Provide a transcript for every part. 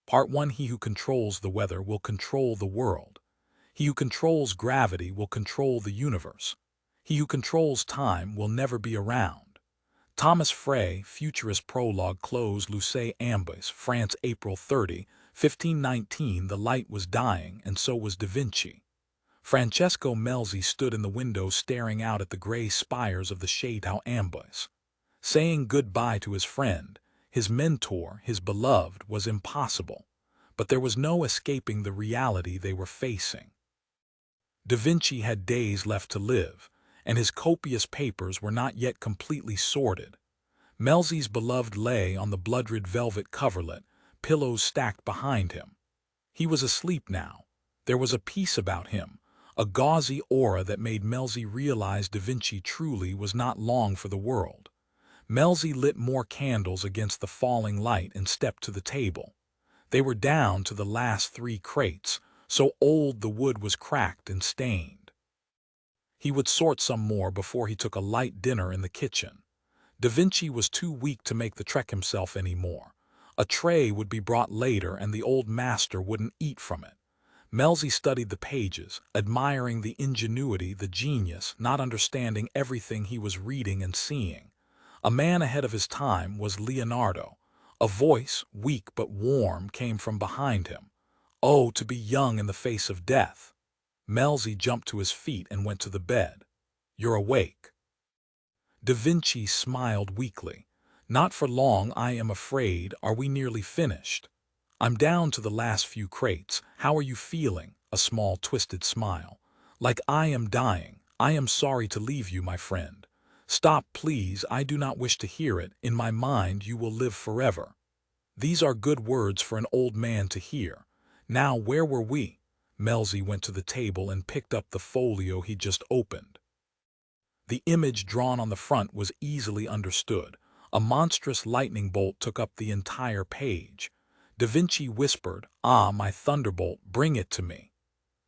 Part 1. He who controls the weather will control the world. He who controls gravity will control the universe. He who controls time will never be around. Thomas Frey, Futurist Prologue. Close Lucé Ambus, France, April 30, 1519. The light was dying, and so was Da Vinci. Francesco Melzi stood in the window staring out at the gray spires of the Chateau Ambus. Saying goodbye to his friend, his mentor, his beloved, was impossible, but there was no escaping the reality they were facing. Da Vinci had days left to live, and his copious papers were not yet completely sorted. Melzi's beloved lay on the blood-red velvet coverlet, pillows stacked behind him. He was asleep now. There was a peace about him, a gauzy aura that made Melzi realize Da Vinci truly was not long for the world. Melzi lit more candles against the falling light and stepped to the table. They were down to the last 3 crates, so old the wood was cracked and stained. He would sort some more before he took a light dinner in the kitchen. Da Vinci was too weak to make the trek himself anymore. A tray would be brought later and the old master wouldn't eat from it. Melzi studied the pages, admiring the ingenuity, the genius, not understanding everything he was reading and seeing. A man ahead of his time was Leonardo. A voice, weak but warm, came from behind him. Oh, to be young in the face of death! Melzi jumped to his feet and went to the bed. You're awake. Da Vinci smiled weakly. Not for long, I am afraid. Are we nearly finished? I'm down to the last few crates. How are you feeling? A small twisted smile. Like I am dying. I am sorry to leave you, my friend. Stop, please, I do not wish to hear it. In my mind you will live forever. These are good words for an old man to hear. Now, where were we? Melzi went to the table and picked up the folio he just opened. The image drawn on the front was easily understood. A monstrous lightning bolt took up the entire page. Da Vinci whispered, "Ah, my thunderbolt, bring it to me."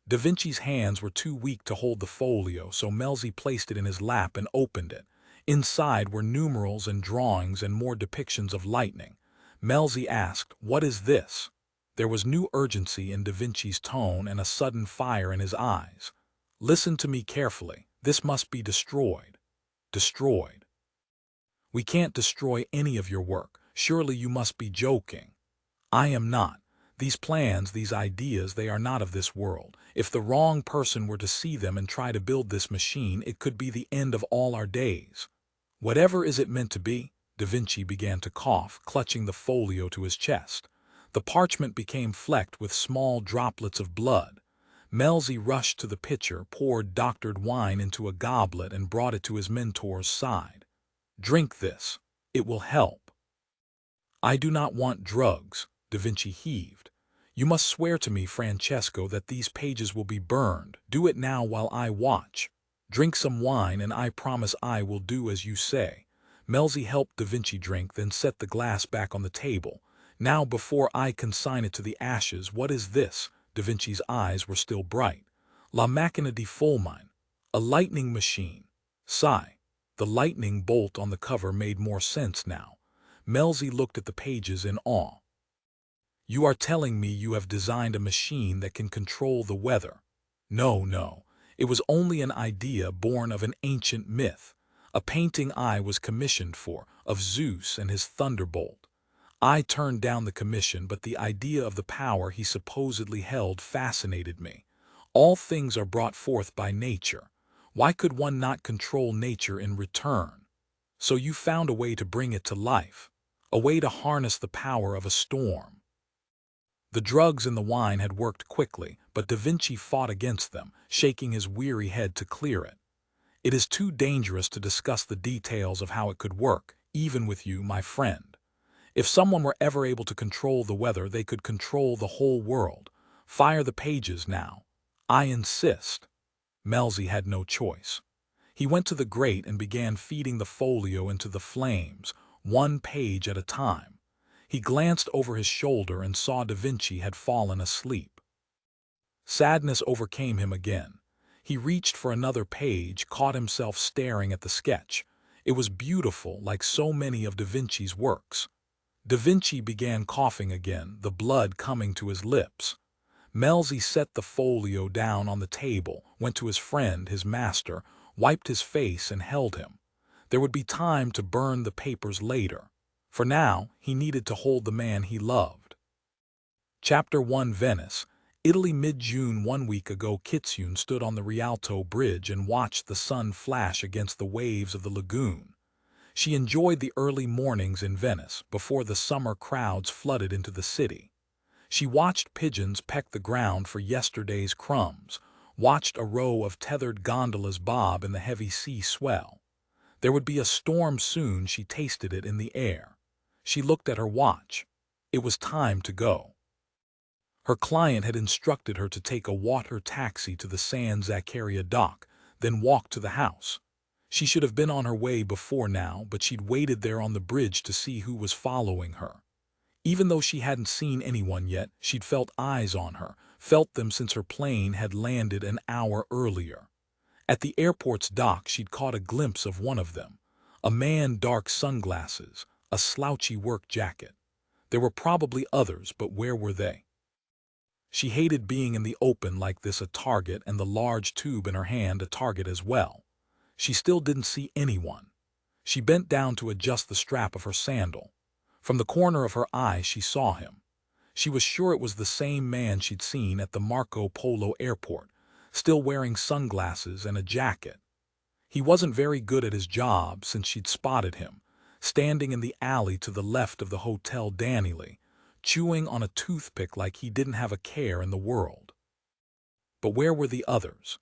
Da Vinci's hands were too weak to hold the folio, so Melzi placed it in his lap and opened it. Inside were numerals and drawings and more depictions of lightning. Melzi asked, "What is this?" There was new urgency in Da Vinci's tone and a sudden fire in his eyes. "Listen to me carefully. This must be destroyed." Destroyed? We can't destroy any of your work. Surely you must be joking. I am not. These plans, these ideas, they are not of this world. If the wrong person were to see them and try to build this machine, it could be the end of all our days. Whatever is it meant to be? Da Vinci began to cough, clutching the folio to his chest. The parchment became flecked with small droplets of blood. Melzi rushed to the pitcher, poured doctored wine into a goblet, and brought it to his mentor's side. "Drink this. It will help." "I do not want drugs," Da Vinci heaved. "You must swear to me, Francesco, that these pages will be burned. Do it now while I watch. Drink some wine, and I promise I will do as you say." Melzi helped Da Vinci drink, then set the glass back on the table. "Now, before I consign it to the ashes, what is this?" Da Vinci's eyes were still bright. "La macchina di fulmine. A lightning machine." Sigh. The lightning bolt on the cover made more sense now. Melzi looked at the pages in awe. "You are telling me you have designed a machine that can control the weather?" "No, no. It was only an idea born of an ancient myth. A painting I was commissioned for, of Zeus and his thunderbolt. I turned down the commission, but the idea of the power he supposedly held fascinated me. All things are brought forth by nature. Why could one not control nature in return? So you found a way to bring it to life, a way to harness the power of a storm." The drugs in the wine had worked quickly, but Da Vinci fought against them, shaking his weary head to clear it. "It is too dangerous to discuss the details of how it could work, even with you, my friend. If someone were ever able to control the weather, they could control the whole world. Fire the pages now. I insist." Melzi had no choice. He went to the grate and began feeding the folio into the flames, one page at a time. He glanced over his shoulder and saw Da Vinci had fallen asleep. Sadness overcame him again. He reached for another page, caught himself staring at the sketch. It was beautiful, like so many of Da Vinci's works. Da Vinci began coughing again, the blood coming to his lips. Melzi set the folio down on the table, went to his friend, his master, wiped his face and held him. There would be time to burn the papers later. For now, he needed to hold the man he loved. Chapter 1. Venice, Italy. Mid-June. 1 week ago, Kitsune stood on the Rialto Bridge and watched the sun flash against the waves of the lagoon. She enjoyed the early mornings in Venice before the summer crowds flooded into the city. She watched pigeons peck the ground for yesterday's crumbs, watched a row of tethered gondolas bob in the heavy sea swell. There would be a storm soon. She tasted it in the air. She looked at her watch. It was time to go. Her client had instructed her to take a water taxi to the San Zaccaria dock, then walk to the house. She should have been on her way before now, but she'd waited there on the bridge to see who was following her. Even though she hadn't seen anyone yet, she'd felt eyes on her, felt them since her plane had landed an hour earlier. At the airport's dock, she'd caught a glimpse of one of them. A man, dark sunglasses, a slouchy work jacket. There were probably others, but where were they? She hated being in the open like this, a target, and the large tube in her hand a target as well. She still didn't see anyone. She bent down to adjust the strap of her sandal. From the corner of her eye she saw him. She was sure it was the same man she'd seen at the Marco Polo airport, still wearing sunglasses and a jacket. He wasn't very good at his job since she'd spotted him, standing in the alley to the left of the Hotel Danily, chewing on a toothpick like he didn't have a care in the world. But where were the others?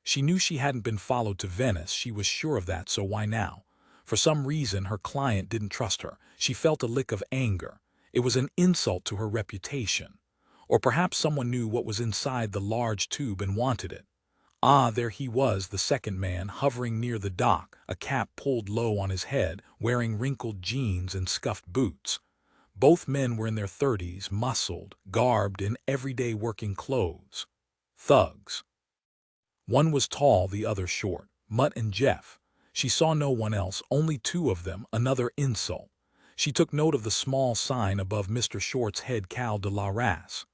She knew she hadn't been followed to Venice, she was sure of that, so why now? For some reason, her client didn't trust her. She felt a lick of anger. It was an insult to her reputation. Or perhaps someone knew what was inside the large tube and wanted it. Ah, there he was, the second man, hovering near the dock, a cap pulled low on his head, wearing wrinkled jeans and scuffed boots. Both men were in their 30s, muscled, garbed in everyday working clothes. Thugs. One was tall, the other short. Mutt and Jeff. She saw no one else, only two of them, another insult. She took note of the small sign above Mr. Short's head, Cal de la Race.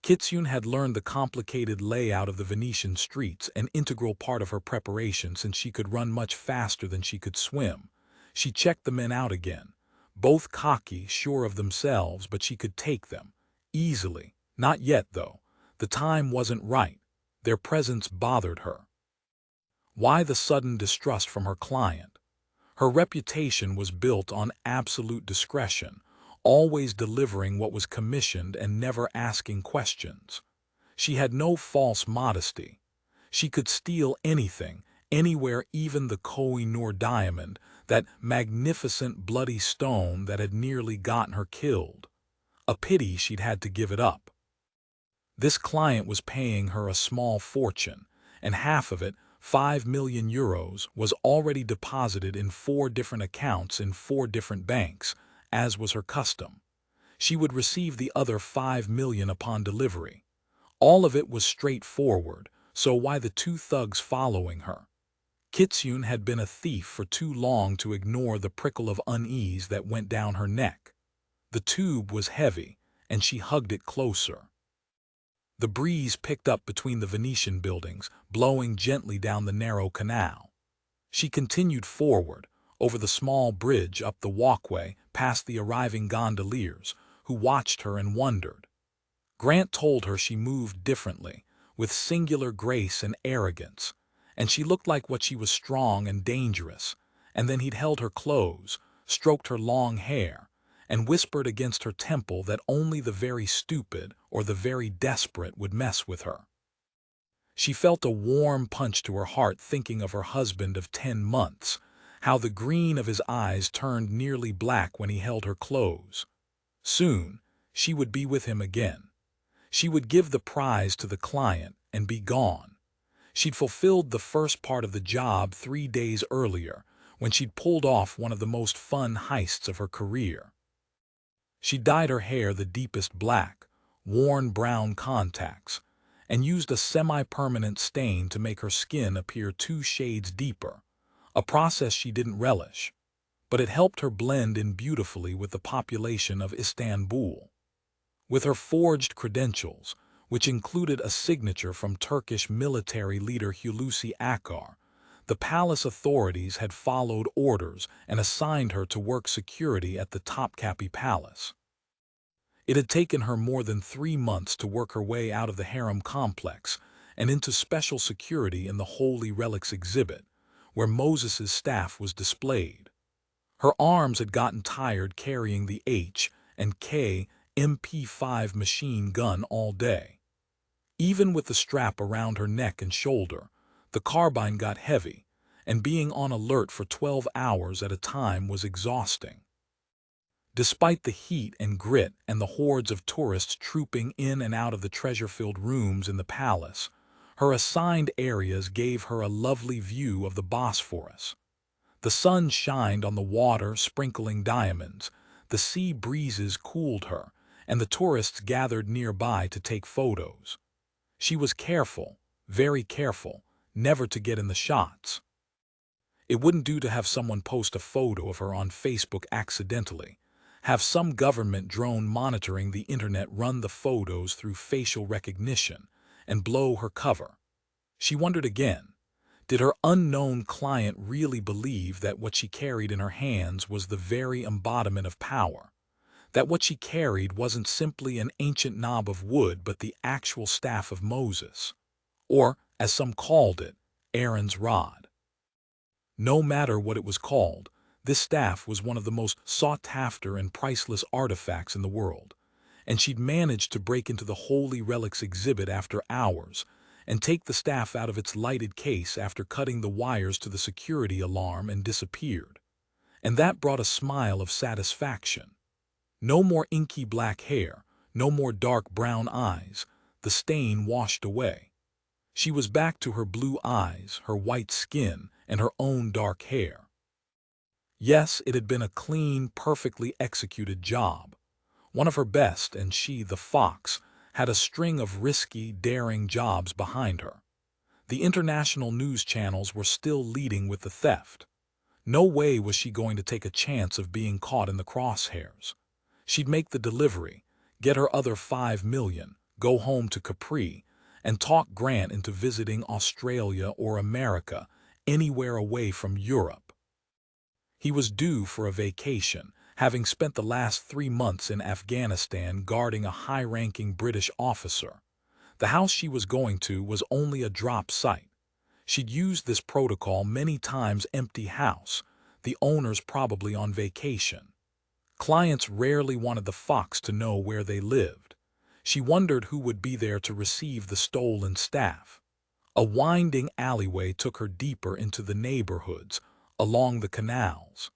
Kitsune had learned the complicated layout of the Venetian streets, an integral part of her preparation since she could run much faster than she could swim. She checked the men out again. Both cocky, sure of themselves, but she could take them. Easily. Not yet, though. The time wasn't right. Their presence bothered her. Why the sudden distrust from her client? Her reputation was built on absolute discretion, always delivering what was commissioned and never asking questions. She had no false modesty. She could steal anything, anywhere, even the Koh-i-Noor diamond, that magnificent bloody stone that had nearly gotten her killed. A pity she'd had to give it up. This client was paying her a small fortune, and half of it, 5 million euros, was already deposited in 4 different accounts in 4 different banks, as was her custom. She would receive the other 5 million upon delivery. All of it was straightforward, so why the two thugs following her? Kitsune had been a thief for too long to ignore the prickle of unease that went down her neck. The tube was heavy, and she hugged it closer. The breeze picked up between the Venetian buildings, blowing gently down the narrow canal. She continued forward, over the small bridge, up the walkway, past the arriving gondoliers, who watched her and wondered. Grant told her she moved differently, with singular grace and arrogance, and she looked like what she was, strong and dangerous. And then he'd held her close, stroked her long hair, and whispered against her temple that only the very stupid or the very desperate would mess with her. She felt a warm punch to her heart thinking of her husband of 10 months, how the green of his eyes turned nearly black when he held her close. Soon, she would be with him again. She would give the prize to the client and be gone. She'd fulfilled the first part of the job 3 days earlier, when she'd pulled off one of the most fun heists of her career. She dyed her hair the deepest black, worn brown contacts, and used a semi-permanent stain to make her skin appear 2 shades deeper, a process she didn't relish. but it helped her blend in beautifully with the population of Istanbul. With her forged credentials, which included a signature from Turkish military leader Hulusi Akar, the palace authorities had followed orders and assigned her to work security at the Topkapi Palace. It had taken her more than 3 months to work her way out of the harem complex and into special security in the Holy Relics exhibit, where Moses's staff was displayed. Her arms had gotten tired carrying the H and K MP5 machine gun all day. Even with the strap around her neck and shoulder, the carbine got heavy, and being on alert for 12 hours at a time was exhausting. Despite the heat and grit and the hordes of tourists trooping in and out of the treasure-filled rooms in the palace, her assigned areas gave her a lovely view of the Bosphorus. The sun shined on the water, sprinkling diamonds, the sea breezes cooled her, and the tourists gathered nearby to take photos. She was careful, very careful, never to get in the shots. It wouldn't do to have someone post a photo of her on Facebook accidentally, have some government drone monitoring the internet run the photos through facial recognition, and blow her cover. She wondered again, did her unknown client really believe that what she carried in her hands was the very embodiment of power? That what she carried wasn't simply an ancient knob of wood but the actual staff of Moses? Or, as some called it, Aaron's rod. No matter what it was called, this staff was one of the most sought-after and priceless artifacts in the world, and she'd managed to break into the Holy Relics exhibit after hours and take the staff out of its lighted case after cutting the wires to the security alarm and disappeared. And that brought a smile of satisfaction. No more inky black hair, no more dark brown eyes, the stain washed away. She was back to her blue eyes, her white skin, and her own dark hair. Yes, it had been a clean, perfectly executed job. One of her best, and she, the fox, had a string of risky, daring jobs behind her. The international news channels were still leading with the theft. No way was she going to take a chance of being caught in the crosshairs. She'd make the delivery, get her other 5 million, go home to Capri, and talk Grant into visiting Australia or America, anywhere away from Europe. He was due for a vacation, having spent the last 3 months in Afghanistan guarding a high-ranking British officer. The house she was going to was only a drop site. She'd used this protocol many times. Empty house, the owners probably on vacation. Clients rarely wanted the fox to know where they lived. She wondered who would be there to receive the stolen staff. A winding alleyway took her deeper into the neighborhoods, along the canals.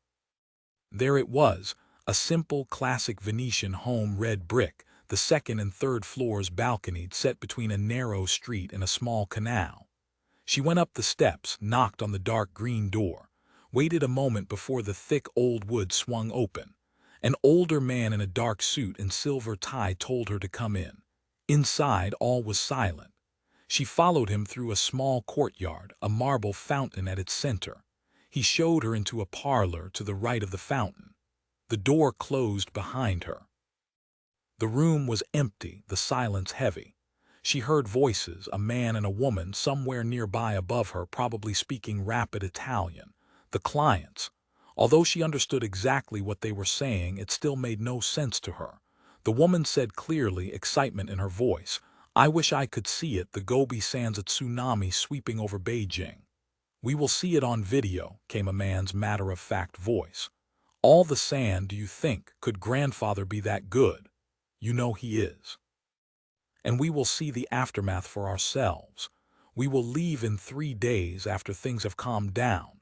There it was, a simple, classic Venetian home, red brick, the second and third floors balconied, set between a narrow street and a small canal. She went up the steps, knocked on the dark green door, waited a moment before the thick old wood swung open. An older man in a dark suit and silver tie told her to come in. Inside, all was silent. She followed him through a small courtyard, a marble fountain at its center. He showed her into a parlor to the right of the fountain. The door closed behind her. The room was empty, the silence heavy. She heard voices, a man and a woman somewhere nearby above her, probably speaking rapid Italian. The clients. Although she understood exactly what they were saying, it still made no sense to her. The woman said clearly, excitement in her voice, "I wish I could see it. The Gobi sends a tsunami sweeping over Beijing." "We will see it on video," came a man's matter-of-fact voice. "All the sand, do you think? Could grandfather be that good? You know he is. And we will see the aftermath for ourselves. We will leave in 3 days after things have calmed down."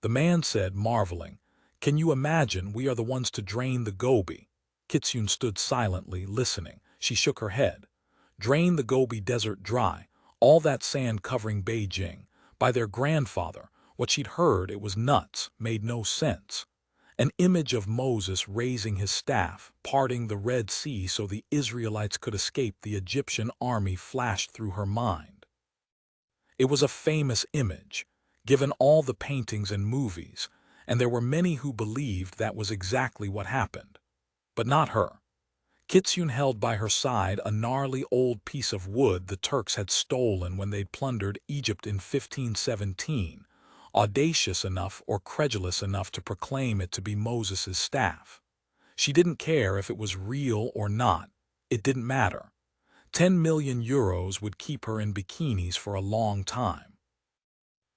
The man said, marveling, "Can you imagine? We are the ones to drain the Gobi." Kitsune stood silently, listening. She shook her head. Drain the Gobi Desert dry, all that sand covering Beijing. By their grandfather, what she'd heard, it was nuts, made no sense. An image of Moses raising his staff, parting the Red Sea so the Israelites could escape the Egyptian army flashed through her mind. It was a famous image, given all the paintings and movies, and there were many who believed that was exactly what happened. But not her. Kitsune held by her side a gnarly old piece of wood the Turks had stolen when they'd plundered Egypt in 1517, audacious enough or credulous enough to proclaim it to be Moses's staff. She didn't care if it was real or not. It didn't matter. 10 million euros would keep her in bikinis for a long time.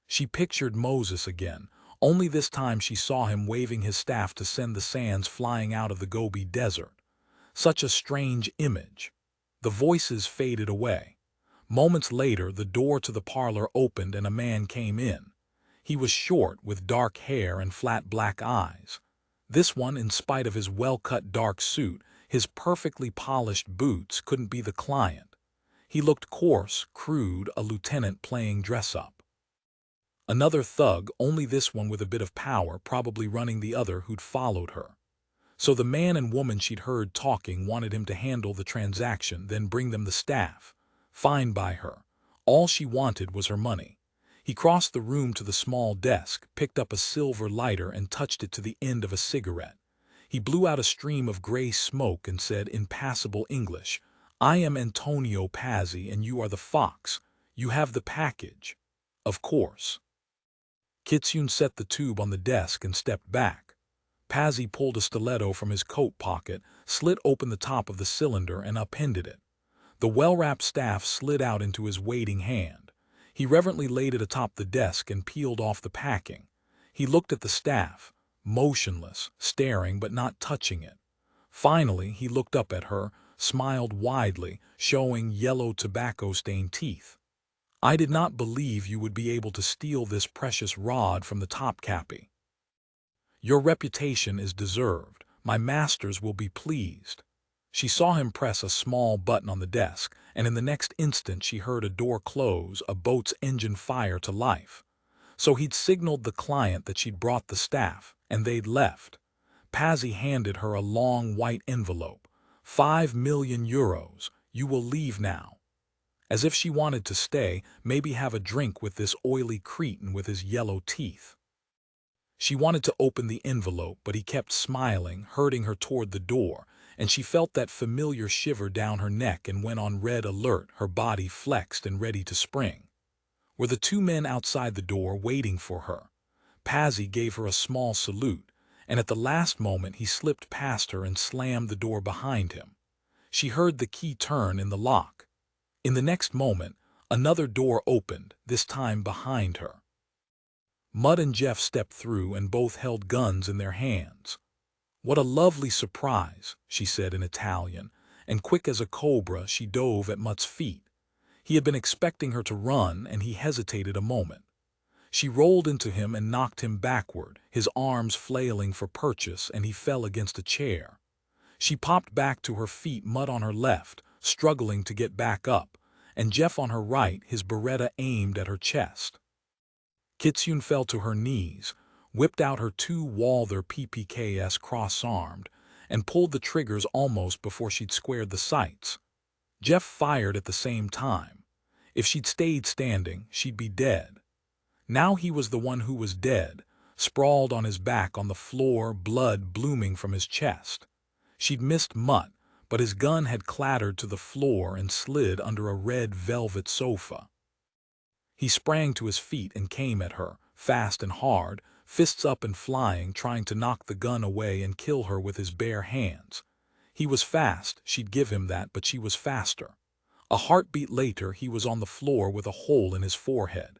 She pictured Moses again, only this time she saw him waving his staff to send the sands flying out of the Gobi Desert. Such a strange image. The voices faded away. Moments later, the door to the parlor opened and a man came in. He was short, with dark hair and flat black eyes. This one, in spite of his well-cut dark suit, his perfectly polished boots, couldn't be the client. He looked coarse, crude, a lieutenant playing dress-up. Another thug, only this one with a bit of power, probably running the other who'd followed her. So the man and woman she'd heard talking wanted him to handle the transaction, then bring them the staff. Fine by her. All she wanted was her money. He crossed the room to the small desk, picked up a silver lighter and touched it to the end of a cigarette. He blew out a stream of gray smoke and said in passable English, "I am Antonio Pazzi and you are the fox. You have the package." "Of course." Kitsune set the tube on the desk and stepped back. Pazzi pulled a stiletto from his coat pocket, slit open the top of the cylinder and upended it. The well-wrapped staff slid out into his waiting hand. He reverently laid it atop the desk and peeled off the packing. He looked at the staff, motionless, staring but not touching it. Finally, he looked up at her, smiled widely, showing yellow tobacco-stained teeth. "I did not believe you would be able to steal this precious rod from the Topkapi. Your reputation is deserved. My masters will be pleased." She saw him press a small button on the desk, and in the next instant she heard a door close, a boat's engine fire to life. So he'd signaled the client that she'd brought the staff, and they'd left. Pazzi handed her a long white envelope. 5 million euros. You will leave now. As if she wanted to stay, maybe have a drink with this oily cretin with his yellow teeth. She wanted to open the envelope, but he kept smiling, herding her toward the door, and she felt that familiar shiver down her neck and went on red alert, her body flexed and ready to spring. Were the two men outside the door waiting for her? Pazzi gave her a small salute, and at the last moment he slipped past her and slammed the door behind him. She heard the key turn in the lock. In the next moment, another door opened, this time behind her. Mudd and Jeff stepped through and both held guns in their hands. "What a lovely surprise," she said in Italian, and quick as a cobra she dove at Mutt's feet. He had been expecting her to run, and he hesitated a moment. She rolled into him and knocked him backward, his arms flailing for purchase, and he fell against a chair. She popped back to her feet, Mutt on her left, struggling to get back up, and Jeff on her right, his Beretta aimed at her chest. Kitsune fell to her knees, whipped out her 2 Walther PPKs cross-armed, and pulled the triggers almost before she'd squared the sights. Jeff fired at the same time. If she'd stayed standing, she'd be dead. Now he was the one who was dead, sprawled on his back on the floor, blood blooming from his chest. She'd missed Mutt, but his gun had clattered to the floor and slid under a red velvet sofa. He sprang to his feet and came at her, fast and hard, fists up and flying, trying to knock the gun away and kill her with his bare hands. He was fast, she'd give him that, but she was faster. A heartbeat later, he was on the floor with a hole in his forehead.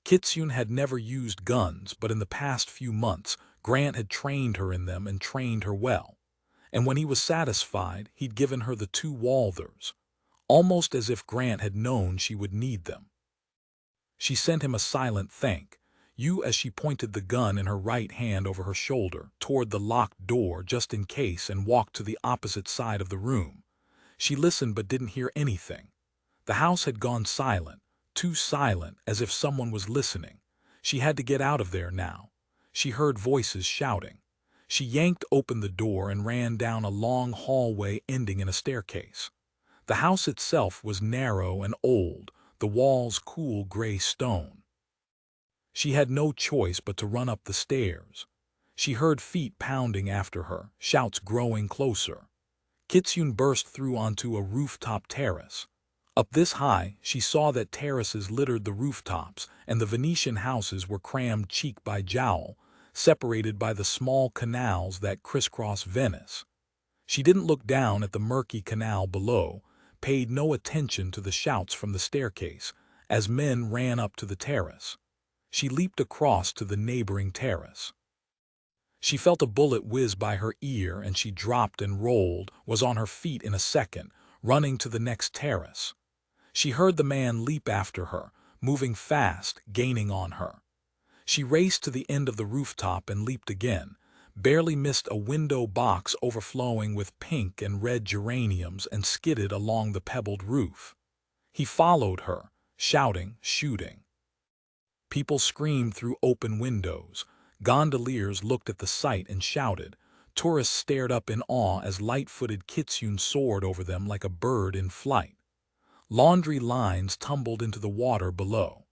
Kitsune had never used guns, but in the past few months, Grant had trained her in them and trained her well. And when he was satisfied, he'd given her the 2 Walthers, almost as if Grant had known she would need them. She sent him a silent thank you as she pointed the gun in her right hand over her shoulder toward the locked door just in case and walked to the opposite side of the room. She listened but didn't hear anything. The house had gone silent, too silent, as if someone was listening. She had to get out of there now. She heard voices shouting. She yanked open the door and ran down a long hallway ending in a staircase. The house itself was narrow and old, the walls cool gray stone. She had no choice but to run up the stairs. She heard feet pounding after her, shouts growing closer. Kitsune burst through onto a rooftop terrace. Up this high, she saw that terraces littered the rooftops, and the Venetian houses were crammed cheek by jowl, separated by the small canals that crisscross Venice. She didn't look down at the murky canal below, paid no attention to the shouts from the staircase, as men ran up to the terrace. She leaped across to the neighboring terrace. She felt a bullet whiz by her ear and she dropped and rolled, was on her feet in a second, running to the next terrace. She heard the man leap after her, moving fast, gaining on her. She raced to the end of the rooftop and leaped again, barely missed a window box overflowing with pink and red geraniums and skidded along the pebbled roof. He followed her, shouting, shooting. People screamed through open windows. Gondoliers looked at the sight and shouted. Tourists stared up in awe as light-footed Kitsune soared over them like a bird in flight. Laundry lines tumbled into the water below.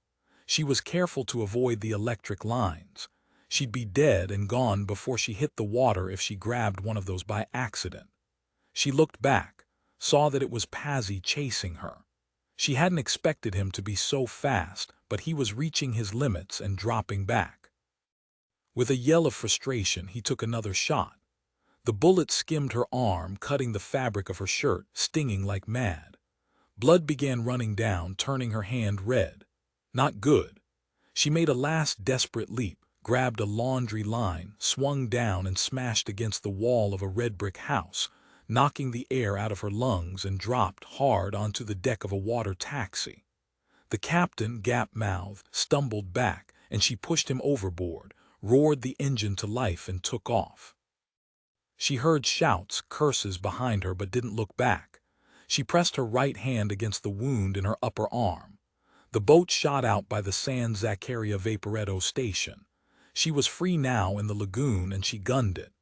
She was careful to avoid the electric lines. She'd be dead and gone before she hit the water if she grabbed one of those by accident. She looked back, saw that it was Pazzi chasing her. She hadn't expected him to be so fast, but he was reaching his limits and dropping back. With a yell of frustration, he took another shot. The bullet skimmed her arm, cutting the fabric of her shirt, stinging like mad. Blood began running down, turning her hand red. Not good. She made a last desperate leap, grabbed a laundry line, swung down and smashed against the wall of a red brick house, knocking the air out of her lungs, and dropped hard onto the deck of a water taxi. The captain, gap-mouthed, stumbled back, and she pushed him overboard, roared the engine to life, and took off. She heard shouts, curses behind her, but didn't look back. She pressed her right hand against the wound in her upper arm. The boat shot out by the San Zaccaria Vaporetto station. She was free now in the lagoon, and she gunned it.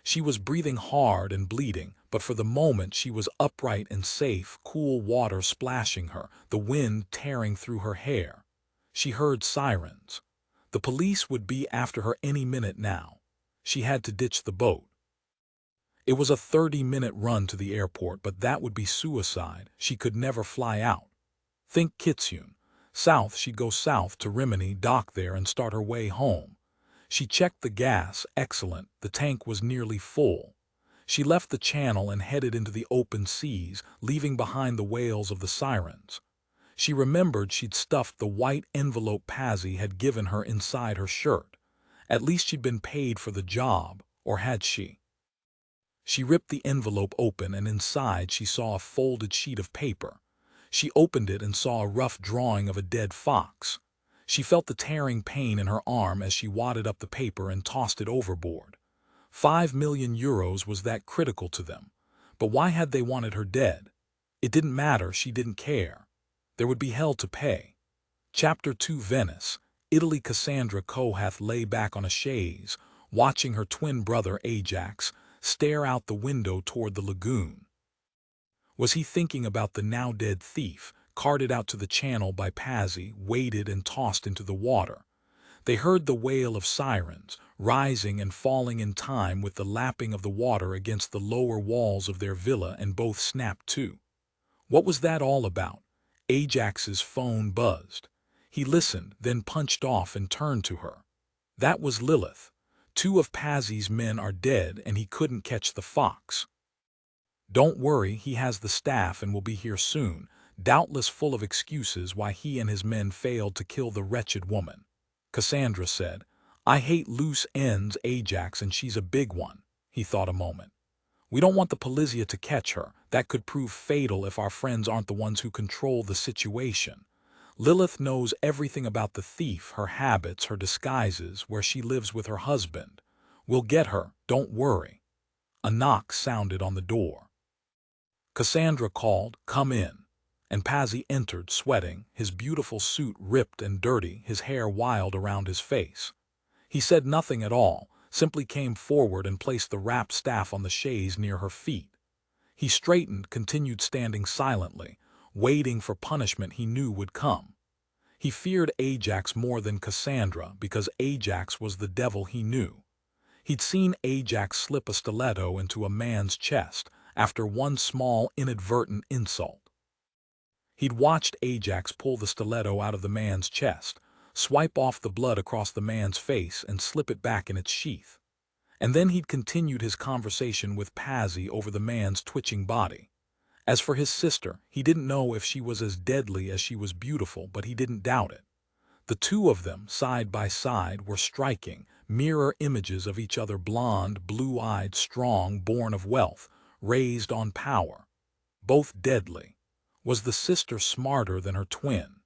She was breathing hard and bleeding, but for the moment she was upright and safe, cool water splashing her, the wind tearing through her hair. She heard sirens. The police would be after her any minute now. She had to ditch the boat. It was a 30-minute run to the airport, but that would be suicide. She could never fly out. Think Kitsune. South, she'd go south to Rimini, dock there, and start her way home. She checked the gas, excellent, the tank was nearly full. She left the channel and headed into the open seas, leaving behind the wails of the sirens. She remembered she'd stuffed the white envelope Pazzi had given her inside her shirt. At least she'd been paid for the job, or had she? She ripped the envelope open, and inside she saw a folded sheet of paper. She opened it and saw a rough drawing of a dead fox. She felt the tearing pain in her arm as she wadded up the paper and tossed it overboard. 5 million euros was that critical to them. But why had they wanted her dead? It didn't matter, she didn't care. There would be hell to pay. Chapter 2 Venice, Italy. Cassandra Kohath lay back on a chaise, watching her twin brother Ajax stare out the window toward the lagoon. Was he thinking about the now-dead thief, carted out to the channel by Pazzi, weighted and tossed into the water? They heard the wail of sirens, rising and falling in time with the lapping of the water against the lower walls of their villa, and both snapped to. What was that all about? Ajax's phone buzzed. He listened, then punched off and turned to her. That was Lilith. 2 of Pazzi's men are dead, and he couldn't catch the fox. Don't worry, he has the staff and will be here soon, doubtless full of excuses why he and his men failed to kill the wretched woman. Cassandra said, I hate loose ends, Ajax, and she's a big one. He thought a moment. We don't want the Polizia to catch her. That could prove fatal if our friends aren't the ones who control the situation. Lilith knows everything about the thief, her habits, her disguises, where she lives with her husband. We'll get her, don't worry. A knock sounded on the door. Cassandra called, come in. And Pazzi entered, sweating, his beautiful suit ripped and dirty, his hair wild around his face. He said nothing at all, simply came forward and placed the wrapped staff on the chaise near her feet. He straightened, continued standing silently, waiting for punishment he knew would come. He feared Ajax more than Cassandra because Ajax was the devil he knew. He'd seen Ajax slip a stiletto into a man's chest after one small inadvertent insult. He'd watched Ajax pull the stiletto out of the man's chest, swipe off the blood across the man's face and slip it back in its sheath. And then he'd continued his conversation with Pazzi over the man's twitching body. As for his sister, he didn't know if she was as deadly as she was beautiful, but he didn't doubt it. The two of them, side by side, were striking, mirror images of each other, blonde, blue-eyed, strong, born of wealth, raised on power. Both deadly. Was the sister smarter than her twin?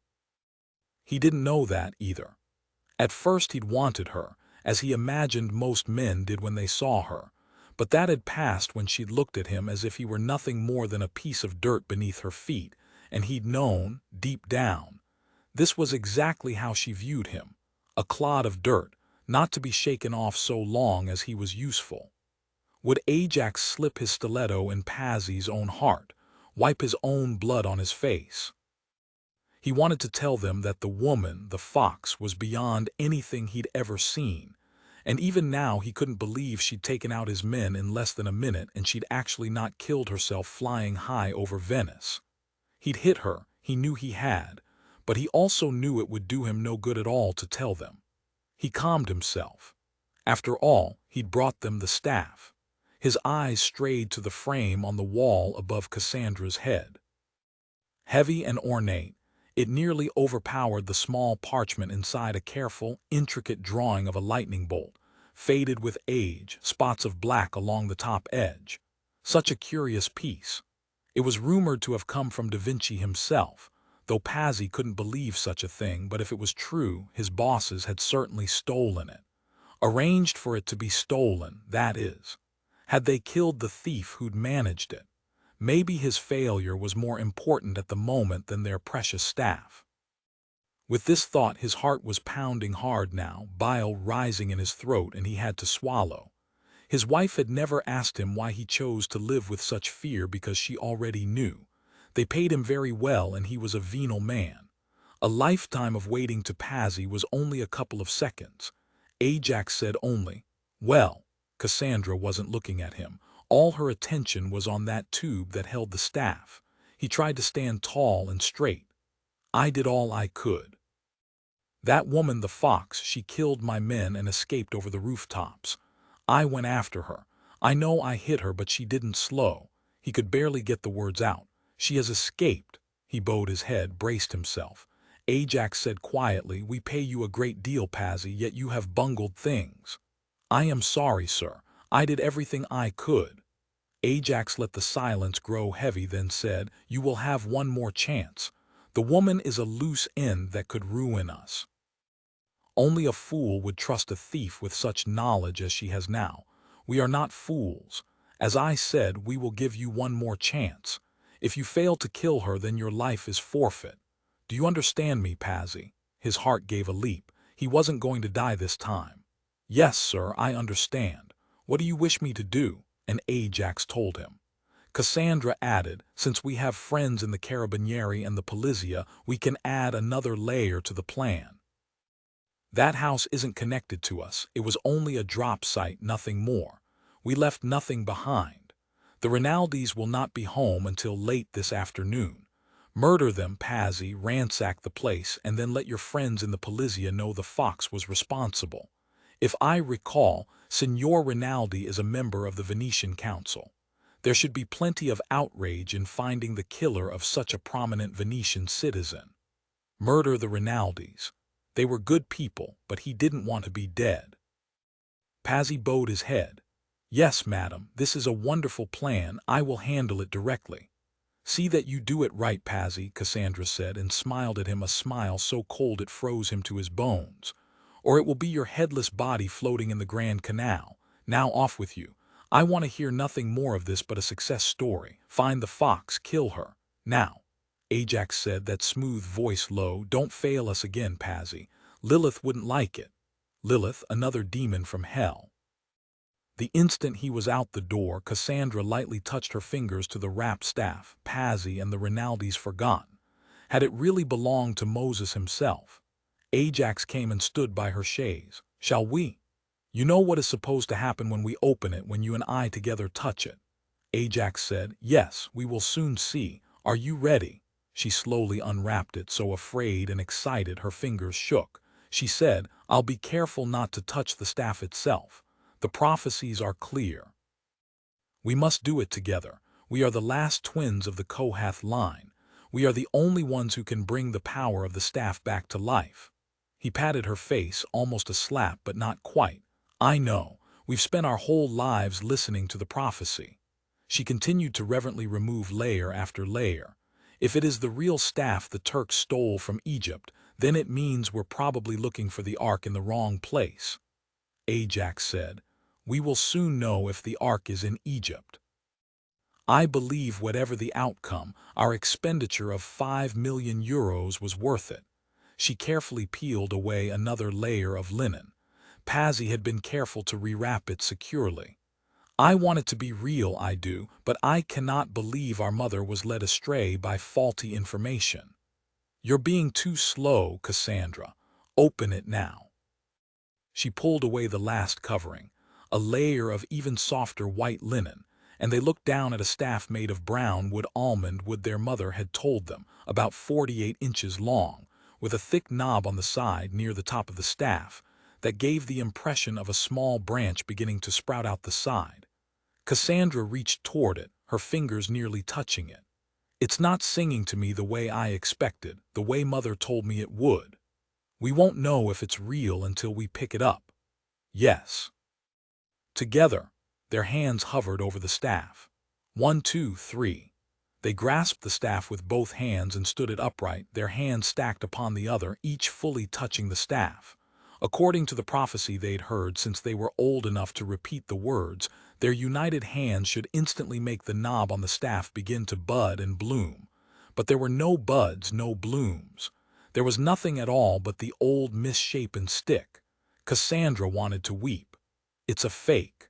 He didn't know that either. At first he'd wanted her, as he imagined most men did when they saw her, but that had passed when she'd looked at him as if he were nothing more than a piece of dirt beneath her feet, and he'd known, deep down, this was exactly how she viewed him, a clod of dirt, not to be shaken off so long as he was useful. Would Ajax slip his stiletto in Pazzi's own heart, wipe his own blood on his face? He wanted to tell them that the woman, the fox, was beyond anything he'd ever seen, and even now he couldn't believe she'd taken out his men in less than a minute and she'd actually not killed herself flying high over Venice. He'd hit her, he knew he had, but he also knew it would do him no good at all to tell them. He calmed himself. After all, he'd brought them the staff. His eyes strayed to the frame on the wall above Cassandra's head. Heavy and ornate, it nearly overpowered the small parchment inside, a careful, intricate drawing of a lightning bolt, faded with age, spots of black along the top edge. Such a curious piece. It was rumored to have come from Da Vinci himself, though Pazzi couldn't believe such a thing, but if it was true, his bosses had certainly stolen it. Arranged for it to be stolen, that is. Had they killed the thief who'd managed it? Maybe his failure was more important at the moment than their precious staff. With this thought, his heart was pounding hard now, bile rising in his throat, and he had to swallow. His wife had never asked him why he chose to live with such fear, because she already knew. They paid him very well and he was a venal man. A lifetime of waiting to Pazzi was only a couple of seconds. Ajax said only, "Well." Cassandra wasn't looking at him. All her attention was on that tube that held the staff. He tried to stand tall and straight. "I did all I could. That woman, the fox, she killed my men and escaped over the rooftops. I went after her. I know I hit her, but she didn't slow." He could barely get the words out. "She has escaped." He bowed his head, braced himself. Ajax said quietly, "We pay you a great deal, Pazzi, yet you have bungled things." "I am sorry, sir. I did everything I could." Ajax let the silence grow heavy, then said, "You will have one more chance. The woman is a loose end that could ruin us. Only a fool would trust a thief with such knowledge as she has now. We are not fools. As I said, we will give you one more chance. If you fail to kill her, then your life is forfeit. Do you understand me, Pazzi?" His heart gave a leap. He wasn't going to die this time. "Yes, sir, I understand. What do you wish me to do?" And Ajax told him. Cassandra added, "Since we have friends in the Carabinieri and the Polizia, we can add another layer to the plan. That house isn't connected to us. It was only a drop site, nothing more. We left nothing behind. The Rinaldis will not be home until late this afternoon. Murder them, Pazzi, ransack the place, and then let your friends in the Polizia know the fox was responsible. If I recall, Signor Rinaldi is a member of the Venetian Council. There should be plenty of outrage in finding the killer of such a prominent Venetian citizen. Murder the Rinaldis. They were good people, but he didn't want to be dead." Pazzi bowed his head. "Yes, madam, this is a wonderful plan. I will handle it directly." "See that you do it right, Pazzi," Cassandra said, and smiled at him, a smile so cold it froze him to his bones. "Or it will be your headless body floating in the Grand Canal. Now off with you. I want to hear nothing more of this but a success story. Find the fox, kill her. Now." Ajax said, that smooth voice low, "Don't fail us again, Pazzi. Lilith wouldn't like it." Lilith, another demon from hell. The instant he was out the door, Cassandra lightly touched her fingers to the wrapped staff. Pazzi and the Rinaldis forgotten. Had it really belonged to Moses himself? Ajax came and stood by her chaise. "Shall we?" You know what is supposed to happen when we open it, when you and I together touch it. Ajax said, yes, we will soon see. Are you ready? She slowly unwrapped it, so afraid and excited her fingers shook. She said, I'll be careful not to touch the staff itself. The prophecies are clear. We must do it together. We are the last twins of the Kohath line. We are the only ones who can bring the power of the staff back to life. He patted her face, almost a slap, but not quite. I know. We've spent our whole lives listening to the prophecy. She continued to reverently remove layer after layer. If it is the real staff the Turks stole from Egypt, then it means we're probably looking for the Ark in the wrong place. Ajax said, we will soon know if the Ark is in Egypt. I believe whatever the outcome, our expenditure of 5 million euros was worth it. She carefully peeled away another layer of linen. Pazzi had been careful to rewrap it securely. I want it to be real, I do, but I cannot believe our mother was led astray by faulty information. You're being too slow, Cassandra. Open it now. She pulled away the last covering, a layer of even softer white linen, and they looked down at a staff made of brown wood, almond wood their mother had told them, about 48 inches long, with a thick knob on the side near the top of the staff, that gave the impression of a small branch beginning to sprout out the side. Cassandra reached toward it, her fingers nearly touching it. It's not singing to me the way I expected, the way Mother told me it would. We won't know if it's real until we pick it up. Yes. Together, their hands hovered over the staff. 1, 2, 3. They grasped the staff with both hands and stood it upright, their hands stacked upon the other, each fully touching the staff. According to the prophecy they'd heard since they were old enough to repeat the words, their united hands should instantly make the knob on the staff begin to bud and bloom. But there were no buds, no blooms. There was nothing at all but the old misshapen stick. Cassandra wanted to weep. It's a fake.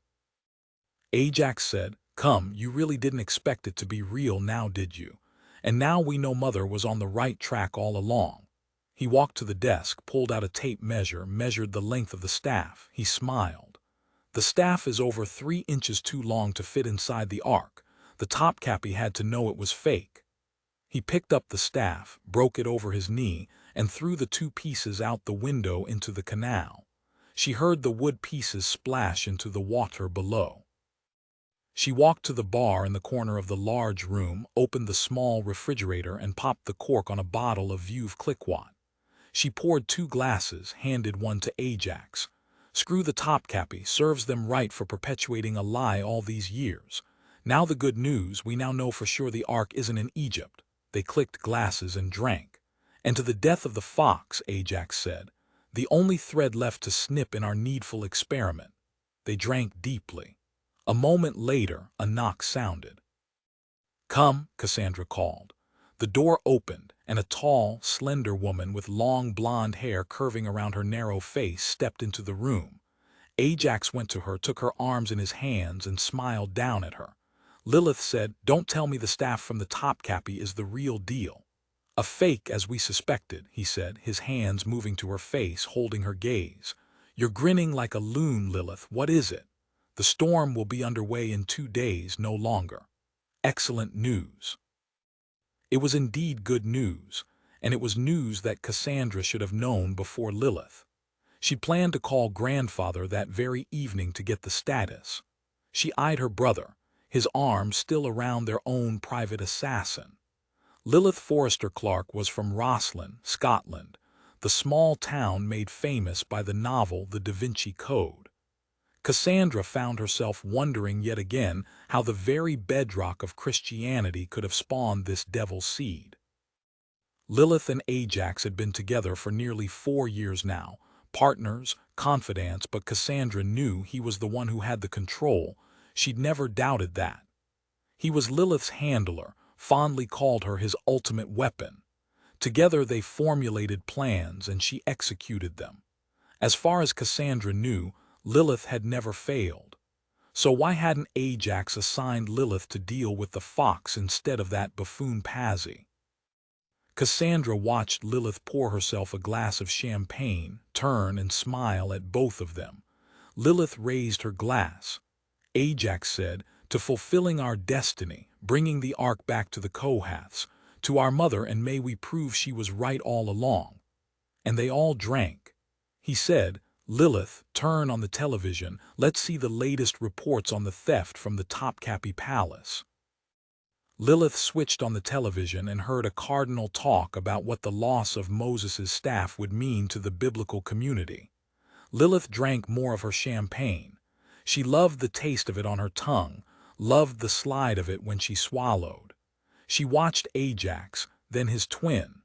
Ajax said, come, you really didn't expect it to be real now, did you? And now we know Mother was on the right track all along. He walked to the desk, pulled out a tape measure, measured the length of the staff. He smiled. The staff is over 3 inches too long to fit inside the ark. The Topkapi had to know it was fake. He picked up the staff, broke it over his knee, and threw the 2 pieces out the window into the canal. She heard the wood pieces splash into the water below. She walked to the bar in the corner of the large room, opened the small refrigerator, and popped the cork on a bottle of Veuve Clicquot. She poured 2 glasses, handed one to Ajax. Screw the Topkapi, serves them right for perpetuating a lie all these years. Now the good news, we now know for sure the Ark isn't in Egypt. They clicked glasses and drank. And to the death of the fox, Ajax said, the only thread left to snip in our needful experiment. They drank deeply. A moment later, a knock sounded. Come, Cassandra called. The door opened, and a tall, slender woman with long blonde hair curving around her narrow face stepped into the room. Ajax went to her, took her arms in his hands, and smiled down at her. Lilith said, don't tell me the staff from the Topkapi is the real deal. A fake, as we suspected, he said, his hands moving to her face, holding her gaze. You're grinning like a loon, Lilith. What is it? The storm will be underway in 2 days, no longer. Excellent news. It was indeed good news, and it was news that Cassandra should have known before Lilith. She planned to call grandfather that very evening to get the status. She eyed her brother, his arm still around their own private assassin. Lilith Forrester Clark was from Roslin, Scotland, the small town made famous by the novel The Da Vinci Code. Cassandra found herself wondering yet again how the very bedrock of Christianity could have spawned this devil's seed. Lilith and Ajax had been together for nearly 4 years now, partners, confidants, but Cassandra knew he was the one who had the control. She'd never doubted that. He was Lilith's handler, fondly called her his ultimate weapon. Together they formulated plans and she executed them. As far as Cassandra knew, Lilith had never failed. So why hadn't Ajax assigned Lilith to deal with the fox instead of that buffoon Pazzi? Cassandra watched Lilith pour herself a glass of champagne, turn and smile at both of them. Lilith raised her glass. Ajax said, "To fulfilling our destiny, bringing the ark back to the Kohaths, to our mother, and may we prove she was right all along." And they all drank. He said, "Lilith, turn on the television, let's see the latest reports on the theft from the Topkapi Palace." Lilith switched on the television and heard a cardinal talk about what the loss of Moses' staff would mean to the biblical community. Lilith drank more of her champagne. She loved the taste of it on her tongue, loved the slide of it when she swallowed. She watched Ajax, then his twin.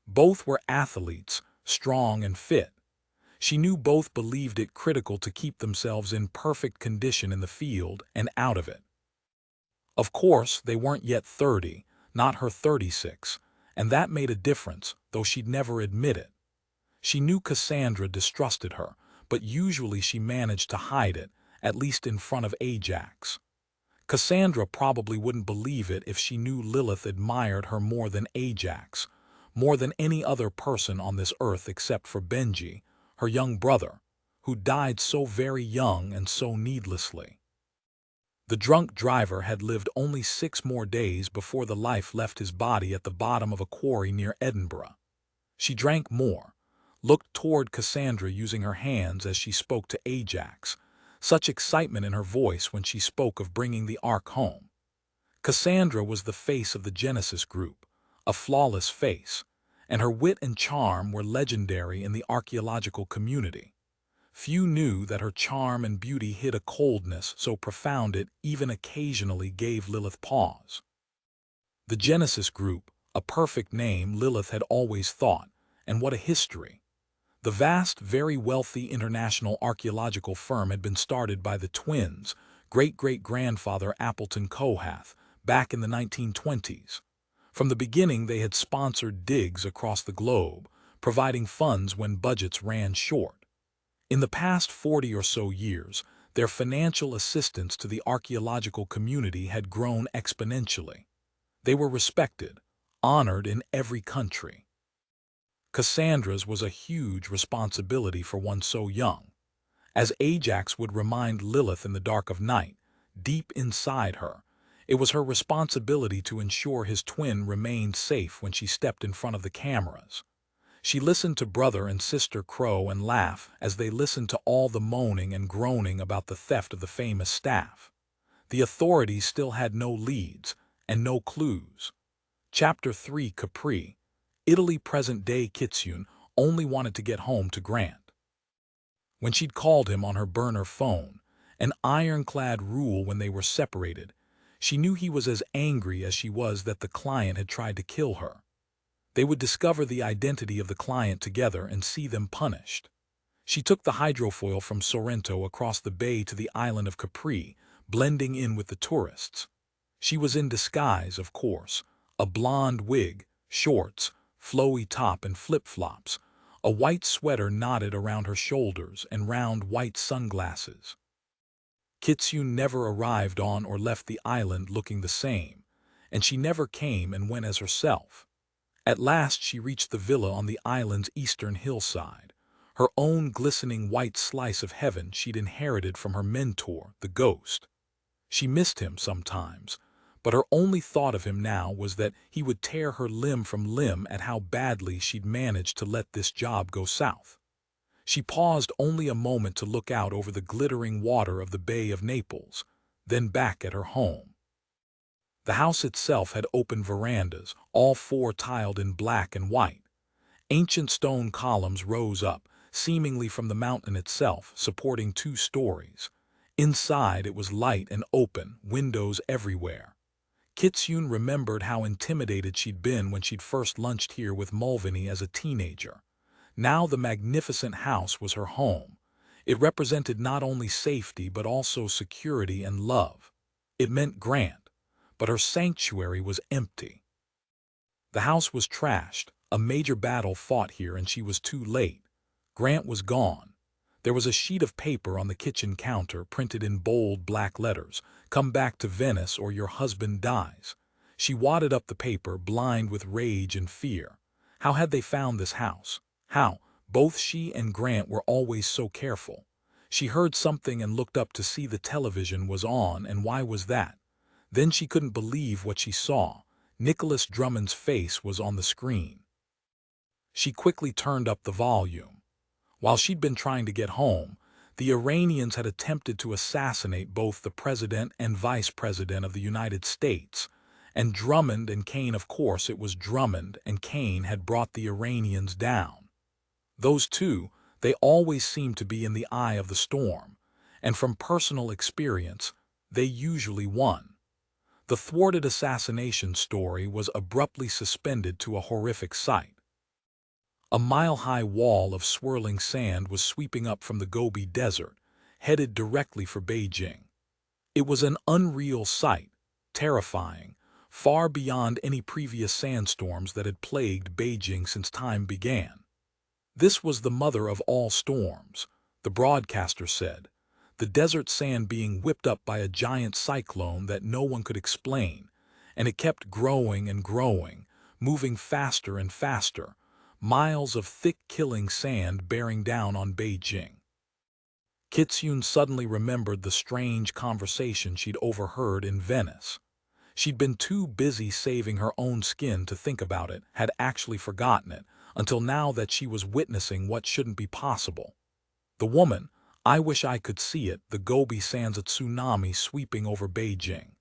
Both were athletes, strong and fit. She knew both believed it critical to keep themselves in perfect condition in the field and out of it. Of course, they weren't yet 30, not her 36, and that made a difference, though she'd never admit it. She knew Cassandra distrusted her, but usually she managed to hide it, at least in front of Ajax. Cassandra probably wouldn't believe it if she knew Lilith admired her more than Ajax, more than any other person on this earth except for Benji, her young brother, who died so very young and so needlessly. The drunk driver had lived only 6 more days before the life left his body at the bottom of a quarry near Edinburgh. She drank more, looked toward Cassandra using her hands as she spoke to Ajax, such excitement in her voice when she spoke of bringing the ark home. Cassandra was the face of the Genesis group, a flawless face, and her wit and charm were legendary in the archaeological community. Few knew that her charm and beauty hid a coldness so profound it even occasionally gave Lilith pause. The Genesis Group, a perfect name Lilith had always thought, and what a history. The vast, very wealthy international archaeological firm had been started by the twins, great-great-grandfather Appleton Kohath, back in the 1920s. From the beginning they had sponsored digs across the globe, providing funds when budgets ran short. In the past 40 or so years, their financial assistance to the archaeological community had grown exponentially. They were respected, honored in every country. Cassandra's was a huge responsibility for one so young. As Ajax would remind Lilith in the dark of night, deep inside her, it was her responsibility to ensure his twin remained safe when she stepped in front of the cameras. She listened to brother and sister crow and laugh as they listened to all the moaning and groaning about the theft of the famous staff. The authorities still had no leads and no clues. Chapter 3 Capri, Italy. Present-day Kitsune only wanted to get home to Grant. When she'd called him on her burner phone, an ironclad rule when they were separated, she knew he was as angry as she was that the client had tried to kill her. They would discover the identity of the client together and see them punished. She took the hydrofoil from Sorrento across the bay to the island of Capri, blending in with the tourists. She was in disguise, of course, a blonde wig, shorts, flowy top and flip-flops, a white sweater knotted around her shoulders and round white sunglasses. Kitsune never arrived on or left the island looking the same, and she never came and went as herself. At last she reached the villa on the island's eastern hillside, her own glistening white slice of heaven she'd inherited from her mentor, the ghost. She missed him sometimes, but her only thought of him now was that he would tear her limb from limb at how badly she'd managed to let this job go south. She paused only a moment to look out over the glittering water of the Bay of Naples, then back at her home. The house itself had open verandas, all 4 tiled in black and white. Ancient stone columns rose up, seemingly from the mountain itself, supporting 2 stories. Inside it was light and open, windows everywhere. Kitsune remembered how intimidated she'd been when she'd first lunched here with Mulvaney as a teenager. Now the magnificent house was her home. It represented not only safety but also security and love. It meant Grant. But her sanctuary was empty. The house was trashed, a major battle fought here and she was too late. Grant was gone. There was a sheet of paper on the kitchen counter printed in bold black letters, "Come back to Venice or your husband dies." She wadded up the paper, blind with rage and fear. How had they found this house? How? Both she and Grant were always so careful. She heard something and looked up to see the television was on, and why was that? Then she couldn't believe what she saw. Nicholas Drummond's face was on the screen. She quickly turned up the volume. While she'd been trying to get home, the Iranians had attempted to assassinate both the President and Vice President of the United States, and Drummond and Caine, of course it was Drummond and Caine, had brought the Iranians down. Those two, they always seemed to be in the eye of the storm, and from personal experience, they usually won. The thwarted assassination story was abruptly suspended to a horrific sight. A mile-high wall of swirling sand was sweeping up from the Gobi Desert, headed directly for Beijing. It was an unreal sight, terrifying, far beyond any previous sandstorms that had plagued Beijing since time began. This was the mother of all storms, the broadcaster said, the desert sand being whipped up by a giant cyclone that no one could explain, and it kept growing and growing, moving faster and faster, miles of thick killing sand bearing down on Beijing. Kitsune suddenly remembered the strange conversation she'd overheard in Venice. She'd been too busy saving her own skin to think about it, had actually forgotten it, until now that she was witnessing what shouldn't be possible. The woman, I wish I could see it, the Gobi Sands, a tsunami sweeping over Beijing.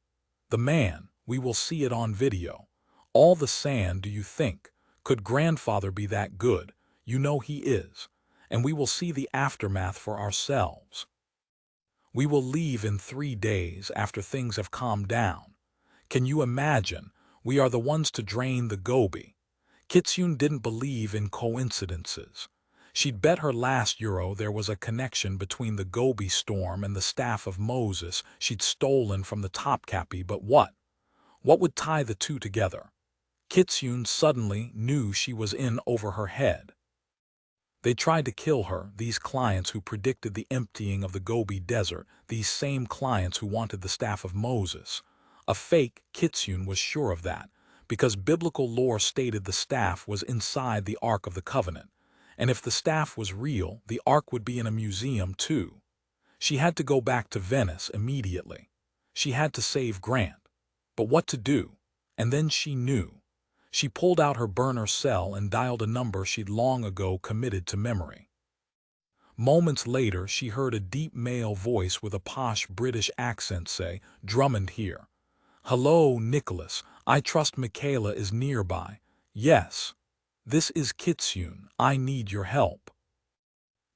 The man, we will see it on video. All the sand, do you think? Could grandfather be that good? You know he is. And we will see the aftermath for ourselves. We will leave in 3 days after things have calmed down. Can you imagine? We are the ones to drain the Gobi. Kitsune didn't believe in coincidences. She'd bet her last euro there was a connection between the Gobi storm and the staff of Moses she'd stolen from the Topkapi, but what? What would tie the two together? Kitsune suddenly knew she was in over her head. They tried to kill her, these clients who predicted the emptying of the Gobi Desert, these same clients who wanted the staff of Moses. A fake, Kitsune was sure of that, because biblical lore stated the staff was inside the Ark of the Covenant, and if the staff was real, the Ark would be in a museum too. She had to go back to Venice immediately. She had to save Grant. But what to do? And then she knew. She pulled out her burner cell and dialed a number she'd long ago committed to memory. Moments later, she heard a deep male voice with a posh British accent say, "Drummond here." "Hello, Nicholas. I trust Michaela is nearby." "Yes. This is Kitsune. I need your help."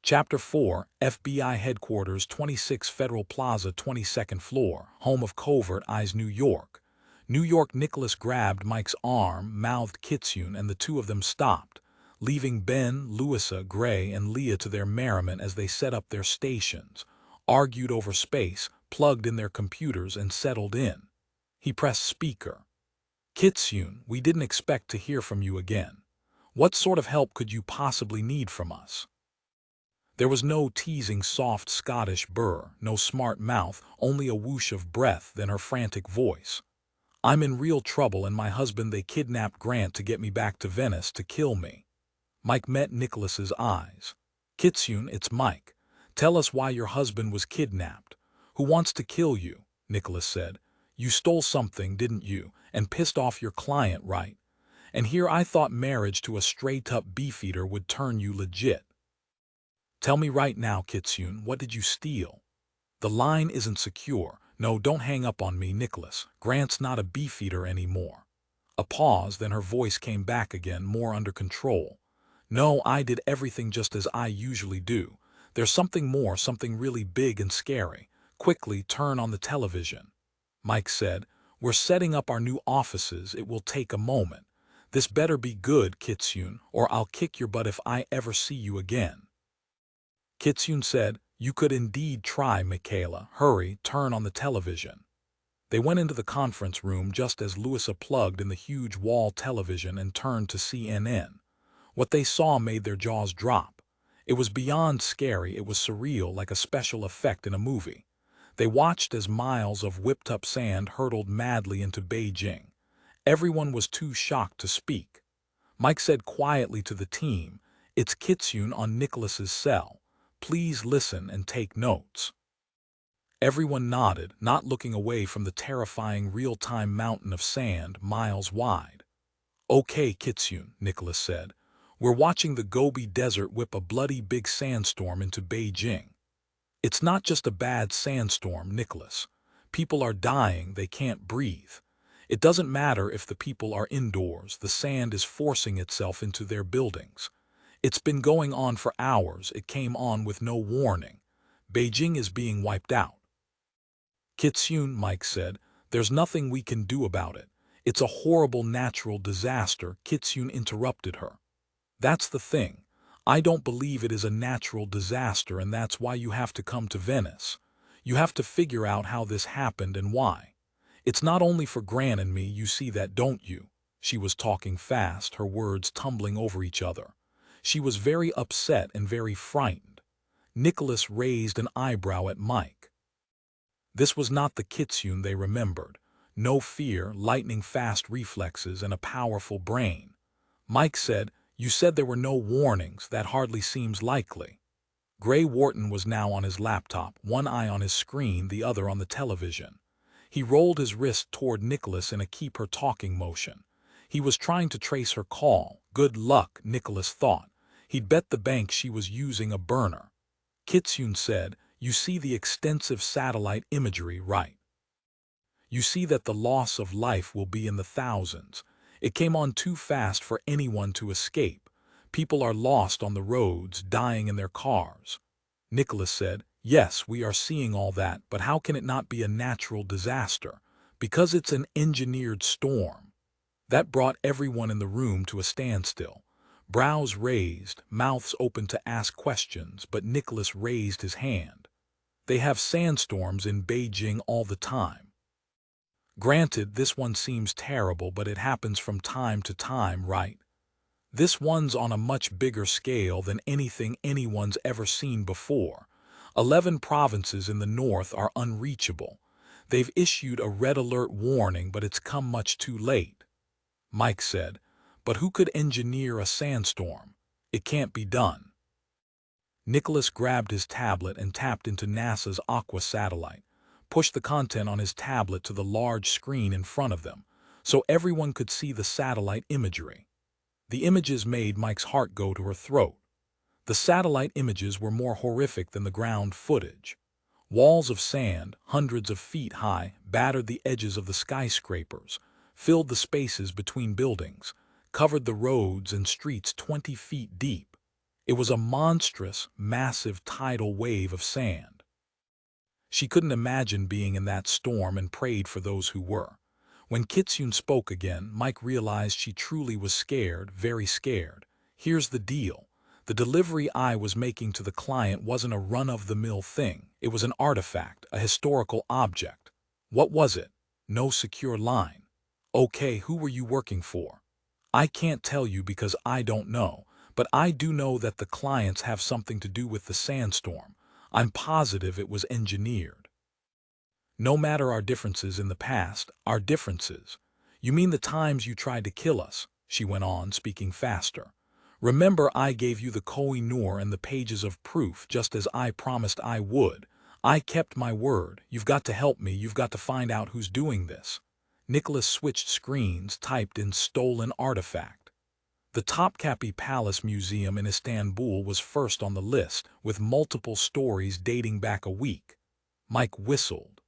Chapter 4, FBI Headquarters, 26 Federal Plaza, 22nd floor, home of Covert Eyes, New York. New York. Nicholas grabbed Mike's arm, mouthed Kitsune, and the two of them stopped, leaving Ben, Louisa, Gray, and Leah to their merriment as they set up their stations, argued over space, plugged in their computers, and settled in. He pressed speaker. "Kitsune, we didn't expect to hear from you again. What sort of help could you possibly need from us?" There was no teasing soft Scottish burr, no smart mouth, only a whoosh of breath, then her frantic voice. "I'm in real trouble, and my husband, they kidnapped Grant to get me back to Venice to kill me." Mike met Nicholas's eyes. "Kitsune, it's Mike. Tell us why your husband was kidnapped. Who wants to kill you?" Nicholas said. "You stole something, didn't you, and pissed off your client, right? And here I thought marriage to a straight-up beefeater would turn you legit. Tell me right now, Kitsune, what did you steal?" "The line isn't secure. No, don't hang up on me, Nicholas. Grant's not a beefeater anymore." A pause, then her voice came back again, more under control. "No, I did everything just as I usually do. There's something more, something really big and scary. Quickly, turn on the television." Mike said, "We're setting up our new offices. It will take a moment. This better be good, Kitsune, or I'll kick your butt if I ever see you again." Kitsune said, "You could indeed try, Michaela. Hurry, turn on the television." They went into the conference room just as Louisa plugged in the huge wall television and turned to CNN. What they saw made their jaws drop. It was beyond scary, it was surreal, like a special effect in a movie. They watched as miles of whipped-up sand hurtled madly into Beijing. Everyone was too shocked to speak. Mike said quietly to the team, "It's Kitsune on Nicholas's cell. Please listen and take notes." Everyone nodded, not looking away from the terrifying real-time mountain of sand miles wide. "Okay, Kitsune," Nicholas said. "We're watching the Gobi Desert whip a bloody big sandstorm into Beijing. It's not just a bad sandstorm, Nicholas. People are dying, they can't breathe. It doesn't matter if the people are indoors, the sand is forcing itself into their buildings. It's been going on for hours, it came on with no warning. Beijing is being wiped out." "Kitsune," Mike said, "there's nothing we can do about it. It's a horrible natural disaster," Kitsune interrupted her. "That's the thing. I don't believe it is a natural disaster, and that's why you have to come to Venice. You have to figure out how this happened and why. It's not only for Gran and me, you see that, don't you?" She was talking fast, her words tumbling over each other. She was very upset and very frightened. Nicholas raised an eyebrow at Mike. This was not the Kitsune they remembered. No fear, lightning-fast reflexes, and a powerful brain. Mike said, "You said there were no warnings. That hardly seems likely." Gray Wharton was now on his laptop, one eye on his screen, the other on the television. He rolled his wrist toward Nicholas in a keep-her-talking motion. He was trying to trace her call. Good luck, Nicholas thought. He'd bet the bank she was using a burner. Kitsune said, "You see the extensive satellite imagery, right? You see that the loss of life will be in the thousands. It came on too fast for anyone to escape. People are lost on the roads, dying in their cars." Nicholas said, "Yes, we are seeing all that, but how can it not be a natural disaster? Because it's an engineered storm." That brought everyone in the room to a standstill. Brows raised, mouths open to ask questions, but Nicholas raised his hand. "They have sandstorms in Beijing all the time. Granted, this one seems terrible, but it happens from time to time, right? This one's on a much bigger scale than anything anyone's ever seen before. 11 provinces in the north are unreachable. They've issued a red alert warning, but it's come much too late." Mike said, "But who could engineer a sandstorm? It can't be done." Nicholas grabbed his tablet and tapped into NASA's Aqua satellite, pushed the content on his tablet to the large screen in front of them, so everyone could see the satellite imagery. The images made Mike's heart go to her throat. The satellite images were more horrific than the ground footage. Walls of sand, hundreds of feet high, battered the edges of the skyscrapers, filled the spaces between buildings, covered the roads and streets 20 feet deep. It was a monstrous, massive tidal wave of sand. She couldn't imagine being in that storm and prayed for those who were. When Kitsune spoke again, Mike realized she truly was scared, very scared. "Here's the deal. The delivery I was making to the client wasn't a run-of-the-mill thing. It was an artifact, a historical object." "What was it?" "No secure line." "Okay, who were you working for?" "I can't tell you because I don't know, but I do know that the clients have something to do with the sandstorm. I'm positive it was engineered." "No matter our differences in the past, our differences." "You mean the times you tried to kill us?" she went on, speaking faster. "Remember, I gave you the Koh-i-Noor and the pages of proof, just as I promised I would. I kept my word. You've got to help me. You've got to find out who's doing this." Nicholas switched screens, typed in "stolen artifact." The Topkapi Palace Museum in Istanbul was first on the list, with multiple stories dating back a week. Mike whistled.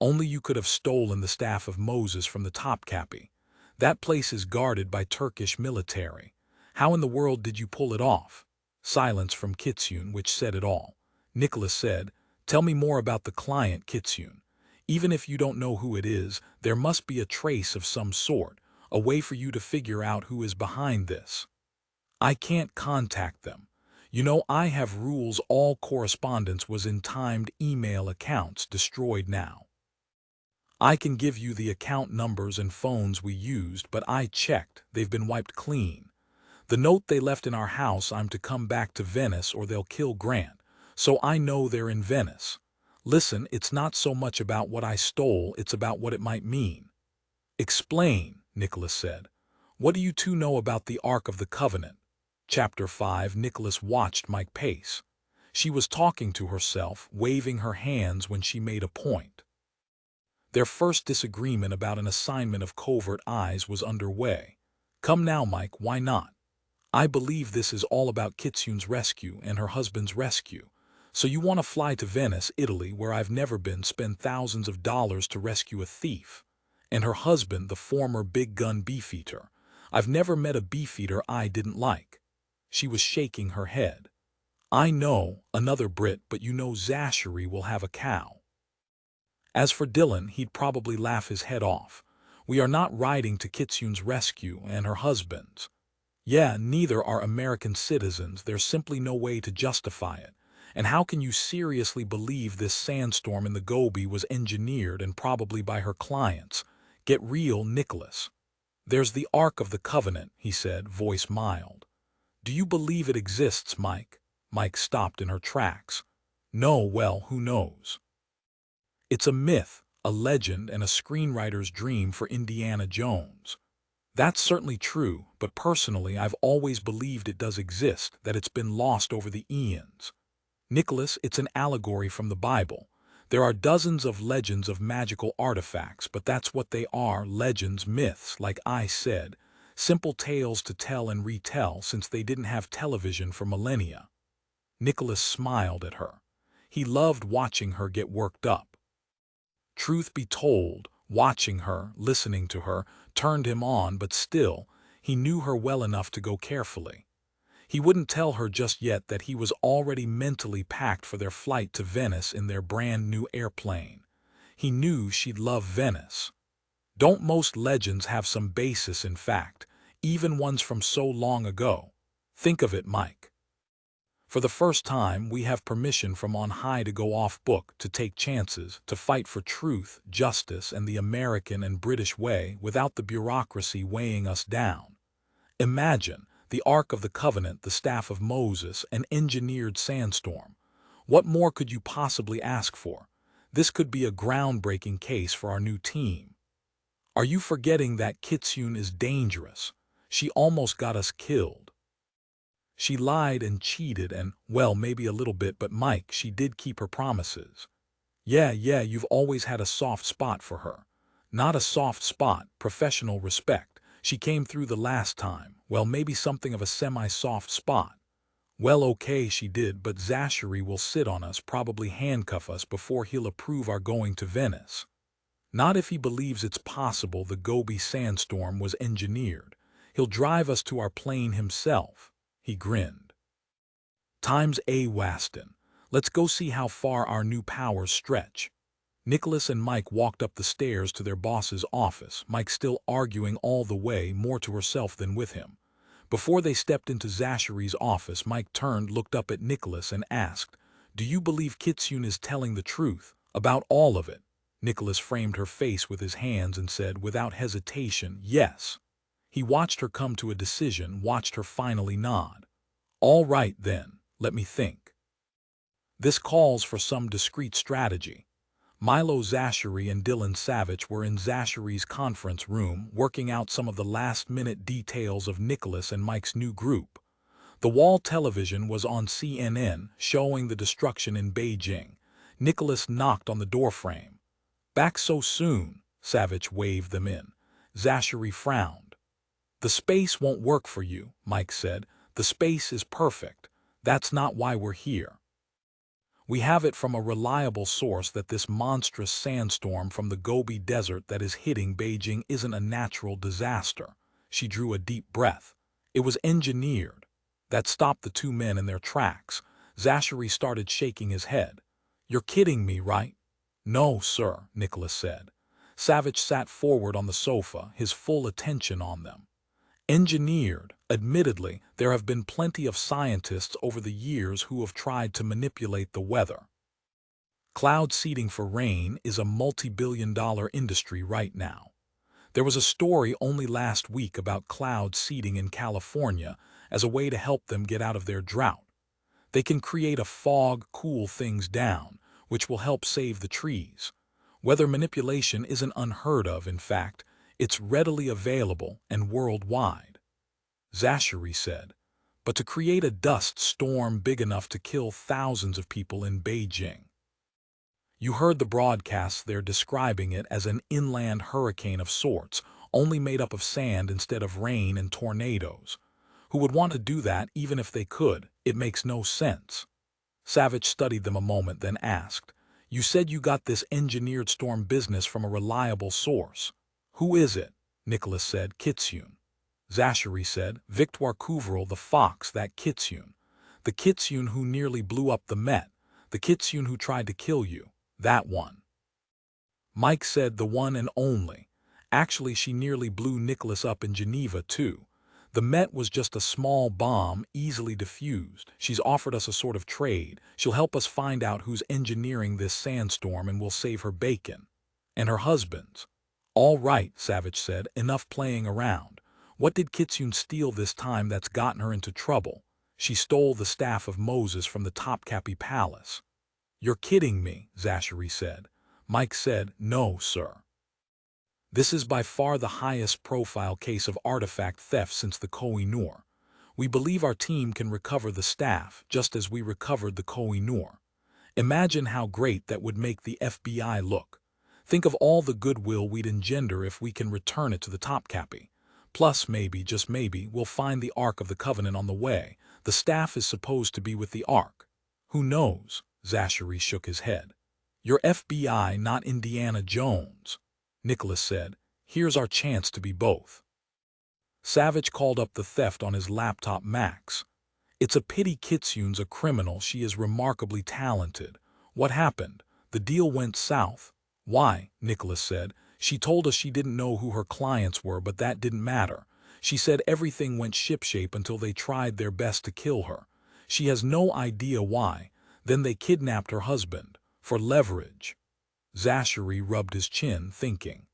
"Only you could have stolen the staff of Moses from the Topkapi. That place is guarded by Turkish military. How in the world did you pull it off?" Silence from Kitsune, which said it all. Nicholas said, "Tell me more about the client, Kitsune. Even if you don't know who it is, there must be a trace of some sort, a way for you to figure out who is behind this." "I can't contact them. You know, I have rules. All correspondence was in timed email accounts, destroyed now. I can give you the account numbers and phones we used, but I checked, they've been wiped clean. The note they left in our house, I'm to come back to Venice or they'll kill Grant, so I know they're in Venice. Listen, it's not so much about what I stole, it's about what it might mean." "Explain," Nicholas said. "What do you two know about the Ark of the Covenant?" Chapter 5. Nicholas watched Mike pace. She was talking to herself, waving her hands when she made a point. Their first disagreement about an assignment of Covert Eyes was underway. "Come now, Mike, why not? I believe this is all about Kitsune's rescue and her husband's rescue. So you want to fly to Venice, Italy, where I've never been, spend thousands of dollars to rescue a thief. And her husband, the former big-gun beefeater. I've never met a beefeater I didn't like." She was shaking her head. "I know, another Brit, but you know Zachary will have a cow." As for Dylan, he'd probably laugh his head off. "We are not riding to Kitsune's rescue and her husband's. Yeah, neither are American citizens. There's simply no way to justify it. And how can you seriously believe this sandstorm in the Gobi was engineered and probably by her clients? Get real, Nicholas." "There's the Ark of the Covenant," he said, voice mild. "Do you believe it exists, Mike?" Mike stopped in her tracks. "No, well, who knows? It's a myth, a legend, and a screenwriter's dream for Indiana Jones." "That's certainly true, but personally I've always believed it does exist, that it's been lost over the eons. Nicholas, it's an allegory from the Bible. There are dozens of legends of magical artifacts, but that's what they are, legends, myths, like I said. Simple tales to tell and retell since they didn't have television for millennia." Nicholas smiled at her. He loved watching her get worked up. Truth be told, watching her, listening to her, turned him on, but still, he knew her well enough to go carefully. He wouldn't tell her just yet that he was already mentally packed for their flight to Venice in their brand new airplane. He knew she'd love Venice. Don't most legends have some basis in fact, even ones from so long ago? Think of it, Mike. For the first time, we have permission from on high to go off book, to take chances, to fight for truth, justice, and the American and British way without the bureaucracy weighing us down. Imagine the Ark of the Covenant, the staff of Moses, an engineered sandstorm. What more could you possibly ask for? This could be a groundbreaking case for our new team. Are you forgetting that Kitsune is dangerous? She almost got us killed. She lied and cheated and, well, maybe a little bit, but Mike, she did keep her promises. Yeah, you've always had a soft spot for her. Not a soft spot, professional respect. She came through the last time. Well, maybe something of a semi-soft spot. Well, okay, she did, but Zachary will sit on us, probably handcuff us before he'll approve our going to Venice. Not if he believes it's possible the Gobi sandstorm was engineered. He'll drive us to our plane himself. He grinned. Time's a wastin'. Let's go see how far our new powers stretch. Nicholas and Mike walked up the stairs to their boss's office, Mike still arguing all the way, more to herself than with him. Before they stepped into Zachary's office, Mike turned, looked up at Nicholas, and asked, "Do you believe Kitsune is telling the truth about all of it?" Nicholas framed her face with his hands and said, without hesitation, "Yes." He watched her come to a decision, watched her finally nod. "All right, then, let me think. This calls for some discreet strategy." Milo Zachary and Dylan Savage were in Zachary's conference room, working out some of the last-minute details of Nicholas and Mike's new group. The wall television was on CNN, showing the destruction in Beijing. Nicholas knocked on the doorframe. "Back so soon?" Savage waved them in. Zachary frowned. "The space won't work for you," Mike said. "The space is perfect. That's not why we're here. We have it from a reliable source that this monstrous sandstorm from the Gobi Desert that is hitting Beijing isn't a natural disaster." She drew a deep breath. "It was engineered." That stopped the two men in their tracks. Zachary started shaking his head. "You're kidding me, right?" "No, sir," Nicholas said. Savage sat forward on the sofa, his full attention on them. "Engineered. Admittedly, there have been plenty of scientists over the years who have tried to manipulate the weather. Cloud seeding for rain is a multi-billion-dollar industry right now. There was a story only last week about cloud seeding in California as a way to help them get out of their drought. They can create a fog, cool things down, which will help save the trees. Weather manipulation isn't unheard of, in fact. It's readily available and worldwide." Zachary said, but to create a dust storm big enough to kill thousands of people in Beijing. You heard the broadcasts there describing it as an inland hurricane of sorts, only made up of sand instead of rain and tornadoes. Who would want to do that even if they could? It makes no sense. Savage studied them a moment, then asked, "You said you got this engineered storm business from a reliable source. Who is it?" Nicholas said, "Kitsune." Zachary said, "Victoire Couvril, the fox, that Kitsune. The Kitsune who nearly blew up the Met. The Kitsune who tried to kill you. That one." Mike said, "The one and only. Actually, she nearly blew Nicholas up in Geneva, too. The Met was just a small bomb, easily diffused. She's offered us a sort of trade. She'll help us find out who's engineering this sandstorm and we'll save her bacon. And her husband's." "All right," Savage said, "enough playing around. What did Kitsune steal this time that's gotten her into trouble?" "She stole the staff of Moses from the Topkapi Palace." "You're kidding me," Zachary said. Mike said, "No, sir. This is by far the highest profile case of artifact theft since the Koh-i-Noor. We believe our team can recover the staff, just as we recovered the Koh-i-Noor. Imagine how great that would make the FBI look. Think of all the goodwill we'd engender if we can return it to the Topkapi. Plus, maybe, just maybe, we'll find the Ark of the Covenant on the way. The staff is supposed to be with the Ark." "Who knows?" Zachary shook his head. "You're FBI, not Indiana Jones." Nicholas said, "Here's our chance to be both." Savage called up the theft on his laptop Max. "It's a pity Kitsune's a criminal. She is remarkably talented. What happened? The deal went south." "Why?" Nicholas said. "She told us she didn't know who her clients were, but that didn't matter. She said everything went shipshape until they tried their best to kill her. She has no idea why. Then they kidnapped her husband. For leverage." Zachary rubbed his chin, thinking.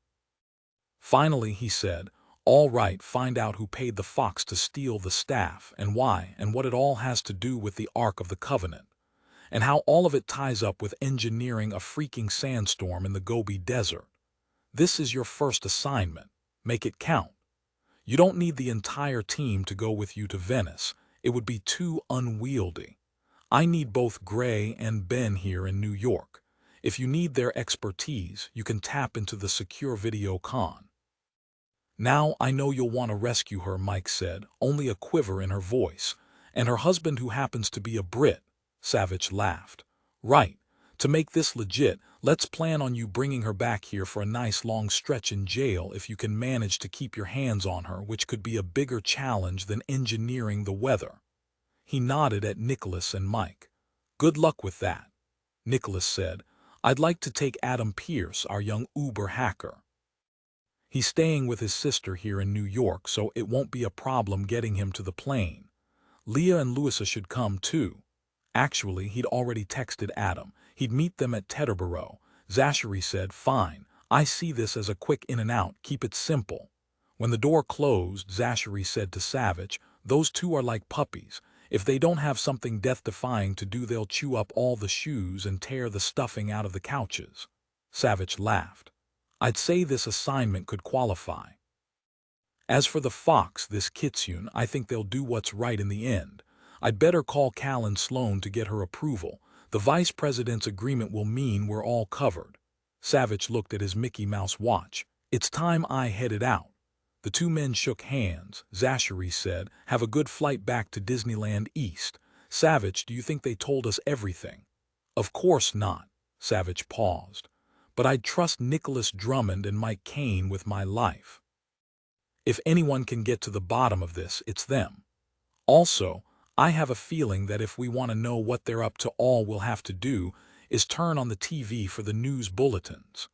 Finally, he said, "All right, find out who paid the fox to steal the staff, and why, and what it all has to do with the Ark of the Covenant, and how all of it ties up with engineering a freaking sandstorm in the Gobi Desert. This is your first assignment. Make it count. You don't need the entire team to go with you to Venice. It would be too unwieldy. I need both Gray and Ben here in New York. If you need their expertise, you can tap into the secure video con." "Now I know you'll want to rescue her," Mike said, only a quiver in her voice. "And her husband, who happens to be a Brit." Savage laughed. "Right. To make this legit, let's plan on you bringing her back here for a nice long stretch in jail if you can manage to keep your hands on her, which could be a bigger challenge than engineering the weather." He nodded at Nicholas and Mike. "Good luck with that." Nicholas said, "I'd like to take Adam Pierce, our young Uber hacker. He's staying with his sister here in New York, so it won't be a problem getting him to the plane. Leah and Louisa should come too." Actually, he'd already texted Adam. He'd meet them at Teterboro. Zachary said, "Fine. I see this as a quick in and out. Keep it simple." When the door closed, Zachary said to Savage, "Those two are like puppies. If they don't have something death-defying to do, they'll chew up all the shoes and tear the stuffing out of the couches." Savage laughed. "I'd say this assignment could qualify. As for the fox, this Kitsune, I think they'll do what's right in the end. I'd better call Callan Sloan to get her approval. The vice president's agreement will mean we're all covered." Savage looked at his Mickey Mouse watch. "It's time I headed out." The two men shook hands. Zachary said, "Have a good flight back to Disneyland East." "Savage, do you think they told us everything?" "Of course not." Savage paused. "But I'd trust Nicholas Drummond and Mike Caine with my life. If anyone can get to the bottom of this, it's them. Also, I have a feeling that if we want to know what they're up to, all we'll have to do is turn on the TV for the news bulletins."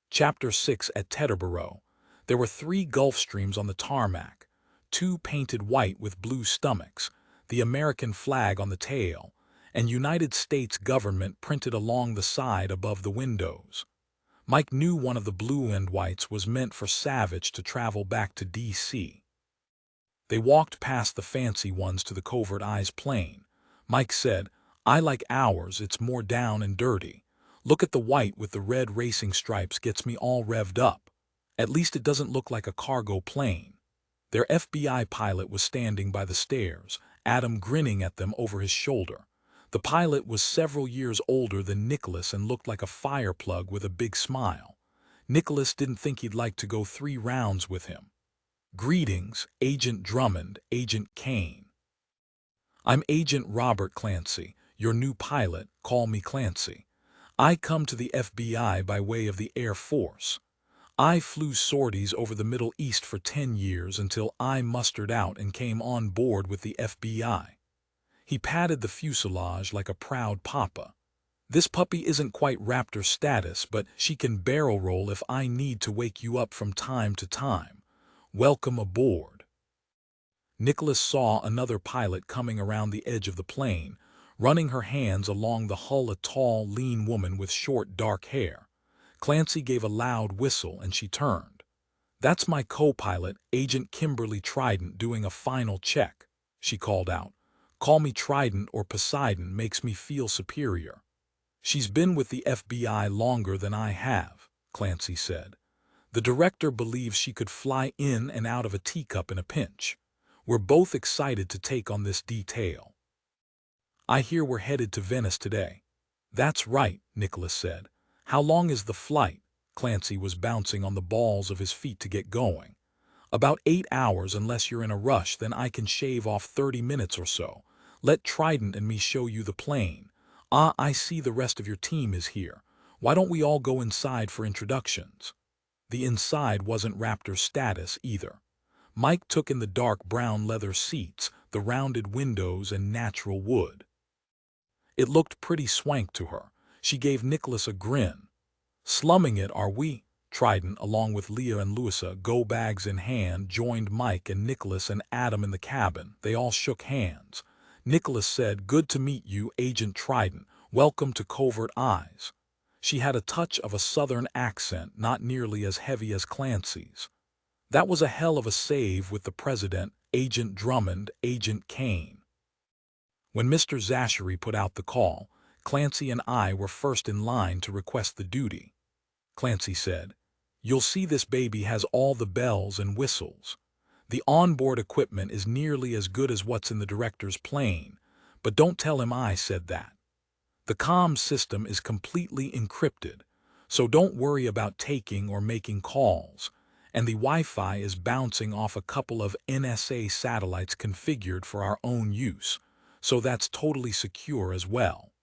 Chapter 6. At Teterboro, there were 3 Gulf Streams on the tarmac, 2 painted white with blue stomachs, the American flag on the tail, and United States government printed along the side above the windows. Mike knew one of the blue and whites was meant for Savage to travel back to D.C. They walked past the fancy ones to the Covert Eyes plane. Mike said, "I like ours, it's more down and dirty. Look at the white with the red racing stripes, gets me all revved up. At least it doesn't look like a cargo plane." Their FBI pilot was standing by the stairs. Adam grinning at them over his shoulder. The pilot was several years older than Nicholas and looked like a fireplug with a big smile. Nicholas didn't think he'd like to go 3 rounds with him. "Greetings, Agent Drummond, Agent Caine. I'm Agent Robert Clancy, your new pilot, call me Clancy. I come to the FBI by way of the Air Force. I flew sorties over the Middle East for 10 years until I mustered out and came on board with the FBI. He patted the fuselage like a proud papa. This puppy isn't quite raptor status, but she can barrel roll if I need to wake you up from time to time. Welcome aboard." Nicholas saw another pilot coming around the edge of the plane, running her hands along the hull, a tall, lean woman with short, dark hair. Clancy gave a loud whistle and she turned. "That's my co-pilot, Agent Kimberly Trident, doing a final check," she called out. "Call me Trident or Poseidon, makes me feel superior." "She's been with the FBI longer than I have," Clancy said. "The director believes she could fly in and out of a teacup in a pinch. We're both excited to take on this detail." "I hear we're headed to Venice today." "That's right," Nicholas said. "How long is the flight?" Clancy was bouncing on the balls of his feet to get going. "About 8 hours, unless you're in a rush, then I can shave off 30 minutes or so. Let Trident and me show you the plane. Ah, I see the rest of your team is here. Why don't we all go inside for introductions?" The inside wasn't Raptor status either. Mike took in the dark brown leather seats, the rounded windows, and natural wood. It looked pretty swank to her. She gave Nicholas a grin. "Slumming it, are we?" Trident, along with Leah and Louisa, go bags in hand, joined Mike and Nicholas and Adam in the cabin. They all shook hands. Nicholas said, "Good to meet you, Agent Trident. Welcome to Covert Eyes." She had a touch of a southern accent, not nearly as heavy as Clancy's. "That was a hell of a save with the president, Agent Drummond, Agent Caine." When Mr. Zachary put out the call, Clancy and I were first in line to request the duty. Clancy said, "You'll see this baby has all the bells and whistles. The onboard equipment is nearly as good as what's in the director's plane, but don't tell him I said that. The comm system is completely encrypted, so don't worry about taking or making calls, and the Wi-Fi is bouncing off a couple of NSA satellites configured for our own use, so that's totally secure as well.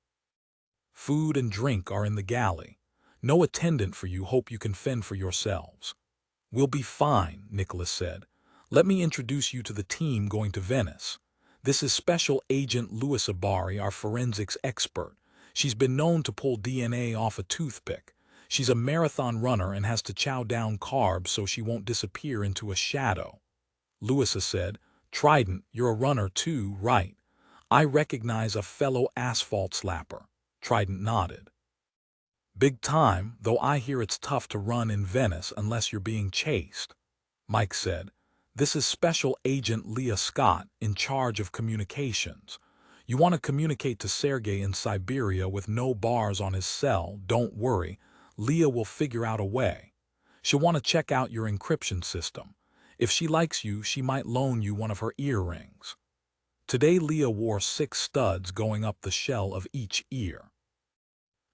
Food and drink are in the galley. No attendant for you, hope you can fend for yourselves." "We'll be fine," Nicholas said. "Let me introduce you to the team going to Venice. This is Special Agent Louisa Bari, our forensics expert. She's been known to pull DNA off a toothpick. She's a marathon runner and has to chow down carbs so she won't disappear into a shadow." Louisa said, "Trident, you're a runner too, right? I recognize a fellow asphalt slapper." Trident nodded. "Big time, though I hear it's tough to run in Venice unless you're being chased." Mike said, "This is Special Agent Leah Scott, in charge of communications. You want to communicate to Sergei in Siberia with no bars on his cell, don't worry. Leah will figure out a way. She'll want to check out your encryption system. If she likes you, she might loan you one of her earrings." Today Leah wore 6 studs going up the shell of each ear.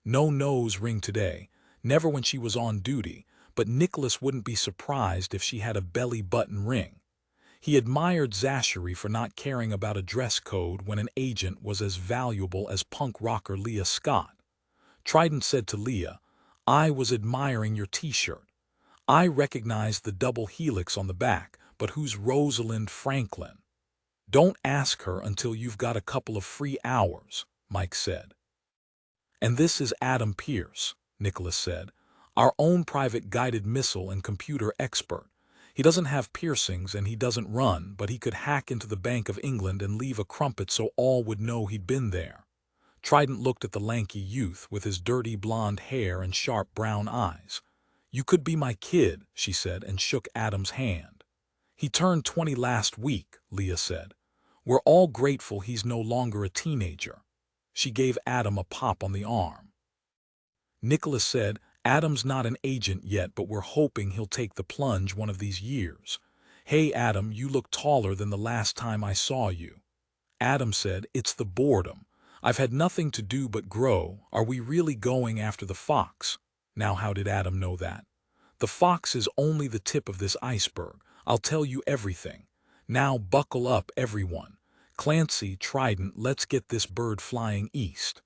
No nose ring today, never when she was on duty, but Nicholas wouldn't be surprised if she had a belly button ring. He admired Zachary for not caring about a dress code when an agent was as valuable as punk rocker Leah Scott. Trident said to Leah, "I was admiring your t-shirt. I recognized the double helix on the back, but who's Rosalind Franklin?" "Don't ask her until you've got a couple of free hours," Mike said. "And this is Adam Pierce," Nicholas said, "our own private guided missile and computer expert. He doesn't have piercings and he doesn't run, but he could hack into the Bank of England and leave a crumpet so all would know he'd been there." Trident looked at the lanky youth with his dirty blonde hair and sharp brown eyes. "You could be my kid," she said, and shook Adam's hand. "He turned 20 last week," Leah said. "We're all grateful he's no longer a teenager." She gave Adam a pop on the arm. Nicholas said, "Adam's not an agent yet, but we're hoping he'll take the plunge one of these years. Hey Adam, you look taller than the last time I saw you." Adam said, "It's the boredom. I've had nothing to do but grow. Are we really going after the fox?" Now how did Adam know that? The fox is only the tip of this iceberg. I'll tell you everything. Now buckle up, everyone. Clancy, Trident, let's get this bird flying east.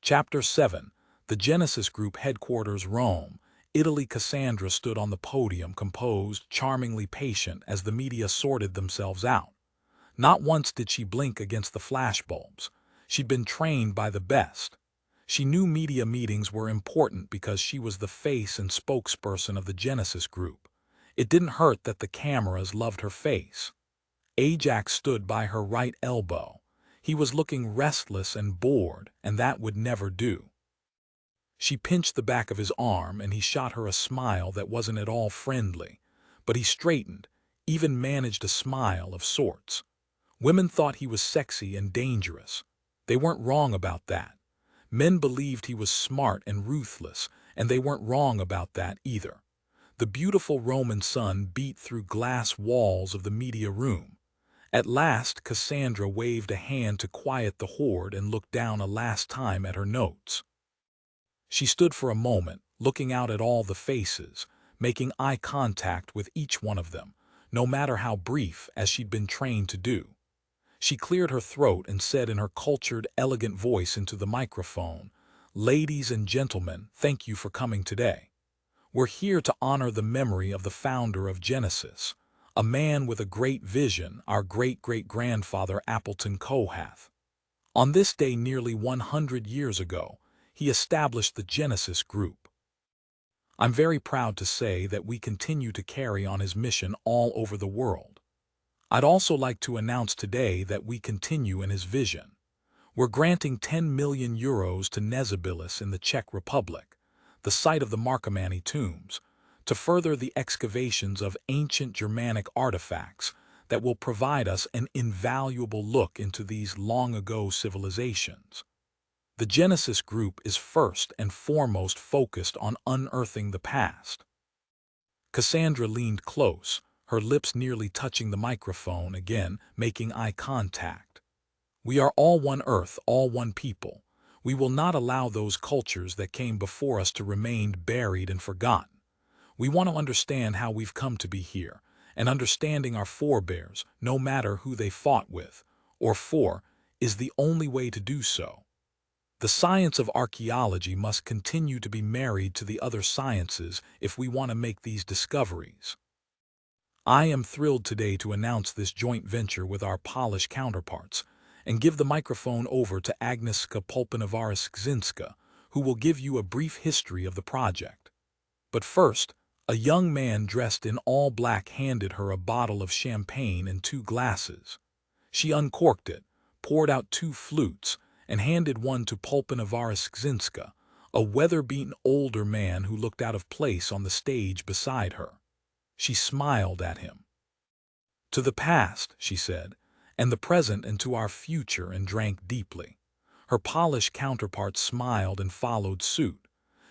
Chapter 7. The Genesis Group Headquarters, Rome, Italy. Cassandra stood on the podium, composed, charmingly patient, as the media sorted themselves out. Not once did she blink against the flashbulbs. She'd been trained by the best. She knew media meetings were important because she was the face and spokesperson of the Genesis Group. It didn't hurt that the cameras loved her face. Ajax stood by her right elbow. He was looking restless and bored, and that would never do. She pinched the back of his arm, and he shot her a smile that wasn't at all friendly. But he straightened, even managed a smile of sorts. Women thought he was sexy and dangerous. They weren't wrong about that. Men believed he was smart and ruthless, and they weren't wrong about that either. The beautiful Roman sun beat through glass walls of the media room. At last, Cassandra waved a hand to quiet the horde and looked down a last time at her notes. She stood for a moment, looking out at all the faces, making eye contact with each one of them, no matter how brief, as she'd been trained to do. She cleared her throat and said in her cultured, elegant voice into the microphone, "Ladies and gentlemen, thank you for coming today. We're here to honor the memory of the founder of Genesis, a man with a great vision, our great-great-grandfather Appleton Kohath. On this day nearly 100 years ago, he established the Genesis Group. I'm very proud to say that we continue to carry on his mission all over the world. I'd also like to announce today that we continue in his vision. We're granting 10 million euros to Nezabilis in the Czech Republic, the site of the Marcomanni tombs, to further the excavations of ancient Germanic artifacts that will provide us an invaluable look into these long-ago civilizations. The Genesis Group is first and foremost focused on unearthing the past." Cassandra leaned close, her lips nearly touching the microphone, again making eye contact. "We are all one earth, all one people. We will not allow those cultures that came before us to remain buried and forgotten. We want to understand how we've come to be here, and understanding our forebears, no matter who they fought with, or for, is the only way to do so. The science of archaeology must continue to be married to the other sciences if we want to make these discoveries. I am thrilled today to announce this joint venture with our Polish counterparts and give the microphone over to Agnieszka Pulpinovaris-Gzinska, who will give you a brief history of the project. But first, a young man dressed in all black handed her a bottle of champagne and 2 glasses. She uncorked it, poured out 2 flutes, and handed one to Pulpinovaris-Gzinska, a weather-beaten older man who looked out of place on the stage beside her. She smiled at him. "To the past," she said, "and the present, and to our future," and drank deeply. Her Polish counterpart smiled and followed suit.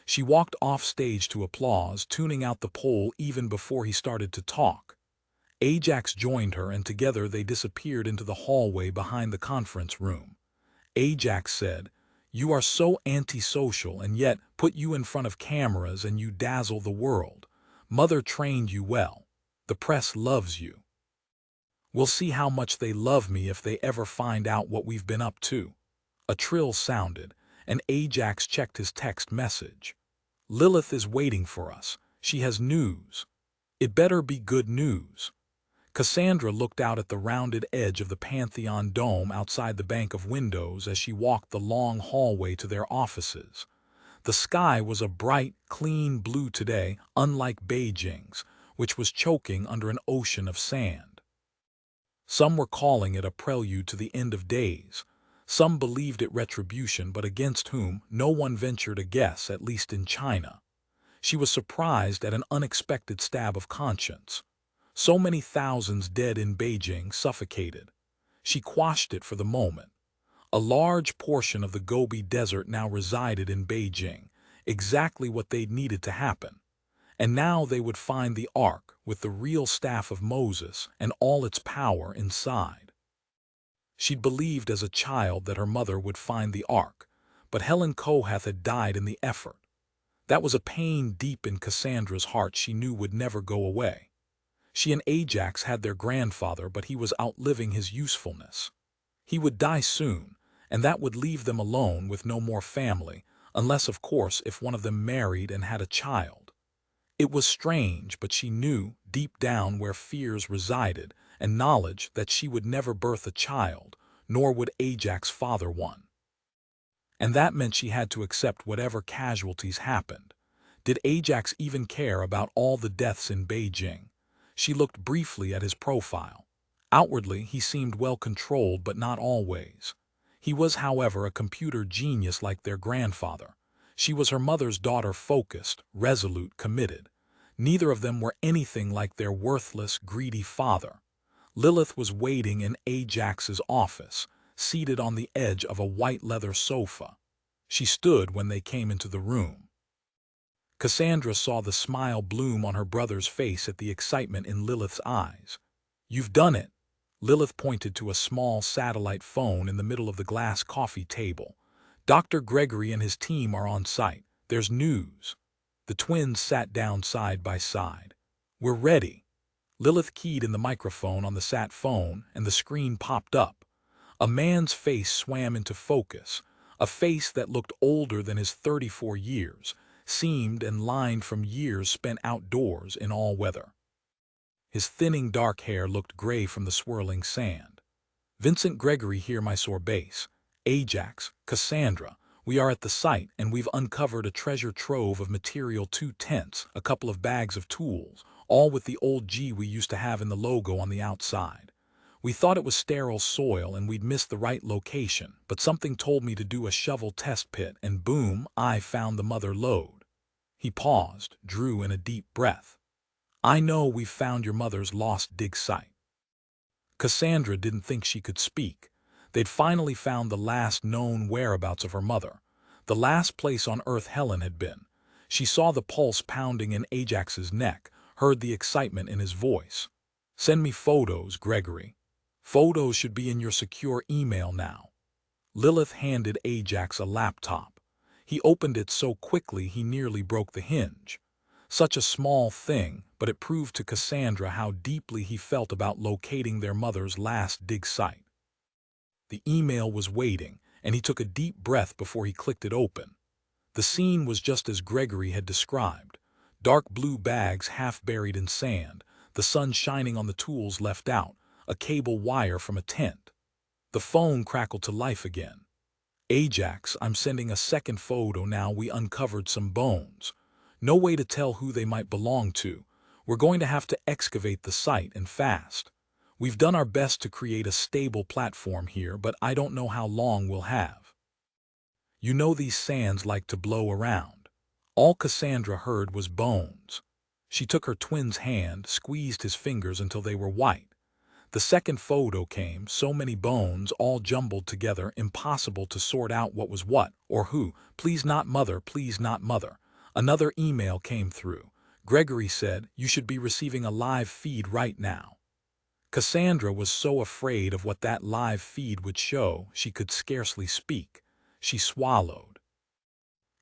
She walked off stage to applause, tuning out the Pole even before he started to talk. Ajax joined her, and together they disappeared into the hallway behind the conference room. Ajax said, "You are so antisocial, and yet put you in front of cameras and you dazzle the world. Mother trained you well. The press loves you. We'll see how much they love me if they ever find out what we've been up to." A trill sounded, and Ajax checked his text message. "Lilith is waiting for us. She has news. It better be good news." Cassandra looked out at the rounded edge of the Pantheon dome outside the bank of windows as she walked the long hallway to their offices. The sky was a bright, clean blue today, unlike Beijing's, which was choking under an ocean of sand. Some were calling it a prelude to the end of days. Some believed it retribution, but against whom no one ventured a guess, at least in China. She was surprised at an unexpected stab of conscience. So many thousands dead in Beijing, suffocated. She quashed it for the moment. A large portion of the Gobi Desert now resided in Beijing, exactly what they'd needed to happen. And now they would find the Ark with the real staff of Moses and all its power inside. She'd believed as a child that her mother would find the Ark, but Helen Kohath had died in the effort. That was a pain deep in Cassandra's heart she knew would never go away. She and Ajax had their grandfather, but he was outliving his usefulness. He would die soon, and that would leave them alone with no more family, unless, of course, if one of them married and had a child. It was strange, but she knew, deep down where fears resided, and knowledge that she would never birth a child, nor would Ajax father one. And that meant she had to accept whatever casualties happened. Did Ajax even care about all the deaths in Beijing? She looked briefly at his profile. Outwardly, he seemed well controlled, but not always. He was, however, a computer genius like their grandfather. She was her mother's daughter, focused, resolute, committed. Neither of them were anything like their worthless, greedy father. Lilith was waiting in Ajax's office, seated on the edge of a white leather sofa. She stood when they came into the room. Cassandra saw the smile bloom on her brother's face at the excitement in Lilith's eyes. "You've done it." Lilith pointed to a small satellite phone in the middle of the glass coffee table. "Dr. Gregory and his team are on site. There's news." The twins sat down side by side. "We're ready." Lilith keyed in the microphone on the sat phone, and the screen popped up. A man's face swam into focus, a face that looked older than his 34 years, seamed and lined from years spent outdoors in all weather. His thinning dark hair looked gray from the swirling sand. "Vincent Gregory here, my base. Ajax, Cassandra, we are at the site, and we've uncovered a treasure trove of material, 2 tents, a couple of bags of tools, all with the old G we used to have in the logo on the outside. We thought it was sterile soil and we'd missed the right location, but something told me to do a shovel test pit, and boom, I found the mother lode." He paused, drew in a deep breath. "I know we've found your mother's lost dig site." Cassandra didn't think she could speak. They'd finally found the last known whereabouts of her mother, the last place on Earth Helen had been. She saw the pulse pounding in Ajax's neck, heard the excitement in his voice. "Send me photos, Gregory. Photos should be in your secure email now." Lilith handed Ajax a laptop. He opened it so quickly he nearly broke the hinge. Such a small thing, but it proved to Cassandra how deeply he felt about locating their mother's last dig site. The email was waiting, and he took a deep breath before he clicked it open. The scene was just as Gregory had described. Dark blue bags half buried in sand, the sun shining on the tools left out, a cable wire from a tent. The phone crackled to life again. "Ajax, I'm sending a second photo now. We uncovered some bones. No way to tell who they might belong to. We're going to have to excavate the site, and fast. We've done our best to create a stable platform here, but I don't know how long we'll have. You know these sands like to blow around." All Cassandra heard was bones. She took her twin's hand, squeezed his fingers until they were white. The second photo came, so many bones, all jumbled together, impossible to sort out what was what, or who. "Please not mother, please not mother." Another email came through. Gregory said, "You should be receiving a live feed right now." Cassandra was so afraid of what that live feed would show, she could scarcely speak. She swallowed.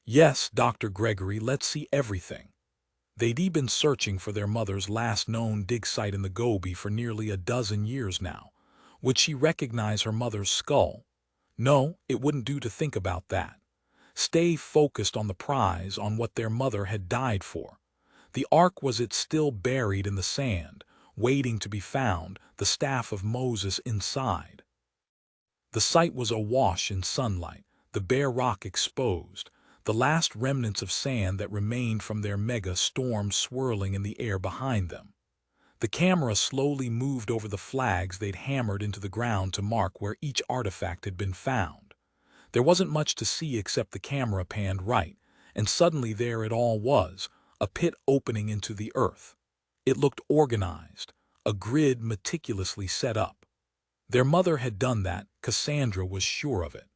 "Yes, Dr. Gregory, let's see everything." They'd been searching for their mother's last known dig site in the Gobi for nearly a dozen years now. Would she recognize her mother's skull? No, it wouldn't do to think about that. Stay focused on the prize, on what their mother had died for. The Ark, was it still buried in the sand, waiting to be found, the staff of Moses inside? The site was awash in sunlight, the bare rock exposed, the last remnants of sand that remained from their mega storm swirling in the air behind them. The camera slowly moved over the flags they'd hammered into the ground to mark where each artifact had been found. There wasn't much to see except the camera panned right, and suddenly there it all was, a pit opening into the earth. It looked organized, a grid meticulously set up. Their mother had done that, Cassandra was sure of it.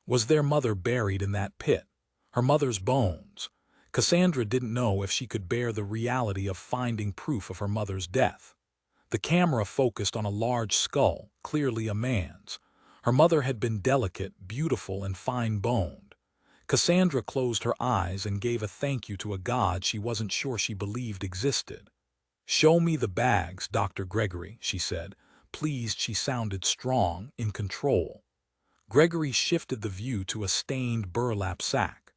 Was their mother buried in that pit? Her mother's bones? Cassandra didn't know if she could bear the reality of finding proof of her mother's death. The camera focused on a large skull, clearly a man's. Her mother had been delicate, beautiful, and fine-boned. Cassandra closed her eyes and gave a thank you to a god she wasn't sure she believed existed. "Show me the bags, Dr. Gregory," she said. Pleased, she sounded strong, in control. Gregory shifted the view to a stained burlap sack.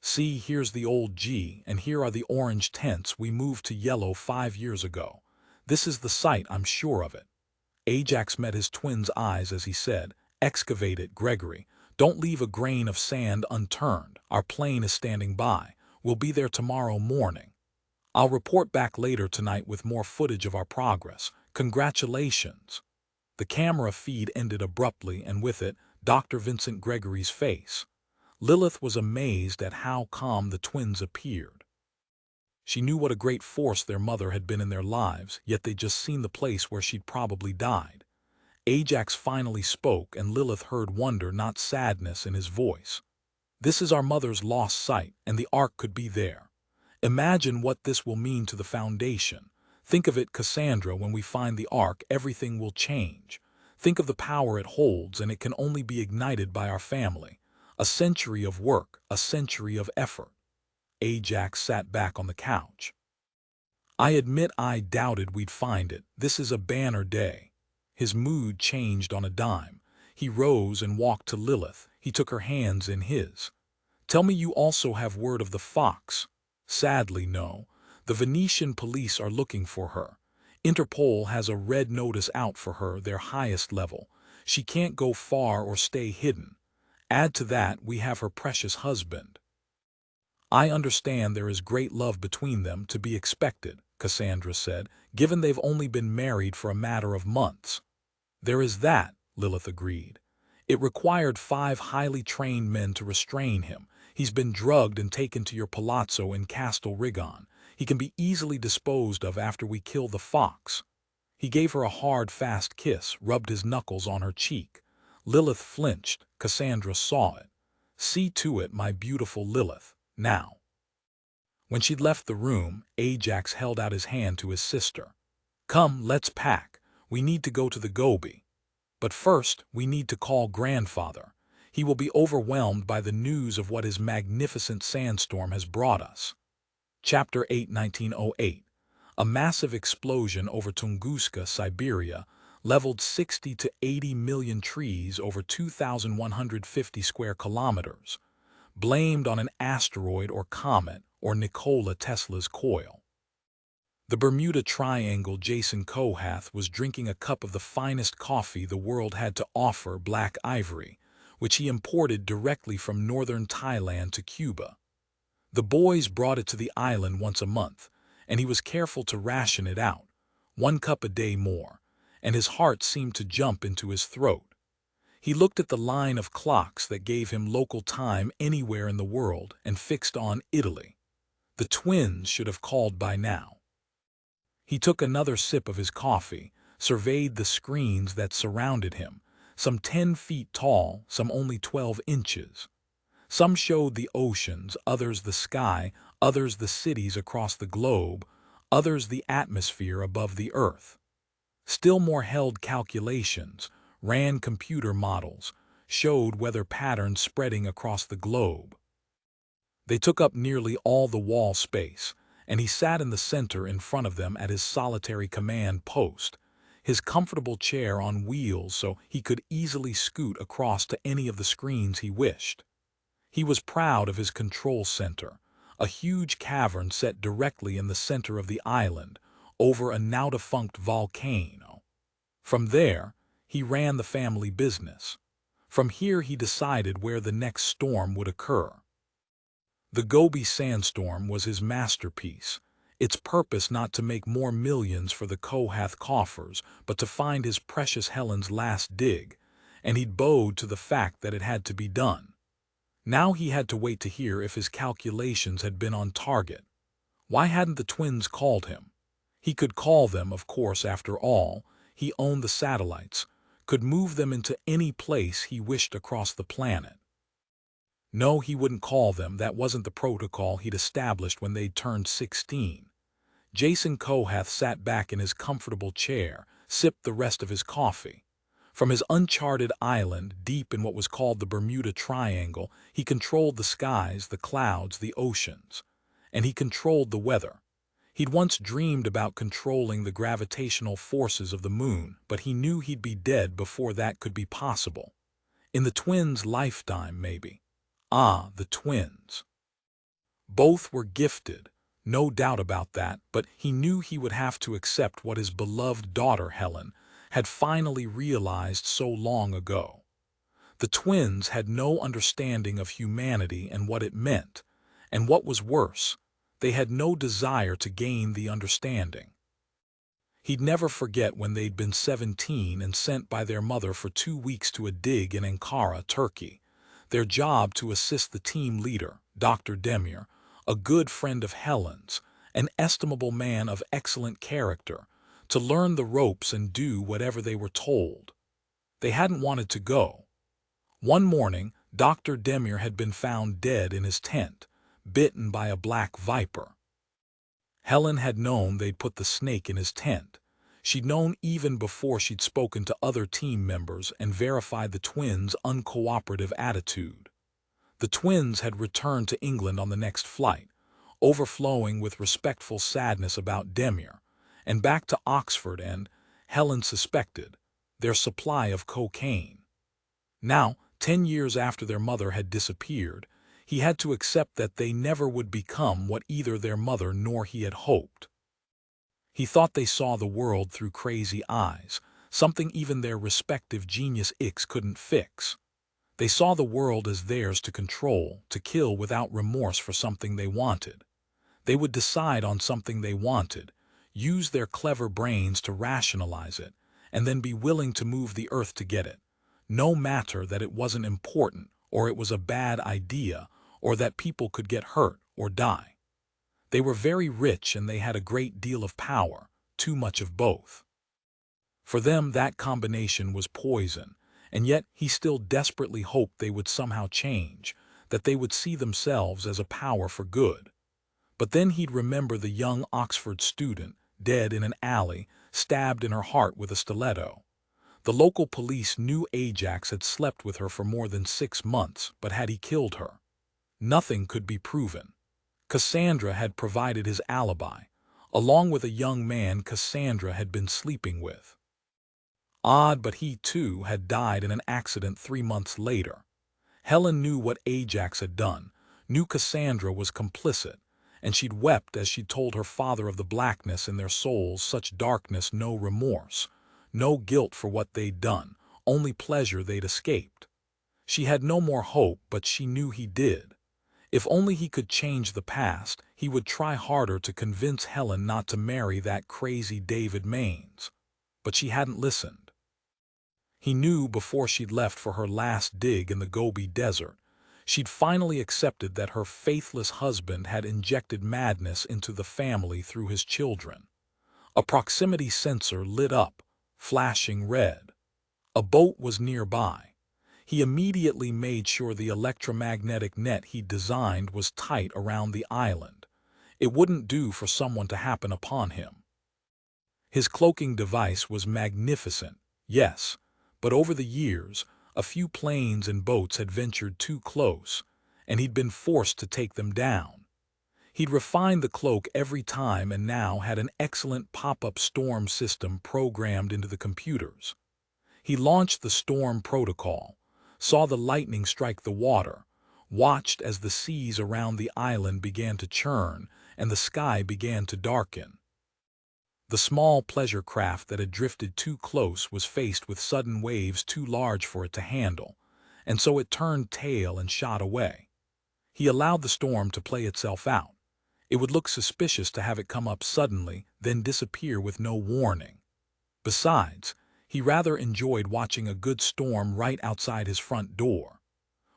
"See, here's the old G, and here are the orange tents we moved to yellow 5 years ago. This is the site, I'm sure of it." Ajax met his twin's eyes as he said, "Excavate it, Gregory. Don't leave a grain of sand unturned. Our plane is standing by. We'll be there tomorrow morning. I'll report back later tonight with more footage of our progress. Congratulations." The camera feed ended abruptly, and with it, Dr. Vincent Gregory's face. Lilith was amazed at how calm the twins appeared. She knew what a great force their mother had been in their lives, yet they'd just seen the place where she'd probably died. Ajax finally spoke, and Lilith heard wonder, not sadness, in his voice. "This is our mother's lost site, and the Ark could be there. Imagine what this will mean to the Foundation. Think of it, Cassandra, when we find the Ark, everything will change. Think of the power it holds, and it can only be ignited by our family. A century of work, a century of effort." Ajax sat back on the couch. "I admit I doubted we'd find it. This is a banner day." His mood changed on a dime. He rose and walked to Lilith. He took her hands in his. "Tell me you also have word of the fox." "Sadly, no. The Venetian police are looking for her. Interpol has a red notice out for her, their highest level. She can't go far or stay hidden. Add to that, we have her precious husband." "I understand there is great love between them, to be expected," Cassandra said, "given they've only been married for a matter of months." "There is that," Lilith agreed. "It required 5 highly trained men to restrain him. He's been drugged and taken to your palazzo in Castel Rigon. He can be easily disposed of after we kill the fox." He gave her a hard, fast kiss, rubbed his knuckles on her cheek. Lilith flinched. Cassandra saw it. "See to it, my beautiful Lilith. Now." When she'd left the room, Ajax held out his hand to his sister. "Come, let's pack. We need to go to the Gobi. But first, we need to call grandfather. He will be overwhelmed by the news of what his magnificent sandstorm has brought us." Chapter 8, 1908. A massive explosion over Tunguska, Siberia, leveled 60 to 80 million trees over 2,150 square kilometers. Blamed on an asteroid or comet or Nikola Tesla's coil. The Bermuda Triangle Jason Kohath was drinking a cup of the finest coffee the world had to offer, black ivory, which he imported directly from northern Thailand to Cuba. The boys brought it to the island once a month, and he was careful to ration it out, 1 cup a day more, and his heart seemed to jump into his throat. He looked at the line of clocks that gave him local time anywhere in the world and fixed on Italy. The twins should have called by now. He took another sip of his coffee, surveyed the screens that surrounded him, some 10 feet tall, some only 12 inches. Some showed the oceans, others the sky, others the cities across the globe, others the atmosphere above the earth. Still more held calculations, ran computer models, showed weather patterns spreading across the globe. They took up nearly all the wall space, and he sat in the center in front of them at his solitary command post, his comfortable chair on wheels so he could easily scoot across to any of the screens he wished. He was proud of his control center, a huge cavern set directly in the center of the island, over a now-defunct volcano. From there, he ran the family business. From here he decided where the next storm would occur. The Gobi sandstorm was his masterpiece, its purpose not to make more millions for the Kohath coffers, but to find his precious Helen's last dig, and he'd bowed to the fact that it had to be done. Now he had to wait to hear if his calculations had been on target. Why hadn't the twins called him? He could call them, of course, after all. He owned the satellites, could move them into any place he wished across the planet. No, he wouldn't call them. That wasn't the protocol he'd established when they'd turned 16. Jason Kohath sat back in his comfortable chair, sipped the rest of his coffee. From his uncharted island, deep in what was called the Bermuda Triangle, he controlled the skies, the clouds, the oceans. And he controlled the weather. He'd once dreamed about controlling the gravitational forces of the moon, but he knew he'd be dead before that could be possible. In the twins' lifetime, maybe. Ah, the twins. Both were gifted, no doubt about that, but he knew he would have to accept what his beloved daughter, Helen, had finally realized so long ago. The twins had no understanding of humanity and what it meant, and what was worse, they had no desire to gain the understanding. He'd never forget when they'd been 17 and sent by their mother for 2 weeks to a dig in Ankara, Turkey. Their job to assist the team leader, Dr. Demir, a good friend of Helen's, an estimable man of excellent character, to learn the ropes and do whatever they were told. They hadn't wanted to go. One morning, Dr. Demir had been found dead in his tent, bitten by a black viper. Helen had known they'd put the snake in his tent. She'd known even before she'd spoken to other team members and verified the twins' uncooperative attitude. The twins had returned to England on the next flight, overflowing with respectful sadness about Demir, and back to Oxford and, Helen suspected, their supply of cocaine. Now, 10 years after their mother had disappeared, he had to accept that they never would become what either their mother nor he had hoped. He thought they saw the world through crazy eyes, something even their respective genius icks couldn't fix. They saw the world as theirs to control, to kill without remorse for something they wanted. They would decide on something they wanted, use their clever brains to rationalize it, and then be willing to move the earth to get it, no matter that it wasn't important, or it was a bad idea, or that people could get hurt or die. They were very rich and they had a great deal of power, too much of both. For them that combination was poison, and yet he still desperately hoped they would somehow change, that they would see themselves as a power for good. But then he'd remember the young Oxford student, dead in an alley, stabbed in her heart with a stiletto. The local police knew Ajax had slept with her for more than 6 months, but had he killed her? Nothing could be proven. Cassandra had provided his alibi, along with a young man Cassandra had been sleeping with. Odd, but he too had died in an accident 3 months later. Helen knew what Ajax had done, knew Cassandra was complicit, and she'd wept as she told her father of the blackness in their souls, such darkness, no remorse, no guilt for what they'd done, only pleasure they'd escaped. She had no more hope, but she knew he did. If only he could change the past, he would try harder to convince Helen not to marry that crazy David Maines. But she hadn't listened. He knew before she'd left for her last dig in the Gobi Desert, she'd finally accepted that her faithless husband had injected madness into the family through his children. A proximity sensor lit up, flashing red. A boat was nearby. He immediately made sure the electromagnetic net he'd designed was tight around the island. It wouldn't do for someone to happen upon him. His cloaking device was magnificent, yes, but over the years, a few planes and boats had ventured too close, and he'd been forced to take them down. He'd refined the cloak every time and now had an excellent pop-up storm system programmed into the computers. He launched the storm protocol, saw the lightning strike the water, watched as the seas around the island began to churn and the sky began to darken. The small pleasure craft that had drifted too close was faced with sudden waves too large for it to handle, and so it turned tail and shot away. He allowed the storm to play itself out. It would look suspicious to have it come up suddenly, then disappear with no warning. Besides, he rather enjoyed watching a good storm right outside his front door.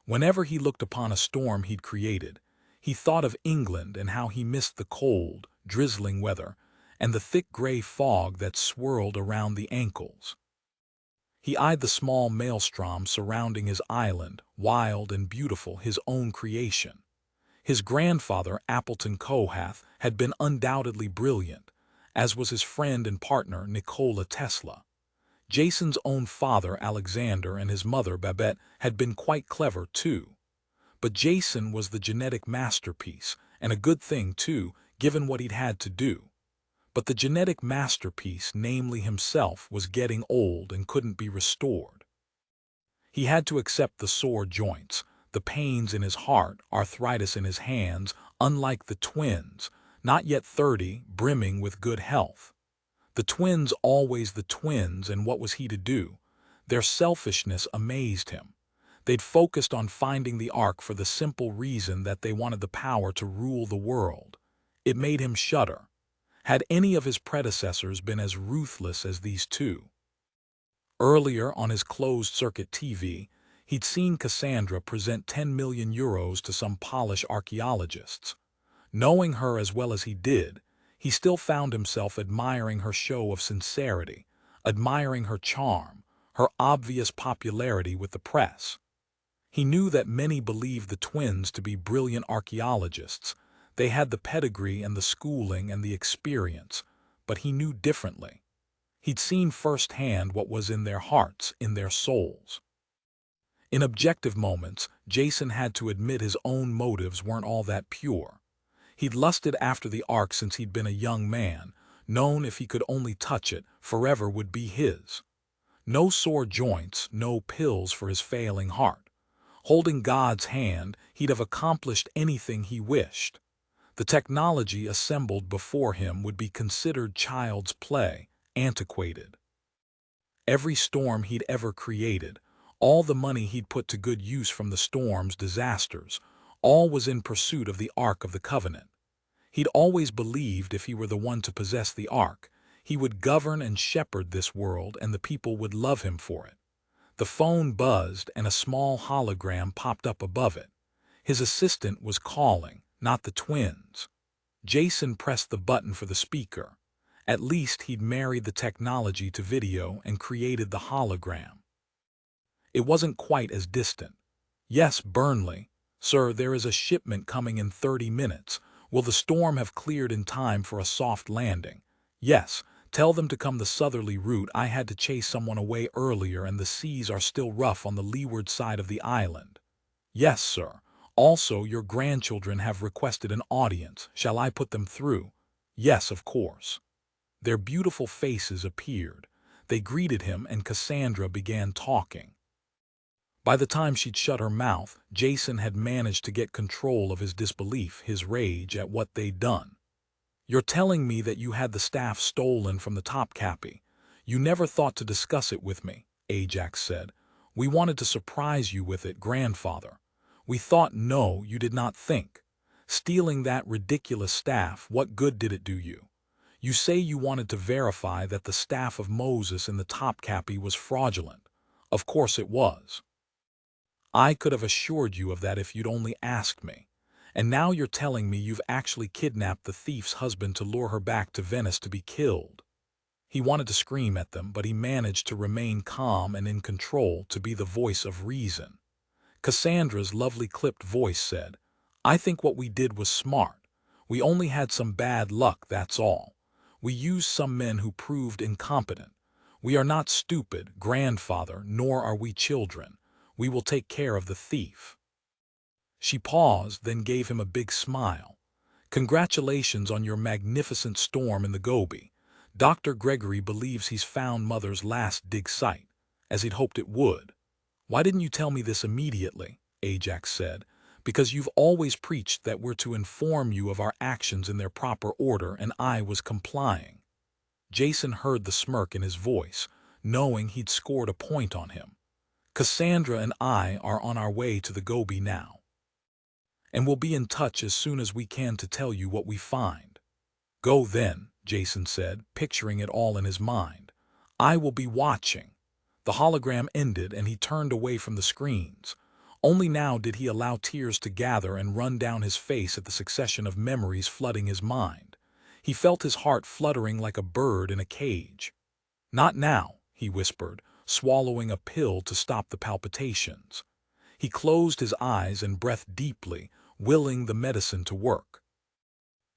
Whenever he looked upon a storm he'd created, he thought of England and how he missed the cold, drizzling weather and the thick gray fog that swirled around the ankles. He eyed the small maelstrom surrounding his island, wild and beautiful, his own creation. His grandfather, Appleton Kohath, had been undoubtedly brilliant, as was his friend and partner, Nikola Tesla. Jason's own father, Alexander, and his mother, Babette, had been quite clever, too. But Jason was the genetic masterpiece, and a good thing, too, given what he'd had to do. But the genetic masterpiece, namely himself, was getting old and couldn't be restored. He had to accept the sore joints, the pains in his heart, arthritis in his hands, unlike the twins, not yet 30, brimming with good health. The twins always the twins, and what was he to do? Their selfishness amazed him. They'd focused on finding the Ark for the simple reason that they wanted the power to rule the world. It made him shudder. Had any of his predecessors been as ruthless as these two? Earlier, on his closed-circuit TV, he'd seen Cassandra present 10 million euros to some Polish archaeologists. Knowing her as well as he did, he still found himself admiring her show of sincerity, admiring her charm, her obvious popularity with the press. He knew that many believed the twins to be brilliant archaeologists. They had the pedigree and the schooling and the experience, but he knew differently. He'd seen firsthand what was in their hearts, in their souls. In objective moments, Jason had to admit his own motives weren't all that pure. He'd lusted after the Ark since he'd been a young man, known if he could only touch it, forever would be his. No sore joints, no pills for his failing heart. Holding God's hand, he'd have accomplished anything he wished. The technology assembled before him would be considered child's play, antiquated. Every storm he'd ever created, all the money he'd put to good use from the storm's disasters, all was in pursuit of the Ark of the Covenant. He'd always believed if he were the one to possess the Ark, he would govern and shepherd this world and the people would love him for it. The phone buzzed and a small hologram popped up above it. His assistant was calling, not the twins. Jason pressed the button for the speaker. At least he'd married the technology to video and created the hologram. It wasn't quite as distant. Yes, Burnley. Sir, there is a shipment coming in 30 minutes. Will the storm have cleared in time for a soft landing? Yes. Tell them to come the southerly route. I had to chase someone away earlier and the seas are still rough on the leeward side of the island. Yes, sir. Also, your grandchildren have requested an audience. Shall I put them through? Yes, of course. Their beautiful faces appeared. They greeted him and Cassandra began talking. By the time she'd shut her mouth, Jason had managed to get control of his disbelief, his rage at what they'd done. You're telling me that you had the staff stolen from the Topkapi. You never thought to discuss it with me, Ajax said. We wanted to surprise you with it, grandfather. We thought, no, you did not think. Stealing that ridiculous staff, what good did it do you? You say you wanted to verify that the staff of Moses in the Topkapi was fraudulent. Of course it was. I could have assured you of that if you'd only asked me. And now you're telling me you've actually kidnapped the thief's husband to lure her back to Venice to be killed. He wanted to scream at them, but he managed to remain calm and in control, to be the voice of reason. Cassandra's lovely clipped voice said, I think what we did was smart. We only had some bad luck, that's all. We used some men who proved incompetent. We are not stupid, grandfather, nor are we children. We will take care of the thief. She paused, then gave him a big smile. Congratulations on your magnificent storm in the Gobi. Dr. Gregory believes he's found Mother's last dig site, as he'd hoped it would. Why didn't you tell me this immediately? Ajax said. Because you've always preached that we're to inform you of our actions in their proper order, and I was complying. Jason heard the smirk in his voice, knowing he'd scored a point on him. Cassandra and I are on our way to the Gobi now. And we'll be in touch as soon as we can to tell you what we find. Go then, Jason said, picturing it all in his mind. I will be watching. The hologram ended and he turned away from the screens. Only now did he allow tears to gather and run down his face at the succession of memories flooding his mind. He felt his heart fluttering like a bird in a cage. Not now, he whispered, swallowing a pill to stop the palpitations. He closed his eyes and breathed deeply, willing the medicine to work.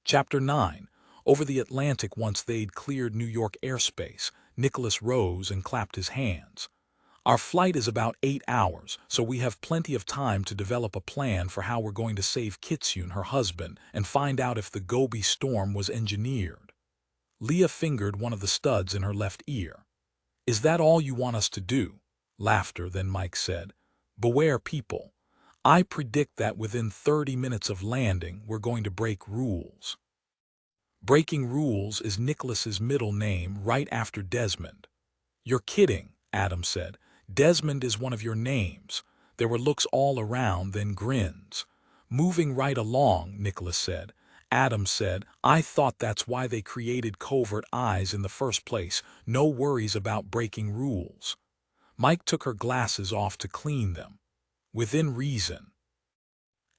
Chapter 9. Over the Atlantic. Once they'd cleared New York airspace, Nicholas rose and clapped his hands. Our flight is about 8 hours, so we have plenty of time to develop a plan for how we're going to save Kitsune, her husband, and find out if the Gobi storm was engineered. Leah fingered one of the studs in her left ear. Is that all you want us to do? Laughter. Then Mike said, beware people. I predict that within 30 minutes of landing, we're going to break rules. Breaking rules is Nicholas's middle name right after Desmond. You're kidding, Adam said. Desmond is one of your names. There were looks all around, then grins. Moving right along, Nicholas said. Adam said, I thought that's why they created Covert Eyes in the first place. No worries about breaking rules. Mike took her glasses off to clean them. Within reason.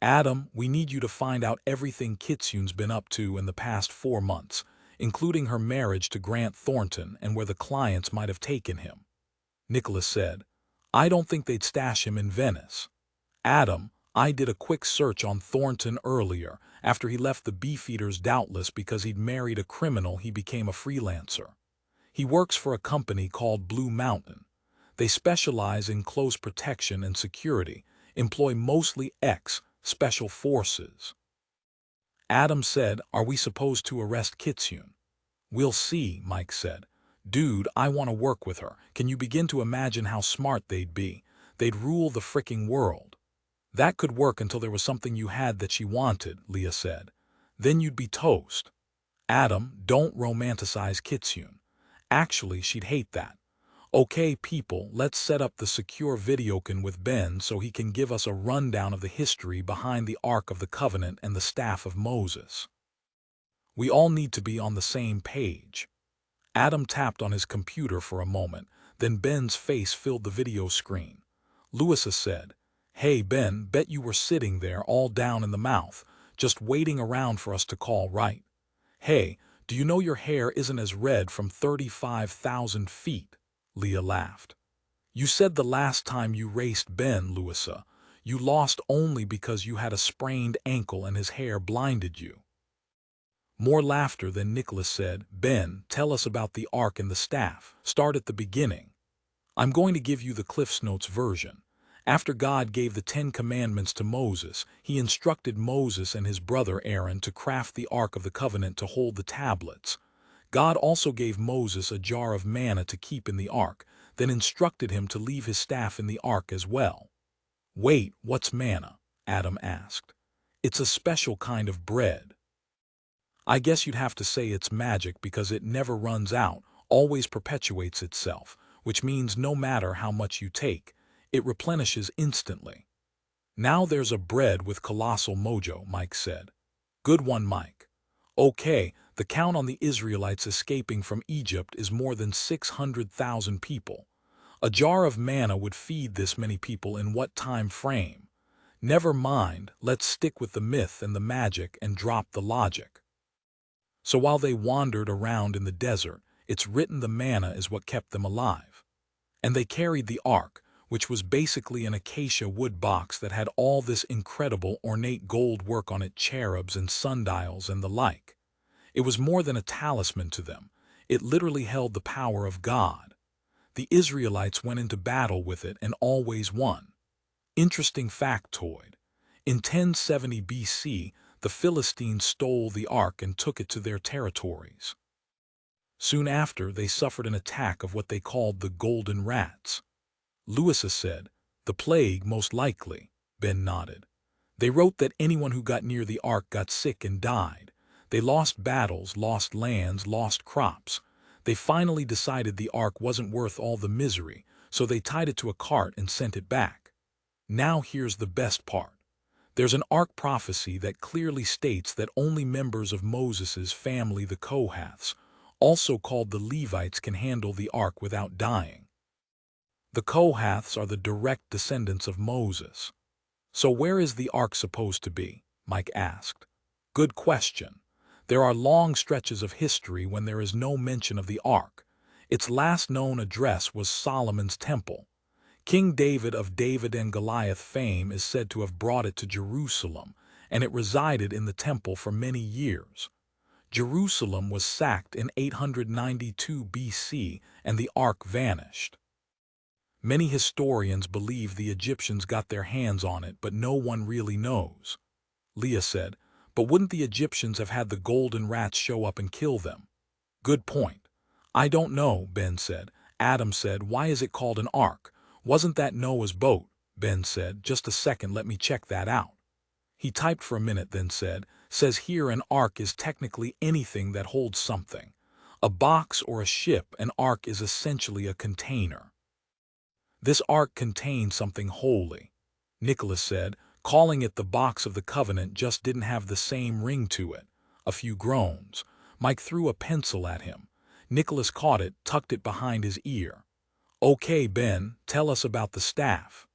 Adam, we need you to find out everything Kitsune's been up to in the past 4 months, including her marriage to Grant Thornton and where the clients might have taken him. Nicholas said, I don't think they'd stash him in Venice. Adam, I did a quick search on Thornton earlier, after he left the Beefeaters, doubtless because he'd married a criminal. He became a freelancer. He works for a company called Blue Mountain. They specialize in close protection and security, employ mostly special forces. Adam said, are we supposed to arrest Kitsune? We'll see, Mike said. Dude, I want to work with her. Can you begin to imagine how smart they'd be? They'd rule the fricking world. That could work until there was something you had that she wanted, Leah said. Then you'd be toast. Adam, don't romanticize Kitsune. Actually, she'd hate that. Okay, people, let's set up the secure videocon with Ben so he can give us a rundown of the history behind the Ark of the Covenant and the staff of Moses. We all need to be on the same page. Adam tapped on his computer for a moment, then Ben's face filled the video screen. Louisa said, Hey Ben, bet you were sitting there all down in the mouth, just waiting around for us to call, right? Hey, do you know your hair isn't as red from 35,000 feet? Leah laughed. You said the last time you raced Ben, Louisa, you lost only because you had a sprained ankle and his hair blinded you. More laughter. Then Nicholas said, Ben, tell us about the Ark and the staff. Start at the beginning. I'm going to give you the CliffsNotes version. After God gave the 10 Commandments to Moses, he instructed Moses and his brother Aaron to craft the Ark of the Covenant to hold the tablets. God also gave Moses a jar of manna to keep in the ark, then instructed him to leave his staff in the ark as well. Wait, what's manna? Adam asked. It's a special kind of bread. I guess you'd have to say it's magic because it never runs out, always perpetuates itself, which means no matter how much you take, it replenishes instantly. Now there's a bread with colossal mojo, Mike said. Good one, Mike. Okay, the count on the Israelites escaping from Egypt is more than 600,000 people. A jar of manna would feed this many people in what time frame? Never mind, let's stick with the myth and the magic and drop the logic. So while they wandered around in the desert, it's written the manna is what kept them alive. And they carried the ark, which was basically an acacia wood box that had all this incredible ornate gold work on it, cherubs and sundials and the like. It was more than a talisman to them. It literally held the power of God. The Israelites went into battle with it and always won. Interesting factoid. In 1070 BC, the Philistines stole the ark and took it to their territories. Soon after, they suffered an attack of what they called the Golden Rats. Louisa said, the plague most likely. Ben nodded. They wrote that anyone who got near the ark got sick and died. They lost battles, lost lands, lost crops. They finally decided the ark wasn't worth all the misery, so they tied it to a cart and sent it back. Now here's the best part. There's an ark prophecy that clearly states that only members of Moses's family, the Kohaths, also called the Levites, can handle the ark without dying. The Kohaths are the direct descendants of Moses. So where is the ark supposed to be? Mike asked. Good question. There are long stretches of history when there is no mention of the ark. Its last known address was Solomon's temple. King David of David and Goliath fame is said to have brought it to Jerusalem, and it resided in the temple for many years. Jerusalem was sacked in 892 BC, and the Ark vanished. Many historians believe the Egyptians got their hands on it, but no one really knows. Leah said, but wouldn't the Egyptians have had the golden rats show up and kill them? Good point. I don't know, Ben said. Adam said, why is it called an ark? Wasn't that Noah's boat? Ben said, just a second, let me check that out. He typed for a minute, then says here an ark is technically anything that holds something. A box or a ship, an ark is essentially a container. This ark contained something holy. Nicholas said, calling it the box of the covenant just didn't have the same ring to it. A few groans. Mike threw a pencil at him. Nicholas caught it, tucked it behind his ear. Okay, Ben, tell us about the staff.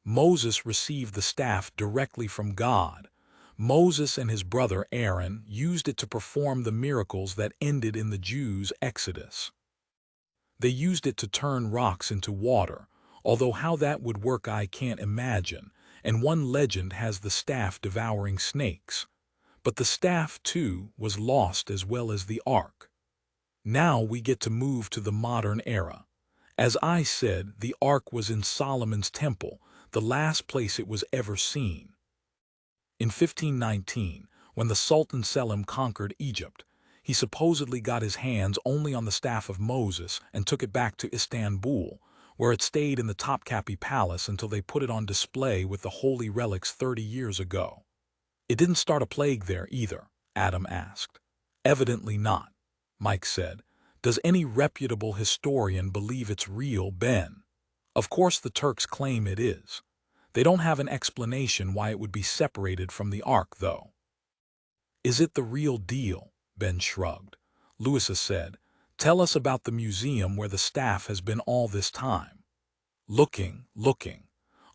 Moses received the staff directly from God. Moses and his brother Aaron used it to perform the miracles that ended in the Jews' exodus. They used it to turn rocks into water, although how that would work I can't imagine, and one legend has the staff devouring snakes. But the staff, too, was lost as well as the ark. Now we get to move to the modern era. As I said, the ark was in Solomon's temple, the last place it was ever seen. In 1519, when the Sultan Selim conquered Egypt, he supposedly got his hands only on the staff of Moses and took it back to Istanbul, where it stayed in the Topkapi Palace until they put it on display with the holy relics 30 years ago. It didn't start a plague there either, Adam asked. Evidently not, Mike said. Does any reputable historian believe it's real, Ben? Of course the Turks claim it is. They don't have an explanation why it would be separated from the ark, though. Is it the real deal? Ben shrugged. Louisa said, tell us about the museum where the staff has been all this time. Looking.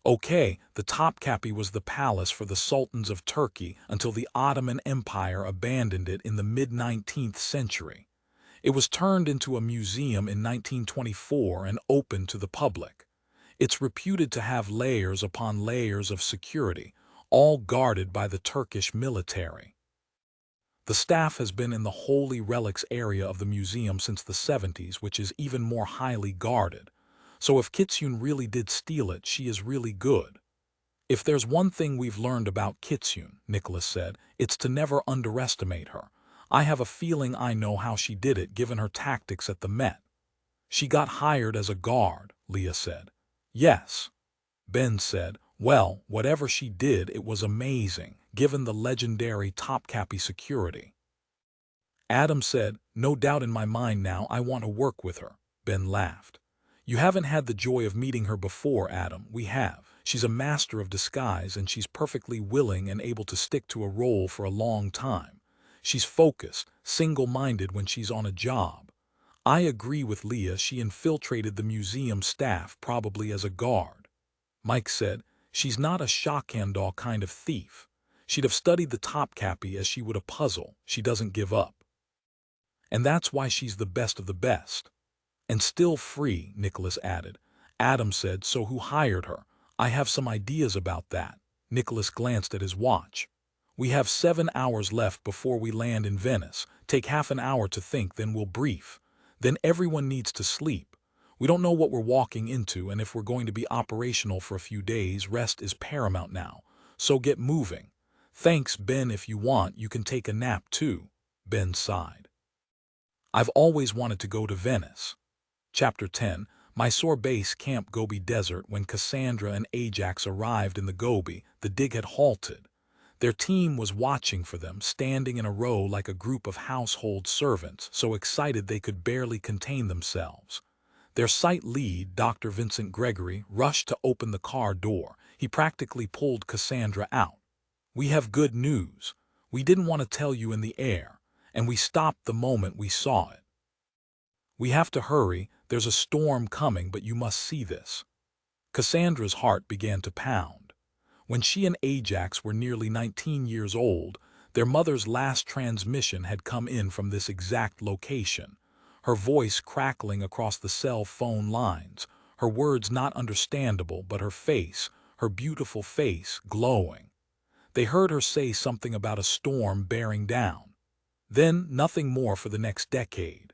Okay, the Topkapi was the palace for the sultans of Turkey until the Ottoman Empire abandoned it in the mid-19th century. It was turned into a museum in 1924 and opened to the public. It's reputed to have layers upon layers of security, all guarded by the Turkish military. The staff has been in the holy relics area of the museum since the 70s, which is even more highly guarded. So if Kitsune really did steal it, she is really good. If there's one thing we've learned about Kitsune, Nicholas said, it's to never underestimate her. I have a feeling I know how she did it, given her tactics at the Met. She got hired as a guard, Leah said. Yes. Ben said, well, whatever she did, it was amazing, given the legendary Topkapi security. Adam said, no doubt in my mind now I want to work with her. Ben laughed. You haven't had the joy of meeting her before, Adam. We have. She's a master of disguise, and she's perfectly willing and able to stick to a role for a long time. She's focused, single-minded when she's on a job. I agree with Leah, she infiltrated the museum staff, probably as a guard. Mike said, she's not a shock-and-awe kind of thief. She'd have studied the Topkapi as she would a puzzle. She doesn't give up. And that's why she's the best of the best. And still free, Nicholas added. Adam said, so who hired her? I have some ideas about that. Nicholas glanced at his watch. We have 7 hours left before we land in Venice. Take half an hour to think, then we'll brief. Then everyone needs to sleep. We don't know what we're walking into, and if we're going to be operational for a few days, rest is paramount now. So get moving. Thanks, Ben. If you want, you can take a nap too. Ben sighed. I've always wanted to go to Venice. Chapter 10, Mysore Base Camp Gobi Desert. When Cassandra and Ajax arrived in the Gobi, the dig had halted. Their team was watching for them, standing in a row like a group of household servants, so excited they could barely contain themselves. Their site lead, Dr. Vincent Gregory, rushed to open the car door. He practically pulled Cassandra out. We have good news. We didn't want to tell you in the air, and we stopped the moment we saw it. We have to hurry. There's a storm coming, but you must see this. Cassandra's heart began to pound. When she and Ajax were nearly 19 years old, their mother's last transmission had come in from this exact location, her voice crackling across the cell phone lines, her words not understandable, but her face, her beautiful face, glowing. They heard her say something about a storm bearing down. Then nothing more for the next decade.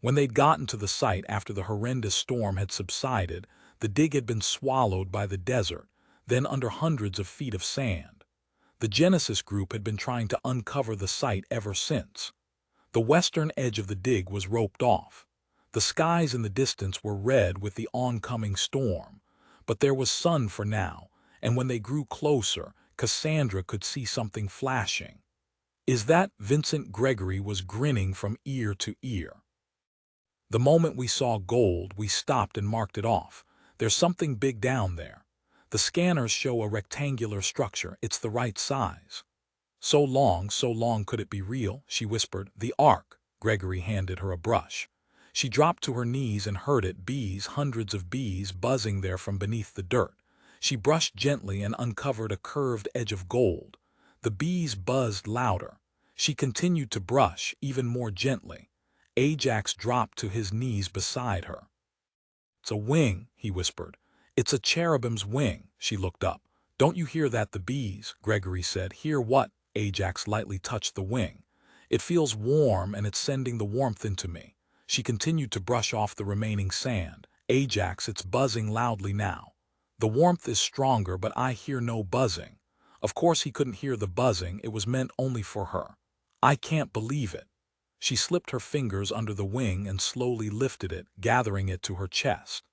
When they'd gotten to the site after the horrendous storm had subsided, the dig had been swallowed by the desert, then under hundreds of feet of sand. The Genesis group had been trying to uncover the site ever since. The western edge of the dig was roped off. The skies in the distance were red with the oncoming storm, but there was sun for now, and when they grew closer, Cassandra could see something flashing. "Is that?" Vincent Gregory was grinning from ear to ear. "The moment we saw gold, we stopped and marked it off. There's something big down there. The scanners show a rectangular structure. It's the right size." So long could it be real?" she whispered. "The Ark." Gregory handed her a brush. She dropped to her knees and heard it, bees, hundreds of bees buzzing there from beneath the dirt. She brushed gently and uncovered a curved edge of gold. The bees buzzed louder. She continued to brush, even more gently. Ajax dropped to his knees beside her. "It's a wing," he whispered. "It's a cherubim's wing." She looked up. "Don't you hear that? The bees," Gregory said. "Hear what?" Ajax lightly touched the wing. "It feels warm and it's sending the warmth into me." She continued to brush off the remaining sand. "Ajax, it's buzzing loudly now. The warmth is stronger, but I hear no buzzing." Of course he couldn't hear the buzzing. It was meant only for her. "I can't believe it." She slipped her fingers under the wing and slowly lifted it, gathering it to her chest.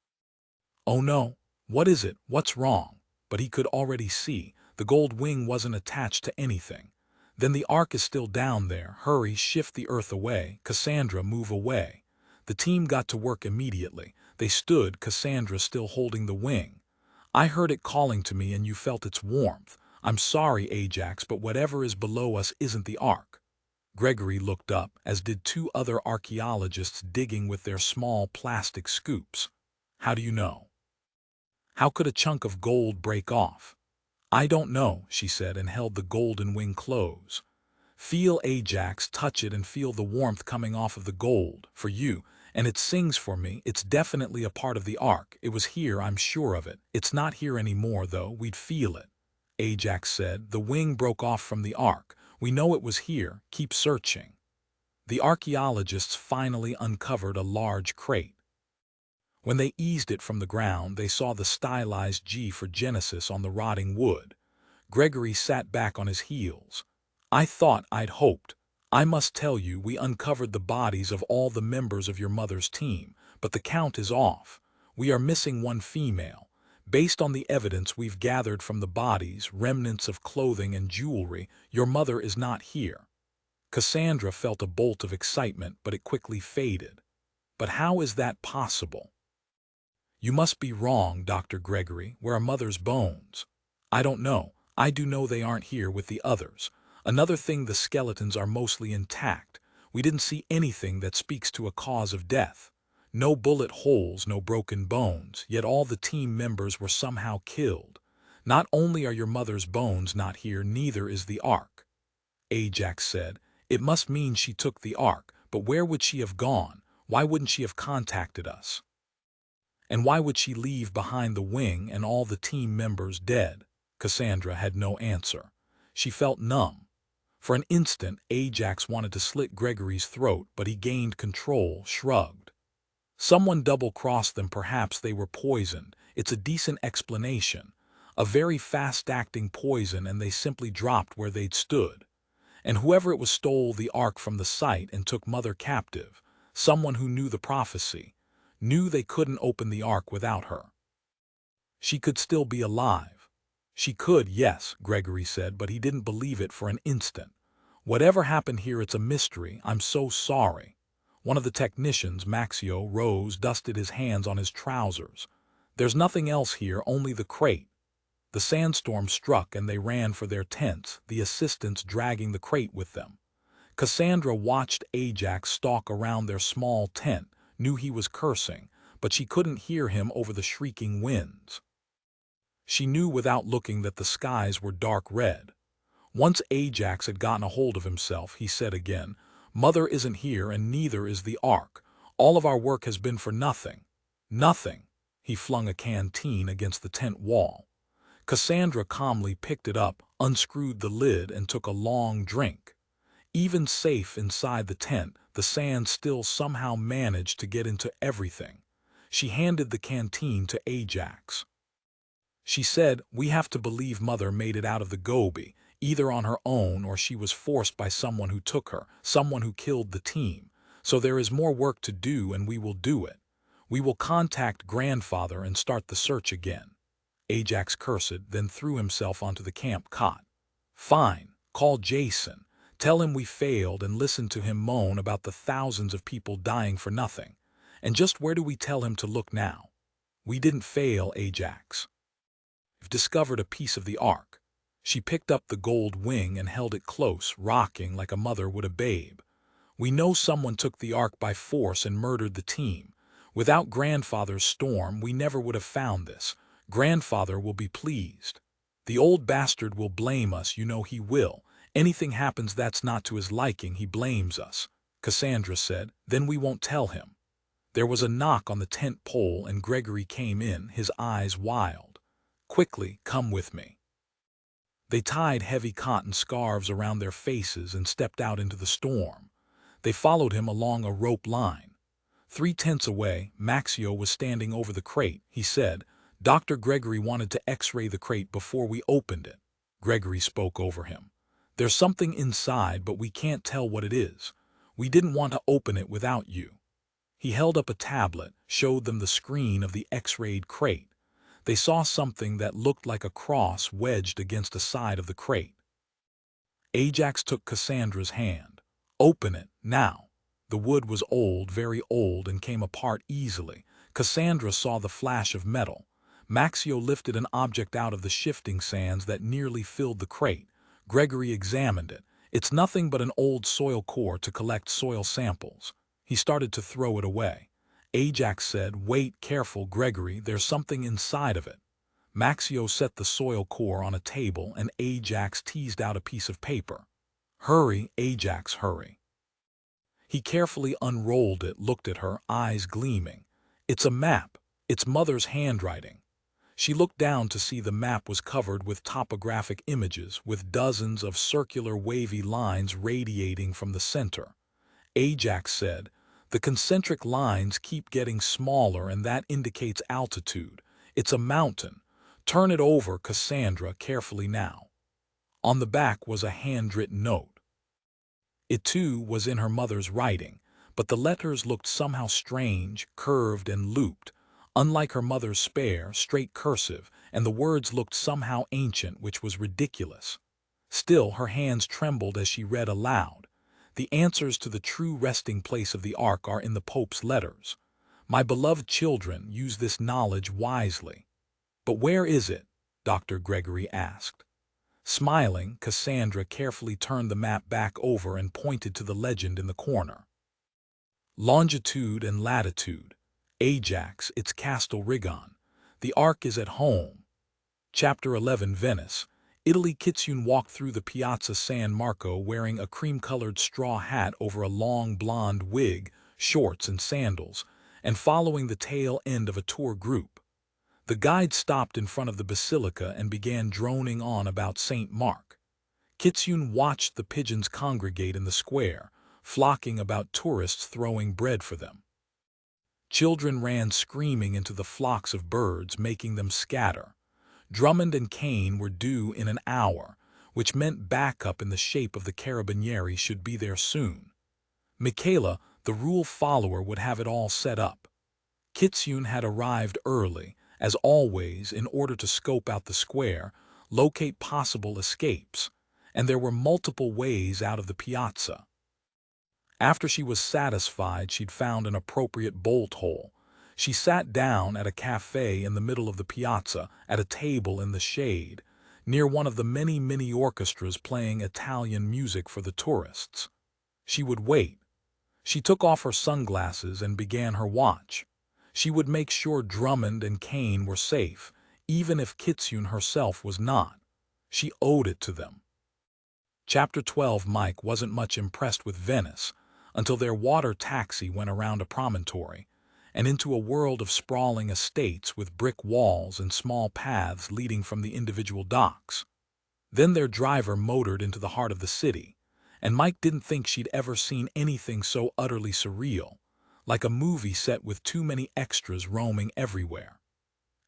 "Oh no, what is it? What's wrong?" But he could already see. The gold wing wasn't attached to anything. "Then the Ark is still down there. Hurry, shift the earth away. Cassandra, move away." The team got to work immediately. They stood, Cassandra still holding the wing. "I heard it calling to me and you felt its warmth. I'm sorry, Ajax, but whatever is below us isn't the Ark." Gregory looked up, as did two other archaeologists digging with their small plastic scoops. "How do you know? How could a chunk of gold break off?" "I don't know," she said, and held the golden wing close. "Feel, Ajax, touch it and feel the warmth coming off of the gold, for you, and it sings for me. It's definitely a part of the Ark. It was here, I'm sure of it. It's not here anymore, though. We'd feel it." Ajax said, "The wing broke off from the Ark. We know it was here. Keep searching." The archaeologists finally uncovered a large crate. When they eased it from the ground, they saw the stylized G for Genesis on the rotting wood. Gregory sat back on his heels. "I thought, I'd hoped. I must tell you, we uncovered the bodies of all the members of your mother's team, but the count is off. We are missing one female. Based on the evidence we've gathered from the bodies, remnants of clothing and jewelry, your mother is not here." Cassandra felt a bolt of excitement, but it quickly faded. "But how is that possible?" "You must be wrong, Dr. Gregory. Where are Mother's bones?" "I don't know. I do know they aren't here with the others. Another thing, the skeletons are mostly intact. We didn't see anything that speaks to a cause of death. No bullet holes, no broken bones, yet all the team members were somehow killed. Not only are your mother's bones not here, neither is the Ark." Ajax said, "It must mean she took the Ark, but where would she have gone? Why wouldn't she have contacted us? And why would she leave behind the wing and all the team members dead?" Cassandra had no answer. She felt numb. For an instant, Ajax wanted to slit Gregory's throat, but he gained control, shrugged. "Someone double-crossed them. Perhaps they were poisoned. It's a decent explanation. A very fast-acting poison, and they simply dropped where they'd stood. And whoever it was stole the Ark from the site and took Mother captive. Someone who knew the prophecy. Knew they couldn't open the Ark without her. She could still be alive." "She could, yes," Gregory said, but he didn't believe it for an instant. "Whatever happened here, it's a mystery. I'm so sorry." One of the technicians, Maxio, rose, dusted his hands on his trousers. "There's nothing else here, only the crate." The sandstorm struck and they ran for their tents, the assistants dragging the crate with them. Cassandra watched Ajax stalk around their small tent, knew he was cursing, but she couldn't hear him over the shrieking winds. She knew without looking that the skies were dark red. Once Ajax had gotten a hold of himself, he said again, "Mother isn't here and neither is the Ark. All of our work has been for nothing." "Nothing." He flung a canteen against the tent wall. Cassandra calmly picked it up, unscrewed the lid, and took a long drink. Even safe inside the tent, the sand still somehow managed to get into everything. She handed the canteen to Ajax. She said, "We have to believe Mother made it out of the Gobi, either on her own or she was forced by someone who took her, someone who killed the team. So there is more work to do and we will do it. We will contact Grandfather and start the search again." Ajax cursed, then threw himself onto the camp cot. "Fine, call Jason. Tell him we failed and listen to him moan about the thousands of people dying for nothing. And just where do we tell him to look now?" "We didn't fail, Ajax. We've discovered a piece of the ark." She picked up the gold wing and held it close, rocking like a mother would a babe. "We know someone took the ark by force and murdered the team. Without Grandfather's storm, we never would have found this. Grandfather will be pleased. The old bastard will blame us, you know he will. Anything happens that's not to his liking, he blames us," Cassandra said. "Then we won't tell him." There was a knock on the tent pole and Gregory came in, his eyes wild. "Quickly, come with me." They tied heavy cotton scarves around their faces and stepped out into the storm. They followed him along a rope line. 3 tents away, Maxio was standing over the crate. He said, "Dr. Gregory wanted to x-ray the crate before we opened it." Gregory spoke over him. "There's something inside, but we can't tell what it is. We didn't want to open it without you." He held up a tablet, showed them the screen of the x-rayed crate. They saw something that looked like a cross wedged against the side of the crate. Ajax took Cassandra's hand. "Open it, now." The wood was old, very old, and came apart easily. Cassandra saw the flash of metal. Maxio lifted an object out of the shifting sands that nearly filled the crate. Gregory examined it. "It's nothing but an old soil core to collect soil samples." He started to throw it away. Ajax said, "Wait, careful, Gregory, there's something inside of it." Maxio set the soil core on a table and Ajax teased out a piece of paper. "Hurry, Ajax, hurry." He carefully unrolled it, looked at her, eyes gleaming. "It's a map. It's Mother's handwriting." She looked down to see the map was covered with topographic images, with dozens of circular wavy lines radiating from the center. Ajax said, "The concentric lines keep getting smaller and that indicates altitude. It's a mountain. Turn it over, Cassandra, carefully now." On the back was a handwritten note. It too was in her mother's writing, but the letters looked somehow strange, curved and looped, unlike her mother's spare, straight cursive, and the words looked somehow ancient, which was ridiculous. Still, her hands trembled as she read aloud. "The answers to the true resting place of the ark are in the Pope's letters. My beloved children, use this knowledge wisely." "But where is it?" Dr. Gregory asked. Smiling, Cassandra carefully turned the map back over and pointed to the legend in the corner. "Longitude and latitude. Ajax, it's Castel Rigon. The ark is at home." Chapter 11, Venice. Italy. Kitsune walked through the Piazza San Marco wearing a cream-colored straw hat over a long blonde wig, shorts and sandals, and following the tail end of a tour group. The guide stopped in front of the basilica and began droning on about St. Mark. Kitsune watched the pigeons congregate in the square, flocking about tourists throwing bread for them. Children ran screaming into the flocks of birds, making them scatter. Drummond and Caine were due in an hour, which meant backup in the shape of the Carabinieri should be there soon. Michaela, the rule follower, would have it all set up. Kitsune had arrived early, as always, in order to scope out the square, locate possible escapes, and there were multiple ways out of the piazza. After she was satisfied she'd found an appropriate bolt hole, she sat down at a cafe in the middle of the piazza, at a table in the shade, near one of the many mini orchestras playing Italian music for the tourists. She would wait. She took off her sunglasses and began her watch. She would make sure Drummond and Caine were safe, even if Kitsune herself was not. She owed it to them. Chapter 12. Mike wasn't much impressed with Venice until their water taxi went around a promontory. and into a world of sprawling estates with brick walls and small paths leading from the individual docks. Then their driver motored into the heart of the city, and Mike didn't think she'd ever seen anything so utterly surreal, like a movie set with too many extras roaming everywhere.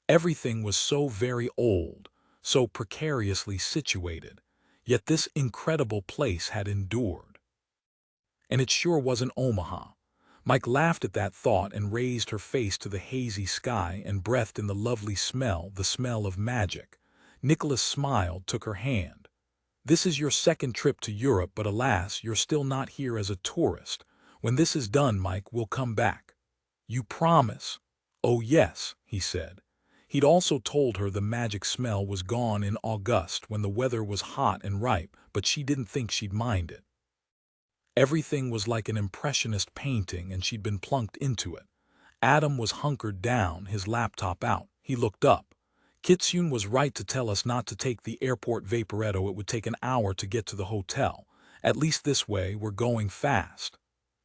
Everything was so very old, so precariously situated, yet this incredible place had endured. And it sure wasn't Omaha. Mike laughed at that thought and raised her face to the hazy sky and breathed in the lovely smell, the smell of magic. Nicholas smiled, took her hand. "This is your second trip to Europe, but alas, you're still not here as a tourist. When this is done, Mike, we'll come back. You promise?" "Oh yes," he said. He'd also told her the magic smell was gone in August when the weather was hot and ripe, but she didn't think she'd mind it. Everything was like an impressionist painting and she'd been plunked into it. Adam was hunkered down, his laptop out. He looked up. "Kitsune was right to tell us not to take the airport vaporetto. It would take an hour to get to the hotel. At least this way, we're going fast."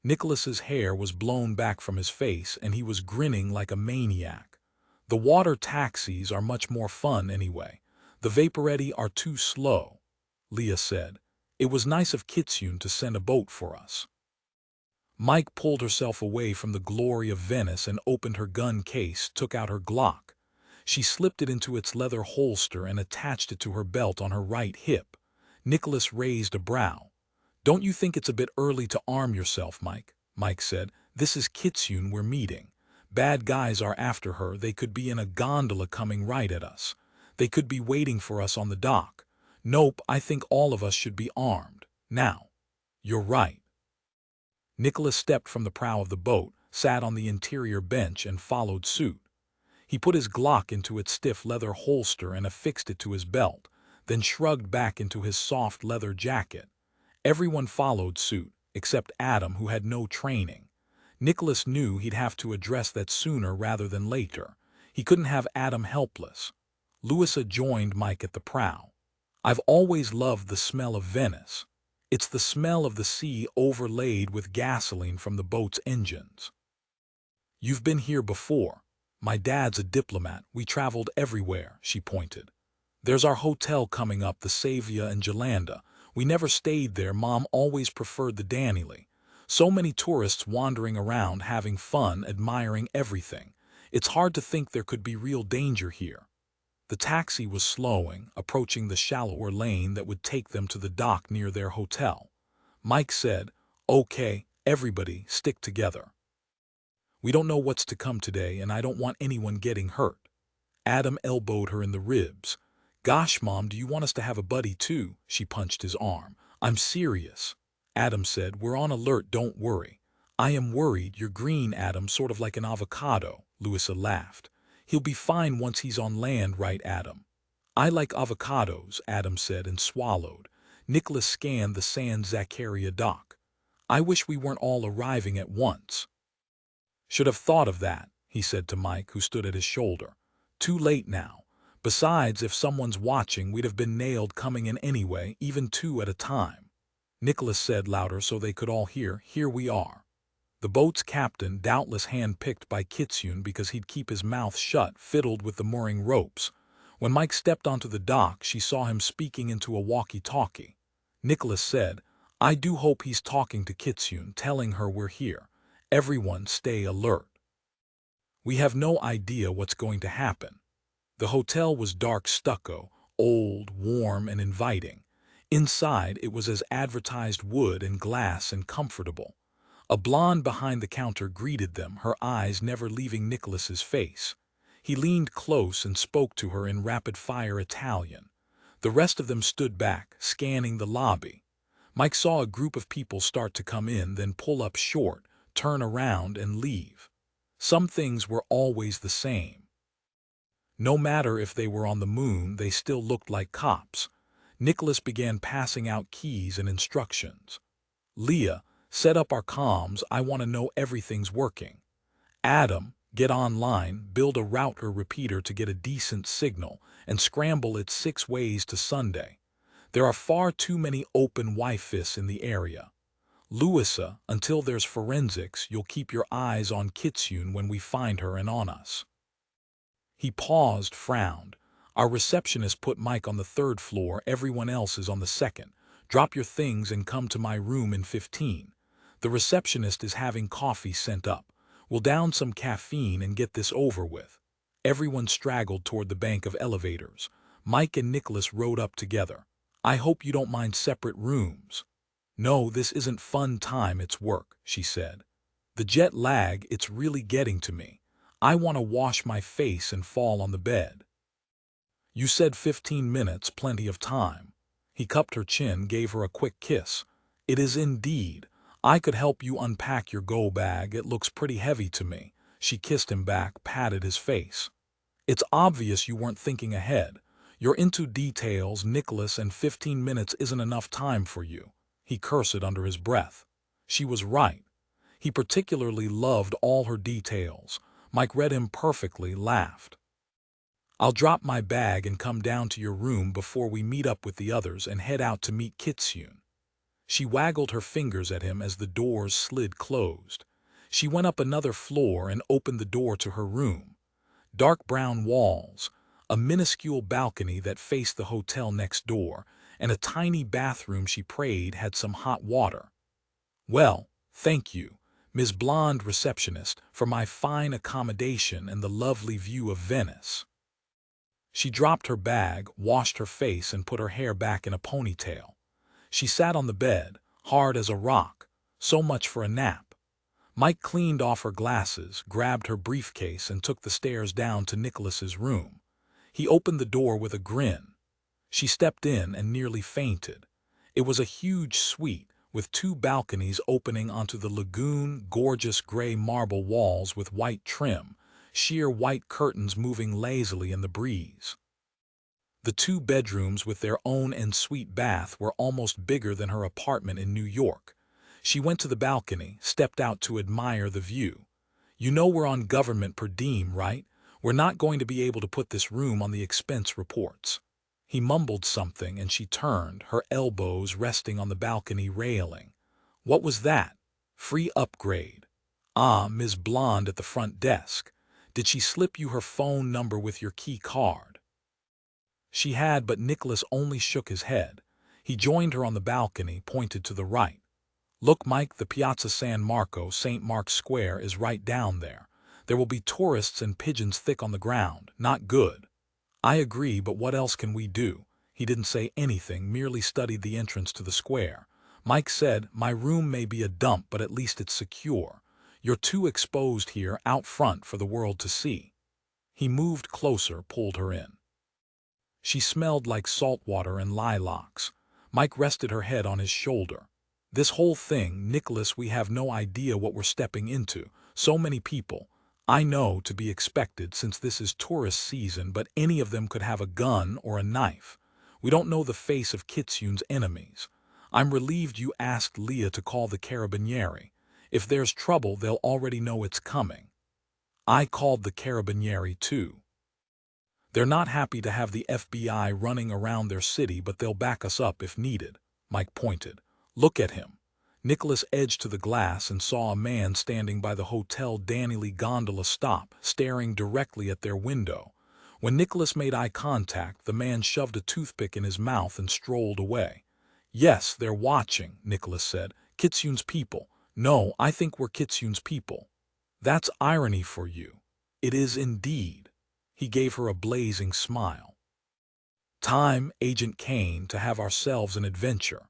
Nicholas's hair was blown back from his face and he was grinning like a maniac. "The water taxis are much more fun anyway. The vaporetti are too slow," Leah said. "It was nice of Kitsune to send a boat for us." Mike pulled herself away from the glory of Venice and opened her gun case, took out her Glock. She slipped it into its leather holster and attached it to her belt on her right hip. Nicholas raised a brow. "Don't you think it's a bit early to arm yourself, Mike?" Mike said. "This is Kitsune we're meeting. Bad guys are after her. They could be in a gondola coming right at us. They could be waiting for us on the dock. Nope, I think all of us should be armed. Now." "You're right." Nicholas stepped from the prow of the boat, sat on the interior bench, and followed suit. He put his Glock into its stiff leather holster and affixed it to his belt, then shrugged back into his soft leather jacket. Everyone followed suit, except Adam, who had no training. Nicholas knew he'd have to address that sooner rather than later. He couldn't have Adam helpless. Louisa joined Mike at the prow. "I've always loved the smell of Venice. It's the smell of the sea overlaid with gasoline from the boat's engines." "You've been here before. My dad's a diplomat. We traveled everywhere," she pointed. "There's our hotel coming up, the Savia in Jolanda. We never stayed there. Mom always preferred the Danily. So many tourists wandering around, having fun, admiring everything. It's hard to think there could be real danger here." The taxi was slowing, approaching the shallower lane that would take them to the dock near their hotel. Mike said, "Okay, everybody, stick together. We don't know what's to come today, and I don't want anyone getting hurt." Adam elbowed her in the ribs. "Gosh, Mom, do you want us to have a buddy too?" She punched his arm. "I'm serious." Adam said, "We're on alert, don't worry." "I am worried. You're green, Adam, sort of like an avocado," Louisa laughed. "He'll be fine once he's on land, right, Adam?" "I like avocados," Adam said and swallowed. Nicholas scanned the San Zaccaria dock. "I wish we weren't all arriving at once." "Should have thought of that," he said to Mike, who stood at his shoulder. "Too late now. Besides, if someone's watching, we'd have been nailed coming in anyway, even two at a time." Nicholas said louder so they could all hear, "Here we are." The boat's captain, doubtless hand-picked by Kitsune because he'd keep his mouth shut, fiddled with the mooring ropes. When Mike stepped onto the dock, she saw him speaking into a walkie-talkie. Nicholas said, "I do hope he's talking to Kitsune, telling her we're here. Everyone stay alert. We have no idea what's going to happen." The hotel was dark stucco, old, warm, and inviting. Inside, it was as advertised, wood and glass and comfortable. A blonde behind the counter greeted them, her eyes never leaving Nicholas's face. He leaned close and spoke to her in rapid-fire Italian. The rest of them stood back, scanning the lobby. Mike saw a group of people start to come in, then pull up short, turn around, and leave. Some things were always the same. No matter if they were on the moon, they still looked like cops. Nicholas began passing out keys and instructions. "Leah, set up our comms. I want to know everything's working." "Adam, get online, build a router repeater to get a decent signal, and scramble it 6 ways to Sunday. There are far too many open Wi-Fis in the area." Louisa, until there's forensics, you'll keep your eyes on Kitsune when we find her and on us." He paused, frowned. "Our receptionist put Mike on the 3rd floor, everyone else is on the 2nd. Drop your things and come to my room in 15. The receptionist is having coffee sent up. We'll down some caffeine and get this over with." Everyone straggled toward the bank of elevators. Mike and Nicholas rode up together. "I hope you don't mind separate rooms." "No, this isn't fun time, it's work," she said. "The jet lag, it's really getting to me. I want to wash my face and fall on the bed." "You said 15 minutes, plenty of time." He cupped her chin, gave her a quick kiss. "It is indeed. I could help you unpack your go bag, it looks pretty heavy to me." She kissed him back, patted his face. "It's obvious you weren't thinking ahead. You're into details, Nicholas, and 15 minutes isn't enough time for you." He cursed under his breath. She was right. He particularly loved all her details. Mike read him perfectly, laughed. "I'll drop my bag and come down to your room before we meet up with the others and head out to meet Kitsune." She waggled her fingers at him as the doors slid closed. She went up another floor and opened the door to her room. Dark brown walls, a minuscule balcony that faced the hotel next door, and a tiny bathroom she prayed had some hot water. "Well, thank you, Ms. Blonde Receptionist, for my fine accommodation and the lovely view of Venice." She dropped her bag, washed her face, and put her hair back in a ponytail. She sat on the bed, hard as a rock. So much for a nap. Mike cleaned off her glasses, grabbed her briefcase, and took the stairs down to Nicholas's room. He opened the door with a grin. She stepped in and nearly fainted. It was a huge suite, with 2 balconies opening onto the lagoon, gorgeous gray marble walls with white trim, sheer white curtains moving lazily in the breeze. The 2 bedrooms with their own ensuite bath were almost bigger than her apartment in New York. She went to the balcony, stepped out to admire the view. "You know we're on government per diem, right? We're not going to be able to put this room on the expense reports." He mumbled something and she turned, her elbows resting on the balcony railing. "What was that?" "Free upgrade." "Ah, Ms. Blonde at the front desk. Did she slip you her phone number with your key card?" She had, but Nicholas only shook his head. He joined her on the balcony, pointed to the right. "Look, Mike, the Piazza San Marco, St. Mark's Square, is right down there. There will be tourists and pigeons thick on the ground. Not good." "I agree, but what else can we do?" He didn't say anything, merely studied the entrance to the square. Mike said, "My room may be a dump, but at least it's secure. You're too exposed here out front for the world to see." He moved closer, pulled her in. She smelled like salt water and lilacs. Mike rested her head on his shoulder. "This whole thing, Nicholas, we have no idea what we're stepping into. So many people. I know, to be expected since this is tourist season, but any of them could have a gun or a knife. We don't know the face of Kitsune's enemies. I'm relieved you asked Leah to call the Carabinieri. If there's trouble, they'll already know it's coming." "I called the Carabinieri too. They're not happy to have the FBI running around their city, but they'll back us up if needed." Mike pointed. "Look at him." Nicholas edged to the glass and saw a man standing by the Hotel Danily gondola stop, staring directly at their window. When Nicholas made eye contact, the man shoved a toothpick in his mouth and strolled away. "Yes, they're watching," Nicholas said. "Kitsune's people." "No, I think we're Kitsune's people." "That's irony for you." "It is indeed." He gave her a blazing smile. "Time, Agent Caine, to have ourselves an adventure."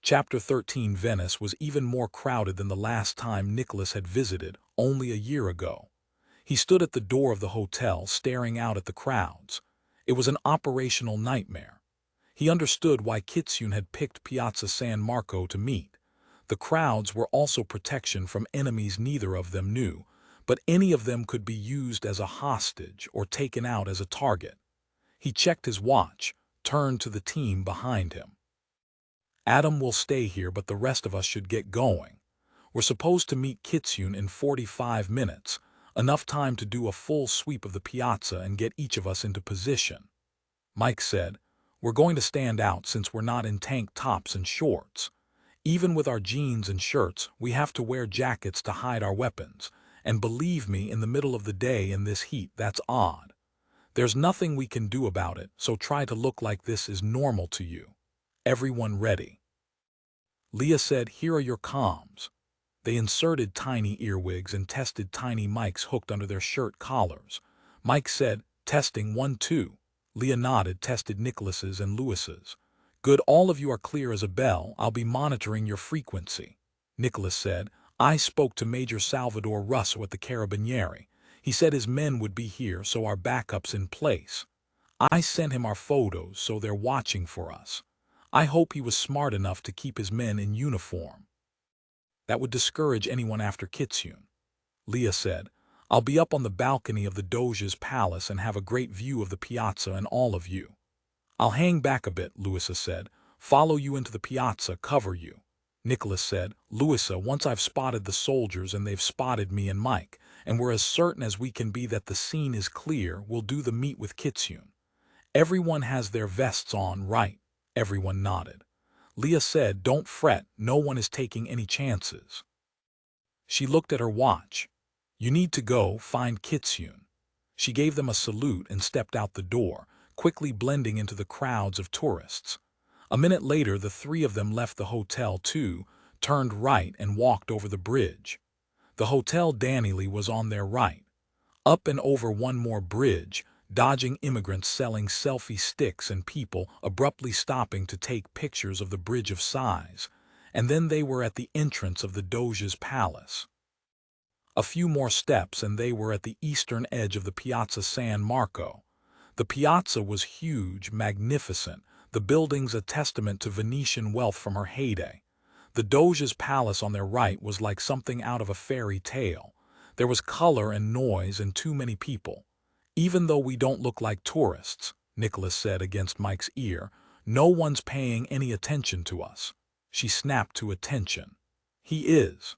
Chapter 13. Venice was even more crowded than the last time Nicholas had visited, only a year ago. He stood at the door of the hotel, staring out at the crowds. It was an operational nightmare. He understood why Kitsune had picked Piazza San Marco to meet. The crowds were also protection from enemies neither of them knew, but any of them could be used as a hostage or taken out as a target. He checked his watch, turned to the team behind him. "Adam will stay here, but the rest of us should get going. We're supposed to meet Kitsune in 45 minutes, enough time to do a full sweep of the piazza and get each of us into position." Mike said, "We're going to stand out since we're not in tank tops and shorts." Even with our jeans and shirts, we have to wear jackets to hide our weapons. And believe me, in the middle of the day in this heat, that's odd. There's nothing we can do about it, so try to look like this is normal to you. Everyone ready? Leah said, here are your comms. They inserted tiny earwigs and tested tiny mics hooked under their shirt collars. Mike said, testing 1, 2. Leah nodded, tested Nicholas's and Lewis's. Good, all of you are clear as a bell. I'll be monitoring your frequency. Nicholas said, I spoke to Major Salvador Russo at the Carabinieri. He said his men would be here, so our backup's in place. I sent him our photos, so they're watching for us. I hope he was smart enough to keep his men in uniform. That would discourage anyone after Kitsune. Leah said, I'll be up on the balcony of the Doge's palace and have a great view of the piazza and all of you. I'll hang back a bit, Louisa said. Follow you into the piazza, cover you. Nicholas said, Louisa, once I've spotted the soldiers and they've spotted me and Mike, and we're as certain as we can be that the scene is clear, we'll do the meet with Kitsune. Everyone has their vests on, right? Everyone nodded. Leah said, don't fret, no one is taking any chances. She looked at her watch. You need to go find Kitsune. She gave them a salute and stepped out the door, quickly blending into the crowds of tourists. A minute later, the three of them left the hotel too, turned right and walked over the bridge. The Hotel Danily was on their right. Up and over one more bridge, dodging immigrants selling selfie sticks and people abruptly stopping to take pictures of the bridge of size, and then they were at the entrance of the Doge's palace. A few more steps and they were at the eastern edge of the Piazza San Marco. The piazza was huge, magnificent, the buildings a testament to Venetian wealth from her heyday. The Doge's palace on their right was like something out of a fairy tale. There was color and noise and too many people. Even though we don't look like tourists, Nicholas said against Mike's ear, no one's paying any attention to us. She snapped to attention. He is.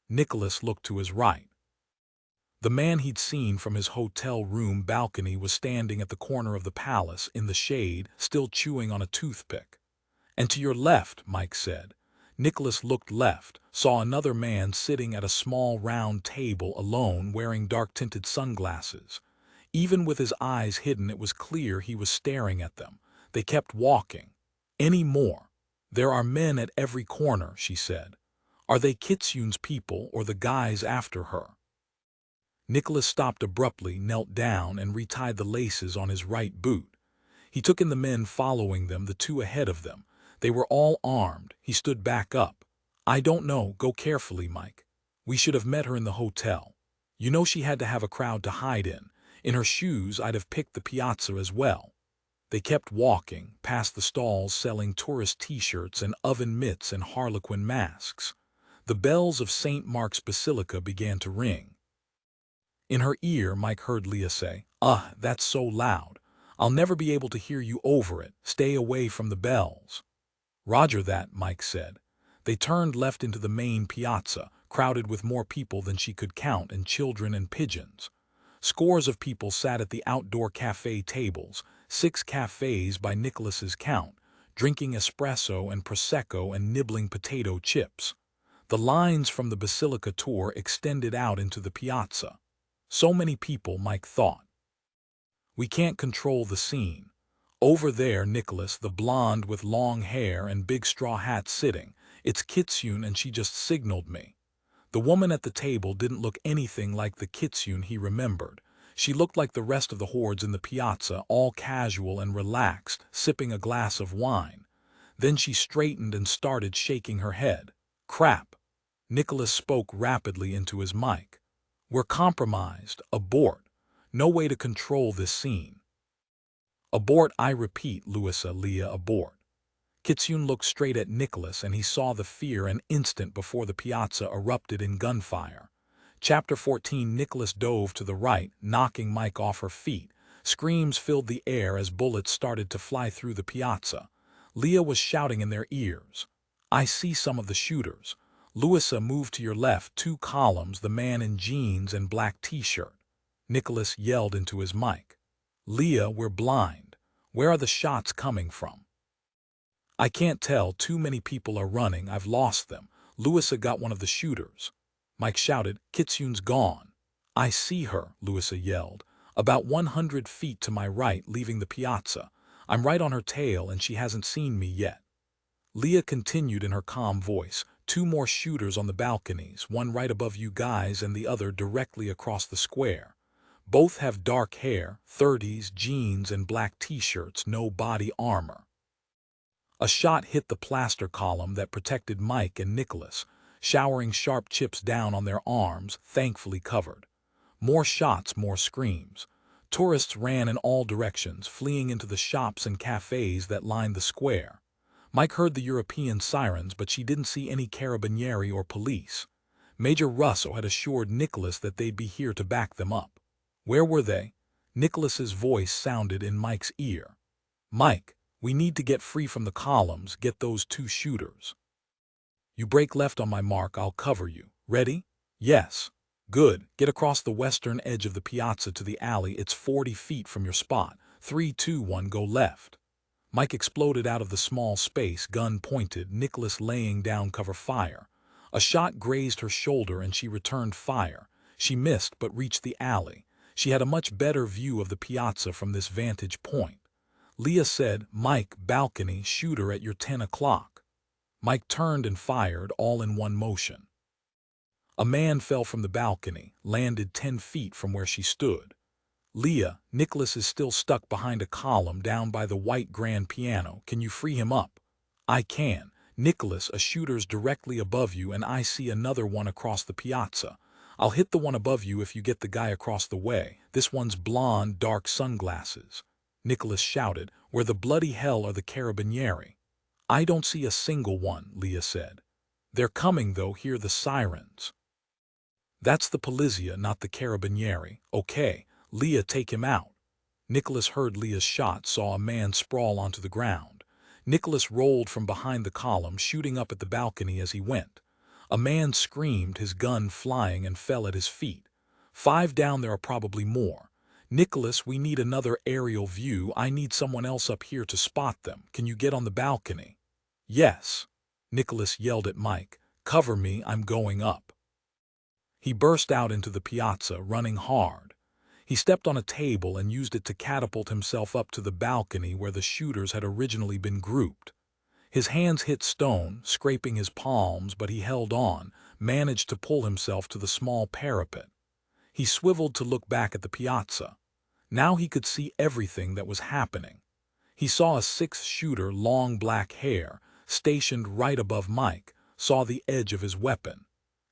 Nicholas looked to his right. The man he'd seen from his hotel room balcony was standing at the corner of the palace in the shade, still chewing on a toothpick. And to your left, Mike said. Nicholas looked left, saw another man sitting at a small round table alone wearing dark-tinted sunglasses. Even with his eyes hidden, it was clear he was staring at them. They kept walking. Any more? There are men at every corner, she said. Are they Kitsune's people or the guys after her? Nicholas stopped abruptly, knelt down, and retied the laces on his right boot. He took in the men following them, the two ahead of them. They were all armed. He stood back up. I don't know. Go carefully, Mike. We should have met her in the hotel. You know she had to have a crowd to hide in. In her shoes, I'd have picked the piazza as well. They kept walking, past the stalls selling tourist t-shirts and oven mitts and harlequin masks. The bells of St. Mark's Basilica began to ring. In her ear, Mike heard Leah say, that's so loud. I'll never be able to hear you over it. Stay away from the bells. Roger that, Mike said. They turned left into the main piazza, crowded with more people than she could count, and children and pigeons. Scores of people sat at the outdoor cafe tables, 6 cafes by Nicholas's count, drinking espresso and prosecco and nibbling potato chips. The lines from the Basilica tour extended out into the piazza. So many people, Mike thought. We can't control the scene. Over there, Nicholas, the blonde with long hair and big straw hat sitting. It's Kitsune and she just signaled me. The woman at the table didn't look anything like the Kitsune he remembered. She looked like the rest of the hordes in the piazza, all casual and relaxed, sipping a glass of wine. Then she straightened and started shaking her head. Crap. Nicholas spoke rapidly into his mic. We're compromised. Abort. No way to control this scene. Abort, I repeat, Leah, abort. Kitsune looked straight at Nicholas and he saw the fear an instant before the piazza erupted in gunfire. Chapter 14. Nicholas dove to the right, knocking Mike off her feet. Screams filled the air as bullets started to fly through the piazza. Leah was shouting in their ears. I see some of the shooters. Louisa, move to your left, 2 columns, the man in jeans and black t-shirt. Nicholas yelled into his mic. Leah, we're blind. Where are the shots coming from? I can't tell, too many people are running, I've lost them. Louisa got one of the shooters. Mike shouted, Kitsune's gone. I see her, Louisa yelled. About 100 feet to my right, leaving the piazza. I'm right on her tail and she hasn't seen me yet. Leah continued in her calm voice, 2 more shooters on the balconies, one right above you guys and the other directly across the square. Both have dark hair, 30s, jeans and black t-shirts, no body armor. A shot hit the plaster column that protected Mike and Nicholas, showering sharp chips down on their arms, thankfully covered. More shots, more screams. Tourists ran in all directions, fleeing into the shops and cafes that lined the square. Mike heard the European sirens, but she didn't see any carabinieri or police. Major Russo had assured Nicholas that they'd be here to back them up. Where were they? Nicholas's voice sounded in Mike's ear. Mike, we need to get free from the columns, get those 2 shooters. You break left on my mark, I'll cover you. Ready? Yes. Good. Get across the western edge of the piazza to the alley, it's 40 feet from your spot. 3, 2, 1, go left. Mike exploded out of the small space, gun pointed, Nicholas laying down cover fire. A shot grazed her shoulder and she returned fire. She missed but reached the alley. She had a much better view of the piazza from this vantage point. Leah said, Mike, balcony, shooter at your 10 o'clock. Mike turned and fired, all in one motion. A man fell from the balcony, landed 10 feet from where she stood. Leah, Nicholas is still stuck behind a column down by the white grand piano. Can you free him up? I can. Nicholas, a shooter's directly above you and I see another one across the piazza. I'll hit the one above you if you get the guy across the way. This one's blonde, dark sunglasses. Nicholas shouted, where the bloody hell are the carabinieri? I don't see a single one, Leah said. They're coming though, hear the sirens. That's the polizia, not the carabinieri. Okay, Leah, take him out. Nicholas heard Leah's shot, saw a man sprawl onto the ground. Nicholas rolled from behind the column, shooting up at the balcony as he went. A man screamed, his gun flying, and fell at his feet. 5 down, there are probably more. Nicholas, we need another aerial view. I need someone else up here to spot them. Can you get on the balcony? Yes. Nicholas yelled at Mike. Cover me, I'm going up. He burst out into the piazza, running hard. He stepped on a table and used it to catapult himself up to the balcony where the shooters had originally been grouped. His hands hit stone, scraping his palms, but he held on, managed to pull himself to the small parapet. He swiveled to look back at the piazza. Now he could see everything that was happening. He saw a 6-shooter, long black hair, stationed right above Mike, saw the edge of his weapon.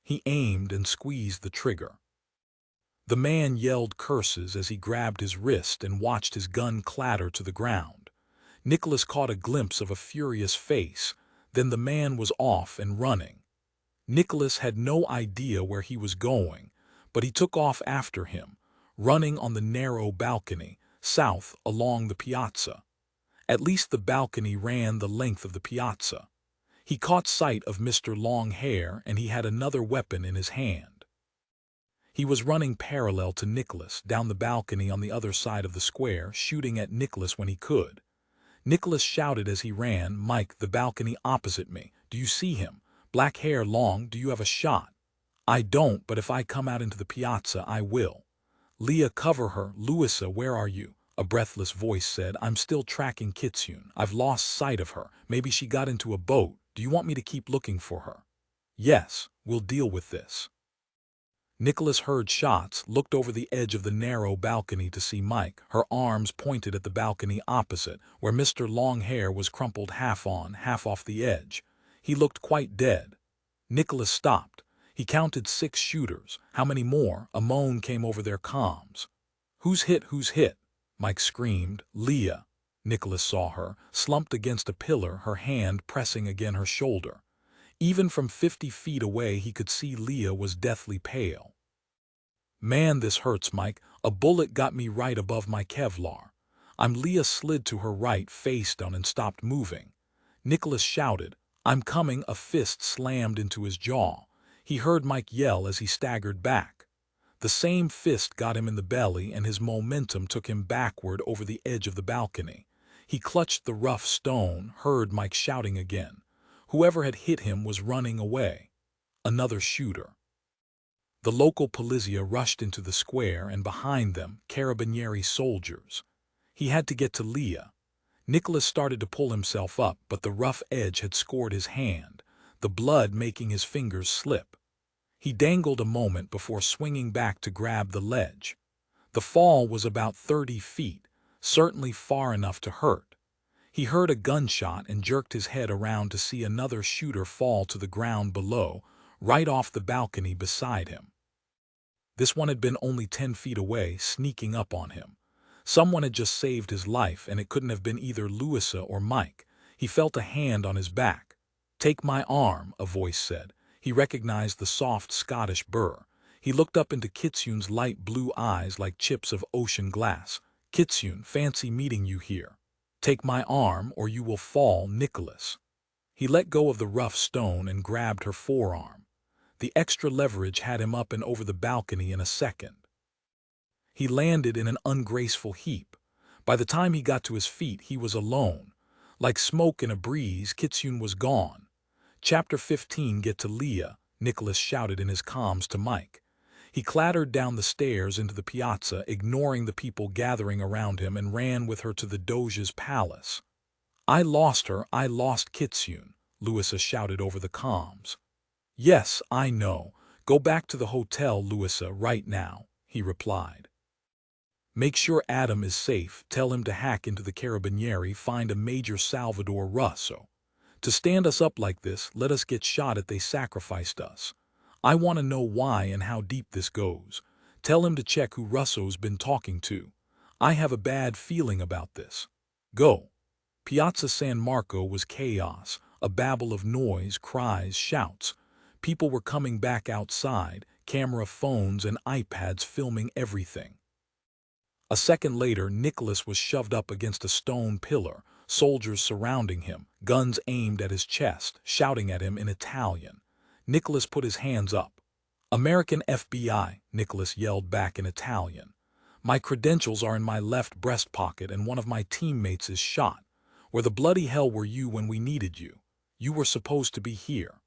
He aimed and squeezed the trigger. The man yelled curses as he grabbed his wrist and watched his gun clatter to the ground. Nicholas caught a glimpse of a furious face, then the man was off and running. Nicholas had no idea where he was going, but he took off after him, running on the narrow balcony, south along the piazza. At least the balcony ran the length of the piazza. He caught sight of Mr. Longhair and he had another weapon in his hand. He was running parallel to Nicholas, down the balcony on the other side of the square, shooting at Nicholas when he could. Nicholas shouted as he ran, Mike, the balcony opposite me. Do you see him? Black hair, long, do you have a shot? I don't, but if I come out into the piazza, I will. Leah, cover her. Louisa, where are you? A breathless voice said, I'm still tracking Kitsune. I've lost sight of her. Maybe she got into a boat. Do you want me to keep looking for her? Yes, we'll deal with this. Nicholas heard shots, looked over the edge of the narrow balcony to see Mike, her arms pointed at the balcony opposite, where Mr. Longhair was crumpled half on, half off the edge. He looked quite dead. Nicholas stopped. He counted 6 shooters. How many more? A moan came over their comms. Who's hit? Who's hit? Mike screamed. Leah. Nicholas saw her, slumped against a pillar, her hand pressing against her shoulder. Even from 50 feet away he could see Leah was deathly pale. Man, this hurts, Mike. A bullet got me right above my Kevlar. Leah slid to her right, face down, and stopped moving. Nicholas shouted, I'm coming. A fist slammed into his jaw. He heard Mike yell as he staggered back. The same fist got him in the belly and his momentum took him backward over the edge of the balcony. He clutched the rough stone, heard Mike shouting again. Whoever had hit him was running away. Another shooter. The local polizia rushed into the square, and behind them, carabinieri soldiers. He had to get to Leah. Nicholas started to pull himself up, but the rough edge had scored his hand, the blood making his fingers slip. He dangled a moment before swinging back to grab the ledge. The fall was about 30 feet, certainly far enough to hurt. He heard a gunshot and jerked his head around to see another shooter fall to the ground below, right off the balcony beside him. This one had been only 10 feet away, sneaking up on him. Someone had just saved his life, and it couldn't have been either Louisa or Mike. He felt a hand on his back. "Take my arm," a voice said. He recognized the soft Scottish burr. He looked up into Kitsune's light blue eyes like chips of ocean glass. "Kitsune, fancy meeting you here. Take my arm or you will fall, Nicholas." He let go of the rough stone and grabbed her forearm. The extra leverage had him up and over the balcony in a second. He landed in an ungraceful heap. By the time he got to his feet, he was alone. Like smoke in a breeze, Kitsune was gone. Chapter 15. Get to Leah, Nicholas shouted in his comms to Mike. He clattered down the stairs into the piazza, ignoring the people gathering around him, and ran with her to the Doge's palace. "I lost her, I lost Kitsune," Louisa shouted over the comms. "Yes, I know. Go back to the hotel, Louisa, right now," he replied. "Make sure Adam is safe. Tell him to hack into the carabinieri, find a Major Salvador Russo. To stand us up like this, let us get shot at. They sacrificed us. I want to know why and how deep this goes. Tell him to check who Russo's been talking to. I have a bad feeling about this. Go." Piazza San Marco was chaos, a babble of noise, cries, shouts. People were coming back outside, camera phones and iPads filming everything. A second later, Nicholas was shoved up against a stone pillar, soldiers surrounding him, guns aimed at his chest, shouting at him in Italian. Nicholas put his hands up. "American FBI," Nicholas yelled back in Italian. "My credentials are in my left breast pocket and one of my teammates is shot. Where the bloody hell were you when we needed you? You were supposed to be here."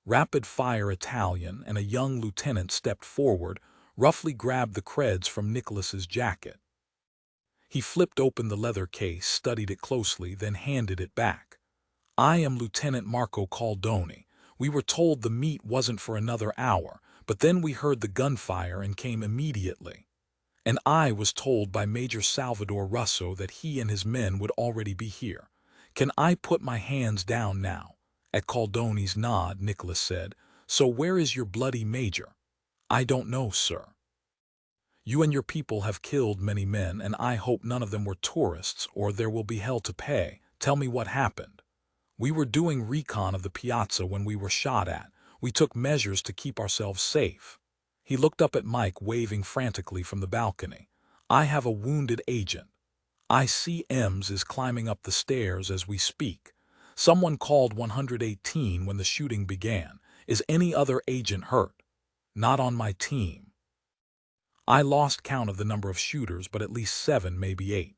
Rapid-fire Italian, and a young lieutenant stepped forward, roughly grabbed the creds from Nicholas's jacket. He flipped open the leather case, studied it closely, then handed it back. "I am Lieutenant Marco Caldoni. We were told the meet wasn't for another hour, but then we heard the gunfire and came immediately. And I was told by Major Salvador Russo that he and his men would already be here. Can I put my hands down now?" At Caldoni's nod, Nicholas said, "So where is your bloody major?" "I don't know, sir. You and your people have killed many men, and I hope none of them were tourists, or there will be hell to pay. Tell me what happened." "We were doing recon of the piazza when we were shot at. We took measures to keep ourselves safe." He looked up at Mike, waving frantically from the balcony. "I have a wounded agent. I see Ems is climbing up the stairs as we speak. Someone called 118 when the shooting began. Is any other agent hurt?" "Not on my team. I lost count of the number of shooters, but at least 7, maybe 8.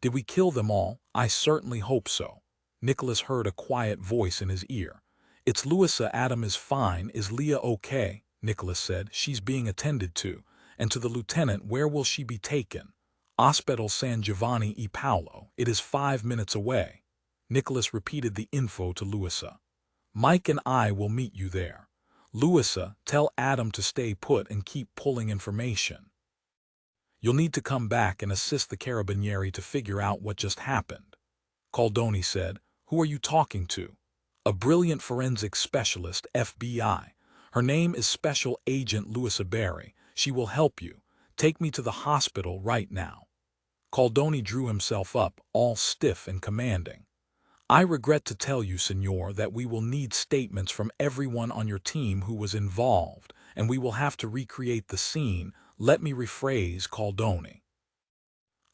Did we kill them all? I certainly hope so." Nicholas heard a quiet voice in his ear. "It's Louisa. Adam is fine. Is Leah okay?" Nicholas said. "She's being attended to." And to the lieutenant, "Where will she be taken?" "Ospedale San Giovanni e Paolo. It is 5 minutes away." Nicholas repeated the info to Louisa. "Mike and I will meet you there. Louisa, tell Adam to stay put and keep pulling information. You'll need to come back and assist the carabinieri to figure out what just happened." Caldoni said. "Who are you talking to?" "A brilliant forensic specialist, FBI. Her name is Special Agent Louisa Berry. She will help you. Take me to the hospital right now." Caldoni drew himself up, all stiff and commanding. "I regret to tell you, Senor, that we will need statements from everyone on your team who was involved, and we will have to recreate the scene." "Let me rephrase, Caldoni.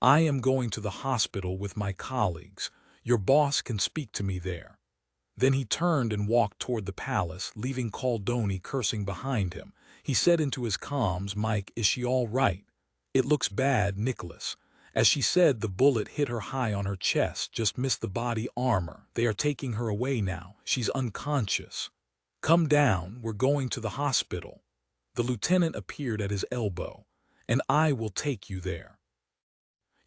I am going to the hospital with my colleagues. Your boss can speak to me there." Then he turned and walked toward the palace, leaving Caldoni cursing behind him. He said into his comms, "Mike, is she all right?" "It looks bad, Nicholas. As she said, the bullet hit her high on her chest, just missed the body armor. They are taking her away now. She's unconscious. Come down, we're going to the hospital. The lieutenant appeared at his elbow. And I will take you there.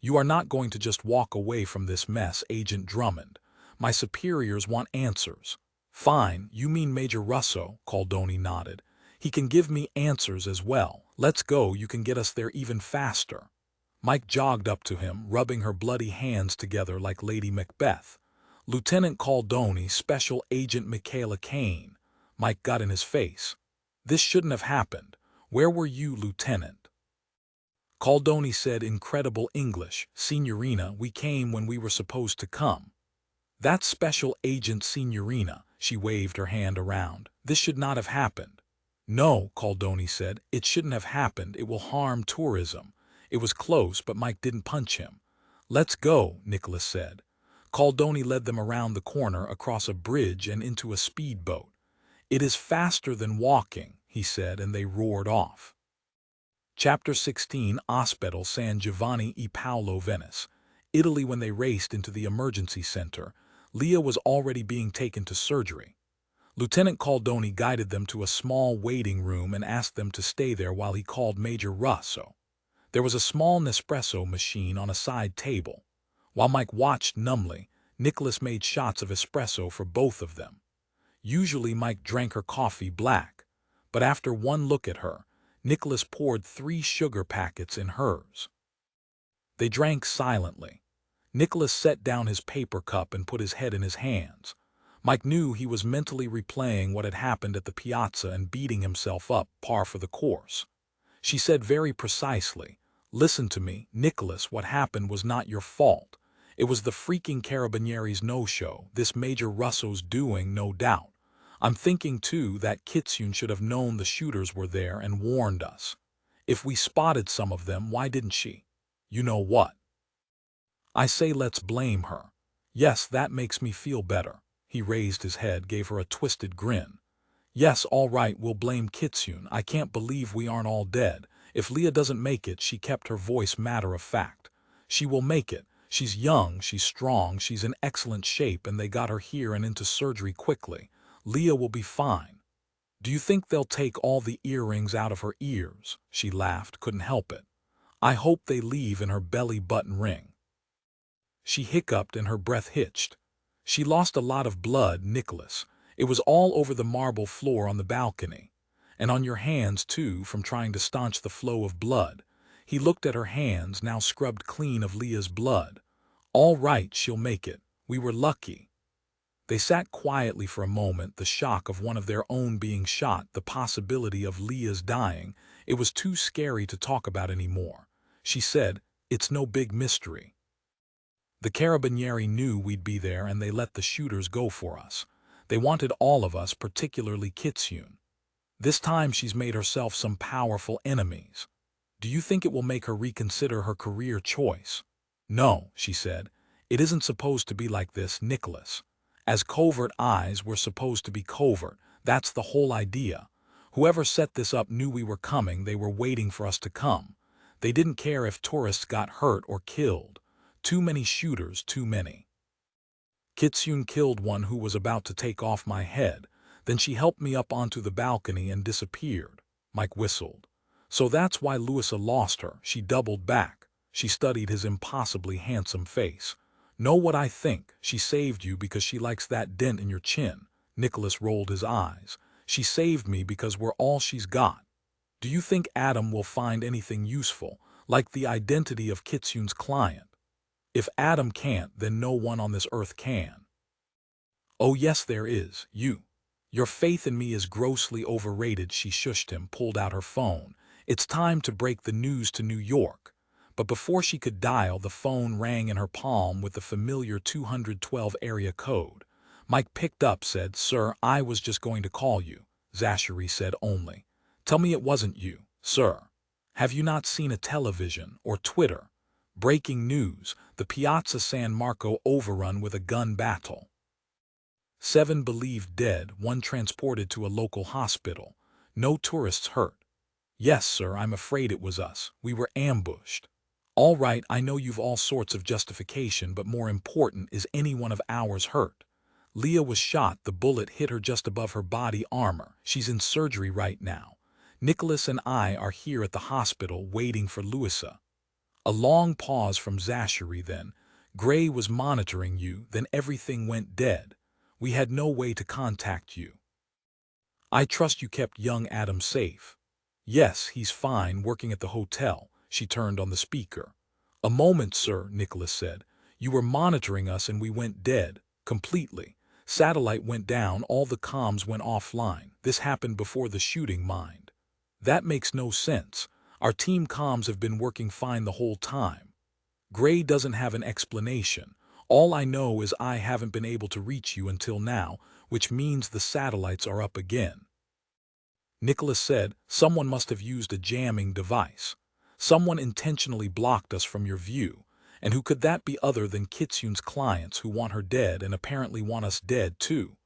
You are not going to just walk away from this mess, Agent Drummond. My superiors want answers. Fine, you mean Major Russo, Coldoni nodded. He can give me answers as well. Let's go, you can get us there even faster. Mike jogged up to him, rubbing her bloody hands together like Lady Macbeth. Lieutenant Coldoni, Special Agent Michaela Caine. Mike got in his face. This shouldn't have happened. Where were you, Lieutenant? Coldoni said incredible English. Signorina, we came when we were supposed to come. That's Special Agent Signorina. She waved her hand around. This should not have happened. No, Coldoni said. It shouldn't have happened. It will harm tourism. It was close, but Mike didn't punch him. Let's go, Nicholas said. Coldoni led them around the corner, across a bridge and into a speedboat. It is faster than walking, he said, and they roared off. Chapter 16, Ospedale San Giovanni e Paolo, Venice, Italy. When they raced into the emergency center, Leah was already being taken to surgery. Lieutenant Coldoni guided them to a small waiting room and asked them to stay there while he called Major Russo. There was a small Nespresso machine on a side table. While Mike watched numbly, Nicholas made shots of espresso for both of them. Usually Mike drank her coffee black, but after one look at her, Nicholas poured 3 sugar packets in hers. They drank silently. Nicholas set down his paper cup and put his head in his hands. Mike knew he was mentally replaying what had happened at the piazza and beating himself up, par for the course. She said very precisely, "Listen to me, Nicholas, what happened was not your fault. It was the freaking Carabinieri's no-show, this Major Russo's doing, no doubt. I'm thinking, too, that Kitsune should have known the shooters were there and warned us. If we spotted some of them, why didn't she? You know what? I say let's blame her. Yes, that makes me feel better." He raised his head, gave her a twisted grin. "Yes, all right, we'll blame Kitsune. I can't believe we aren't all dead. If Leah doesn't make it," she kept her voice matter-of-fact. "She will make it. She's young, she's strong, she's in excellent shape, and they got her here and into surgery quickly. Leah will be fine. Do you think they'll take all the earrings out of her ears?" She laughed, couldn't help it. "I hope they leave in her belly button ring." She hiccuped and her breath hitched. "She lost a lot of blood, Nicholas. It was all over the marble floor on the balcony. And on your hands, too, from trying to staunch the flow of blood." He looked at her hands, now scrubbed clean of Leah's blood. "All right, she'll make it. We were lucky." They sat quietly for a moment, the shock of one of their own being shot, the possibility of Leah's dying. It was too scary to talk about anymore. She said, "It's no big mystery. The Carabinieri knew we'd be there and they let the shooters go for us. They wanted all of us, particularly Kitsune. This time she's made herself some powerful enemies. Do you think it will make her reconsider her career choice?" "No," she said. "It isn't supposed to be like this, Nicholas. As Covert Eyes, we're supposed to be covert. That's the whole idea. Whoever set this up knew we were coming. They were waiting for us to come. They didn't care if tourists got hurt or killed. Too many shooters, too many. Kitsune killed one who was about to take off my head. Then she helped me up onto the balcony and disappeared." Mike whistled. "So that's why Louisa lost her." She doubled back. She studied his impossibly handsome face. "Know what I think? She saved you because she likes that dent in your chin." Nicholas rolled his eyes. "She saved me because we're all she's got. Do you think Adam will find anything useful, like the identity of Kitsune's client? If Adam can't, then no one on this earth can." "Oh yes, there is. You. Your faith in me is grossly overrated." She shushed him, pulled out her phone. "It's time to break the news to New York." But before she could dial, the phone rang in her palm with the familiar 212 area code. Mike picked up, said, "Sir, I was just going to call you." Zachary said only, "Tell me it wasn't you, sir. Have you not seen a television or Twitter? Breaking news, the Piazza San Marco overrun with a gun battle. 7 believed dead, 1 transported to a local hospital. No tourists hurt." "Yes, sir, I'm afraid it was us. We were ambushed." All right, I know you've all sorts of justification, but more important, is any one of ours hurt? Leah was shot. The bullet hit her just above her body armor. She's in surgery right now. Nicholas and I are here at the hospital waiting for Louisa. A long pause from Zachary then. Gray was monitoring you, then everything went dead. We had no way to contact you. I trust you kept young Adam safe. Yes, he's fine, working at the hotel. She turned on the speaker. A moment, sir, Nicholas said. You were monitoring us and we went dead. Completely. Satellite went down, all the comms went offline. This happened before the shooting, mind. That makes no sense. Our team comms have been working fine the whole time. Gray doesn't have an explanation. All I know is I haven't been able to reach you until now, which means the satellites are up again. Nicholas said, someone must have used a jamming device. Someone intentionally blocked us from your view. And who could that be other than Kitsune's clients who want her dead and apparently want us dead too?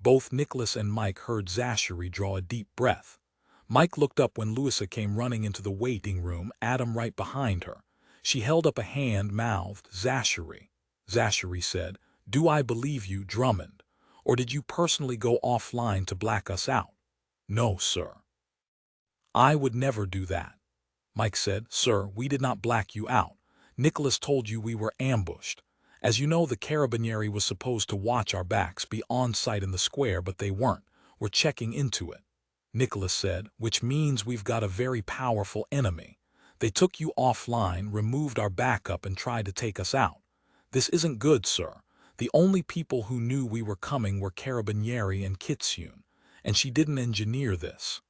Both Nicholas and Mike heard Zachary draw a deep breath. Mike looked up when Louisa came running into the waiting room, Adam right behind her. She held up a hand, mouthed, Zachary. Zachary said, do I believe you, Drummond? Or did you personally go offline to black us out? No, sir. I would never do that. Mike said, sir, we did not black you out. Nicholas told you we were ambushed. As you know, the Carabinieri was supposed to watch our backs, be on site in the square, but they weren't. We're checking into it. Nicholas said, which means we've got a very powerful enemy. They took you offline, removed our backup, and tried to take us out. This isn't good, sir. The only people who knew we were coming were Carabinieri and Kitsune, and she didn't engineer this.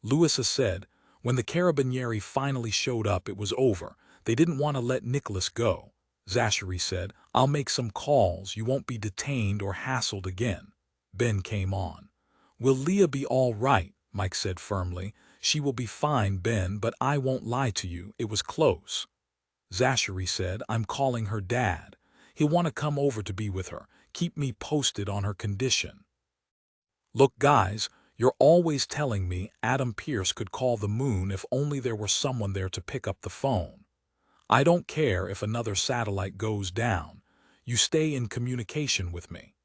Louisa said, when the Carabinieri finally showed up, it was over. They didn't want to let Nicholas go. Zachary said, I'll make some calls. You won't be detained or hassled again. Ben came on. Will Leah be all right? Mike said firmly. She will be fine, Ben, but I won't lie to you. It was close. Zachary said, I'm calling her dad. He'll want to come over to be with her. Keep me posted on her condition. Look, guys, you're always telling me Adam Pierce could call the moon if only there were someone there to pick up the phone. I don't care if another satellite goes down. You stay in communication with me.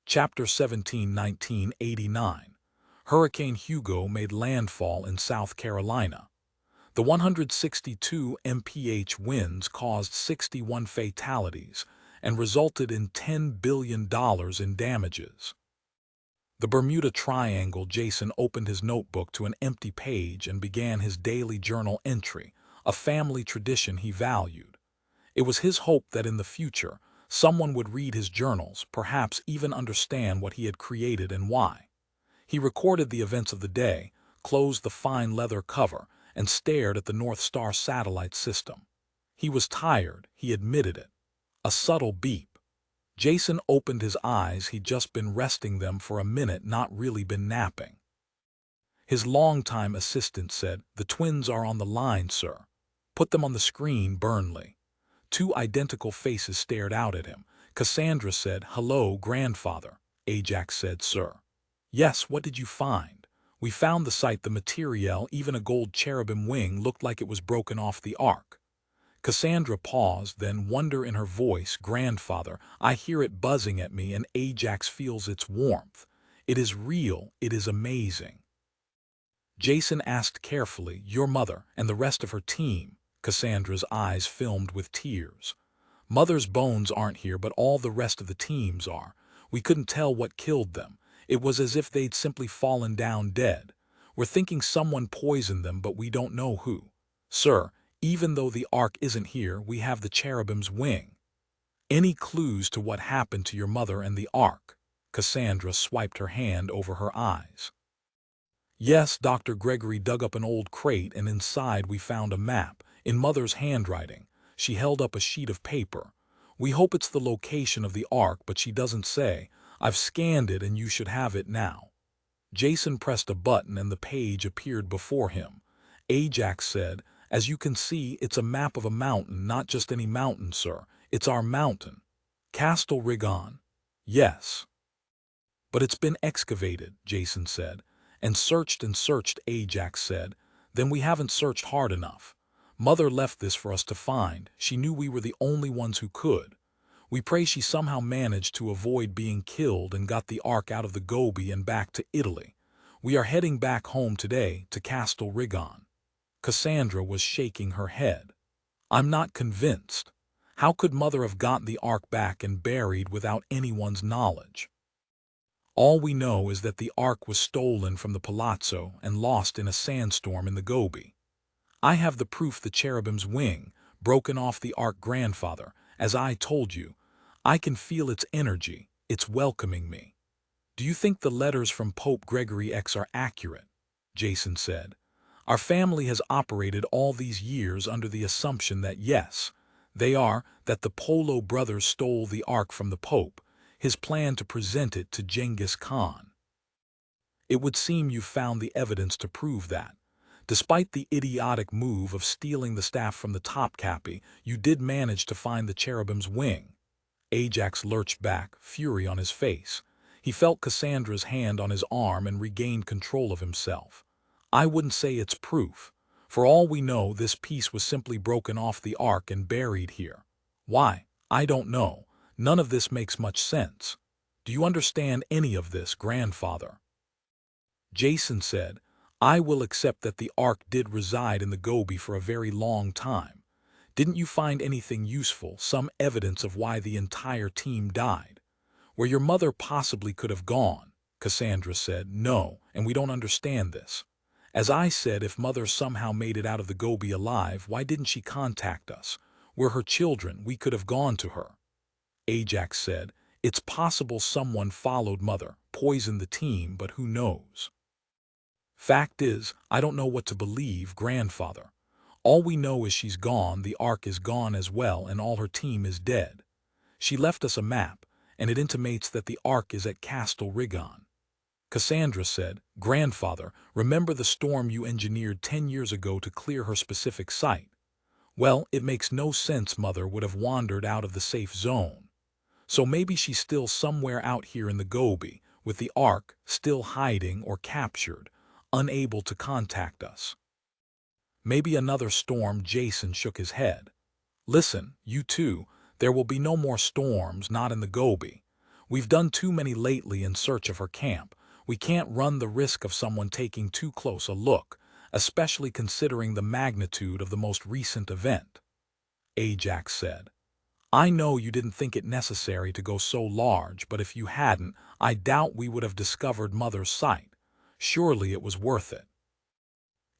Chapter 17, 1989. Hurricane Hugo made landfall in South Carolina. The 162 mph winds caused 61 fatalities and resulted in $10 billion in damages. The Bermuda Triangle. Jason opened his notebook to an empty page and began his daily journal entry, a family tradition he valued. It was his hope that in the future, someone would read his journals, perhaps even understand what he had created and why. He recorded the events of the day, closed the fine leather cover, and stared at the North Star satellite system. He was tired, he admitted it. A subtle beep. Jason opened his eyes. He'd just been resting them for a minute, not really been napping. His longtime assistant said, the twins are on the line, sir. Put them on the screen, Burnley. Two identical faces stared out at him. Cassandra said, hello, grandfather. Ajax said, sir. Yes, what did you find? We found the site, the material, even a gold cherubim wing looked like it was broken off the ark. Cassandra paused, then wonder in her voice, grandfather, I hear it buzzing at me and Ajax feels its warmth. It is real, it is amazing. Jason asked carefully, your mother and the rest of her team? Cassandra's eyes filmed with tears. Mother's bones aren't here, but all the rest of the teams are. We couldn't tell what killed them. It was as if they'd simply fallen down dead. We're thinking someone poisoned them, but we don't know who. Sir, even though the ark isn't here, we have the cherubim's wing. Any clues to what happened to your mother and the ark? Cassandra swiped her hand over her eyes. Yes, Dr. Gregory dug up an old crate and inside we found a map, in Mother's handwriting. She held up a sheet of paper. We hope it's the location of the ark, but she doesn't say. I've scanned it and you should have it now. Jason pressed a button and the page appeared before him. Ajax said, as you can see, it's a map of a mountain, not just any mountain, sir. It's our mountain. Castle Rigon. Yes. But it's been excavated, Jason said. And searched, Ajax said. Then we haven't searched hard enough. Mother left this for us to find. She knew we were the only ones who could. We pray she somehow managed to avoid being killed and got the Ark out of the Gobi and back to Italy. We are heading back home today to Castel Rigon." Cassandra was shaking her head. "I'm not convinced. How could Mother have gotten the Ark back and buried without anyone's knowledge? All we know is that the Ark was stolen from the palazzo and lost in a sandstorm in the Gobi. I have the proof, the cherubim's wing, broken off the Ark, grandfather. As I told you, I can feel its energy. It's welcoming me." "Do you think the letters from Pope Gregory X are accurate?" Jason said. "Our family has operated all these years under the assumption that yes, they are, that the Polo brothers stole the Ark from the Pope, his plan to present it to Genghis Khan. It would seem you found the evidence to prove that. Despite the idiotic move of stealing the staff from the Topkapi, you did manage to find the cherubim's wing." Ajax lurched back, fury on his face. He felt Cassandra's hand on his arm and regained control of himself. "I wouldn't say it's proof. For all we know, this piece was simply broken off the Ark and buried here. Why? I don't know. None of this makes much sense. Do you understand any of this, grandfather?" Jason said, "I will accept that the Ark did reside in the Gobi for a very long time. Didn't you find anything useful, some evidence of why the entire team died? Where your mother possibly could have gone?" Cassandra said, "No, and we don't understand this. As I said, if Mother somehow made it out of the Gobi alive, why didn't she contact us? We're her children, we could have gone to her." Ajax said, "It's possible someone followed Mother, poisoned the team, but who knows? Fact is, I don't know what to believe, grandfather. All we know is she's gone, the Ark is gone as well, and all her team is dead. She left us a map, and it intimates that the Ark is at Castel Rigon." Cassandra said, "Grandfather, remember the storm you engineered 10 years ago to clear her specific site? Well, it makes no sense Mother would have wandered out of the safe zone. So maybe she's still somewhere out here in the Gobi, with the Ark, still hiding or captured, unable to contact us. Maybe another storm." Jason shook his head. "Listen, you two, there will be no more storms, not in the Gobi. We've done too many lately in search of her camp. We can't run the risk of someone taking too close a look, especially considering the magnitude of the most recent event." Ajax said, "I know you didn't think it necessary to go so large, but if you hadn't, I doubt we would have discovered Mother's site. Surely it was worth it.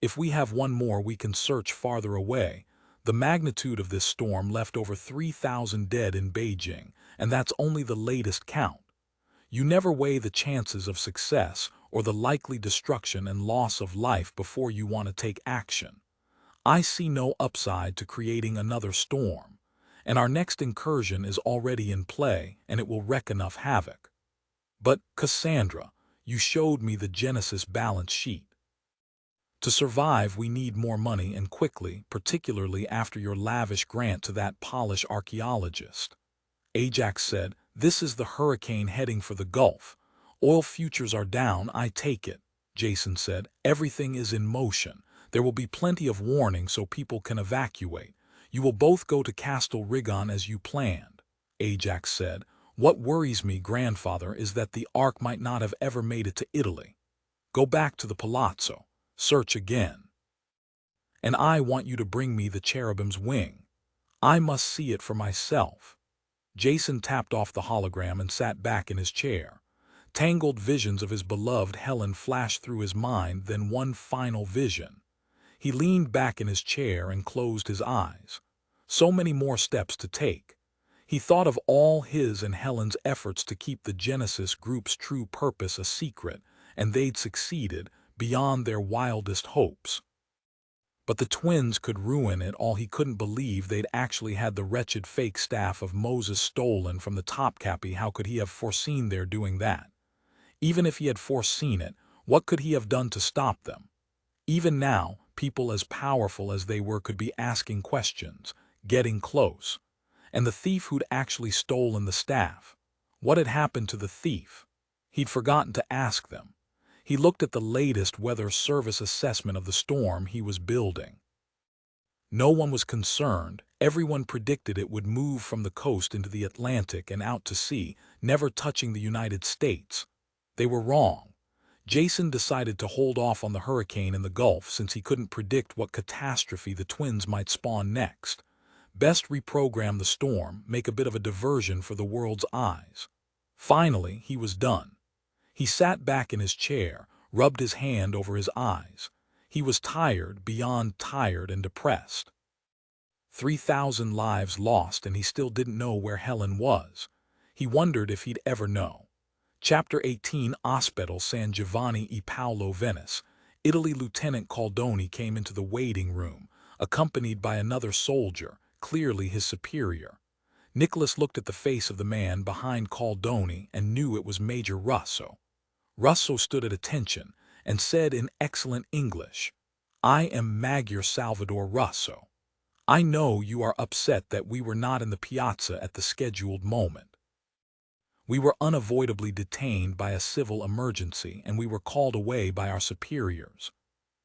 If we have one more, we can search farther away. The magnitude of this storm left over 3,000 dead in Beijing, and that's only the latest count. You never weigh the chances of success or the likely destruction and loss of life before you want to take action. I see no upside to creating another storm, and our next incursion is already in play, and it will wreak enough havoc. But, Cassandra, you showed me the Genesis balance sheet. To survive, we need more money, and quickly, particularly after your lavish grant to that Polish archaeologist." Ajax said, "This is the hurricane heading for the Gulf. Oil futures are down, I take it." Jason said, "Everything is in motion. There will be plenty of warning so people can evacuate. You will both go to Castel Rigon as you planned." Ajax said, "What worries me, grandfather, is that the Ark might not have ever made it to Italy. Go back to the palazzo. Search again. And I want you to bring me the cherubim's wing. I must see it for myself." Jason tapped off the hologram and sat back in his chair. Tangled visions of his beloved Helen flashed through his mind, then one final vision. He leaned back in his chair and closed his eyes. So many more steps to take. He thought of all his and Helen's efforts to keep the Genesis group's true purpose a secret, and they'd succeeded beyond their wildest hopes. But the twins could ruin it all. He couldn't believe they'd actually had the wretched fake staff of Moses stolen from the Topkapi. How could he have foreseen their doing that? Even if he had foreseen it, what could he have done to stop them? Even now, people as powerful as they were could be asking questions, getting close. And the thief who'd actually stolen the staff, what had happened to the thief? He'd forgotten to ask them. He looked at the latest weather service assessment of the storm he was building. No one was concerned. Everyone predicted it would move from the coast into the Atlantic and out to sea, never touching the United States. They were wrong. Jason decided to hold off on the hurricane in the Gulf since he couldn't predict what catastrophe the twins might spawn next. Best reprogram the storm, make a bit of a diversion for the world's eyes. Finally, he was done. He sat back in his chair, rubbed his hand over his eyes. He was tired, beyond tired and depressed. 3,000 lives lost and he still didn't know where Helen was. He wondered if he'd ever know. Chapter 18 Ospedale San Giovanni e Paolo, Venice, Italy. Lieutenant Caldoni came into the waiting room, accompanied by another soldier, clearly his superior. Nicholas looked at the face of the man behind Caldoni and knew it was Major Russo. Russo stood at attention and said in excellent English, "I am Magyar Salvador Russo. I know you are upset that we were not in the piazza at the scheduled moment. We were unavoidably detained by a civil emergency and we were called away by our superiors."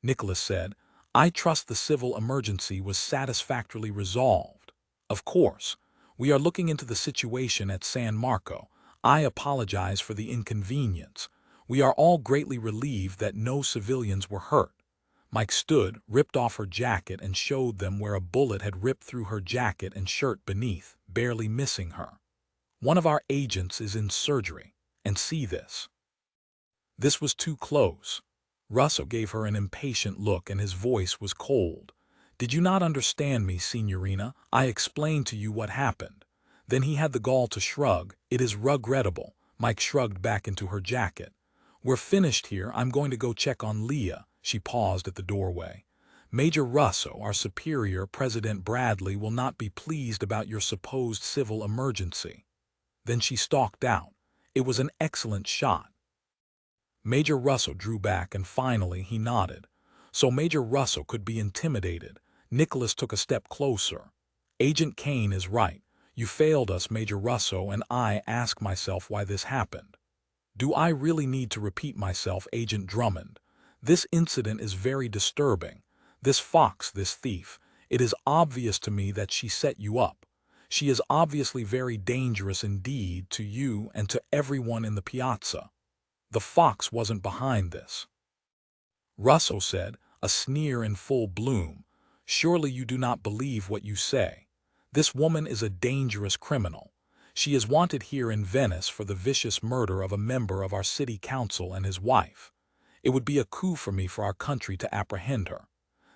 Nicholas said, "I trust the civil emergency was satisfactorily resolved. Of course, we are looking into the situation at San Marco. I apologize for the inconvenience. We are all greatly relieved that no civilians were hurt." Mike stood, ripped off her jacket and showed them where a bullet had ripped through her jacket and shirt beneath, barely missing her. "One of our agents is in surgery, and see this." This was too close. Russo gave her an impatient look and his voice was cold. "Did you not understand me, Signorina? I explained to you what happened." Then he had the gall to shrug. "It is regrettable." Mike shrugged back into her jacket. "We're finished here. I'm going to go check on Leah." She paused at the doorway. "Major Russo, our superior, President Bradley, will not be pleased about your supposed civil emergency." Then she stalked out. It was an excellent shot. Major Russo drew back and finally he nodded. So Major Russo could be intimidated. Nicholas took a step closer. "Agent Caine is right. You failed us, Major Russo, and I ask myself why this happened. Do I really need to repeat myself, Agent Drummond? This incident is very disturbing. This fox, this thief, it is obvious to me that she set you up. She is obviously very dangerous indeed to you and to everyone in the piazza. The fox wasn't behind this." Russo said, a sneer in full bloom, "Surely you do not believe what you say. This woman is a dangerous criminal. She is wanted here in Venice for the vicious murder of a member of our city council and his wife. It would be a coup for me for our country to apprehend her.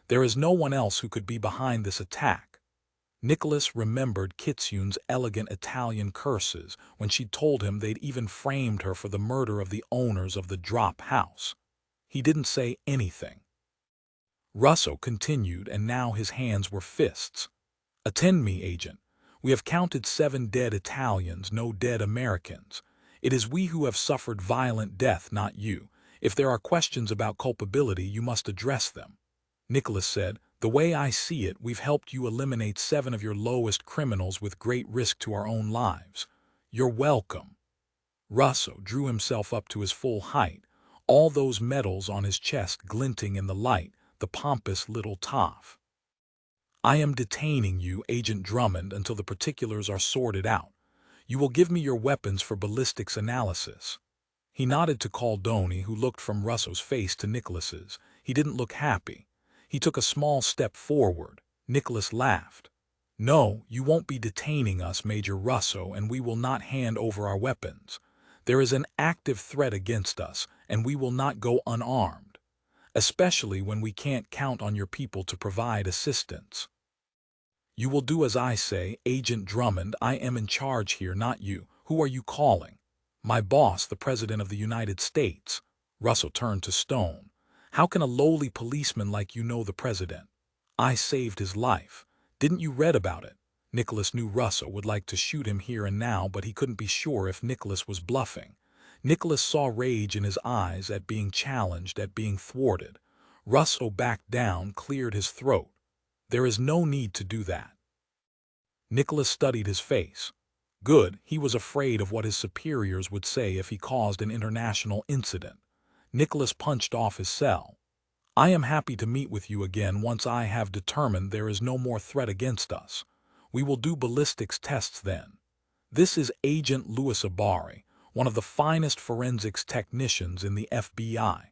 There is no one else who could be behind this attack." Nicholas remembered Kitsune's elegant Italian curses when she told him they'd even framed her for the murder of the owners of the drop house. He didn't say anything. Russo continued, and now his hands were fists. "Attend me, agent. We have counted 7 dead Italians, no dead Americans. It is we who have suffered violent death, not you. If there are questions about culpability, you must address them." Nicholas said, "The way I see it, we've helped you eliminate 7 of your lowest criminals with great risk to our own lives. You're welcome." Russo drew himself up to his full height, all those medals on his chest glinting in the light, the pompous little toff. "I am detaining you, Agent Drummond, until the particulars are sorted out. You will give me your weapons for ballistics analysis." He nodded to Caldoni, who looked from Russo's face to Nicholas's. He didn't look happy. He took a small step forward. Nicholas laughed. "No, you won't be detaining us, Major Russo, and we will not hand over our weapons. There is an active threat against us, and we will not go unarmed, especially when we can't count on your people to provide assistance. You will do as I say, Agent Drummond. I am in charge here, not you. Who are you calling?" "My boss, the President of the United States." Russo turned to stone. "How can a lowly policeman like you know the President? I saved his life. Didn't you read about it?" Nicholas knew Russo would like to shoot him here and now, but he couldn't be sure if Nicholas was bluffing. Nicholas saw rage in his eyes at being challenged, at being thwarted. Russo backed down, cleared his throat. "There is no need to do that." Nicholas studied his face. Good, he was afraid of what his superiors would say if he caused an international incident. Nicholas punched off his cell. I am happy to meet with you again once I have determined there is no more threat against us. We will do ballistics tests then. This is Agent Louis Abari, one of the finest forensics technicians in the FBI.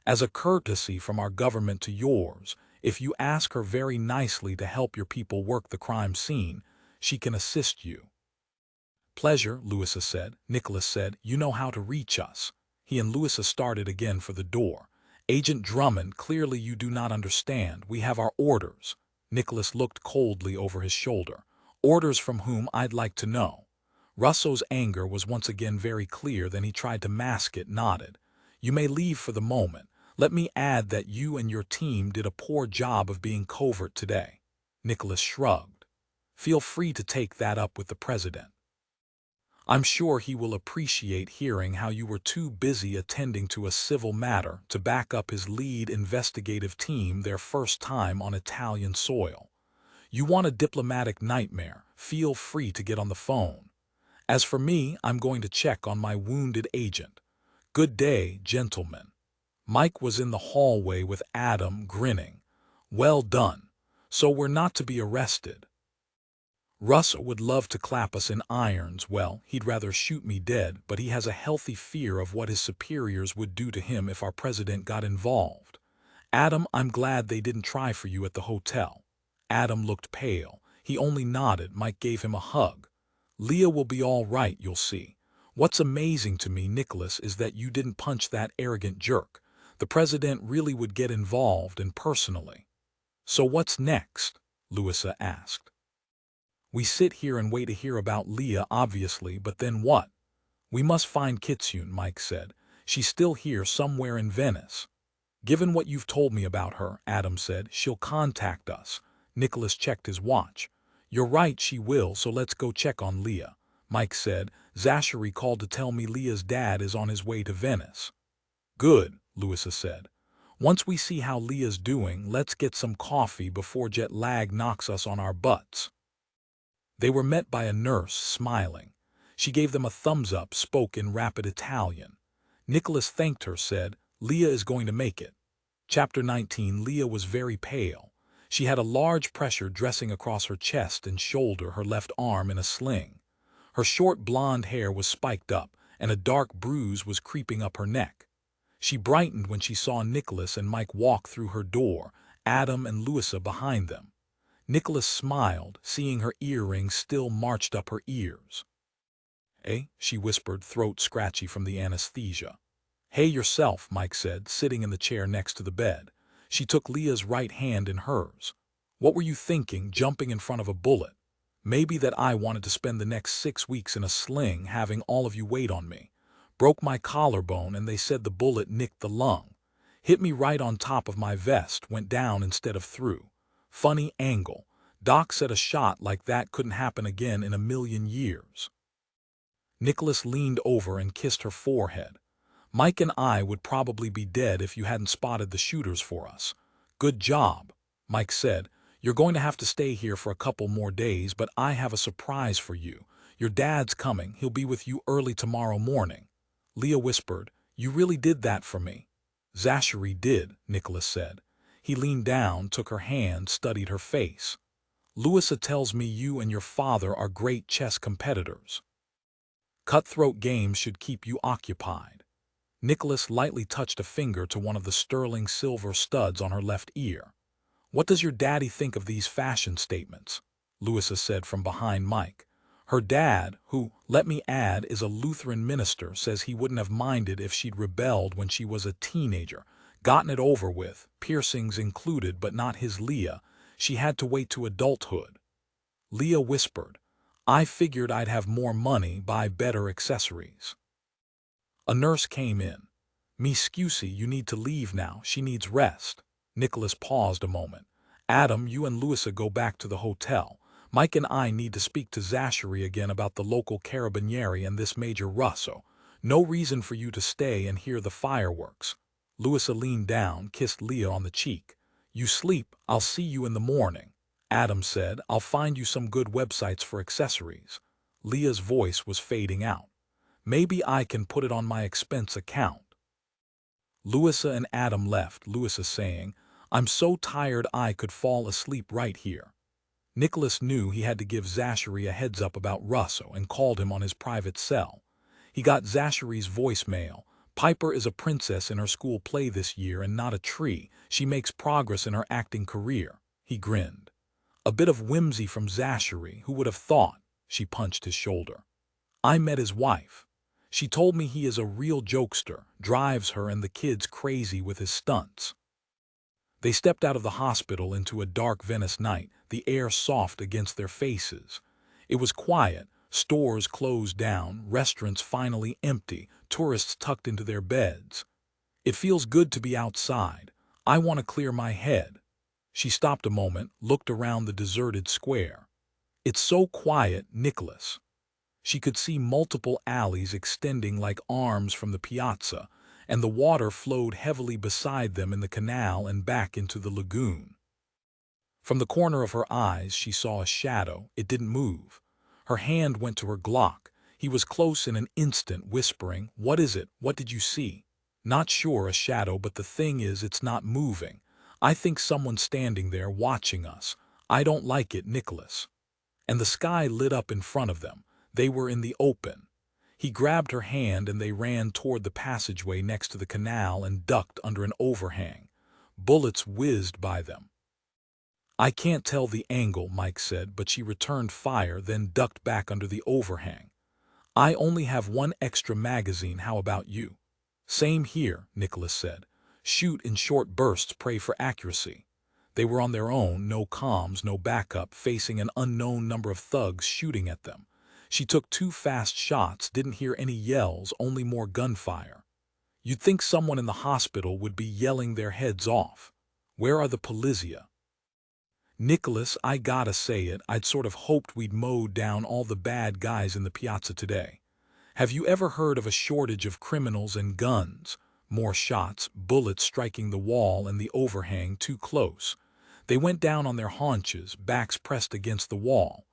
As a courtesy from our government to yours, if you ask her very nicely to help your people work the crime scene, she can assist you. Pleasure, Louisa said. Nicholas said, you know how to reach us. He and Louisa started again for the door. Agent Drummond, clearly you do not understand. We have our orders. Nicholas looked coldly over his shoulder. Orders from whom, I'd like to know. Russo's anger was once again very clear, then he tried to mask it, nodded. You may leave for the moment. Let me add that you and your team did a poor job of being covert today. Nicholas shrugged. Feel free to take that up with the president. I'm sure he will appreciate hearing how you were too busy attending to a civil matter to back up his lead investigative team their first time on Italian soil. You want a diplomatic nightmare, feel free to get on the phone. As for me, I'm going to check on my wounded agent. Good day, gentlemen. Mike was in the hallway with Adam, grinning. Well done. So we're not to be arrested. Russ would love to clap us in irons. Well, he'd rather shoot me dead, but he has a healthy fear of what his superiors would do to him if our president got involved. Adam, I'm glad they didn't try for you at the hotel. Adam looked pale. He only nodded. Mike gave him a hug. Leah will be all right, you'll see. What's amazing to me, Nicholas, is that you didn't punch that arrogant jerk. The president really would get involved, and personally. So what's next? Louisa asked. We sit here and wait to hear about Leah, obviously, but then what? We must find Kitsune, Mike said. She's still here somewhere in Venice. Given what you've told me about her, Adam said, she'll contact us. Nicholas checked his watch. You're right, she will, so let's go check on Leah. Mike said, Zachary called to tell me Leah's dad is on his way to Venice. Good, Louisa said. Once we see how Leah's doing, let's get some coffee before jet lag knocks us on our butts. They were met by a nurse, smiling. She gave them a thumbs up, spoke in rapid Italian. Nicholas thanked her, said, Leah is going to make it. Chapter 19. Leah was very pale. She had a large pressure dressing across her chest and shoulder, her left arm in a sling. Her short blonde hair was spiked up, and a dark bruise was creeping up her neck. She brightened when she saw Nicholas and Mike walk through her door, Adam and Louisa behind them. Nicholas smiled, seeing her earrings still marched up her ears. "Eh?" she whispered, throat scratchy from the anesthesia. "Hey yourself," Mike said, sitting in the chair next to the bed. She took Leah's right hand in hers. "What were you thinking, jumping in front of a bullet? Maybe that I wanted to spend the next 6 weeks in a sling having all of you wait on me. Broke my collarbone and they said the bullet nicked the lung. Hit me right on top of my vest, went down instead of through. Funny angle. Doc said a shot like that couldn't happen again in a million years." Nicholas leaned over and kissed her forehead. "Mike and I would probably be dead if you hadn't spotted the shooters for us. Good job." Mike said, "You're going to have to stay here for a couple more days, but I have a surprise for you. Your dad's coming. He'll be with you early tomorrow morning." Leah whispered, "You really did that for me?" "Zachary did," Nicholas said. He leaned down, took her hand, studied her face. "Louisa tells me you and your father are great chess competitors. Cutthroat games should keep you occupied." Nicholas lightly touched a finger to one of the sterling silver studs on her left ear. "What does your daddy think of these fashion statements?" Louisa said from behind Mike. Her dad, who, let me add, is a Lutheran minister, says he wouldn't have minded if she'd rebelled when she was a teenager, gotten it over with, piercings included, but not his Leah. She had to wait to adulthood. Leah whispered, "I figured I'd have more money, buy better accessories." A nurse came in. "Miss Scusi, you need to leave now. She needs rest." Nicholas paused a moment. "Adam, you and Louisa go back to the hotel. Mike and I need to speak to Zachary again about the local carabinieri and this Major Russo. No reason for you to stay and hear the fireworks." Louisa leaned down, kissed Leah on the cheek. "You sleep, I'll see you in the morning." Adam said, "I'll find you some good websites for accessories." Leah's voice was fading out. "Maybe I can put it on my expense account." Louisa and Adam left, Louisa saying, "I'm so tired I could fall asleep right here." Nicholas knew he had to give Zachary a heads up about Russo and called him on his private cell. He got Zachary's voicemail. "Piper is a princess in her school play this year and not a tree. She makes progress in her acting career." He grinned. A bit of whimsy from Zachary, who would have thought? She punched his shoulder. "I met his wife. She told me he is a real jokester, drives her and the kids crazy with his stunts." They stepped out of the hospital into a dark Venice night, the air soft against their faces. It was quiet, stores closed down, restaurants finally empty, tourists tucked into their beds. "It feels good to be outside. I want to clear my head." She stopped a moment, looked around the deserted square. "It's so quiet, Nicholas." She could see multiple alleys extending like arms from the piazza, and the water flowed heavily beside them in the canal and back into the lagoon. From the corner of her eyes she saw a shadow. It didn't move. Her hand went to her Glock. He was close in an instant, whispering, "What is it? What did you see?" "Not sure, a shadow, but the thing is it's not moving. I think someone's standing there watching us. I don't like it, Nicholas." And the sky lit up in front of them. They were in the open. He grabbed her hand and they ran toward the passageway next to the canal and ducked under an overhang. Bullets whizzed by them. "I can't tell the angle," Mike said, but she returned fire, then ducked back under the overhang. "I only have one extra magazine, how about you?" "Same here," Nicholas said. "Shoot in short bursts, pray for accuracy." They were on their own, no comms, no backup, facing an unknown number of thugs shooting at them. She took 2 fast shots, didn't hear any yells, only more gunfire. You'd think someone in the hospital would be yelling their heads off. "Where are the Polizia?" "Nicholas, I gotta say it, I'd sort of hoped we'd mowed down all the bad guys in the piazza today. Have you ever heard of a shortage of criminals and guns?" More shots, bullets striking the wall and the overhang too close. They went down on their haunches, backs pressed against the wall.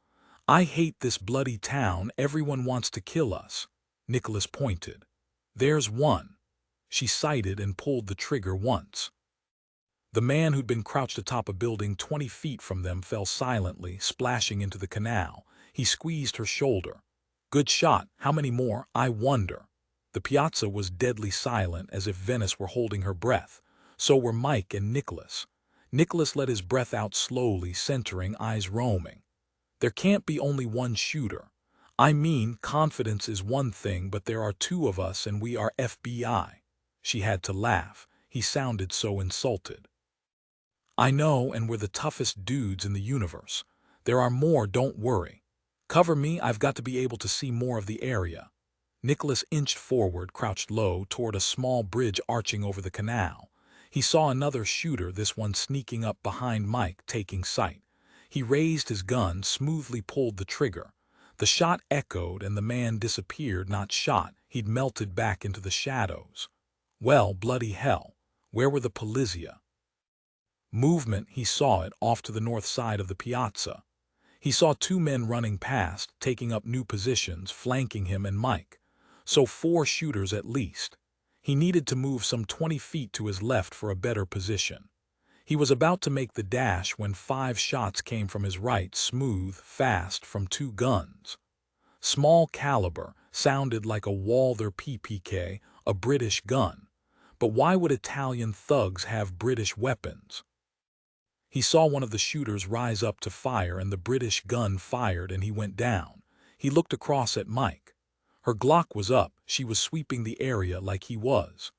"I hate this bloody town, everyone wants to kill us." Nicholas pointed. "There's one." She sighted and pulled the trigger once. The man who'd been crouched atop a building 20 feet from them fell silently, splashing into the canal. He squeezed her shoulder. "Good shot, how many more, I wonder?" The piazza was deadly silent, as if Venice were holding her breath. So were Mike and Nicholas. Nicholas let his breath out slowly, centering, eyes roaming. "There can't be only one shooter. I mean, confidence is one thing, but there are 2 of us and we are FBI. She had to laugh. He sounded so insulted. "I know, and we're the toughest dudes in the universe. There are more, don't worry. Cover me, I've got to be able to see more of the area." Nicholas inched forward, crouched low, toward a small bridge arching over the canal. He saw another shooter, this one sneaking up behind Mike, taking sight. He raised his gun, smoothly pulled the trigger. The shot echoed and the man disappeared, not shot. He'd melted back into the shadows. Well, bloody hell. Where were the Polizia? Movement, he saw it, off to the north side of the piazza. He saw 2 men running past, taking up new positions, flanking him and Mike. So 4 shooters at least. He needed to move some 20 feet to his left for a better position. He was about to make the dash when 5 shots came from his right, smooth, fast, from 2 guns. Small caliber, sounded like a Walther PPK, a British gun. But why would Italian thugs have British weapons? He saw one of the shooters rise up to fire and the British gun fired and he went down. He looked across at Mike. Her Glock was up, she was sweeping the area like he was.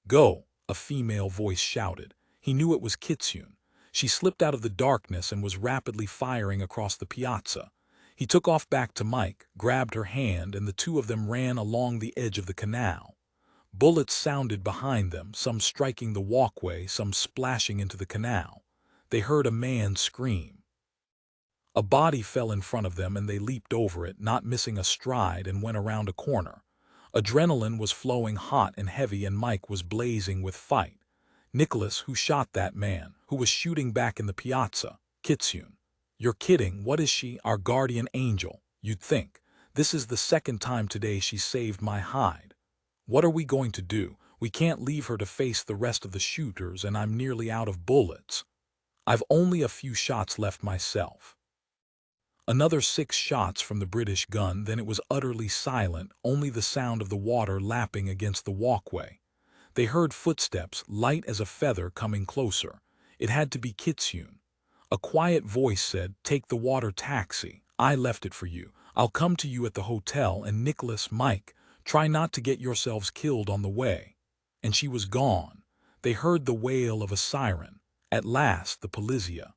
"Go," a female voice shouted. He knew it was Kitsune. She slipped out of the darkness and was rapidly firing across the piazza. He took off back to Mike, grabbed her hand, and the 2 of them ran along the edge of the canal. Bullets sounded behind them, some striking the walkway, some splashing into the canal. They heard a man scream. A body fell in front of them and they leaped over it, not missing a stride, and went around a corner. Adrenaline was flowing hot and heavy and Mike was blazing with fight. Nicholas, who shot that man, who was shooting back in the piazza? Kitsune. "You're kidding, what is she? Our guardian angel, you'd think. This is the 2nd time today she saved my hide." "What are we going to do? We can't leave her to face the rest of the shooters, and I'm nearly out of bullets. I've only a few shots left myself." Another 6 shots from the British gun, then it was utterly silent, only the sound of the water lapping against the walkway. They heard footsteps, light as a feather, coming closer. It had to be Kitsune. A quiet voice said, "Take the water taxi. I left it for you. I'll come to you at the hotel, and Nicholas, Mike, try not to get yourselves killed on the way." And she was gone. They heard the wail of a siren. At last, the polizia.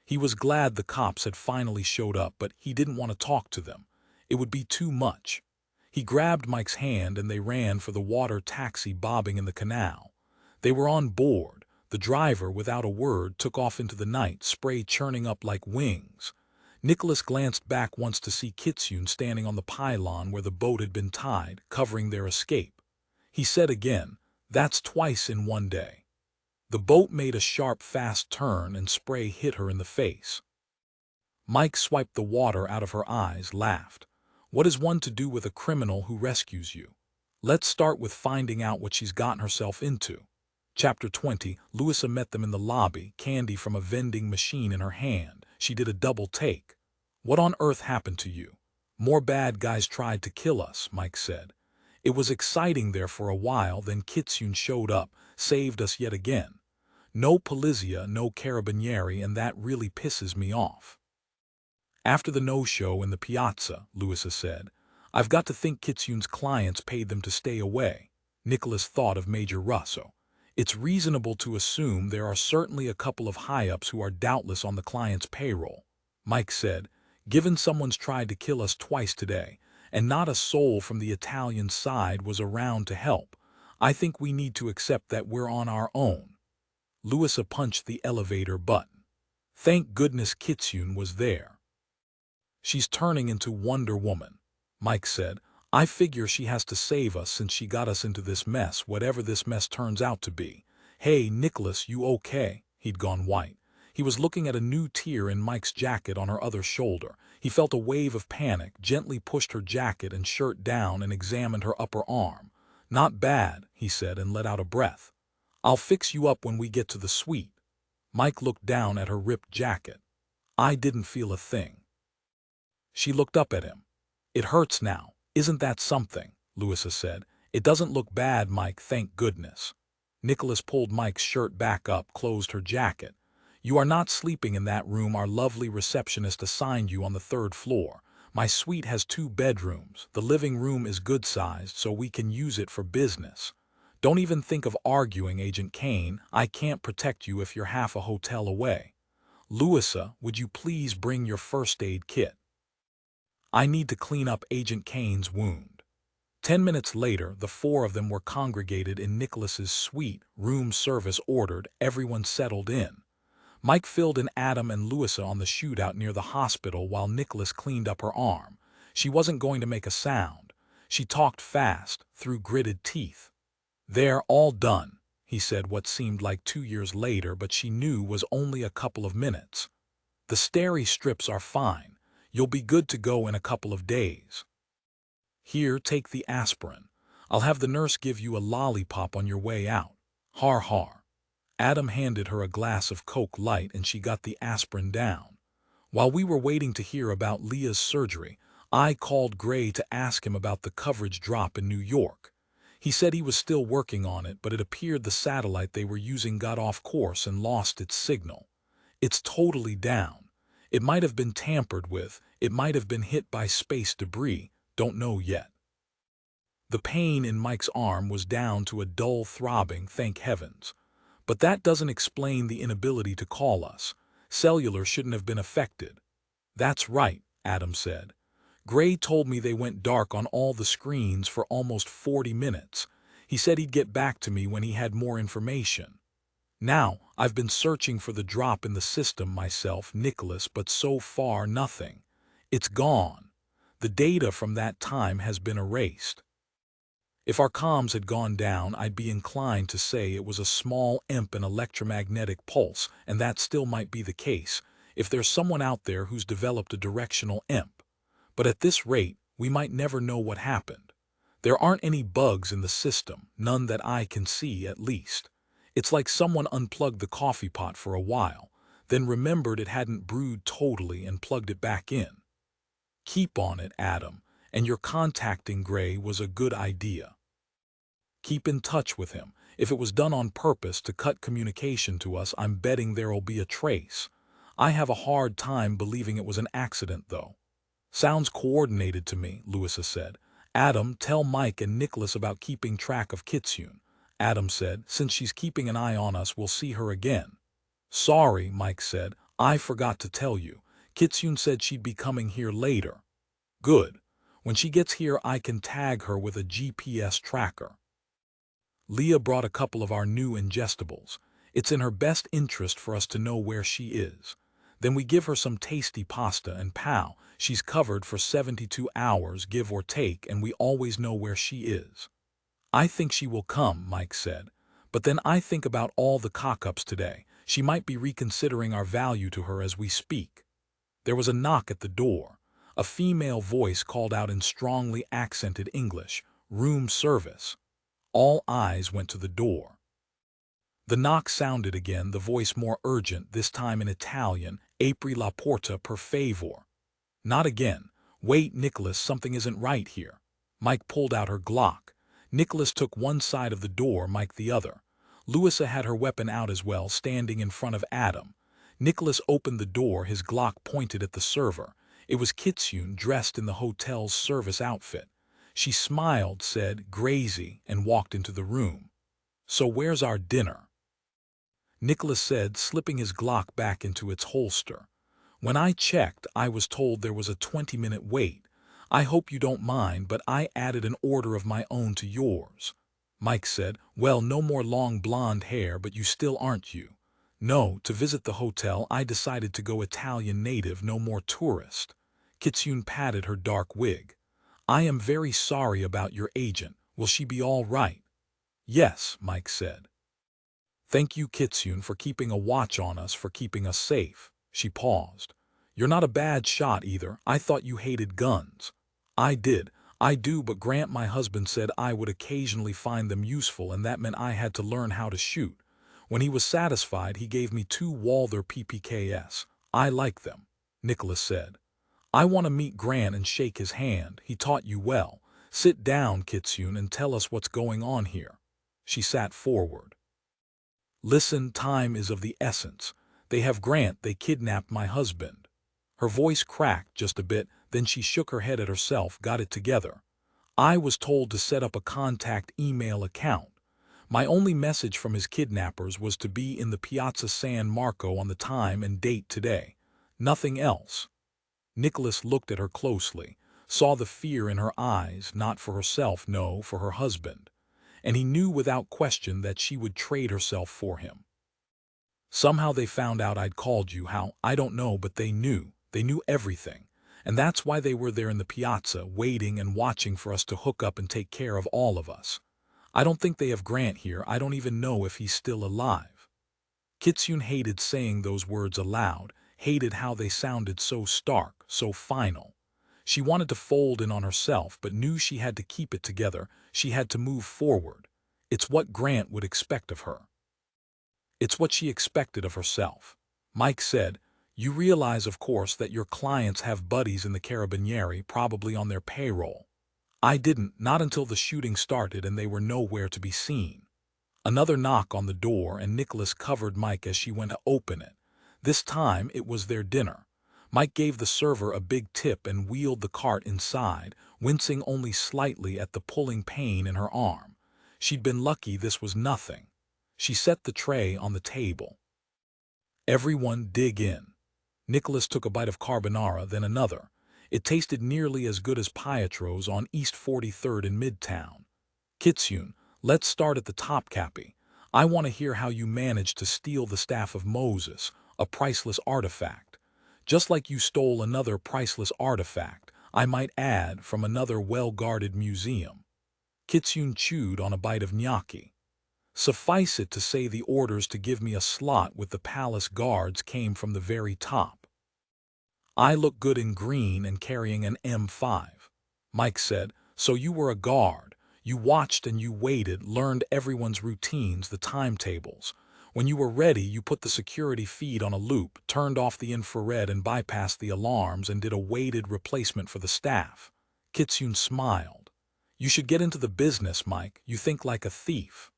He was glad the cops had finally showed up, but he didn't want to talk to them. It would be too much. He grabbed Mike's hand and they ran for the water taxi bobbing in the canal. They were on board. The driver, without a word, took off into the night, spray churning up like wings. Nicholas glanced back once to see Kitsune standing on the pylon where the boat had been tied, covering their escape. He said again, "That's twice in one day." The boat made a sharp, fast turn and spray hit her in the face. Mike swiped the water out of her eyes, laughed. "What is one to do with a criminal who rescues you? Let's start with finding out what she's gotten herself into." Chapter 20. Louisa met them in the lobby, candy from a vending machine in her hand. She did a double take. "What on earth happened to you?" "More bad guys tried to kill us," Mike said. "It was exciting there for a while, then Kitsune showed up, saved us yet again. No polizia, no carabinieri, and that really pisses me off." "After the no-show in the piazza," Louisa said, "I've got to think Kitsune's clients paid them to stay away." Nicholas thought of Major Russo. "It's reasonable to assume there are certainly a couple of high-ups who are doubtless on the client's payroll." Mike said, "Given someone's tried to kill us twice today, and not a soul from the Italian side was around to help, I think we need to accept that we're on our own." Louisa punched the elevator button. Thank goodness Kitsune was there. "She's turning into Wonder Woman," Mike said. "I figure she has to save us since she got us into this mess, whatever this mess turns out to be." "Hey, Nicholas, you okay?" He'd gone white. He was looking at a new tear in Mike's jacket on her other shoulder. He felt a wave of panic, gently pushed her jacket and shirt down and examined her upper arm. "Not bad," he said and let out a breath. "I'll fix you up when we get to the suite." Mike looked down at her ripped jacket. "I didn't feel a thing." She looked up at him. "It hurts now. Isn't that something?" Louisa said. "It doesn't look bad, Mike, thank goodness." Nicholas pulled Mike's shirt back up, closed her jacket. "You are not sleeping in that room our lovely receptionist assigned you on the 3rd floor. My suite has 2 bedrooms. The living room is good-sized, so we can use it for business. Don't even think of arguing, Agent Caine. I can't protect you if you're half a hotel away. Louisa, would you please bring your first aid kit? I need to clean up Agent Caine's wound." 10 minutes later, the 4 of them were congregated in Nicholas's suite, room service ordered, everyone settled in. Mike filled in Adam and Louisa on the shootout near the hospital while Nicholas cleaned up her arm. She wasn't going to make a sound. She talked fast, through gritted teeth. "They're all done," he said what seemed like 2 years later, but she knew was only a couple of minutes. "The steri strips are fine. You'll be good to go in a couple of days. Here, take the aspirin. I'll have the nurse give you a lollipop on your way out. Har har." Adam handed her a glass of Coke Light and she got the aspirin down. "While we were waiting to hear about Leah's surgery, I called Gray to ask him about the coverage drop in New York. He said he was still working on it, but it appeared the satellite they were using got off course and lost its signal. It's totally down. It might have been tampered with, it might have been hit by space debris, don't know yet." The pain in Mike's arm was down to a dull throbbing, thank heavens. "But that doesn't explain the inability to call us. Cellular shouldn't have been affected." "That's right," Adam said. "Gray told me they went dark on all the screens for almost 40 minutes. He said he'd get back to me when he had more information. Now, I've been searching for the drop in the system myself, Nicholas, but so far nothing. It's gone. The data from that time has been erased. If our comms had gone down, I'd be inclined to say it was a small imp and electromagnetic pulse, and that still might be the case, if there's someone out there who's developed a directional imp. But at this rate, we might never know what happened. There aren't any bugs in the system, none that I can see at least. It's like someone unplugged the coffee pot for a while, then remembered it hadn't brewed totally and plugged it back in. Keep on it, Adam, and your contacting Gray was a good idea. Keep in touch with him. If it was done on purpose to cut communication to us, I'm betting there'll be a trace. I have a hard time believing it was an accident, though. Sounds coordinated to me, Louisa said. Adam, tell Mike and Nicholas about keeping track of Kitsune. Adam said, since she's keeping an eye on us, we'll see her again. Sorry, Mike said, I forgot to tell you. Kitsune said she'd be coming here later. Good. When she gets here, I can tag her with a GPS tracker. Leah brought a couple of our new ingestibles. It's in her best interest for us to know where she is. Then we give her some tasty pasta and pow, she's covered for 72 hours, give or take, and we always know where she is. I think she will come, Mike said. But then I think about all the cock-ups today. She might be reconsidering our value to her as we speak. There was a knock at the door. A female voice called out in strongly accented English, "Room service." All eyes went to the door. The knock sounded again, the voice more urgent, this time in Italian, "Apri la porta per favor." Not again. Wait, Nicholas, something isn't right here. Mike pulled out her Glock. Nicholas took one side of the door, Mike the other. Louisa had her weapon out as well, standing in front of Adam. Nicholas opened the door, his Glock pointed at the server. It was Kitsune, dressed in the hotel's service outfit. She smiled, said, "Grazy," and walked into the room. "So where's our dinner?" Nicholas said, slipping his Glock back into its holster. "When I checked, I was told there was a 20-minute wait. I hope you don't mind, but I added an order of my own to yours." Mike said, "Well, no more long blonde hair, but you still aren't you?" "No, to visit the hotel, I decided to go Italian native, no more tourist." Kitsune patted her dark wig. "I am very sorry about your agent. Will she be all right?" "Yes," Mike said. "Thank you, Kitsune, for keeping a watch on us, for keeping us safe." She paused. "You're not a bad shot either. I thought you hated guns." I do, but Grant, my husband, said I would occasionally find them useful, and that meant I had to learn how to shoot. When he was satisfied, he gave me 2 Walther PPKs. I like them," Nicholas said. "I want to meet Grant and shake his hand. He taught you well. Sit down, Kitsune, and tell us what's going on here." She sat forward. "Listen, time is of the essence. They have Grant, they kidnapped my husband." Her voice cracked just a bit, then she shook her head at herself, got it together. "I was told to set up a contact email account. My only message from his kidnappers was to be in the Piazza San Marco on the time and date today. Nothing else." Nicholas looked at her closely, saw the fear in her eyes, not for herself, no, for her husband. And he knew without question that she would trade herself for him. "Somehow they found out I'd called you, how, I don't know, but they knew. They knew everything. And that's why they were there in the piazza, waiting and watching for us to hook up and take care of all of us. I don't think they have Grant here. I don't even know if he's still alive." Kitsune hated saying those words aloud, hated how they sounded so stark, so final. She wanted to fold in on herself, but knew she had to keep it together. She had to move forward. It's what Grant would expect of her. It's what she expected of herself. Mike said, "You realize, of course, that your clients have buddies in the Carabinieri, probably on their payroll." I didn't, not until the shooting started and they were nowhere to be seen. Another knock on the door, and Nicholas covered Mike as she went to open it. This time it was their dinner. Mike gave the server a big tip and wheeled the cart inside, wincing only slightly at the pulling pain in her arm. She'd been lucky this was nothing. She set the tray on the table. "Everyone dig in." Nicholas took a bite of carbonara, then another. It tasted nearly as good as Pietro's on East 43rd in Midtown. "Kitsune, let's start at the Topkapi. I want to hear how you managed to steal the staff of Moses, a priceless artifact. Just like you stole another priceless artifact, I might add, from another well-guarded museum." Kitsune chewed on a bite of gnocchi. "Suffice it to say the orders to give me a slot with the palace guards came from the very top. I look good in green and carrying an M5. Mike said, "So you were a guard. You watched and you waited, learned everyone's routines, the timetables. When you were ready, you put the security feed on a loop, turned off the infrared and bypassed the alarms, and did a weighted replacement for the staff. Kitsune smiled. You should get into the business, Mike. You think like a thief.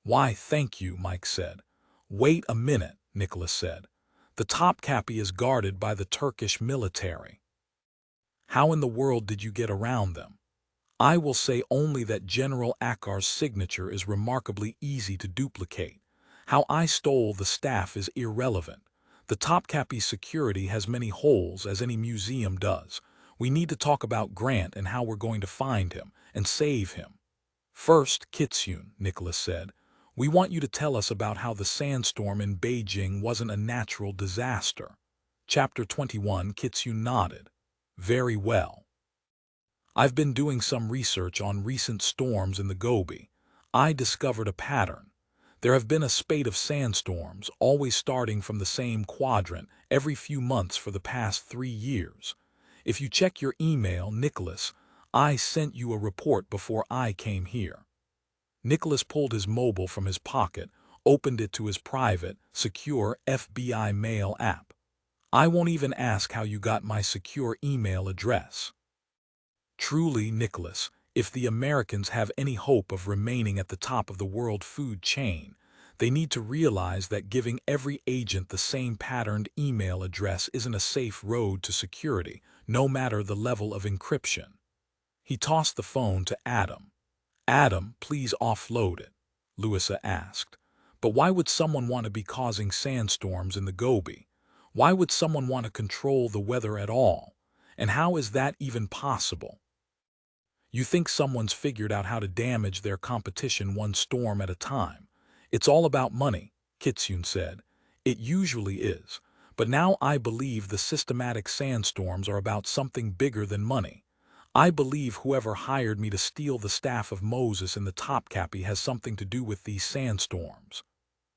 Why, thank you, Mike said. Wait a minute, Nicholas said. The Topkapi is guarded by the Turkish military. How in the world did you get around them? I will say only that General Akar's signature is remarkably easy to duplicate. How I stole the staff is irrelevant. The Topkapi security has many holes, as any museum does. We need to talk about Grant and how we're going to find him and save him. First, Kitsune, Nicholas said, we want you to tell us about how the sandstorm in Beijing wasn't a natural disaster. Chapter 21. Kitsune nodded. Very well. I've been doing some research on recent storms in the Gobi. I discovered a pattern. There have been a spate of sandstorms, always starting from the same quadrant, every few months for the past 3 years. If you check your email, Nicholas, I sent you a report before I came here. Nicholas pulled his mobile from his pocket, opened it to his private, secure FBI mail app. I won't even ask how you got my secure email address. Truly, Nicholas, if the Americans have any hope of remaining at the top of the world food chain, they need to realize that giving every agent the same patterned email address isn't a safe road to security, no matter the level of encryption. He tossed the phone to Adam. Adam, please offload it, Louisa asked. But why would someone want to be causing sandstorms in the Gobi? Why would someone want to control the weather at all? And how is that even possible? You think someone's figured out how to damage their competition one storm at a time. It's all about money, Kitsune said. It usually is. But now I believe the systematic sandstorms are about something bigger than money. I believe whoever hired me to steal the staff of Moses in the Topkapi has something to do with these sandstorms.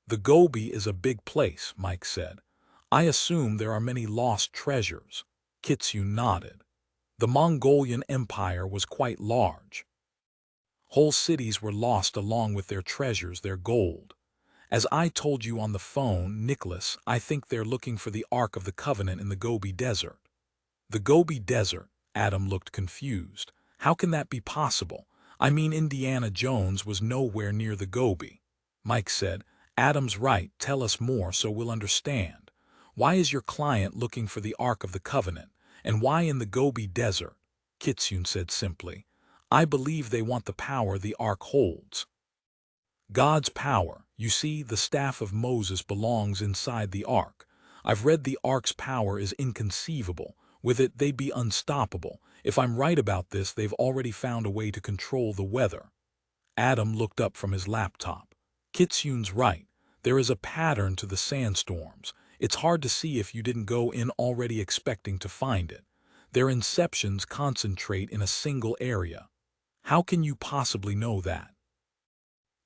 The Gobi is a big place, Mike said. I assume there are many lost treasures. Kitsune nodded. The Mongolian Empire was quite large. Whole cities were lost along with their treasures, their gold. As I told you on the phone, Nicholas, I think they're looking for the Ark of the Covenant in the Gobi Desert. The Gobi Desert? Adam looked confused. How can that be possible? I mean, Indiana Jones was nowhere near the Gobi. Mike said, Adam's right, tell us more so we'll understand. Why is your client looking for the Ark of the Covenant? And why in the Gobi Desert? Kitsune said simply, I believe they want the power the Ark holds. God's power. You see, the staff of Moses belongs inside the Ark. I've read the Ark's power is inconceivable. With it, they'd be unstoppable. If I'm right about this, they've already found a way to control the weather. Adam looked up from his laptop. Kitsune's right. There is a pattern to the sandstorms. It's hard to see if you didn't go in already expecting to find it. Their inceptions concentrate in a single area. How can you possibly know that?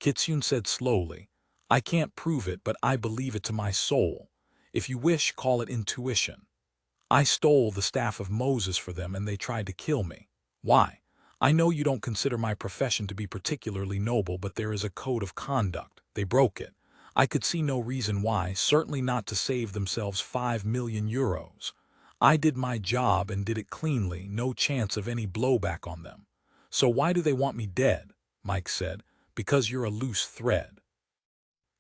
Kitsune said slowly, I can't prove it, but I believe it to my soul. If you wish, call it intuition. I stole the staff of Moses for them and they tried to kill me. Why? I know you don't consider my profession to be particularly noble, but there is a code of conduct. They broke it. I could see no reason why, certainly not to save themselves 5 million euros. I did my job and did it cleanly, no chance of any blowback on them. So why do they want me dead? Mike said. Because you're a loose thread.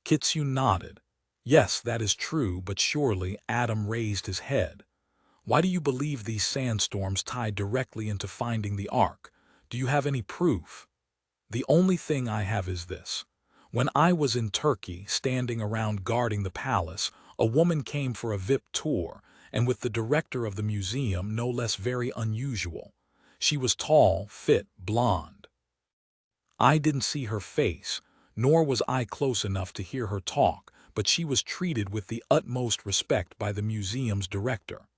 Kitsune nodded. Yes, that is true, but surely. Adam raised his head. Why do you believe these sandstorms tied directly into finding the Ark? Do you have any proof? The only thing I have is this. When I was in Turkey, standing around guarding the palace, a woman came for a VIP tour, and with the director of the museum, no less, very unusual. She was tall, fit, blonde. I didn't see her face, nor was I close enough to hear her talk, but she was treated with the utmost respect by the museum's director.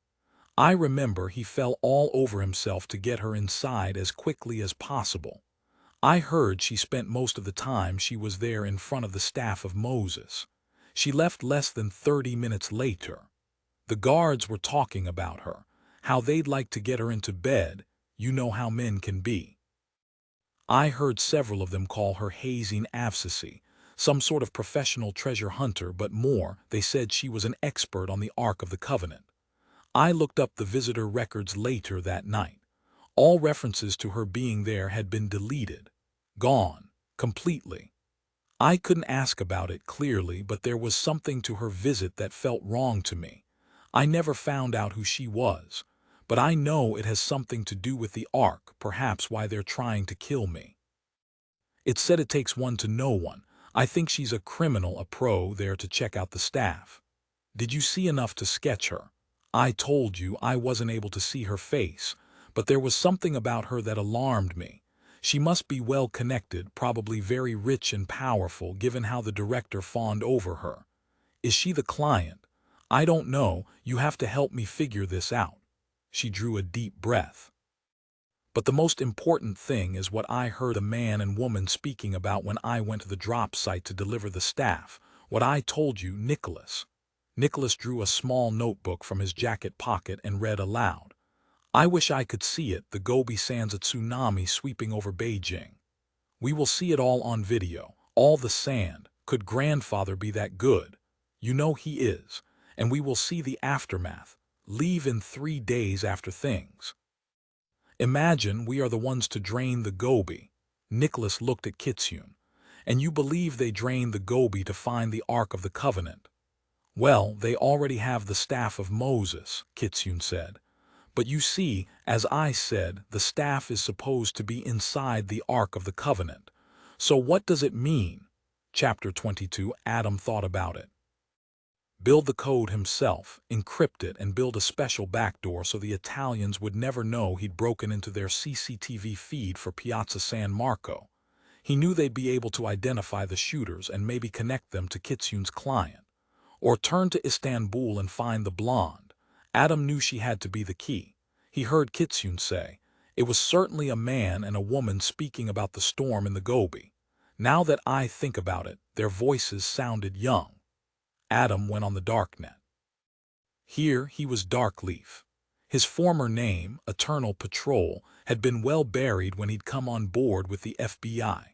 I remember he fell all over himself to get her inside as quickly as possible. I heard she spent most of the time she was there in front of the staff of Moses. She left less than 30 minutes later. The guards were talking about her, how they'd like to get her into bed. You know how men can be. I heard several of them call her hazing Avsisi, some sort of professional treasure hunter, but more, they said she was an expert on the Ark of the Covenant. I looked up the visitor records later that night. All references to her being there had been deleted. Gone. Completely. I couldn't ask about it clearly, but there was something to her visit that felt wrong to me. I never found out who she was, but I know it has something to do with the Ark, perhaps why they're trying to kill me. It said it takes one to know one. I think she's a criminal, a pro there to check out the staff. Did you see enough to sketch her? I told you I wasn't able to see her face, but there was something about her that alarmed me. She must be well connected, probably very rich and powerful, given how the director fawned over her. Is she the client? I don't know, you have to help me figure this out. She drew a deep breath. But the most important thing is what I heard a man and woman speaking about when I went to the drop site to deliver the staff. What I told you, Nicholas. Nicholas drew a small notebook from his jacket pocket and read aloud. I wish I could see it, the Gobi sends a tsunami sweeping over Beijing. We will see it all on video, all the sand. Could grandfather be that good? You know he is. And we will see the aftermath. Leave in 3 days after things. Imagine we are the ones to drain the Gobi. Nicholas looked at Kitsune. And you believe they drained the Gobi to find the Ark of the Covenant? Well, they already have the staff of Moses, Kitsune said. But you see, as I said, the staff is supposed to be inside the Ark of the Covenant. So what does it mean? Chapter 22, Adam thought about it. Build the code himself, encrypt it, and build a special backdoor so the Italians would never know he'd broken into their CCTV feed for Piazza San Marco. He knew they'd be able to identify the shooters and maybe connect them to Kitsune's client. Or turn to Istanbul and find the blonde. Adam knew she had to be the key. He heard Kitsune say, it was certainly a man and a woman speaking about the storm in the Gobi. Now that I think about it, their voices sounded young. Adam went on the darknet. Here he was Darkleaf. His former name, Eternal Patrol, had been well buried when he'd come on board with the FBI.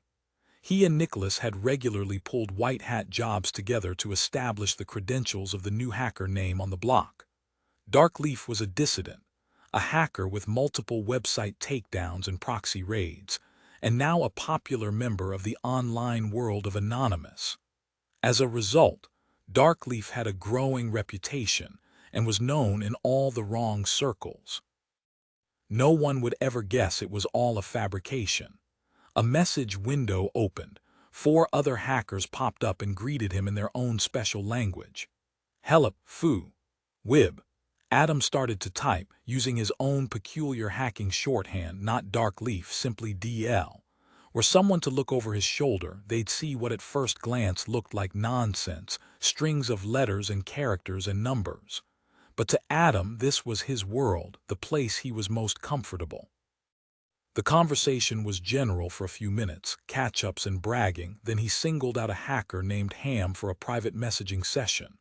He and Nicholas had regularly pulled white hat jobs together to establish the credentials of the new hacker name on the block. Darkleaf was a dissident, a hacker with multiple website takedowns and proxy raids, and now a popular member of the online world of Anonymous. As a result, Darkleaf had a growing reputation and was known in all the wrong circles. No one would ever guess it was all a fabrication. A message window opened. 4 other hackers popped up and greeted him in their own special language. Help, foo, wib. Adam started to type, using his own peculiar hacking shorthand, not Darkleaf, simply DL. Were someone to look over his shoulder, they'd see what at first glance looked like nonsense, strings of letters and characters and numbers. But to Adam, this was his world, the place he was most comfortable. The conversation was general for a few minutes, catch-ups and bragging, then he singled out a hacker named Ham for a private messaging session.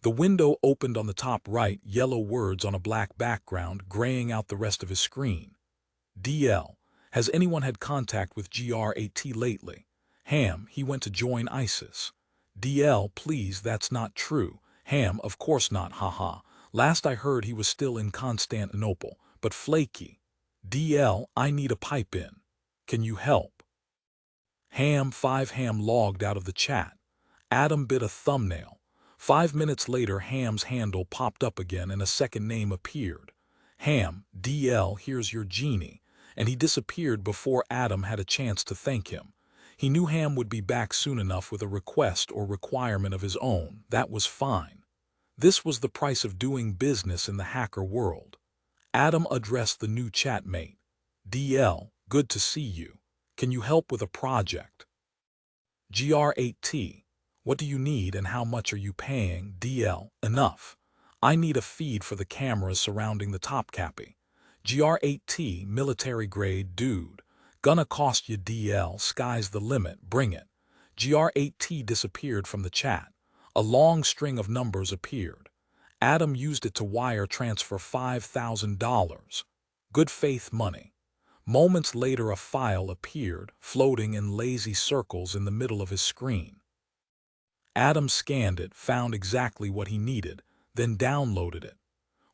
The window opened on the top right, yellow words on a black background, graying out the rest of his screen. DL, has anyone had contact with GR8T lately? Ham, he went to join ISIS. DL, please, that's not true. Ham, of course not, haha. Last I heard he was still in Constantinople, but flaky. DL, I need a pipe in. Can you help? Ham logged out of the chat. Adam bit a thumbnail. 5 minutes later, Ham's handle popped up again and a second name appeared. Ham, DL, here's your genie. And he disappeared before Adam had a chance to thank him. He knew Ham would be back soon enough with a request or requirement of his own. That was fine. This was the price of doing business in the hacker world. Adam addressed the new chatmate. DL, good to see you. Can you help with a project? GR8T, what do you need and how much are you paying? DL, enough. I need a feed for the cameras surrounding the Topkapi. GR8T, military grade dude. Gonna cost you DL, sky's the limit, bring it. GR8T disappeared from the chat. A long string of numbers appeared. Adam used it to wire transfer $5,000. Good faith money. Moments later, a file appeared, floating in lazy circles in the middle of his screen. Adam scanned it, found exactly what he needed, then downloaded it.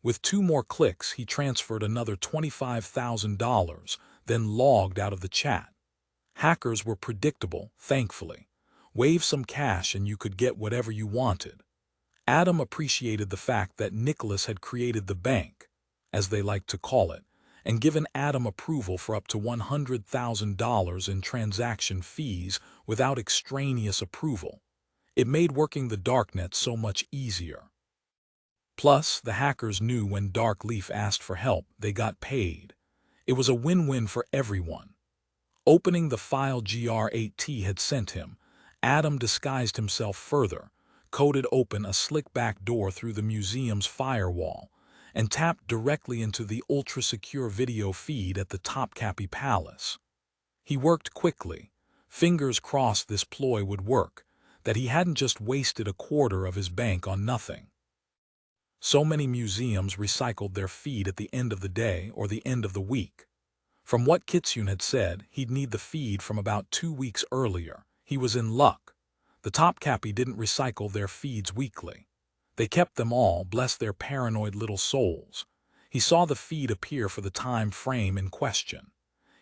With 2 more clicks, he transferred another $25,000, then logged out of the chat. Hackers were predictable, thankfully. Wave some cash and you could get whatever you wanted. Adam appreciated the fact that Nicholas had created the bank, as they like to call it, and given Adam approval for up to $100,000 in transaction fees without extraneous approval. It made working the darknet so much easier. Plus, the hackers knew when Dark Leaf asked for help, they got paid. It was a win-win for everyone. Opening the file Gr8T had sent him, Adam disguised himself further, coded open a slick back door through the museum's firewall, and tapped directly into the ultra-secure video feed at the Topkapi Palace. He worked quickly, fingers crossed this ploy would work, that he hadn't just wasted a quarter of his bank on nothing. So many museums recycled their feed at the end of the day or the end of the week. From what Kitsune had said, he'd need the feed from about 2 weeks earlier. He was in luck. The Topkapi didn't recycle their feeds weekly. They kept them all, bless their paranoid little souls. He saw the feed appear for the time frame in question.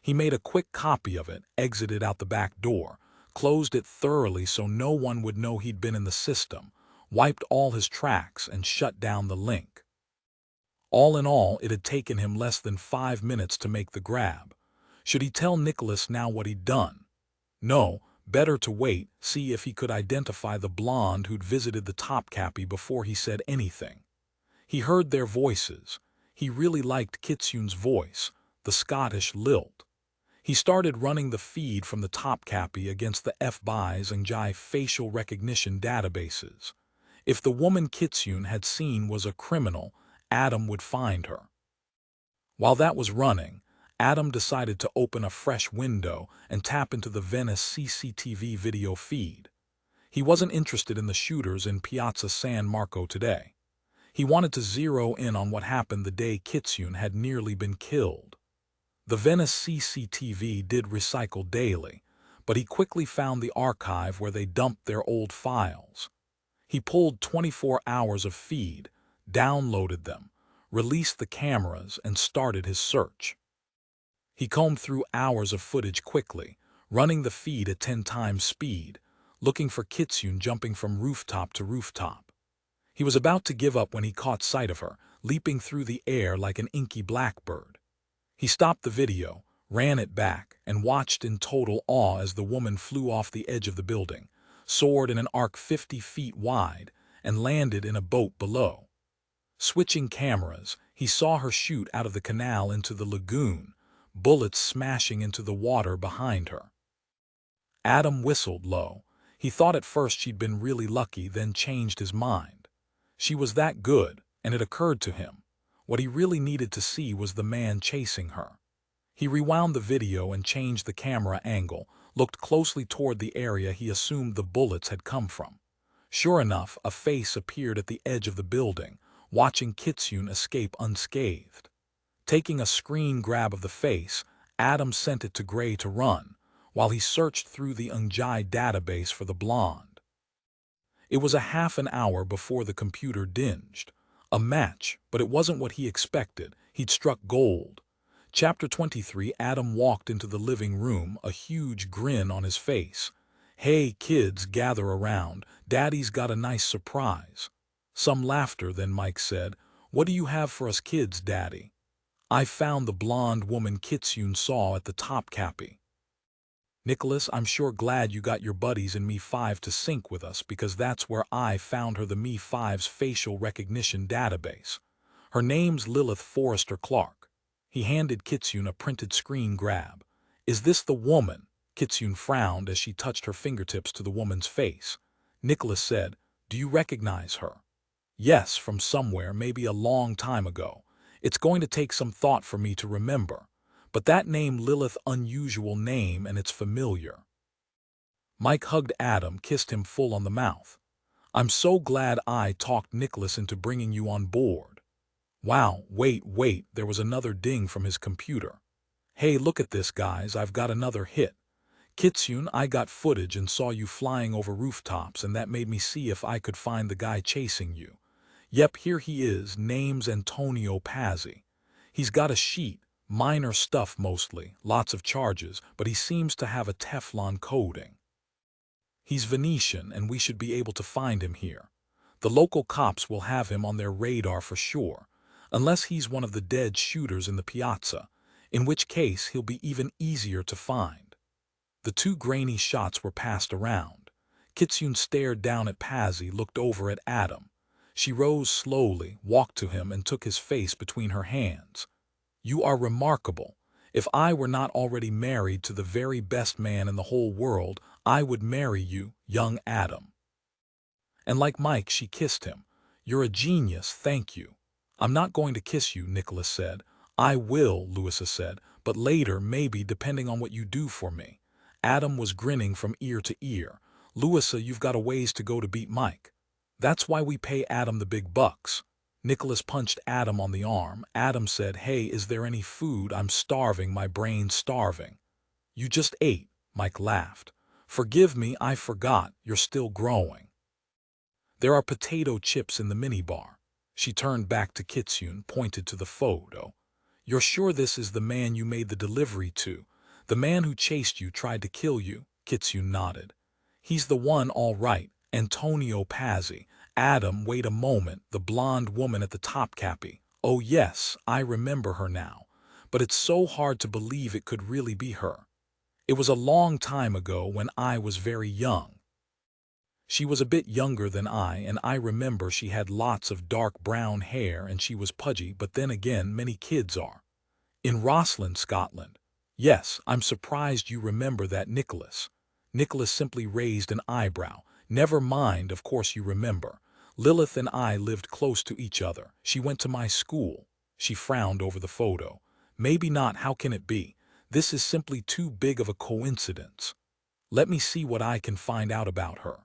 He made a quick copy of it, exited out the back door, closed it thoroughly so no one would know he'd been in the system, wiped all his tracks, and shut down the link. All in all, it had taken him less than 5 minutes to make the grab. Should he tell Nicholas now what he'd done? No, better to wait, see if he could identify the blonde who'd visited the Topkapi before he said anything. He heard their voices. He really liked Kitsune's voice, the Scottish lilt. He started running the feed from the Topkapi against the FBI's and J.I. facial recognition databases. If the woman Kitsune had seen was a criminal, Adam would find her. While that was running, Adam decided to open a fresh window and tap into the Venice CCTV video feed. He wasn't interested in the shooters in Piazza San Marco today. He wanted to zero in on what happened the day Kitsune had nearly been killed. The Venice CCTV did recycle daily, but he quickly found the archive where they dumped their old files. He pulled 24 hours of feed, downloaded them, released the cameras, and started his search. He combed through hours of footage quickly, running the feed at 10 times speed, looking for Kitsune jumping from rooftop to rooftop. He was about to give up when he caught sight of her, leaping through the air like an inky blackbird. He stopped the video, ran it back, and watched in total awe as the woman flew off the edge of the building, soared in an arc 50 feet wide, and landed in a boat below. Switching cameras, he saw her shoot out of the canal into the lagoon, bullets smashing into the water behind her. Adam whistled low. He thought at first she'd been really lucky, then changed his mind. She was that good, and it occurred to him. What he really needed to see was the man chasing her. He rewound the video and changed the camera angle, looked closely toward the area he assumed the bullets had come from. Sure enough, a face appeared at the edge of the building, watching Kitsune escape unscathed. Taking a screen grab of the face, Adam sent it to Gray to run, while he searched through the Njai database for the blonde. It was a half an hour before the computer dinged. A match, but it wasn't what he expected. He'd struck gold. Chapter 23. Adam walked into the living room, a huge grin on his face. "Hey, kids, gather around. Daddy's got a nice surprise." Some laughter, then Mike said, "What do you have for us kids, Daddy?" "I found the blonde woman Kitsune saw at the Topkapi." "Nicholas, I'm sure glad you got your buddies in Me5 to sync with us, because that's where I found her, the Me5's facial recognition database. Her name's Lilith Forrester Clark." He handed Kitsune a printed screen grab. "Is this the woman?" Kitsune frowned as she touched her fingertips to the woman's face. Nicholas said, "Do you recognize her?" "Yes, from somewhere, maybe a long time ago. It's going to take some thought for me to remember. But that name, Lilith, unusual name, and it's familiar." Mike hugged Adam, kissed him full on the mouth. "I'm so glad I talked Nicholas into bringing you on board." "Wow, wait, there was another ding from his computer. Hey, look at this, guys, I've got another hit. Kitsune, I got footage and saw you flying over rooftops, and that made me see if I could find the guy chasing you. Yep, here he is, name's Antonio Pazzi. He's got a sheet, minor stuff mostly, lots of charges, but he seems to have a Teflon coating. He's Venetian, and we should be able to find him here. The local cops will have him on their radar for sure, unless he's one of the dead shooters in the piazza, in which case he'll be even easier to find. The two grainy shots were passed around. Kitsune stared down at Pazzi, looked over at Adam. She rose slowly, walked to him, and took his face between her hands. You are remarkable. If I were not already married to the very best man in the whole world, I would marry you, young Adam. And like Mike, she kissed him. You're a genius, thank you. I'm not going to kiss you, Nicholas said. I will, Louisa said, but later, maybe, depending on what you do for me. Adam was grinning from ear to ear. Louisa, you've got a ways to go to beat Mike. That's why we pay Adam the big bucks. Nicholas punched Adam on the arm. Adam said, Hey, is there any food? I'm starving, my brain's starving. You just ate, Mike laughed. Forgive me, I forgot, you're still growing. There are potato chips in the minibar. She turned back to Kitsune, pointed to the photo. You're sure this is the man you made the delivery to? The man who chased you, tried to kill you? Kitsune nodded. He's the one, all right, Antonio Pazzi. Adam, wait a moment, the blonde woman at the Topkapi. Oh yes, I remember her now. But it's so hard to believe it could really be her. It was a long time ago when I was very young. She was a bit younger than I, and I remember she had lots of dark brown hair and she was pudgy, but then again, many kids are. In Roslin, Scotland. Yes, I'm surprised you remember that, Nicholas. Nicholas simply raised an eyebrow. Never mind, of course you remember. Lilith and I lived close to each other. She went to my school. She frowned over the photo. Maybe not, how can it be? This is simply too big of a coincidence. Let me see what I can find out about her.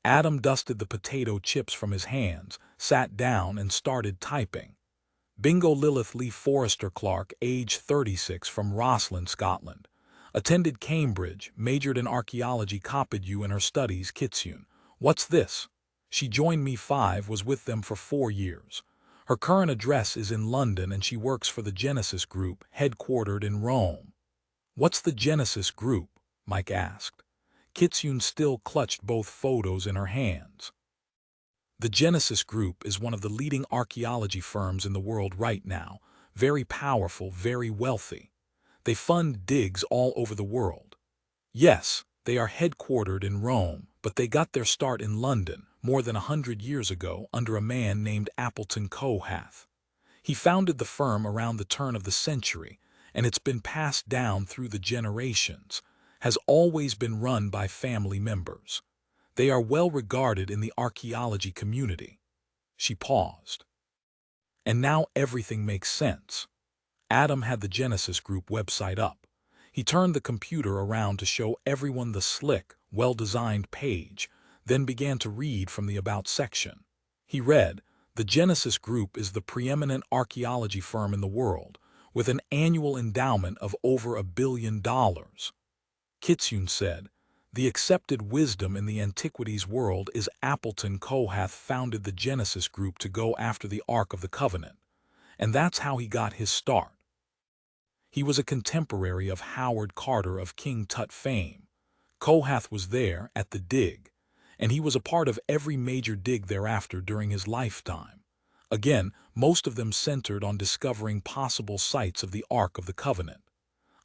Adam dusted the potato chips from his hands, sat down, and started typing. Bingo. Lilith Lee Forrester Clark, age 36, from Roslin, Scotland. Attended Cambridge, majored in archaeology, copied you in her studies. Kitsune. What's this? She joined me 5, was with them for 4 years. Her current address is in London and she works for the Genesis Group, headquartered in Rome. What's the Genesis Group? Mike asked. Kitsune still clutched both photos in her hands. The Genesis Group is one of the leading archaeology firms in the world right now, very powerful, very wealthy. They fund digs all over the world. Yes, they are headquartered in Rome, but they got their start in London more than 100 years ago under a man named Appleton Cohath. He founded the firm around the turn of the century, and it's been passed down through the generations, has always been run by family members. They are well regarded in the archaeology community. She paused. And now everything makes sense. Adam had the Genesis Group website up. He turned the computer around to show everyone the slick, well-designed page, then began to read from the About section. He read, The Genesis Group is the preeminent archaeology firm in the world, with an annual endowment of over $1 billion. Kitsune said, The accepted wisdom in the antiquities world is Appleton Cohath founded the Genesis Group to go after the Ark of the Covenant, and that's how he got his start. He was a contemporary of Howard Carter of King Tut fame. Cohath was there at the dig, and he was a part of every major dig thereafter during his lifetime. Again, most of them centered on discovering possible sites of the Ark of the Covenant.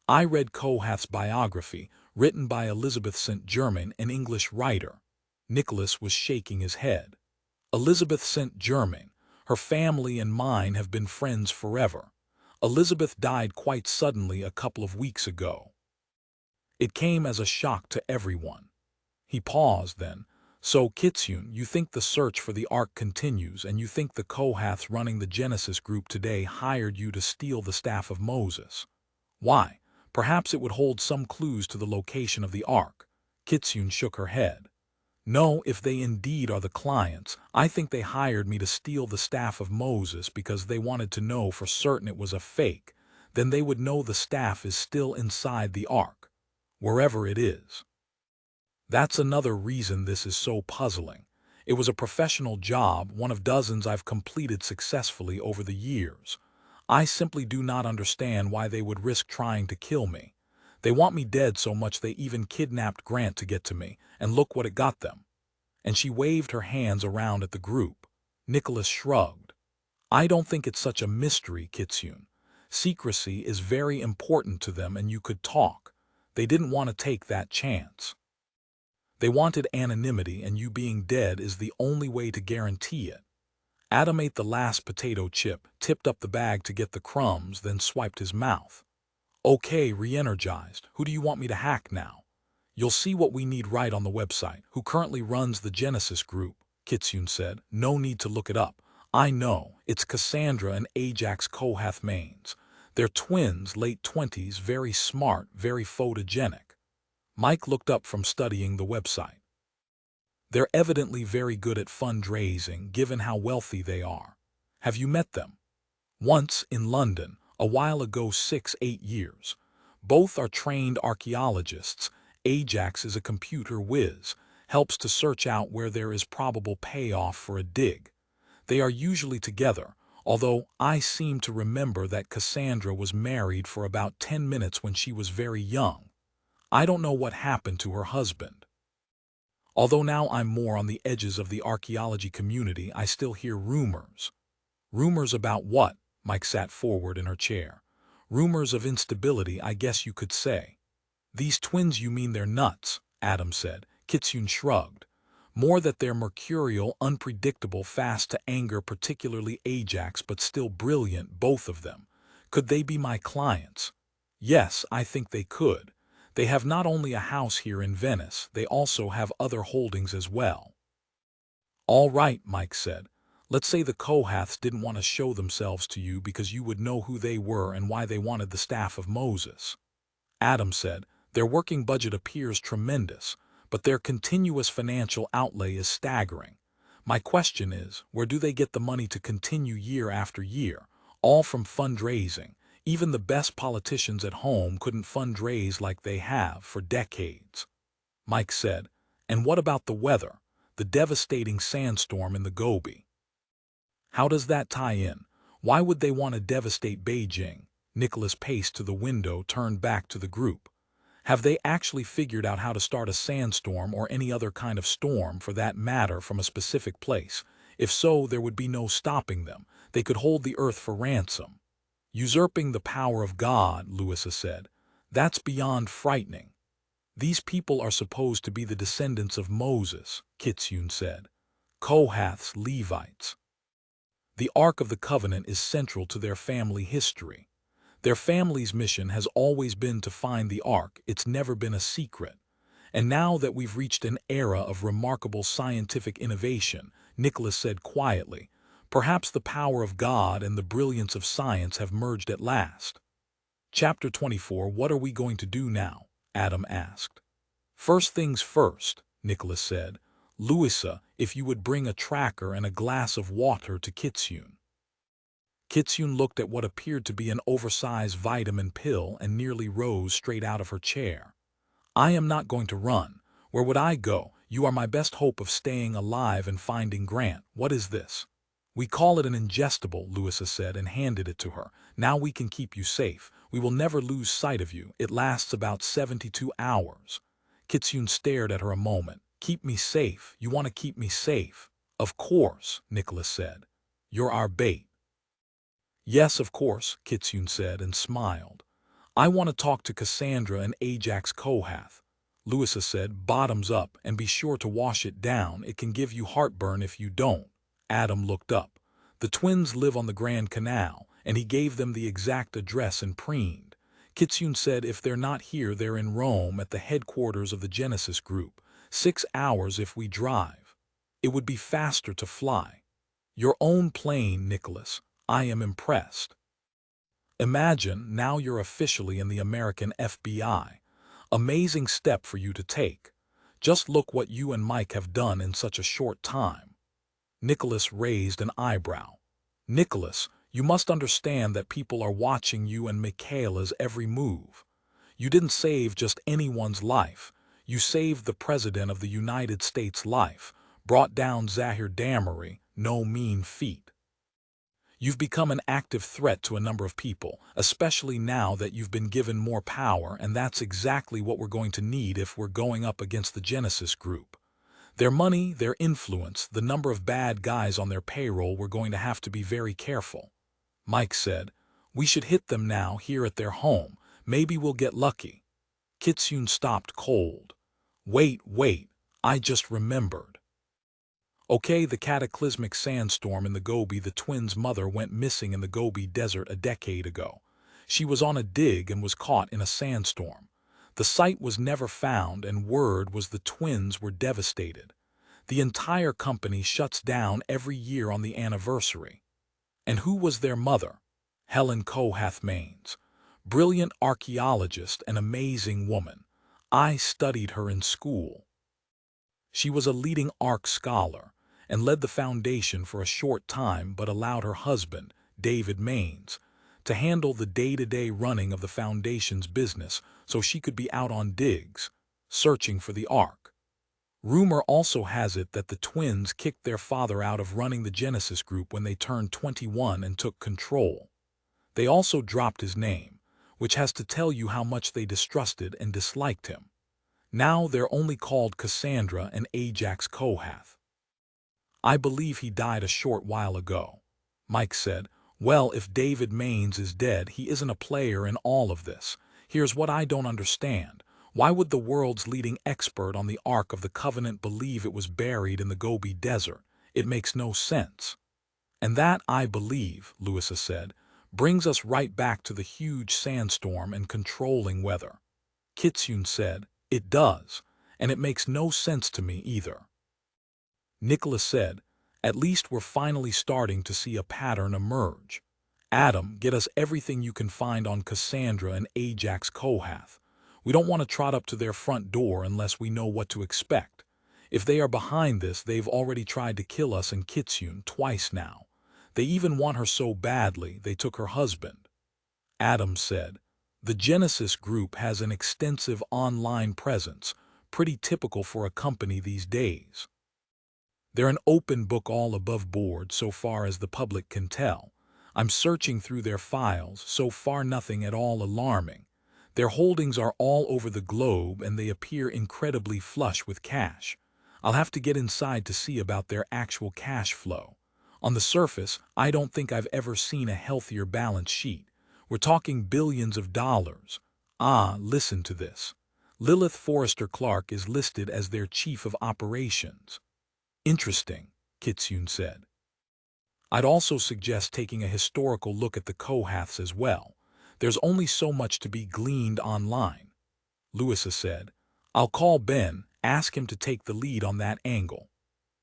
I read Cohath's biography, written by Elizabeth St. Germain, an English writer. Nicholas was shaking his head. Elizabeth St. Germain, her family and mine have been friends forever. Elizabeth died quite suddenly a couple of weeks ago. It came as a shock to everyone. He paused then. So, Kitsune, you think the search for the Ark continues, and you think the Cohaths running the Genesis Group today hired you to steal the staff of Moses? Why? Perhaps it would hold some clues to the location of the Ark. Kitsune shook her head. No, if they indeed are the clients, I think they hired me to steal the staff of Moses because they wanted to know for certain it was a fake. then they would know the staff is still inside the Ark, wherever it is. That's another reason this is so puzzling. It was a professional job, one of dozens I've completed successfully over the years. I simply do not understand why they would risk trying to kill me. They want me dead so much they even kidnapped Grant to get to me, and look what it got them. And she waved her hands around at the group. Nicholas shrugged. I don't think it's such a mystery, Kitsune. Secrecy is very important to them, and you could talk. They didn't want to take that chance. They wanted anonymity, and you being dead is the only way to guarantee it. Adam ate the last potato chip, tipped up the bag to get the crumbs, then swiped his mouth. Okay, re-energized. Who do you want me to hack now? You'll see what we need right on the website. Who currently runs the Genesis group? Kitsune said. No need to look it up. I know. It's Cassandra and Ajax Kohath Maines. They're twins, late 20s, very smart, very photogenic. Mike looked up from studying the website. They're evidently very good at fundraising, given how wealthy they are. Have you met them? Once, in London, a while ago, 6-8 years. Both are trained archaeologists. Ajax is a computer whiz, helps to search out where there is probable payoff for a dig. They are usually together, although I seem to remember that Cassandra was married for about 10 minutes when she was very young. I don't know what happened to her husband. Although now I'm more on the edges of the archaeology community, I still hear rumors. Rumors about what? Mike sat forward in her chair. Rumors of instability, I guess you could say. These twins, you mean they're nuts, Adam said. Kitsune shrugged. More that they're mercurial, unpredictable, fast to anger, particularly Ajax, but still brilliant, both of them. Could they be my clients? Yes, I think they could. They have not only a house here in Venice, they also have other holdings as well. All right, Mike said. Let's say the Kohaths didn't want to show themselves to you because you would know who they were and why they wanted the staff of Moses. Adam said, their working budget appears tremendous, but their continuous financial outlay is staggering. My question is, where do they get the money to continue year after year, all from fundraising? Even the best politicians at home couldn't fundraise like they have for decades. Mike said, and what about the weather? The devastating sandstorm in the Gobi. How does that tie in? Why would they want to devastate Beijing? Nicholas paced to the window, turned back to the group. Have they actually figured out how to start a sandstorm or any other kind of storm for that matter from a specific place? If so, there would be no stopping them. They could hold the earth for ransom. Usurping the power of God, Louisa said. That's beyond frightening. These people are supposed to be the descendants of Moses, Kitsune said. Kohaths, Levites. The Ark of the Covenant is central to their family history. Their family's mission has always been to find the Ark. It's never been a secret. And now that we've reached an era of remarkable scientific innovation, Nicholas said quietly, perhaps the power of God and the brilliance of science have merged at last. Chapter 24. What are we going to do now? Adam asked. First things first, Nicholas said. Louisa, if you would bring a tracker and a glass of water to Kitsune. Kitsune looked at what appeared to be an oversized vitamin pill and nearly rose straight out of her chair. I am not going to run. Where would I go? You are my best hope of staying alive and finding Grant. What is this? We call it an ingestible, Louisa said and handed it to her. Now we can keep you safe. We will never lose sight of you. It lasts about 72 hours. Kitsune stared at her a moment. Keep me safe. You want to keep me safe? Of course, Nicholas said. You're our bait. Yes, of course, Kitsune said and smiled. I want to talk to Cassandra and Ajax Kohath. Louisa said, bottoms up, and be sure to wash it down. It can give you heartburn if you don't. Adam looked up. The twins live on the Grand Canal, and he gave them the exact address and preened. Kitsune said if they're not here, they're in Rome at the headquarters of the Genesis group. 6 hours if we drive. It would be faster to fly. Your own plane, Nicholas. I am impressed. Imagine, now you're officially in the American FBI. Amazing step for you to take. Just look what you and Mike have done in such a short time. Nicholas raised an eyebrow. Nicholas, You must understand that people are watching you and Michaela's every move. You didn't save just anyone's life. You saved the President of the United States' life, brought down Zahir Damari, no mean feat. You've become an active threat to a number of people, especially now that you've been given more power, and that's exactly what we're going to need if we're going up against the Genesis Group. Their money, their influence, the number of bad guys on their payroll, we're going to have to be very careful. Mike said, "We should hit them now here at their home. Maybe we'll get lucky." Kitsune stopped cold. Wait, I just remembered. Okay, the cataclysmic sandstorm in the Gobi. The twins' mother went missing in the Gobi Desert a decade ago. She was on a dig and was caught in a sandstorm. The site was never found, and word was the twins were devastated. The entire company shuts down every year on the anniversary. And who was their mother? Helen Kohath Maines. Brilliant archaeologist, an amazing woman. I studied her in school. She was a leading Ark scholar and led the foundation for a short time, but allowed her husband, David Maines, to handle the day-to-day running of the foundation's business so she could be out on digs, searching for the Ark. Rumor also has it that the twins kicked their father out of running the Genesis Group when they turned 21 and took control. They also dropped his name, which has to tell you how much they distrusted and disliked him. Now they're only called Cassandra and Ajax Kohath. I believe he died a short while ago. Mike said, "Well, if David Maines is dead, he isn't a player in all of this. Here's what I don't understand. Why would the world's leading expert on the Ark of the Covenant believe it was buried in the Gobi Desert? It makes no sense." "And that, I believe," Louisa said, "brings us right back to the huge sandstorm and controlling weather." Kitsune said, "It does, and it makes no sense to me either." Nicholas said, "At least we're finally starting to see a pattern emerge. Adam, get us everything you can find on Cassandra and Ajax Kohath. We don't want to trot up to their front door unless we know what to expect. If they are behind this, they've already tried to kill us and Kitsune twice now. They even want her so badly they took her husband." Adam said, "The Genesis Group has an extensive online presence, pretty typical for a company these days. They're an open book all above board so far as the public can tell. I'm searching through their files, so far nothing at all alarming. Their holdings are all over the globe and they appear incredibly flush with cash. I'll have to get inside to see about their actual cash flow. On the surface, I don't think I've ever seen a healthier balance sheet. We're talking billions of dollars. Ah, listen to this. Lilith Forrester Clark is listed as their chief of operations." "Interesting," Kitsune said. "I'd also suggest taking a historical look at the Kohaths as well. There's only so much to be gleaned online." Louisa said, "I'll call Ben, ask him to take the lead on that angle."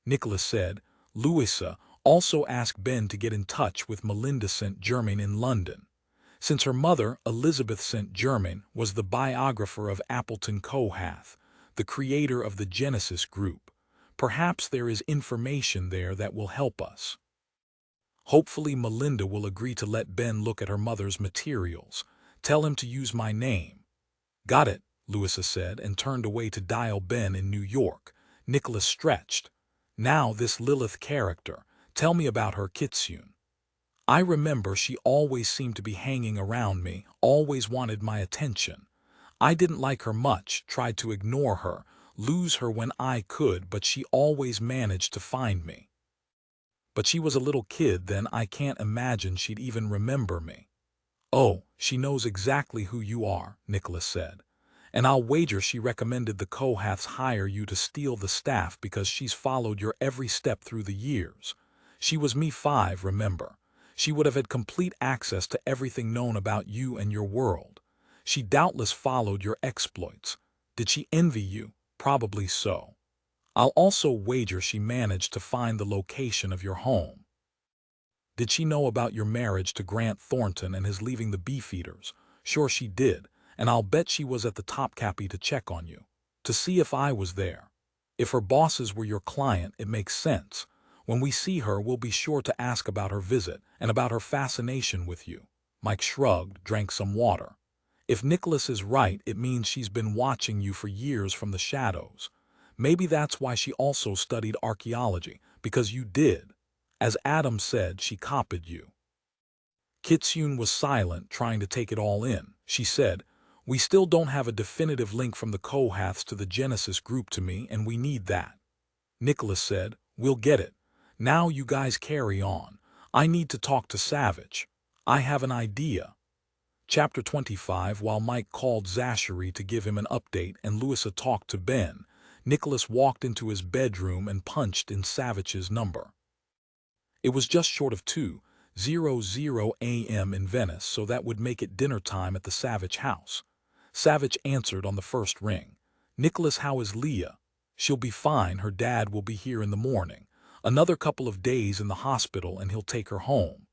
Nicholas said, "Louisa, also ask Ben to get in touch with Melinda St. Germain in London. Since her mother, Elizabeth St. Germain, was the biographer of Appleton Kohath, the creator of the Genesis Group, perhaps there is information there that will help us. Hopefully Melinda will agree to let Ben look at her mother's materials. Tell him to use my name." "Got it," Louisa said, and turned away to dial Ben in New York. Nicholas stretched. "Now this Lilith character, tell me about her, Kitsune." "I remember she always seemed to be hanging around me, always wanted my attention. I didn't like her much, tried to ignore her, lose her when I could, but she always managed to find me. But she was a little kid then, I can't imagine she'd even remember me." "Oh, she knows exactly who you are," Nicholas said. "And I'll wager she recommended the Kohaths hire you to steal the staff because she's followed your every step through the years. She was me 5, remember? She would have had complete access to everything known about you and your world. She doubtless followed your exploits. Did she envy you? Probably so. I'll also wager she managed to find the location of your home. Did she know about your marriage to Grant Thornton and his leaving the Beefeaters? Sure she did, and I'll bet she was at the Topkapi to check on you, to see if I was there. If her bosses were your client, it makes sense. When we see her, we'll be sure to ask about her visit and about her fascination with you." Mike shrugged, drank some water. "If Nicholas is right, it means she's been watching you for years from the shadows. Maybe that's why she also studied archaeology, because you did. As Adam said, she copied you." Kitsune was silent, trying to take it all in. She said, "We still don't have a definitive link from the Kohaths to the Genesis group to me, and we need that." Nicholas said, "We'll get it. Now you guys carry on. I need to talk to Savage. I have an idea." Chapter 25. While Mike called Zachary to give him an update and Louisa talked to Ben, Nicholas walked into his bedroom and punched in Savage's number. It was just short of 2:00 a.m. in Venice, so that would make it dinner time at the Savage house. Savage answered on the first ring. "Nicholas, how is Leah?" "She'll be fine. Her dad will be here in the morning. Another couple of days in the hospital and he'll take her home."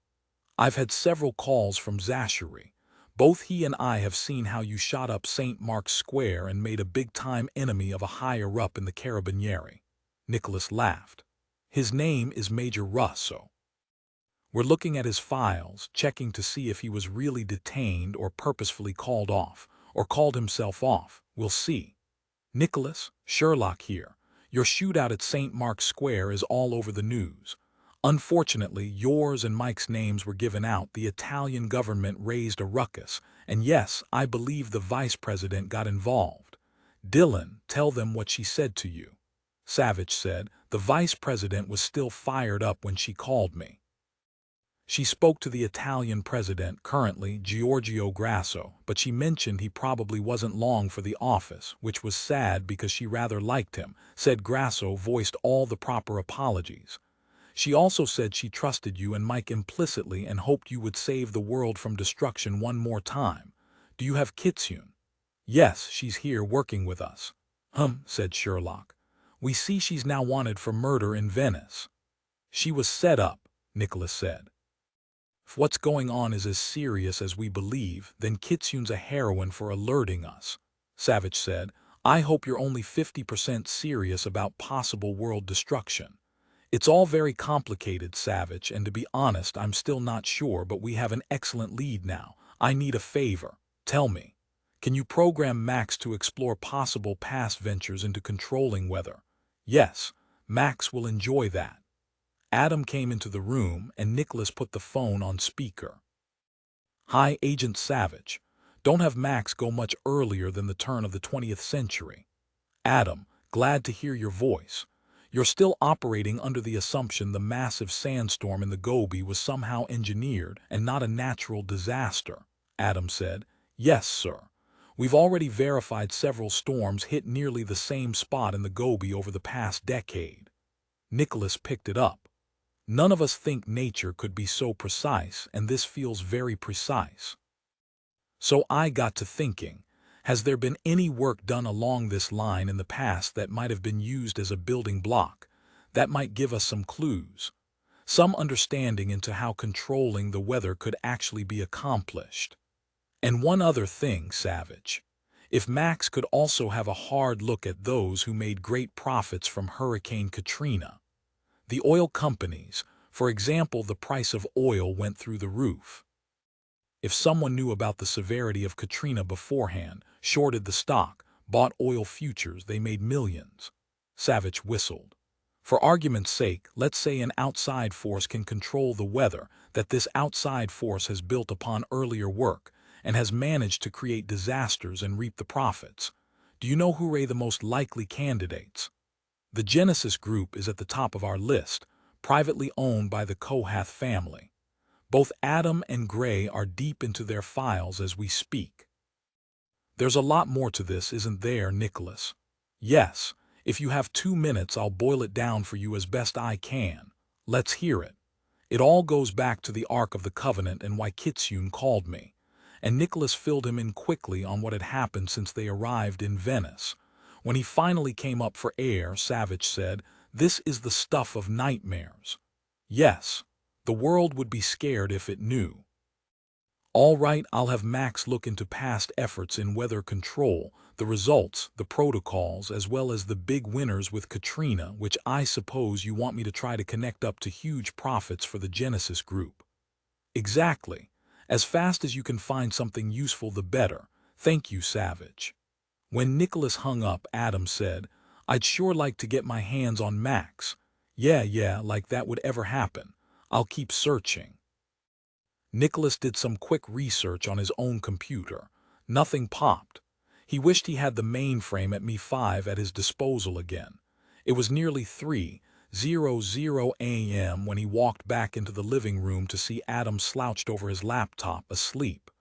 "I've had several calls from Zachary. Both he and I have seen how you shot up St. Mark's Square and made a big-time enemy of a higher-up in the Carabinieri." Nicholas laughed. "His name is Major Russo. We're looking at his files, checking to see if he was really detained or purposefully called off, or called himself off. We'll see." "Nicholas, Sherlock here. Your shootout at St. Mark's Square is all over the news. Unfortunately, yours and Mike's names were given out. The Italian government raised a ruckus, and yes, I believe the vice president got involved. Dylan, tell them what she said to you." Savage said, "The vice president was still fired up when she called me. She spoke to the Italian president, currently Giorgio Grasso, but she mentioned he probably wasn't long for the office, which was sad because she rather liked him," said Grasso voiced all the proper apologies. "She also said she trusted you and Mike implicitly and hoped you would save the world from destruction one more time. Do you have Kitsune?" "Yes, she's here working with us." Said Sherlock. "We see she's now wanted for murder in Venice." "She was set up," Nicholas said. "If what's going on is as serious as we believe, then Kitsune's a heroine for alerting us," Savage said. "I hope you're only 50% serious about possible world destruction." "It's all very complicated, Savage, and to be honest, I'm still not sure, but we have an excellent lead now. I need a favor. Tell me, can you program Max to explore possible past ventures into controlling weather?" "Yes, Max will enjoy that." Adam came into the room, and Nicholas put the phone on speaker. "Hi, Agent Savage. Don't have Max go much earlier than the turn of the 20th century. Adam, glad to hear your voice. You're still operating under the assumption the massive sandstorm in the Gobi was somehow engineered and not a natural disaster," Adam said. "Yes, sir. We've already verified several storms hit nearly the same spot in the Gobi over the past decade." Nicholas picked it up. "None of us think nature could be so precise, and this feels very precise." So I got to thinking, has there been any work done along this line in the past that might have been used as a building block, that might give us some clues, some understanding into how controlling the weather could actually be accomplished? And one other thing, Savage. If Max could also have a hard look at those who made great profits from Hurricane Katrina. The oil companies, for example, the price of oil went through the roof. If someone knew about the severity of Katrina beforehand, shorted the stock, bought oil futures, they made millions. Savage whistled. For argument's sake, let's say an outside force can control the weather, that this outside force has built upon earlier work, and has managed to create disasters and reap the profits. Do you know who are the most likely candidates? The Genesis Group is at the top of our list, privately owned by the Kohath family. Both Adam and Gray are deep into their files as we speak. There's a lot more to this, isn't there, Nicholas? Yes, if you have 2 minutes, I'll boil it down for you as best I can. Let's hear it. It all goes back to the Ark of the Covenant and why Kitsune called me. And Nicholas filled him in quickly on what had happened since they arrived in Venice. When he finally came up for air, Savage said, "This is the stuff of nightmares." Yes, the world would be scared if it knew. "All right, I'll have Max look into past efforts in weather control, The results, the protocols, as well as the big winners with Katrina, which I suppose you want me to try to connect up to huge profits for the Genesis Group. Exactly. As fast as you can find something useful, the better. Thank you, Savage. When Nicholas hung up, Adam said, I'd sure like to get my hands on Max. Yeah, like that would ever happen. I'll keep searching. Nicholas did some quick research on his own computer. Nothing popped. He wished he had the mainframe at Me5 at his disposal again. It was nearly 3:00 a.m. when he walked back into the living room to see Adam slouched over his laptop, asleep.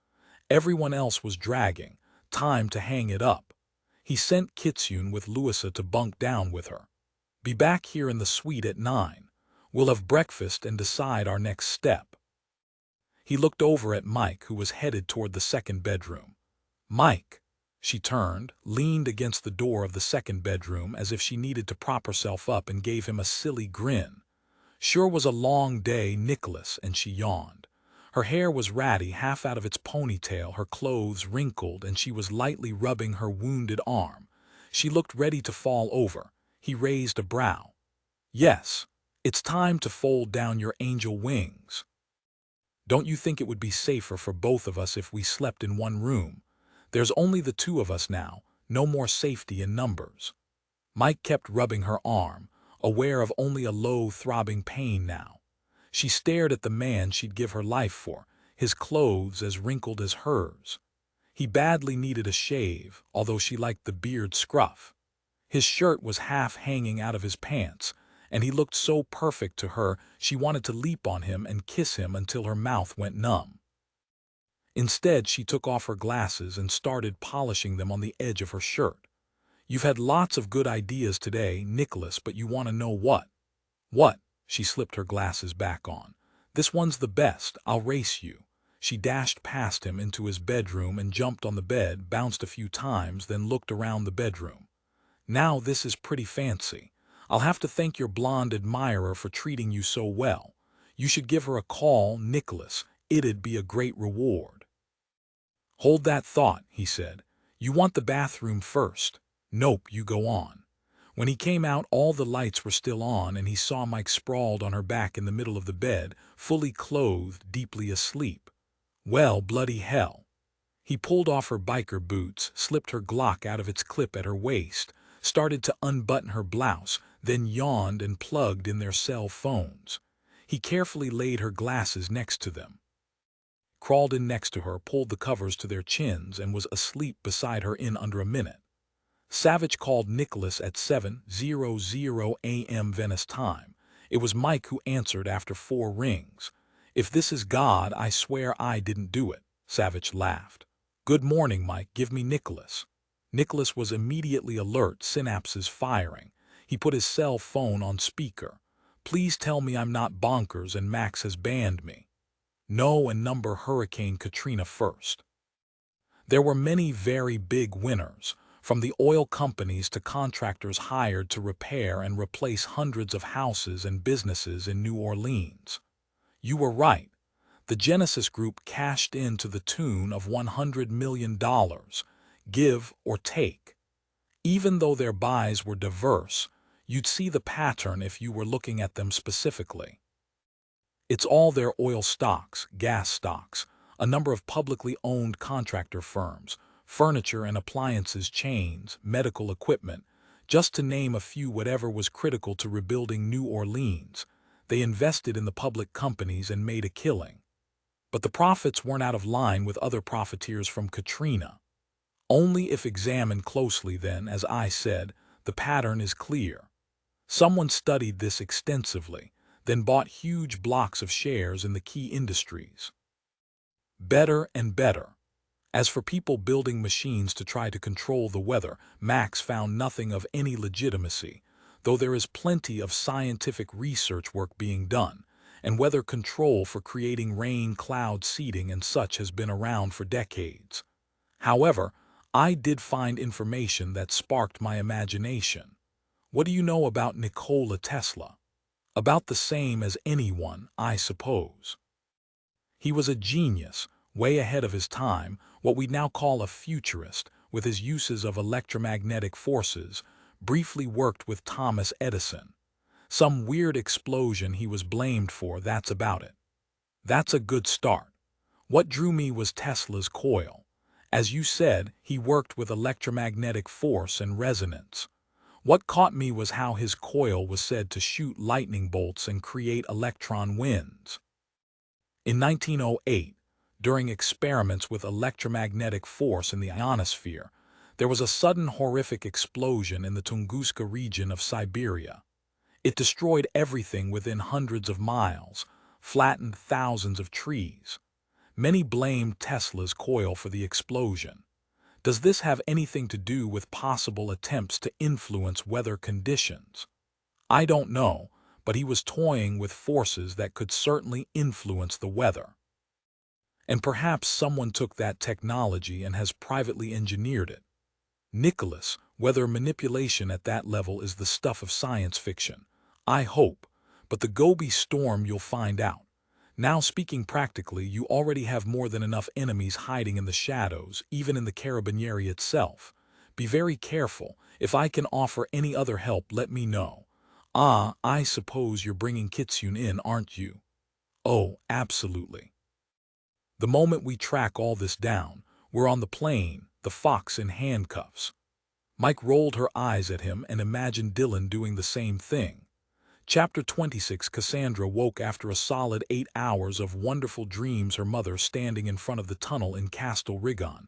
Everyone else was dragging. Time to hang it up. He sent Kitsune with Louisa to bunk down with her. Be back here in the suite at 9. We'll have breakfast and decide our next step. He looked over at Mike, who was headed toward the second bedroom. Mike. She turned, leaned against the door of the second bedroom as if she needed to prop herself up, and gave him a silly grin. Sure was a long day, Nicholas, and she yawned. Her hair was ratty, half out of its ponytail, her clothes wrinkled, and she was lightly rubbing her wounded arm. She looked ready to fall over. He raised a brow. Yes, it's time to fold down your angel wings. Don't you think it would be safer for both of us if we slept in one room? There's only the two of us now, no more safety in numbers. Mike kept rubbing her arm, aware of only a low, throbbing pain now. She stared at the man she'd give her life for, his clothes as wrinkled as hers. He badly needed a shave, although she liked the beard scruff. His shirt was half hanging out of his pants, and he looked so perfect to her she wanted to leap on him and kiss him until her mouth went numb. Instead, she took off her glasses and started polishing them on the edge of her shirt. You've had lots of good ideas today, Nicholas, but you want to know what? What? She slipped her glasses back on. This one's the best. I'll race you. She dashed past him into his bedroom and jumped on the bed, bounced a few times, then looked around the bedroom. Now this is pretty fancy. I'll have to thank your blonde admirer for treating you so well. You should give her a call, Nicholas. It'd be a great reward. Hold that thought, he said. You want the bathroom first. Nope, you go on. When he came out, all the lights were still on, and he saw Mike sprawled on her back in the middle of the bed, fully clothed, deeply asleep. Well, bloody hell. He pulled off her biker boots, slipped her Glock out of its clip at her waist, started to unbutton her blouse, then yawned and plugged in their cell phones. He carefully laid her glasses next to them, crawled in next to her, pulled the covers to their chins, and was asleep beside her in under a minute. Savage called Nicholas at 7:00 a.m. Venice time. It was Mike who answered after 4 rings. If this is God, I swear I didn't do it. Savage laughed. Good morning, Mike. Give me Nicholas. Nicholas was immediately alert, synapses firing. He put his cell phone on speaker. Please tell me I'm not bonkers and Max has banned me. No, and number Hurricane Katrina first. There were many very big winners, from the oil companies to contractors hired to repair and replace hundreds of houses and businesses in New Orleans. You were right. The Genesis Group cashed in to the tune of $100 million, give or take. Even though their buys were diverse, you'd see the pattern if you were looking at them specifically. It's all their oil stocks, gas stocks, a number of publicly owned contractor firms, furniture and appliances chains, medical equipment, just to name a few. Whatever was critical to rebuilding New Orleans, they invested in the public companies and made a killing. But the profits weren't out of line with other profiteers from Katrina. Only if examined closely then, as I said, the pattern is clear. Someone studied this extensively, then bought huge blocks of shares in the key industries. Better and better. As for people building machines to try to control the weather, Max found nothing of any legitimacy, though there is plenty of scientific research work being done, and weather control for creating rain cloud seeding and such has been around for decades. However, I did find information that sparked my imagination. What do you know about Nikola Tesla? About the same as anyone, I suppose. He was a genius, way ahead of his time, what we now call a futurist, with his uses of electromagnetic forces, briefly worked with Thomas Edison. Some weird explosion he was blamed for, that's about it. That's a good start. What drew me was Tesla's coil. As you said, he worked with electromagnetic force and resonance. What caught me was how his coil was said to shoot lightning bolts and create electron winds. In 1908, during experiments with electromagnetic force in the ionosphere, there was a sudden horrific explosion in the Tunguska region of Siberia. It destroyed everything within hundreds of miles, flattened thousands of trees. Many blamed Tesla's coil for the explosion. Does this have anything to do with possible attempts to influence weather conditions? I don't know, but he was toying with forces that could certainly influence the weather. And perhaps someone took that technology and has privately engineered it. Nicholas, weather manipulation at that level is the stuff of science fiction. I hope, but the Gobi storm you'll find out. Now speaking practically, you already have more than enough enemies hiding in the shadows, even in the Carabinieri itself. Be very careful. If I can offer any other help, let me know. Ah, I suppose you're bringing Kitsune in, aren't you? Oh, absolutely. The moment we track all this down, we're on the plane, the fox in handcuffs. Mike rolled her eyes at him and imagined Dylan doing the same thing. Chapter 26. Cassandra woke after a solid 8 hours of wonderful dreams, her mother standing in front of the tunnel in Castel Rigon,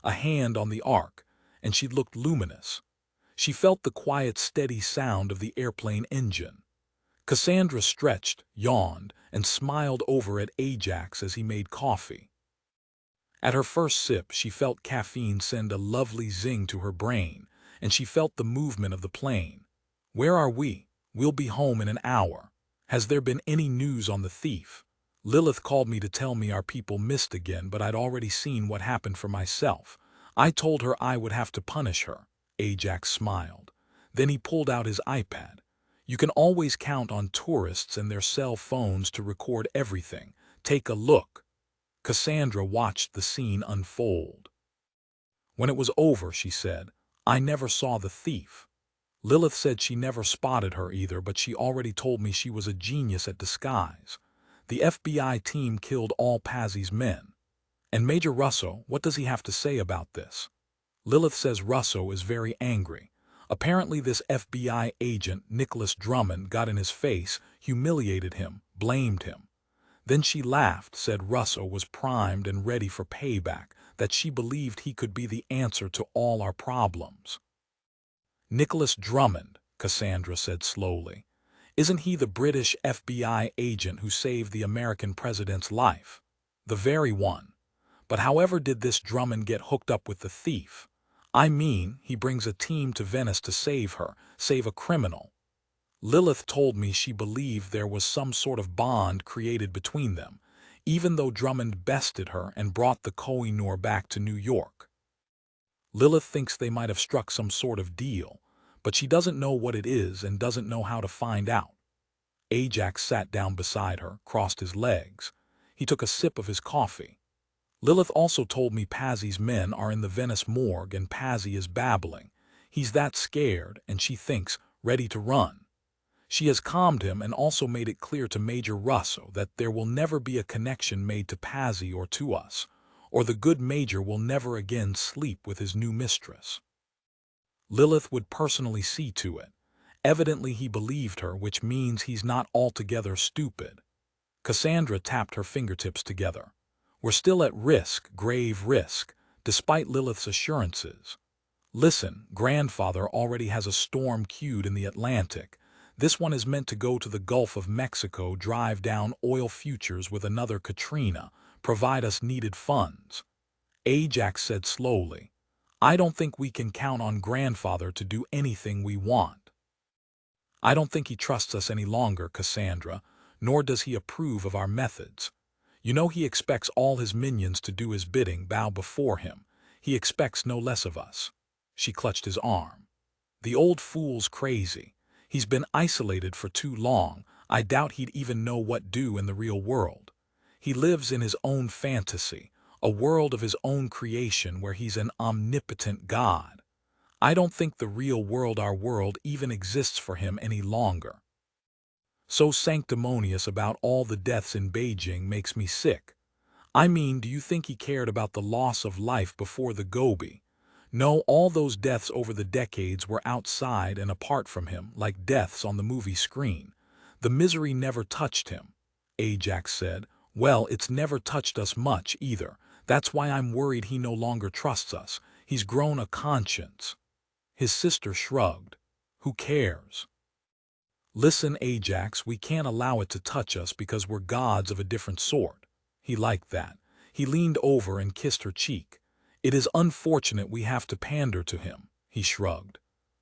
a hand on the arc, and she looked luminous. She felt the quiet, steady sound of the airplane engine. Cassandra stretched, yawned, and smiled over at Ajax as he made coffee. At her first sip, she felt caffeine send a lovely zing to her brain, and she felt the movement of the plane. Where are we? We'll be home in an hour. Has there been any news on the thief? Lilith called me to tell me our people missed again, but I'd already seen what happened for myself. I told her I would have to punish her. Ajax smiled. Then he pulled out his iPad. You can always count on tourists and their cell phones to record everything. Take a look. Cassandra watched the scene unfold. When it was over, she said, I never saw the thief. Lilith said she never spotted her either, but she already told me she was a genius at disguise. The FBI team killed all Pazzi's men. And Major Russo, what does he have to say about this? Lilith says Russo is very angry. Apparently this FBI agent, Nicholas Drummond, got in his face, humiliated him, blamed him. Then she laughed, said Russo was primed and ready for payback, that she believed he could be the answer to all our problems. Nicholas Drummond, Cassandra said slowly. Isn't he the British FBI agent who saved the American president's life? The very one. But however did this Drummond get hooked up with the thief? I mean, he brings a team to Venice to save her, save a criminal. Lilith told me she believed there was some sort of bond created between them, even though Drummond bested her and brought the Koh-i-Noor back to New York. Lilith thinks they might have struck some sort of deal, but she doesn't know what it is and doesn't know how to find out. Ajax sat down beside her, crossed his legs. He took a sip of his coffee. Lilith also told me Pazzi's men are in the Venice morgue and Pazzi is babbling. He's that scared, and she thinks, ready to run. She has calmed him and also made it clear to Major Russo that there will never be a connection made to Pazzi or to us, or the good Major will never again sleep with his new mistress. Lilith would personally see to it. Evidently he believed her, which means he's not altogether stupid. Cassandra tapped her fingertips together. We're still at risk, grave risk, despite Lilith's assurances. Listen, grandfather already has a storm queued in the Atlantic. This one is meant to go to the Gulf of Mexico, drive down oil futures with another Katrina, provide us needed funds. Ajax said slowly, I don't think we can count on grandfather to do anything we want. I don't think he trusts us any longer, Cassandra, nor does he approve of our methods. You know he expects all his minions to do his bidding, bow before him. He expects no less of us. She clutched his arm. The old fool's crazy. He's been isolated for too long. I doubt he'd even know what do in the real world. He lives in his own fantasy, A world of his own creation where he's an omnipotent god. I don't think the real world, our world, even exists for him any longer. So sanctimonious about all the deaths in Beijing makes me sick. I mean, do you think he cared about the loss of life before the Gobi? No, all those deaths over the decades were outside and apart from him, like deaths on the movie screen. The misery never touched him. Ajax said, well, it's never touched us much either. That's why I'm worried he no longer trusts us. He's grown a conscience. His sister shrugged. Who cares? Listen, Ajax, we can't allow it to touch us because we're gods of a different sort. He liked that. He leaned over and kissed her cheek. It is unfortunate we have to pander to him, he shrugged.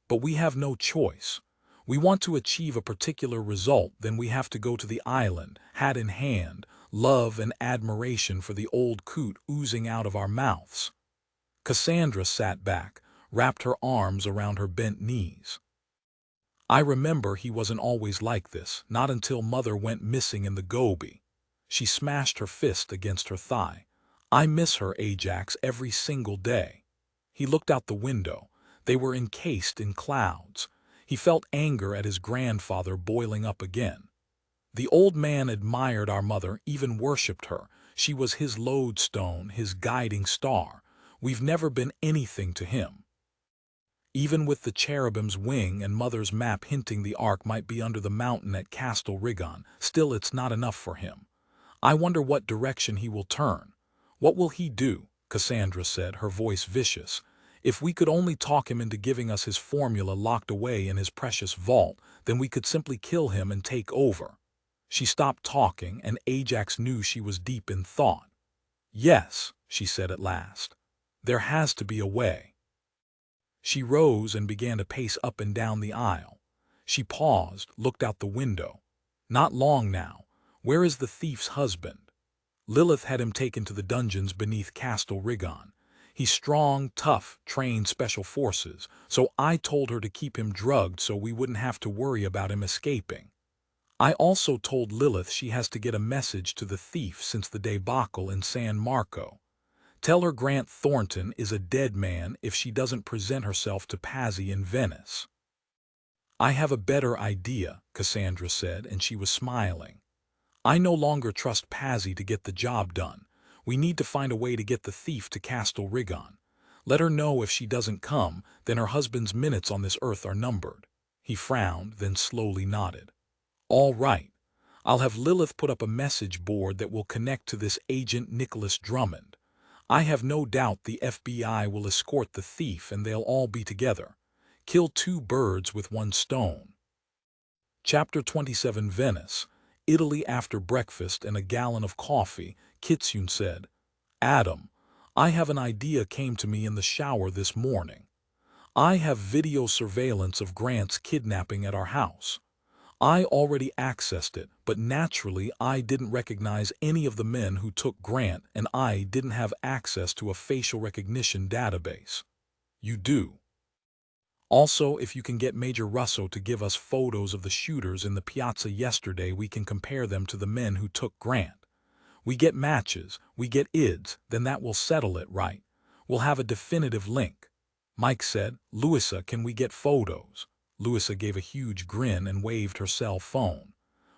But we have no choice. We want to achieve a particular result, then we have to go to the island, hat in hand, love and admiration for the old coot oozing out of our mouths. Cassandra sat back, wrapped her arms around her bent knees. I remember he wasn't always like this, not until Mother went missing in the Gobi. She smashed her fist against her thigh. I miss her, Ajax, every single day. He looked out the window. They were encased in clouds. He felt anger at his grandfather boiling up again. The old man admired our mother, even worshipped her. She was his lodestone, his guiding star. We've never been anything to him. Even with the cherubim's wing and Mother's map hinting the ark might be under the mountain at Castle Rigon, still it's not enough for him. I wonder what direction he will turn. What will he do? Cassandra said, her voice vicious. If we could only talk him into giving us his formula locked away in his precious vault, then we could simply kill him and take over. She stopped talking, and Ajax knew she was deep in thought. Yes, she said at last. There has to be a way. She rose and began to pace up and down the aisle. She paused, looked out the window. Not long now. Where is the thief's husband? Lilith had him taken to the dungeons beneath Castle Rigon. He's strong, tough, trained special forces, so I told her to keep him drugged so we wouldn't have to worry about him escaping. I also told Lilith she has to get a message to the thief since the debacle in San Marco. Tell her Grant Thornton is a dead man if she doesn't present herself to Pazzi in Venice. I have a better idea, Cassandra said, and she was smiling. I no longer trust Pazzi to get the job done. We need to find a way to get the thief to Castle Rigon. Let her know if she doesn't come, then her husband's minutes on this earth are numbered. He frowned, then slowly nodded. All right. I'll have Lilith put up a message board that will connect to this agent Nicholas Drummond. I have no doubt the FBI will escort the thief and they'll all be together. Kill two birds with one stone. Chapter 27. Venice, Italy. After breakfast and a gallon of coffee, Kitsune said, Adam, I have an idea came to me in the shower this morning. I have video surveillance of Grant's kidnapping at our house. I already accessed it, but naturally I didn't recognize any of the men who took Grant, and I didn't have access to a facial recognition database. You do. Also, if you can get Major Russo to give us photos of the shooters in the piazza yesterday, we can compare them to the men who took Grant. We get matches, we get IDs, then that will settle it, right? We'll have a definitive link. Mike said, Louisa, can we get photos? Louisa gave a huge grin and waved her cell phone.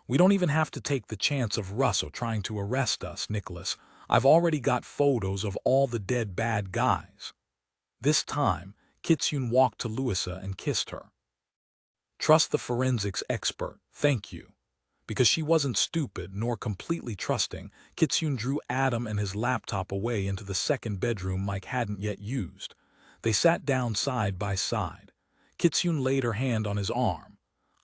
We don't even have to take the chance of Russo trying to arrest us, Nicholas. I've already got photos of all the dead bad guys. This time, Kitsune walked to Louisa and kissed her. Trust the forensics expert, thank you. Because she wasn't stupid nor completely trusting, Kitsune drew Adam and his laptop away into the second bedroom Mike hadn't yet used. They sat down side by side. Kitsune laid her hand on his arm.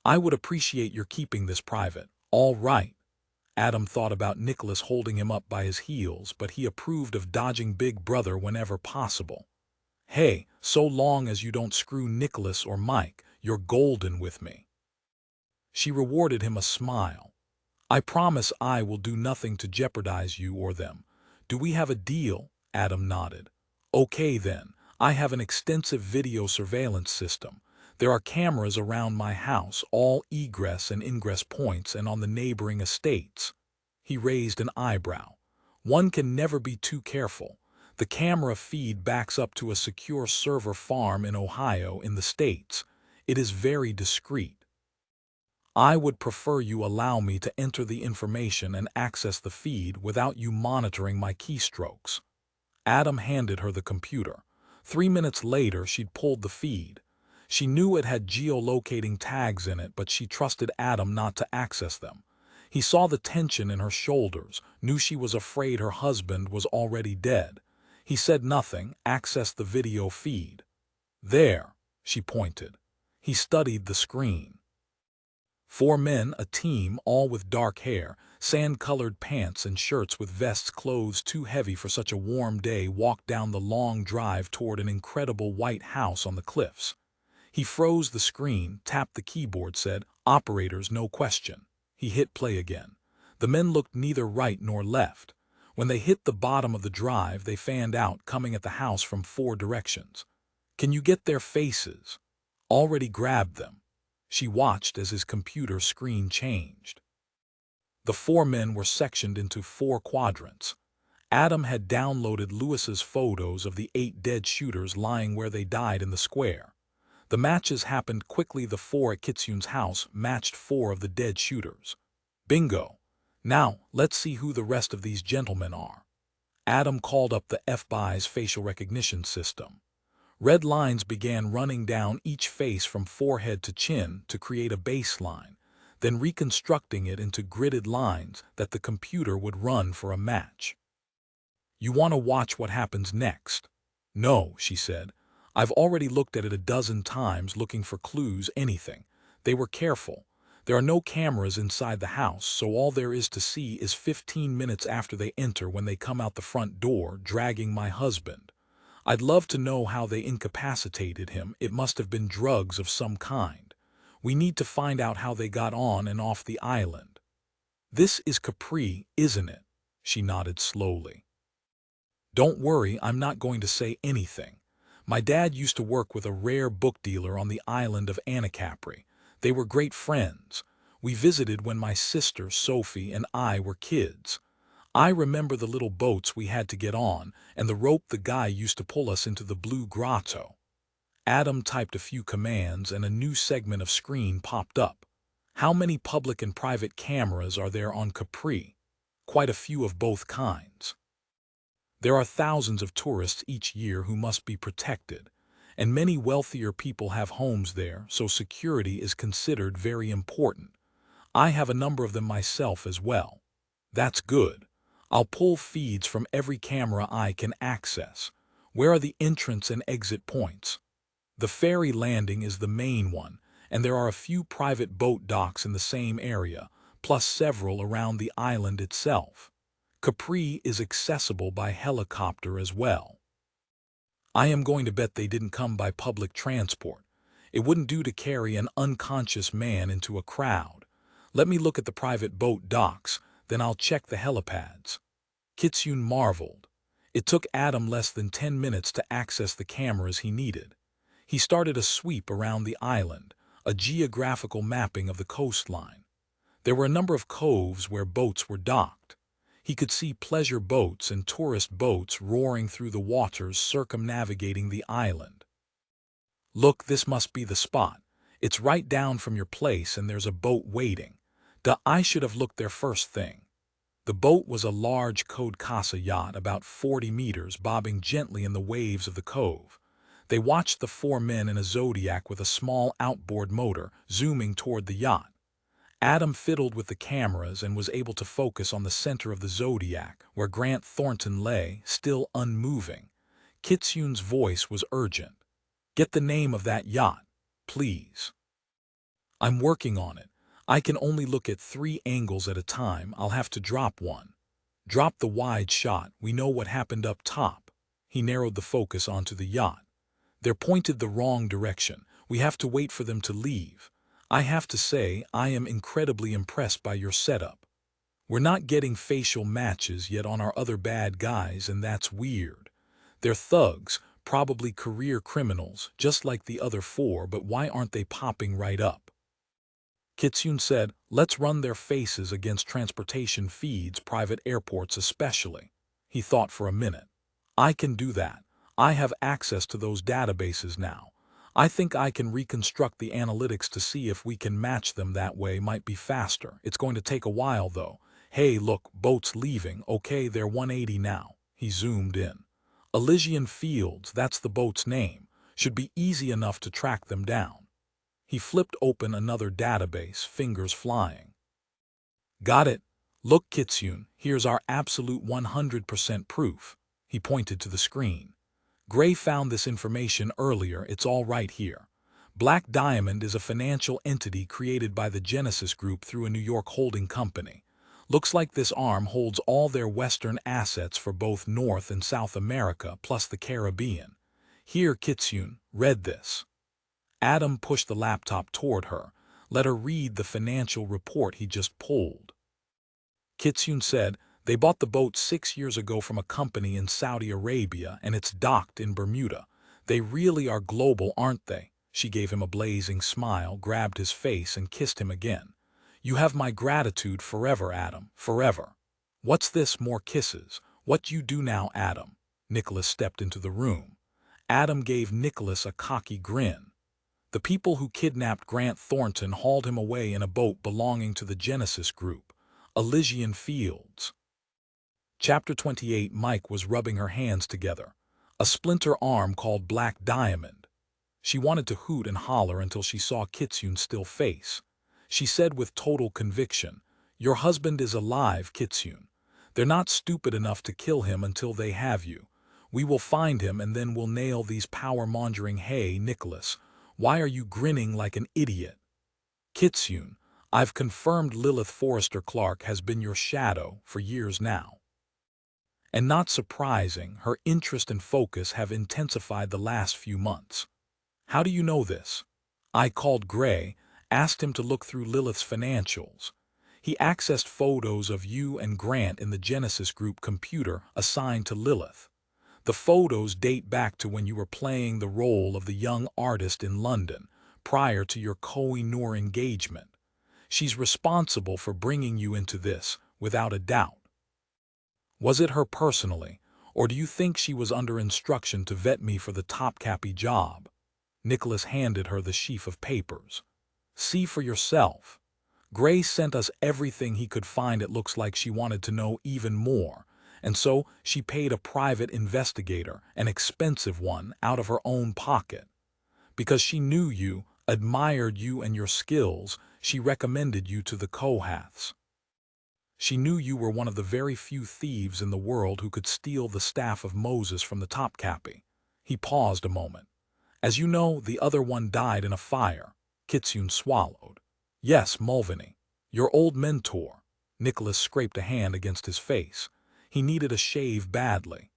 I would appreciate your keeping this private. All right. Adam thought about Nicholas holding him up by his heels, but he approved of dodging Big Brother whenever possible. Hey, so long as you don't screw Nicholas or Mike, you're golden with me. She rewarded him a smile. I promise I will do nothing to jeopardize you or them. Do we have a deal? Adam nodded. Okay then, I have an extensive video surveillance system. There are cameras around my house, all egress and ingress points, and on the neighboring estates. He raised an eyebrow. One can never be too careful. The camera feed backs up to a secure server farm in Ohio in the States. It is very discreet. I would prefer you allow me to enter the information and access the feed without you monitoring my keystrokes. Adam handed her the computer. 3 minutes later, she'd pulled the feed. She knew it had geolocating tags in it, but she trusted Adam not to access them. He saw the tension in her shoulders, knew she was afraid her husband was already dead. He said nothing, accessed the video feed. There, she pointed. He studied the screen. 4 men, a team, all with dark hair, sand-colored pants and shirts with vests, clothes too heavy for such a warm day, walked down the long drive toward an incredible white house on the cliffs. He froze the screen, tapped the keyboard, said, "Operators, no question." He hit play again. The men looked neither right nor left. When they hit the bottom of the drive, they fanned out, coming at the house from 4 directions. "Can you get their faces?" "Already grabbed them." She watched as his computer screen changed. The 4 men were sectioned into 4 quadrants. Adam had downloaded Lewis's photos of the 8 dead shooters lying where they died in the square. The matches happened quickly. The 4 at Kitsune's house matched 4 of the dead shooters. Bingo! Now, let's see who the rest of these gentlemen are. Adam called up the FBI's facial recognition system. Red lines began running down each face from forehead to chin to create a baseline, then reconstructing it into gridded lines that the computer would run for a match. "You want to watch what happens next?" "No," she said. "I've already looked at it a dozen times looking for clues, anything." They were careful. There are no cameras inside the house, so all there is to see is 15 minutes after they enter when they come out the front door, dragging my husband. I'd love to know how they incapacitated him. It must have been drugs of some kind. We need to find out how they got on and off the island. This is Capri, isn't it? She nodded slowly. Don't worry, I'm not going to say anything. My dad used to work with a rare book dealer on the island of Anacapri. They were great friends. We visited when my sister, Sophie, and I were kids. I remember the little boats we had to get on, and the rope the guy used to pull us into the blue grotto. Adam typed a few commands and a new segment of screen popped up. How many public and private cameras are there on Capri? Quite a few of both kinds. There are thousands of tourists each year who must be protected, and many wealthier people have homes there, so security is considered very important. I have a number of them myself as well. That's good. I'll pull feeds from every camera I can access. Where are the entrance and exit points? The ferry landing is the main one, and there are a few private boat docks in the same area, plus several around the island itself. Capri is accessible by helicopter as well. I am going to bet they didn't come by public transport. It wouldn't do to carry an unconscious man into a crowd. Let me look at the private boat docks, then I'll check the helipads. Kitsune marveled. It took Adam less than 10 minutes to access the cameras he needed. He started a sweep around the island, a geographical mapping of the coastline. There were a number of coves where boats were docked. He could see pleasure boats and tourist boats roaring through the waters circumnavigating the island. Look, this must be the spot. It's right down from your place and there's a boat waiting. Duh, I should have looked there first thing. The boat was a large Code Casa yacht about 40 meters bobbing gently in the waves of the cove. They watched the 4 men in a Zodiac with a small outboard motor zooming toward the yacht. Adam fiddled with the cameras and was able to focus on the center of the Zodiac, where Grant Thornton lay, still unmoving. Kitsune's voice was urgent. "Get the name of that yacht, please." "I'm working on it. I can only look at 3 angles at a time. I'll have to drop one." "Drop the wide shot. We know what happened up top." He narrowed the focus onto the yacht. "They're pointed the wrong direction. We have to wait for them to leave. I have to say, I am incredibly impressed by your setup. We're not getting facial matches yet on our other bad guys, and that's weird. They're thugs, probably career criminals, just like the other 4, but why aren't they popping right up?" Kitsune said, "Let's run their faces against transportation feeds, private airports especially." He thought for a minute. I can do that. I have access to those databases now. I think I can reconstruct the analytics to see if we can match them that way. Might be faster. It's going to take a while though. Hey, look, boat's leaving. Okay, they're 180 now. He zoomed in. Elysian Fields, that's the boat's name. Should be easy enough to track them down. He flipped open another database, fingers flying. Got it. Look, Kitsune, here's our absolute 100% proof. He pointed to the screen. Gray found this information earlier, it's all right here. Black Diamond is a financial entity created by the Genesis Group through a New York holding company. Looks like this arm holds all their Western assets for both North and South America, plus the Caribbean. Here, Kitsune, read this. Adam pushed the laptop toward her, let her read the financial report he just pulled. Kitsune said, they bought the boat 6 years ago from a company in Saudi Arabia and it's docked in Bermuda. They really are global, aren't they? She gave him a blazing smile, grabbed his face and kissed him again. You have my gratitude forever, Adam, forever. What's this, more kisses? What you do now, Adam? Nicholas stepped into the room. Adam gave Nicholas a cocky grin. The people who kidnapped Grant Thornton hauled him away in a boat belonging to the Genesis Group, Elysian Fields. Chapter 28. Mike was rubbing her hands together. A splinter arm called Black Diamond. She wanted to hoot and holler until she saw Kitsune's still face. She said with total conviction, your husband is alive, Kitsune. They're not stupid enough to kill him until they have you. We will find him and then we'll nail these power-mongering. Hey, Nicholas, why are you grinning like an idiot? Kitsune, I've confirmed Lilith Forrester Clark has been your shadow for years now. And not surprising, her interest and focus have intensified the last few months. How do you know this? I called Gray, asked him to look through Lilith's financials. He accessed photos of you and Grant in the Genesis Group computer assigned to Lilith. The photos date back to when you were playing the role of the young artist in London, prior to your Koh-i-Noor engagement. She's responsible for bringing you into this, without a doubt. Was it her personally, or do you think she was under instruction to vet me for the Topkapi job? Nicholas handed her the sheaf of papers. See for yourself. Gray sent us everything he could find. It looks like she wanted to know even more, and so she paid a private investigator, an expensive one, out of her own pocket. Because she knew you, admired you and your skills, she recommended you to the Kohaths. She knew you were one of the very few thieves in the world who could steal the staff of Moses from the Topkapi. He paused a moment. As you know, the other one died in a fire. Kitsune swallowed. Yes, Mulvaney, your old mentor. Nicholas scraped a hand against his face. He needed a shave badly.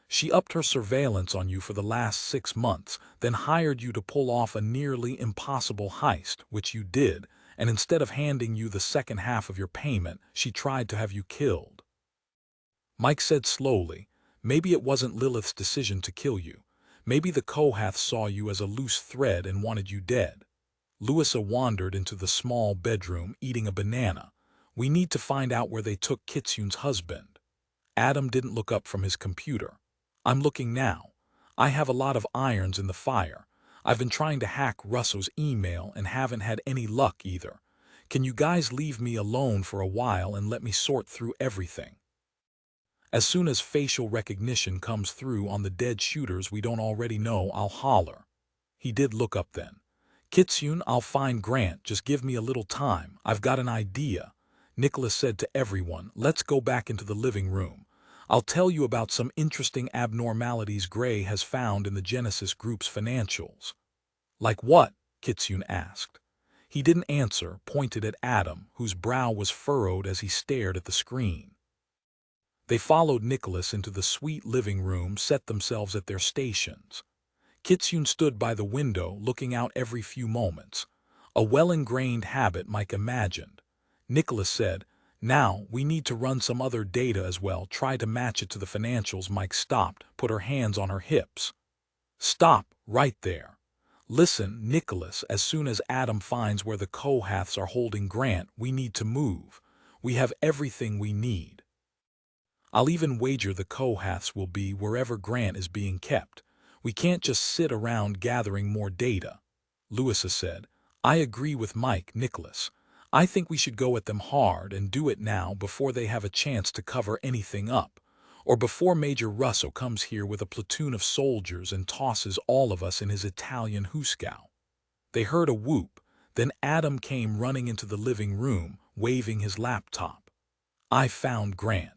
She upped her surveillance on you for the last 6 months, then hired you to pull off a nearly impossible heist, which you did, and instead of handing you the second half of your payment, she tried to have you killed. Mike said slowly, maybe it wasn't Lilith's decision to kill you. Maybe the Kohaths saw you as a loose thread and wanted you dead. Louisa wandered into the small bedroom, eating a banana. We need to find out where they took Kitsune's husband. Adam didn't look up from his computer. I'm looking now. I have a lot of irons in the fire. I've been trying to hack Russell's email and haven't had any luck either. Can you guys leave me alone for a while and let me sort through everything? As soon as facial recognition comes through on the dead shooters we don't already know, I'll holler. He did look up then. Kitsune, I'll find Grant, just give me a little time. I've got an idea. Nicholas said to everyone, let's go back into the living room. I'll tell you about some interesting abnormalities Gray has found in the Genesis Group's financials. Like what? Kitsune asked. He didn't answer, pointed at Adam, whose brow was furrowed as he stared at the screen. They followed Nicholas into the sweet living room, set themselves at their stations. Kitsune stood by the window, looking out every few moments. A well-ingrained habit, Mike imagined. Nicholas said, now, we need to run some other data as well, try to match it to the financials. Mike stopped, put her hands on her hips. Stop, right there. Listen, Nicholas, as soon as Adam finds where the Kohaths are holding Grant, we need to move. We have everything we need. I'll even wager the Kohaths will be wherever Grant is being kept. We can't just sit around gathering more data. Louisa said, I agree with Mike, Nicholas. I think we should go at them hard and do it now before they have a chance to cover anything up, or before Major Russo comes here with a platoon of soldiers and tosses all of us in his Italian hoosegow. They heard a whoop, then Adam came running into the living room, waving his laptop. I found Grant.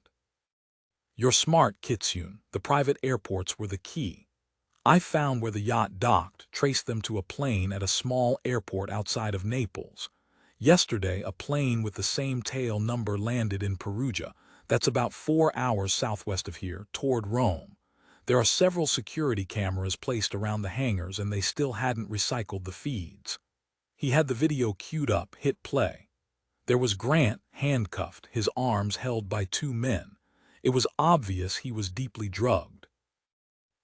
You're smart, Kitsune. The private airports were the key. I found where the yacht docked, traced them to a plane at a small airport outside of Naples. Yesterday, a plane with the same tail number landed in Perugia. That's about 4 hours southwest of here, toward Rome. There are several security cameras placed around the hangars and they still hadn't recycled the feeds. He had the video queued up, hit play. There was Grant, handcuffed, his arms held by 2 men. It was obvious he was deeply drugged.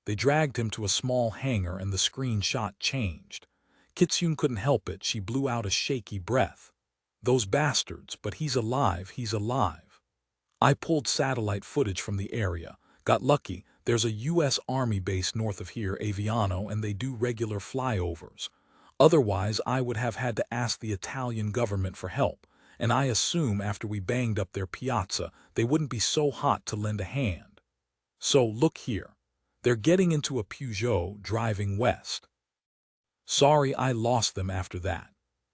They dragged him to a small hangar and the screenshot changed. Kitsune couldn't help it, she blew out a shaky breath. Those bastards, but he's alive, he's alive. I pulled satellite footage from the area. Got lucky, there's a U.S. Army base north of here, Aviano, and they do regular flyovers. Otherwise, I would have had to ask the Italian government for help, and I assume after we banged up their piazza, they wouldn't be so hot to lend a hand. So, look here. They're getting into a Peugeot driving west. Sorry I lost them after that.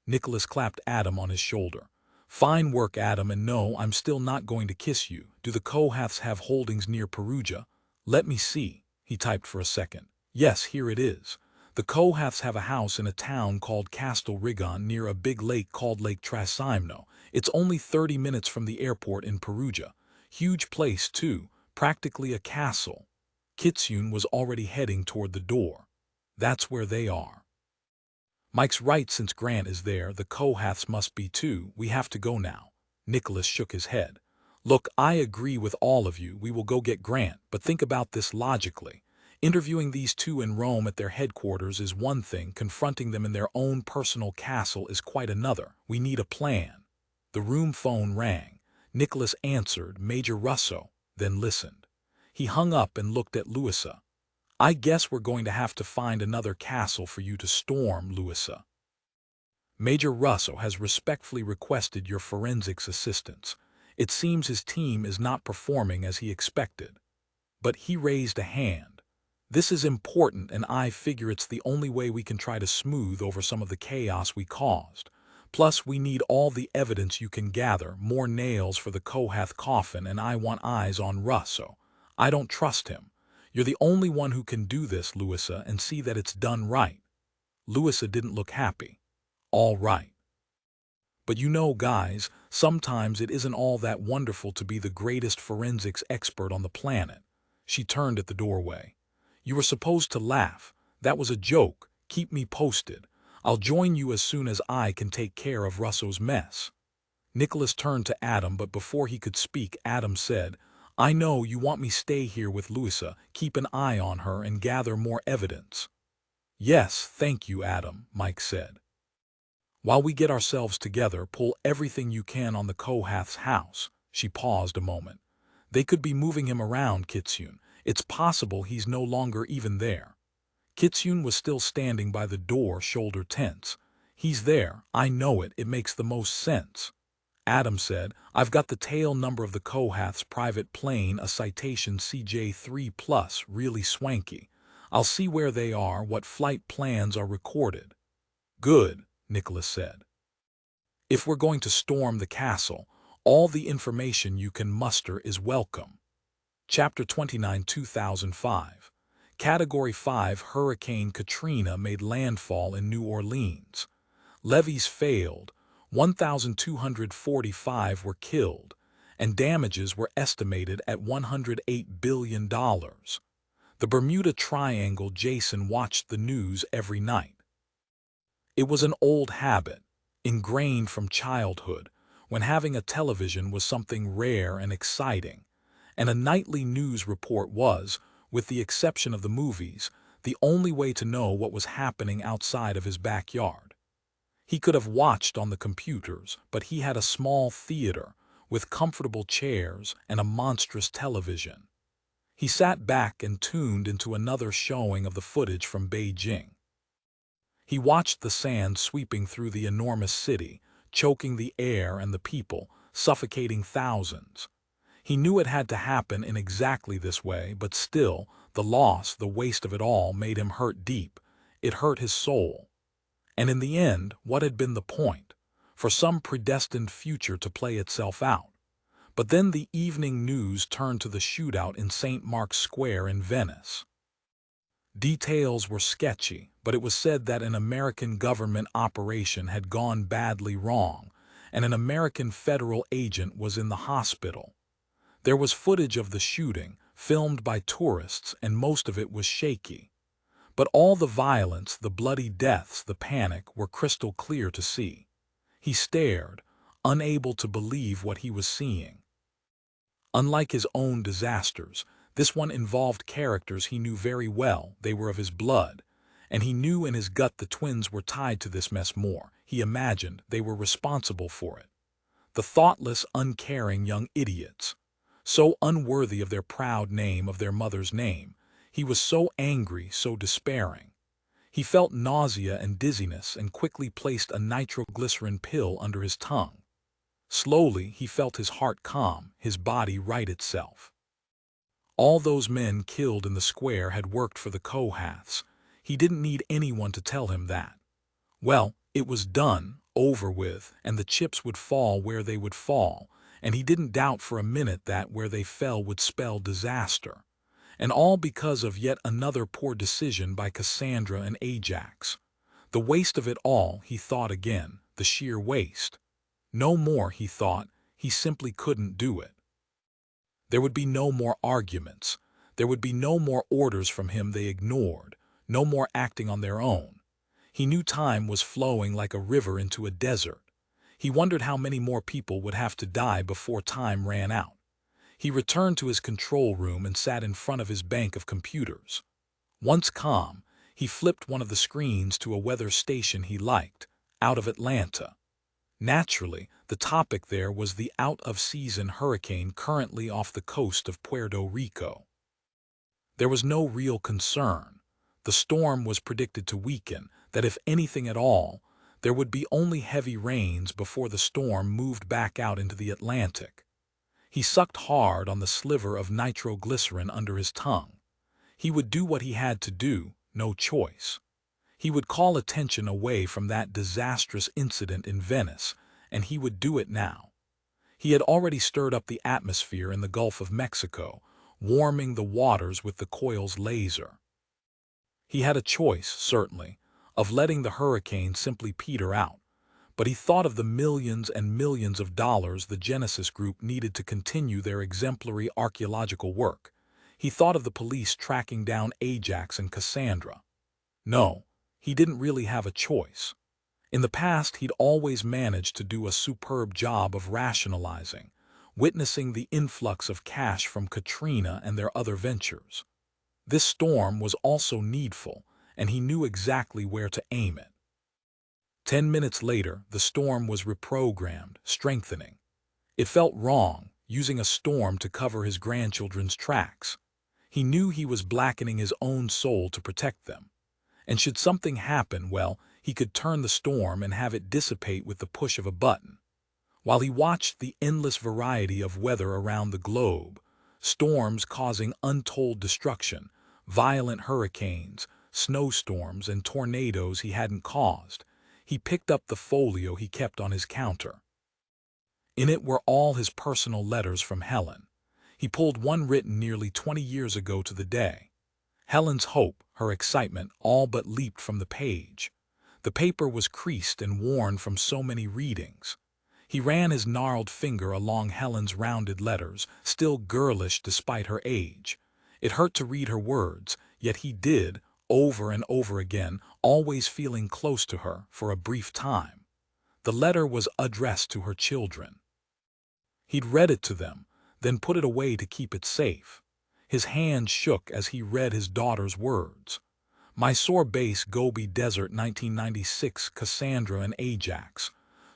Nicholas clapped Adam on his shoulder. Fine work, Adam, and no, I'm still not going to kiss you. Do the Kohaths have holdings near Perugia? Let me see. He typed for a second. Yes, here it is. The Kohaths have a house in a town called Castel Rigon near a big lake called Lake Trasimeno. It's only 30 minutes from the airport in Perugia. Huge place, too, practically a castle. Kitsune was already heading toward the door. That's where they are. Mike's right, since Grant is there, the Kohaths must be too. We have to go now. Nicholas shook his head. Look, I agree with all of you. We will go get Grant, but think about this logically. Interviewing these two in Rome at their headquarters is one thing, confronting them in their own personal castle is quite another. We need a plan. The room phone rang. Nicholas answered, Major Russo, then listened. He hung up and looked at Louisa. I guess we're going to have to find another castle for you to storm, Louisa. Major Russo has respectfully requested your forensics assistance. It seems his team is not performing as he expected. But he raised a hand. This is important, and I figure it's the only way we can try to smooth over some of the chaos we caused. Plus, we need all the evidence you can gather, more nails for the Kohath coffin, and I want eyes on Russo. I don't trust him. You're the only one who can do this, Louisa, and see that it's done right. Louisa didn't look happy. All right. But you know, guys, sometimes it isn't all that wonderful to be the greatest forensics expert on the planet. She turned at the doorway. You were supposed to laugh. That was a joke. Keep me posted. I'll join you as soon as I can take care of Russo's mess. Nicholas turned to Adam, but before he could speak, Adam said, I know you want me stay here with Louisa, keep an eye on her and gather more evidence. Yes, thank you, Adam, Mike said. While we get ourselves together, pull everything you can on the Kohath's house. She paused a moment. They could be moving him around, Kitsune. It's possible he's no longer even there. Kitsune was still standing by the door, shoulder tense. He's there. I know it. It makes the most sense. Adam said, I've got the tail number of the Kohath's private plane, a citation CJ3+, really swanky. I'll see where they are, what flight plans are recorded. Good, Nicholas said. If we're going to storm the castle, all the information you can muster is welcome. Chapter 29, 2005. Category 5 Hurricane Katrina made landfall in New Orleans. Levees failed, 1,245 were killed, and damages were estimated at $108 billion. The Bermuda Triangle. Jason watched the news every night. It was an old habit, ingrained from childhood, when having a television was something rare and exciting, and a nightly news report was, with the exception of the movies, the only way to know what was happening outside of his backyard. He could have watched on the computers, but he had a small theater, with comfortable chairs and a monstrous television. He sat back and tuned into another showing of the footage from Beijing. He watched the sand sweeping through the enormous city, choking the air and the people, suffocating thousands. He knew it had to happen in exactly this way, but still, the loss, the waste of it all made him hurt deep. It hurt his soul. And in the end, what had been the point? For some predestined future to play itself out. But then the evening news turned to the shootout in St. Mark's Square in Venice. Details were sketchy, but it was said that an American government operation had gone badly wrong, and an American federal agent was in the hospital. There was footage of the shooting, filmed by tourists, and most of it was shaky. But all the violence, the bloody deaths, the panic were crystal clear to see. He stared, unable to believe what he was seeing. Unlike his own disasters, this one involved characters he knew very well. They were of his blood, and he knew in his gut the twins were tied to this mess more. He imagined they were responsible for it. The thoughtless, uncaring young idiots, so unworthy of their proud name, of their mother's name. He was so angry, so despairing. He felt nausea and dizziness and quickly placed a nitroglycerin pill under his tongue. Slowly, he felt his heart calm, his body right itself. All those men killed in the square had worked for the Kohaths. He didn't need anyone to tell him that. Well, it was done, over with, and the chips would fall where they would fall, and he didn't doubt for a minute that where they fell would spell disaster. And all because of yet another poor decision by Cassandra and Ajax. The waste of it all, he thought again, the sheer waste. No more, he thought, he simply couldn't do it. There would be no more arguments. There would be no more orders from him they ignored, no more acting on their own. He knew time was flowing like a river into a desert. He wondered how many more people would have to die before time ran out. He returned to his control room and sat in front of his bank of computers. Once calm, he flipped one of the screens to a weather station he liked, out of Atlanta. Naturally, the topic there was the out-of-season hurricane currently off the coast of Puerto Rico. There was no real concern. The storm was predicted to weaken, that if anything at all, there would be only heavy rains before the storm moved back out into the Atlantic. He sucked hard on the sliver of nitroglycerin under his tongue. He would do what he had to do, no choice. He would call attention away from that disastrous incident in Venice, and he would do it now. He had already stirred up the atmosphere in the Gulf of Mexico, warming the waters with the coil's laser. He had a choice, certainly, of letting the hurricane simply peter out, but he thought of the millions and millions of dollars the Genesis Group needed to continue their exemplary archaeological work. He thought of the police tracking down Ajax and Cassandra. No, he didn't really have a choice. In the past, he'd always managed to do a superb job of rationalizing, witnessing the influx of cash from Katrina and their other ventures. This storm was also needful, and he knew exactly where to aim it. 10 minutes later, the storm was reprogrammed, strengthening. It felt wrong, using a storm to cover his grandchildren's tracks. He knew he was blackening his own soul to protect them. And should something happen, well, he could turn the storm and have it dissipate with the push of a button. While he watched the endless variety of weather around the globe, storms causing untold destruction, violent hurricanes, snowstorms, and tornadoes he hadn't caused, he picked up the folio he kept on his counter. In it were all his personal letters from Helen. He pulled one written nearly 20 years ago to the day. Helen's hope, her excitement, all but leaped from the page. The paper was creased and worn from so many readings. He ran his gnarled finger along Helen's rounded letters, still girlish despite her age. It hurt to read her words, yet he did, over and over again, always feeling close to her for a brief time. The letter was addressed to her children. He'd read it to them, then put it away to keep it safe. His hand shook as he read his daughter's words. My sore base Gobi Desert 1996 Cassandra and Ajax.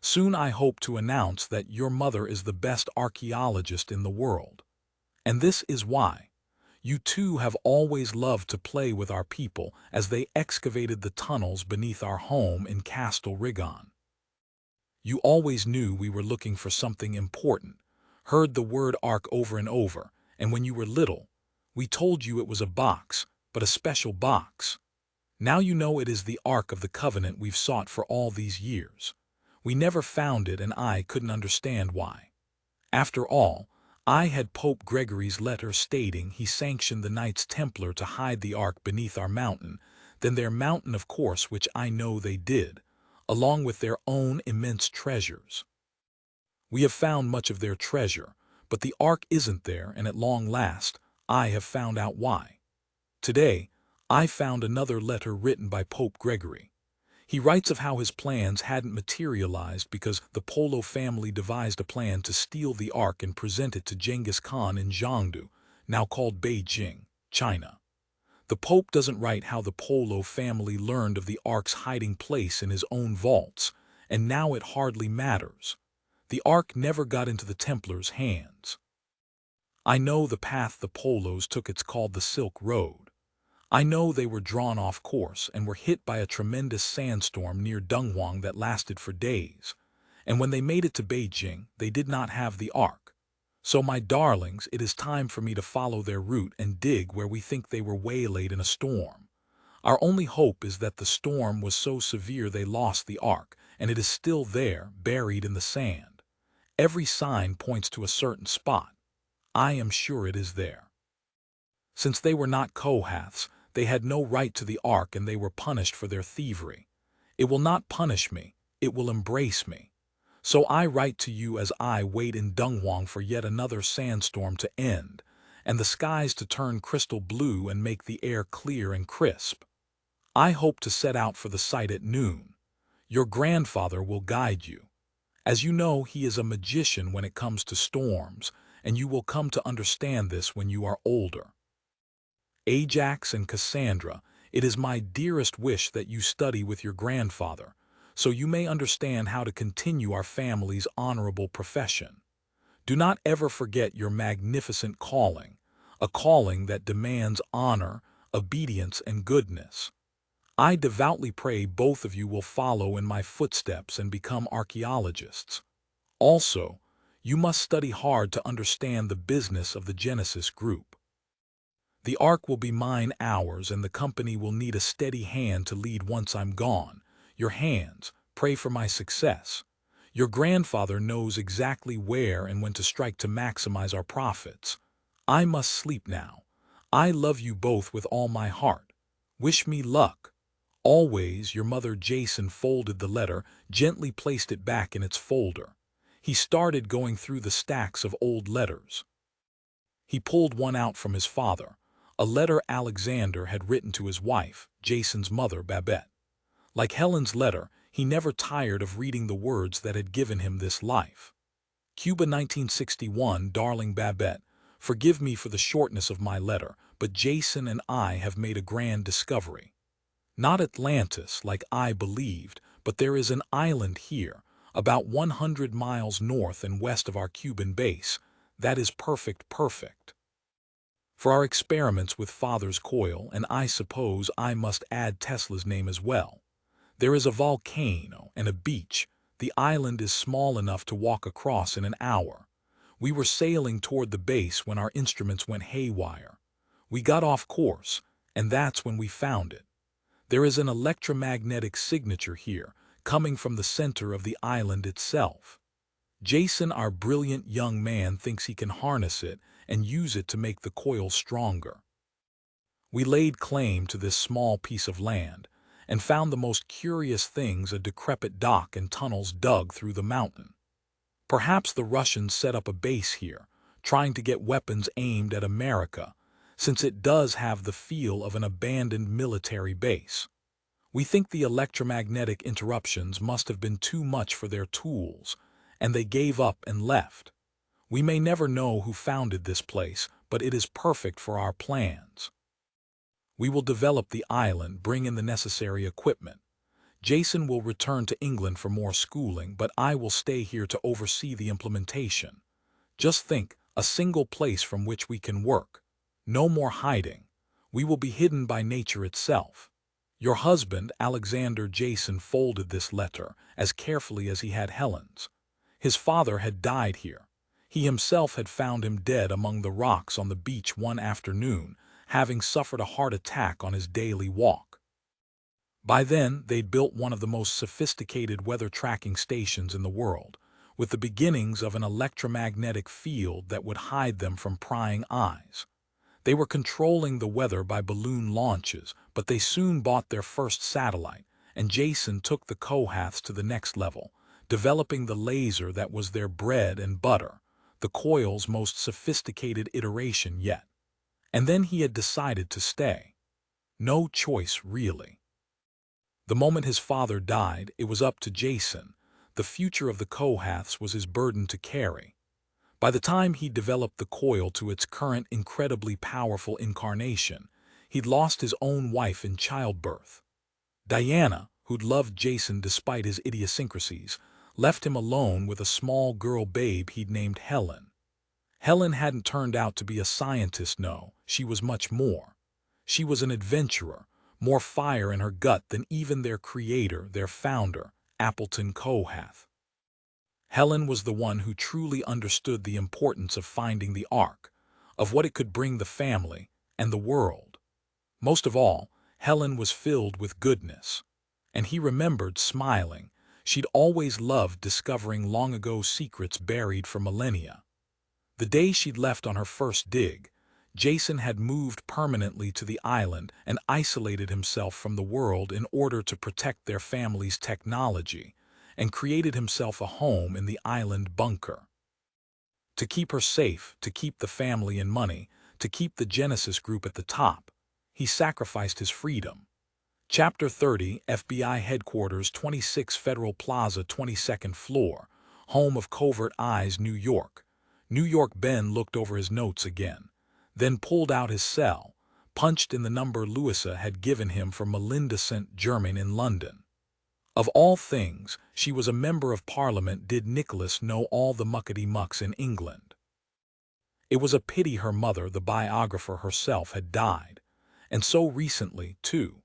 Soon I hope to announce that your mother is the best archaeologist in the world. And this is why. You two have always loved to play with our people as they excavated the tunnels beneath our home in Castle Rigon. You always knew we were looking for something important, heard the word Ark over and over, and when you were little, we told you it was a box, but a special box. Now you know it is the Ark of the Covenant we've sought for all these years. We never found it, and I couldn't understand why. After all, I had Pope Gregory's letter stating he sanctioned the Knights Templar to hide the Ark beneath our mountain, then their mountain, of course, which I know they did, along with their own immense treasures. We have found much of their treasure, but the Ark isn't there, and at long last, I have found out why. Today, I found another letter written by Pope Gregory. He writes of how his plans hadn't materialized because the Polo family devised a plan to steal the Ark and present it to Genghis Khan in Jiangdu, now called Beijing, China. The Pope doesn't write how the Polo family learned of the Ark's hiding place in his own vaults, and now it hardly matters. The Ark never got into the Templars' hands. I know the path the Polos took, it's called the Silk Road. I know they were drawn off course and were hit by a tremendous sandstorm near Dunhuang that lasted for days, and when they made it to Beijing, they did not have the Ark. So, my darlings, it is time for me to follow their route and dig where we think they were waylaid in a storm. Our only hope is that the storm was so severe they lost the Ark, and it is still there, buried in the sand. Every sign points to a certain spot. I am sure it is there. Since they were not Kohaths, they had no right to the Ark, and they were punished for their thievery. It will not punish me, it will embrace me. So I write to you as I wait in Dunhuang for yet another sandstorm to end, and the skies to turn crystal blue and make the air clear and crisp. I hope to set out for the site at noon. Your grandfather will guide you. As you know, he is a magician when it comes to storms, and you will come to understand this when you are older. Ajax and Cassandra, it is my dearest wish that you study with your grandfather, so you may understand how to continue our family's honorable profession. Do not ever forget your magnificent calling, a calling that demands honor, obedience, and goodness. I devoutly pray both of you will follow in my footsteps and become archaeologists. Also, you must study hard to understand the business of the Genesis group. The Ark will be mine, ours, and the company will need a steady hand to lead once I'm gone. Your hands, pray for my success. Your grandfather knows exactly where and when to strike to maximize our profits. I must sleep now. I love you both with all my heart. Wish me luck. Always, your mother. Jason folded the letter, gently placed it back in its folder. He started going through the stacks of old letters. He pulled one out from his father, a letter Alexander had written to his wife, Jason's mother, Babette. Like Helen's letter, he never tired of reading the words that had given him this life. Cuba 1961, darling Babette, forgive me for the shortness of my letter, but Jason and I have made a grand discovery. Not Atlantis, like I believed, but there is an island here, about 100 miles north and west of our Cuban base, that is perfect. For our experiments with Father's coil, and I suppose I must add Tesla's name as well. There is a volcano and a beach. The island is small enough to walk across in an hour. We were sailing toward the base when our instruments went haywire. We got off course, and that's when we found it. There is an electromagnetic signature here, coming from the center of the island itself. Jason, our brilliant young man, thinks he can harness it and use it to make the coil stronger. We laid claim to this small piece of land, and found the most curious things: a decrepit dock and tunnels dug through the mountain. Perhaps the Russians set up a base here, trying to get weapons aimed at America, since it does have the feel of an abandoned military base. We think the electromagnetic interruptions must have been too much for their tools, and they gave up and left. We may never know who founded this place, but it is perfect for our plans. We will develop the island, bring in the necessary equipment. Jason will return to England for more schooling, but I will stay here to oversee the implementation. Just think, a single place from which we can work. No more hiding. We will be hidden by nature itself. Your husband, Alexander Jason, folded this letter as carefully as he had Helen's. His father had died here. He himself had found him dead among the rocks on the beach one afternoon, having suffered a heart attack on his daily walk. By then, they'd built one of the most sophisticated weather tracking stations in the world, with the beginnings of an electromagnetic field that would hide them from prying eyes. They were controlling the weather by balloon launches, but they soon bought their first satellite, and Jason took the Kohaths to the next level, developing the laser that was their bread and butter, the coil's most sophisticated iteration yet. And then he had decided to stay. No choice, really. The moment his father died, it was up to Jason. The future of the Kohaths was his burden to carry. By the time he developed the coil to its current incredibly powerful incarnation, he'd lost his own wife in childbirth. Diana, who'd loved Jason despite his idiosyncrasies, left him alone with a small girl babe he'd named Helen. Helen hadn't turned out to be a scientist, no, she was much more. She was an adventurer, more fire in her gut than even their creator, their founder, Appleton Kohath. Helen was the one who truly understood the importance of finding the Ark, of what it could bring the family and the world. Most of all, Helen was filled with goodness. And he remembered, smiling, she'd always loved discovering long-ago secrets buried for millennia. The day she'd left on her first dig, Jason had moved permanently to the island and isolated himself from the world in order to protect their family's technology, and created himself a home in the island bunker. To keep her safe, to keep the family and money, to keep the Genesis Group at the top, he sacrificed his freedom. Chapter 30, FBI Headquarters, 26 Federal Plaza, 22nd floor, home of Covert Eyes, New York. New York. Ben looked over his notes again, then pulled out his cell, punched in the number Louisa had given him for Melinda St. Germain in London. Of all things, she was a member of Parliament. Did Nicholas know all the muckety-mucks in England? It was a pity her mother, the biographer herself, had died, and so recently, too.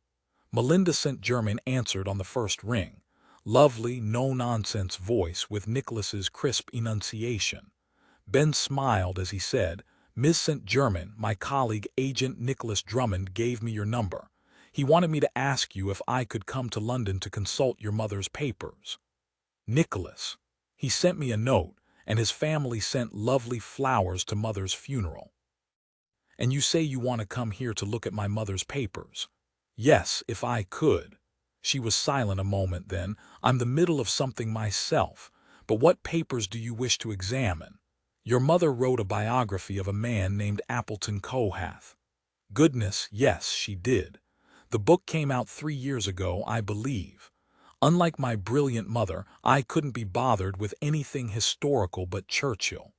Melinda St. Germain answered on the first ring, lovely, no-nonsense voice with Nicholas's crisp enunciation. Ben smiled as he said, "Miss St. Germain, my colleague Agent Nicholas Drummond gave me your number. He wanted me to ask you if I could come to London to consult your mother's papers." Nicholas. He sent me a note, and his family sent lovely flowers to Mother's funeral. And you say you want to come here to look at my mother's papers? Yes, if I could. She was silent a moment, then. I'm the middle of something myself. But what papers do you wish to examine? Your mother wrote a biography of a man named Appleton Kohath. Goodness, yes, she did. The book came out 3 years ago, I believe. Unlike my brilliant mother, I couldn't be bothered with anything historical but Churchill.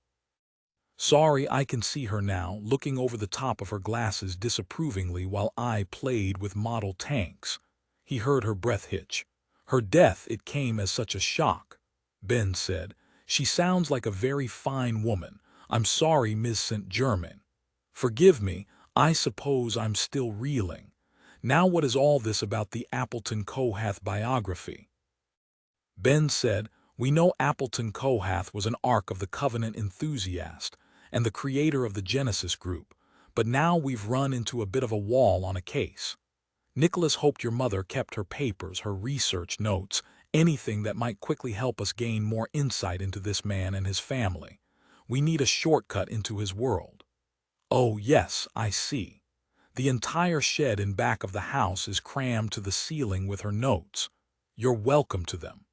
Sorry, I can see her now, looking over the top of her glasses disapprovingly while I played with model tanks. He heard her breath hitch. Her death, it came as such a shock. Ben said, "She sounds like a very fine woman. I'm sorry, Miss St. Germain. Forgive me, I suppose I'm still reeling. Now what is all this about the Appleton Kohath biography?" Ben said, "We know Appleton Kohath was an Ark of the Covenant enthusiast and the creator of the Genesis Group, but now we've run into a bit of a wall on a case. Nicholas hoped your mother kept her papers, her research notes, anything that might quickly help us gain more insight into this man and his family. We need a shortcut into his world." "Oh, yes, I see. The entire shed in back of the house is crammed to the ceiling with her notes. You're welcome to them."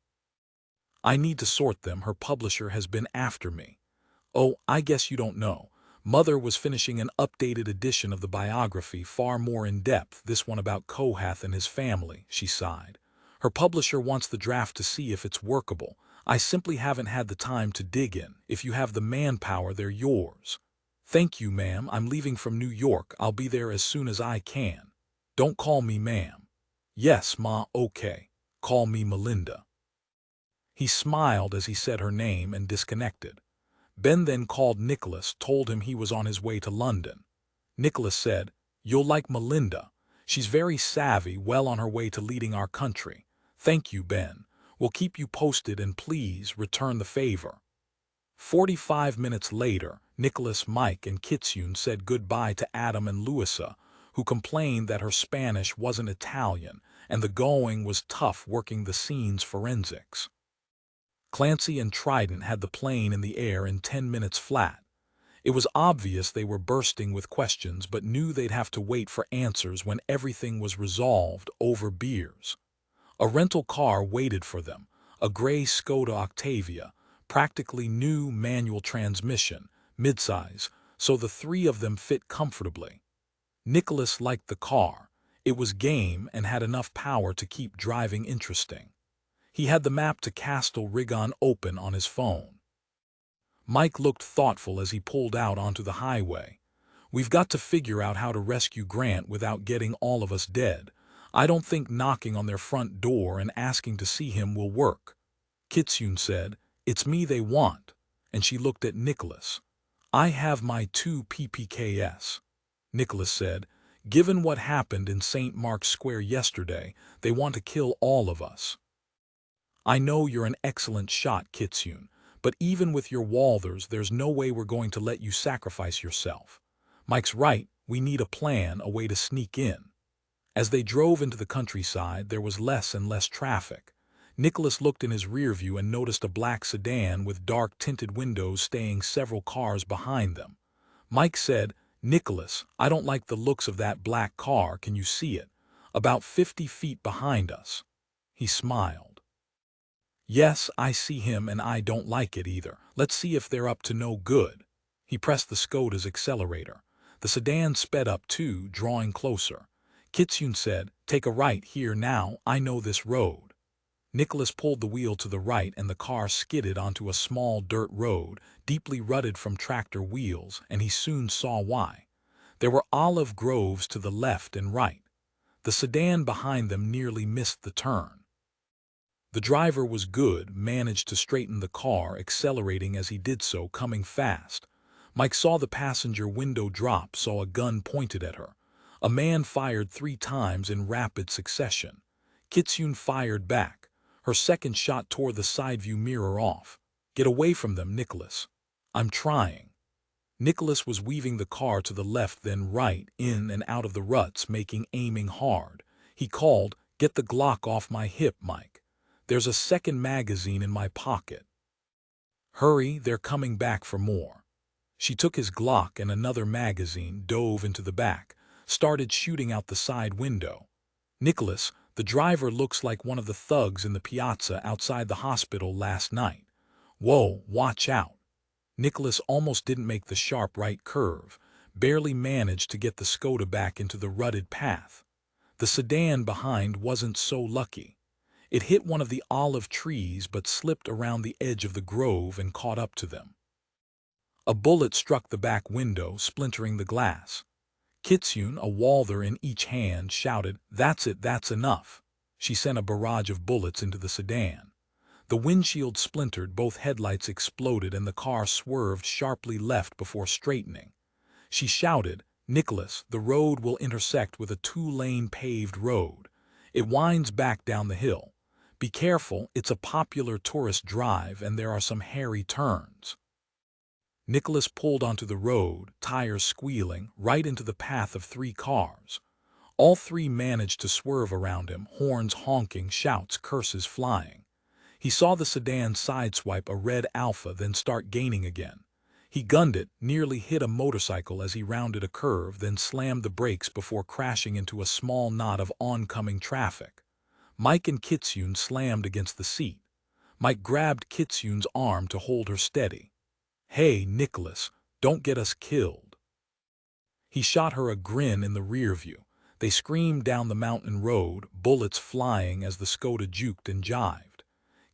"I need to sort them. Her publisher has been after me." "Oh, I guess you don't know. Mother was finishing an updated edition of the biography, far more in-depth, this one about Kohath and his family," she sighed. "Her publisher wants the draft to see if it's workable. I simply haven't had the time to dig in. If you have the manpower, they're yours." "Thank you, ma'am. I'm leaving from New York. I'll be there as soon as I can." "Don't call me ma'am." "Yes, ma, okay. Call me Melinda." He smiled as he said her name and disconnected. Ben then called Nicholas, told him he was on his way to London. Nicholas said, "You'll like Melinda. She's very savvy, well on her way to leading our country. Thank you, Ben. We'll keep you posted and please return the favor." 45 minutes later, Nicholas, Mike, and Kitsune said goodbye to Adam and Louisa, who complained that her Spanish wasn't Italian and the going was tough working the scene's forensics. Clancy and Trident had the plane in the air in 10 minutes flat. It was obvious they were bursting with questions but knew they'd have to wait for answers when everything was resolved over beers. A rental car waited for them, a gray Skoda Octavia, practically new manual transmission, midsize, so the three of them fit comfortably. Nicholas liked the car. It was game and had enough power to keep driving interesting. He had the map to Castle Rigon open on his phone. Mike looked thoughtful as he pulled out onto the highway. "We've got to figure out how to rescue Grant without getting all of us dead. I don't think knocking on their front door and asking to see him will work." Kitsune said, "It's me they want," and she looked at Nicholas. "I have my 2 PPKs. Nicholas said, "Given what happened in St. Mark's Square yesterday, they want to kill all of us." "I know you're an excellent shot, Kitsune, but even with your Walthers, there's no way we're going to let you sacrifice yourself. Mike's right, we need a plan, a way to sneak in." As they drove into the countryside, there was less and less traffic. Nicholas looked in his rear view and noticed a black sedan with dark tinted windows staying several cars behind them. Mike said, "Nicholas, I don't like the looks of that black car, can you see it? About 50 feet behind us." He smiled. "Yes, I see him and I don't like it either. Let's see if they're up to no good." He pressed the Skoda's accelerator. The sedan sped up too, drawing closer. Kitsune said, "Take a right here now, I know this road." Nicholas pulled the wheel to the right and the car skidded onto a small dirt road, deeply rutted from tractor wheels, and he soon saw why. There were olive groves to the left and right. The sedan behind them nearly missed the turn. The driver was good, managed to straighten the car, accelerating as he did so, coming fast. Mike saw the passenger window drop, saw a gun pointed at her. A man fired 3 times in rapid succession. Kitsune fired back. Her second shot tore the side view mirror off. "Get away from them, Nicholas." "I'm trying." Nicholas was weaving the car to the left then right, in and out of the ruts, making aiming hard. He called, "Get the Glock off my hip, Mike. There's a second magazine in my pocket." "Hurry, they're coming back for more." She took his Glock and another magazine, dove into the back, started shooting out the side window. "Nicholas, the driver looks like one of the thugs in the piazza outside the hospital last night. Whoa, watch out." Nicholas almost didn't make the sharp right curve, barely managed to get the Skoda back into the rutted path. The sedan behind wasn't so lucky. It hit one of the olive trees but slipped around the edge of the grove and caught up to them. A bullet struck the back window, splintering the glass. Kitsune, a Walther in each hand, shouted, "That's it, that's enough." She sent a barrage of bullets into the sedan. The windshield splintered, both headlights exploded, and the car swerved sharply left before straightening. She shouted, "Nicholas, the road will intersect with a 2-lane paved road. It winds back down the hill. Be careful, it's a popular tourist drive and there are some hairy turns." Nicholas pulled onto the road, tires squealing, right into the path of 3 cars. All 3 managed to swerve around him, horns honking, shouts, curses flying. He saw the sedan sideswipe a red Alfa, then start gaining again. He gunned it, nearly hit a motorcycle as he rounded a curve, then slammed the brakes before crashing into a small knot of oncoming traffic. Mike and Kitsune slammed against the seat. Mike grabbed Kitsune's arm to hold her steady. "Hey, Nicholas, don't get us killed." He shot her a grin in the rear view. They screamed down the mountain road, bullets flying as the Skoda juked and jived.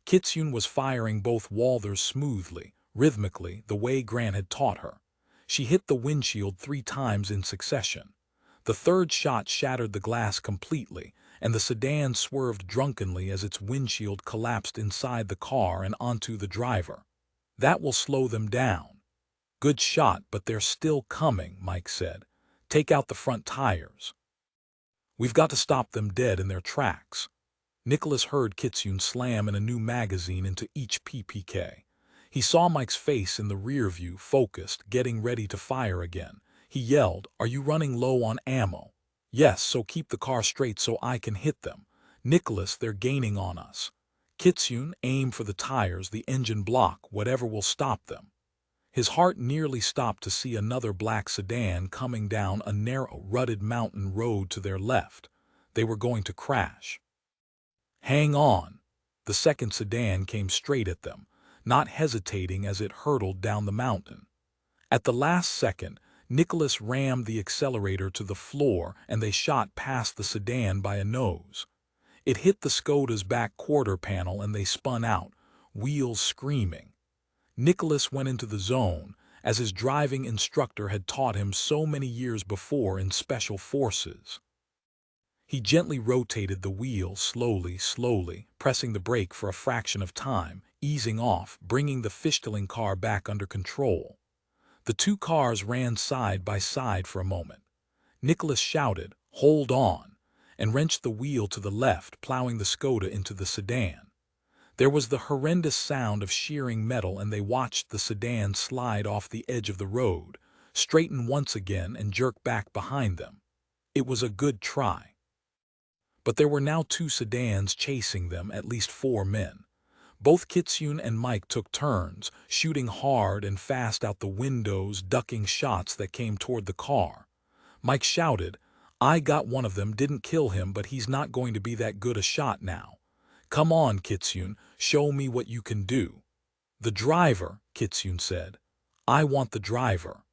Kitsune was firing both Walthers smoothly, rhythmically, the way Grant had taught her. She hit the windshield 3 times in succession. The third shot shattered the glass completely, and the sedan swerved drunkenly as its windshield collapsed inside the car and onto the driver. "That will slow them down." "Good shot, but they're still coming," Mike said. "Take out the front tires. We've got to stop them dead in their tracks." Nicholas heard Kitsune slam in a new magazine into each PPK. He saw Mike's face in the rear view, focused, getting ready to fire again. He yelled, "Are you running low on ammo?" "Yes, so keep the car straight so I can hit them." "Nicholas, they're gaining on us." "Kitsune, aim for the tires, the engine block, whatever will stop them." His heart nearly stopped to see another black sedan coming down a narrow, rutted mountain road to their left. They were going to crash. "Hang on." The second sedan came straight at them, not hesitating as it hurtled down the mountain. At the last second, Nicholas rammed the accelerator to the floor and they shot past the sedan by a nose. It hit the Skoda's back quarter panel and they spun out, wheels screaming. Nicholas went into the zone, as his driving instructor had taught him so many years before in Special Forces. He gently rotated the wheel slowly, pressing the brake for a fraction of time, easing off, bringing the fishtailing car back under control. The two cars ran side by side for a moment. Nicholas shouted, "Hold on," and wrenched the wheel to the left, plowing the Skoda into the sedan. There was the horrendous sound of shearing metal and they watched the sedan slide off the edge of the road, straighten once again and jerk back behind them. It was a good try. But there were now two sedans chasing them, at least 4 men. Both Kitsune and Mike took turns, shooting hard and fast out the windows, ducking shots that came toward the car. Mike shouted, "I got one of them, didn't kill him, but he's not going to be that good a shot now. Come on, Kitsune, show me what you can do." "The driver," Kitsune said. "I want the driver."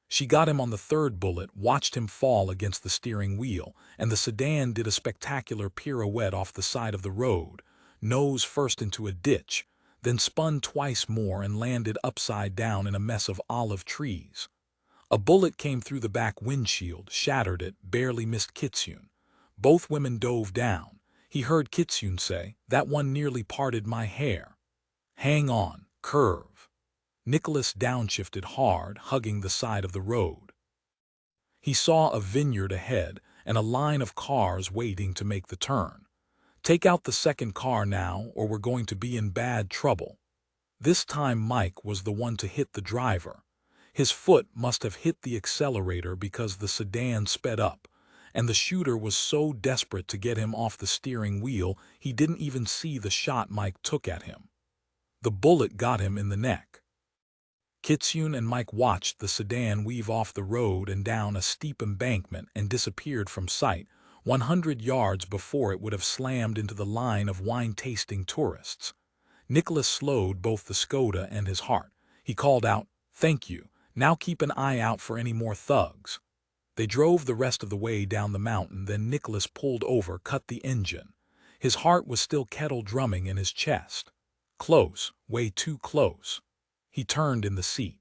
She got him on the third bullet, watched him fall against the steering wheel, and the sedan did a spectacular pirouette off the side of the road, nose first into a ditch, then spun twice more and landed upside down in a mess of olive trees. A bullet came through the back windshield, shattered it, barely missed Kitsune. Both women dove down. He heard Kitsune say, "That one nearly parted my hair." "Hang on, curve." Nicholas downshifted hard, hugging the side of the road. He saw a vineyard ahead and a line of cars waiting to make the turn. "Take out the second car now, or we're going to be in bad trouble." This time Mike was the one to hit the driver. His foot must have hit the accelerator because the sedan sped up, and the shooter was so desperate to get him off the steering wheel he didn't even see the shot Mike took at him. The bullet got him in the neck. Kitsune and Mike watched the sedan weave off the road and down a steep embankment and disappeared from sight, 100 yards before it would have slammed into the line of wine-tasting tourists. Nicholas slowed both the Skoda and his heart. He called out, "Thank you. Now keep an eye out for any more thugs." They drove the rest of the way down the mountain, then Nicholas pulled over, cut the engine. His heart was still kettle drumming in his chest. Close, way too close. He turned in the seat.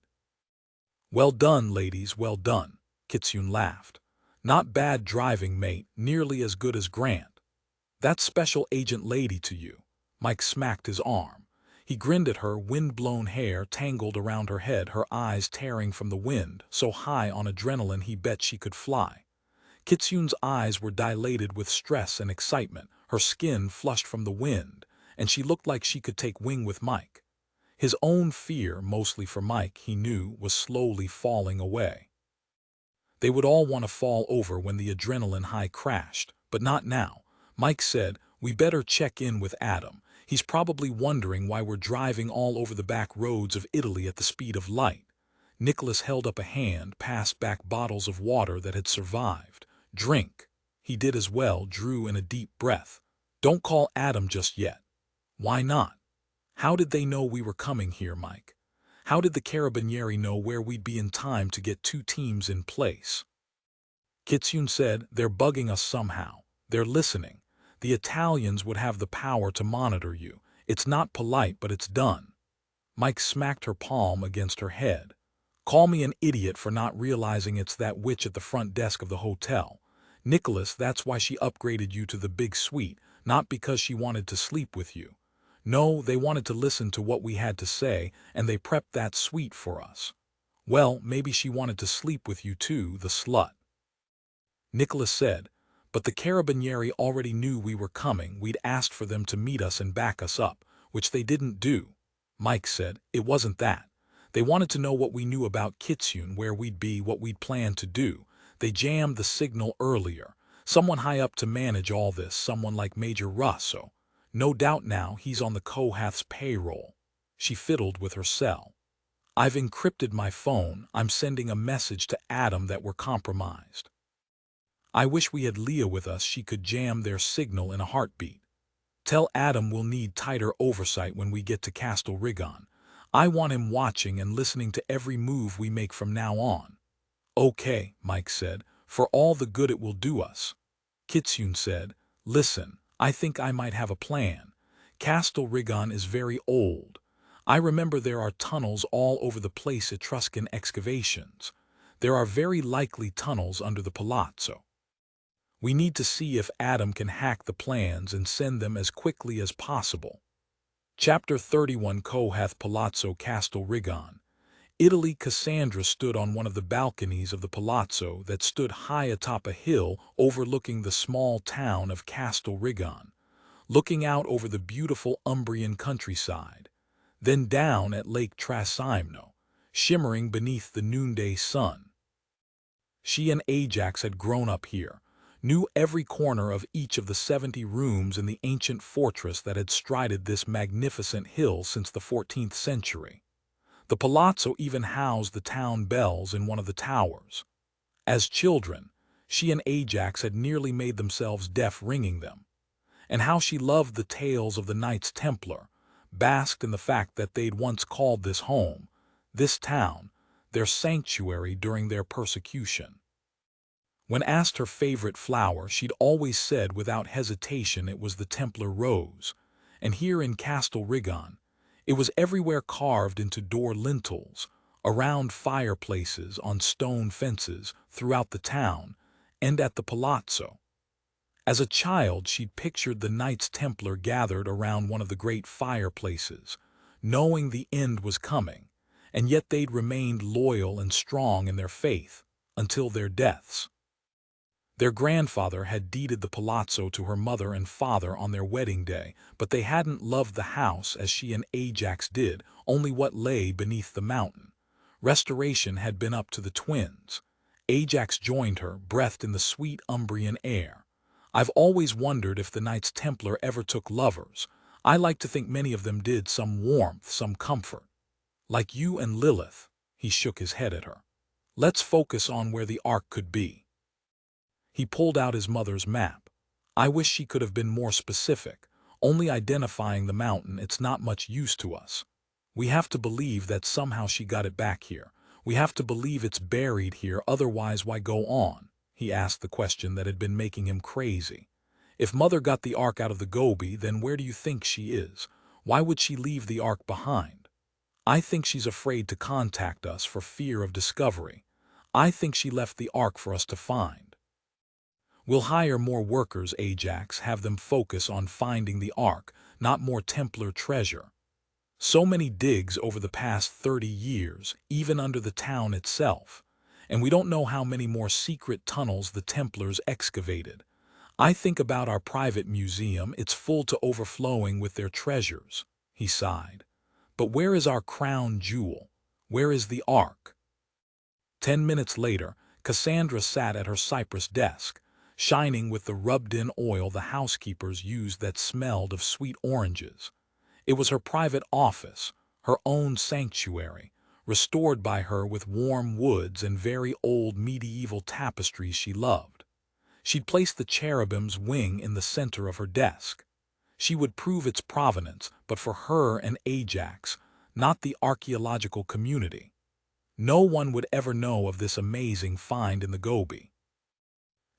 "Well done, ladies, well done," Kitsune laughed. "Not bad driving, mate, nearly as good as Grant." "That's Special Agent Lady to you." Mike smacked his arm. He grinned at her, wind-blown hair tangled around her head, her eyes tearing from the wind, so high on adrenaline he bet she could fly. Kitsune's eyes were dilated with stress and excitement, her skin flushed from the wind, and she looked like she could take wing with Mike. His own fear, mostly for Mike, he knew, was slowly falling away. They would all want to fall over when the adrenaline high crashed, but not now. Mike said, "We better check in with Adam. He's probably wondering why we're driving all over the back roads of Italy at the speed of light." Nicholas held up a hand, passed back bottles of water that had survived. "Drink." He did as well, drew in a deep breath. "Don't call Adam just yet." "Why not?" "How did they know we were coming here, Mike? How did the Carabinieri know where we'd be in time to get 2 teams in place?" Kitsune said, "They're bugging us somehow. They're listening. The Italians would have the power to monitor you. It's not polite, but it's done." Mike smacked her palm against her head. "Call me an idiot for not realizing it's that witch at the front desk of the hotel." Nicholas, that's why she upgraded you to the big suite, not because she wanted to sleep with you. No, they wanted to listen to what we had to say, and they prepped that suite for us. Well, maybe she wanted to sleep with you too, the slut. Nicholas said, but the Carabinieri already knew we were coming. We'd asked for them to meet us and back us up, which they didn't do. Mike said, it wasn't that. They wanted to know what we knew about Kitsune, where we'd be, what we'd planned to do. They jammed the signal earlier. Someone high up to manage all this, someone like Major Rosso. No doubt now he's on the Kohath's payroll. She fiddled with her cell. I've encrypted my phone. I'm sending a message to Adam that we're compromised. I wish we had Leah with us. She could jam their signal in a heartbeat. Tell Adam we'll need tighter oversight when we get to Castle Rigon. I want him watching and listening to every move we make from now on. Okay, Mike said, for all the good it will do us. Kitsune said, listen, I think I might have a plan. Castle Rigon is very old. I remember there are tunnels all over the place, Etruscan excavations. There are very likely tunnels under the palazzo. We need to see if Adam can hack the plans and send them as quickly as possible. Chapter 31 Kohath Palazzo Castle Rigon. Italy. Cassandra stood on one of the balconies of the palazzo that stood high atop a hill overlooking the small town of Castle Rigon, looking out over the beautiful Umbrian countryside, then down at Lake Trasimeno, shimmering beneath the noonday sun. She and Ajax had grown up here, knew every corner of each of the 70 rooms in the ancient fortress that had strided this magnificent hill since the 14th century. The palazzo even housed the town bells in one of the towers. As children, she and Ajax had nearly made themselves deaf ringing them. And how she loved the tales of the Knights Templar, basked in the fact that they'd once called this home, this town, their sanctuary during their persecution. When asked her favorite flower, she'd always said without hesitation it was the Templar rose, and here in Castle Rigon, it was everywhere carved into door lintels, around fireplaces, on stone fences, throughout the town, and at the palazzo. As a child, she'd pictured the Knights Templar gathered around one of the great fireplaces, knowing the end was coming, and yet they'd remained loyal and strong in their faith, until their deaths. Their grandfather had deeded the palazzo to her mother and father on their wedding day, but they hadn't loved the house as she and Ajax did, only what lay beneath the mountain. Restoration had been up to the twins. Ajax joined her, breathed in the sweet Umbrian air. I've always wondered if the Knights Templar ever took lovers. I like to think many of them did, some warmth, some comfort. Like you and Lilith. He shook his head at her. Let's focus on where the Ark could be. He pulled out his mother's map. I wish she could have been more specific, only identifying the mountain. It's not much use to us. We have to believe that somehow she got it back here. We have to believe it's buried here, otherwise why go on? He asked the question that had been making him crazy. If Mother got the Ark out of the Gobi, then where do you think she is? Why would she leave the Ark behind? I think she's afraid to contact us for fear of discovery. I think she left the Ark for us to find. We'll hire more workers, Ajax, have them focus on finding the Ark, not more Templar treasure. So many digs over the past 30 years, even under the town itself, and we don't know how many more secret tunnels the Templars excavated. I think about our private museum, it's full to overflowing with their treasures, he sighed. But where is our crown jewel? Where is the Ark? 10 minutes later, Cassandra sat at her cypress desk, shining with the rubbed-in oil the housekeepers used that smelled of sweet oranges. It was her private office, her own sanctuary, restored by her with warm woods and very old medieval tapestries she loved. She'd placed the cherubim's wing in the center of her desk. She would prove its provenance, but for her and Ajax, not the archaeological community. No one would ever know of this amazing find in the Gobi.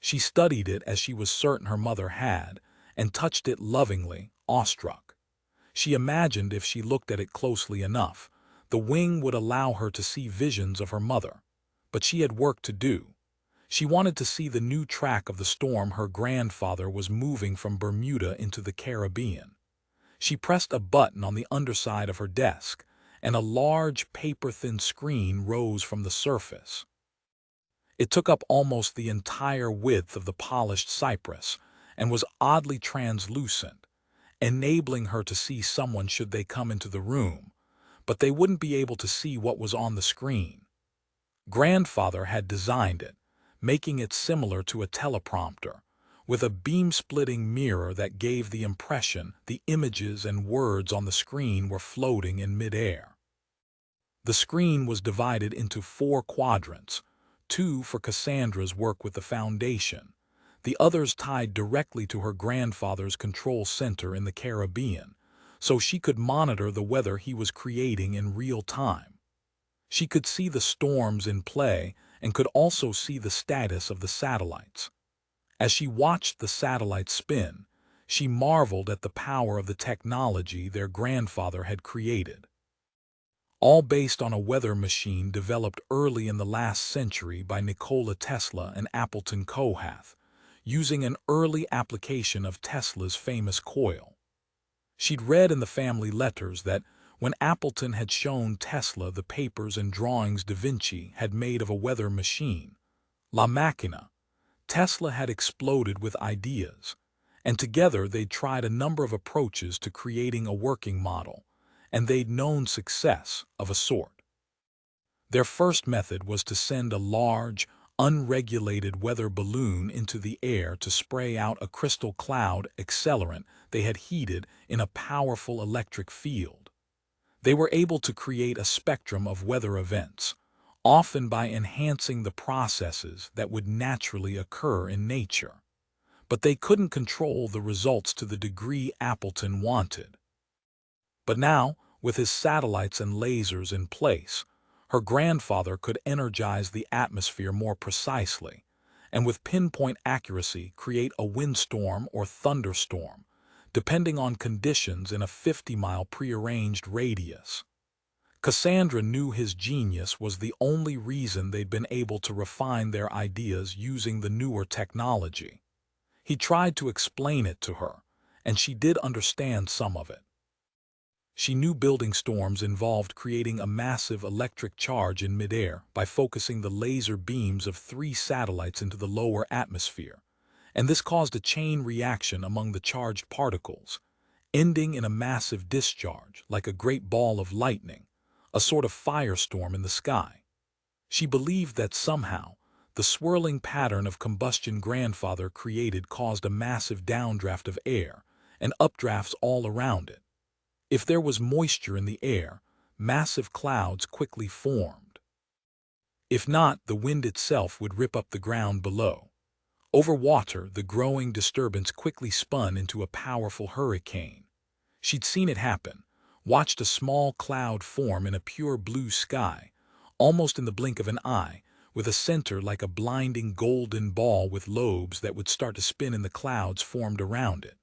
She studied it as she was certain her mother had, and touched it lovingly, awestruck. She imagined if she looked at it closely enough, the wing would allow her to see visions of her mother. But she had work to do. She wanted to see the new track of the storm her grandfather was moving from Bermuda into the Caribbean. She pressed a button on the underside of her desk, and a large, paper-thin screen rose from the surface. It took up almost the entire width of the polished cypress and was oddly translucent, enabling her to see someone should they come into the room, but they wouldn't be able to see what was on the screen. Grandfather had designed it, making it similar to a teleprompter, with a beam-splitting mirror that gave the impression the images and words on the screen were floating in midair. The screen was divided into 4 quadrants, 2 for Cassandra's work with the Foundation, the others tied directly to her grandfather's control center in the Caribbean, so she could monitor the weather he was creating in real time. She could see the storms in play and could also see the status of the satellites. As she watched the satellites spin, she marveled at the power of the technology their grandfather had created. All based on a weather machine developed early in the last century by Nikola Tesla and Appleton Kohath, using an early application of Tesla's famous coil. She'd read in the family letters that when Appleton had shown Tesla the papers and drawings Da Vinci had made of a weather machine, La Macchina, Tesla had exploded with ideas, and together they'd tried a number of approaches to creating a working model, and they'd known success of a sort. Their first method was to send a large, unregulated weather balloon into the air to spray out a crystal cloud accelerant they had heated in a powerful electric field. They were able to create a spectrum of weather events, often by enhancing the processes that would naturally occur in nature. But they couldn't control the results to the degree Appleton wanted. But now, with his satellites and lasers in place, her grandfather could energize the atmosphere more precisely, and with pinpoint accuracy create a windstorm or thunderstorm, depending on conditions in a 50-mile prearranged radius. Cassandra knew his genius was the only reason they'd been able to refine their ideas using the newer technology. He tried to explain it to her, and she did understand some of it. She knew building storms involved creating a massive electric charge in midair by focusing the laser beams of 3 satellites into the lower atmosphere, and this caused a chain reaction among the charged particles, ending in a massive discharge like a great ball of lightning, a sort of firestorm in the sky. She believed that somehow the swirling pattern of combustion grandfather created caused a massive downdraft of air and updrafts all around it. If there was moisture in the air, massive clouds quickly formed. If not, the wind itself would rip up the ground below. Over water, the growing disturbance quickly spun into a powerful hurricane. She'd seen it happen, watched a small cloud form in a pure blue sky, almost in the blink of an eye, with a center like a blinding golden ball with lobes that would start to spin in the clouds formed around it.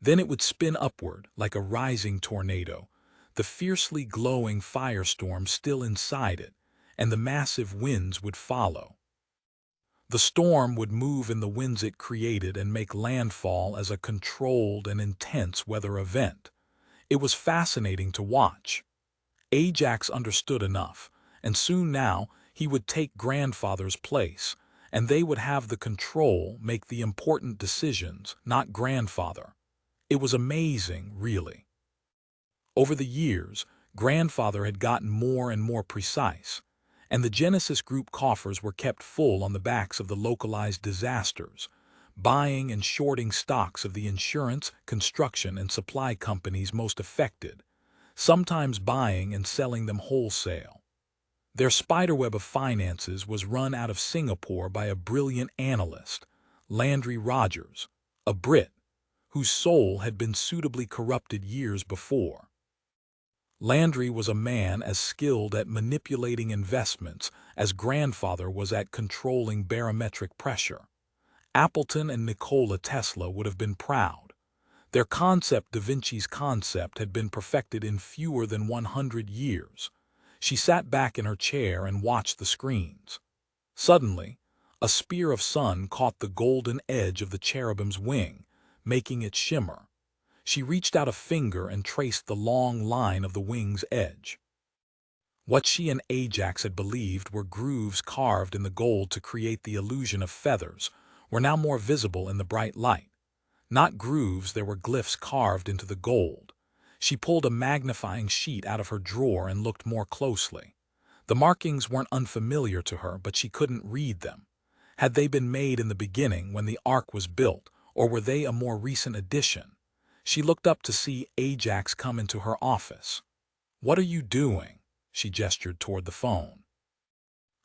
Then it would spin upward like a rising tornado, the fiercely glowing firestorm still inside it, and the massive winds would follow. The storm would move in the winds it created and make landfall as a controlled and intense weather event. It was fascinating to watch. Ajax understood enough, and soon now he would take grandfather's place, and they would have the control, make the important decisions, not grandfather. It was amazing, really. Over the years, grandfather had gotten more and more precise, and the Genesis Group coffers were kept full on the backs of the localized disasters, buying and shorting stocks of the insurance, construction, and supply companies most affected, sometimes buying and selling them wholesale. Their spiderweb of finances was run out of Singapore by a brilliant analyst, Landry Rogers, a Brit, whose soul had been suitably corrupted years before. Landry was a man as skilled at manipulating investments as grandfather was at controlling barometric pressure. Appleton and Nikola Tesla would have been proud. Their concept, Da Vinci's concept, had been perfected in fewer than 100 years. She sat back in her chair and watched the screens. Suddenly, A spear of sun caught the golden edge of the cherubim's wing, making it shimmer. She reached out a finger and traced the long line of the wing's edge. What she and Ajax had believed were grooves carved in the gold to create the illusion of feathers were now more visible in the bright light. Not grooves, there were glyphs carved into the gold. She pulled a magnifying sheet out of her drawer and looked more closely. The markings weren't unfamiliar to her, but she couldn't read them. Had they been made in the beginning when the Ark was built, or were they a more recent addition? She looked up to see Ajax come into her office. "What are you doing?" She gestured toward the phone.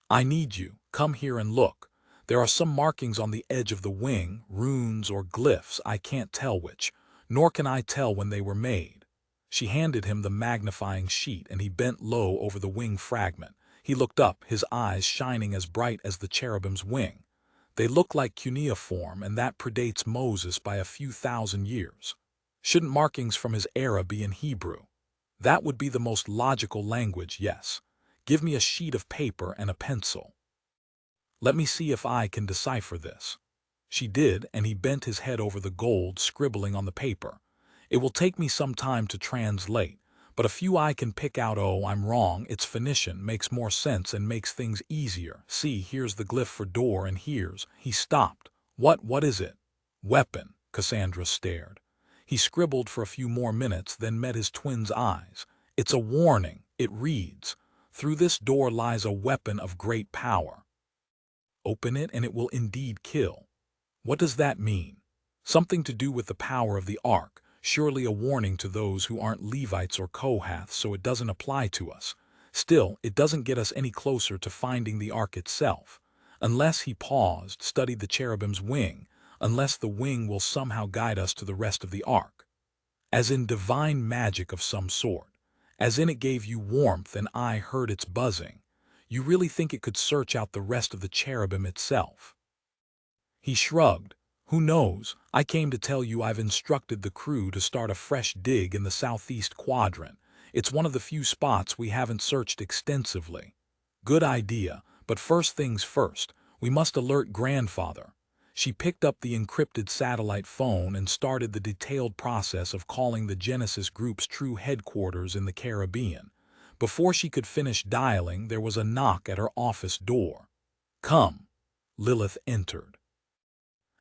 "I need you. Come here and look. There are some markings on the edge of the wing, runes or glyphs, I can't tell which, nor can I tell when they were made." She handed him the magnifying sheet and he bent low over the wing fragment. He looked up, his eyes shining as bright as the cherubim's wing. "They look like cuneiform, and that predates Moses by a few thousand years. Shouldn't markings from his era be in Hebrew? That would be the most logical language, yes. Give me a sheet of paper and a pencil. Let me see if I can decipher this." She did, and he bent his head over the gold, scribbling on the paper. "It will take me some time to translate, but a few I can pick out. Oh, I'm wrong. It's Phoenician, makes more sense and makes things easier. See, here's the glyph for door, and here's—" He stopped. What is it?" "Weapon." Cassandra stared. He scribbled for a few more minutes, then met his twin's eyes. "It's a warning. It reads, 'Through this door lies a weapon of great power. Open it and it will indeed kill.'" What does that mean? Something to do with the power of the Ark. Surely a warning to those who aren't Levites or Kohaths, so it doesn't apply to us. Still, it doesn't get us any closer to finding the Ark itself. Unless, he paused, studied the cherubim's wing, unless the wing will somehow guide us to the rest of the Ark. As in divine magic of some sort. As in it gave you warmth and I heard its buzzing. You really think it could search out the rest of the cherubim itself? He shrugged. "Who knows? I came to tell you I've instructed the crew to start a fresh dig in the southeast quadrant. It's one of the few spots we haven't searched extensively." "Good idea, but first things first, we must alert grandfather." She picked up the encrypted satellite phone and started the detailed process of calling the Genesis Group's true headquarters in the Caribbean. Before she could finish dialing, there was a knock at her office door. "Come." Lilith entered.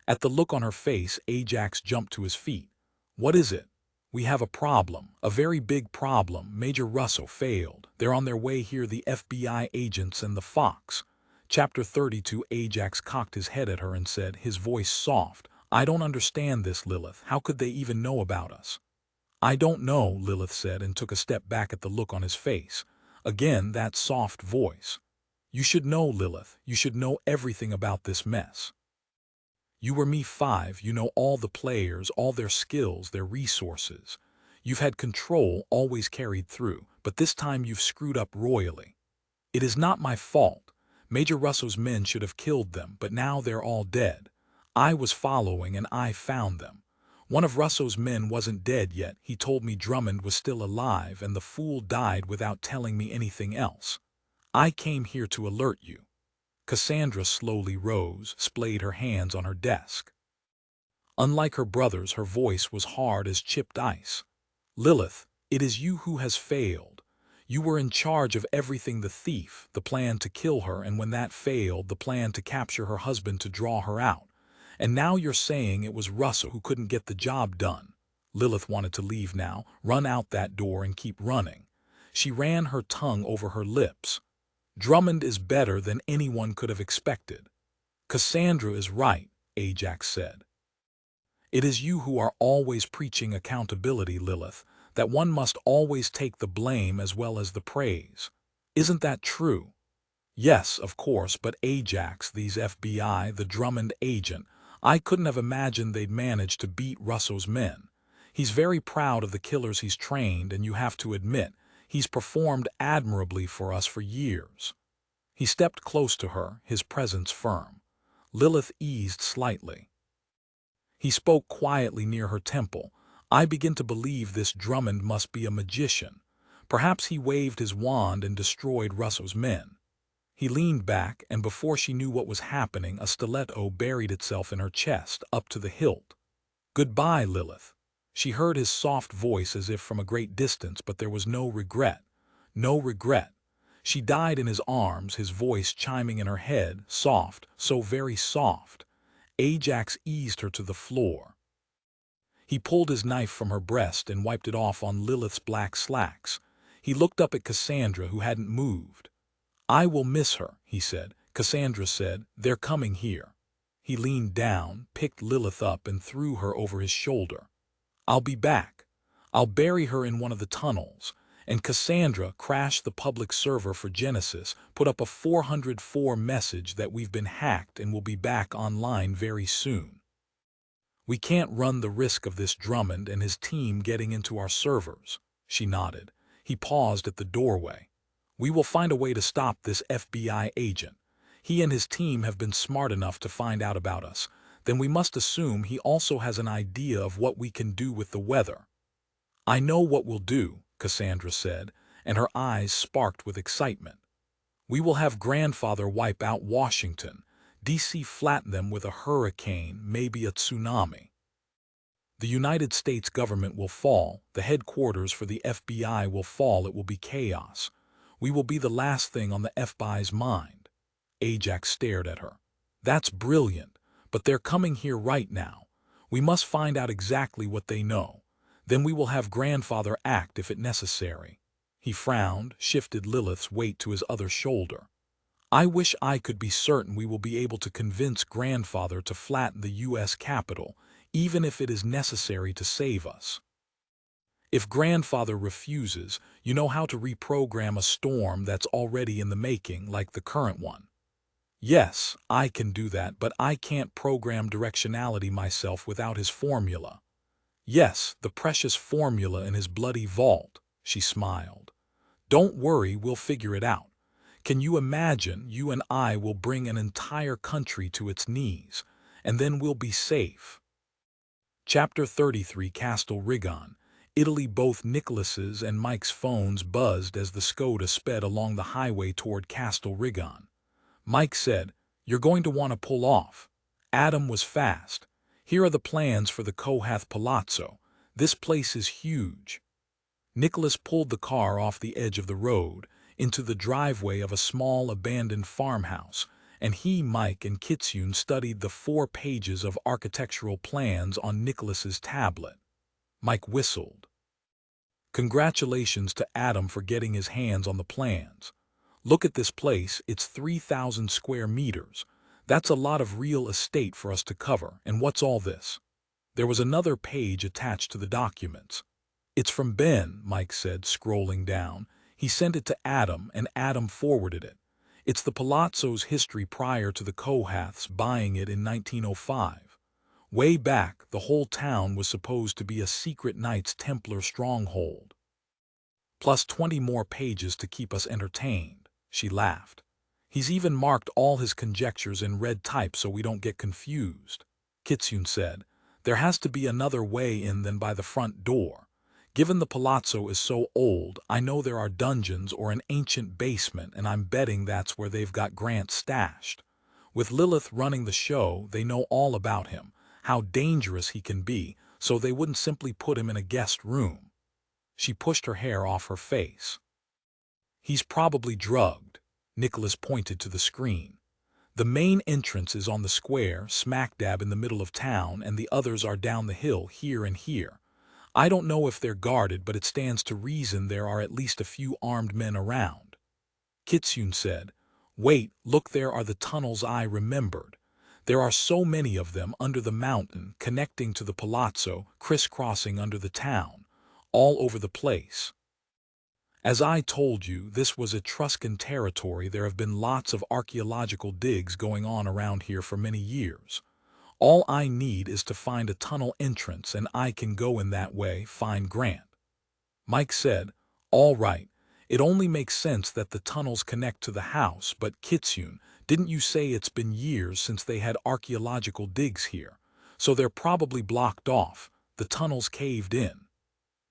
At the look on her face, Ajax jumped to his feet. "What is it?" "We have a problem, a very big problem. Major Russo failed. They're on their way here, the FBI agents and the Fox." Chapter 32. Ajax cocked his head at her and said, his voice soft, "I don't understand this, Lilith. How could they even know about us?" "I don't know," Lilith said, and took a step back at the look on his face. Again, that soft voice. "You should know, Lilith. You should know everything about this mess. You were Me-5, you know all the players, all their skills, their resources. You've had control, always carried through, but this time you've screwed up royally. It is not my fault. Major Russo's men should have killed them, but now they're all dead. I was following and I found them. One of Russo's men wasn't dead yet. He told me Drummond was still alive, and the fool died without telling me anything else. I came here to alert you." Cassandra slowly rose, splayed her hands on her desk. Unlike her brothers, her voice was hard as chipped ice. "Lilith, it is you who has failed. You were in charge of everything, the thief, the plan to kill her, and when that failed, the plan to capture her husband to draw her out. And now you're saying it was Russo who couldn't get the job done." Lilith wanted to leave now, run out that door and keep running. She ran her tongue over her lips. "Drummond is better than anyone could have expected." "Cassandra is right," Ajax said. "It is you who are always preaching accountability, Lilith, that one must always take the blame as well as the praise. Isn't that true?" "Yes, of course, but Ajax, these FBI, the Drummond agent, I couldn't have imagined they'd manage to beat Russo's men. He's very proud of the killers he's trained, and you have to admit, he's performed admirably for us for years." He stepped close to her, his presence firm. Lilith eased slightly. He spoke quietly near her temple. "I begin to believe this Drummond must be a magician. Perhaps he waved his wand and destroyed Russo's men." He leaned back, and before she knew what was happening, a stiletto buried itself in her chest, up to the hilt. "Goodbye, Lilith." She heard his soft voice as if from a great distance, but there was no regret. No regret. She died in his arms, his voice chiming in her head, soft, so very soft. Ajax eased her to the floor. He pulled his knife from her breast and wiped it off on Lilith's black slacks. He looked up at Cassandra, who hadn't moved. "I will miss her," he said. Cassandra said, "They're coming here." He leaned down, picked Lilith up, and threw her over his shoulder. "I'll be back. I'll bury her in one of the tunnels." And Cassandra crashed the public server for Genesis, put up a 404 message that we've been hacked and will be back online very soon. "We can't run the risk of this Drummond and his team getting into our servers." She nodded. He paused at the doorway. "We will find a way to stop this FBI agent. He and his team have been smart enough to find out about us. Then we must assume he also has an idea of what we can do with the weather." "I know what we'll do," Cassandra said, and her eyes sparked with excitement. "We will have Grandfather wipe out Washington. D.C. flatten them with a hurricane, maybe a tsunami. The United States government will fall, the headquarters for the FBI will fall, it will be chaos. We will be the last thing on the FBI's mind." Ajax stared at her. "That's brilliant, but they're coming here right now. We must find out exactly what they know. Then we will have Grandfather act if it's necessary." He frowned, shifted Lilith's weight to his other shoulder. "I wish I could be certain we will be able to convince Grandfather to flatten the U.S. Capitol, even if it is necessary to save us. If Grandfather refuses, you know how to reprogram a storm that's already in the making, like the current one." "Yes, I can do that, but I can't program directionality myself without his formula." "Yes, the precious formula in his bloody vault," she smiled. "Don't worry, we'll figure it out. Can you imagine, you and I will bring an entire country to its knees, and then we'll be safe." Chapter 33, Castel Rigon, Italy. Both Nicholas's and Mike's phones buzzed as the Skoda sped along the highway toward Castel Rigon. Mike said, "You're going to want to pull off." Adam was fast. "Here are the plans for the Kohath Palazzo. This place is huge." Nicholas pulled the car off the edge of the road, into the driveway of a small abandoned farmhouse, and he, Mike, and Kitsune studied the 4 pages of architectural plans on Nicholas's tablet. Mike whistled. Congratulations to Adam for getting his hands on the plans. "Look at this place, it's 3,000 square meters. That's a lot of real estate for us to cover, and what's all this?" There was another page attached to the documents. "It's from Ben," Mike said, scrolling down. He sent it to Adam, and Adam forwarded it. "It's the Palazzo's history prior to the Kohaths buying it in 1905. Way back, the whole town was supposed to be a secret Knights Templar stronghold. Plus 20 more pages to keep us entertained." She laughed. "He's even marked all his conjectures in red type so we don't get confused." Kitsune said, "There has to be another way in than by the front door. Given the palazzo is so old, I know there are dungeons or an ancient basement, and I'm betting that's where they've got Grant stashed. With Lilith running the show, they know all about him, how dangerous he can be, so they wouldn't simply put him in a guest room." She pushed her hair off her face. "He's probably drugged." Nicholas pointed to the screen. "The main entrance is on the square, smack dab in the middle of town, and the others are down the hill here and here. I don't know if they're guarded, but it stands to reason there are at least a few armed men around." Kitsune said, "Wait, look, there are the tunnels I remembered. There are so many of them under the mountain, connecting to the palazzo, crisscrossing under the town, all over the place. As I told you, this was Etruscan territory. There have been lots of archaeological digs going on around here for many years. All I need is to find a tunnel entrance, and I can go in that way, find Grant." Mike said, "All right, it only makes sense that the tunnels connect to the house, but Kitsune, didn't you say it's been years since they had archaeological digs here? So they're probably blocked off, the tunnels caved in."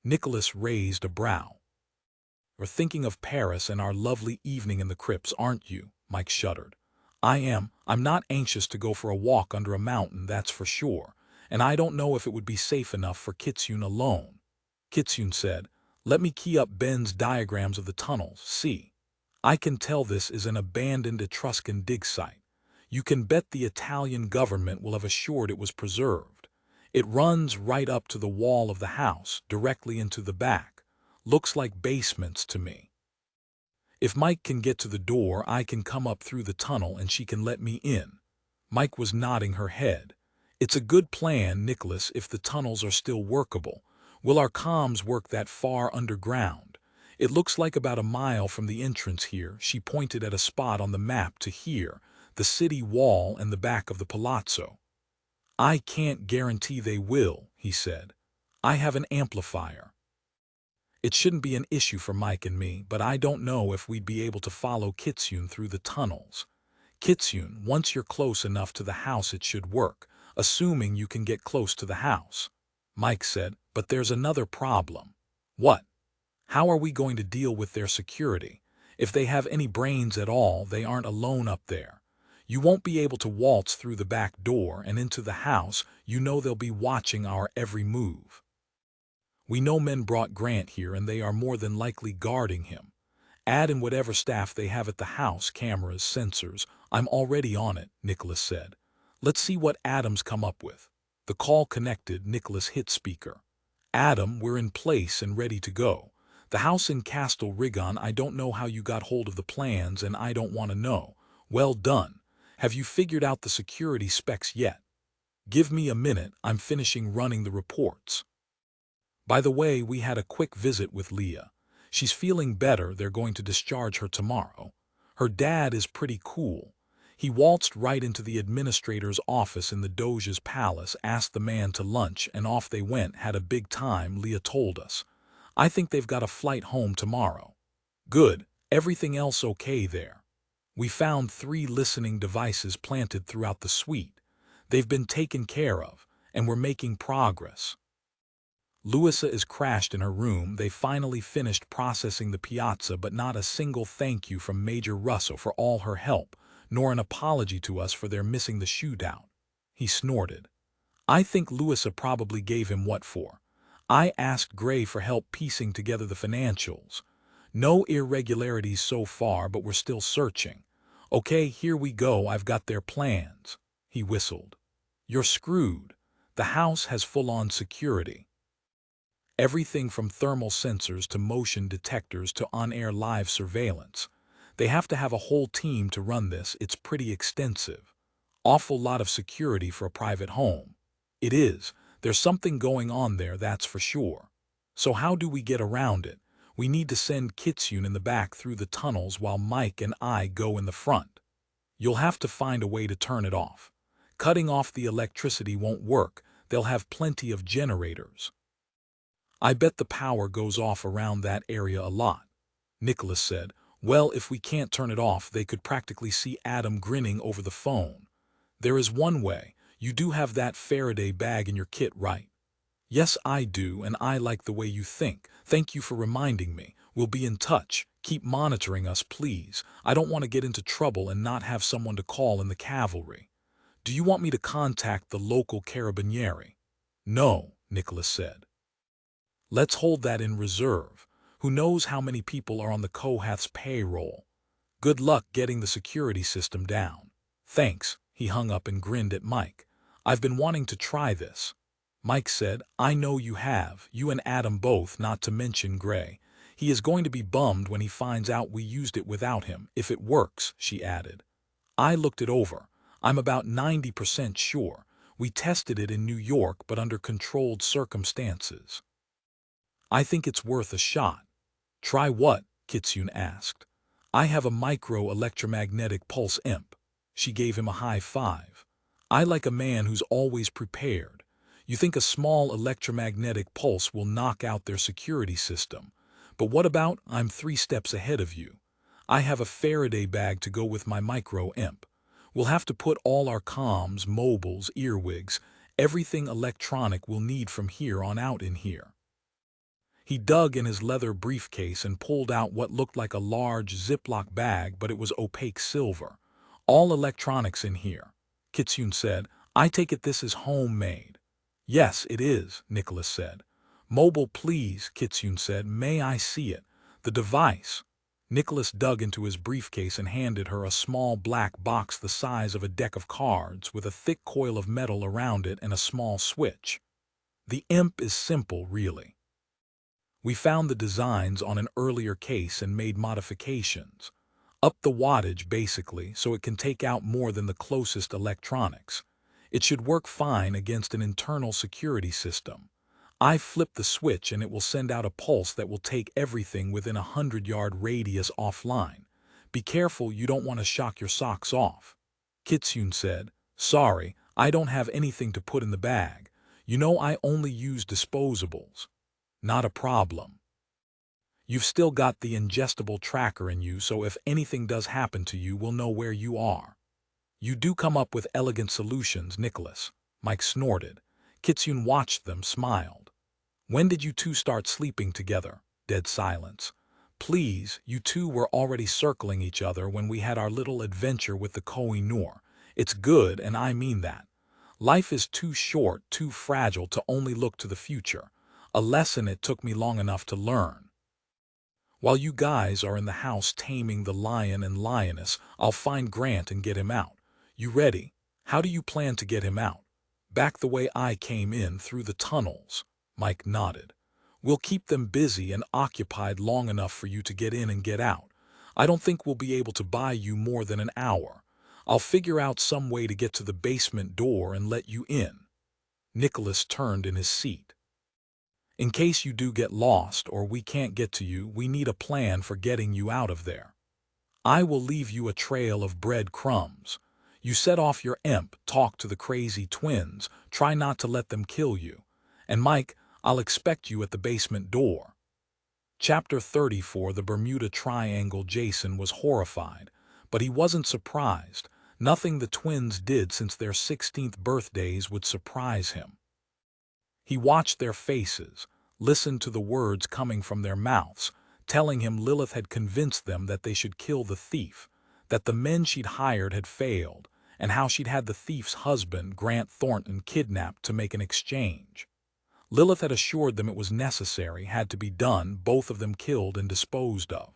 Nicholas raised a brow. "You're thinking of Paris and our lovely evening in the crypts, aren't you?" Mike shuddered. I'm not anxious to go for a walk under a mountain, that's for sure, and I don't know if it would be safe enough for Kitsune alone. Kitsune said, let me key up Ben's diagrams of the tunnels, see. I can tell this is an abandoned Etruscan dig site. You can bet the Italian government will have assured it was preserved. It runs right up to the wall of the house, directly into the back. Looks like basements to me. If Mike can get to the door, I can come up through the tunnel and she can let me in. Mike was nodding her head. It's a good plan, Nicholas, if the tunnels are still workable. Will our comms work that far underground? It looks like about a mile from the entrance here. She pointed at a spot on the map to here, the city wall and the back of the palazzo. I can't guarantee they will, he said. I have an amplifier. It shouldn't be an issue for Mike and me, but I don't know if we'd be able to follow Kitsune through the tunnels. Kitsune, once you're close enough to the house it should work, assuming you can get close to the house. Mike said, but there's another problem. What? How are we going to deal with their security? If they have any brains at all, they aren't alone up there. You won't be able to waltz through the back door and into the house. You know they'll be watching our every move. We know men brought Grant here and they are more than likely guarding him. Add in whatever staff they have at the house, cameras, sensors. I'm already on it, Nicholas said. Let's see what Adam's come up with. The call connected. Nicholas hit speaker. Adam, we're in place and ready to go. The house in Castel Rigon, I don't know how you got hold of the plans and I don't want to know. Well done. Have you figured out the security specs yet? Give me a minute, I'm finishing running the reports. By the way, we had a quick visit with Leah. She's feeling better, they're going to discharge her tomorrow. Her dad is pretty cool. He waltzed right into the administrator's office in the Doge's palace, asked the man to lunch, and off they went. Had a big time, Leah told us. I think they've got a flight home tomorrow. Good. Everything else okay there? We found 3 listening devices planted throughout the suite. They've been taken care of, and we're making progress. Louisa is crashed in her room. They finally finished processing the piazza, but not a single thank you from Major Russo for all her help, nor an apology to us for their missing the shootout. He snorted. I think Louisa probably gave him what for. I asked Gray for help piecing together the financials. No irregularities so far, but we're still searching. Okay, here we go, I've got their plans. He whistled. You're screwed. The house has full-on security. Everything from thermal sensors to motion detectors to on-air live surveillance. They have to have a whole team to run this. It's pretty extensive. Awful lot of security for a private home. It is. There's something going on there, that's for sure. So how do we get around it? We need to send Kitsune in the back through the tunnels while Mike and I go in the front. You'll have to find a way to turn it off. Cutting off the electricity won't work. They'll have plenty of generators. I bet the power goes off around that area a lot. Nicholas said, well, if we can't turn it off, they could practically see Adam grinning over the phone. There is one way. You do have that Faraday bag in your kit, right? Yes, I do, and I like the way you think. Thank you for reminding me. We'll be in touch. Keep monitoring us, please. I don't want to get into trouble and not have someone to call in the cavalry. Do you want me to contact the local carabinieri? No, Nicholas said. Let's hold that in reserve. Who knows how many people are on the Kohath's payroll? Good luck getting the security system down. Thanks. He hung up and grinned at Mike. I've been wanting to try this. Mike said, I know you have, you and Adam both, not to mention Gray. He is going to be bummed when he finds out we used it without him, if it works, she added. I looked it over. I'm about 90% sure. We tested it in New York, but under controlled circumstances. I think it's worth a shot. Try what? Kitsune asked. I have a micro-electromagnetic pulse imp. She gave him a high five. I like a man who's always prepared. You think a small electromagnetic pulse will knock out their security system. But what about I'm 3 steps ahead of you? I have a Faraday bag to go with my micro-imp. We'll have to put all our comms, mobiles, earwigs, everything electronic we'll need from here on out in here. He dug in his leather briefcase and pulled out what looked like a large Ziploc bag, but it was opaque silver. All electronics in here, Kitsune said. I take it this is homemade. Yes, it is, Nicholas said. Mobile, please, Kitsune said. May I see it? The device. Nicholas dug into his briefcase and handed her a small black box the size of a deck of cards with a thick coil of metal around it and a small switch. The imp is simple, really. We found the designs on an earlier case and made modifications. Up the wattage, basically, so it can take out more than the closest electronics. It should work fine against an internal security system. I flip the switch and it will send out a pulse that will take everything within a 100-yard radius offline. Be careful you don't want to shock your socks off. Kitsune said, Sorry, I don't have anything to put in the bag. You know I only use disposables. Not a problem. You've still got the ingestible tracker in you, so if anything does happen to you, we'll know where you are. You do come up with elegant solutions, Nicholas. Mike snorted. Kitsune watched them, smiled. When did you two start sleeping together? Dead silence. Please, you two were already circling each other when we had our little adventure with the Koh-i-Noor. It's good, and I mean that. Life is too short, too fragile to only look to the future. A lesson it took me long enough to learn. While you guys are in the house taming the lion and lioness, I'll find Grant and get him out. You ready? How do you plan to get him out? Back the way I came in, through the tunnels. Mike nodded. We'll keep them busy and occupied long enough for you to get in and get out. I don't think we'll be able to buy you more than an hour. I'll figure out some way to get to the basement door and let you in. Nicholas turned in his seat. In case you do get lost or we can't get to you, we need a plan for getting you out of there. I will leave you a trail of breadcrumbs. You set off your imp, talk to the crazy twins, try not to let them kill you. And Mike, I'll expect you at the basement door. Chapter 34, The Bermuda Triangle. Jason was horrified, but he wasn't surprised. Nothing the twins did since their 16th birthdays would surprise him. He watched their faces, listened to the words coming from their mouths, telling him Lilith had convinced them that they should kill the thief, that the men she'd hired had failed, and how she'd had the thief's husband, Grant Thornton, kidnapped to make an exchange. Lilith had assured them it was necessary, had to be done, both of them killed and disposed of.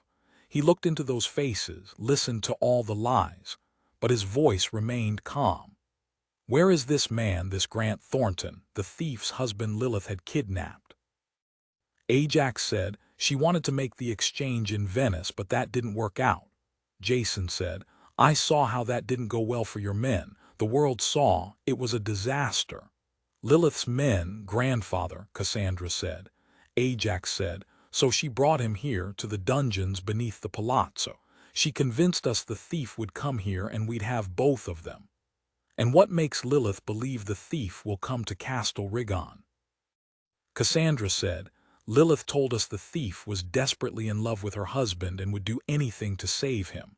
He looked into those faces, listened to all the lies, but his voice remained calm. Where is this man, this Grant Thornton, the thief's husband Lilith had kidnapped? Ajax said, She wanted to make the exchange in Venice, but that didn't work out. Jason said, I saw how that didn't go well for your men. The world saw it was a disaster. Lilith's men, grandfather, Cassandra said. Ajax said, So she brought him here to the dungeons beneath the palazzo. She convinced us the thief would come here and we'd have both of them. And what makes Lilith believe the thief will come to Castle Rigon? Cassandra said, Lilith told us the thief was desperately in love with her husband and would do anything to save him.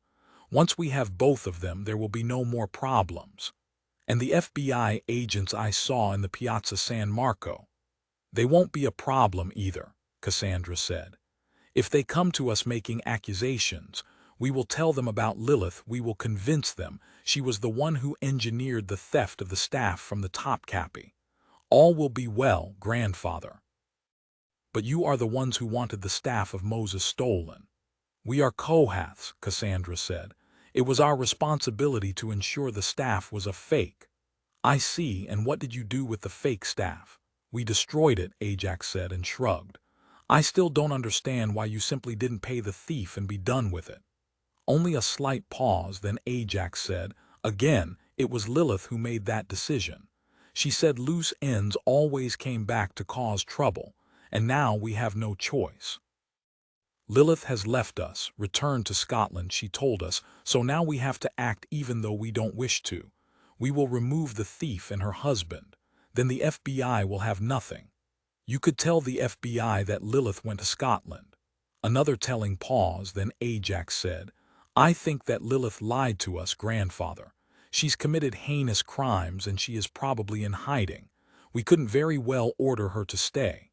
Once we have both of them, there will be no more problems. And the FBI agents I saw in the Piazza San Marco. They won't be a problem either, Cassandra said. If they come to us making accusations, we will tell them about Lilith. We will convince them she was the one who engineered the theft of the staff from the Topkapi. All will be well, grandfather. But you are the ones who wanted the staff of Moses stolen. We are Kohaths, Cassandra said. It was our responsibility to ensure the staff was a fake. I see, and what did you do with the fake staff? We destroyed it, Ajax said and shrugged. I still don't understand why you simply didn't pay the thief and be done with it. Only a slight pause, then Ajax said, Again, it was Lilith who made that decision. She said loose ends always came back to cause trouble, and now we have no choice. Lilith has left us, returned to Scotland, she told us, so now we have to act even though we don't wish to. We will remove the thief and her husband. Then the FBI will have nothing. You could tell the FBI that Lilith went to Scotland. Another telling pause, then Ajax said, I think that Lilith lied to us, grandfather. She's committed heinous crimes and she is probably in hiding. We couldn't very well order her to stay.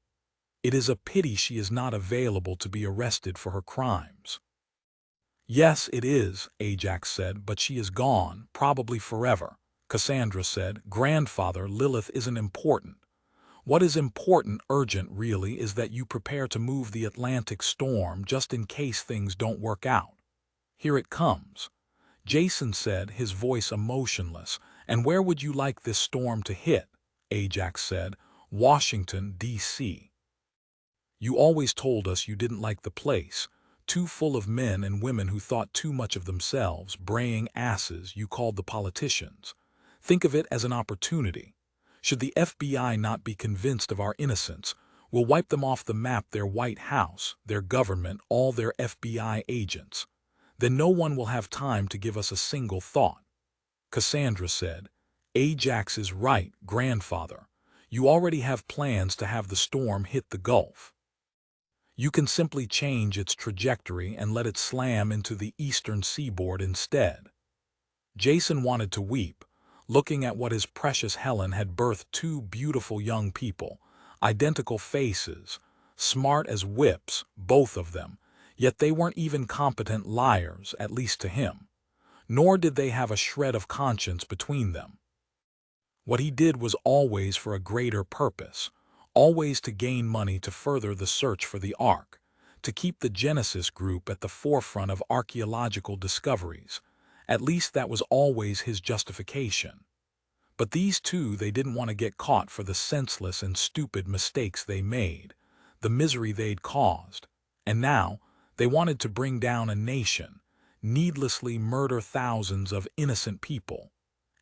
It is a pity she is not available to be arrested for her crimes." "Yes, it is," Ajax said, "but she is gone, probably forever." Cassandra said, "Grandfather, Lilith isn't important. What is important, urgent really, is that you prepare to move the Atlantic storm just in case things don't work out. Here it comes." Jason said, his voice emotionless. "And where would you like this storm to hit?" Ajax said, "Washington, D.C. You always told us you didn't like the place. Too full of men and women who thought too much of themselves, braying asses you called the politicians. Think of it as an opportunity. Should the FBI not be convinced of our innocence, we'll wipe them off the map, their White House, their government, all their FBI agents. Then no one will have time to give us a single thought." Cassandra said, "Ajax is right, grandfather. You already have plans to have the storm hit the Gulf. You can simply change its trajectory and let it slam into the eastern seaboard instead." Jason wanted to weep, looking at what his precious Helen had birthed: two beautiful young people, identical faces, smart as whips, both of them, yet they weren't even competent liars, at least to him. Nor did they have a shred of conscience between them. What he did was always for a greater purpose, always to gain money to further the search for the Ark, to keep the Genesis group at the forefront of archaeological discoveries. At least that was always his justification. But these two, they didn't want to get caught for the senseless and stupid mistakes they made, the misery they'd caused. And now, they wanted to bring down a nation, needlessly murder thousands of innocent people.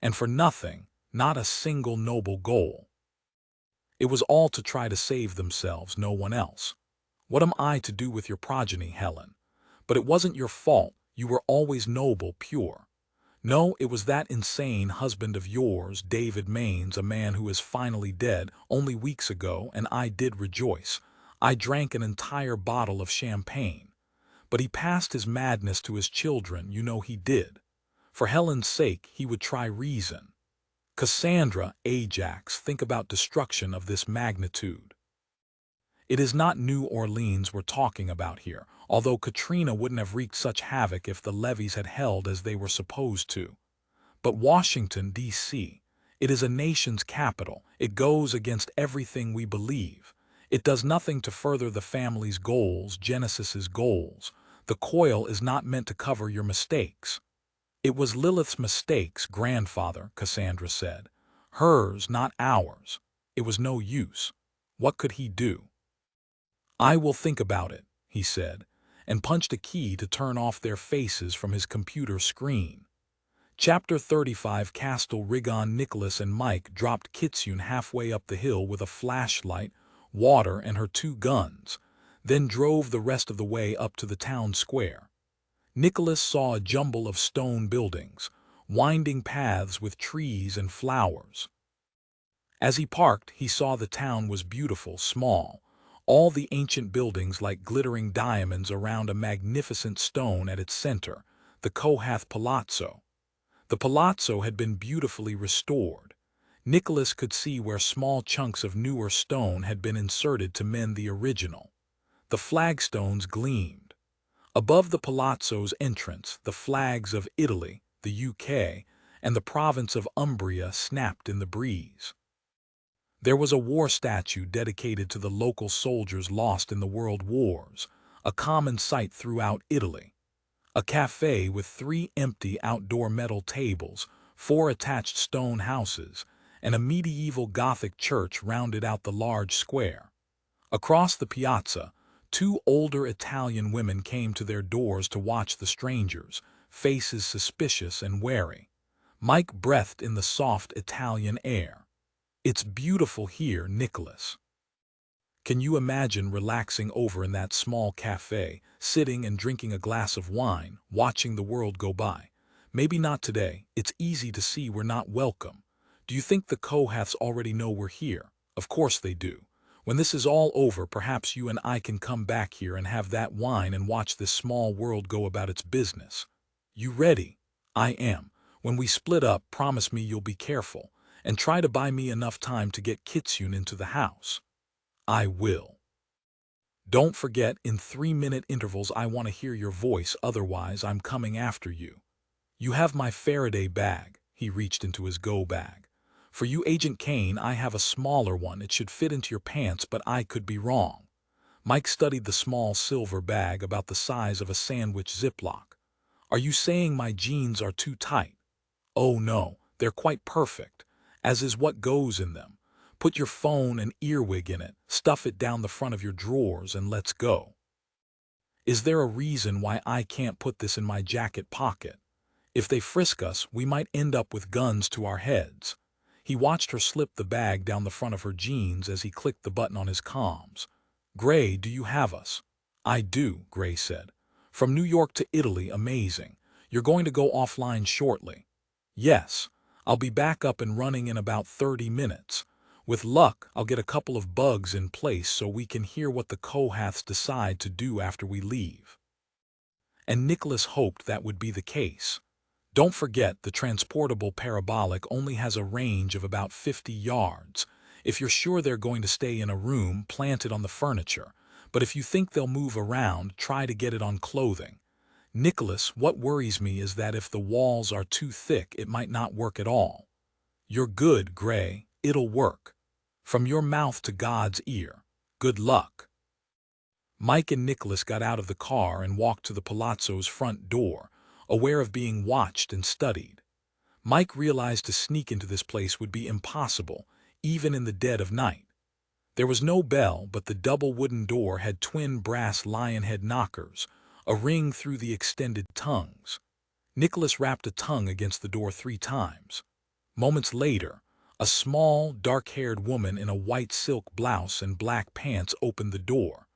And for nothing, not a single noble goal. It was all to try to save themselves, no one else. What am I to do with your progeny, Helen? But it wasn't your fault. You were always noble, pure. No, it was that insane husband of yours, David Maines, a man who is finally dead, only weeks ago, and I did rejoice. I drank an entire bottle of champagne. But he passed his madness to his children, you know he did. For Helen's sake, he would try reason. Cassandra, Ajax, think about destruction of this magnitude. It is not New Orleans we're talking about here, although Katrina wouldn't have wreaked such havoc if the levees had held as they were supposed to. But Washington, D.C., it is a nation's capital. It goes against everything we believe. It does nothing to further the family's goals, Genesis's goals. The coil is not meant to cover your mistakes. It was Lilith's mistakes, grandfather, Cassandra said. Hers, not ours. It was no use. What could he do? "I will think about it," he said, and punched a key to turn off their faces from his computer screen. Chapter 35. Castle Rigon. Nicholas and Mike dropped Kitsune halfway up the hill with a flashlight, water, and her 2 guns, then drove the rest of the way up to the town square. Nicholas saw a jumble of stone buildings, winding paths with trees and flowers. As he parked, he saw the town was beautiful, small, all the ancient buildings like glittering diamonds around a magnificent stone at its center, the Kohath Palazzo. The palazzo had been beautifully restored. Nicholas could see where small chunks of newer stone had been inserted to mend the original. The flagstones gleamed. Above the palazzo's entrance, the flags of Italy, the UK, and the province of Umbria snapped in the breeze. There was a war statue dedicated to the local soldiers lost in the world wars, a common sight throughout Italy. A cafe with 3 empty outdoor metal tables, 4 attached stone houses, and a medieval Gothic church rounded out the large square. Across the piazza, 2 older Italian women came to their doors to watch the strangers, faces suspicious and wary. Mike breathed in the soft Italian air. "It's beautiful here, Nicholas. Can you imagine relaxing over in that small cafe, sitting and drinking a glass of wine, watching the world go by? Maybe not today. It's easy to see we're not welcome. Do you think the Kohaths already know we're here? Of course they do. When this is all over, perhaps you and I can come back here and have that wine and watch this small world go about its business. You ready?" "I am. When we split up, promise me you'll be careful, and try to buy me enough time to get Kitsune into the house." "I will." Don't forget, in 3-minute intervals I want to hear your voice, otherwise I'm coming after you. You have my Faraday bag. He reached into his go bag. For you, Agent Caine, I have a smaller one. It should fit into your pants, but I could be wrong. Mike studied the small silver bag about the size of a sandwich Ziploc. Are you saying my jeans are too tight? Oh no, they're quite perfect, as is what goes in them. Put your phone and earwig in it, stuff it down the front of your drawers, and let's go. Is there a reason why I can't put this in my jacket pocket? If they frisk us, we might end up with guns to our heads. He watched her slip the bag down the front of her jeans as he clicked the button on his comms. Gray, do you have us? I do, Gray said. From New York to Italy, amazing. You're going to go offline shortly. Yes, I'll be back up and running in about 30 minutes. With luck, I'll get a couple of bugs in place so we can hear what the Kohaths decide to do after we leave. And Nicholas hoped that would be the case. Don't forget, the transportable parabolic only has a range of about 50 yards. If you're sure they're going to stay in a room, plant it on the furniture. But if you think they'll move around, try to get it on clothing. Nicholas, what worries me is that if the walls are too thick, it might not work at all. You're good, Gray. It'll work. From your mouth to God's ear. Good luck. Mike and Nicholas got out of the car and walked to the palazzo's front door, aware of being watched and studied. Mike realized to sneak into this place would be impossible, even in the dead of night. There was no bell, but the double wooden door had twin brass lion-head knockers, a ring through the extended tongues. Nicholas rapped a tongue against the door 3 times. Moments later, a small, dark-haired woman in a white silk blouse and black pants opened the door.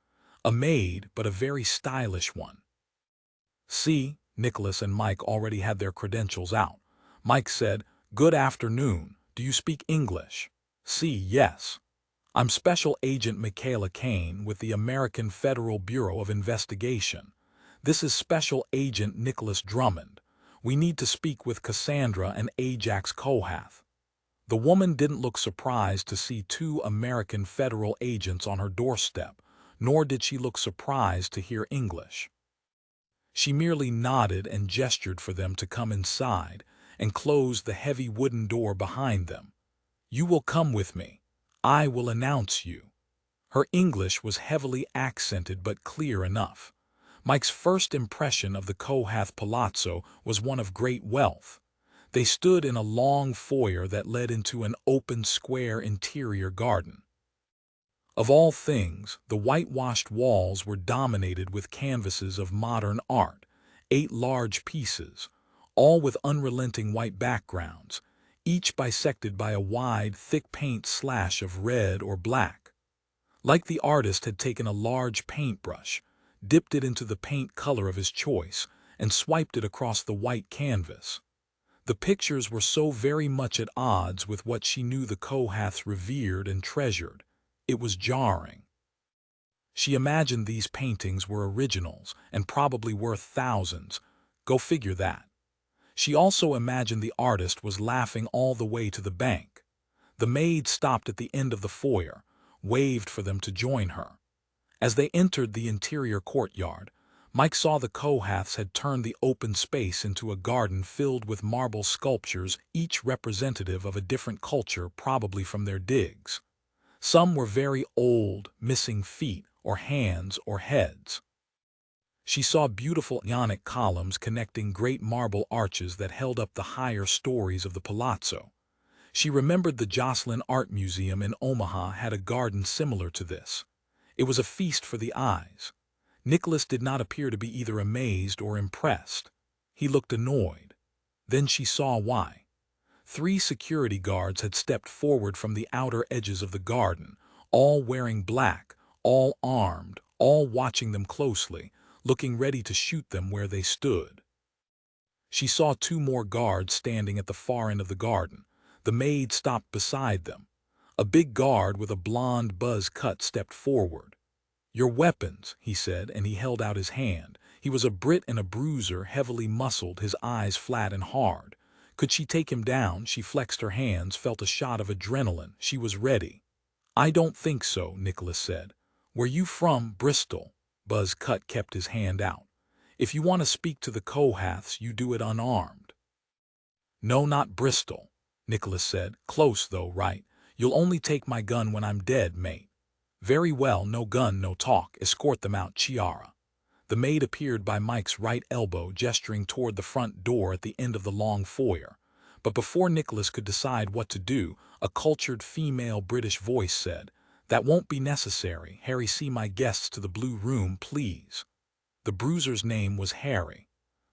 A maid, but a very stylish one. See, Nicholas and Mike already had their credentials out. Mike said, "Good afternoon. Do you speak English?" See, yes. I'm Special Agent Michaela Caine with the American Federal Bureau of Investigation. This is Special Agent Nicholas Drummond. We need to speak with Cassandra and Ajax Kohath. The woman didn't look surprised to see 2 American federal agents on her doorstep, nor did she look surprised to hear English. She merely nodded and gestured for them to come inside and closed the heavy wooden door behind them. You will come with me. I will announce you. Her English was heavily accented but clear enough. Mike's first impression of the Kohath Palazzo was one of great wealth. They stood in a long foyer that led into an open square interior garden. Of all things, the whitewashed walls were dominated with canvases of modern art, 8 large pieces, all with unrelenting white backgrounds, each bisected by a wide, thick paint slash of red or black. Like the artist had taken a large paintbrush, dipped it into the paint color of his choice, and swiped it across the white canvas. The pictures were so very much at odds with what she knew the Kohaths revered and treasured. It was jarring. She imagined these paintings were originals and probably worth thousands. Go figure that. She also imagined the artist was laughing all the way to the bank. The maid stopped at the end of the foyer, waved for them to join her. As they entered the interior courtyard, Mike saw the Kohaths had turned the open space into a garden filled with marble sculptures, each representative of a different culture, probably from their digs. Some were very old, missing feet or hands or heads. She saw beautiful Ionic columns connecting great marble arches that held up the higher stories of the palazzo. She remembered the Jocelyn Art Museum in Omaha had a garden similar to this. It was a feast for the eyes. Nicholas did not appear to be either amazed or impressed. He looked annoyed. Then she saw why. 3 security guards had stepped forward from the outer edges of the garden, all wearing black, all armed, all watching them closely, looking ready to shoot them where they stood. She saw 2 more guards standing at the far end of the garden. The maid stopped beside them. A big guard with a blonde buzz cut stepped forward. "Your weapons," he said, and he held out his hand. He was a Brit and a bruiser, heavily muscled, his eyes flat and hard. Could she take him down? She flexed her hands, felt a shot of adrenaline. She was ready. "I don't think so," Nicholas said. "Where you from, Bristol?" Buzz Cut kept his hand out. "If you want to speak to the Kohaths, you do it unarmed." "No, not Bristol," Nicholas said. "Close, though, right? You'll only take my gun when I'm dead, mate." "Very well, no gun, no talk. Escort them out, Chiara." The maid appeared by Mike's right elbow, gesturing toward the front door at the end of the long foyer. But before Nicholas could decide what to do, a cultured female British voice said, "That won't be necessary. Harry, see my guests to the blue room, please." The bruiser's name was Harry.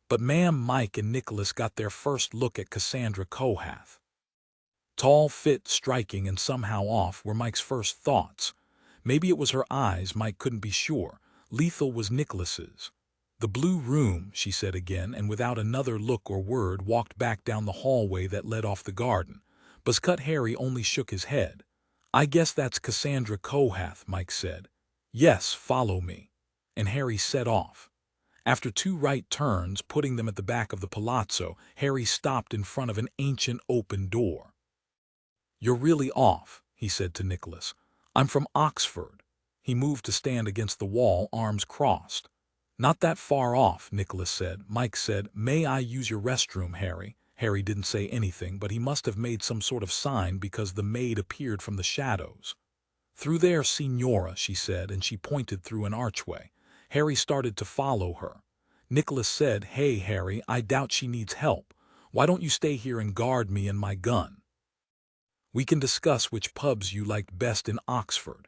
But ma'am, Mike and Nicholas got their first look at Cassandra Kohath. Tall, fit, striking, and somehow off were Mike's first thoughts. Maybe it was her eyes, Mike couldn't be sure. Lethal was Nicholas's. "The blue room," she said again, and without another look or word walked back down the hallway that led off the garden. Buzzcut Harry only shook his head. "I guess that's Cassandra Kohath," Mike said. "Yes, follow me." And Harry set off. After 2 right turns, putting them at the back of the palazzo, Harry stopped in front of an ancient open door. "You're really off," he said to Nicholas. "I'm from Oxford." He moved to stand against the wall, arms crossed. "Not that far off," Nicholas said. Mike said, "May I use your restroom, Harry?" Harry didn't say anything, but he must have made some sort of sign because the maid appeared from the shadows. "Through there, Signora," she said, and she pointed through an archway. Harry started to follow her. Nicholas said, "Hey, Harry, I doubt she needs help. Why don't you stay here and guard me and my gun? We can discuss which pubs you liked best in Oxford.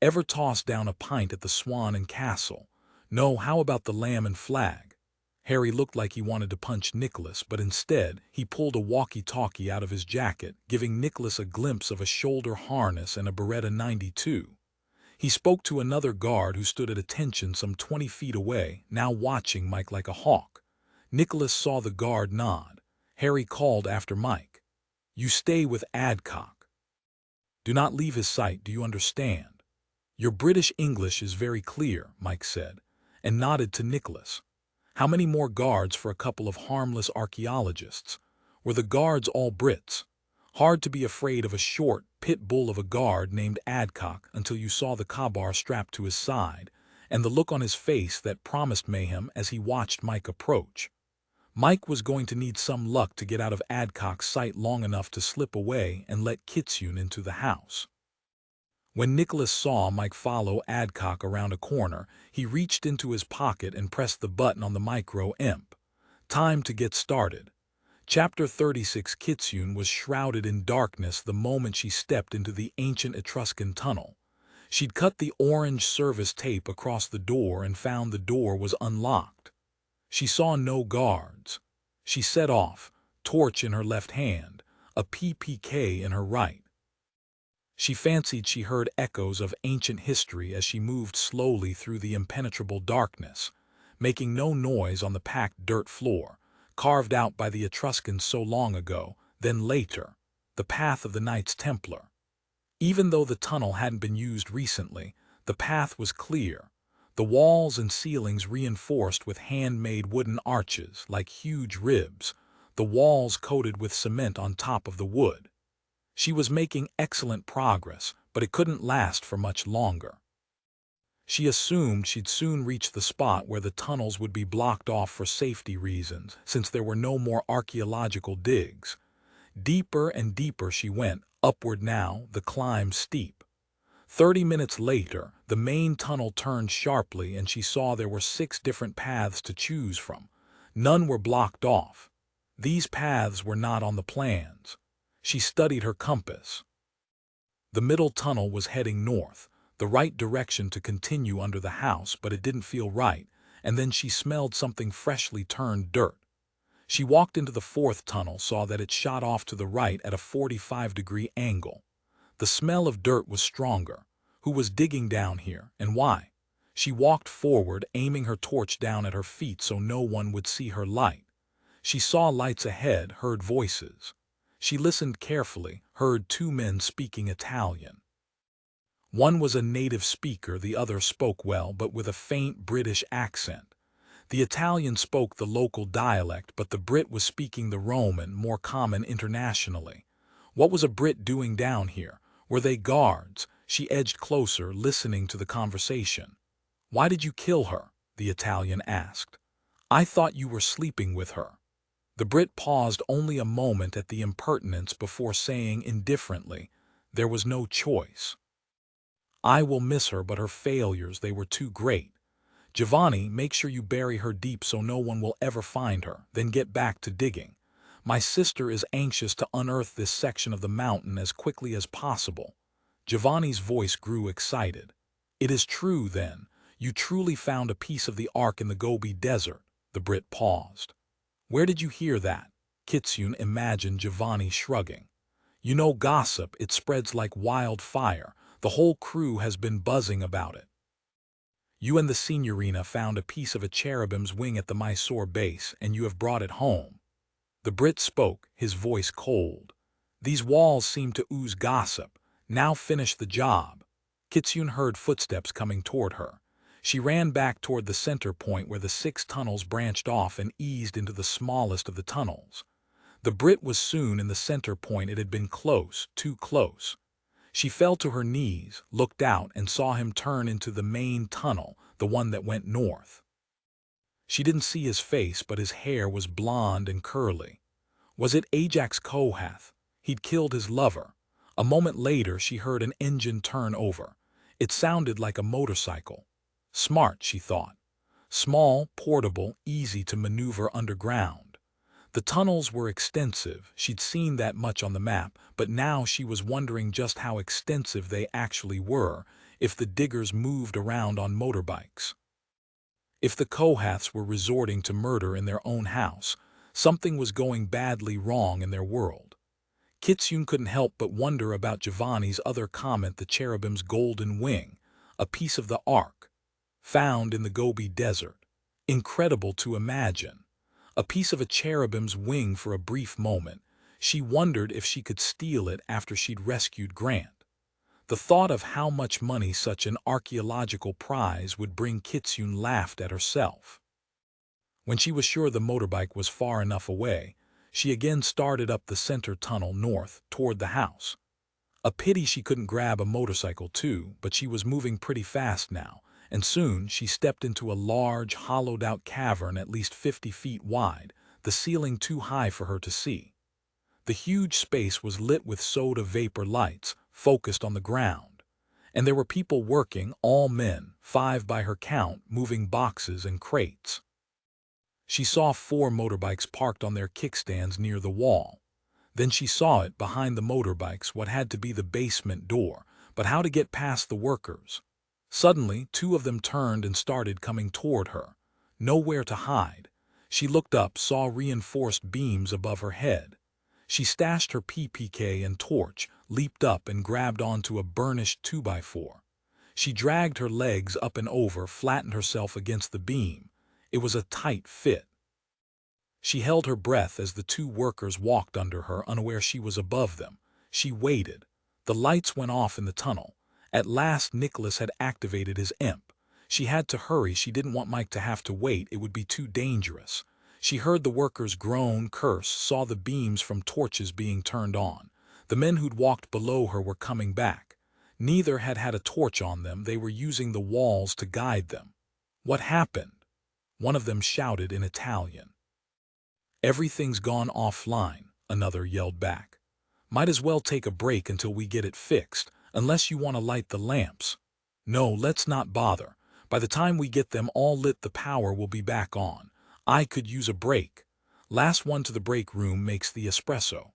Ever toss down a pint at the Swan and Castle? No, how about the Lamb and Flag?" Harry looked like he wanted to punch Nicholas, but instead he pulled a walkie-talkie out of his jacket, giving Nicholas a glimpse of a shoulder harness and a Beretta 92. He spoke to another guard who stood at attention some 20 feet away, now watching Mike like a hawk. Nicholas saw the guard nod. Harry called after Mike, "You stay with Adcock. Do not leave his sight, do you understand?" "Your British English is very clear," Mike said, and nodded to Nicholas. How many more guards for a couple of harmless archaeologists? Were the guards all Brits? Hard to be afraid of a short pit bull of a guard named Adcock until you saw the khabar strapped to his side, and the look on his face that promised mayhem as he watched Mike approach. Mike was going to need some luck to get out of Adcock's sight long enough to slip away and let Kitsune into the house. When Nicholas saw Mike follow Adcock around a corner, he reached into his pocket and pressed the button on the micro-imp. Time to get started. Chapter 36. Kitsune was shrouded in darkness the moment she stepped into the ancient Etruscan tunnel. She'd cut the orange service tape across the door and found the door was unlocked. She saw no guards. She set off, torch in her left hand, a PPK in her right. She fancied she heard echoes of ancient history as she moved slowly through the impenetrable darkness, making no noise on the packed dirt floor, carved out by the Etruscans so long ago, then later, the path of the Knights Templar. Even though the tunnel hadn't been used recently, the path was clear, the walls and ceilings reinforced with handmade wooden arches like huge ribs, the walls coated with cement on top of the wood. She was making excellent progress, but it couldn't last for much longer. She assumed she'd soon reach the spot where the tunnels would be blocked off for safety reasons, since there were no more archaeological digs. Deeper and deeper she went, upward now, the climb steep. 30 minutes later, the main tunnel turned sharply and she saw there were 6 different paths to choose from. None were blocked off. These paths were not on the plans. She studied her compass. The middle tunnel was heading north, the right direction to continue under the house, but it didn't feel right, and then she smelled something freshly turned dirt. She walked into the 4th tunnel, saw that it shot off to the right at a 45-degree angle. The smell of dirt was stronger. Who was digging down here, and why? She walked forward, aiming her torch down at her feet so no one would see her light. She saw lights ahead, heard voices. She listened carefully, heard 2 men speaking Italian. One was a native speaker, the other spoke well, but with a faint British accent. The Italian spoke the local dialect, but the Brit was speaking the Roman, more common internationally. What was a Brit doing down here? Were they guards? She edged closer, listening to the conversation. "Why did you kill her?" the Italian asked. "I thought you were sleeping with her." The Brit paused only a moment at the impertinence before saying indifferently, "There was no choice. I will miss her, but her failures, they were too great. Giovanni, make sure you bury her deep so no one will ever find her, then get back to digging. My sister is anxious to unearth this section of the mountain as quickly as possible." Giovanni's voice grew excited. "It is true, then. You truly found a piece of the Ark in the Gobi Desert." The Brit paused. "Where did you hear that?" Kitsune imagined Giovanni shrugging. "You know gossip, it spreads like wildfire. The whole crew has been buzzing about it. You and the Signorina found a piece of a cherubim's wing at the Mysore base, and you have brought it home." The Brit spoke, his voice cold. "These walls seem to ooze gossip. Now finish the job." Kitsune heard footsteps coming toward her. She ran back toward the center point where the 6 tunnels branched off and eased into the smallest of the tunnels. The Brit was soon in the center point. It had been close, too close. She fell to her knees, looked out, and saw him turn into the main tunnel, the one that went north. She didn't see his face, but his hair was blonde and curly. Was it Ajax Kohath? He'd killed his lover. A moment later, she heard an engine turn over. It sounded like a motorcycle. Smart, she thought. Small, portable, easy to maneuver underground. The tunnels were extensive. She'd seen that much on the map, but now she was wondering just how extensive they actually were, if the diggers moved around on motorbikes. If the Kohaths were resorting to murder in their own house, something was going badly wrong in their world. Kitsune couldn't help but wonder about Giovanni's other comment, the cherubim's golden wing, a piece of the Ark, found in the Gobi Desert. Incredible to imagine. A piece of a cherubim's wing for a brief moment. She wondered if she could steal it after she'd rescued Grant. The thought of how much money such an archaeological prize would bring Kitsune laughed at herself. When she was sure the motorbike was far enough away, she again started up the center tunnel north toward the house. A pity she couldn't grab a motorcycle too, but she was moving pretty fast now, and soon she stepped into a large, hollowed-out cavern at least 50 feet wide, the ceiling too high for her to see. The huge space was lit with soda vapor lights, focused on the ground. And there were people working, all men, 5 by her count, moving boxes and crates. She saw 4 motorbikes parked on their kickstands near the wall. Then she saw it behind the motorbikes, what had to be the basement door, but how to get past the workers. Suddenly, 2 of them turned and started coming toward her. Nowhere to hide. She looked up, saw reinforced beams above her head. She stashed her PPK and torch, leaped up and grabbed onto a burnished 2x4. She dragged her legs up and over, flattened herself against the beam. It was a tight fit. She held her breath as the 2 workers walked under her, unaware she was above them. She waited. The lights went off in the tunnel. At last Nicholas had activated his imp. She had to hurry. She didn't want Mike to have to wait. It would be too dangerous. She heard the workers groan, curse, saw the beams from torches being turned on. The men who'd walked below her were coming back. Neither had had a torch on them. They were using the walls to guide them. "What happened?" one of them shouted in Italian. "Everything's gone offline," another yelled back. "Might as well take a break until we get it fixed, unless you want to light the lamps." "No, let's not bother. By the time we get them all lit, the power will be back on. I could use a break. Last one to the break room makes the espresso."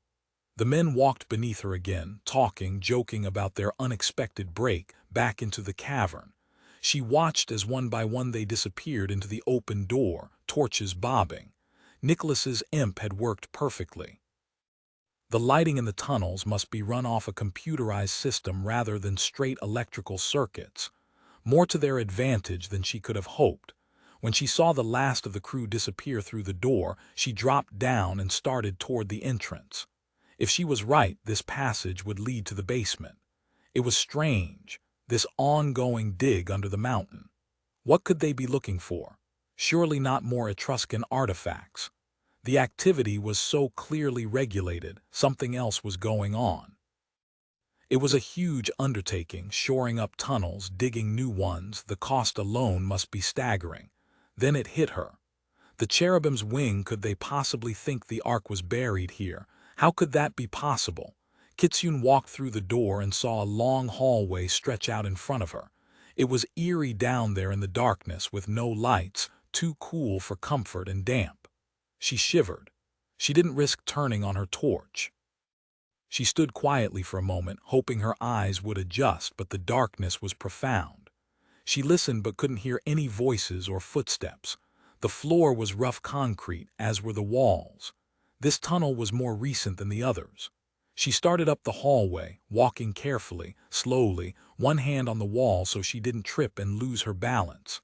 The men walked beneath her again, talking, joking about their unexpected break back into the cavern. She watched as one by one they disappeared into the open door, torches bobbing. Nicholas's imp had worked perfectly. The lighting in the tunnels must be run off a computerized system rather than straight electrical circuits. More to their advantage than she could have hoped. When she saw the last of the crew disappear through the door, she dropped down and started toward the entrance. If she was right, this passage would lead to the basement. It was strange, this ongoing dig under the mountain. What could they be looking for? Surely not more Etruscan artifacts. The activity was so clearly regulated, something else was going on. It was a huge undertaking, shoring up tunnels, digging new ones. The cost alone must be staggering. Then it hit her. The cherubim's wing, could they possibly think the ark was buried here? How could that be possible? Kitsune walked through the door and saw a long hallway stretch out in front of her. It was eerie down there in the darkness with no lights, too cool for comfort and damp. She shivered. She didn't risk turning on her torch. She stood quietly for a moment, hoping her eyes would adjust, but the darkness was profound. She listened but couldn't hear any voices or footsteps. The floor was rough concrete, as were the walls. This tunnel was more recent than the others. She started up the hallway, walking carefully, slowly, one hand on the wall so she didn't trip and lose her balance.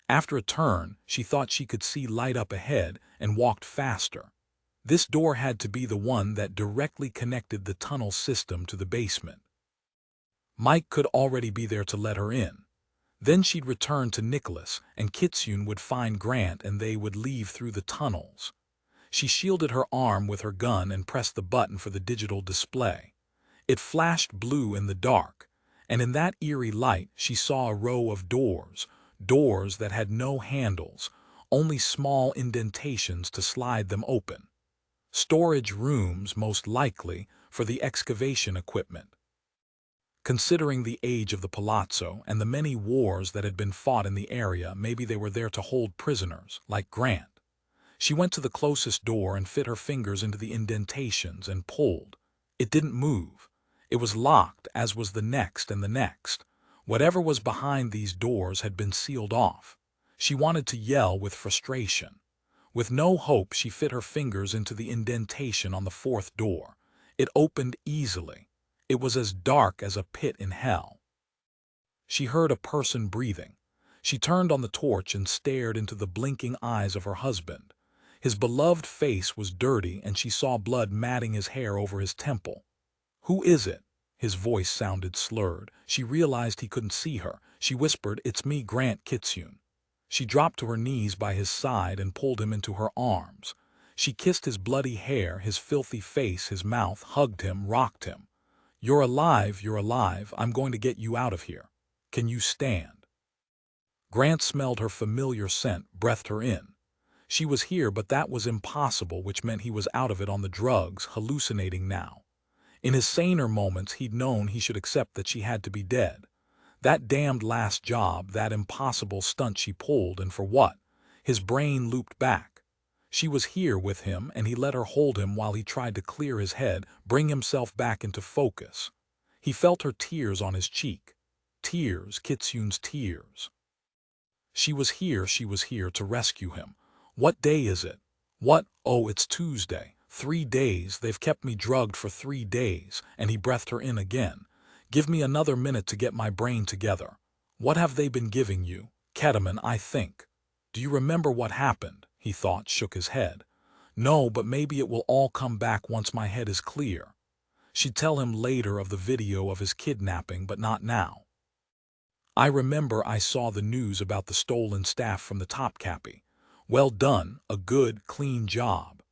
After a turn, she thought she could see light up ahead and walked faster. This door had to be the one that directly connected the tunnel system to the basement. Mike could already be there to let her in. Then she'd return to Nicholas, and Kitsune would find Grant and they would leave through the tunnels. She shielded her arm with her gun and pressed the button for the digital display. It flashed blue in the dark, and in that eerie light she saw a row of doors, doors that had no handles, only small indentations to slide them open. Storage rooms, most likely, for the excavation equipment. Considering the age of the palazzo and the many wars that had been fought in the area, maybe they were there to hold prisoners, like Grant. She went to the closest door and fit her fingers into the indentations and pulled. It didn't move. It was locked, as was the next and the next. Whatever was behind these doors had been sealed off. She wanted to yell with frustration. With no hope, she fit her fingers into the indentation on the fourth door. It opened easily. It was as dark as a pit in hell. She heard a person breathing. She turned on the torch and stared into the blinking eyes of her husband. His beloved face was dirty, and she saw blood matting his hair over his temple. "Who is it?" His voice sounded slurred. She realized he couldn't see her. She whispered, "It's me, Grant Kitsune." She dropped to her knees by his side and pulled him into her arms. She kissed his bloody hair, his filthy face, his mouth, hugged him, rocked him. "You're alive, you're alive. I'm going to get you out of here. Can you stand?" Grant smelled her familiar scent, breathed her in. She was here, but that was impossible, which meant he was out of it on the drugs, hallucinating now. In his saner moments, he'd known he should accept that she had to be dead. That damned last job, that impossible stunt she pulled, and for what? His brain looped back. She was here with him, and he let her hold him while he tried to clear his head, bring himself back into focus. He felt her tears on his cheek. Tears, Kitsune's tears. She was here to rescue him. "What day is it?" "What? Oh, it's Tuesday. 3 days. They've kept me drugged for 3 days," and he breathed her in again. "Give me another minute to get my brain together." "What have they been giving you?" "Ketamine, I think." "Do you remember what happened?" He thought, shook his head. "No, but maybe it will all come back once my head is clear." She'd tell him later of the video of his kidnapping, but not now. "I remember I saw the news about the stolen staff from the Topkapi. Well done, a good, clean job."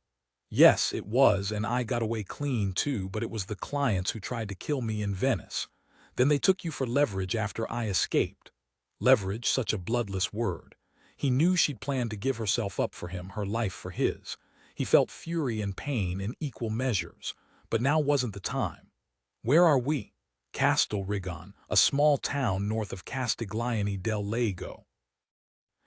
"Yes, it was, and I got away clean too, but it was the clients who tried to kill me in Venice. Then they took you for leverage after I escaped." Leverage, such a bloodless word. He knew she'd planned to give herself up for him, her life for his. He felt fury and pain in equal measures, but now wasn't the time. "Where are we?" "Castel Rigon, a small town north of Castiglione del Lago.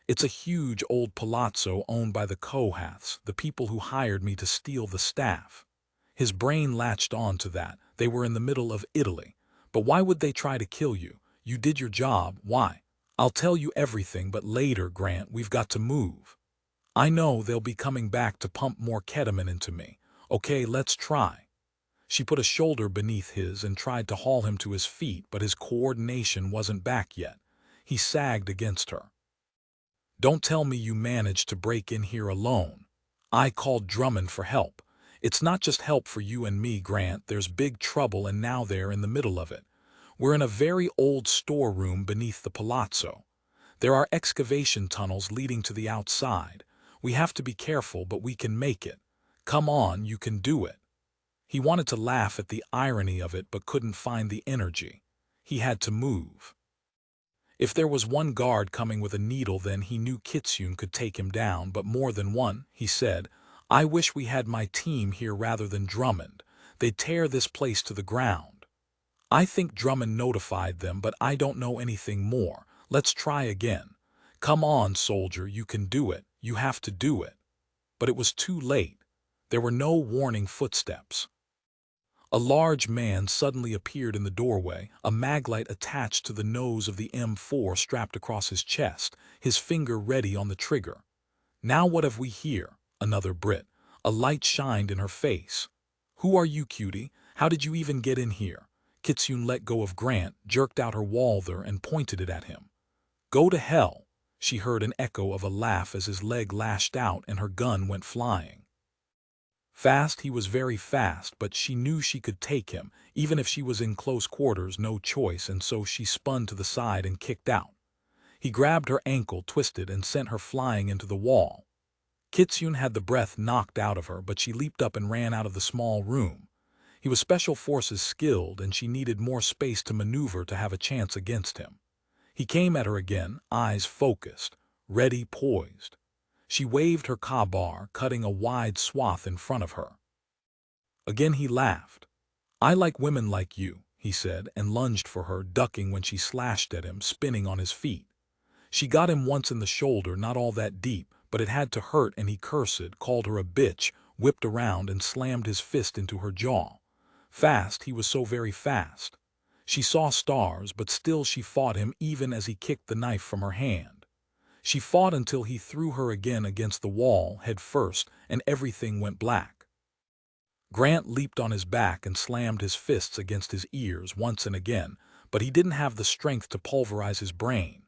It's a huge old palazzo owned by the Cohaths, the people who hired me to steal the staff." His brain latched on to that. They were in the middle of Italy. "But why would they try to kill you? You did your job. Why?" "I'll tell you everything, but later, Grant. We've got to move." "I know they'll be coming back to pump more ketamine into me. Okay, let's try." She put a shoulder beneath his and tried to haul him to his feet, but his coordination wasn't back yet. He sagged against her. "Don't tell me you managed to break in here alone." "I called Drummond for help." "It's not just help for you and me, Grant. There's big trouble, and now they're in the middle of it. We're in a very old storeroom beneath the palazzo. There are excavation tunnels leading to the outside. We have to be careful, but we can make it. Come on, you can do it." He wanted to laugh at the irony of it but couldn't find the energy. He had to move. If there was one guard coming with a needle, then he knew Kitsune could take him down, but more than one, he said. I wish we had my team here rather than Drummond. They'd tear this place to the ground. I think Drummond notified them, but I don't know anything more. Let's try again. Come on, soldier, you can do it. You have to do it. But it was too late. There were no warning footsteps. A large man suddenly appeared in the doorway, a maglite attached to the nose of the M4 strapped across his chest, his finger ready on the trigger. Now what have we here? Another Brit. A light shined in her face. Who are you, cutie? How did you even get in here? Kitsune let go of Grant, jerked out her Walther, and pointed it at him. Go to hell. She heard an echo of a laugh as his leg lashed out and her gun went flying. Fast, he was very fast, but she knew she could take him, even if she was in close quarters, no choice, and so she spun to the side and kicked out. He grabbed her ankle, twisted, and sent her flying into the wall. Kitsune had the breath knocked out of her, but she leaped up and ran out of the small room. He was Special Forces skilled, and she needed more space to maneuver to have a chance against him. He came at her again, eyes focused, ready, poised. She waved her kabar, cutting a wide swath in front of her. Again he laughed. I like women like you, he said, and lunged for her, ducking when she slashed at him, spinning on his feet. She got him once in the shoulder, not all that deep, but it had to hurt, and he cursed, called her a bitch, whipped around and slammed his fist into her jaw. Fast, he was so very fast. She saw stars, but still she fought him even as he kicked the knife from her hand. She fought until he threw her again against the wall, head first, and everything went black. Grant leaped on his back and slammed his fists against his ears once and again, but he didn't have the strength to pulverize his brain.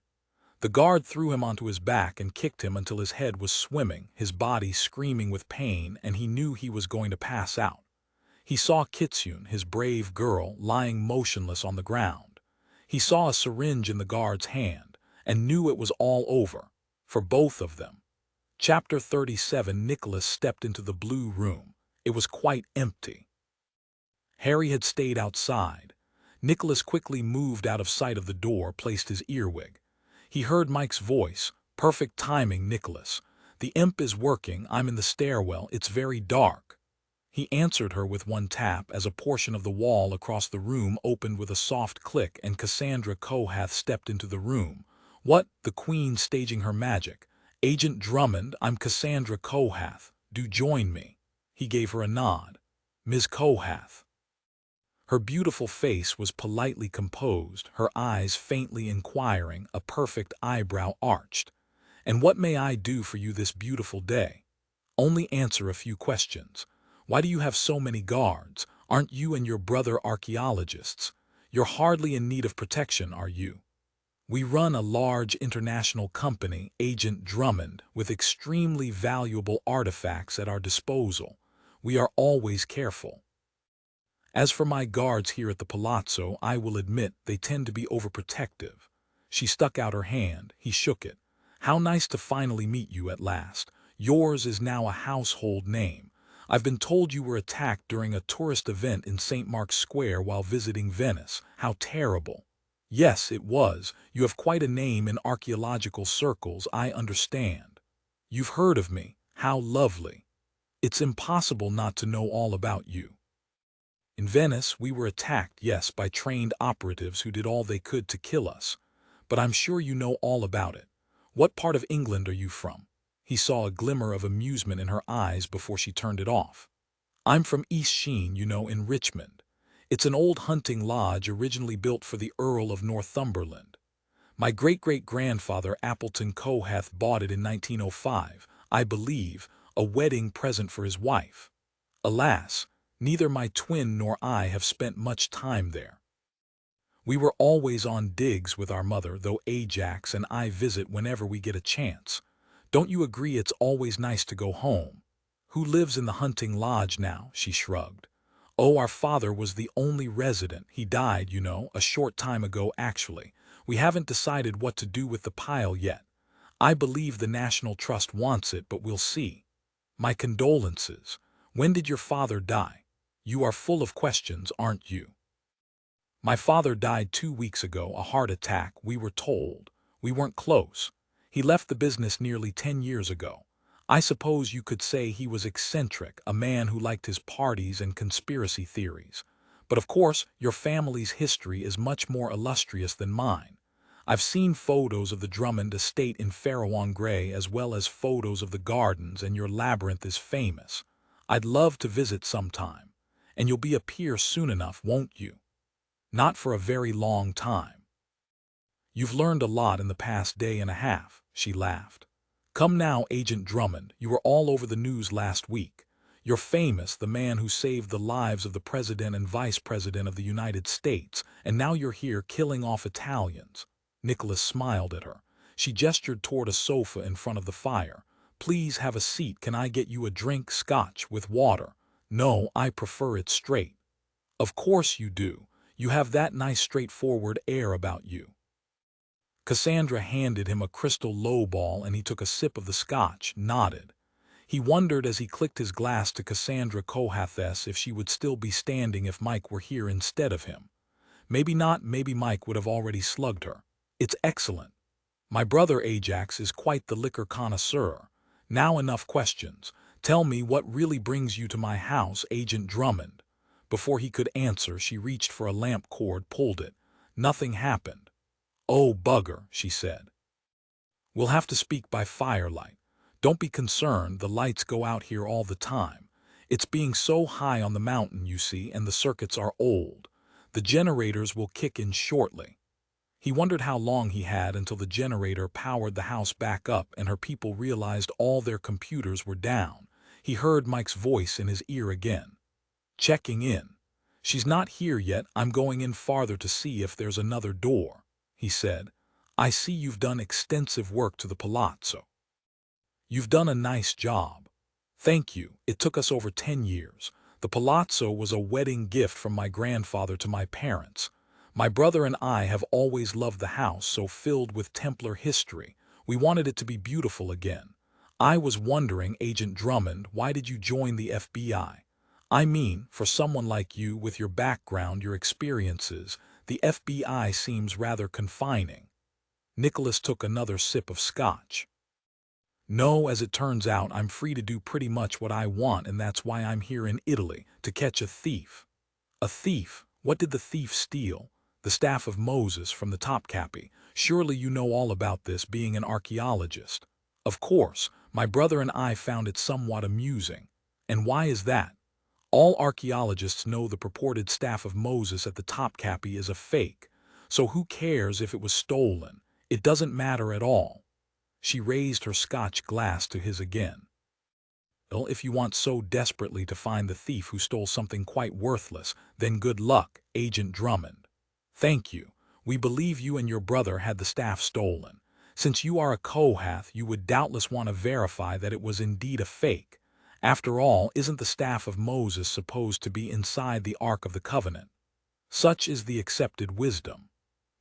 The guard threw him onto his back and kicked him until his head was swimming, his body screaming with pain, and he knew he was going to pass out. He saw Kitsune, his brave girl, lying motionless on the ground. He saw a syringe in the guard's hand, and knew it was all over, for both of them. Chapter 37. Nicholas stepped into the blue room. It was quite empty. Harry had stayed outside. Nicholas quickly moved out of sight of the door, placed his earwig. He heard Mike's voice. Perfect timing, Nicholas. The imp is working. I'm in the stairwell. It's very dark. He answered her with one tap as a portion of the wall across the room opened with a soft click and Cassandra Kohath stepped into the room. What? The Queen staging her magic. Agent Drummond, I'm Cassandra Kohath. Do join me. He gave her a nod. Ms. Kohath. Her beautiful face was politely composed, her eyes faintly inquiring, a perfect eyebrow arched. And what may I do for you this beautiful day? Only answer a few questions. Why do you have so many guards? Aren't you and your brother archaeologists? You're hardly in need of protection, are you? We run a large international company, Agent Drummond, with extremely valuable artifacts at our disposal. We are always careful. As for my guards here at the palazzo, I will admit they tend to be overprotective. She stuck out her hand. He shook it. How nice to finally meet you at last. Yours is now a household name. I've been told you were attacked during a tourist event in St. Mark's Square while visiting Venice. How terrible. Yes, it was. You have quite a name in archaeological circles, I understand. You've heard of me. How lovely. It's impossible not to know all about you. In Venice, we were attacked, yes, by trained operatives who did all they could to kill us. But I'm sure you know all about it. What part of England are you from? He saw a glimmer of amusement in her eyes before she turned it off. I'm from East Sheen, you know, in Richmond. It's an old hunting lodge originally built for the Earl of Northumberland. My great-great-grandfather Appleton Kohath bought it in 1905, I believe, a wedding present for his wife. Alas, neither my twin nor I have spent much time there. We were always on digs with our mother, though Ajax and I visit whenever we get a chance. Don't you agree it's always nice to go home? Who lives in the hunting lodge now? She shrugged. Oh, our father was the only resident. He died, you know, a short time ago actually. We haven't decided what to do with the pile yet. I believe the National Trust wants it, but we'll see. My condolences. When did your father die? You are full of questions, aren't you? My father died 2 weeks ago, a heart attack, we were told. We weren't close. He left the business nearly 10 years ago. I suppose you could say he was eccentric, a man who liked his parties and conspiracy theories. But of course, your family's history is much more illustrious than mine. I've seen photos of the Drummond estate in Farallon Gray as well as photos of the gardens, and your labyrinth is famous. I'd love to visit sometime. And you'll be a peer soon enough, won't you? Not for a very long time. You've learned a lot in the past day and a half, she laughed. Come now, Agent Drummond, you were all over the news last week. You're famous, the man who saved the lives of the President and Vice President of the United States, and now you're here killing off Italians. Nicholas smiled at her. She gestured toward a sofa in front of the fire. Please have a seat. Can I get you a drink? Scotch with water. No, I prefer it straight. Of course you do. You have that nice straightforward air about you. Cassandra handed him a crystal lowball and he took a sip of the scotch, nodded. He wondered as he clicked his glass to Cassandra Cohathes if she would still be standing if Mike were here instead of him. Maybe not, maybe Mike would have already slugged her. It's excellent. My brother Ajax is quite the liquor connoisseur. Now enough questions. Tell me what really brings you to my house, Agent Drummond. Before he could answer, she reached for a lamp cord, pulled it. Nothing happened. Oh, bugger, she said. We'll have to speak by firelight. Don't be concerned, the lights go out here all the time. It's being so high on the mountain, you see, and the circuits are old. The generators will kick in shortly. He wondered how long he had until the generator powered the house back up and her people realized all their computers were down. He heard Mike's voice in his ear again. Checking in. She's not here yet. I'm going in farther to see if there's another door, he said. I see you've done extensive work to the palazzo. You've done a nice job. Thank you. It took us over 10 years. The palazzo was a wedding gift from my grandfather to my parents. My brother and I have always loved the house, so filled with Templar history. We wanted it to be beautiful again. I was wondering, Agent Drummond, why did you join the FBI? I mean, for someone like you, with your background, your experiences, the FBI seems rather confining. Nicholas took another sip of scotch. No, as it turns out, I'm free to do pretty much what I want, and that's why I'm here in Italy, to catch a thief. A thief? What did the thief steal? The staff of Moses from the Topkapi. Surely you know all about this, being an archaeologist. Of course, my brother and I found it somewhat amusing. And why is that? All archaeologists know the purported staff of Moses at the Topkapi is a fake. So who cares if it was stolen? It doesn't matter at all. She raised her scotch glass to his again. Well, if you want so desperately to find the thief who stole something quite worthless, then good luck, Agent Drummond. Thank you. We believe you and your brother had the staff stolen. Since you are a Kohath, you would doubtless want to verify that it was indeed a fake. After all, isn't the staff of Moses supposed to be inside the Ark of the Covenant? Such is the accepted wisdom.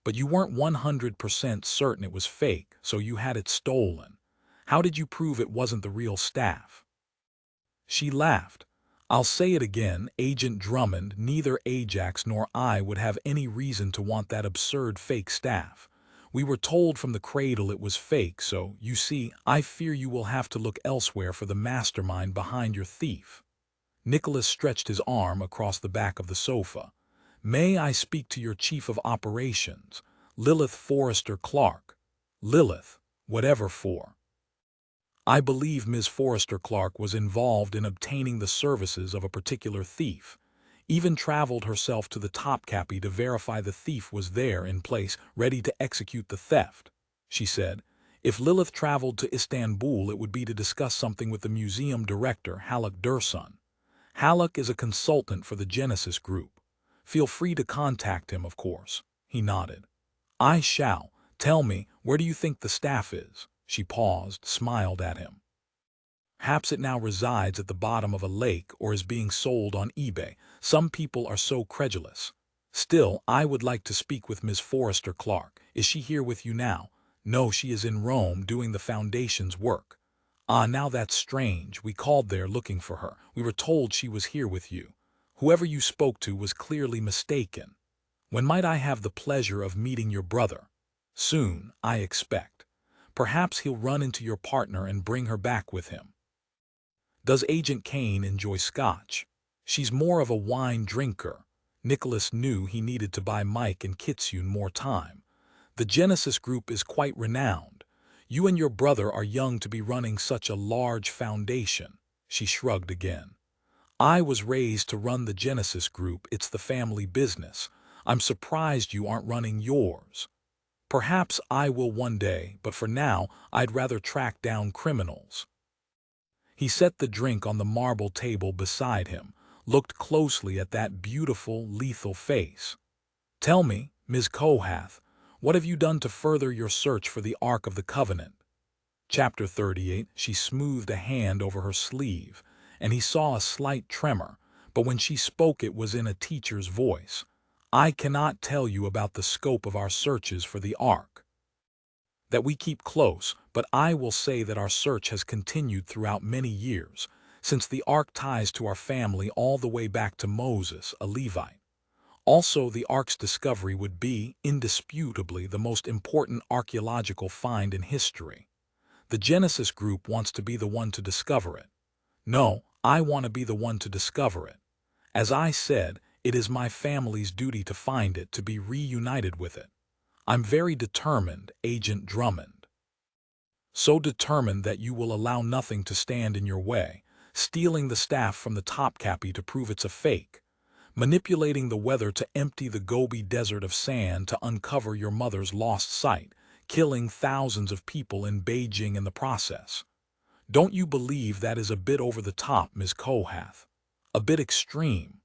But you weren't 100% certain it was fake, so you had it stolen. How did you prove it wasn't the real staff? She laughed. I'll say it again, Agent Drummond, neither Ajax nor I would have any reason to want that absurd fake staff. We were told from the cradle it was fake, so, you see, I fear you will have to look elsewhere for the mastermind behind your thief. Nicholas stretched his arm across the back of the sofa. May I speak to your chief of operations, Lilith Forrester Clark? Lilith, whatever for. I believe Ms. Forrester Clark was involved in obtaining the services of a particular thief, even traveled herself to the Topkapi to verify the thief was there in place, ready to execute the theft. She said, if Lilith traveled to Istanbul, it would be to discuss something with the museum director, Haluk Dursun. Haluk is a consultant for the Genesis Group. Feel free to contact him, of course. He nodded. I shall. Tell me, where do you think the staff is? She paused, smiled at him. Perhaps it now resides at the bottom of a lake or is being sold on eBay. Some people are so credulous. Still, I would like to speak with Ms. Forrester Clark. Is she here with you now? No, she is in Rome doing the Foundation's work. Ah, now that's strange. We called there looking for her. We were told she was here with you. Whoever you spoke to was clearly mistaken. When might I have the pleasure of meeting your brother? Soon, I expect. Perhaps he'll run into your partner and bring her back with him. Does Agent Caine enjoy scotch? She's more of a wine drinker. Nicholas knew he needed to buy Mike and Kitsune more time. The Genesis Group is quite renowned. You and your brother are young to be running such a large foundation. She shrugged again. I was raised to run the Genesis Group. It's the family business. I'm surprised you aren't running yours. Perhaps I will one day, but for now, I'd rather track down criminals. He set the drink on the marble table beside him, looked closely at that beautiful, lethal face. Tell me, Ms. Kohath, what have you done to further your search for the Ark of the Covenant? Chapter 38. She smoothed a hand over her sleeve, and he saw a slight tremor, but when she spoke it was in a teacher's voice. I cannot tell you about the scope of our searches for the Ark that we keep close, but I will say that our search has continued throughout many years, since the Ark ties to our family all the way back to Moses, a Levite. Also, the Ark's discovery would be, indisputably, the most important archaeological find in history. The Genesis Group wants to be the one to discover it. No, I want to be the one to discover it. As I said, it is my family's duty to find it, to be reunited with it. I'm very determined, Agent Drummond. So determined that you will allow nothing to stand in your way, stealing the staff from the Topkapi to prove it's a fake, manipulating the weather to empty the Gobi Desert of sand to uncover your mother's lost site, killing thousands of people in Beijing in the process. Don't you believe that is a bit over the top, Ms. Kohath? A bit extreme,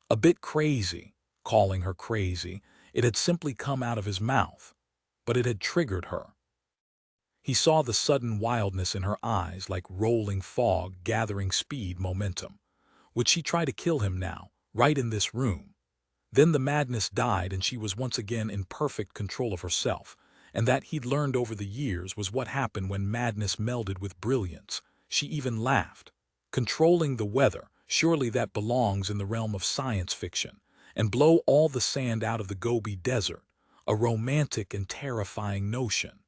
a bit crazy. Calling her crazy, it had simply come out of his mouth, but it had triggered her. He saw the sudden wildness in her eyes, like rolling fog gathering speed, momentum. Would she try to kill him now, right in this room? Then the madness died and she was once again in perfect control of herself, and that he'd learned over the years was what happened when madness melded with brilliance. She even laughed. Controlling the weather, surely that belongs in the realm of science fiction. And blow all the sand out of the Gobi Desert, a romantic and terrifying notion.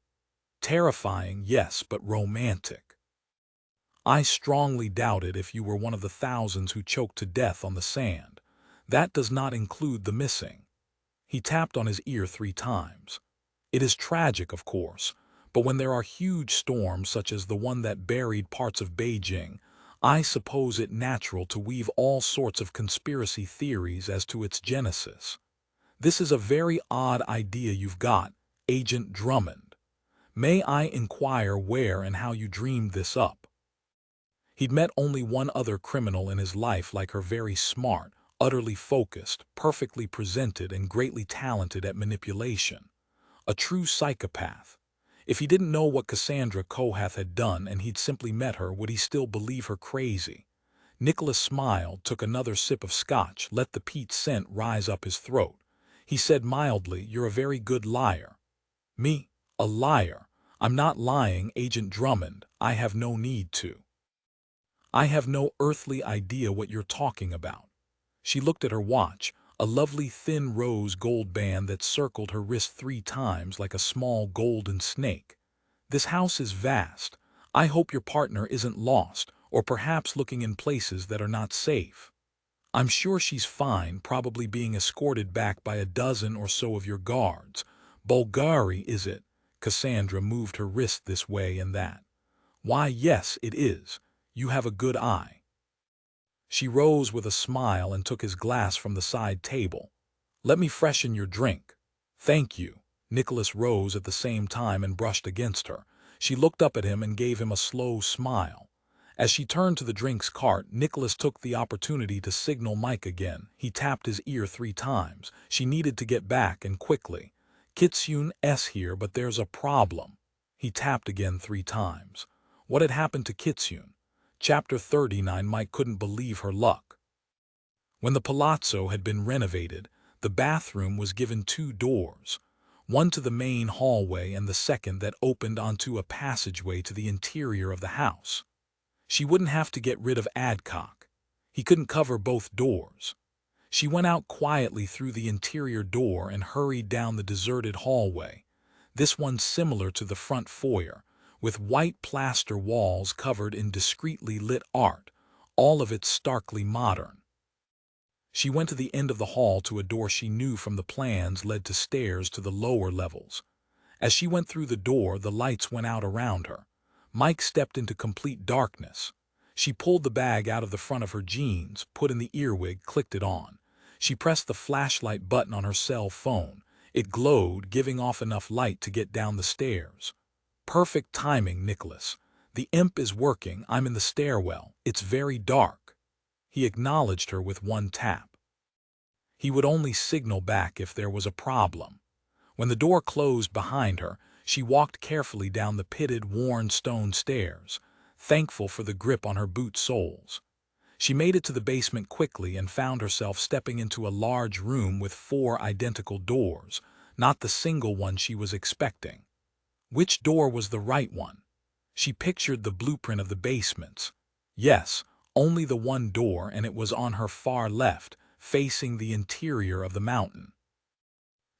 Terrifying, yes, but romantic. I strongly doubt it if you were one of the thousands who choked to death on the sand. That does not include the missing. He tapped on his ear 3 times. It is tragic, of course, but when there are huge storms such as the one that buried parts of Beijing, I suppose it natural to weave all sorts of conspiracy theories as to its genesis. This is a very odd idea you've got, Agent Drummond. May I inquire where and how you dreamed this up? He'd met only one other criminal in his life like her, very smart, utterly focused, perfectly presented, and greatly talented at manipulation. A true psychopath. If he didn't know what Cassandra Kohath had done and he'd simply met her, would he still believe her crazy? Nicholas smiled, took another sip of scotch, let the peat scent rise up his throat. He said mildly, "You're a very good liar." "Me? A liar? I'm not lying, Agent Drummond. I have no need to. I have no earthly idea what you're talking about." She looked at her watch, a lovely thin rose gold band that circled her wrist 3 times like a small golden snake. "This house is vast. I hope your partner isn't lost, or perhaps looking in places that are not safe. I'm sure she's fine, probably being escorted back by a dozen or so of your guards. Bulgari, is it?" Cassandra moved her wrist this way and that. "Why, yes, it is. You have a good eye." She rose with a smile and took his glass from the side table. "Let me freshen your drink." "Thank you." Nicholas rose at the same time and brushed against her. She looked up at him and gave him a slow smile. As she turned to the drinks cart, Nicholas took the opportunity to signal Mike again. He tapped his ear 3 times. She needed to get back, and quickly. "Kitsune's here, but there's a problem." He tapped again 3 times. What had happened to Kitsune? Chapter 39. Mike couldn't believe her luck. When the palazzo had been renovated, the bathroom was given 2 doors, one to the main hallway and the second that opened onto a passageway to the interior of the house. She wouldn't have to get rid of Adcock. He couldn't cover both doors. She went out quietly through the interior door and hurried down the deserted hallway, this one similar to the front foyer, with white plaster walls covered in discreetly lit art, all of it starkly modern. She went to the end of the hall to a door she knew from the plans led to stairs to the lower levels. As she went through the door, the lights went out around her. Mike stepped into complete darkness. She pulled the bag out of the front of her jeans, put in the earwig, clicked it on. She pressed the flashlight button on her cell phone. It glowed, giving off enough light to get down the stairs. Perfect timing, Nicholas. The imp is working. I'm in the stairwell. It's very dark. He acknowledged her with one tap. He would only signal back if there was a problem. When the door closed behind her, she walked carefully down the pitted, worn stone stairs, thankful for the grip on her boot soles. She made it to the basement quickly and found herself stepping into a large room with 4 identical doors, not the single one she was expecting. Which door was the right one? She pictured the blueprint of the basements. Yes, only the one door, and it was on her far left, facing the interior of the mountain.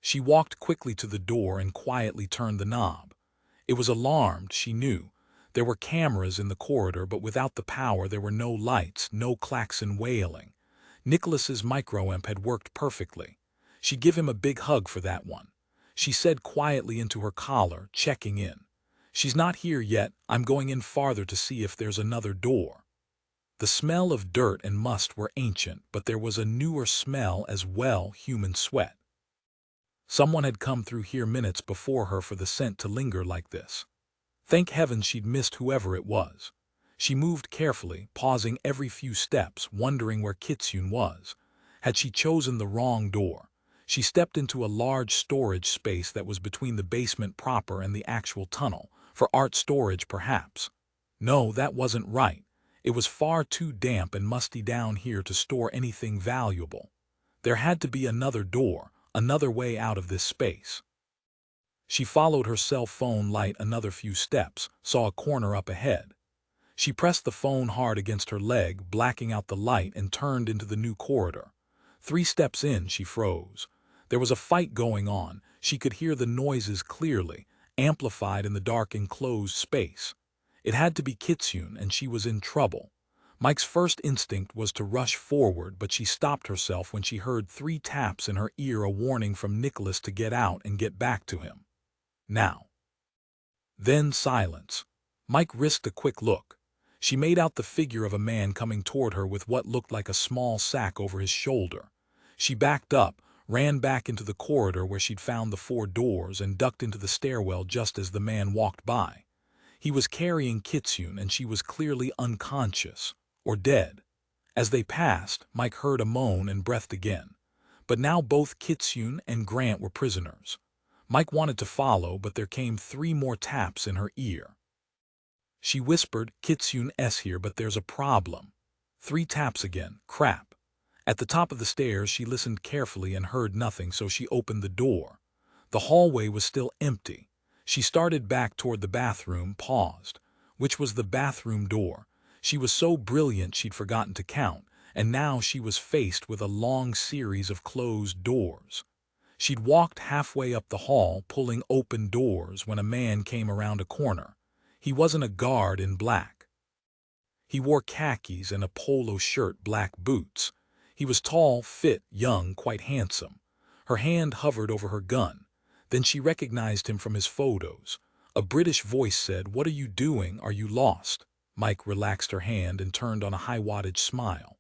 She walked quickly to the door and quietly turned the knob. It was alarmed, she knew. There were cameras in the corridor, but without the power there were no lights, no klaxon wailing. Nicholas's microamp had worked perfectly. She'd give him a big hug for that one. She said quietly into her collar, checking in. "She's not here yet. I'm going in farther to see if there's another door." The smell of dirt and must were ancient, but there was a newer smell as well, human sweat. Someone had come through here minutes before her for the scent to linger like this. Thank heavens she'd missed whoever it was. She moved carefully, pausing every few steps, wondering where Kitsune was. Had she chosen the wrong door? She stepped into a large storage space that was between the basement proper and the actual tunnel, for art storage perhaps. No, that wasn't right. It was far too damp and musty down here to store anything valuable. There had to be another door, another way out of this space. She followed her cell phone light another few steps, saw a corner up ahead. She pressed the phone hard against her leg, blacking out the light, and turned into the new corridor. 3 steps in, she froze. There was a fight going on. She could hear the noises clearly, amplified in the dark enclosed space. It had to be Kitsune, and she was in trouble. Mike's first instinct was to rush forward, but she stopped herself when she heard 3 taps in her ear, a warning from Nicholas to get out and get back to him. Now. Then silence. Mike risked a quick look. She made out the figure of a man coming toward her with what looked like a small sack over his shoulder. She backed up, ran back into the corridor where she'd found the 4 doors, and ducked into the stairwell just as the man walked by. He was carrying Kitsune, and she was clearly unconscious, or dead. As they passed, Mike heard a moan and breathed again. But now both Kitsune and Grant were prisoners. Mike wanted to follow, but there came 3 more taps in her ear. She whispered, "Kitsune's here, but there's a problem." 3 taps again. Crap. At the top of the stairs, she listened carefully and heard nothing, so she opened the door. The hallway was still empty. She started back toward the bathroom, paused. Which was the bathroom door? She was so brilliant she'd forgotten to count, and now she was faced with a long series of closed doors. She'd walked halfway up the hall, pulling open doors, when a man came around a corner. He wasn't a guard in black. He wore khakis and a polo shirt, black boots. He was tall, fit, young, quite handsome. Her hand hovered over her gun. Then she recognized him from his photos. A British voice said, "What are you doing? Are you lost?" Mike relaxed her hand and turned on a high-wattage smile.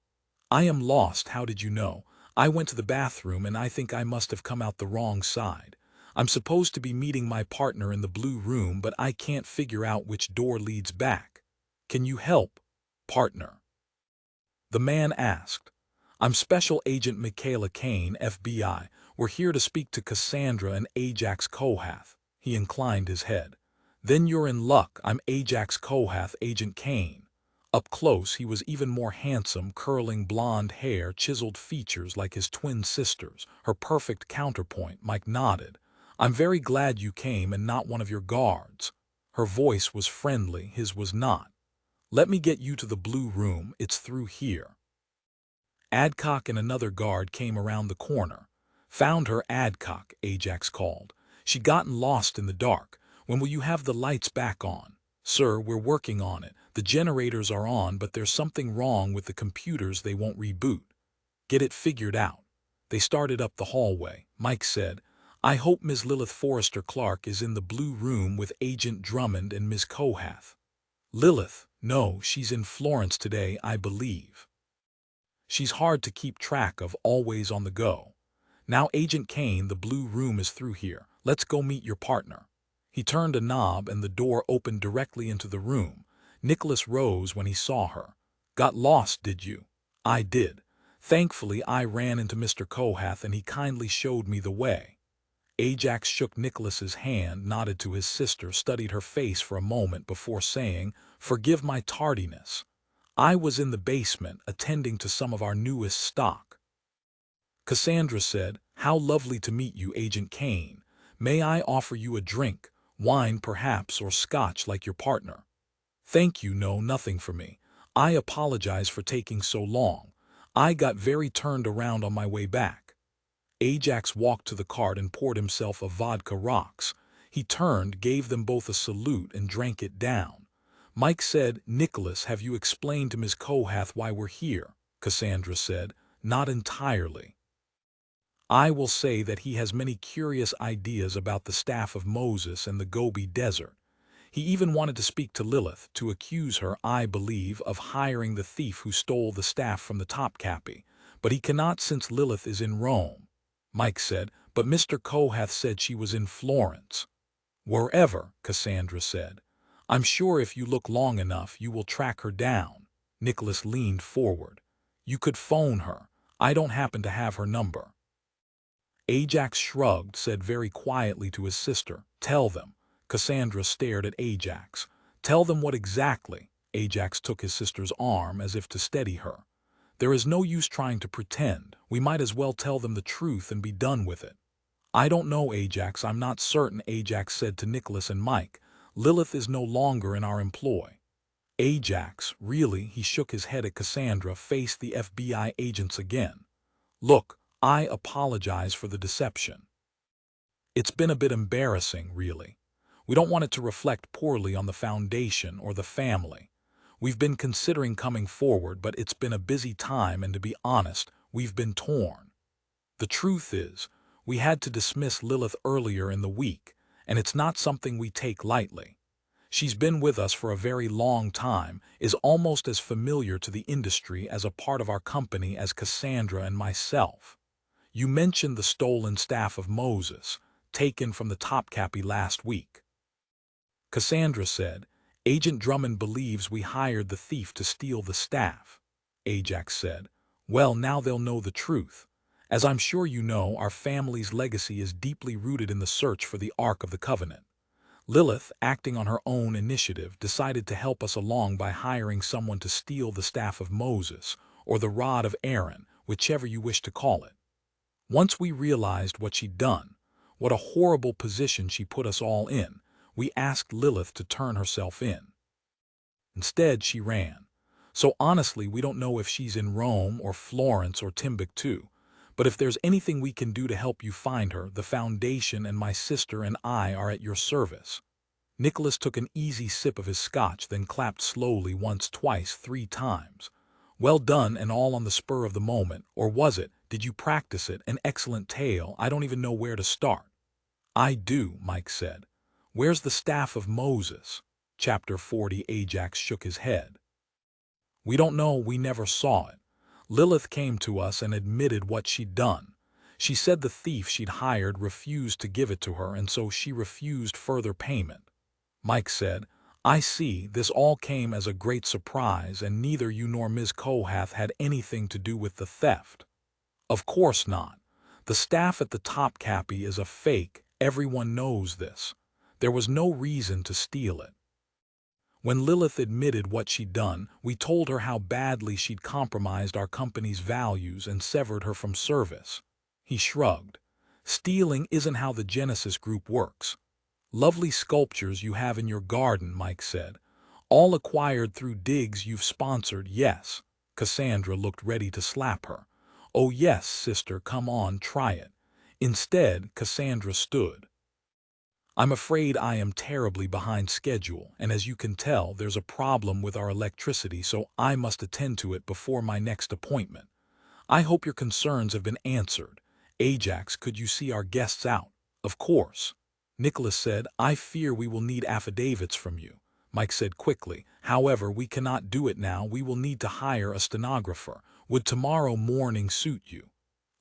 "I am lost. How did you know? I went to the bathroom and I think I must have come out the wrong side. I'm supposed to be meeting my partner in the blue room, but I can't figure out which door leads back. Can you help, partner?" The man asked. "I'm Special Agent Michaela Caine, FBI. We're here to speak to Cassandra and Ajax Kohath." He inclined his head. "Then you're in luck. I'm Ajax Kohath, Agent Caine." Up close, he was even more handsome, curling blonde hair, chiseled features like his twin sister's, her perfect counterpoint. Mike nodded. "I'm very glad you came and not one of your guards." Her voice was friendly, his was not. "Let me get you to the blue room. It's through here." Adcock and another guard came around the corner. Found her, Adcock, Ajax called. She'd gotten lost in the dark. When will you have the lights back on? Sir, we're working on it. The generators are on, but there's something wrong with the computers, they won't reboot. Get it figured out. They started up the hallway. Mike said, I hope Ms. Lilith Forrester Clark is in the blue room with Agent Drummond and Ms. Cohath. Lilith? No, she's in Florence today, I believe. She's hard to keep track of, always on the go. Now, Agent Caine, the blue room is through here. Let's go meet your partner. He turned a knob and the door opened directly into the room. Nicholas rose when he saw her. Got lost, did you? I did. Thankfully, I ran into Mr. Cohath and he kindly showed me the way. Ajax shook Nicholas's hand, nodded to his sister, studied her face for a moment before saying, Forgive my tardiness. I was in the basement attending to some of our newest stock. Cassandra said, How lovely to meet you, Agent Caine. May I offer you a drink, wine perhaps, or scotch like your partner? Thank you, no, nothing for me. I apologize for taking so long. I got very turned around on my way back. Ajax walked to the cart and poured himself a vodka rocks. He turned, gave them both a salute, and drank it down. Mike said, Nicholas, have you explained to Ms. Cohath why we're here? Cassandra said, Not entirely. I will say that he has many curious ideas about the staff of Moses and the Gobi Desert. He even wanted to speak to Lilith, to accuse her, I believe, of hiring the thief who stole the staff from the Topkapi, but he cannot since Lilith is in Rome. Mike said, But Mr. Cohath said she was in Florence. Wherever, Cassandra said. I'm sure if you look long enough you will track her down. Nicholas leaned forward. You could phone her. I don't happen to have her number. Ajax shrugged, said very quietly to his sister, Tell them. Cassandra stared at Ajax. Tell them what exactly? Ajax took his sister's arm as if to steady her. There is no use trying to pretend. We might as well tell them the truth and be done with it. I don't know, Ajax, I'm not certain, Ajax said to Nicholas and Mike. Lilith is no longer in our employ. Ajax, really, he shook his head at Cassandra, faced the FBI agents again. Look, I apologize for the deception. It's been a bit embarrassing, really. We don't want it to reflect poorly on the foundation or the family. We've been considering coming forward, but it's been a busy time, and to be honest, we've been torn. The truth is, we had to dismiss Lilith earlier in the week, and it's not something we take lightly. She's been with us for a very long time, is almost as familiar to the industry as a part of our company as Cassandra and myself. You mentioned the stolen staff of Moses, taken from the Topkapi last week. Cassandra said, Agent Drummond believes we hired the thief to steal the staff. Ajax said, Well, now they'll know the truth. As I'm sure you know, our family's legacy is deeply rooted in the search for the Ark of the Covenant. Lilith, acting on her own initiative, decided to help us along by hiring someone to steal the staff of Moses, or the rod of Aaron, whichever you wish to call it. Once we realized what she'd done, what a horrible position she put us all in, we asked Lilith to turn herself in. Instead, she ran. So honestly, we don't know if she's in Rome or Florence or Timbuktu. But if there's anything we can do to help you find her, the Foundation and my sister and I are at your service. Nicholas took an easy sip of his scotch, then clapped slowly once, twice, 3 times. Well done, and all on the spur of the moment. Or was it? Did you practice it? An excellent tale. I don't even know where to start. I do, Mike said. Where's the staff of Moses? Chapter 40. Ajax shook his head. We don't know, we never saw it. Lilith came to us and admitted what she'd done. She said the thief she'd hired refused to give it to her, and so she refused further payment. Mike said, I see, this all came as a great surprise, and neither you nor Ms. Cohath had anything to do with the theft. Of course not. The staff at the Topkapi is a fake, everyone knows this. There was no reason to steal it. When Lilith admitted what she'd done, we told her how badly she'd compromised our company's values and severed her from service. He shrugged. Stealing isn't how the Genesis Group works. Lovely sculptures you have in your garden, Mike said. All acquired through digs you've sponsored, yes. Cassandra looked ready to slap her. "Oh yes, sister, come on, try it." Instead, Cassandra stood. "I'm afraid I am terribly behind schedule, and as you can tell, there's a problem with our electricity, so I must attend to it before my next appointment. I hope your concerns have been answered. Ajax, could you see our guests out?" "Of course." Nicholas said. "I fear we will need affidavits from you," Mike said quickly. "However, we cannot do it now. We will need to hire a stenographer. Would tomorrow morning suit you?"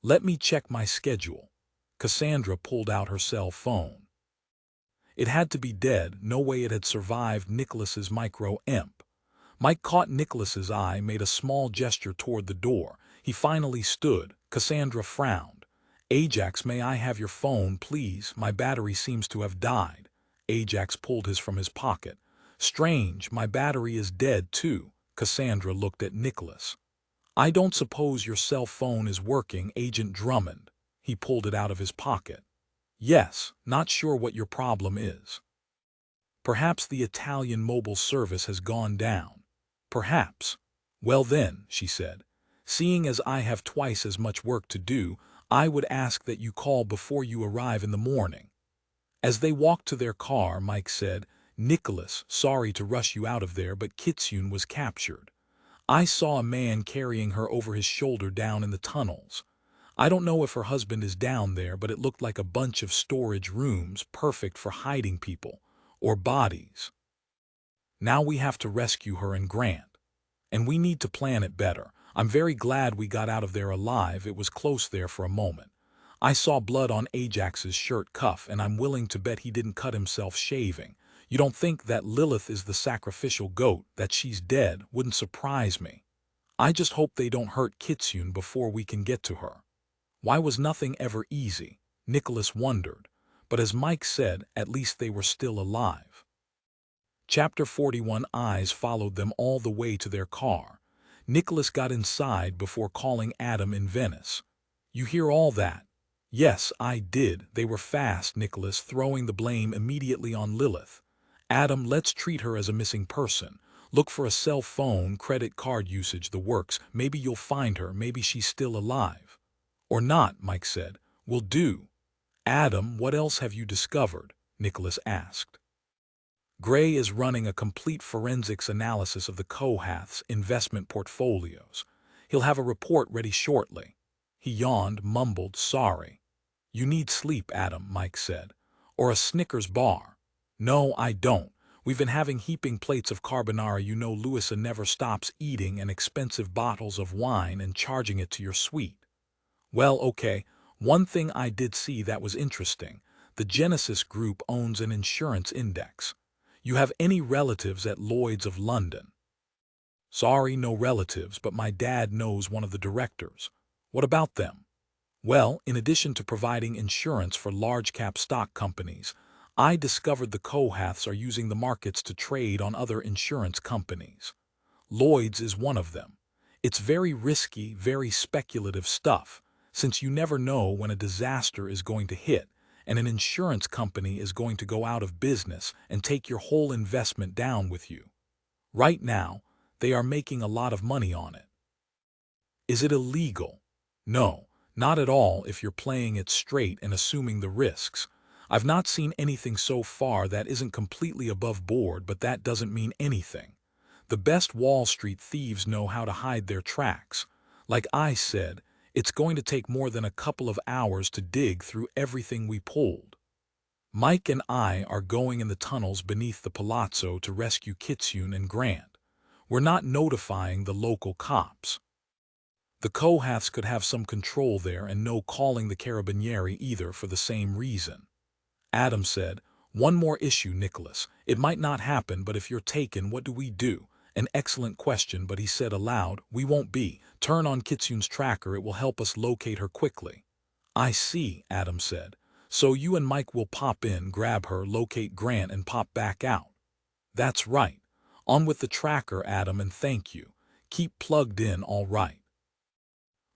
"Let me check my schedule." Cassandra pulled out her cell phone. It had to be dead, no way it had survived Nicholas's micro-imp. Mike caught Nicholas's eye, made a small gesture toward the door. He finally stood. Cassandra frowned. "Ajax, may I have your phone, please? My battery seems to have died." Ajax pulled his from his pocket. "Strange, my battery is dead too." Cassandra looked at Nicholas. "I don't suppose your cell phone is working, Agent Drummond." He pulled it out of his pocket. "Yes, not sure what your problem is." "Perhaps the Italian mobile service has gone down." "Perhaps." "Well then," she said, "seeing as I have twice as much work to do, I would ask that you call before you arrive in the morning." As they walked to their car, Mike said, "Nicholas, sorry to rush you out of there, but Kitsune was captured. I saw a man carrying her over his shoulder down in the tunnels. I don't know if her husband is down there, but it looked like a bunch of storage rooms, perfect for hiding people, or bodies. Now we have to rescue her and Grant. And we need to plan it better. I'm very glad we got out of there alive. It was close there for a moment. I saw blood on Ajax's shirt cuff, and I'm willing to bet he didn't cut himself shaving. You don't think that Lilith is the sacrificial goat, that she's dead, wouldn't surprise me. I just hope they don't hurt Kitsune before we can get to her." Why was nothing ever easy? Nicholas wondered. But as Mike said, at least they were still alive. Chapter 41. Eyes followed them all the way to their car. Nicholas got inside before calling Adam in Venice. "You hear all that?" "Yes, I did. They were fast," Nicholas, throwing the blame immediately on Lilith. "Adam, let's treat her as a missing person. Look for a cell phone, credit card usage, the works. Maybe you'll find her. Maybe she's still alive." "Or not," Mike said. "Will do." "Adam, what else have you discovered?" Nicholas asked. "Gray is running a complete forensics analysis of the Kohath's investment portfolios. He'll have a report ready shortly." He yawned, mumbled, "Sorry." "You need sleep, Adam," Mike said. "Or a Snickers bar." "No, I don't. We've been having heaping plates of carbonara. You know Louisa never stops eating, and expensive bottles of wine and charging it to your suite." "Well, okay. One thing I did see that was interesting. The Genesis Group owns an insurance index. You have any relatives at Lloyd's of London?" "Sorry, no relatives, but my dad knows one of the directors." "What about them?" "Well, in addition to providing insurance for large-cap stock companies, I discovered the Kohaths are using the markets to trade on other insurance companies. Lloyd's is one of them. It's very risky, very speculative stuff, since you never know when a disaster is going to hit, and an insurance company is going to go out of business and take your whole investment down with you. Right now, they are making a lot of money on it." "Is it illegal?" "No, not at all if you're playing it straight and assuming the risks. I've not seen anything so far that isn't completely above board, but that doesn't mean anything. The best Wall Street thieves know how to hide their tracks. Like I said, it's going to take more than a couple of hours to dig through everything we pulled. Mike and I are going in the tunnels beneath the palazzo to rescue Kitsune and Grant. We're not notifying the local cops. The Kohaths could have some control there, and no calling the Carabinieri either for the same reason." Adam said, "One more issue, Nicholas. It might not happen, but if you're taken, what do we do?" An excellent question, but he said aloud, "We won't be. Turn on Kitsune's tracker. It will help us locate her quickly." "I see," Adam said. "So you and Mike will pop in, grab her, locate Grant, and pop back out." "That's right. On with the tracker, Adam, and thank you. Keep plugged in, all right."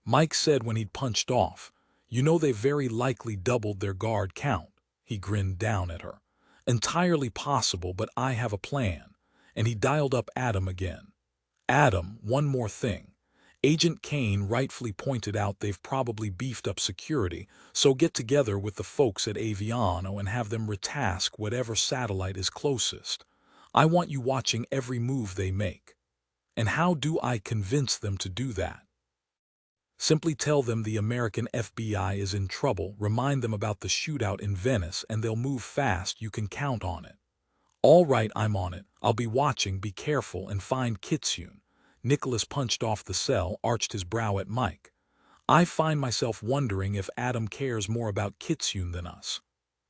Mike said when he'd punched off, "You know they very likely doubled their guard count." He grinned down at her. "Entirely possible, but I have a plan." And he dialed up Adam again. "Adam, one more thing. Agent Caine rightfully pointed out they've probably beefed up security, so get together with the folks at Aviano and have them retask whatever satellite is closest. I want you watching every move they make. And how do I convince them to do that? Simply tell them the American FBI is in trouble, remind them about the shootout in Venice, and they'll move fast. You can count on it. All right, I'm on it. I'll be watching, be careful, and find Kitsune. Nicholas punched off the cell, arched his brow at Mike. I find myself wondering if Adam cares more about Kitsune than us.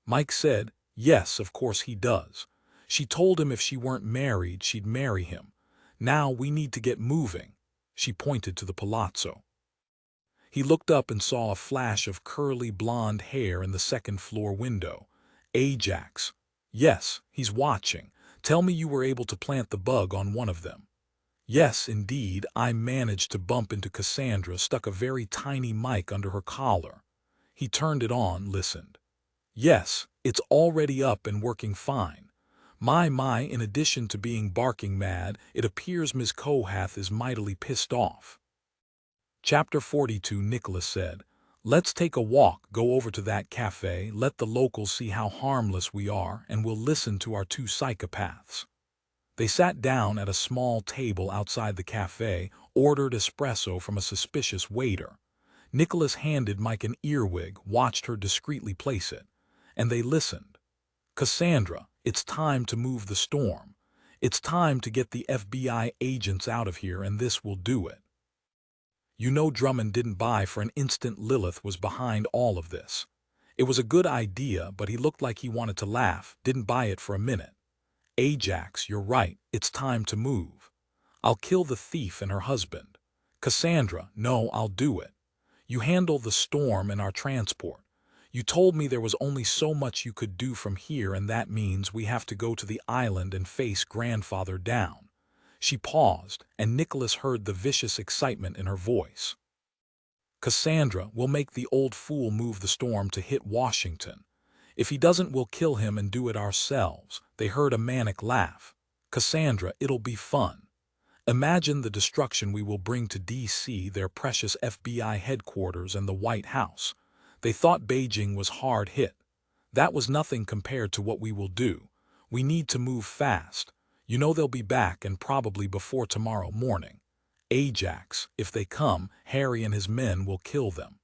Mike said, yes, of course he does. She told him if she weren't married, she'd marry him. Now we need to get moving. She pointed to the palazzo. He looked up and saw a flash of curly blonde hair in the second-floor window. Ajax. Yes, he's watching. Tell me you were able to plant the bug on one of them. Yes, indeed, I managed to bump into Cassandra, stuck a very tiny mic under her collar. He turned it on, listened. Yes, it's already up and working fine. My, in addition to being barking mad, it appears Ms. Kohath is mightily pissed off. Chapter 42, Nicholas said, let's take a walk, go over to that cafe, let the locals see how harmless we are, and we'll listen to our two psychopaths. They sat down at a small table outside the cafe, ordered espresso from a suspicious waiter. Nicholas handed Mike an earwig, watched her discreetly place it, and they listened. Cassandra, it's time to move the storm. It's time to get the FBI agents out of here, and this will do it. You know Drummond didn't buy for an instant Lilith was behind all of this. It was a good idea, but he looked like he wanted to laugh, didn't buy it for a minute. Ajax, you're right, it's time to move. I'll kill the thief and her husband. Cassandra, no, I'll do it. You handle the storm and our transport. You told me there was only so much you could do from here, and that means we have to go to the island and face grandfather down. She paused, and Nicholas heard the vicious excitement in her voice. Cassandra, we'll make the old fool move the storm to hit Washington. If he doesn't, we'll kill him and do it ourselves. They heard a manic laugh. Cassandra, it'll be fun. Imagine the destruction we will bring to D.C., their precious FBI headquarters, and the White House. They thought Beijing was hard hit. That was nothing compared to what we will do. We need to move fast. You know they'll be back, and probably before tomorrow morning. Ajax, if they come, Harry and his men will kill them.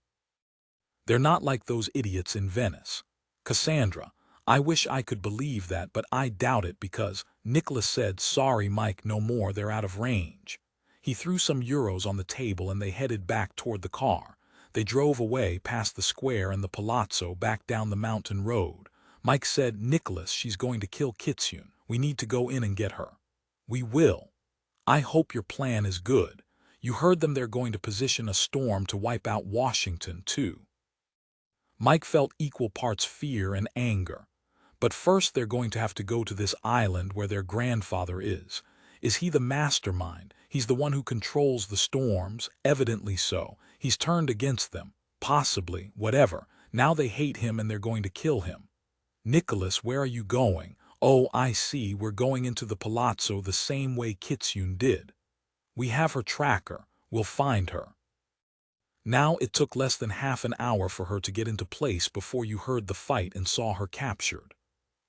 They're not like those idiots in Venice. Cassandra, I wish I could believe that, but I doubt it because, Nicholas said, sorry Mike, no more, they're out of range. He threw some euros on the table and they headed back toward the car. They drove away past the square and the palazzo back down the mountain road. Mike said, Nicholas, she's going to kill Kitsune. We need to go in and get her. We will. I hope your plan is good. You heard them, they're going to position a storm to wipe out Washington, too. Mike felt equal parts fear and anger. But first they're going to have to go to this island where their grandfather is. Is he the mastermind? He's the one who controls the storms, evidently so. He's turned against them. Possibly, whatever. Now they hate him and they're going to kill him. Nicholas, where are you going? Oh, I see, we're going into the palazzo the same way Kitsune did. We have her tracker. We'll find her. Now it took less than half an hour for her to get into place before you heard the fight and saw her captured.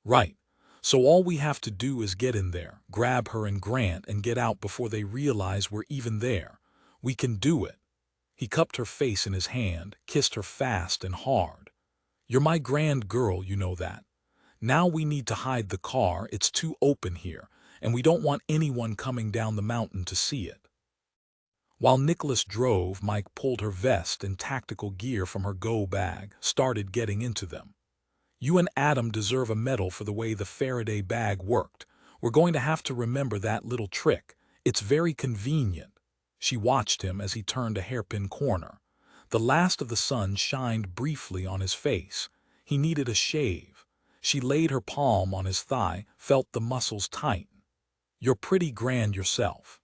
Right. So all we have to do is get in there, grab her and Grant, and get out before they realize we're even there. We can do it. He cupped her face in his hand, kissed her fast and hard. You're my grand girl, you know that. Now we need to hide the car, it's too open here, and we don't want anyone coming down the mountain to see it. While Nicholas drove, Mike pulled her vest and tactical gear from her go bag, started getting into them. You and Adam deserve a medal for the way the Faraday bag worked. We're going to have to remember that little trick. It's very convenient. She watched him as he turned a hairpin corner. The last of the sun shined briefly on his face. He needed a shave. She laid her palm on his thigh, felt the muscles tighten. You're pretty grand yourself.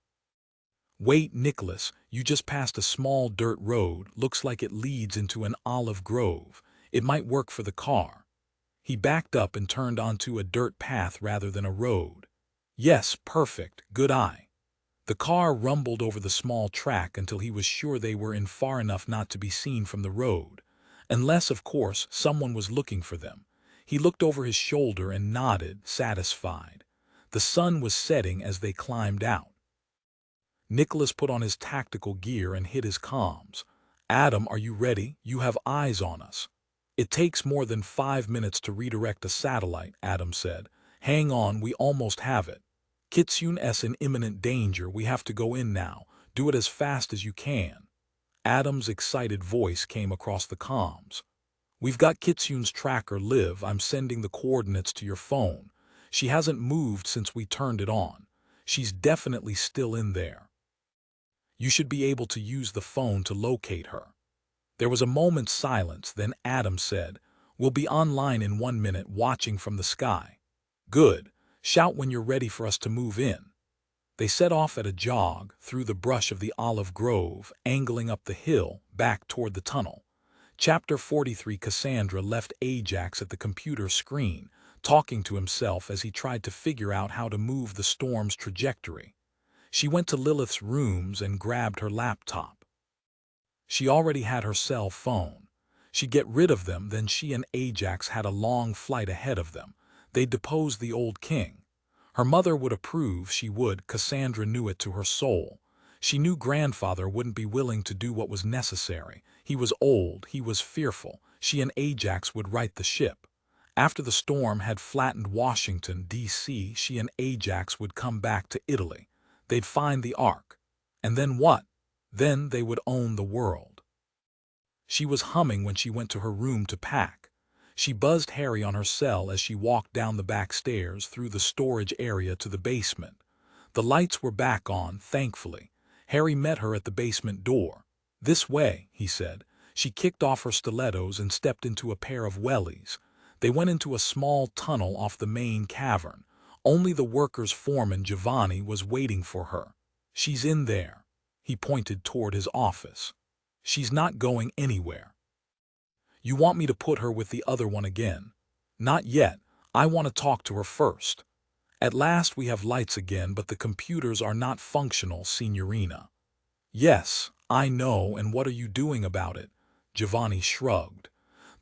Wait, Nicholas, you just passed a small dirt road, looks like it leads into an olive grove. It might work for the car. He backed up and turned onto a dirt path rather than a road. Yes, perfect, good eye. The The car rumbled over the small track until he was sure they were in far enough not to be seen from the road. Unless, of course, someone was looking for them. He looked over his shoulder and nodded, satisfied. The sun was setting as they climbed out. Nicholas put on his tactical gear and hit his comms. "Adam, are you ready? You have eyes on us." "It takes more than 5 minutes to redirect a satellite," Adam said. "Hang on, we almost have it. Kitsune's in imminent danger. We have to go in now. Do it as fast as you can." Adam's excited voice came across the comms. "We've got Kitsune's tracker, Liv. I'm sending the coordinates to your phone. She hasn't moved since we turned it on. She's definitely still in there. You should be able to use the phone to locate her." There was a moment's silence, then Adam said, "We'll be online in 1 minute, watching from the sky." "Good. Shout when you're ready for us to move in." They set off at a jog, through the brush of the olive grove, angling up the hill, back toward the tunnel. Chapter 43. Cassandra left Ajax at the computer screen, talking to himself as he tried to figure out how to move the storm's trajectory. She went to Lilith's rooms and grabbed her laptop. She already had her cell phone. She'd get rid of them, then she and Ajax had a long flight ahead of them. They'd depose the old king. Her mother would approve, she would. Cassandra knew it to her soul. She knew grandfather wouldn't be willing to do what was necessary. He was old, he was fearful. She and Ajax would right the ship. After the storm had flattened Washington, D.C., she and Ajax would come back to Italy. They'd find the Ark. And then what? Then they would own the world. She was humming when she went to her room to pack. She buzzed Harry on her cell as she walked down the back stairs through the storage area to the basement. The lights were back on, thankfully. Harry met her at the basement door. "This way," he said. She kicked off her stilettos and stepped into a pair of wellies. They went into a small tunnel off the main cavern. Only the workers' foreman, Giovanni, was waiting for her. "She's in there." He pointed toward his office. "She's not going anywhere." "You want me to put her with the other one again?" "Not yet. I want to talk to her first." "At last we have lights again, but the computers are not functional, Signorina." "Yes, I know, and what are you doing about it?" Giovanni shrugged.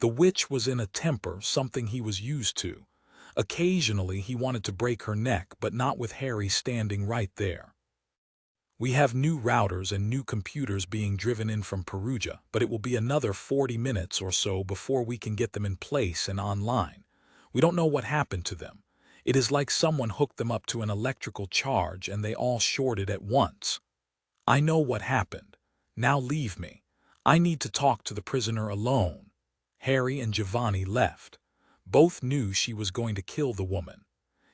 The witch was in a temper, something he was used to. Occasionally he wanted to break her neck, but not with Harry standing right there. "We have new routers and new computers being driven in from Perugia, but it will be another 40 minutes or so before we can get them in place and online. We don't know what happened to them. It is like someone hooked them up to an electrical charge and they all shorted at once." "I know what happened. Now leave me. I need to talk to the prisoner alone." Harry and Giovanni left. Both knew she was going to kill the woman.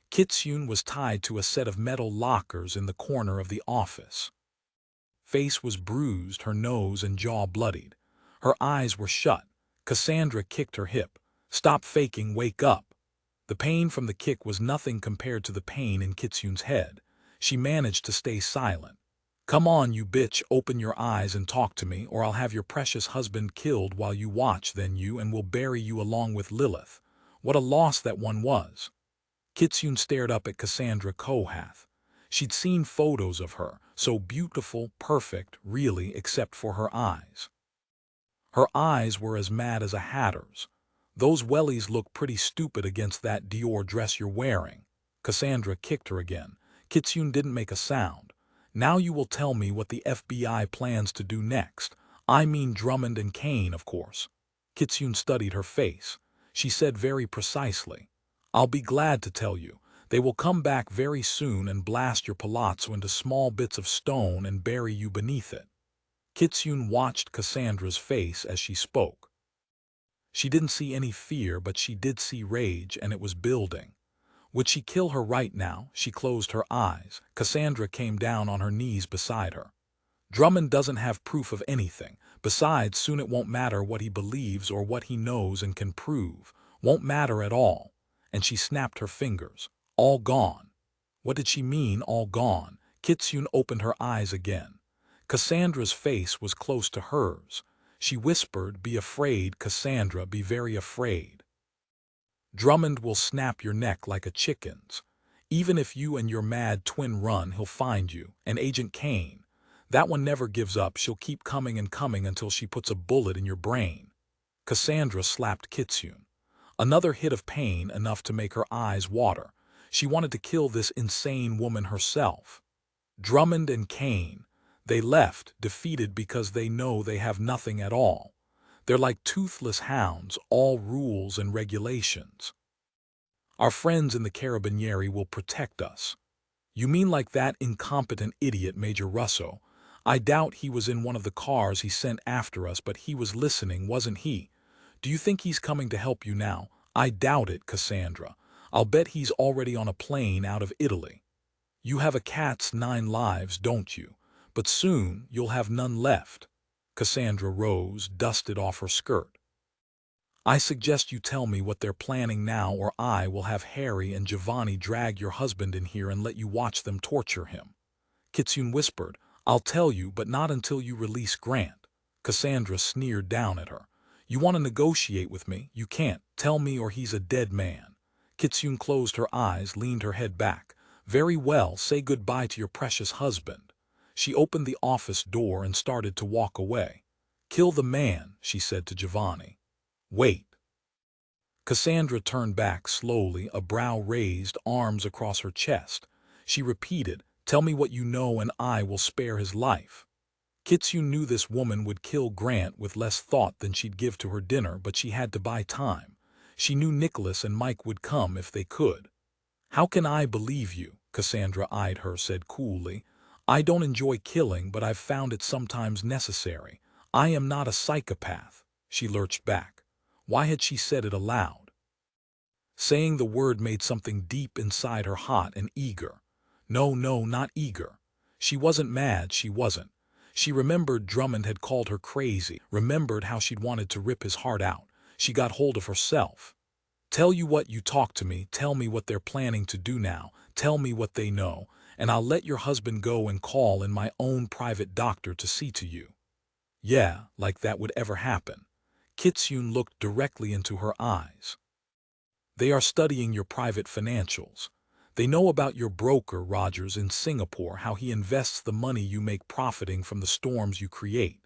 Kitsune was tied to a set of metal lockers in the corner of the office. Face was bruised, her nose and jaw bloodied. Her eyes were shut. Cassandra kicked her hip. "Stop faking, wake up." The pain from the kick was nothing compared to the pain in Kitsune's head. She managed to stay silent. "Come on, you bitch, open your eyes and talk to me, or I'll have your precious husband killed while you watch, then you, and we'll bury you along with Lilith. What a loss that one was." Kitsune stared up at Cassandra Kohath. She'd seen photos of her, so beautiful, perfect, really, except for her eyes. Her eyes were as mad as a hatter's. "Those wellies look pretty stupid against that Dior dress you're wearing." Cassandra kicked her again. Kitsune didn't make a sound. "Now you will tell me what the FBI plans to do next. I mean Drummond and Caine, of course." Kitsune studied her face. She said very precisely, "I'll be glad to tell you. They will come back very soon and blast your palazzo into small bits of stone and bury you beneath it." Kitsune watched Cassandra's face as she spoke. She didn't see any fear, but she did see rage, and it was building. Would she kill her right now? She closed her eyes. Cassandra came down on her knees beside her. "Drummond doesn't have proof of anything. Besides, soon it won't matter what he believes or what he knows and can prove. Won't matter at all." And she snapped her fingers. "All gone." What did she mean, all gone? Kitsune opened her eyes again. Cassandra's face was close to hers. She whispered, "Be afraid, Cassandra, be very afraid. Drummond will snap your neck like a chicken's. Even if you and your mad twin run, he'll find you. And Agent Caine, that one never gives up. She'll keep coming and coming until she puts a bullet in your brain." Cassandra slapped Kitsune. Another hit of pain, enough to make her eyes water. She wanted to kill this insane woman herself. Drummond and Caine, they left, defeated because they know they have nothing at all. They're like toothless hounds, all rules and regulations. "Our friends in the Carabinieri will protect us." "You mean like that incompetent idiot Major Russo? I doubt he was in one of the cars he sent after us, but he was listening, wasn't he? Do you think he's coming to help you now?" "I doubt it, Cassandra. I'll bet he's already on a plane out of Italy." "You have a cat's 9 lives, don't you? But soon you'll have none left." Cassandra rose, dusted off her skirt. "I suggest you tell me what they're planning now, or I will have Harry and Giovanni drag your husband in here and let you watch them torture him." Kitsune whispered, "I'll tell you, but not until you release Grant." Cassandra sneered down at her. "You want to negotiate with me? You can't. Tell me or he's a dead man." Kitsune closed her eyes, leaned her head back. "Very well, say goodbye to your precious husband." She opened the office door and started to walk away. "Kill the man," she said to Giovanni. "Wait." Cassandra turned back slowly, a brow raised, arms across her chest. She repeated, "Tell me what you know and I will spare his life." Kitsune knew this woman would kill Grant with less thought than she'd give to her dinner, but she had to buy time. She knew Nicholas and Mike would come if they could. "How can I believe you?" Cassandra eyed her, said coolly. "I don't enjoy killing, but I've found it sometimes necessary. I am not a psychopath." She lurched back. Why had she said it aloud? Saying the word made something deep inside her hot and eager. No, not eager. She wasn't mad, she wasn't. She remembered Drummond had called her crazy, remembered how she'd wanted to rip his heart out. She got hold of herself. "Tell you what, you talk to me, tell me what they're planning to do now, tell me what they know, and I'll let your husband go and call in my own private doctor to see to you." Yeah, like that would ever happen. Kitsune looked directly into her eyes. "They are studying your private financials. They know about your broker, Rogers, in Singapore, how he invests the money you make profiting from the storms you create.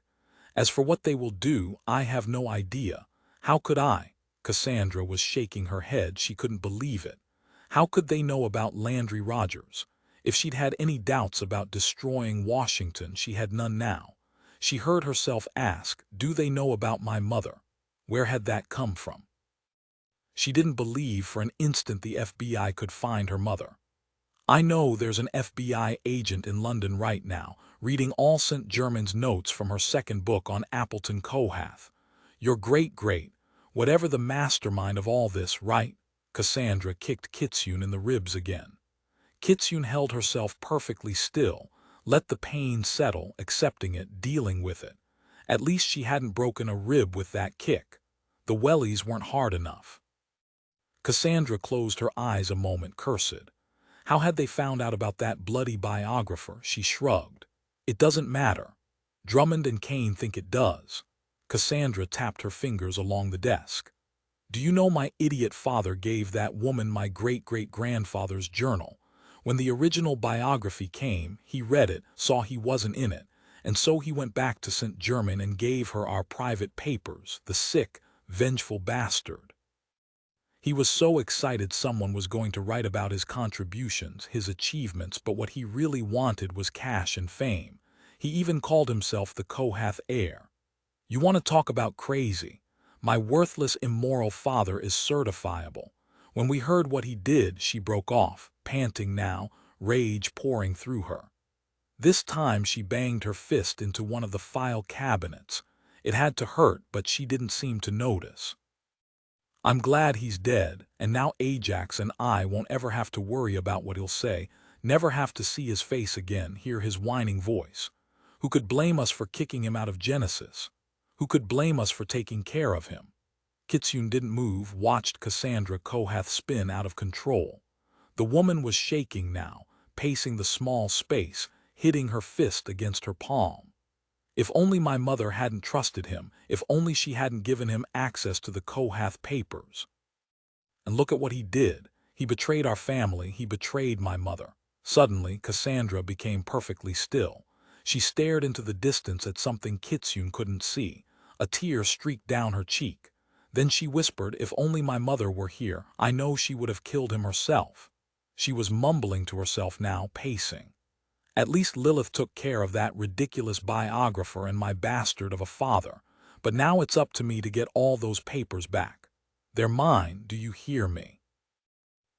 As for what they will do, I have no idea. How could I?" Cassandra was shaking her head. She couldn't believe it. How could they know about Landry Rogers? If she'd had any doubts about destroying Washington, she had none now. She heard herself ask, "Do they know about my mother?" Where had that come from? She didn't believe for an instant the FBI could find her mother. "I know there's an FBI agent in London right now, reading all St. German's notes from her second book on Appleton Kohath. Your great-great, whatever the mastermind of all this, right?" Cassandra kicked Kitsune in the ribs again. Kitsune held herself perfectly still, let the pain settle, accepting it, dealing with it. At least she hadn't broken a rib with that kick. The wellies weren't hard enough. Cassandra closed her eyes a moment, cursed. How had they found out about that bloody biographer? She shrugged. "It doesn't matter. Drummond and Caine think it does." Cassandra tapped her fingers along the desk. "Do you know my idiot father gave that woman my great-great-grandfather's journal? When the original biography came, he read it, saw he wasn't in it, and so he went back to St. Germain and gave her our private papers, the sick, vengeful bastard. He was so excited someone was going to write about his contributions, his achievements, but what he really wanted was cash and fame. He even called himself the Kohath heir. You want to talk about crazy? My worthless, immoral father is certifiable. When we heard what he did," she broke off, panting now, rage pouring through her. This time she banged her fist into one of the file cabinets. It had to hurt, but she didn't seem to notice. "I'm glad he's dead, and now Ajax and I won't ever have to worry about what he'll say, never have to see his face again, hear his whining voice. Who could blame us for kicking him out of Genesis? Who could blame us for taking care of him?" Kitsune didn't move, watched Cassandra Kohath spin out of control. The woman was shaking now, pacing the small space, hitting her fist against her palm. If only my mother hadn't trusted him, if only she hadn't given him access to the Kohath papers. And look at what he did. He betrayed our family, he betrayed my mother. Suddenly, Cassandra became perfectly still. She stared into the distance at something Kitsune couldn't see. A tear streaked down her cheek. Then she whispered, "If only my mother were here, I know she would have killed him herself." She was mumbling to herself now, pacing. At least Lilith took care of that ridiculous biographer and my bastard of a father. But now it's up to me to get all those papers back. They're mine, do you hear me?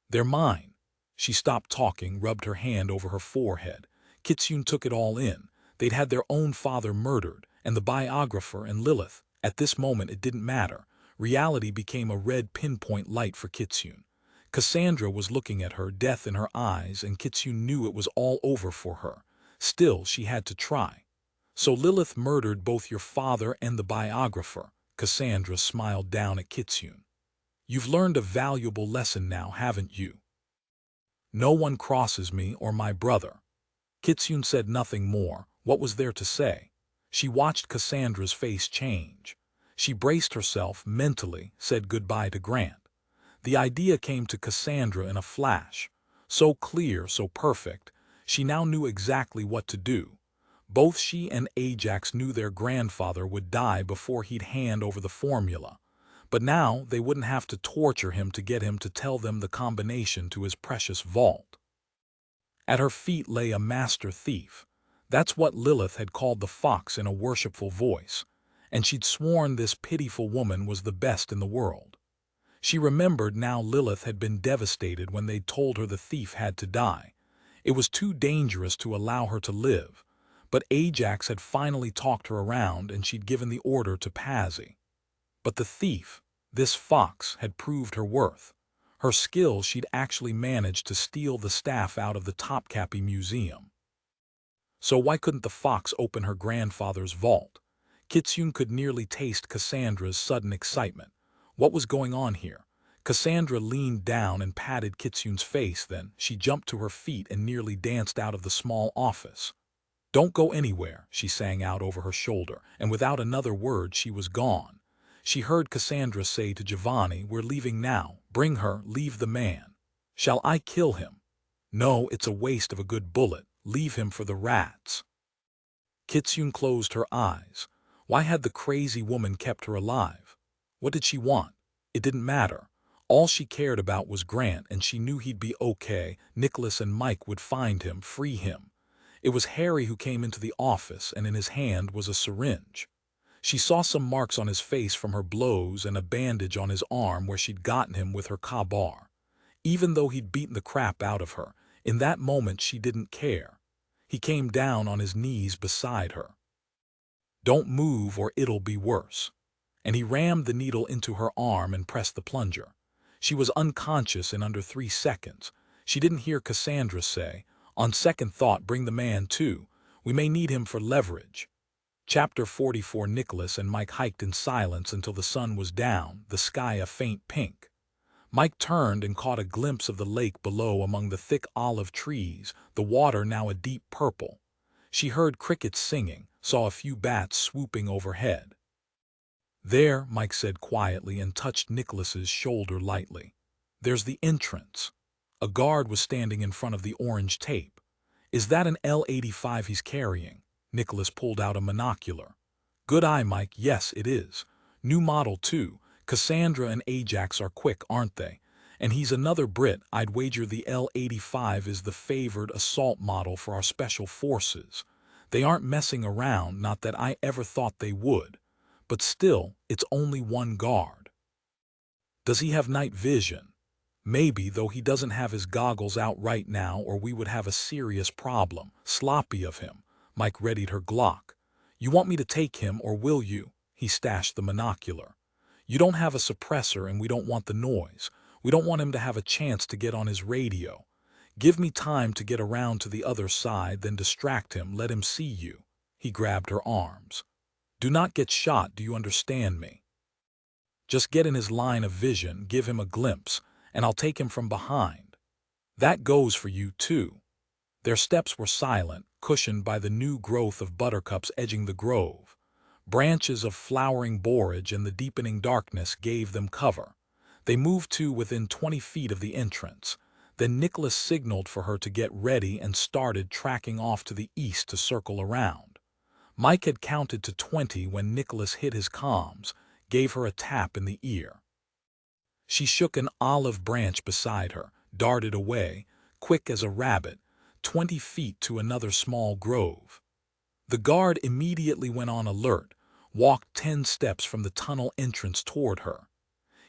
They're mine. She stopped talking, rubbed her hand over her forehead. Kitsune took it all in. They'd had their own father murdered, and the biographer and Lilith. At this moment it didn't matter. Reality became a red pinpoint light for Kitsune. Cassandra was looking at her, death in her eyes, and Kitsune knew it was all over for her. Still, she had to try. "So Lilith murdered both your father and the biographer." Cassandra smiled down at Kitsune. "You've learned a valuable lesson now, haven't you? No one crosses me or my brother." Kitsune said nothing more. What was there to say? She watched Cassandra's face change. She braced herself mentally, said goodbye to Grant. The idea came to Cassandra in a flash. So clear, so perfect. She now knew exactly what to do. Both she and Ajax knew their grandfather would die before he'd hand over the formula. But now they wouldn't have to torture him to get him to tell them the combination to his precious vault. At her feet lay a master thief. That's what Lilith had called the fox in a worshipful voice. And she'd sworn this pitiful woman was the best in the world. She remembered now Lilith had been devastated when they'd told her the thief had to die. It was too dangerous to allow her to live. But Ajax had finally talked her around and she'd given the order to Pazzi. But the thief, this fox, had proved her worth. Her skill, she'd actually managed to steal the staff out of the Topkapi Museum. So why couldn't the fox open her grandfather's vault? Kitsune could nearly taste Cassandra's sudden excitement. What was going on here? Cassandra leaned down and patted Kitsune's face, then she jumped to her feet and nearly danced out of the small office. "Don't go anywhere," she sang out over her shoulder, and without another word she was gone. She heard Cassandra say to Giovanni, "We're leaving now. Bring her, leave the man." "Shall I kill him?" "No, it's a waste of a good bullet. Leave him for the rats." Kitsune closed her eyes. Why had the crazy woman kept her alive? What did she want? It didn't matter. All she cared about was Grant, and she knew he'd be okay. Nicholas and Mike would find him, free him. It was Harry who came into the office, and in his hand was a syringe. She saw some marks on his face from her blows and a bandage on his arm where she'd gotten him with her kabar. Even though he'd beaten the crap out of her, in that moment she didn't care. He came down on his knees beside her. "Don't move or it'll be worse." And he rammed the needle into her arm and pressed the plunger. She was unconscious in under 3 seconds. She didn't hear Cassandra say, "On second thought, bring the man too. We may need him for leverage." Chapter 44. Nicholas and Mike hiked in silence until the sun was down, the sky a faint pink. Mike turned and caught a glimpse of the lake below among the thick olive trees, the water now a deep purple. She heard crickets singing, saw a few bats swooping overhead. "There," Mike said quietly and touched Nicholas's shoulder lightly. "There's the entrance." A guard was standing in front of the orange tape. "Is that an L-85 he's carrying?" Nicholas pulled out a monocular. "Good eye, Mike. Yes, it is. New model, too. Cassandra and Ajax are quick, aren't they? And he's another Brit. I'd wager the L-85 is the favored assault model for our special forces. They aren't messing around, not that I ever thought they would. But still, it's only one guard." "Does he have night vision?" "Maybe, though he doesn't have his goggles out right now or we would have a serious problem." Sloppy of him. Mike readied her Glock. "You want me to take him or will you?" He stashed the monocular. "You don't have a suppressor and we don't want the noise. We don't want him to have a chance to get on his radio. Give me time to get around to the other side, then distract him, let him see you." He grabbed her arms. "Do not get shot, do you understand me? Just get in his line of vision, give him a glimpse, and I'll take him from behind. That goes for you, too." Their steps were silent, cushioned by the new growth of buttercups edging the grove. Branches of flowering borage and the deepening darkness gave them cover. They moved to within 20 feet of the entrance. Then Nicholas signaled for her to get ready and started tracking off to the east to circle around. Mike had counted to 20 when Nicholas hit his comms, gave her a tap in the ear. She shook an olive branch beside her, darted away, quick as a rabbit, 20 feet to another small grove. The guard immediately went on alert, walked 10 steps from the tunnel entrance toward her.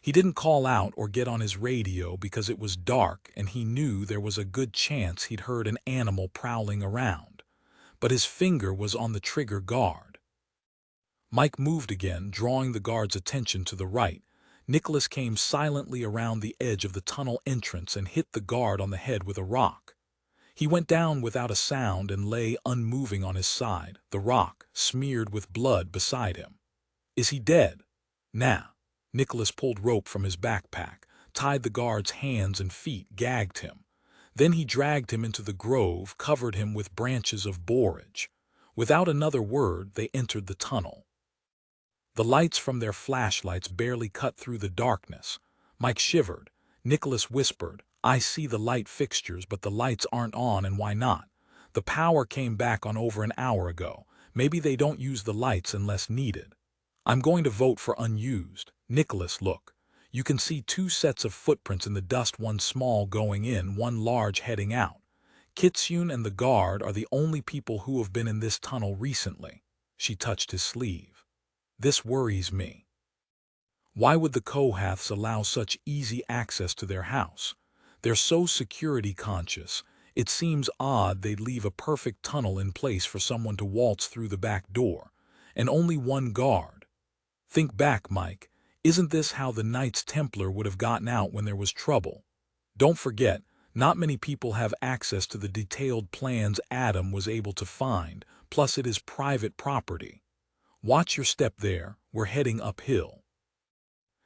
He didn't call out or get on his radio because it was dark and he knew there was a good chance he'd heard an animal prowling around. But his finger was on the trigger guard. Mike moved again, drawing the guard's attention to the right. Nicholas came silently around the edge of the tunnel entrance and hit the guard on the head with a rock. He went down without a sound and lay unmoving on his side, the rock smeared with blood beside him. Is he dead? Nah. Nicholas pulled rope from his backpack, tied the guard's hands and feet, gagged him. Then he dragged him into the grove, covered him with branches of borage. Without another word, they entered the tunnel. The lights from their flashlights barely cut through the darkness. Mike shivered. Nicholas whispered, I see the light fixtures, but the lights aren't on, and why not? The power came back on over an hour ago. Maybe they don't use the lights unless needed. I'm going to vote for unused. Nicholas, look. You can see 2 sets of footprints in the dust, one small going in, one large heading out. Kitsune and the guard are the only people who have been in this tunnel recently. She touched his sleeve. This worries me. Why would the Kohaths allow such easy access to their house? They're so security conscious. It seems odd they'd leave a perfect tunnel in place for someone to waltz through the back door. And only one guard. Think back, Mike. Isn't this how the Knights Templar would have gotten out when there was trouble? Don't forget, not many people have access to the detailed plans Adam was able to find, plus it is private property. Watch your step there, we're heading uphill.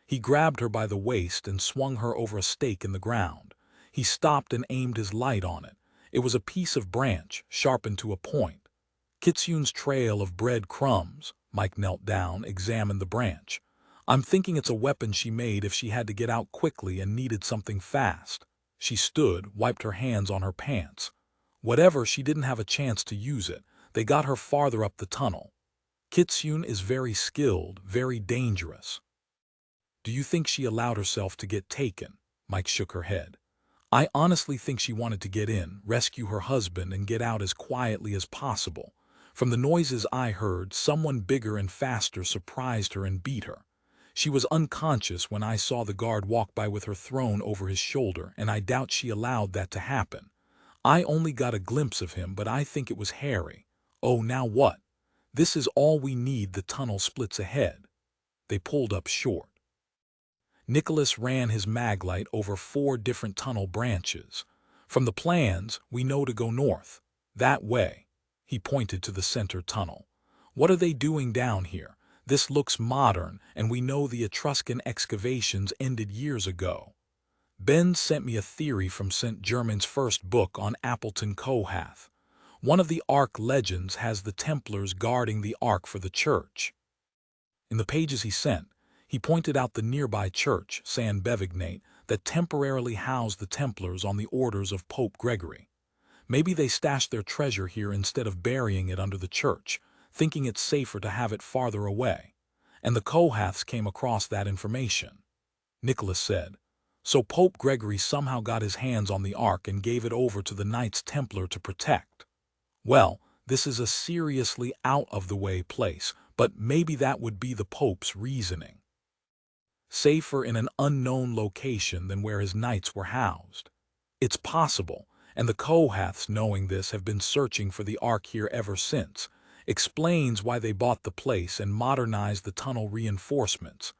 He grabbed her by the waist and swung her over a stake in the ground. He stopped and aimed his light on it. It was a piece of branch, sharpened to a point. Kitsune's trail of bread crumbs. Mike knelt down, examined the branch. I'm thinking it's a weapon she made if she had to get out quickly and needed something fast. She stood, wiped her hands on her pants. Whatever, she didn't have a chance to use it. They got her farther up the tunnel. Kitsune is very skilled, very dangerous. Do you think she allowed herself to get taken? Mike shook her head. I honestly think she wanted to get in, rescue her husband, and get out as quietly as possible. From the noises I heard, someone bigger and faster surprised her and beat her. She was unconscious when I saw the guard walk by with her thrown over his shoulder, and I doubt she allowed that to happen. I only got a glimpse of him, but I think it was Harry. Oh, now what? This is all we need. The tunnel splits ahead. They pulled up short. Nicholas ran his maglite over 4 different tunnel branches. From the plans, we know to go north. That way. He pointed to the center tunnel. What are they doing down here? This looks modern, and we know the Etruscan excavations ended years ago. Ben sent me a theory from St. Germain's first book on Appleton Kohath. One of the Ark legends has the Templars guarding the Ark for the church. In the pages he sent, he pointed out the nearby church, San Bevignate, that temporarily housed the Templars on the orders of Pope Gregory. Maybe they stashed their treasure here instead of burying it under the church, thinking it's safer to have it farther away. And the Kohaths came across that information. Nicholas said, so Pope Gregory somehow got his hands on the Ark and gave it over to the Knights Templar to protect. Well, this is a seriously out-of-the-way place, but maybe that would be the Pope's reasoning. Safer in an unknown location than where his knights were housed. It's possible, and the Kohaths, knowing this, have been searching for the Ark here ever since. Explains why they bought the place and modernized the tunnel reinforcements.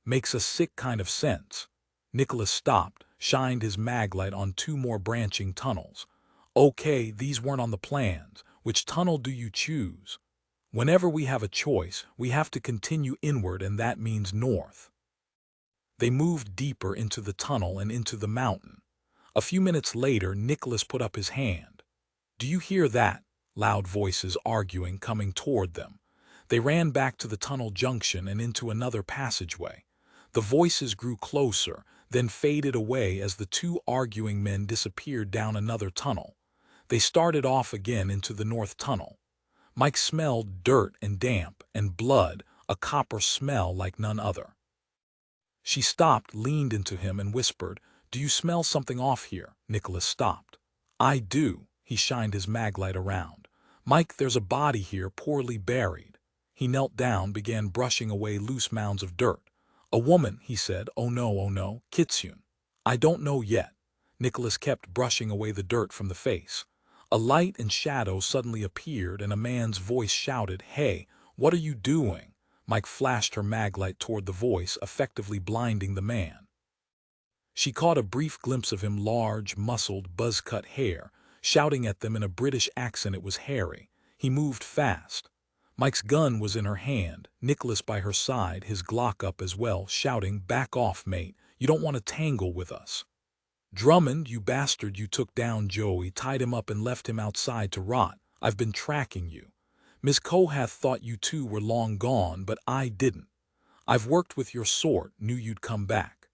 Makes a sick kind of sense. Nicholas stopped, shined his maglite on 2 more branching tunnels. Okay, these weren't on the plans. Which tunnel do you choose? Whenever we have a choice, we have to continue inward, and that means north. They moved deeper into the tunnel and into the mountain. A few minutes later, Nicholas put up his hand. Do you hear that? Loud voices arguing coming toward them. They ran back to the tunnel junction and into another passageway. The voices grew closer, then faded away as the two arguing men disappeared down another tunnel. They started off again into the north tunnel. Mike smelled dirt and damp and blood, a copper smell like none other. She stopped, leaned into him, and whispered, "Do you smell something off here?" Nicholas stopped. "I do." He shined his maglite around. "Mike, there's a body here, poorly buried." He knelt down, began brushing away loose mounds of dirt. "A woman," he said. "Oh no, Kitsune." "I don't know yet." Nicholas kept brushing away the dirt from the face. A light and shadow suddenly appeared, and a man's voice shouted, "Hey, what are you doing?" Mike flashed her maglite toward the voice, effectively blinding the man. She caught a brief glimpse of him, large, muscled, buzz-cut hair, shouting at them in a British accent. It was Harry. He moved fast. Mike's gun was in her hand, Nicholas by her side, his Glock up as well, shouting, "Back off, mate. You don't want to tangle with us." "Drummond, you bastard, you took down Joey, tied him up and left him outside to rot. I've been tracking you. Miss Kohath thought you two were long gone, but I didn't. I've worked with your sort, knew you'd come back.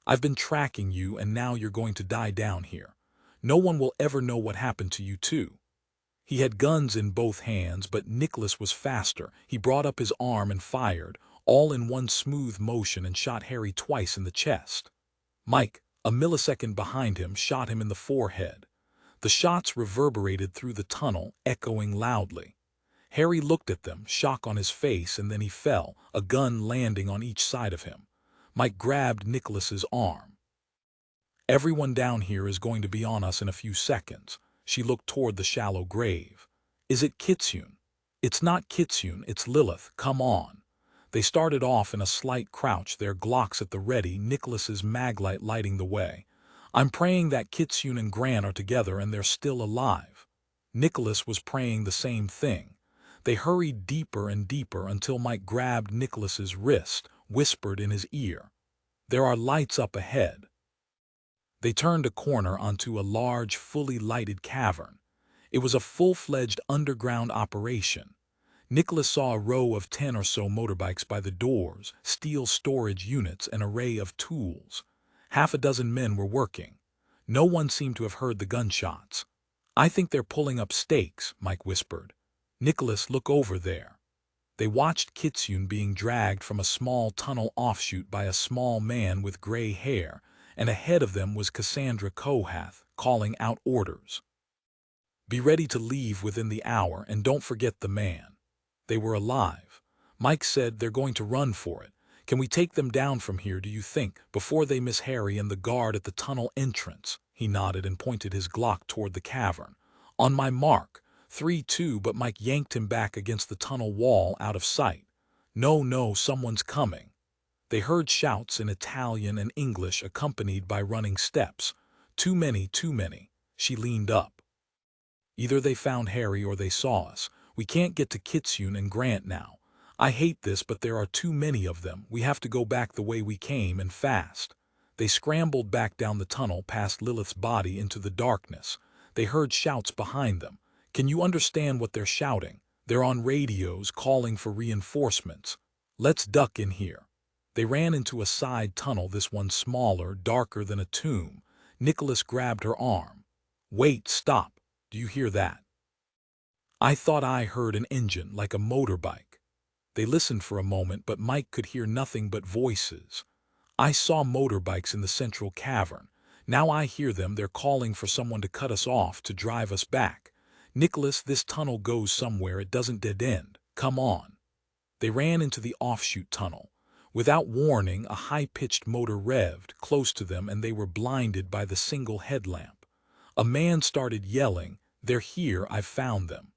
I've been tracking you, and now you're going to die down here. No one will ever know what happened to you two." He had guns in both hands, but Nicholas was faster. He brought up his arm and fired, all in one smooth motion, and shot Harry twice in the chest. Mike, a millisecond behind him, shot him in the forehead. The shots reverberated through the tunnel, echoing loudly. Harry looked at them, shock on his face, and then he fell, a gun landing on each side of him. Mike grabbed Nicholas's arm. "Everyone down here is going to be on us in a few seconds." She looked toward the shallow grave. "Is it Kitsune?" "It's not Kitsune, it's Lilith. Come on." They started off in a slight crouch, their Glocks at the ready, Nicholas's maglite lighting the way. "I'm praying that Kitsune and Grant are together and they're still alive." Nicholas was praying the same thing. They hurried deeper and deeper until Mike grabbed Nicholas's wrist, whispered in his ear, "There are lights up ahead." They turned a corner onto a large, fully lighted cavern. It was a full-fledged underground operation. Nicholas saw a row of 10 or so motorbikes by the doors, steel storage units, an array of tools. Half a dozen men were working. No one seemed to have heard the gunshots. "I think they're pulling up stakes," Mike whispered. "Nicholas, look over there." They watched Kitsune being dragged from a small tunnel offshoot by a small man with gray hair, and ahead of them was Cassandra Kohath, calling out orders. "Be ready to leave within the hour, and don't forget the man." They were alive. Mike said, "They're going to run for it. Can we take them down from here, do you think, before they miss Harry and the guard at the tunnel entrance?" He nodded and pointed his Glock toward the cavern. "On my mark. 3-2, but Mike yanked him back against the tunnel wall, out of sight. "No, someone's coming." They heard shouts in Italian and English, accompanied by running steps. Too many." She leaned up. "Either they found Harry or they saw us. We can't get to Kitsune and Grant now. I hate this, but there are too many of them. We have to go back the way we came, and fast." They scrambled back down the tunnel, past Lilith's body, into the darkness. They heard shouts behind them. "Can you understand what they're shouting?" "They're on radios, calling for reinforcements." "Let's duck in here." They ran into a side tunnel, this one smaller, darker than a tomb. Nicholas grabbed her arm. "Wait, stop. Do you hear that?" "I thought I heard an engine, like a motorbike." They listened for a moment, but Mike could hear nothing but voices. "I saw motorbikes in the central cavern. Now I hear them. They're calling for someone to cut us off, to drive us back. Nicholas, this tunnel goes somewhere. It doesn't dead end. Come on." They ran into the offshoot tunnel. Without warning, a high-pitched motor revved close to them, and they were blinded by the single headlamp. A man started yelling, "They're here, I've found them."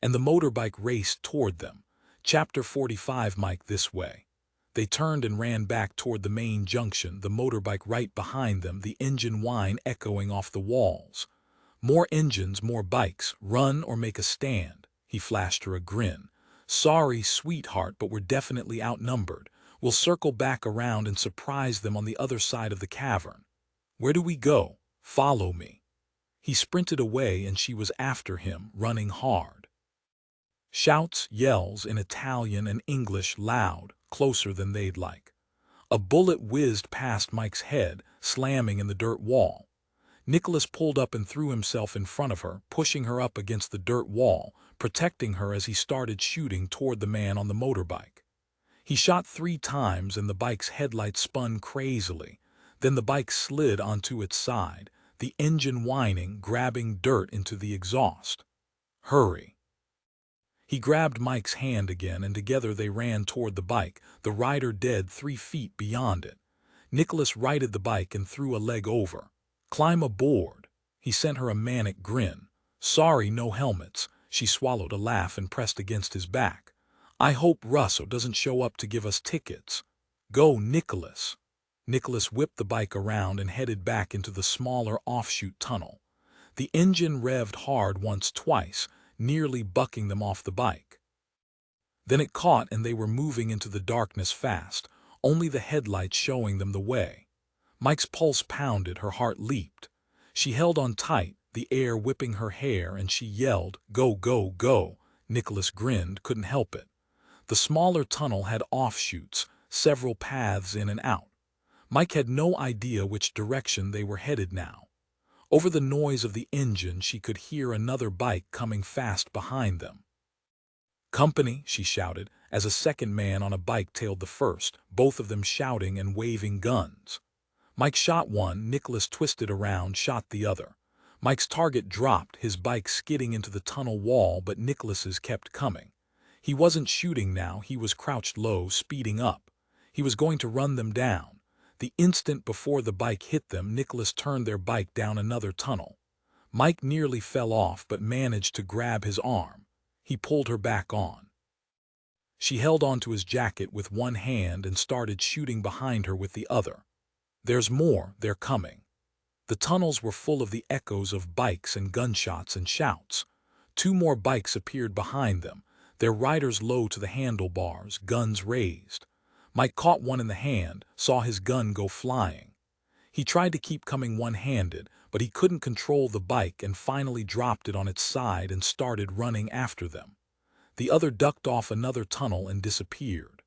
And the motorbike raced toward them. Chapter 45. Mike, this way. They turned and ran back toward the main junction, the motorbike right behind them, the engine whine echoing off the walls. "More engines, more bikes. Run or make a stand." He flashed her a grin. "Sorry, sweetheart, but we're definitely outnumbered. We'll circle back around and surprise them on the other side of the cavern." "Where do we go?" "Follow me." He sprinted away, and she was after him, running hard. Shouts, yells in Italian and English, loud, closer than they'd like. A bullet whizzed past Mike's head, slamming in the dirt wall. Nicholas pulled up and threw himself in front of her, pushing her up against the dirt wall, protecting her as he started shooting toward the man on the motorbike. He shot 3 times and the bike's headlights spun crazily. Then the bike slid onto its side, the engine whining, grabbing dirt into the exhaust. "Hurry." He grabbed Mike's hand again and together they ran toward the bike, the rider dead 3 feet beyond it. Nicholas righted the bike and threw a leg over. "Climb aboard." He sent her a manic grin. "Sorry, no helmets." She swallowed a laugh and pressed against his back. "I hope Russo doesn't show up to give us tickets." "Go, Nicholas." Nicholas whipped the bike around and headed back into the smaller offshoot tunnel. The engine revved hard twice, nearly bucking them off the bike. Then it caught and they were moving into the darkness fast, only the headlights showing them the way. Mike's pulse pounded, her heart leaped. She held on tight, the air whipping her hair, and she yelled, "Go, go, go." Nicholas grinned, couldn't help it. The smaller tunnel had offshoots, several paths in and out. Mike had no idea which direction they were headed now. Over the noise of the engine, she could hear another bike coming fast behind them. "Company," she shouted, as a second man on a bike tailed the first, both of them shouting and waving guns. Mike shot one, Nicholas twisted around, shot the other. Mike's target dropped, his bike skidding into the tunnel wall, but Nicholas's kept coming. He wasn't shooting now, he was crouched low, speeding up. He was going to run them down. The instant before the bike hit them, Nicholas turned their bike down another tunnel. Mike nearly fell off but managed to grab his arm. He pulled her back on. She held onto his jacket with one hand and started shooting behind her with the other. "There's more, they're coming." The tunnels were full of the echoes of bikes and gunshots and shouts. 2 more bikes appeared behind them, their riders low to the handlebars, guns raised. Mike caught one in the hand, saw his gun go flying. He tried to keep coming one-handed, but he couldn't control the bike and finally dropped it on its side and started running after them. The other ducked off another tunnel and disappeared.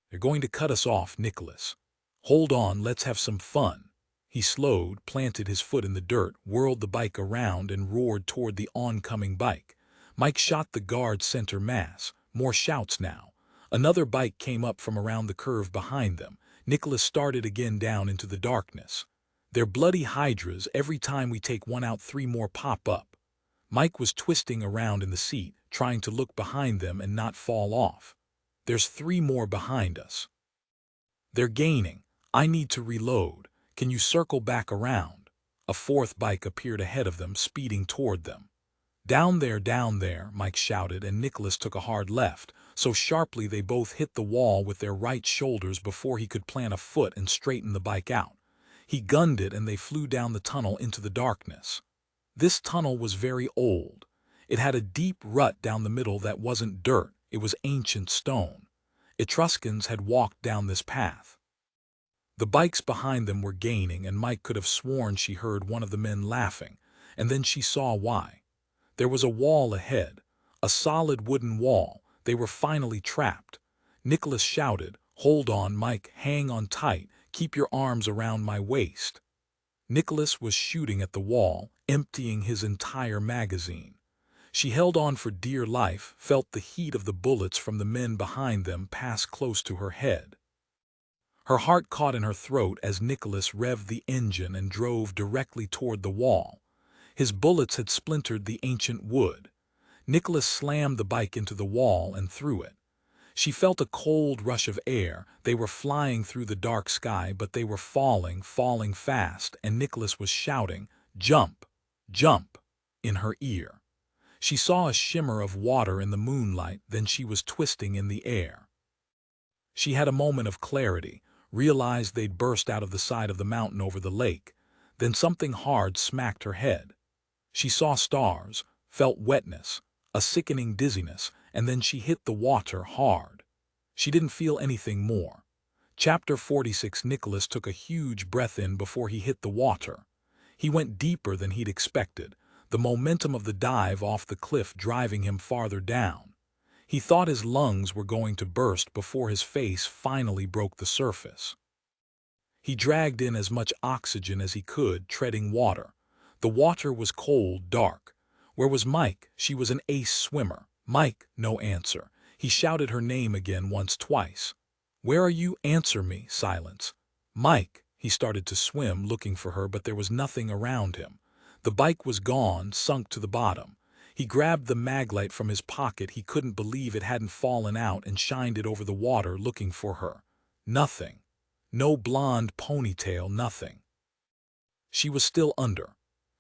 "They're going to cut us off, Nicholas." "Hold on, let's have some fun." He slowed, planted his foot in the dirt, whirled the bike around and roared toward the oncoming bike. Mike shot the guard's center mass. More shouts now. Another bike came up from around the curve behind them. Nicholas started again down into the darkness. "They're bloody hydras, every time we take one out 3 more pop up." Mike was twisting around in the seat, trying to look behind them and not fall off. "There's 3 more behind us. They're gaining. I need to reload. Can you circle back around?" A 4th bike appeared ahead of them, speeding toward them. Down there," Mike shouted, and Nicholas took a hard left, so sharply they both hit the wall with their right shoulders before he could plant a foot and straighten the bike out. He gunned it and they flew down the tunnel into the darkness. This tunnel was very old. It had a deep rut down the middle that wasn't dirt, it was ancient stone. Etruscans had walked down this path. The bikes behind them were gaining, and Mike could have sworn she heard one of the men laughing, and then she saw why. There was a wall ahead, a solid wooden wall. They were finally trapped. Nicholas shouted, "Hold on, Mike, hang on tight, keep your arms around my waist." Nicholas was shooting at the wall, emptying his entire magazine. She held on for dear life, felt the heat of the bullets from the men behind them pass close to her head. Her heart caught in her throat as Nicholas revved the engine and drove directly toward the wall. His bullets had splintered the ancient wood. Nicholas slammed the bike into the wall and threw it. She felt a cold rush of air. They were flying through the dark sky, but they were falling fast, and Nicholas was shouting, "Jump! Jump!" in her ear. She saw a shimmer of water in the moonlight, then she was twisting in the air. She had a moment of clarity, realized they'd burst out of the side of the mountain over the lake. Then something hard smacked her head. She saw stars, felt wetness, a sickening dizziness, and then she hit the water hard. She didn't feel anything more. Chapter 46. Nicholas took a huge breath in before he hit the water. He went deeper than he'd expected, the momentum of the dive off the cliff driving him farther down. He thought his lungs were going to burst before his face finally broke the surface. He dragged in as much oxygen as he could, treading water. The water was cold, dark. Where was Mike? She was an ace swimmer. Mike, no answer. He shouted her name again once, twice. Where are you? Answer me. Silence. Mike. He started to swim, looking for her, but there was nothing around him. The bike was gone, sunk to the bottom. He grabbed the maglite from his pocket. He couldn't believe it hadn't fallen out, and shined it over the water, looking for her. Nothing. No blonde ponytail, nothing. She was still under.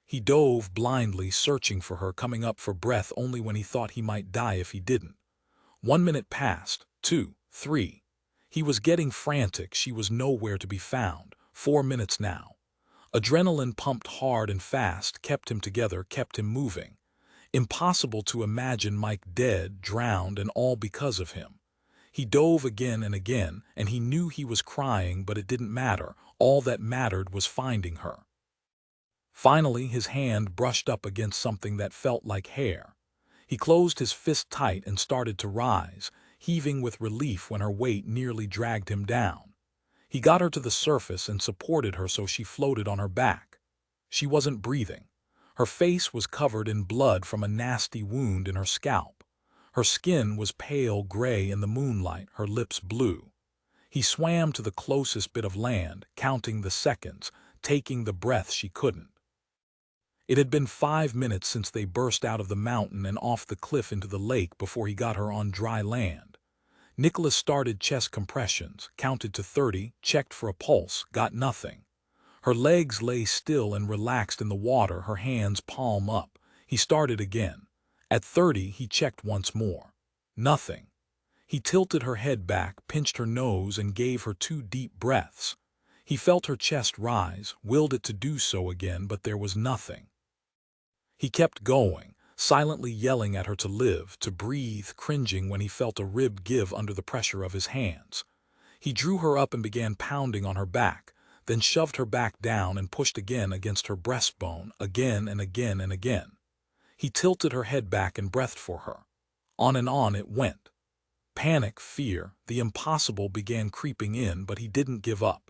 He dove blindly, searching for her, coming up for breath only when he thought he might die if he didn't. 1 minute passed, 2, 3. He was getting frantic. She was nowhere to be found. 4 minutes now. Adrenaline pumped hard and fast, kept him together, kept him moving. Impossible to imagine Mike dead, drowned, and all because of him. He dove again and again, and he knew he was crying, but it didn't matter. All that mattered was finding her. Finally, his hand brushed up against something that felt like hair. He closed his fist tight and started to rise, heaving with relief when her weight nearly dragged him down. He got her to the surface and supported her so she floated on her back. She wasn't breathing. Her face was covered in blood from a nasty wound in her scalp. Her skin was pale gray in the moonlight, her lips blue. He swam to the closest bit of land, counting the seconds, taking the breath she couldn't. It had been 5 minutes since they burst out of the mountain and off the cliff into the lake before he got her on dry land. Nicholas started chest compressions, counted to 30, checked for a pulse, got nothing. Her legs lay still and relaxed in the water, her hands palm up. He started again. At 30, he checked once more. Nothing. He tilted her head back, pinched her nose, and gave her 2 deep breaths. He felt her chest rise, willed it to do so again, but there was nothing. He kept going, silently yelling at her to live, to breathe, cringing when he felt a rib give under the pressure of his hands. He drew her up and began pounding on her back, then shoved her back down and pushed again against her breastbone, again and again and again. He tilted her head back and breathed for her. On and on it went. Panic, fear, the impossible began creeping in, but he didn't give up.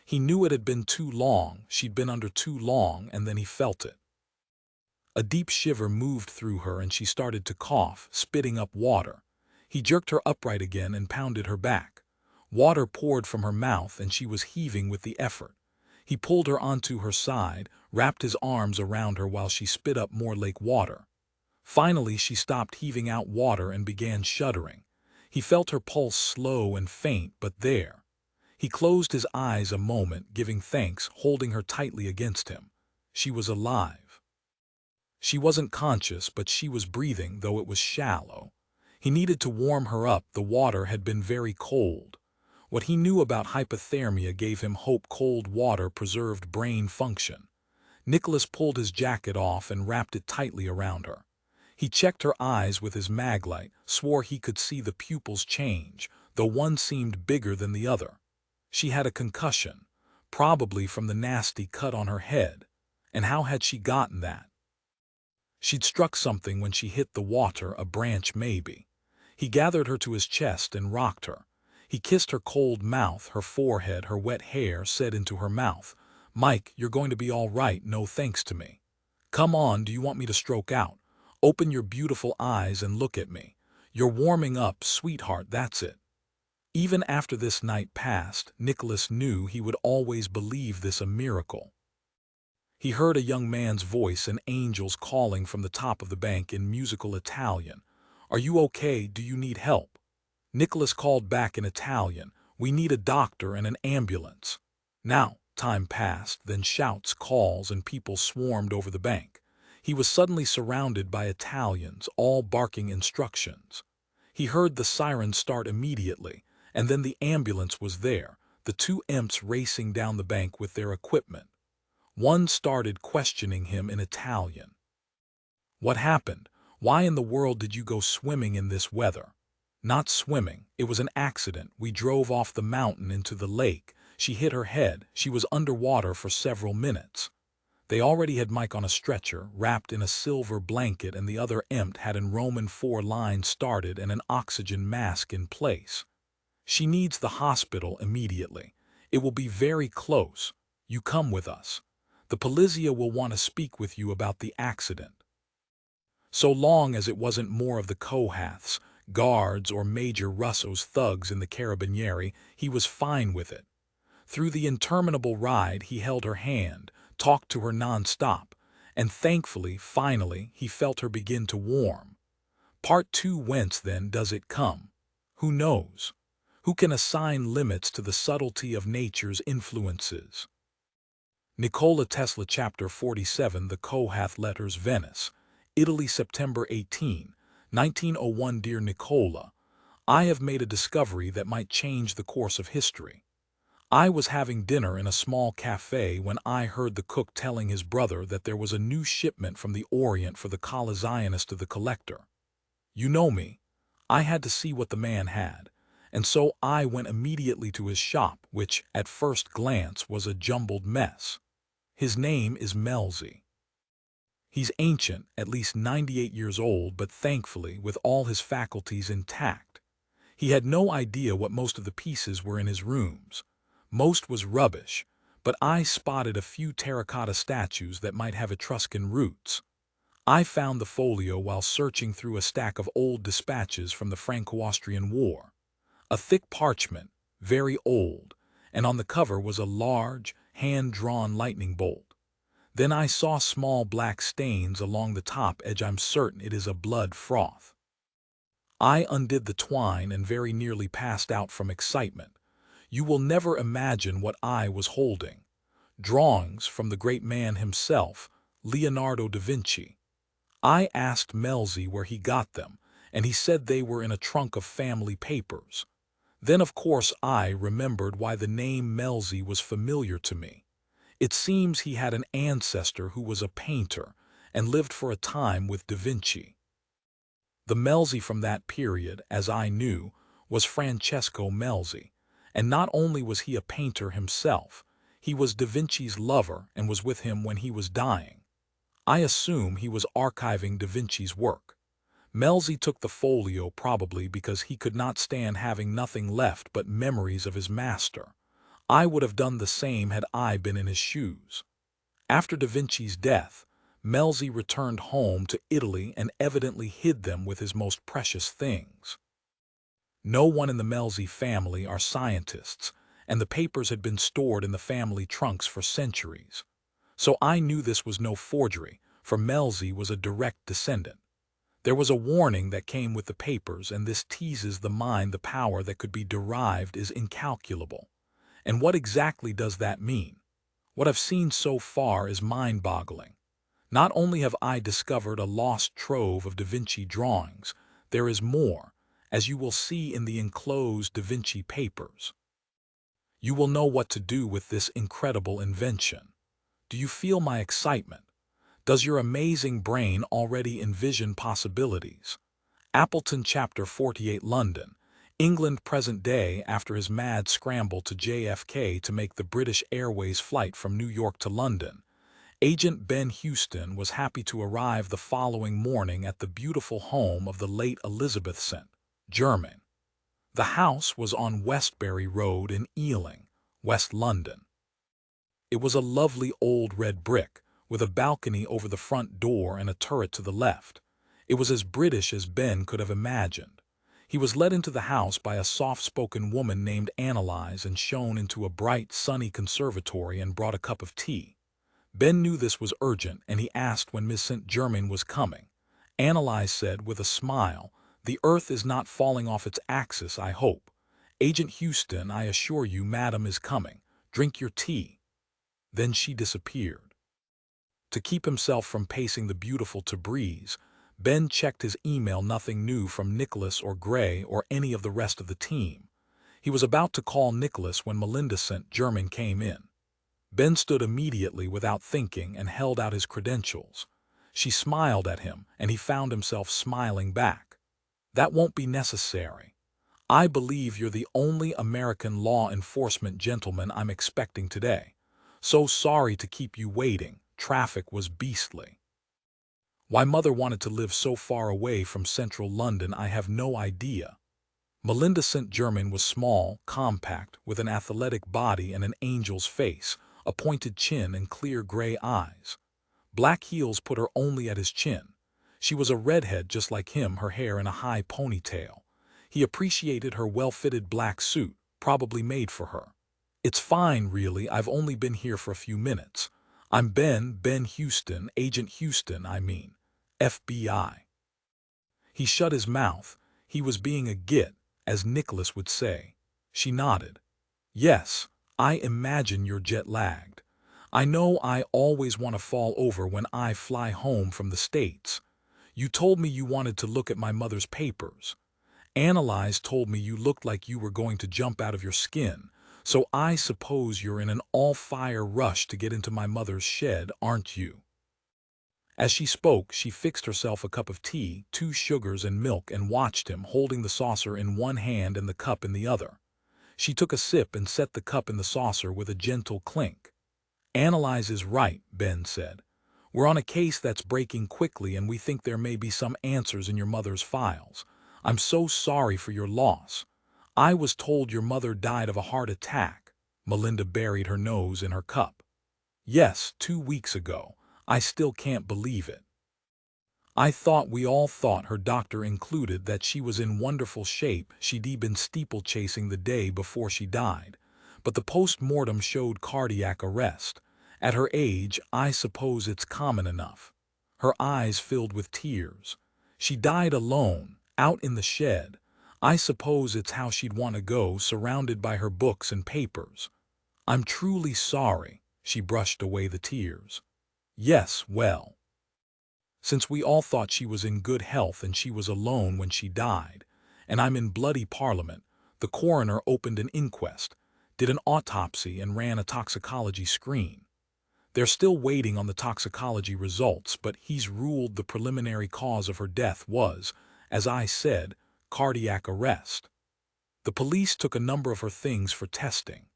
He knew it had been too long, she'd been under too long, and then he felt it. A deep shiver moved through her and she started to cough, spitting up water. He jerked her upright again and pounded her back. Water poured from her mouth and she was heaving with the effort. He pulled her onto her side, wrapped his arms around her while she spit up more lake water. Finally, she stopped heaving out water and began shuddering. He felt her pulse slow and faint, but there. He closed his eyes a moment, giving thanks, holding her tightly against him. She was alive. She wasn't conscious, but she was breathing, though it was shallow. He needed to warm her up. The water had been very cold. What he knew about hypothermia gave him hope. Cold water preserved brain function. Nicholas pulled his jacket off and wrapped it tightly around her. He checked her eyes with his maglite, swore he could see the pupils change, though one seemed bigger than the other. She had a concussion, probably from the nasty cut on her head. And how had she gotten that? She'd struck something when she hit the water, a branch maybe. He gathered her to his chest and rocked her. He kissed her cold mouth, her forehead, her wet hair said into her mouth, "Mike, you're going to be all right, no thanks to me. Come on, do you want me to stroke out? Open your beautiful eyes and look at me. You're warming up, sweetheart, that's it." Even after this night passed, Nicholas knew he would always believe this a miracle. He heard a young man's voice and angels calling from the top of the bank in musical Italian. "Are you okay? Do you need help?" Nicholas called back in Italian, "We need a doctor and an ambulance." Now, time passed, then shouts, calls, and people swarmed over the bank. He was suddenly surrounded by Italians, all barking instructions. He heard the siren start immediately, and then the ambulance was there, the 2 imps racing down the bank with their equipment. One started questioning him in Italian. "What happened? Why in the world did you go swimming in this weather?" "Not swimming. It was an accident. We drove off the mountain into the lake. She hit her head. She was underwater for several minutes." They already had Mike on a stretcher, wrapped in a silver blanket, and the other EMT had an Roman 4 line started and an oxygen mask in place. She needs the hospital immediately. It will be very close. You come with us. The Polizia will want to speak with you about the accident. So long as it wasn't more of the Cohaths, guards, or Major Russo's thugs in the Carabinieri, he was fine with it. Through the interminable ride, he held her hand, talked to her non-stop, and thankfully, finally, he felt her begin to warm. Part 2. Whence then does it come? Who knows? Who can assign limits to the subtlety of nature's influences? Nikola Tesla, Chapter 47, The Kohath Letters, Venice, Italy, September 18, 1901. Dear Nicola, I have made a discovery that might change the course of history. I was having dinner in a small cafe when I heard the cook telling his brother that there was a new shipment from the Orient for the Colazianus to the collector. You know me. I had to see what the man had, and so I went immediately to his shop, which, at first glance, was a jumbled mess. His name is Melzi. He's ancient, at least 98 years old, but thankfully with all his faculties intact. He had no idea what most of the pieces were in his rooms. Most was rubbish, but I spotted a few terracotta statues that might have Etruscan roots. I found the folio while searching through a stack of old dispatches from the Franco-Austrian War. A thick parchment, very old, and on the cover was a large, hand-drawn lightning bolt. Then I saw small black stains along the top edge. I'm certain it is a blood froth. I undid the twine and very nearly passed out from excitement. You will never imagine what I was holding. Drawings from the great man himself, Leonardo da Vinci. I asked Melzi where he got them, and he said they were in a trunk of family papers. Then, of course, I remembered why the name Melzi was familiar to me. It seems he had an ancestor who was a painter and lived for a time with da Vinci. The Melzi from that period, as I knew, was Francesco Melzi, and not only was he a painter himself, he was da Vinci's lover and was with him when he was dying. I assume he was archiving da Vinci's work. Melzi took the folio probably because he could not stand having nothing left but memories of his master. I would have done the same had I been in his shoes. After da Vinci's death, Melzi returned home to Italy and evidently hid them with his most precious things. No one in the Melzi family are scientists, and the papers had been stored in the family trunks for centuries. So I knew this was no forgery, for Melzi was a direct descendant. There was a warning that came with the papers, and this teases the mind. The power that could be derived is incalculable. And what exactly does that mean? What I've seen so far is mind-boggling. Not only have I discovered a lost trove of da Vinci drawings, there is more, as you will see in the enclosed da Vinci papers. You will know what to do with this incredible invention. Do you feel my excitement? Does your amazing brain already envision possibilities? Appleton, Chapter 48, London, England, present day. After his mad scramble to JFK to make the British Airways flight from New York to London, Agent Ben Houston was happy to arrive the following morning at the beautiful home of the late Elizabethson, German. The house was on Westbury Road in Ealing, West London. It was a lovely old red brick, with a balcony over the front door and a turret to the left. It was as British as Ben could have imagined. He was led into the house by a soft-spoken woman named Annalise and shown into a bright, sunny conservatory and brought a cup of tea. Ben knew this was urgent, and he asked when Miss St. Germain was coming. Annalise said with a smile, "The earth is not falling off its axis, I hope. Agent Houston, I assure you Madam is coming. Drink your tea." Then she disappeared. To keep himself from pacing the beautiful Tabriz, Ben checked his email. Nothing new from Nicholas or Gray or any of the rest of the team. He was about to call Nicholas when Melinda St. Germain came in. Ben stood immediately without thinking and held out his credentials. She smiled at him, and he found himself smiling back. "That won't be necessary. I believe you're the only American law enforcement gentleman I'm expecting today. So sorry to keep you waiting. traffic was beastly. Why Mother wanted to live so far away from central London, I have no idea. Melinda St. Germain was small, compact, with an athletic body and an angel's face, a pointed chin and clear gray eyes. Black heels put her only at his chin. She was a redhead just like him, her hair in a high ponytail. He appreciated her well-fitted black suit, probably made for her. "It's fine, really. I've only been here for a few minutes. I'm Ben Houston, Agent Houston, I mean. FBI." He shut his mouth. He was being a git, as Nicholas would say. She nodded. "Yes, I imagine you're jet-lagged. I know I always want to fall over when I fly home from the States. You told me you wanted to look at my mother's papers. Annalise told me you looked like you were going to jump out of your skin, so I suppose you're in an all-fire rush to get into my mother's shed, aren't you?" As she spoke, she fixed herself a cup of tea, 2 sugars and milk, and watched him, holding the saucer in one hand and the cup in the other. She took a sip and set the cup in the saucer with a gentle clink. "Annalise is right," Ben said. "We're on a case that's breaking quickly, and we think there may be some answers in your mother's files. I'm so sorry for your loss. I was told your mother died of a heart attack." Melinda buried her nose in her cup. "Yes, 2 weeks ago. I still can't believe it. We all thought, her doctor included, that she was in wonderful shape. She'd been steeplechasing the day before she died. But the post-mortem showed cardiac arrest. At her age, I suppose it's common enough." Her eyes filled with tears. "She died alone, out in the shed. I suppose it's how she'd want to go, surrounded by her books and papers. I'm truly sorry." She brushed away the tears. "Yes, well, since we all thought she was in good health and she was alone when she died, and I'm in bloody Parliament, the coroner opened an inquest, did an autopsy and ran a toxicology screen. They're still waiting on the toxicology results, but he's ruled the preliminary cause of her death was, as I said, cardiac arrest. The police took a number of her things for testing.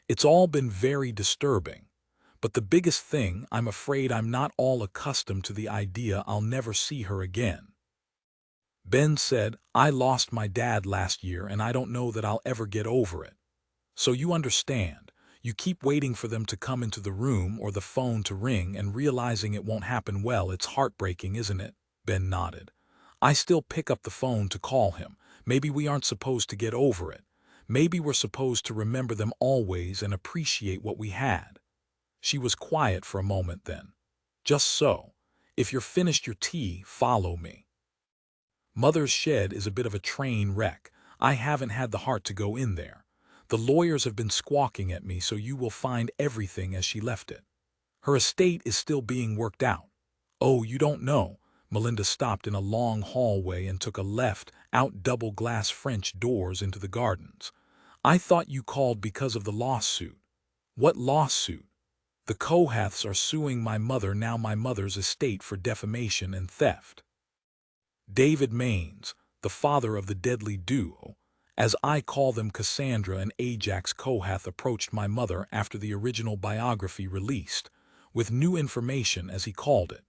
It's all been very disturbing. But the biggest thing, I'm afraid I'm not all accustomed to the idea I'll never see her again." Ben said, "I lost my dad last year and I don't know that I'll ever get over it. So you understand, you keep waiting for them to come into the room or the phone to ring and realizing it won't happen. Well, it's heartbreaking, isn't it?" Ben nodded. "I still pick up the phone to call him. Maybe we aren't supposed to get over it. Maybe we're supposed to remember them always and appreciate what we had." She was quiet for a moment then. "Just so. If you're finished your tea, follow me. Mother's shed is a bit of a train wreck. I haven't had the heart to go in there. The lawyers have been squawking at me, so you will find everything as she left it. Her estate is still being worked out. Oh, you don't know." Melinda stopped in a long hallway and took a left, out double-glass French doors into the gardens. "I thought you called because of the lawsuit." "What lawsuit?" "The Cohaths are suing my mother now, my mother's estate, for defamation and theft. David Maines, the father of the deadly duo, as I call them, Cassandra and Ajax Cohath, approached my mother after the original biography released, with new information, as he called it.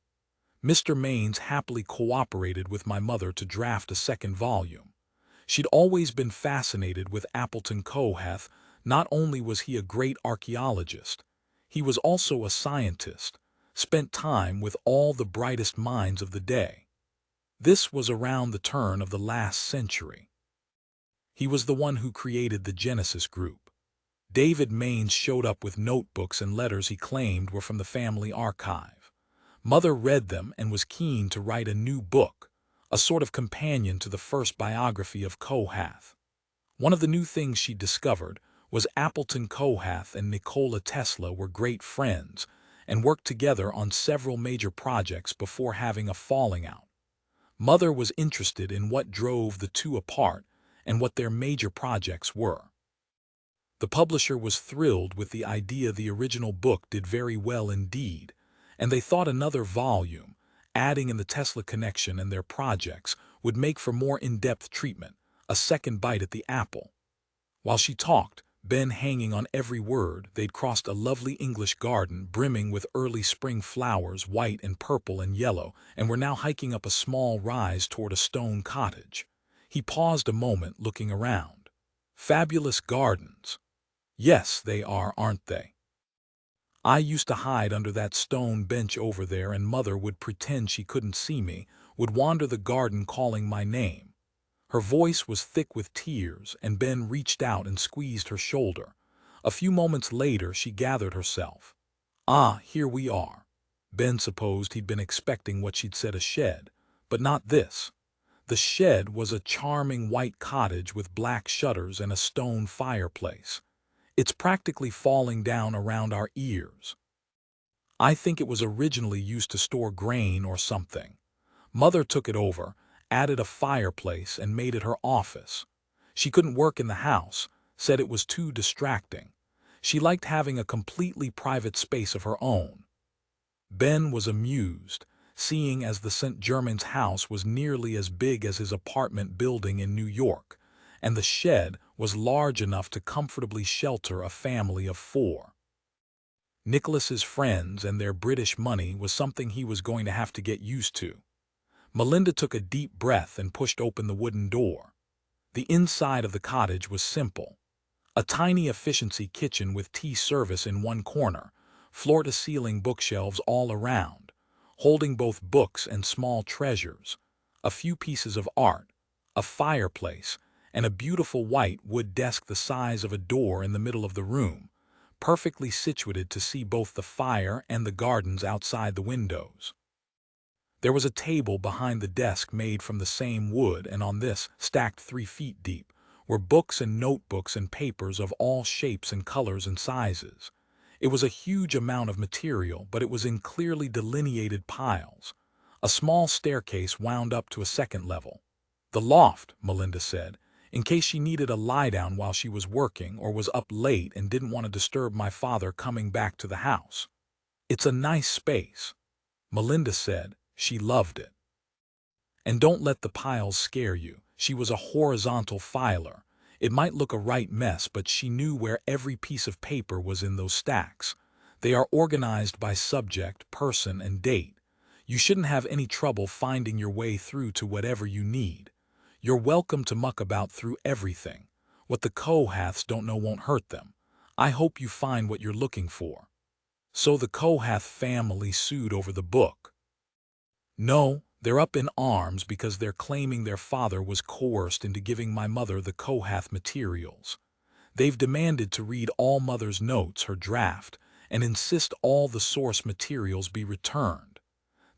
Mr. Maines happily cooperated with my mother to draft a second volume. She'd always been fascinated with Appleton Cohath. Not only was he a great archaeologist, he was also a scientist, spent time with all the brightest minds of the day. This was around the turn of the last century. He was the one who created the Genesis Group. David Maines showed up with notebooks and letters he claimed were from the family archive. Mother read them and was keen to write a new book, a sort of companion to the first biography of Cohath. One of the new things she discovered was Appleton Cohath and Nikola Tesla were great friends and worked together on several major projects before having a falling out. Mother was interested in what drove the two apart and what their major projects were. The publisher was thrilled with the idea. The original book did very well indeed, and they thought another volume, adding in the Tesla connection and their projects, would make for more in-depth treatment, a second bite at the apple. While she talked, Ben hanging on every word. They'd crossed a lovely English garden brimming with early spring flowers, white and purple and yellow, and were now hiking up a small rise toward a stone cottage. He paused a moment, looking around. Fabulous gardens. Yes, they are, aren't they? I used to hide under that stone bench over there, and Mother would pretend she couldn't see me, would wander the garden calling my name. Her voice was thick with tears, and Ben reached out and squeezed her shoulder. A few moments later she gathered herself. Ah, here we are. Ben supposed he'd been expecting what she'd said, a shed, but not this. The shed was a charming white cottage with black shutters and a stone fireplace. It's practically falling down around our ears. I think it was originally used to store grain or something. Mother took it over, added a fireplace, and made it her office. She couldn't work in the house, said it was too distracting. She liked having a completely private space of her own. Ben was amused, seeing as the St. Germain's house was nearly as big as his apartment building in New York, and the shed was large enough to comfortably shelter a family of 4. Nicholas's friends and their British money was something he was going to have to get used to. Melinda took a deep breath and pushed open the wooden door. The inside of the cottage was simple. A tiny efficiency kitchen with tea service in one corner, floor-to-ceiling bookshelves all around, holding both books and small treasures, a few pieces of art, a fireplace, and a beautiful white wood desk the size of a door in the middle of the room, perfectly situated to see both the fire and the gardens outside the windows. There was a table behind the desk made from the same wood, and on this, stacked 3 feet deep, were books and notebooks and papers of all shapes and colors and sizes. It was a huge amount of material, but it was in clearly delineated piles. A small staircase wound up to a second level. The loft, Melinda said, in case she needed a lie-down while she was working or was up late and didn't want to disturb my father coming back to the house. It's a nice space. Melinda said she loved it. And don't let the piles scare you. She was a horizontal filer. It might look a right mess, but she knew where every piece of paper was in those stacks. They are organized by subject, person, and date. You shouldn't have any trouble finding your way through to whatever you need. You're welcome to muck about through everything. What the Kohaths don't know won't hurt them. I hope you find what you're looking for. So the Kohath family sued over the book. No, they're up in arms because they're claiming their father was coerced into giving my mother the Kohath materials. They've demanded to read all Mother's notes, her draft, and insist all the source materials be returned.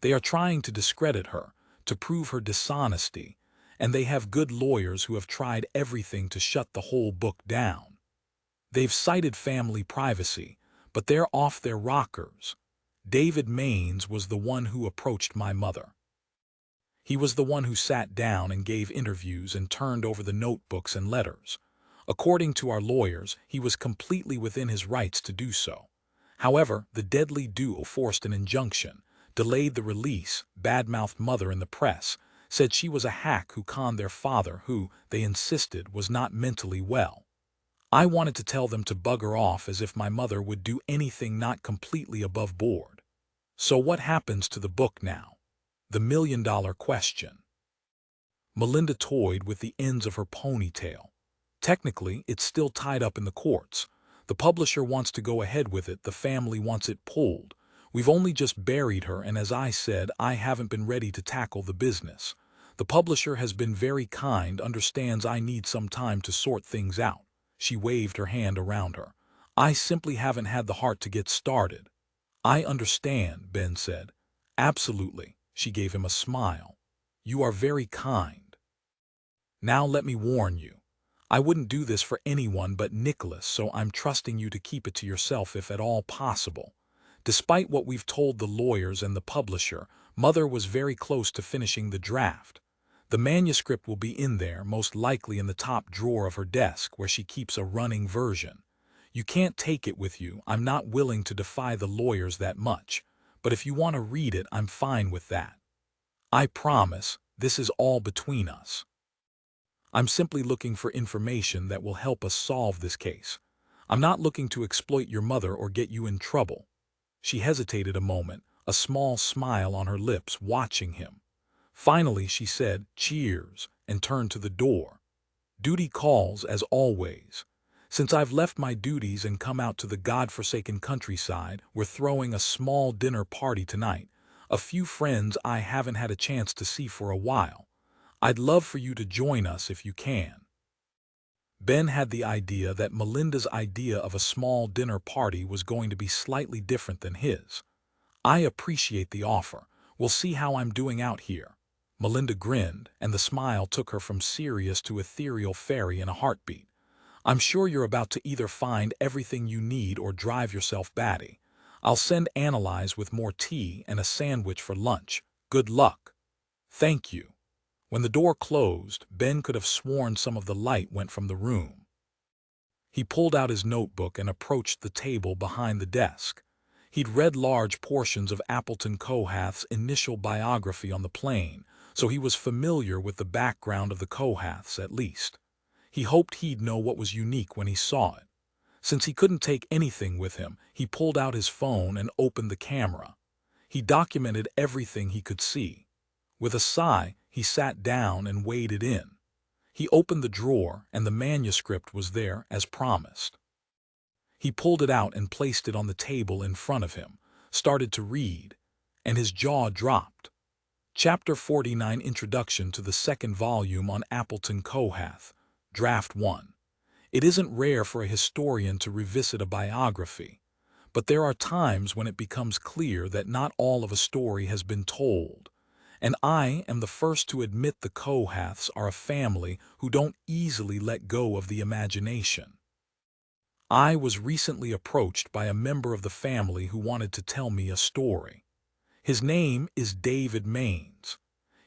They are trying to discredit her, to prove her dishonesty, and they have good lawyers who have tried everything to shut the whole book down. They've cited family privacy, but they're off their rockers. David Maines was the one who approached my mother. He was the one who sat down and gave interviews and turned over the notebooks and letters. According to our lawyers, he was completely within his rights to do so. However, the deadly duo forced an injunction, delayed the release, badmouthed Mother in the press, said she was a hack who conned their father, who, they insisted, was not mentally well. I wanted to tell them to bugger off, as if my mother would do anything not completely above board. So what happens to the book now? The million-dollar question. Melinda toyed with the ends of her ponytail. Technically, it's still tied up in the courts. The publisher wants to go ahead with it, the family wants it pulled. We've only just buried her, and as I said, I haven't been ready to tackle the business. The publisher has been very kind, understands I need some time to sort things out. She waved her hand around her. I simply haven't had the heart to get started. I understand, Ben said. Absolutely. She gave him a smile. You are very kind. Now let me warn you. I wouldn't do this for anyone but Nicholas, so I'm trusting you to keep it to yourself if at all possible. Despite what we've told the lawyers and the publisher, Mother was very close to finishing the draft. The manuscript will be in there, most likely in the top drawer of her desk, where she keeps a running version. You can't take it with you. I'm not willing to defy the lawyers that much. But if you want to read it, I'm fine with that. I promise, this is all between us. I'm simply looking for information that will help us solve this case. I'm not looking to exploit your mother or get you in trouble." She hesitated a moment, a small smile on her lips, watching him. Finally, she said, "Cheers," and turned to the door. "Duty calls, as always. Since I've left my duties and come out to the godforsaken countryside, we're throwing a small dinner party tonight. A few friends I haven't had a chance to see for a while. I'd love for you to join us if you can." Ben had the idea that Melinda's idea of a small dinner party was going to be slightly different than his. "I appreciate the offer. We'll see how I'm doing out here." Melinda grinned, and the smile took her from serious to ethereal fairy in a heartbeat. "I'm sure you're about to either find everything you need or drive yourself batty. I'll send Analyze with more tea and a sandwich for lunch. Good luck." "Thank you." When the door closed, Ben could have sworn some of the light went from the room. He pulled out his notebook and approached the table behind the desk. He'd read large portions of Appleton Kohath's initial biography on the plane, so he was familiar with the background of the Kohaths at least. He hoped he'd know what was unique when he saw it. Since he couldn't take anything with him, he pulled out his phone and opened the camera. He documented everything he could see. With a sigh, he sat down and waded in. He opened the drawer, and the manuscript was there as promised. He pulled it out and placed it on the table in front of him, started to read, and his jaw dropped. Chapter 49, Introduction to the Second Volume on Appleton Kohath, Draft 1. It isn't rare for a historian to revisit a biography, but there are times when it becomes clear that not all of a story has been told. And I am the first to admit the Kohaths are a family who don't easily let go of the imagination. I was recently approached by a member of the family who wanted to tell me a story. His name is David Maines.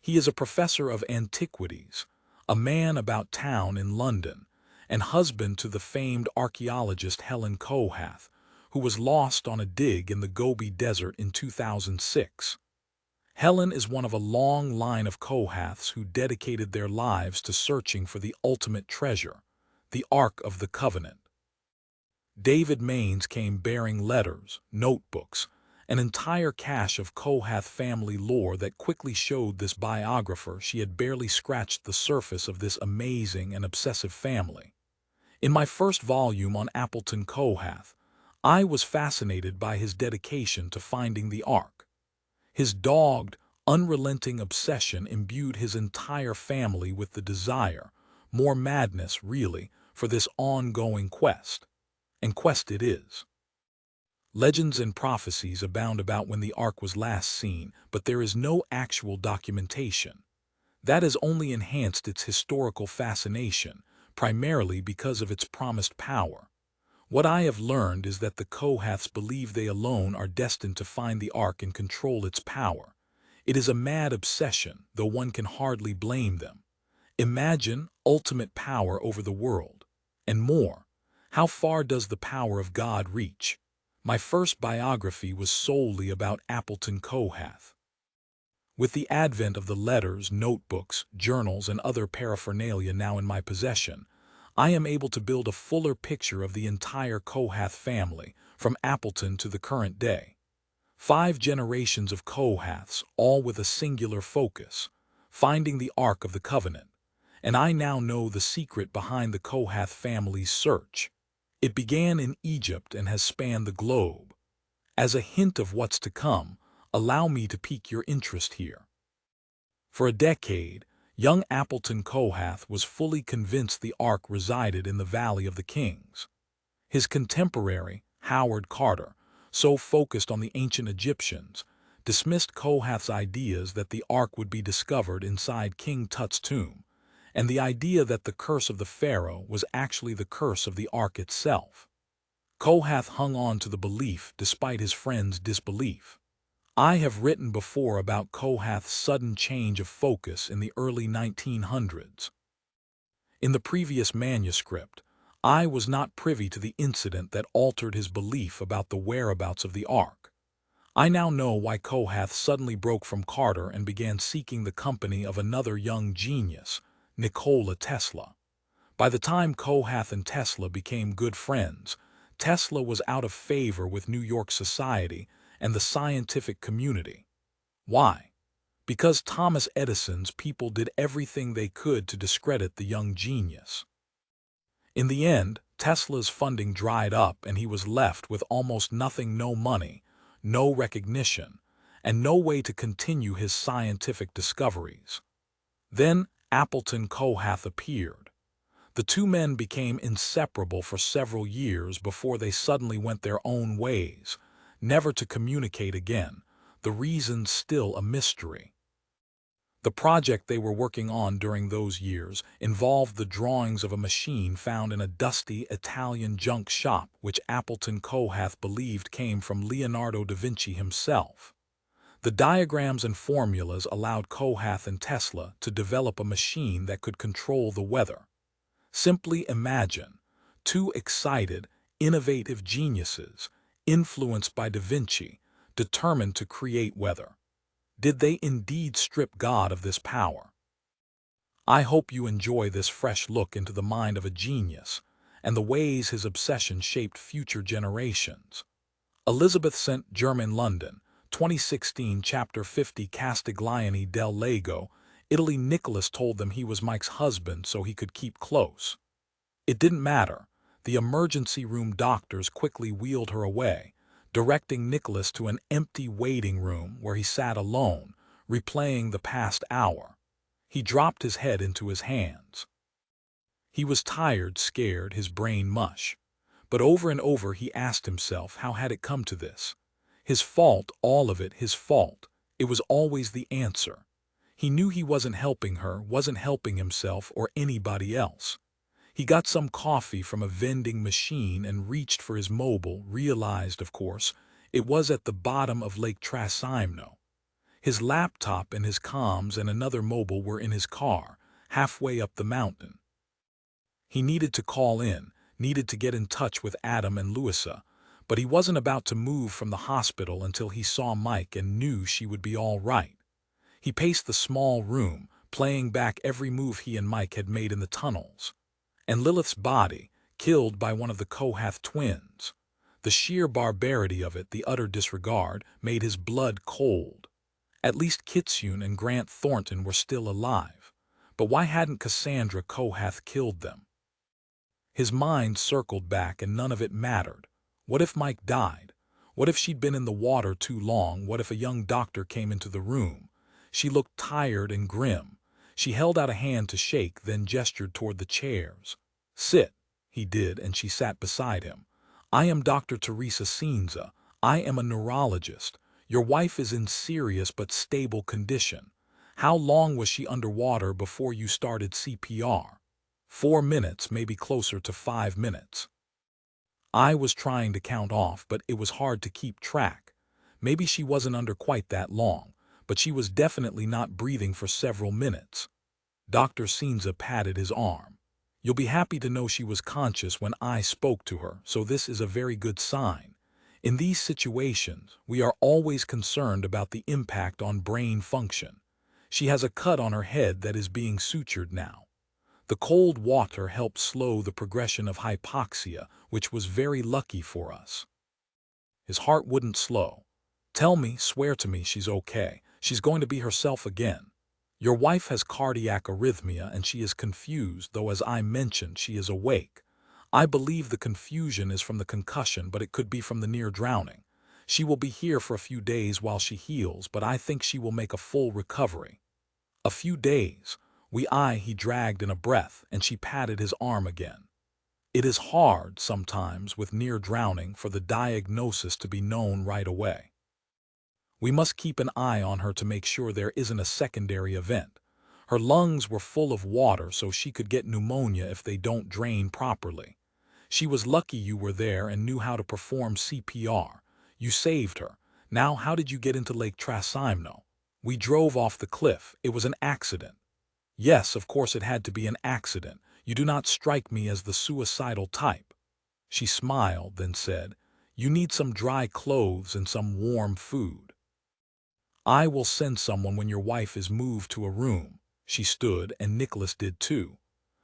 He is a professor of antiquities, a man about town in London, and husband to the famed archaeologist Helen Kohath, who was lost on a dig in the Gobi Desert in 2006. Helen is one of a long line of Kohaths who dedicated their lives to searching for the ultimate treasure, the Ark of the Covenant. David Maines came bearing letters, notebooks, an entire cache of Kohath family lore that quickly showed this biographer she had barely scratched the surface of this amazing and obsessive family. In my first volume on Appleton Kohath, I was fascinated by his dedication to finding the Ark. His dogged, unrelenting obsession imbued his entire family with the desire, more madness really, for this ongoing quest. And quest it is. Legends and prophecies abound about when the Ark was last seen, but there is no actual documentation. That has only enhanced its historical fascination, primarily because of its promised power. What I have learned is that the Kohaths believe they alone are destined to find the Ark and control its power. It is a mad obsession, though one can hardly blame them. Imagine ultimate power over the world. And more. How far does the power of God reach? My first biography was solely about Appleton Kohath. With the advent of the letters, notebooks, journals, and other paraphernalia now in my possession, I am able to build a fuller picture of the entire Kohath family, from Appleton to the current day. 5 generations of Kohaths, all with a singular focus, finding the Ark of the Covenant. And I now know the secret behind the Kohath family's search. It began in Egypt and has spanned the globe. As a hint of what's to come, allow me to pique your interest here. For a decade, young Appleton Kohath was fully convinced the Ark resided in the Valley of the Kings. His contemporary, Howard Carter, so focused on the ancient Egyptians, dismissed Kohath's ideas that the Ark would be discovered inside King Tut's tomb, and the idea that the curse of the pharaoh was actually the curse of the Ark itself. Kohath hung on to the belief despite his friends' disbelief. I have written before about Kohath's sudden change of focus in the early 1900s. In the previous manuscript, I was not privy to the incident that altered his belief about the whereabouts of the Ark. I now know why Kohath suddenly broke from Carter and began seeking the company of another young genius, Nikola Tesla. By the time Kohath and Tesla became good friends, Tesla was out of favor with New York society and the scientific community. Why? Because Thomas Edison's people did everything they could to discredit the young genius. In the end, Tesla's funding dried up and he was left with almost nothing, no money, no recognition, and no way to continue his scientific discoveries. Then Appleton Kohath appeared. The two men became inseparable for several years before they suddenly went their own ways, never to communicate again, the reason still a mystery. The project they were working on during those years involved the drawings of a machine found in a dusty Italian junk shop which Appleton Kohath believed came from Leonardo da Vinci himself. The diagrams and formulas allowed Kohath and Tesla to develop a machine that could control the weather. Simply imagine, two excited, innovative geniuses, influenced by da Vinci, determined to create weather. Did they indeed strip God of this power? I hope you enjoy this fresh look into the mind of a genius and the ways his obsession shaped future generations. Elizabeth St. Germain, London, 2016, Chapter 50, Castiglione del Lago, Italy. Nicholas told them he was Mike's husband so he could keep close. It didn't matter. The emergency room doctors quickly wheeled her away, directing Nicholas to an empty waiting room where he sat alone, replaying the past hour. He dropped his head into his hands. He was tired, scared, his brain mush. But over and over he asked himself, how had it come to this? His fault, all of it, his fault. It was always the answer. He knew he wasn't helping her, wasn't helping himself or anybody else. He got some coffee from a vending machine and reached for his mobile, realized, of course, it was at the bottom of Lake Trasimeno. His laptop and his comms and another mobile were in his car, halfway up the mountain. He needed to call in, needed to get in touch with Adam and Louisa, but he wasn't about to move from the hospital until he saw Mike and knew she would be all right. He paced the small room, playing back every move he and Mike had made in the tunnels. And Lilith's body, killed by one of the Kohath twins. The sheer barbarity of it, the utter disregard, made his blood cold. At least Kitsune and Grant Thornton were still alive. But why hadn't Cassandra Kohath killed them? His mind circled back and none of it mattered. What if Mike died? What if she'd been in the water too long? What if a young doctor came into the room? She looked tired and grim. She held out a hand to shake, then gestured toward the chairs. Sit, he did, and she sat beside him. I am Dr. Teresa Cinza. I am a neurologist. Your wife is in serious but stable condition. How long was she underwater before you started CPR? 4 minutes, maybe closer to 5 minutes. I was trying to count off, but it was hard to keep track. Maybe she wasn't under quite that long, but she was definitely not breathing for several minutes. Dr. Cinza patted his arm. You'll be happy to know she was conscious when I spoke to her, so this is a very good sign. In these situations, we are always concerned about the impact on brain function. She has a cut on her head that is being sutured now. The cold water helped slow the progression of hypoxia, which was very lucky for us. His heart wouldn't slow. Tell me, swear to me she's okay. She's going to be herself again. Your wife has cardiac arrhythmia and she is confused, though as I mentioned, she is awake. I believe the confusion is from the concussion, but it could be from the near drowning. She will be here for a few days while she heals, but I think she will make a full recovery. A few days. He dragged in a breath, and she patted his arm again. It is hard, sometimes, with near drowning, for the diagnosis to be known right away. We must keep an eye on her to make sure there isn't a secondary event. Her lungs were full of water, so she could get pneumonia if they don't drain properly. She was lucky you were there and knew how to perform CPR. You saved her. Now, how did you get into Lake Trasimeno? We drove off the cliff. It was an accident. Yes, of course it had to be an accident. You do not strike me as the suicidal type. She smiled, then said, You need some dry clothes and some warm food. I will send someone when your wife is moved to a room. She stood, and Nicholas did too.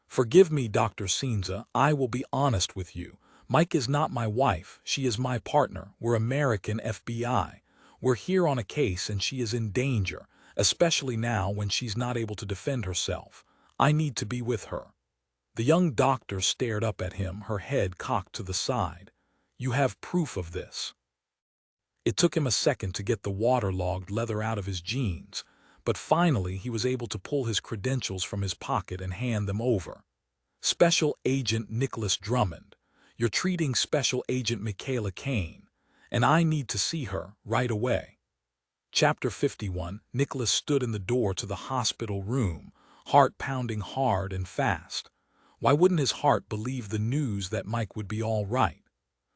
Forgive me, Dr. Cinza, I will be honest with you. Mike is not my wife, she is my partner. We're American FBI. We're here on a case and she is in danger, especially now when she's not able to defend herself. I need to be with her." The young doctor stared up at him, her head cocked to the side. "You have proof of this?" It took him a second to get the waterlogged leather out of his jeans, but finally he was able to pull his credentials from his pocket and hand them over. "Special Agent Nicholas Drummond. You're treating Special Agent Michaela Caine, and I need to see her right away." Chapter 51. Nicholas stood in the door to the hospital room, heart pounding hard and fast. Why wouldn't his heart believe the news that Mike would be all right?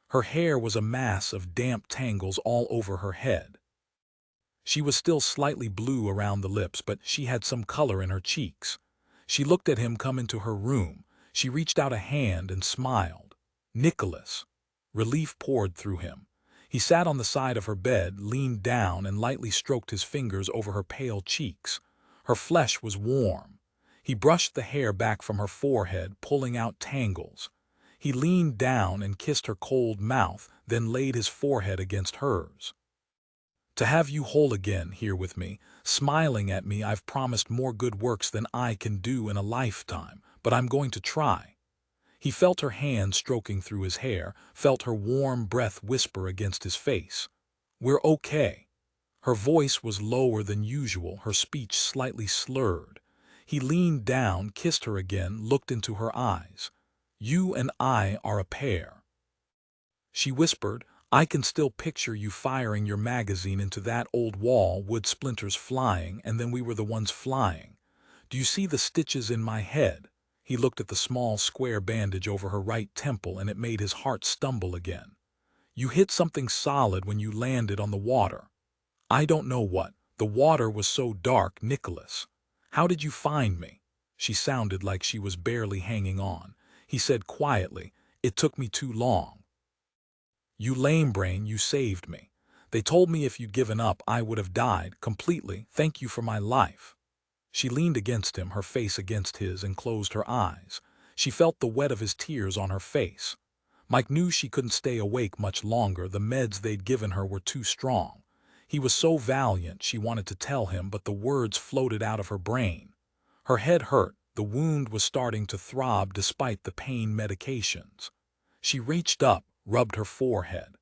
Her hair was a mass of damp tangles all over her head. She was still slightly blue around the lips, but she had some color in her cheeks. She looked at him come into her room. She reached out a hand and smiled. "Nicholas." Relief poured through him. He sat on the side of her bed, leaned down, and lightly stroked his fingers over her pale cheeks. Her flesh was warm. He brushed the hair back from her forehead, pulling out tangles. He leaned down and kissed her cold mouth, then laid his forehead against hers. "To have you whole again here with me, smiling at me, I've promised more good works than I can do in a lifetime, but I'm going to try." He felt her hand stroking through his hair, felt her warm breath whisper against his face. "We're okay." Her voice was lower than usual, her speech slightly slurred. He leaned down, kissed her again, looked into her eyes. "You and I are a pair." She whispered, "I can still picture you firing your magazine into that old wall, wood splinters flying, and then we were the ones flying. Do you see the stitches in my head?" He looked at the small square bandage over her right temple, and it made his heart stumble again. "You hit something solid when you landed on the water." "I don't know what. The water was so dark, Nicholas." "How did you find me?" She sounded like she was barely hanging on. He said quietly, "It took me too long." "You lame brain, you saved me. They told me if you'd given up I would have died completely. Thank you for my life." She leaned against him, her face against his, and closed her eyes. She felt the wet of his tears on her face. Mike knew she couldn't stay awake much longer. The meds they'd given her were too strong. He was so valiant, she wanted to tell him, but the words floated out of her brain. Her head hurt. The wound was starting to throb despite the pain medications. She reached up, rubbed her forehead.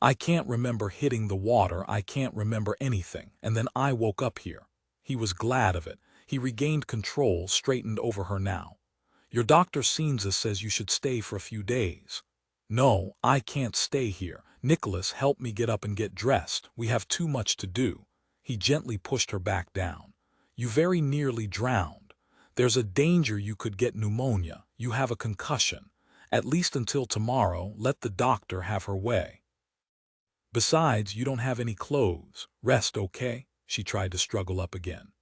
"I can't remember hitting the water. I can't remember anything. And then I woke up here." He was glad of it. He regained control, straightened over her now. "Your doctor Cinza says you should stay for a few days." "No, I can't stay here. Nicholas, help me get up and get dressed. We have too much to do." He gently pushed her back down. "You very nearly drowned. There's a danger you could get pneumonia. You have a concussion. At least until tomorrow, let the doctor have her way. Besides, you don't have any clothes. Rest, okay?" She tried to struggle up again.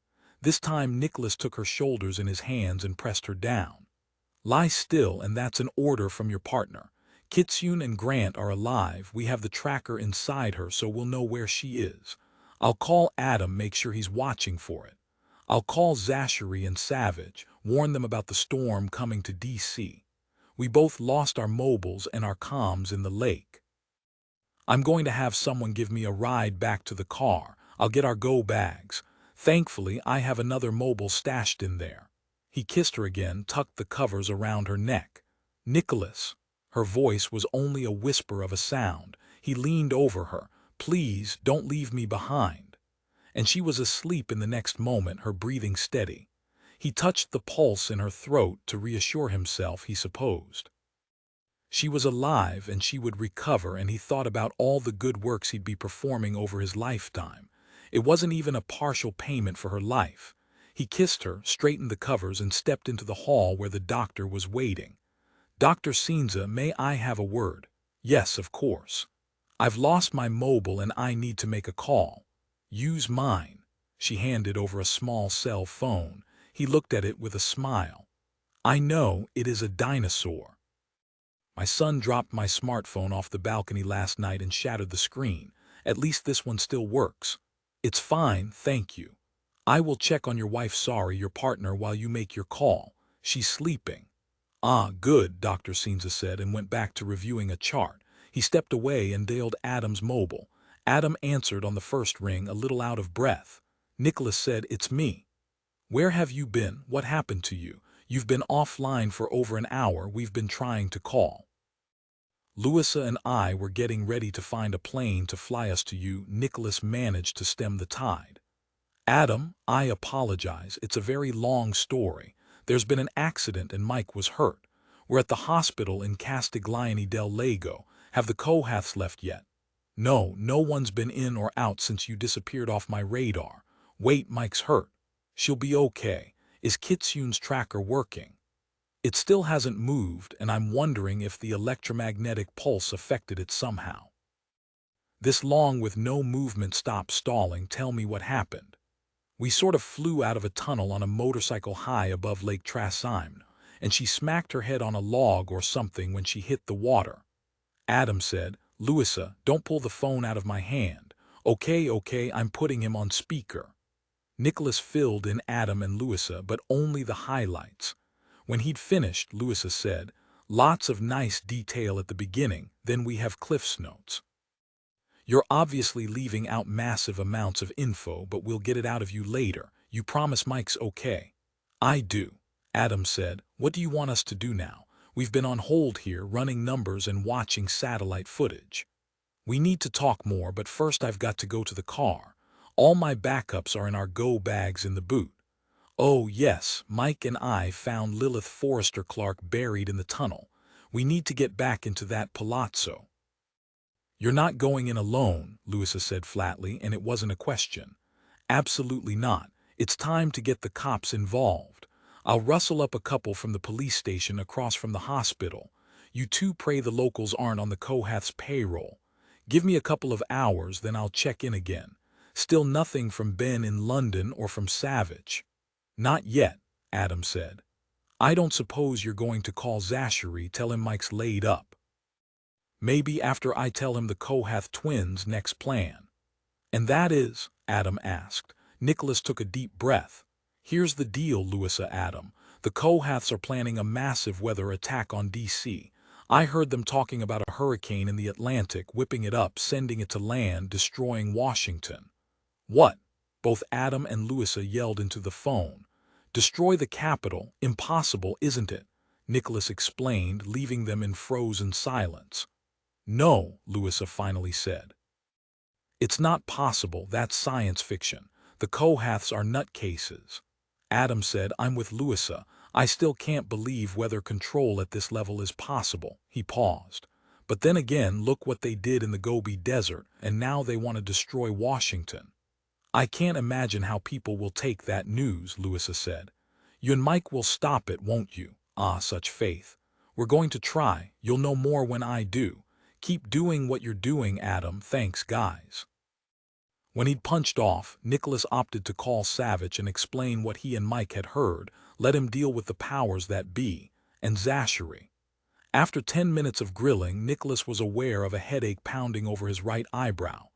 This time Nicholas took her shoulders in his hands and pressed her down. "Lie still, and that's an order from your partner. Kitsune and Grant are alive. We have the tracker inside her, so we'll know where she is. I'll call Adam, make sure he's watching for it. I'll call Zachary and Savage, warn them about the storm coming to DC. We both lost our mobiles and our comms in the lake. I'm going to have someone give me a ride back to the car. I'll get our go bags. Thankfully, I have another mobile stashed in there." He kissed her again, tucked the covers around her neck. "Nicholas." Her voice was only a whisper of a sound. He leaned over her. "Please, don't leave me behind." And she was asleep in the next moment, her breathing steady. He touched the pulse in her throat to reassure himself, he supposed. She was alive and she would recover, and he thought about all the good works he'd be performing over his lifetime. It wasn't even a partial payment for her life. He kissed her, straightened the covers, and stepped into the hall where the doctor was waiting. "Dr. Cinza, may I have a word?" "Yes, of course." "I've lost my mobile and I need to make a call." "Use mine." She handed over a small cell phone. He looked at it with a smile. "I know, it is a dinosaur. My son dropped my smartphone off the balcony last night and shattered the screen. At least this one still works." "It's fine, thank you. I will check on your wife. Sorry, your partner, while you make your call. She's sleeping." Ah, good, Dr. Seenza said and went back to reviewing a chart. He stepped away and dialed Adam's mobile. Adam answered on the first ring, a little out of breath. Nicholas said, "It's me." "Where have you been? What happened to you? You've been offline for over an hour. We've been trying to call." "Louisa and I were getting ready to find a plane to fly us to you." Nicholas managed to stem the tide. "Adam, I apologize. It's a very long story. There's been an accident and Mike was hurt. We're at the hospital in Castiglione del Lago. Have the Cohaths left yet?" "No, no one's been in or out since you disappeared off my radar." "Wait, Mike's hurt." "She'll be okay. Is Kitsune's tracker working?" "It still hasn't moved, and I'm wondering if the electromagnetic pulse affected it somehow." "This long with no movement, stop stalling. Tell me what happened." "We sort of flew out of a tunnel on a motorcycle high above Lake Trasimene, and she smacked her head on a log or something when she hit the water." Adam said, "Louisa, don't pull the phone out of my hand." Okay, I'm putting him on speaker." Nicholas filled in Adam and Louisa, but only the highlights. When he'd finished, Louisa said, "Lots of nice detail at the beginning, then we have Cliff's notes. You're obviously leaving out massive amounts of info, but we'll get it out of you later. You promise Mike's okay?" "I do." Adam said, "What do you want us to do now? We've been on hold here, running numbers and watching satellite footage. We need to talk more, but first I've got to go to the car. All my backups are in our go bags in the boot." "Oh yes, Mike and I found Lilith Forrester Clark buried in the tunnel. We need to get back into that palazzo." "You're not going in alone," Louisa said flatly, and it wasn't a question. "Absolutely not. It's time to get the cops involved. I'll rustle up a couple from the police station across from the hospital. You two pray the locals aren't on the Cohath's payroll. Give me a couple of hours, then I'll check in again. Still nothing from Ben in London or from Savage." "Not yet," Adam said. "I don't suppose you're going to call Zachary, tell him Mike's laid up?" "Maybe after I tell him the Cohath twins' next plan." "And that is?" Adam asked. Nicholas took a deep breath. "Here's the deal, Louisa Adam. The Cohaths are planning a massive weather attack on D.C. I heard them talking about a hurricane in the Atlantic, whipping it up, sending it to land, destroying Washington." "What?" Both Adam and Louisa yelled into the phone. "Destroy the capital? Impossible, isn't it?" Nicholas explained, leaving them in frozen silence. "No," Louisa finally said. "It's not possible. That's science fiction. The Cohaths are nutcases." Adam said, "I'm with Louisa. I still can't believe weather control at this level is possible." He paused. "But then again, look what they did in the Gobi Desert, and now they want to destroy Washington." "I can't imagine how people will take that news," Louisa said. "You and Mike will stop it, won't you?" "Ah, such faith." "We're going to try. You'll know more when I do. Keep doing what you're doing, Adam. Thanks, guys." When he'd punched off, Nicholas opted to call Savage and explain what he and Mike had heard, let him deal with the powers that be, and Zachary. After 10 minutes of grilling, Nicholas was aware of a headache pounding over his right eyebrow.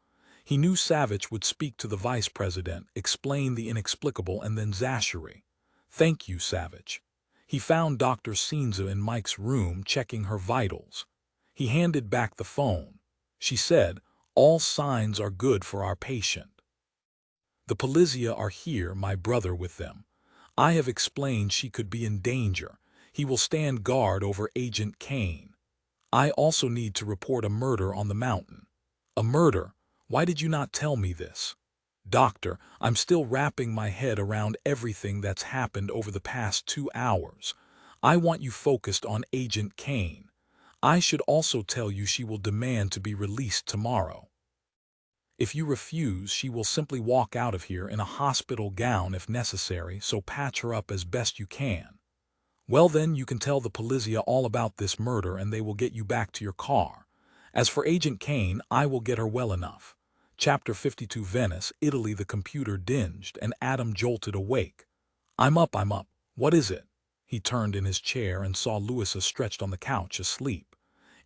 He knew Savage would speak to the vice president, explain the inexplicable, and then Zachary. "Thank you, Savage." He found Dr. Seenza in Mike's room, checking her vitals. He handed back the phone. She said, "All signs are good for our patient. The Polizia are here, my brother with them. I have explained she could be in danger. He will stand guard over Agent Caine. I also need to report a murder on the mountain." "A murder? Why did you not tell me this?" "Doctor, I'm still wrapping my head around everything that's happened over the past 2 hours. I want you focused on Agent Caine. I should also tell you she will demand to be released tomorrow. If you refuse, she will simply walk out of here in a hospital gown if necessary, so patch her up as best you can. Well then, you can tell the Polizia all about this murder and they will get you back to your car. As for Agent Caine, I will get her well enough." Chapter 52 Venice, Italy. The computer dinged and Adam jolted awake. I'm up. What is it?" He turned in his chair and saw Louisa stretched on the couch asleep.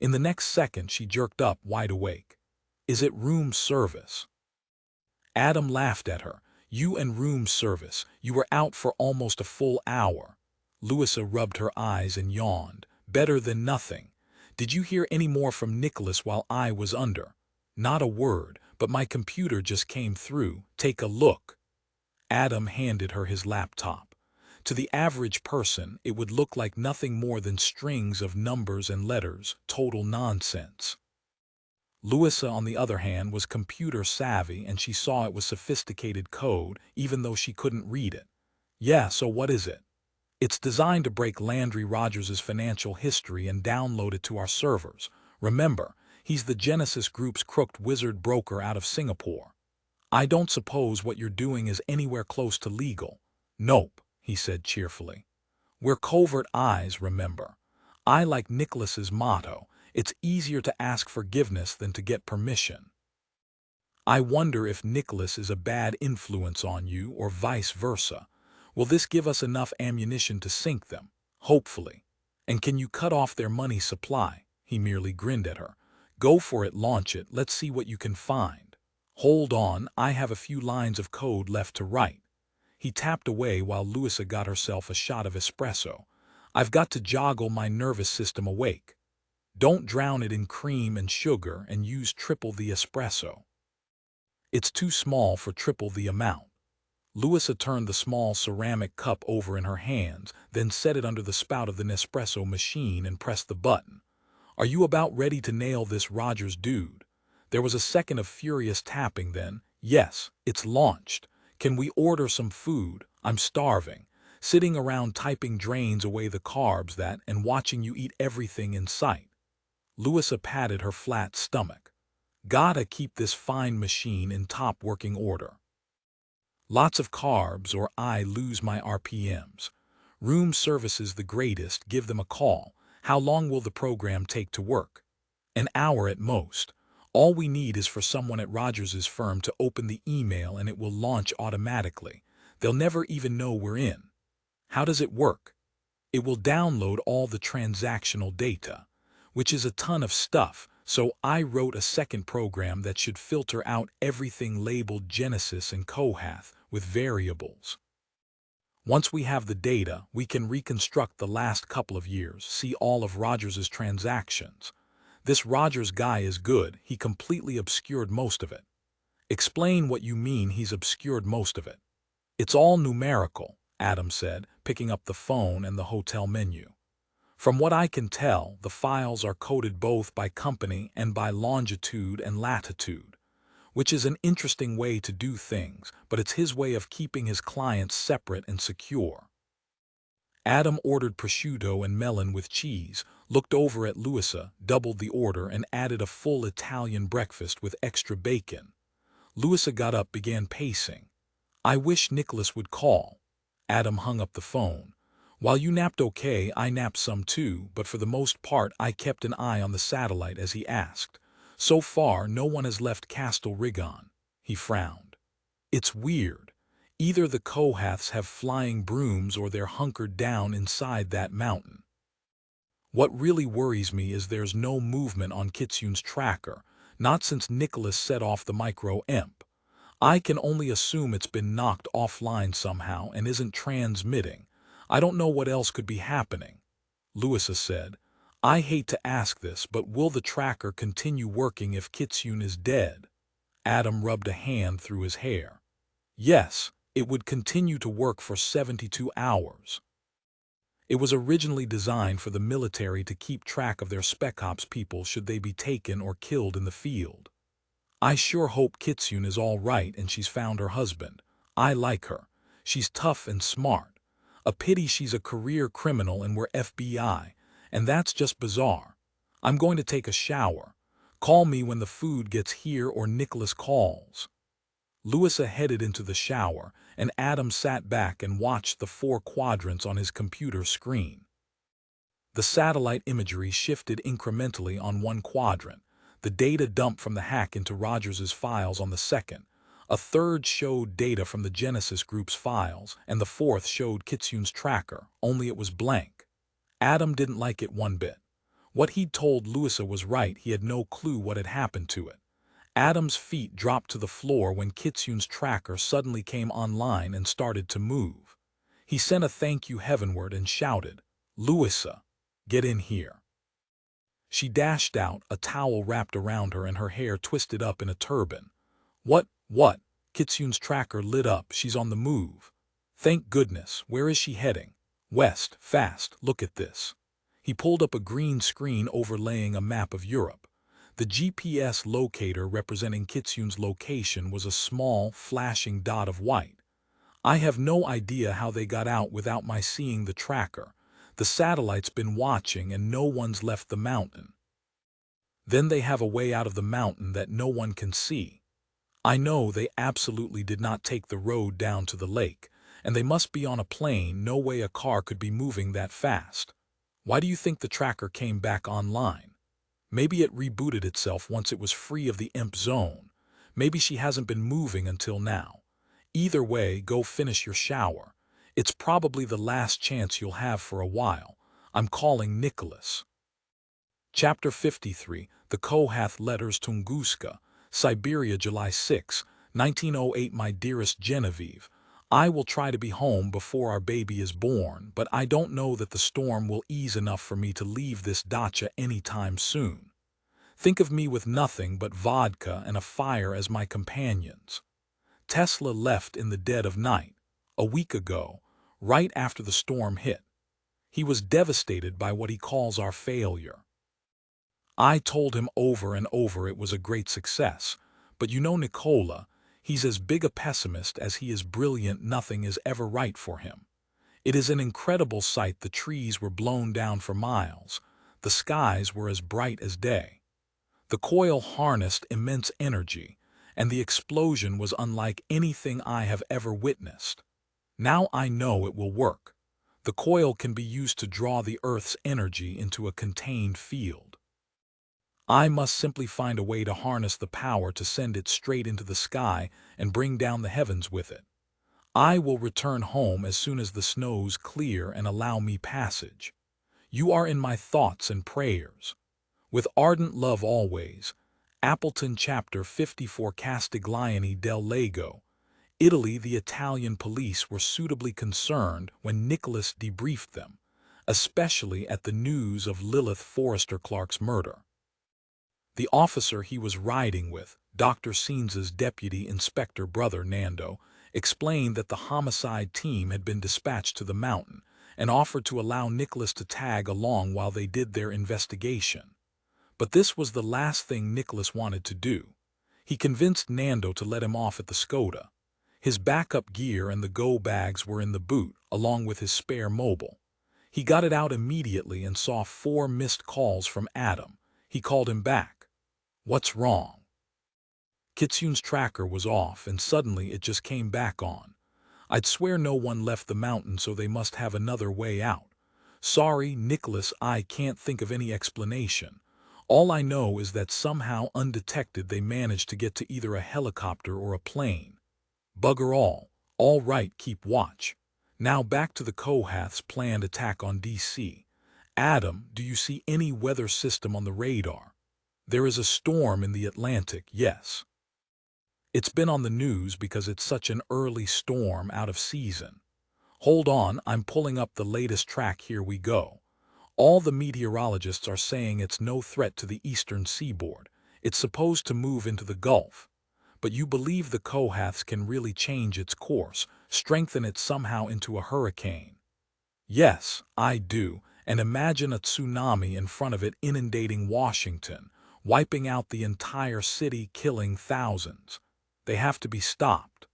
In the next second she jerked up, wide awake. "Is it room service?" Adam laughed at her. "You and room service. You were out for almost a full hour." Louisa rubbed her eyes and yawned. Better than nothing. Did you hear any more from Nicholas while I was under? Not a word, but my computer just came through. Take a look. Adam handed her his laptop. To the average person, it would look like nothing more than strings of numbers and letters, total nonsense. Louisa, on the other hand, was computer savvy and she saw it was sophisticated code, even though she couldn't read it. Yeah, so what is it? It's designed to break Landry Rogers's financial history and download it to our servers. Remember, he's the Genesis Group's crooked wizard broker out of Singapore. I don't suppose what you're doing is anywhere close to legal. Nope, he said cheerfully. We're Covert Eyes, remember. I like Nicholas's motto, it's easier to ask forgiveness than to get permission. I wonder if Nicholas is a bad influence on you or vice versa. Will this give us enough ammunition to sink them? Hopefully. And can you cut off their money supply? He merely grinned at her. Go for it, launch it, let's see what you can find. Hold on, I have a few lines of code left to write. He tapped away while Louisa got herself a shot of espresso. I've got to joggle my nervous system awake. Don't drown it in cream and sugar and use triple the espresso. It's too small for triple the amount. Louisa turned the small ceramic cup over in her hands, then set it under the spout of the Nespresso machine and pressed the button. Are you about ready to nail this Rogers dude? There was a second of furious tapping then. Yes, it's launched. Can we order some food? I'm starving. Sitting around typing drains away the carbs that and watching you eat everything in sight. Louisa patted her flat stomach. Gotta keep this fine machine in top working order. Lots of carbs or I lose my RPMs. Room service is the greatest, give them a call. How long will the program take to work? An hour at most. All we need is for someone at Rogers's firm to open the email and it will launch automatically. They'll never even know we're in. How does it work? It will download all the transactional data, which is a ton of stuff, so I wrote a second program that should filter out everything labeled Genesis and Kohath with variables. Once we have the data, we can reconstruct the last couple of years, see all of Rogers's transactions. This Rogers guy is good, he completely obscured most of it. Explain what you mean he's obscured most of it. It's all numerical, Adam said, picking up the phone and the hotel menu. From what I can tell, the files are coded both by company and by longitude and latitude, which is an interesting way to do things, but it's his way of keeping his clients separate and secure. Adam ordered prosciutto and melon with cheese, looked over at Louisa, doubled the order, and added a full Italian breakfast with extra bacon. Louisa got up, began pacing. I wish Nicholas would call. Adam hung up the phone. While you napped okay, I napped some too, but for the most part I kept an eye on the satellite as he asked. So far, no one has left Castle Rigon. He frowned. It's weird. Either the Kohaths have flying brooms or they're hunkered down inside that mountain. What really worries me is there's no movement on Kitsune's tracker, not since Nicholas set off the micro-imp. I can only assume it's been knocked offline somehow and isn't transmitting. I don't know what else could be happening. Louisa said, I hate to ask this, but will the tracker continue working if Kitsune is dead? Adam rubbed a hand through his hair. Yes, it would continue to work for 72 hours. It was originally designed for the military to keep track of their Spec Ops people should they be taken or killed in the field. I sure hope Kitsune is all right and she's found her husband. I like her. She's tough and smart. A pity she's a career criminal and we're FBI, and that's just bizarre. I'm going to take a shower. Call me when the food gets here or Nicholas calls. Louisa headed into the shower, and Adam sat back and watched the 4 quadrants on his computer screen. The satellite imagery shifted incrementally on one quadrant, the data dumped from the hack into Rogers's files on the second. A third showed data from the Genesis Group's files, and the fourth showed Kitsune's tracker, only it was blank. Adam didn't like it one bit. What he'd told Louisa was right, he had no clue what had happened to it. Adam's feet dropped to the floor when Kitsune's tracker suddenly came online and started to move. He sent a thank you heavenward and shouted, "Louisa, get in here." She dashed out, a towel wrapped around her and her hair twisted up in a turban. What? Kitsune's tracker lit up. She's on the move. Thank goodness. Where is she heading? West, fast. Look at this. He pulled up a green screen overlaying a map of Europe. The GPS locator representing Kitsune's location was a small, flashing dot of white. I have no idea how they got out without my seeing the tracker. The satellite's been watching and no one's left the mountain. Then they have a way out of the mountain that no one can see. I know they absolutely did not take the road down to the lake, and they must be on a plane. No way a car could be moving that fast. Why do you think the tracker came back online? Maybe it rebooted itself once it was free of the imp zone. Maybe she hasn't been moving until now. Either way, go finish your shower. It's probably the last chance you'll have for a while. I'm calling Nicholas. Chapter 53, The Kohath Letters, Tunguska, Siberia, July 6, 1908. My dearest Genevieve, I will try to be home before our baby is born, but I don't know that the storm will ease enough for me to leave this dacha anytime soon. Think of me with nothing but vodka and a fire as my companions. Tesla left in the dead of night, a week ago, right after the storm hit. He was devastated by what he calls our failure. I told him over and over it was a great success, but you know Nicola, he's as big a pessimist as he is brilliant. Nothing is ever right for him. It is an incredible sight. The trees were blown down for miles. The skies were as bright as day. The coil harnessed immense energy, and the explosion was unlike anything I have ever witnessed. Now I know it will work. The coil can be used to draw the Earth's energy into a contained field. I must simply find a way to harness the power to send it straight into the sky and bring down the heavens with it. I will return home as soon as the snows clear and allow me passage. You are in my thoughts and prayers. With ardent love always. Appleton. Chapter 54, Castiglione del Lago, Italy. The Italian police were suitably concerned when Nicholas debriefed them, especially at the news of Lilith Forrester Clark's murder. The officer he was riding with, Dr. Seenes's deputy inspector brother Nando, explained that the homicide team had been dispatched to the mountain and offered to allow Nicholas to tag along while they did their investigation. But this was the last thing Nicholas wanted to do. He convinced Nando to let him off at the Skoda. His backup gear and the go bags were in the boot, along with his spare mobile. He got it out immediately and saw 4 missed calls from Adam. He called him back. What's wrong? Kitsune's tracker was off, and suddenly it just came back on. I'd swear no one left the mountain, so they must have another way out. Sorry, Nicholas, I can't think of any explanation. All I know is that somehow undetected they managed to get to either a helicopter or a plane. Bugger all. All right, keep watch. Now back to the Kohath's planned attack on DC. Adam, do you see any weather system on the radar? There is a storm in the Atlantic, yes. It's been on the news because it's such an early storm out of season. Hold on, I'm pulling up the latest track. Here we go. All the meteorologists are saying it's no threat to the eastern seaboard. It's supposed to move into the Gulf. But you believe the Kohaths can really change its course, strengthen it somehow into a hurricane? Yes, I do, and imagine a tsunami in front of it inundating Washington, wiping out the entire city, killing thousands. They have to be stopped.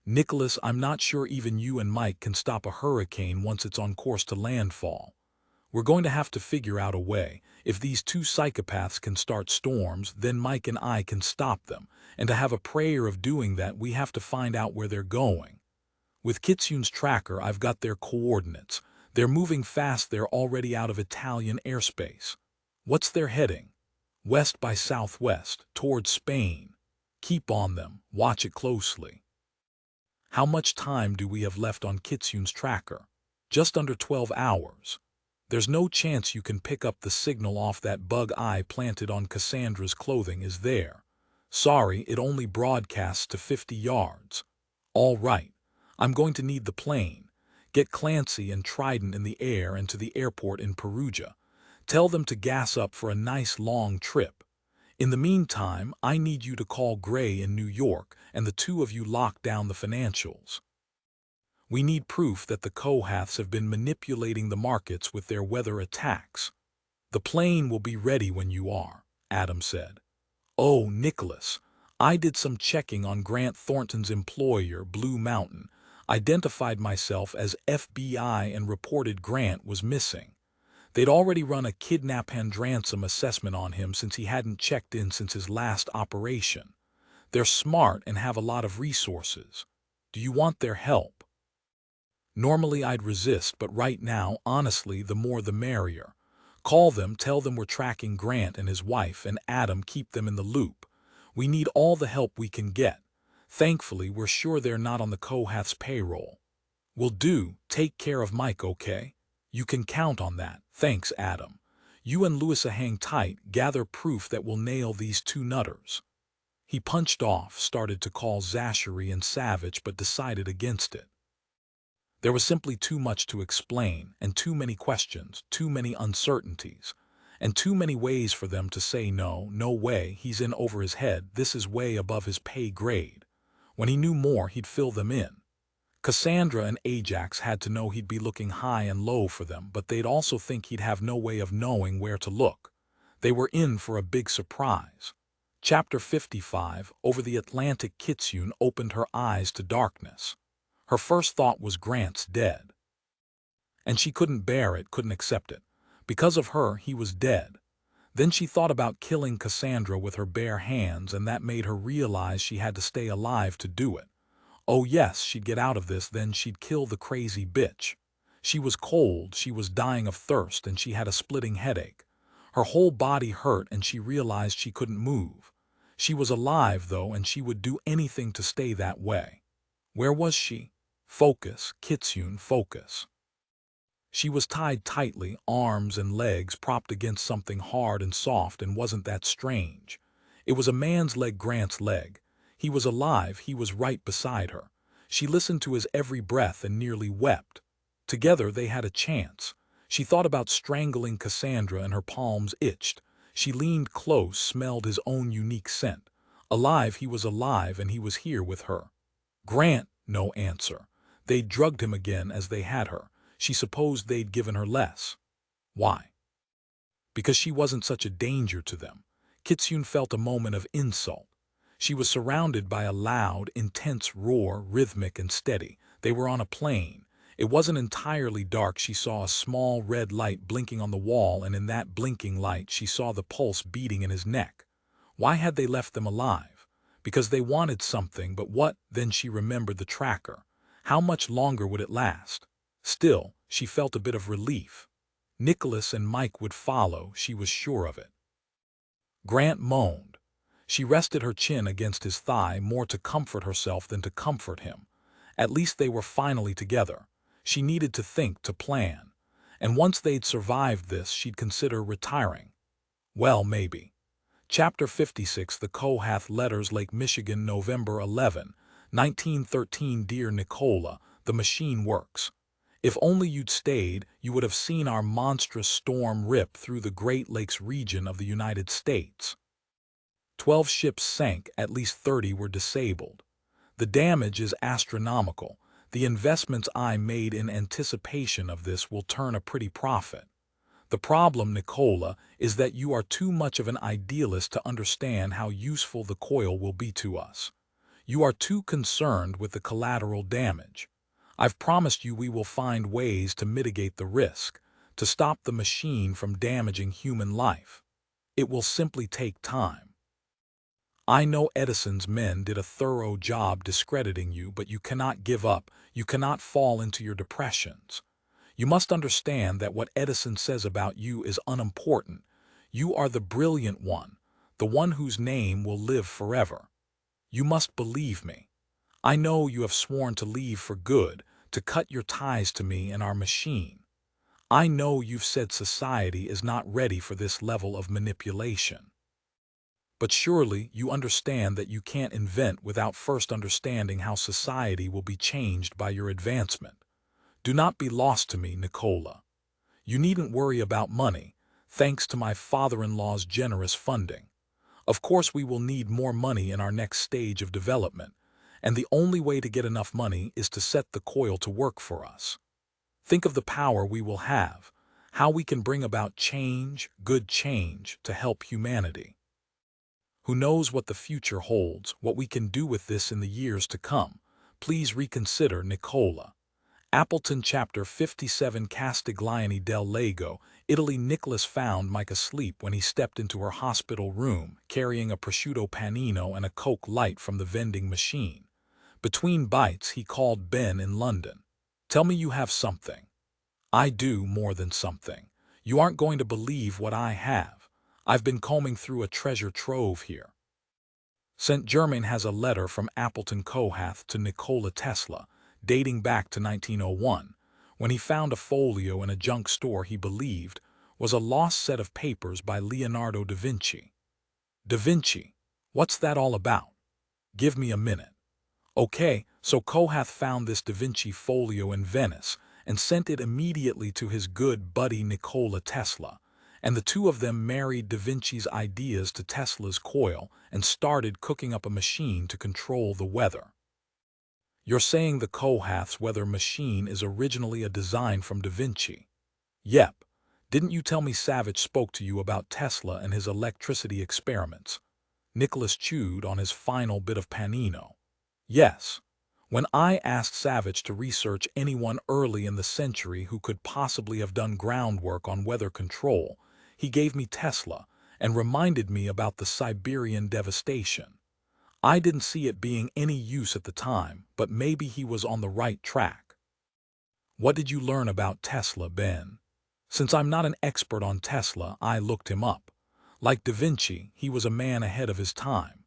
Nicholas, I'm not sure even you and Mike can stop a hurricane once it's on course to landfall. We're going to have to figure out a way. If these 2 psychopaths can start storms, then Mike and I can stop them. And to have a prayer of doing that, we have to find out where they're going. With Kitsune's tracker, I've got their coordinates. They're moving fast. They're already out of Italian airspace. What's their heading? West by southwest, towards Spain. Keep on them. Watch it closely. How much time do we have left on Kitsune's tracker? Just under 12 hours. There's no chance you can pick up the signal off that bug eye planted on Cassandra's clothing, is there? Sorry, it only broadcasts to 50 yards. All right. I'm going to need the plane. Get Clancy and Trident in the air and to the airport in Perugia. Tell them to gas up for a nice long trip. In the meantime, I need you to call Gray in New York and the two of you lock down the financials. We need proof that the Kohaths have been manipulating the markets with their weather attacks. The plane will be ready when you are, Adam said. Oh, Nicholas, I did some checking on Grant Thornton's employer, Blue Mountain, identified myself as FBI and reported Grant was missing. They'd already run a kidnap and ransom assessment on him since he hadn't checked in since his last operation. They're smart and have a lot of resources. Do you want their help? Normally I'd resist, but right now, honestly, the more the merrier. Call them, tell them we're tracking Grant and his wife, and Adam, keep them in the loop. We need all the help we can get. Thankfully, we're sure they're not on the Kohath's payroll. Will do. Take care of Mike, okay? You can count on that. Thanks, Adam. You and Louisa hang tight, gather proof that will nail these two nutters. He punched off, started to call Zachary and Savage, but decided against it. There was simply too much to explain, and too many questions, too many uncertainties, and too many ways for them to say no, no way, he's in over his head, this is way above his pay grade. When he knew more, he'd fill them in. Cassandra and Ajax had to know he'd be looking high and low for them, but they'd also think he'd have no way of knowing where to look. They were in for a big surprise. Chapter 55, Over the Atlantic. Kitsune opened her eyes to darkness. Her first thought was Grant's dead. And she couldn't bear it, couldn't accept it. Because of her, he was dead. Then she thought about killing Cassandra with her bare hands, and that made her realize she had to stay alive to do it. Oh yes, she'd get out of this, then she'd kill the crazy bitch. She was cold, she was dying of thirst, and she had a splitting headache. Her whole body hurt, and she realized she couldn't move. She was alive, though, and she would do anything to stay that way. Where was she? Focus, Kitsune, focus. She was tied tightly, arms and legs propped against something hard and soft, and wasn't that strange. It was a man's leg, Grant's leg. He was alive, he was right beside her. She listened to his every breath and nearly wept. Together they had a chance. She thought about strangling Cassandra and her palms itched. She leaned close, smelled his own unique scent. Alive, he was alive, and he was here with her. Grant, no answer. They'd drugged him again as they had her. She supposed they'd given her less. Why? Because she wasn't such a danger to them. Kitsune felt a moment of insult. She was surrounded by a loud, intense roar, rhythmic and steady. They were on a plane. It wasn't entirely dark. She saw a small red light blinking on the wall, and in that blinking light she saw the pulse beating in his neck. Why had they left them alive? Because they wanted something, but what? Then she remembered the tracker. How much longer would it last? Still, she felt a bit of relief. Nicholas and Mike would follow, she was sure of it. Grant moaned. She rested her chin against his thigh, more to comfort herself than to comfort him. At least they were finally together. She needed to think, to plan. And once they'd survived this, she'd consider retiring. Well, maybe. Chapter 56, The Kohath Letters. Lake Michigan, November 11, 1913. Dear Nicola, the machine works. If only you'd stayed, you would have seen our monstrous storm rip through the Great Lakes region of the United States. 12 ships sank, at least 30 were disabled. The damage is astronomical. The investments I made in anticipation of this will turn a pretty profit. The problem, Nicola, is that you are too much of an idealist to understand how useful the coil will be to us. You are too concerned with the collateral damage. I've promised you we will find ways to mitigate the risk, to stop the machine from damaging human life. It will simply take time. I know Edison's men did a thorough job discrediting you, but you cannot give up, you cannot fall into your depressions. You must understand that what Edison says about you is unimportant. You are the brilliant one, the one whose name will live forever. You must believe me. I know you have sworn to leave for good, to cut your ties to me and our machine. I know you've said society is not ready for this level of manipulation. But surely you understand that you can't invent without first understanding how society will be changed by your advancement. Do not be lost to me, Nicola. You needn't worry about money, thanks to my father-in-law's generous funding. Of course we will need more money in our next stage of development, and the only way to get enough money is to set the coil to work for us. Think of the power we will have, how we can bring about change, good change, to help humanity. Who knows what the future holds, what we can do with this in the years to come. Please reconsider, Nicola. Appleton Chapter 57 Castiglione del Lago, Italy. Nicholas found Mike asleep when he stepped into her hospital room, carrying a prosciutto panino and a Coke Light from the vending machine. Between bites, he called Ben in London. Tell me you have something. I do more than something. You aren't going to believe what I have. I've been combing through a treasure trove here. St. Germain has a letter from Appleton Cohath to Nikola Tesla, dating back to 1901, when he found a folio in a junk store he believed was a lost set of papers by Leonardo da Vinci. Da Vinci? What's that all about? Give me a minute. Okay, so Cohath found this Da Vinci folio in Venice and sent it immediately to his good buddy Nikola Tesla, and the two of them married Da Vinci's ideas to Tesla's coil and started cooking up a machine to control the weather. You're saying the Cohath's weather machine is originally a design from Da Vinci? Yep. Didn't you tell me Savage spoke to you about Tesla and his electricity experiments? Nicholas chewed on his final bit of panino. Yes. When I asked Savage to research anyone early in the century who could possibly have done groundwork on weather control, he gave me Tesla and reminded me about the Siberian devastation. I didn't see it being any use at the time, but maybe he was on the right track. What did you learn about Tesla, Ben? Since I'm not an expert on Tesla, I looked him up. Like Da Vinci, he was a man ahead of his time.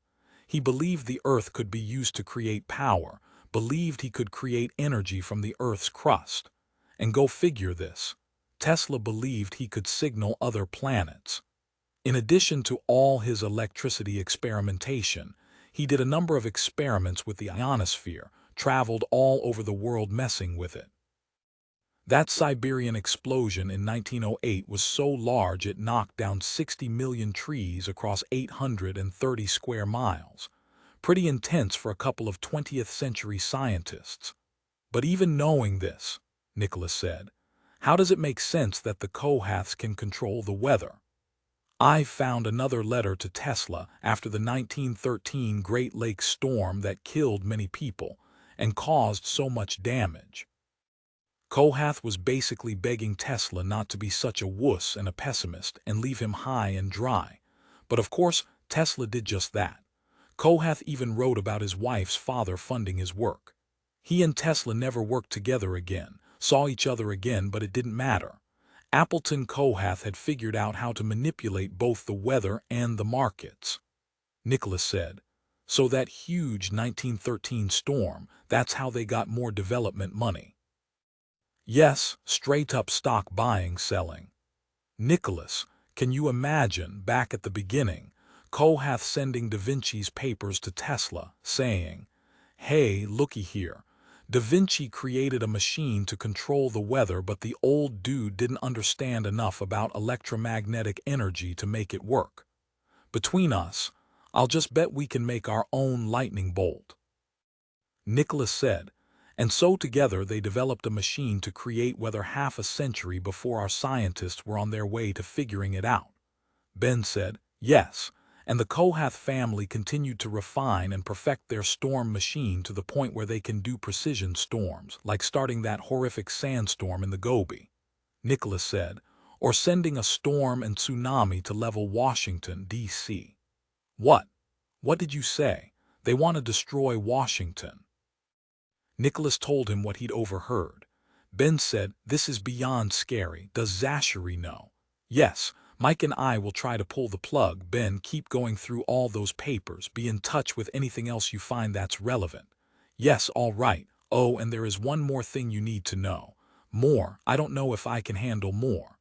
He believed the Earth could be used to create power, believed he could create energy from the Earth's crust. And go figure this. Tesla believed he could signal other planets. In addition to all his electricity experimentation, he did a number of experiments with the ionosphere, traveled all over the world messing with it. That Siberian explosion in 1908 was so large it knocked down 60 million trees across 830 square miles. Pretty intense for a couple of 20th century scientists. But even knowing this, Nicholas said, how does it make sense that the Cohaths can control the weather? I found another letter to Tesla after the 1913 Great Lakes storm that killed many people and caused so much damage. Cohath was basically begging Tesla not to be such a wuss and a pessimist and leave him high and dry. But of course, Tesla did just that. Cohath even wrote about his wife's father funding his work. He and Tesla never worked together again, saw each other again, but it didn't matter. Appleton Cohath had figured out how to manipulate both the weather and the markets. Nicholas said, so that huge 1913 storm, that's how they got more development money. Yes, straight-up stock buying, selling. Nicholas, can you imagine, back at the beginning, Cohath sending Da Vinci's papers to Tesla, saying, hey, looky here. Da Vinci created a machine to control the weather, but the old dude didn't understand enough about electromagnetic energy to make it work. Between us, I'll just bet we can make our own lightning bolt. Nicholas said, and so together they developed a machine to create weather half a century before our scientists were on their way to figuring it out. Ben said, yes. And the Cohath family continued to refine and perfect their storm machine to the point where they can do precision storms, like starting that horrific sandstorm in the Gobi. Nicholas said, or sending a storm and tsunami to level Washington, D.C. What? What did you say? They want to destroy Washington. Nicholas told him what he'd overheard. Ben said, this is beyond scary. Does Zachary know? Yes. Mike and I will try to pull the plug. Ben, keep going through all those papers. Be in touch with anything else you find that's relevant. Yes, all right. Oh, and there is one more thing you need to know. More? I don't know if I can handle more.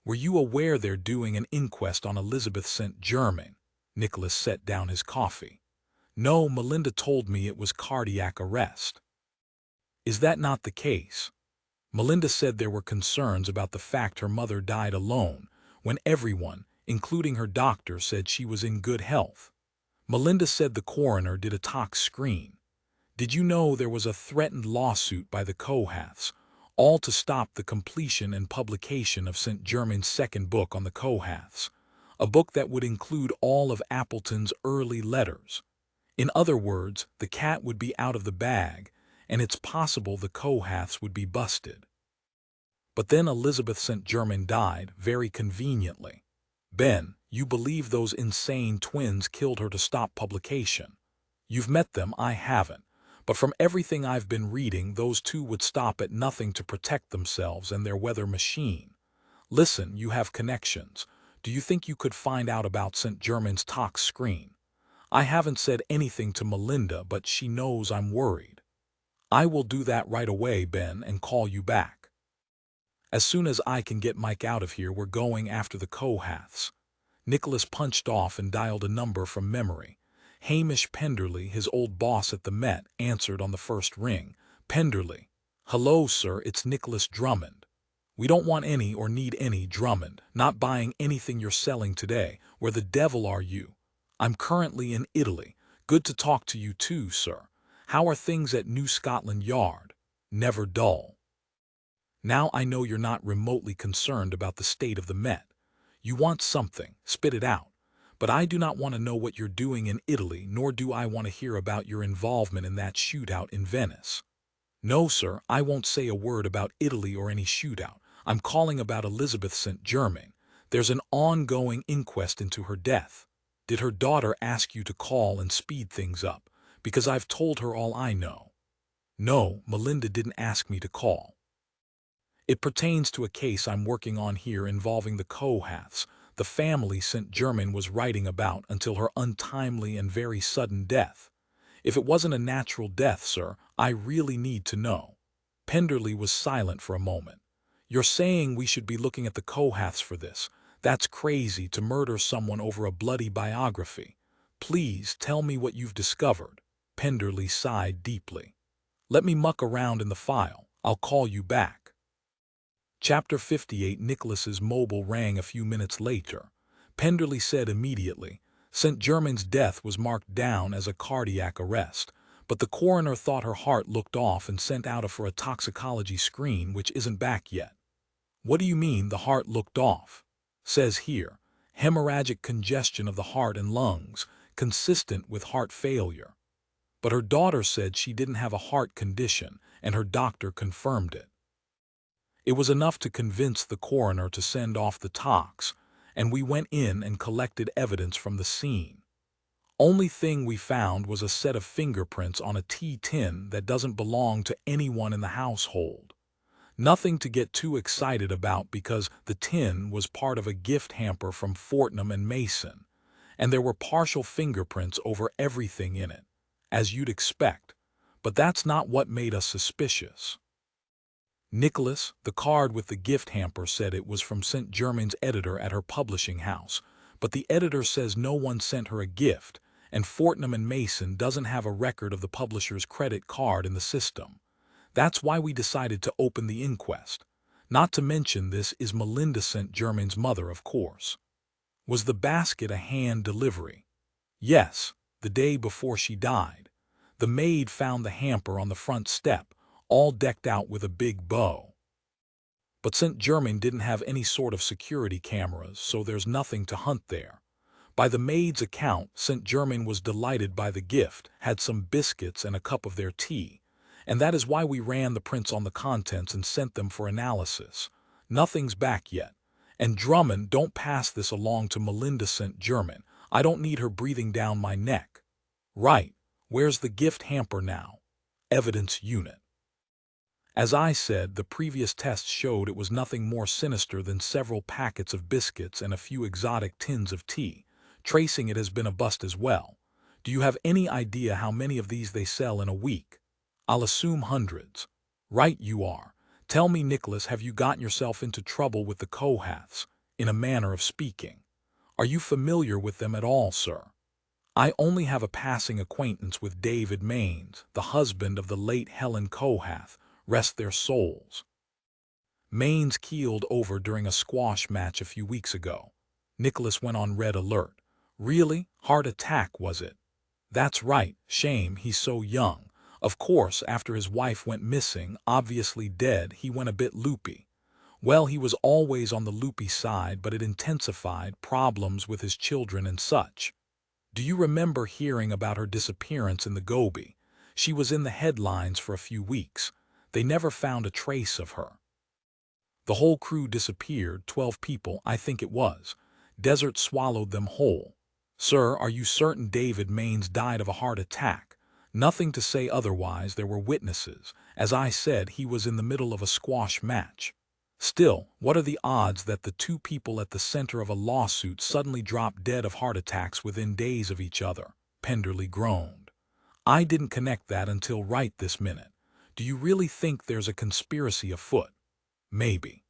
Were you aware they're doing an inquest on Elizabeth St. Germain? Nicholas set down his coffee. No, Melinda told me it was cardiac arrest. Is that not the case? Melinda said there were concerns about the fact her mother died alone, when everyone, including her doctor, said she was in good health. Melinda said the coroner did a tox screen. Did you know there was a threatened lawsuit by the Cohaths, all to stop the completion and publication of St. Germain's second book on the Cohaths, a book that would include all of Appleton's early letters? In other words, the cat would be out of the bag, and it's possible the Cohaths would be busted. But then Elizabeth St. Germain died, very conveniently. Ben, you believe those insane twins killed her to stop publication. You've met them, I haven't. But from everything I've been reading, those two would stop at nothing to protect themselves and their weather machine. Listen, you have connections. Do you think you could find out about St. Germain's tox screen? I haven't said anything to Melinda, but she knows I'm worried. I will do that right away, Ben, and call you back. As soon as I can get Mike out of here, we're going after the Cohaths. Nicholas punched off and dialed a number from memory. Hamish Penderley, his old boss at the Met, answered on the first ring. Penderley. Hello, sir, it's Nicholas Drummond. We don't want any or need any, Drummond. Not buying anything you're selling today. Where the devil are you? I'm currently in Italy. Good to talk to you too, sir. How are things at New Scotland Yard? Never dull. Now I know you're not remotely concerned about the state of the Met. You want something, spit it out. But I do not want to know what you're doing in Italy, nor do I want to hear about your involvement in that shootout in Venice. No, sir, I won't say a word about Italy or any shootout. I'm calling about Elizabeth St. Germain. There's an ongoing inquest into her death. Did her daughter ask you to call and speed things up? Because I've told her all I know. No, Melinda didn't ask me to call. It pertains to a case I'm working on here involving the Cohaths, the family St. Germain was writing about until her untimely and very sudden death. If it wasn't a natural death, sir, I really need to know. Penderley was silent for a moment. You're saying we should be looking at the Cohaths for this? That's crazy to murder someone over a bloody biography. Please tell me what you've discovered. Penderley sighed deeply. Let me muck around in the file. I'll call you back. Chapter 58. Nicholas's mobile rang a few minutes later. Penderley said immediately, St. Germain's death was marked down as a cardiac arrest, but the coroner thought her heart looked off and sent out for a toxicology screen, which isn't back yet. What do you mean the heart looked off? Says here, hemorrhagic congestion of the heart and lungs, consistent with heart failure. But her daughter said she didn't have a heart condition, and her doctor confirmed it. It was enough to convince the coroner to send off the tox, and we went in and collected evidence from the scene. Only thing we found was a set of fingerprints on a tea tin that doesn't belong to anyone in the household. Nothing to get too excited about because the tin was part of a gift hamper from Fortnum and Mason, and there were partial fingerprints over everything in it, as you'd expect, but that's not what made us suspicious. Nicholas, the card with the gift hamper, said it was from St. Germain's editor at her publishing house, but the editor says no one sent her a gift, and Fortnum and Mason doesn't have a record of the publisher's credit card in the system. That's why we decided to open the inquest. Not to mention this is Melinda St. Germain's mother, of course. Was the basket a hand delivery? Yes, the day before she died. The maid found the hamper on the front step, all decked out with a big bow. But St. Germain didn't have any sort of security cameras, so there's nothing to hunt there. By the maid's account, St. Germain was delighted by the gift, had some biscuits and a cup of their tea, and that is why we ran the prints on the contents and sent them for analysis. Nothing's back yet. And Drummond, don't pass this along to Melinda St. Germain. I don't need her breathing down my neck. Right. Where's the gift hamper now? Evidence unit. As I said, the previous tests showed it was nothing more sinister than several packets of biscuits and a few exotic tins of tea. Tracing it has been a bust as well. Do you have any idea how many of these they sell in a week? I'll assume hundreds. Right you are. Tell me, Nicholas, have you gotten yourself into trouble with the Cohaths, in a manner of speaking? Are you familiar with them at all, sir? I only have a passing acquaintance with David Maines, the husband of the late Helen Cohath, rest their souls. Maine's keeled over during a squash match a few weeks ago. Nicholas went on red alert. Really? Heart attack, was it? That's right. Shame, he's so young. Of course, after his wife went missing, obviously dead, he went a bit loopy. Well, he was always on the loopy side, but it intensified problems with his children and such. Do you remember hearing about her disappearance in the Gobi? She was in the headlines for a few weeks. They never found a trace of her. The whole crew disappeared, 12 people, I think it was. Desert swallowed them whole. Sir, are you certain David Maines died of a heart attack? Nothing to say otherwise, there were witnesses. As I said, he was in the middle of a squash match. Still, what are the odds that the two people at the center of a lawsuit suddenly drop dead of heart attacks within days of each other? Penderly groaned. I didn't connect that until right this minute. Do you really think there's a conspiracy afoot? Maybe.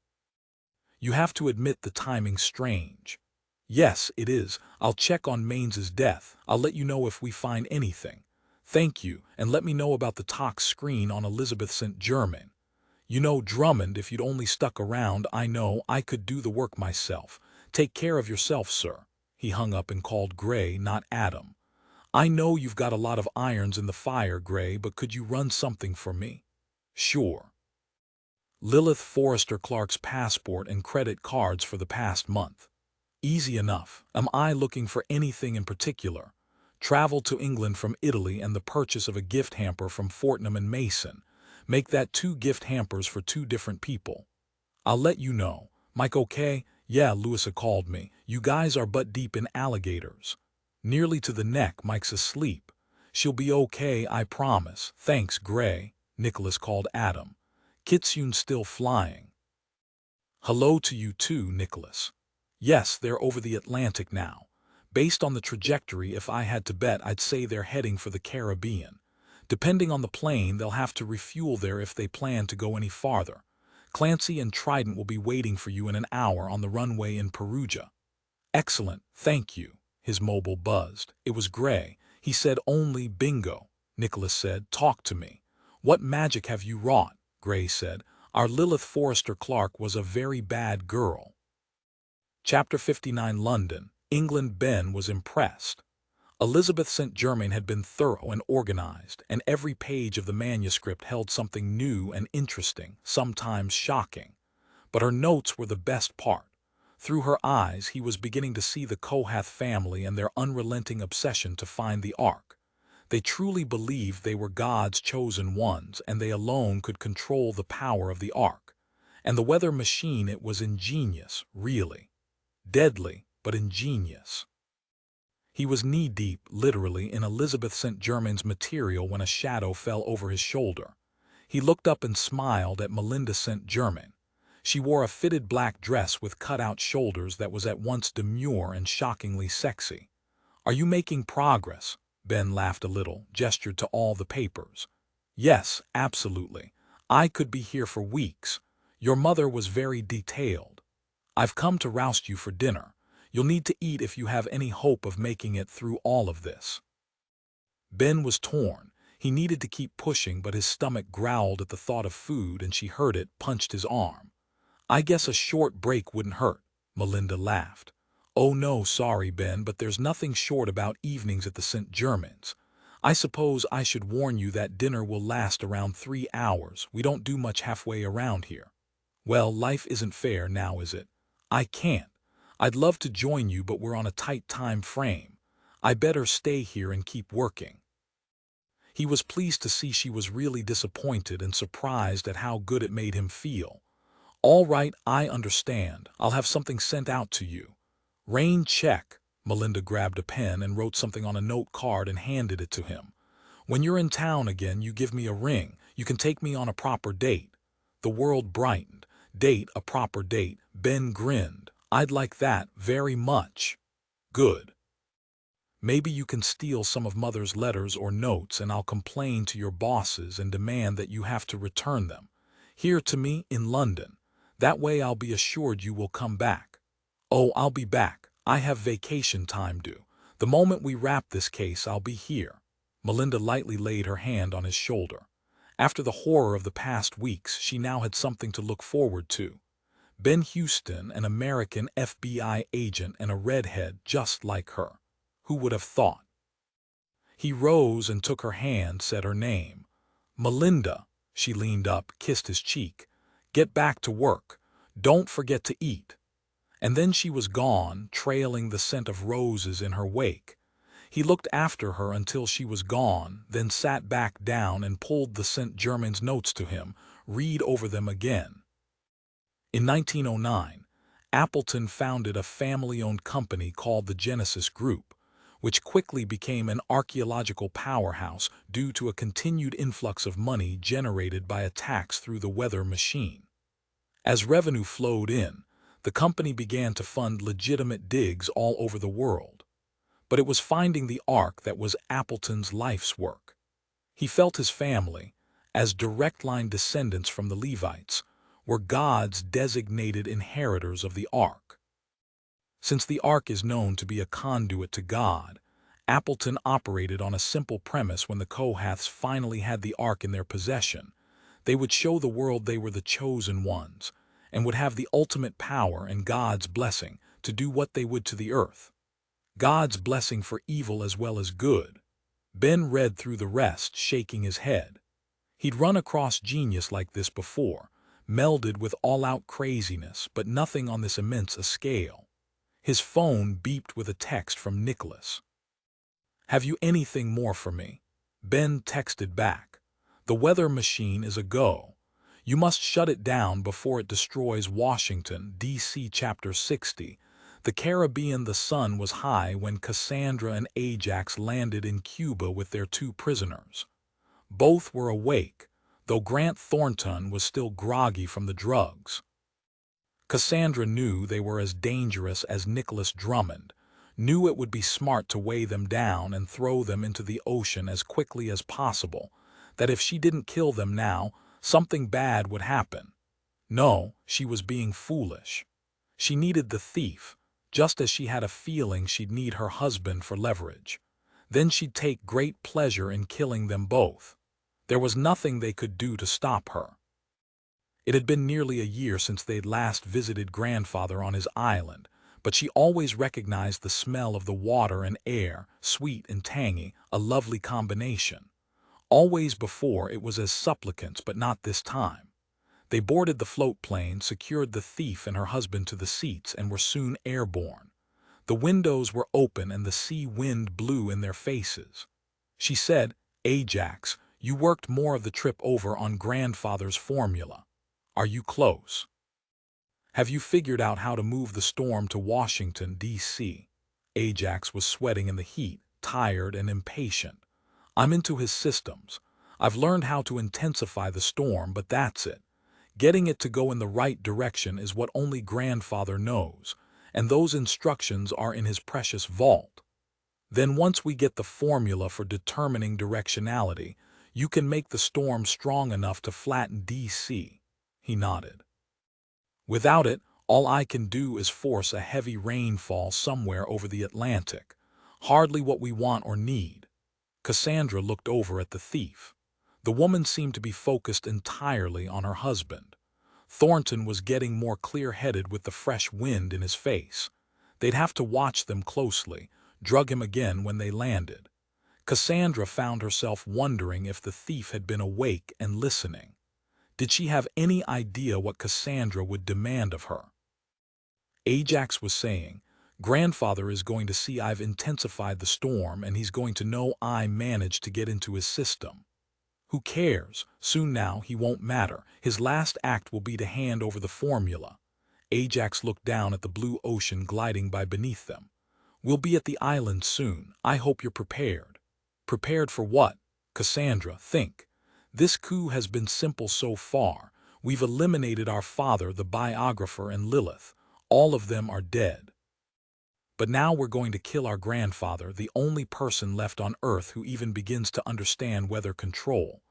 You have to admit the timing's strange. Yes, it is. I'll check on Maines's death. I'll let you know if we find anything. Thank you, and let me know about the tox screen on Elizabeth St. Germain. You know, Drummond, if you'd only stuck around, I know I could do the work myself. Take care of yourself, sir. He hung up and called Gray, not Adam. I know you've got a lot of irons in the fire, Gray, but could you run something for me? Sure. Lilith Forrester Clark's passport and credit cards for the past month. Easy enough. Am I looking for anything in particular? Travel to England from Italy and the purchase of a gift hamper from Fortnum and Mason. Make that 2 gift hampers for 2 different people. I'll let you know. Mike okay? Yeah, Louisa called me. You guys are butt deep in alligators. Nearly to the neck, Mike's asleep. She'll be okay, I promise. Thanks, Gray. Nicholas called Adam. Kitsune's still flying. Hello to you too, Nicholas. Yes, they're over the Atlantic now. Based on the trajectory, if I had to bet, I'd say they're heading for the Caribbean. Depending on the plane, they'll have to refuel there if they plan to go any farther. Clancy and Trident will be waiting for you in an hour on the runway in Perugia. Excellent, thank you. His mobile buzzed. It was Gray. He said only bingo. Nicholas said, talk to me. What magic have you wrought? Gray said. Our Lilith Forrester Clark was a very bad girl. Chapter 59 London, England. Ben was impressed. Elizabeth St. Germain had been thorough and organized, and every page of the manuscript held something new and interesting, sometimes shocking. But her notes were the best part. Through her eyes, he was beginning to see the Kohath family and their unrelenting obsession to find the Ark. They truly believed they were God's chosen ones, and they alone could control the power of the Ark. And the weather machine, it was ingenious, really. Deadly, but ingenious. He was knee-deep, literally, in Elizabeth St. Germain's material when a shadow fell over his shoulder. He looked up and smiled at Melinda St. Germain. She wore a fitted black dress with cut-out shoulders that was at once demure and shockingly sexy. Are you making progress? Ben laughed a little, gestured to all the papers. Yes, absolutely. I could be here for weeks. Your mother was very detailed. I've come to roust you for dinner. You'll need to eat if you have any hope of making it through all of this. Ben was torn. He needed to keep pushing, but his stomach growled at the thought of food, and she heard it, punched his arm. I guess a short break wouldn't hurt. Melinda laughed. Oh no, sorry, Ben, but there's nothing short about evenings at the St. Germains. I suppose I should warn you that dinner will last around 3 hours. We don't do much halfway around here. Well, life isn't fair now, is it? I can't. I'd love to join you, but we're on a tight time frame. I better stay here and keep working. He was pleased to see she was really disappointed and surprised at how good it made him feel. All right, I understand. I'll have something sent out to you. Rain check. Melinda grabbed a pen and wrote something on a note card and handed it to him. When you're in town again, you give me a ring. You can take me on a proper date. The world brightened. Date, a proper date. Ben grinned. I'd like that very much. Good. Maybe you can steal some of Mother's letters or notes, and I'll complain to your bosses and demand that you have to return them. Here to me in London. That way I'll be assured you will come back. Oh, I'll be back. I have vacation time due. The moment we wrap this case, I'll be here. Melinda lightly laid her hand on his shoulder. After the horror of the past weeks, she now had something to look forward to. Ben Houston, an American FBI agent and a redhead just like her. Who would have thought? He rose and took her hand, said her name. Melinda. She leaned up, kissed his cheek. Get back to work. Don't forget to eat. And then she was gone, trailing the scent of roses in her wake. He looked after her until she was gone, then sat back down and pulled the St. Germain's notes to him, read over them again. In 1909, Appleton founded a family-owned company called the Genesis Group, which quickly became an archaeological powerhouse due to a continued influx of money generated by attacks through the weather machine. As revenue flowed in, the company began to fund legitimate digs all over the world. But it was finding the Ark that was Appleton's life's work. He felt his family, as direct-line descendants from the Levites, were God's designated inheritors of the Ark. Since the Ark is known to be a conduit to God, Appleton operated on a simple premise. When the Kohaths finally had the Ark in their possession, they would show the world they were the chosen ones, and would have the ultimate power and God's blessing to do what they would to the earth. God's blessing for evil as well as good. Ben read through the rest, shaking his head. He'd run across genius like this before, melded with all-out craziness, but nothing on this immense a scale. His phone beeped with a text from Nicholas. "Have you anything more for me?" Ben texted back. "The weather machine is a go. You must shut it down before it destroys Washington, D.C. Chapter 60. The Caribbean. The sun was high when Cassandra and Ajax landed in Cuba with their 2 prisoners. Both were awake, though Grant Thornton was still groggy from the drugs. Cassandra knew they were as dangerous as Nicholas Drummond, knew it would be smart to weigh them down and throw them into the ocean as quickly as possible, that if she didn't kill them now, something bad would happen. No, she was being foolish. She needed the thief, just as she had a feeling she'd need her husband for leverage. Then she'd take great pleasure in killing them both. There was nothing they could do to stop her. It had been nearly a year since they'd last visited grandfather on his island, but she always recognized the smell of the water and air, sweet and tangy, a lovely combination. Always before it was as supplicants, but not this time. They boarded the float plane, secured the thief and her husband to the seats, and were soon airborne. The windows were open and the sea wind blew in their faces. She said, "Ajax, you worked more of the trip over on grandfather's formula. Are you close? Have you figured out how to move the storm to Washington, D.C.? Ajax was sweating in the heat, tired and impatient. "I'm into his systems. I've learned how to intensify the storm, but that's it. Getting it to go in the right direction is what only grandfather knows, and those instructions are in his precious vault. Then once we get the formula for determining directionality, you can make the storm strong enough to flatten D.C. He nodded. "Without it, all I can do is force a heavy rainfall somewhere over the Atlantic. Hardly what we want or need." Cassandra looked over at the thief. The woman seemed to be focused entirely on her husband. Thornton was getting more clear-headed with the fresh wind in his face. They'd have to watch them closely, drug him again when they landed. Cassandra found herself wondering if the thief had been awake and listening. Did she have any idea what Cassandra would demand of her? Ajax was saying, "Grandfather is going to see I've intensified the storm, and he's going to know I managed to get into his system. Who cares? Soon now he won't matter. His last act will be to hand over the formula." Ajax looked down at the blue ocean gliding by beneath them. "We'll be at the island soon. I hope you're prepared." "Prepared for what?" "Cassandra, think. This coup has been simple so far. We've eliminated our father, the biographer, and Lilith. All of them are dead. But now we're going to kill our grandfather, the only person left on Earth who even begins to understand weather control.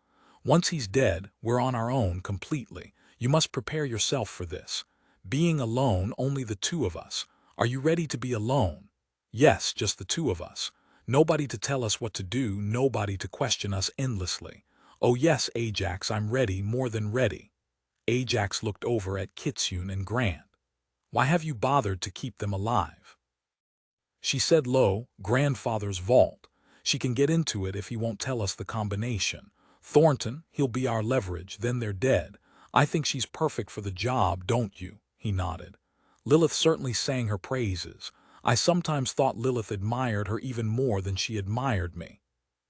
Once he's dead, we're on our own completely. You must prepare yourself for this. Being alone, only the 2 of us. Are you ready to be alone?" "Yes, just the 2 of us. Nobody to tell us what to do, nobody to question us endlessly. "Oh yes, Ajax, I'm ready, more than ready." Ajax looked over at Kitsune and Grant. "Why have you bothered to keep them alive?" She said low, "Grandfather's vault. She can get into it if he won't tell us the combination. Thornton, he'll be our leverage, then they're dead. I think she's perfect for the job, don't you?" He nodded. Lilith certainly sang her praises. I sometimes thought Lilith admired her even more than she admired me.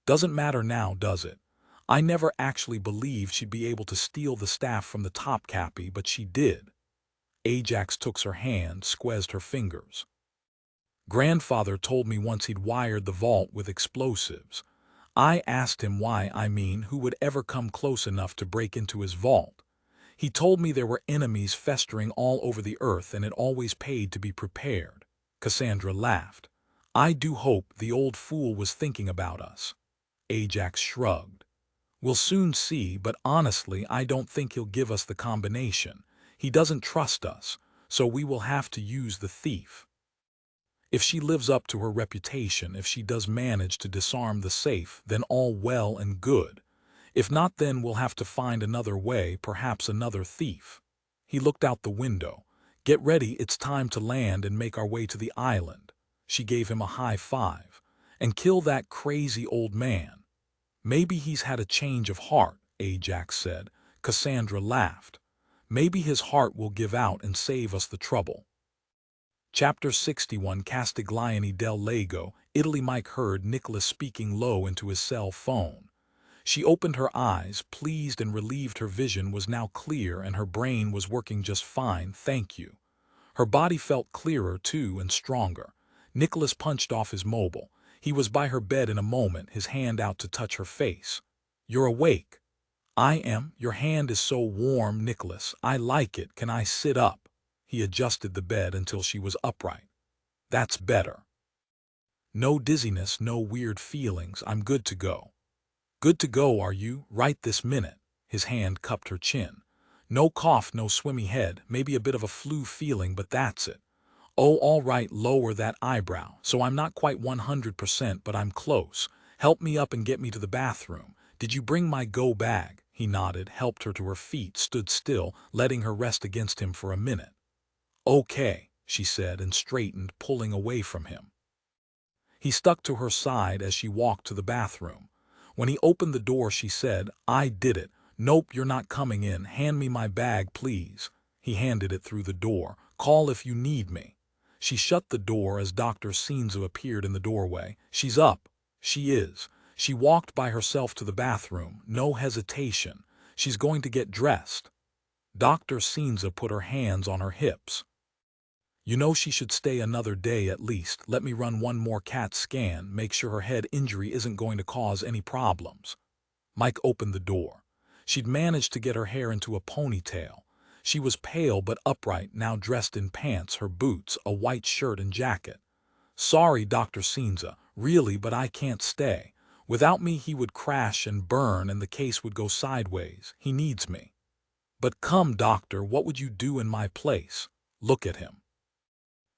Doesn't matter now, does it? I never actually believed she'd be able to steal the staff from the Topkapi, but she did. Ajax took her hand, squeezed her fingers. "Grandfather told me once he'd wired the vault with explosives. I asked him why, who would ever come close enough to break into his vault. He told me there were enemies festering all over the earth and it always paid to be prepared." Cassandra laughed. "I do hope the old fool was thinking about us." Ajax shrugged. "We'll soon see, but honestly I don't think he'll give us the combination. He doesn't trust us, so we will have to use the thief. If she lives up to her reputation, if she does manage to disarm the safe, then all well and good. If not, then we'll have to find another way, perhaps another thief." He looked out the window. "Get ready, it's time to land and make our way to the island." She gave him a high five. "And kill that crazy old man." "Maybe he's had a change of heart," Ajax said. Cassandra laughed. "Maybe his heart will give out and save us the trouble." Chapter 61 Castiglione del Lago, Italy. Mike heard Nicholas speaking low into his cell phone. She opened her eyes, pleased and relieved. Her vision was now clear and her brain was working just fine, thank you. Her body felt clearer too and stronger. Nicholas punched off his mobile. He was by her bed in a moment, his hand out to touch her face. "You're awake." "I am. Your hand is so warm, Nicholas. I like it. Can I sit up?" He adjusted the bed until she was upright. "That's better. No dizziness, no weird feelings. I'm good to go." "Good to go, are you? Right this minute?" His hand cupped her chin. "No cough, no swimmy head, maybe a bit of a flu feeling, but that's it." "Oh, all right, lower that eyebrow. So I'm not quite 100%, but I'm close. Help me up and get me to the bathroom. Did you bring my go bag?" He nodded, helped her to her feet, stood still, letting her rest against him for a minute. "Okay," she said and straightened, pulling away from him. He stuck to her side as she walked to the bathroom. When he opened the door, she said, "I did it." "Nope, you're not coming in. Hand me my bag, please." He handed it through the door. "Call if you need me." She shut the door as Dr. Cinza appeared in the doorway. "She's up." "She is." She walked by herself to the bathroom, no hesitation. "She's going to get dressed." Dr. Cinza put her hands on her hips. "You know she should stay another day at least. Let me run one more CAT scan, make sure her head injury isn't going to cause any problems." Mike opened the door. She'd managed to get her hair into a ponytail. She was pale but upright, now dressed in pants, her boots, a white shirt and jacket. "Sorry, Dr. Cinza, really, but I can't stay. Without me he would crash and burn and the case would go sideways. He needs me." "But come, doctor, what would you do in my place? Look at him.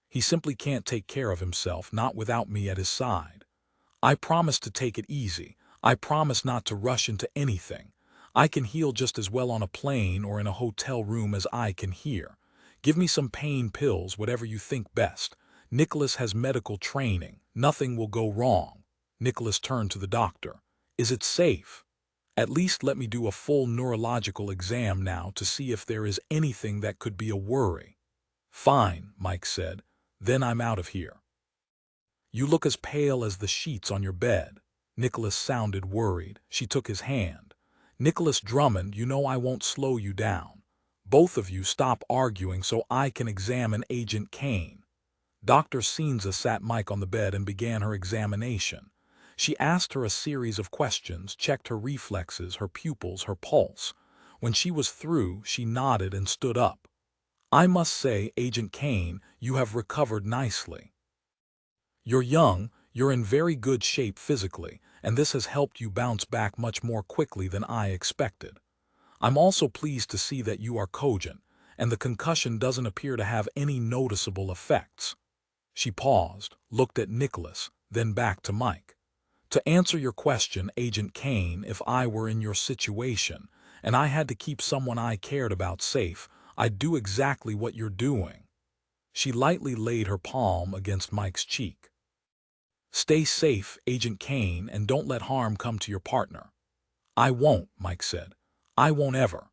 He simply can't take care of himself, not without me at his side. I promise to take it easy. I promise not to rush into anything. I can heal just as well on a plane or in a hotel room as I can here. Give me some pain pills, whatever you think best. Nicholas has medical training. Nothing will go wrong." Nicholas turned to the doctor. "Is it safe? At least let me do a full neurological exam now to see if there is anything that could be a worry." "Fine," Mike said. "Then I'm out of here." "You look as pale as the sheets on your bed." Nicholas sounded worried. She took his hand. "Nicholas Drummond, you know I won't slow you down. Both of you stop arguing so I can examine Agent Caine." Dr. Cinza sat Mike on the bed and began her examination. She asked her a series of questions, checked her reflexes, her pupils, her pulse. When she was through, she nodded and stood up. "I must say, Agent Caine, you have recovered nicely. You're young, you're in very good shape physically, and this has helped you bounce back much more quickly than I expected. I'm also pleased to see that you are cogent, and the concussion doesn't appear to have any noticeable effects." She paused, looked at Nicholas, then back to Mike. To answer your question, Agent Caine, if I were in your situation, and I had to keep someone I cared about safe, I'd do exactly what you're doing. She lightly laid her palm against Mike's cheek. Stay safe, Agent Caine, and don't let harm come to your partner. I won't, Mike said. I won't ever.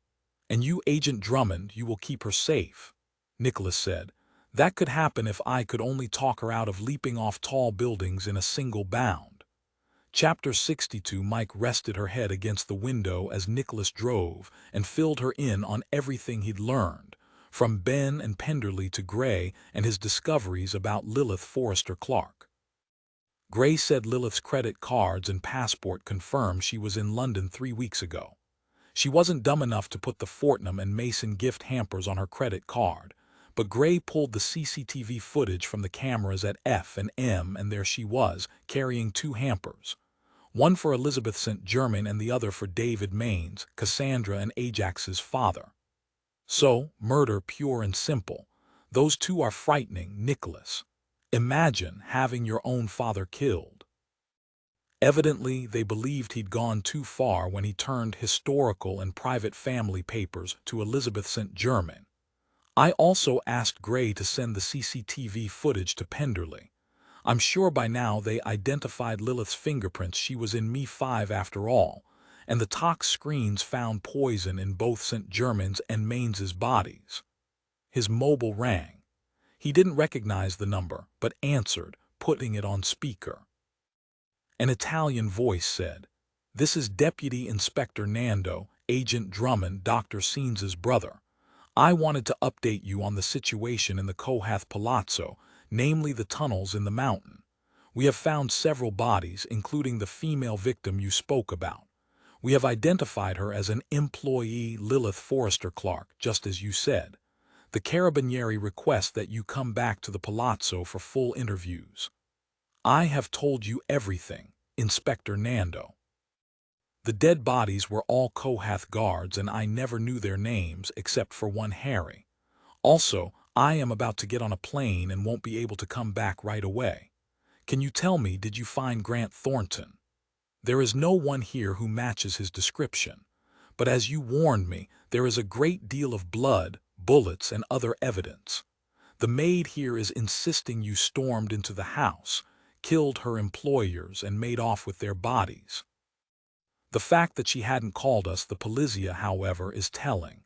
And you, Agent Drummond, you will keep her safe. Nicholas said. That could happen if I could only talk her out of leaping off tall buildings in a single bound. Chapter 62. Mike rested her head against the window as Nicholas drove and filled her in on everything he'd learned, from Ben and Penderley to Gray and his discoveries about Lilith Forrester Clark. Gray said Lilith's credit cards and passport confirmed she was in London 3 weeks ago. She wasn't dumb enough to put the Fortnum and Mason gift hampers on her credit card, but Gray pulled the CCTV footage from the cameras at F and M, and there she was, carrying 2 hampers. One for Elizabeth St. Germain and the other for David Maines, Cassandra and Ajax's father. So, murder pure and simple. Those 2 are frightening, Nicholas. Imagine having your own father killed. Evidently, they believed he'd gone too far when he turned historical and private family papers to Elizabeth St. Germain. I also asked Gray to send the CCTV footage to Penderley. I'm sure by now they identified Lilith's fingerprints. She was in Me5 after all, and the tox screens found poison in both St. Germain's and Mains's bodies. His mobile rang. He didn't recognize the number, but answered, putting it on speaker. An Italian voice said, "This is Deputy Inspector Nando, Agent Drummond, Dr. Scenes's brother. I wanted to update you on the situation in the Kohath Palazzo, namely the tunnels in the mountain. We have found several bodies, including the female victim you spoke about. We have identified her as an employee, Lilith Forrester Clark, just as you said. The Carabinieri request that you come back to the Palazzo for full interviews." "I have told you everything, Inspector Nando. The dead bodies were all Kohath guards, and I never knew their names except for one Harry. Also, I am about to get on a plane and won't be able to come back right away. Can you tell me, did you find Grant Thornton? There is no one here who matches his description. But as you warned me, there is a great deal of blood, bullets, and other evidence. The maid here is insisting you stormed into the house, killed her employers, and made off with their bodies. The fact that she hadn't called us the polizia, however, is telling.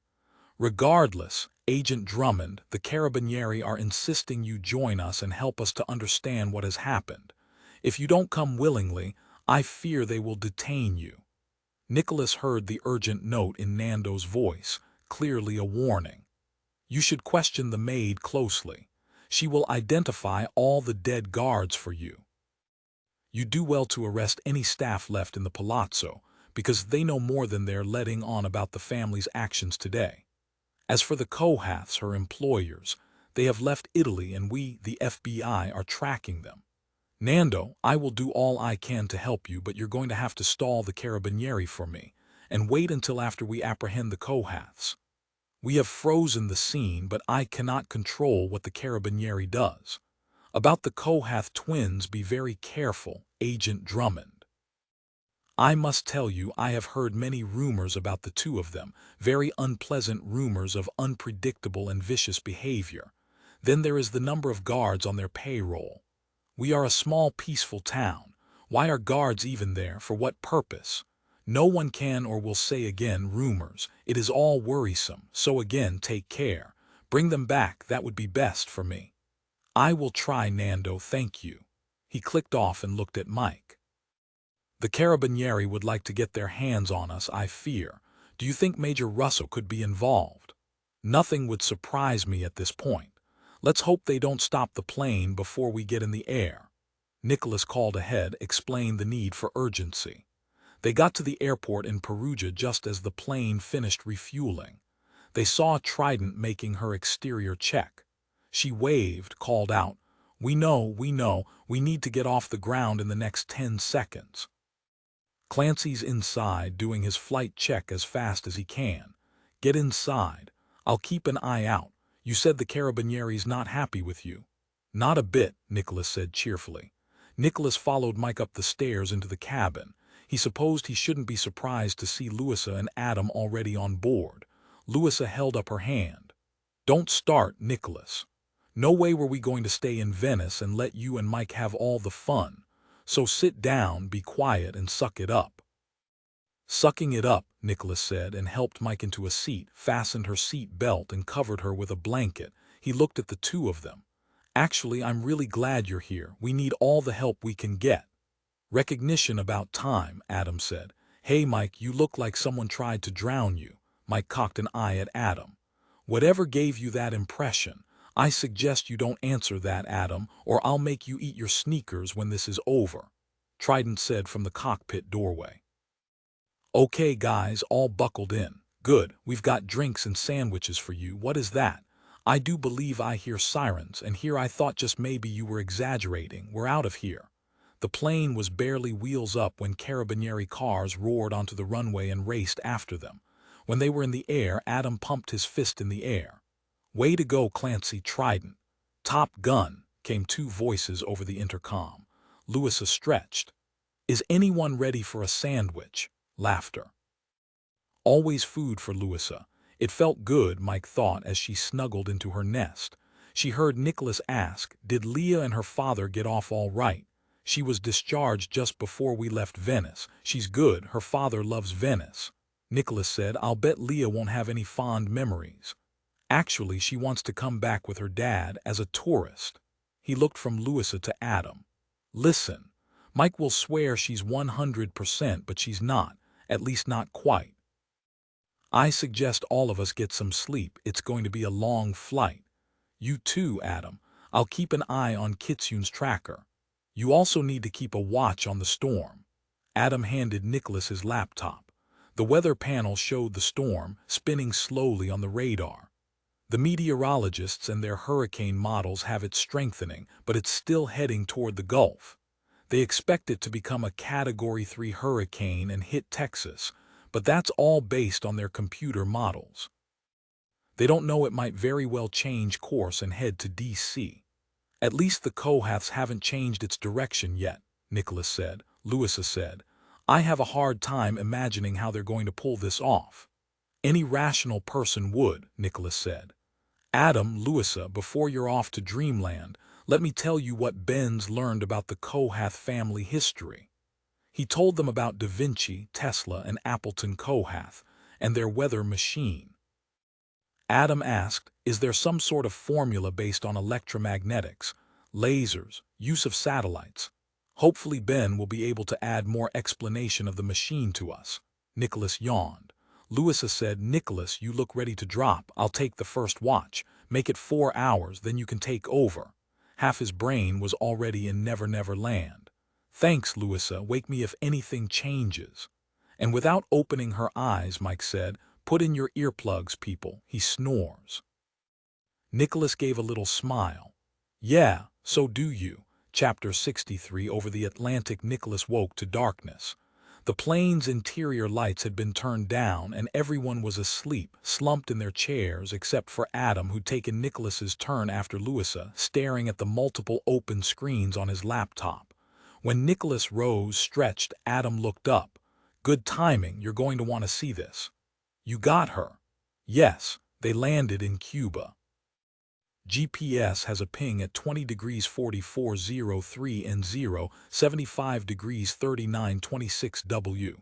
Regardless, Agent Drummond, the Carabinieri are insisting you join us and help us to understand what has happened. If you don't come willingly, I fear they will detain you." Nicholas heard the urgent note in Nando's voice, clearly a warning. "You should question the maid closely. She will identify all the dead guards for you. You do well to arrest any staff left in the Palazzo, because they know more than they're letting on about the family's actions today. As for the Kohaths, her employers, they have left Italy and we, the FBI, are tracking them. Nando, I will do all I can to help you, but you're going to have to stall the Carabinieri for me, and wait until after we apprehend the Kohaths. We have frozen the scene, but I cannot control what the Carabinieri does. About the Kohath twins, be very careful, Agent Drummond. I must tell you, I have heard many rumors about the 2 of them, very unpleasant rumors of unpredictable and vicious behavior. Then there is the number of guards on their payroll. We are a small, peaceful town. Why are guards even there? For what purpose? No one can or will say again rumors. It is all worrisome, so again take care. Bring them back, that would be best for me." "I will try, Nando, thank you." He clicked off and looked at Mike. "The Carabinieri would like to get their hands on us, I fear. Do you think Major Russell could be involved?" "Nothing would surprise me at this point. Let's hope they don't stop the plane before we get in the air." Nicholas called ahead, explained the need for urgency. They got to the airport in Perugia just as the plane finished refueling. They saw Trident making her exterior check. She waved, called out, we know, we need to get off the ground in the next 10 seconds." "Clancy's inside doing his flight check as fast as he can. Get inside. I'll keep an eye out. You said the Carabinieri's not happy with you." "Not a bit," Nicholas said cheerfully. Nicholas followed Mike up the stairs into the cabin. He supposed he shouldn't be surprised to see Louisa and Adam already on board. Louisa held up her hand. "Don't start, Nicholas. No way were we going to stay in Venice and let you and Mike have all the fun. So sit down, be quiet, and suck it up." "Sucking it up," Nicholas said, and helped Mike into a seat, fastened her seat belt, and covered her with a blanket. He looked at the two of them. "Actually, I'm really glad you're here. We need all the help we can get." "Recognition about time," Adam said. "Hey, Mike, you look like someone tried to drown you." Mike cocked an eye at Adam. "Whatever gave you that impression? I suggest you don't answer that, Adam, or I'll make you eat your sneakers when this is over," Trident said from the cockpit doorway. "Okay, guys, all buckled in. Good, we've got drinks and sandwiches for you. What is that? I do believe I hear sirens, and here I thought just maybe you were exaggerating. We're out of here." The plane was barely wheels up when carabinieri cars roared onto the runway and raced after them. When they were in the air, Adam pumped his fist in the air. "Way to go, Clancy, Trident." "Top Gun," came two voices over the intercom. Louisa stretched. "Is anyone ready for a sandwich?" Laughter. Always food for Louisa. It felt good, Mike thought, as she snuggled into her nest. She heard Nicholas ask, "Did Leah and her father get off all right?" "She was discharged just before we left Venice. She's good, her father loves Venice." Nicholas said, "I'll bet Leah won't have any fond memories. Actually, she wants to come back with her dad as a tourist." He looked from Louisa to Adam. "Listen, Mike will swear she's 100%, but she's not, at least not quite. I suggest all of us get some sleep. It's going to be a long flight. You too, Adam. I'll keep an eye on Kitsune's tracker. You also need to keep a watch on the storm." Adam handed Nicholas his laptop. The weather panel showed the storm, spinning slowly on the radar. "The meteorologists and their hurricane models have it strengthening, but it's still heading toward the Gulf. They expect it to become a Category 3 hurricane and hit Texas, but that's all based on their computer models. They don't know, it might very well change course and head to D.C. "At least the Kohaths haven't changed its direction yet," Nicholas said. Louisa said, "I have a hard time imagining how they're going to pull this off." "Any rational person would," Nicholas said. "Adam, Louisa, before you're off to dreamland, let me tell you what Benz learned about the Kohath family history." He told them about Da Vinci, Tesla, and Appleton Kohath, and their weather machine. Adam asked, "Is there some sort of formula based on electromagnetics, lasers, use of satellites?" "Hopefully Ben will be able to add more explanation of the machine to us." Nicholas yawned. Louisa said, "Nicholas, you look ready to drop. I'll take the first watch. Make it 4 hours, then you can take over." Half his brain was already in Never Never Land. "Thanks, Louisa. Wake me if anything changes." And without opening her eyes, Mike said, "Put in your earplugs, people. He snores." Nicholas gave a little smile. "Yeah, so do you." Chapter 63. Over the Atlantic, Nicholas woke to darkness. The plane's interior lights had been turned down, and everyone was asleep, slumped in their chairs, except for Adam, who'd taken Nicholas's turn after Louisa, staring at the multiple open screens on his laptop. When Nicholas rose, stretched, Adam looked up. "Good timing, you're going to want to see this." "You got her?" "Yes, they landed in Cuba. GPS has a ping at 20 degrees 4403 and 75 degrees 3926 W.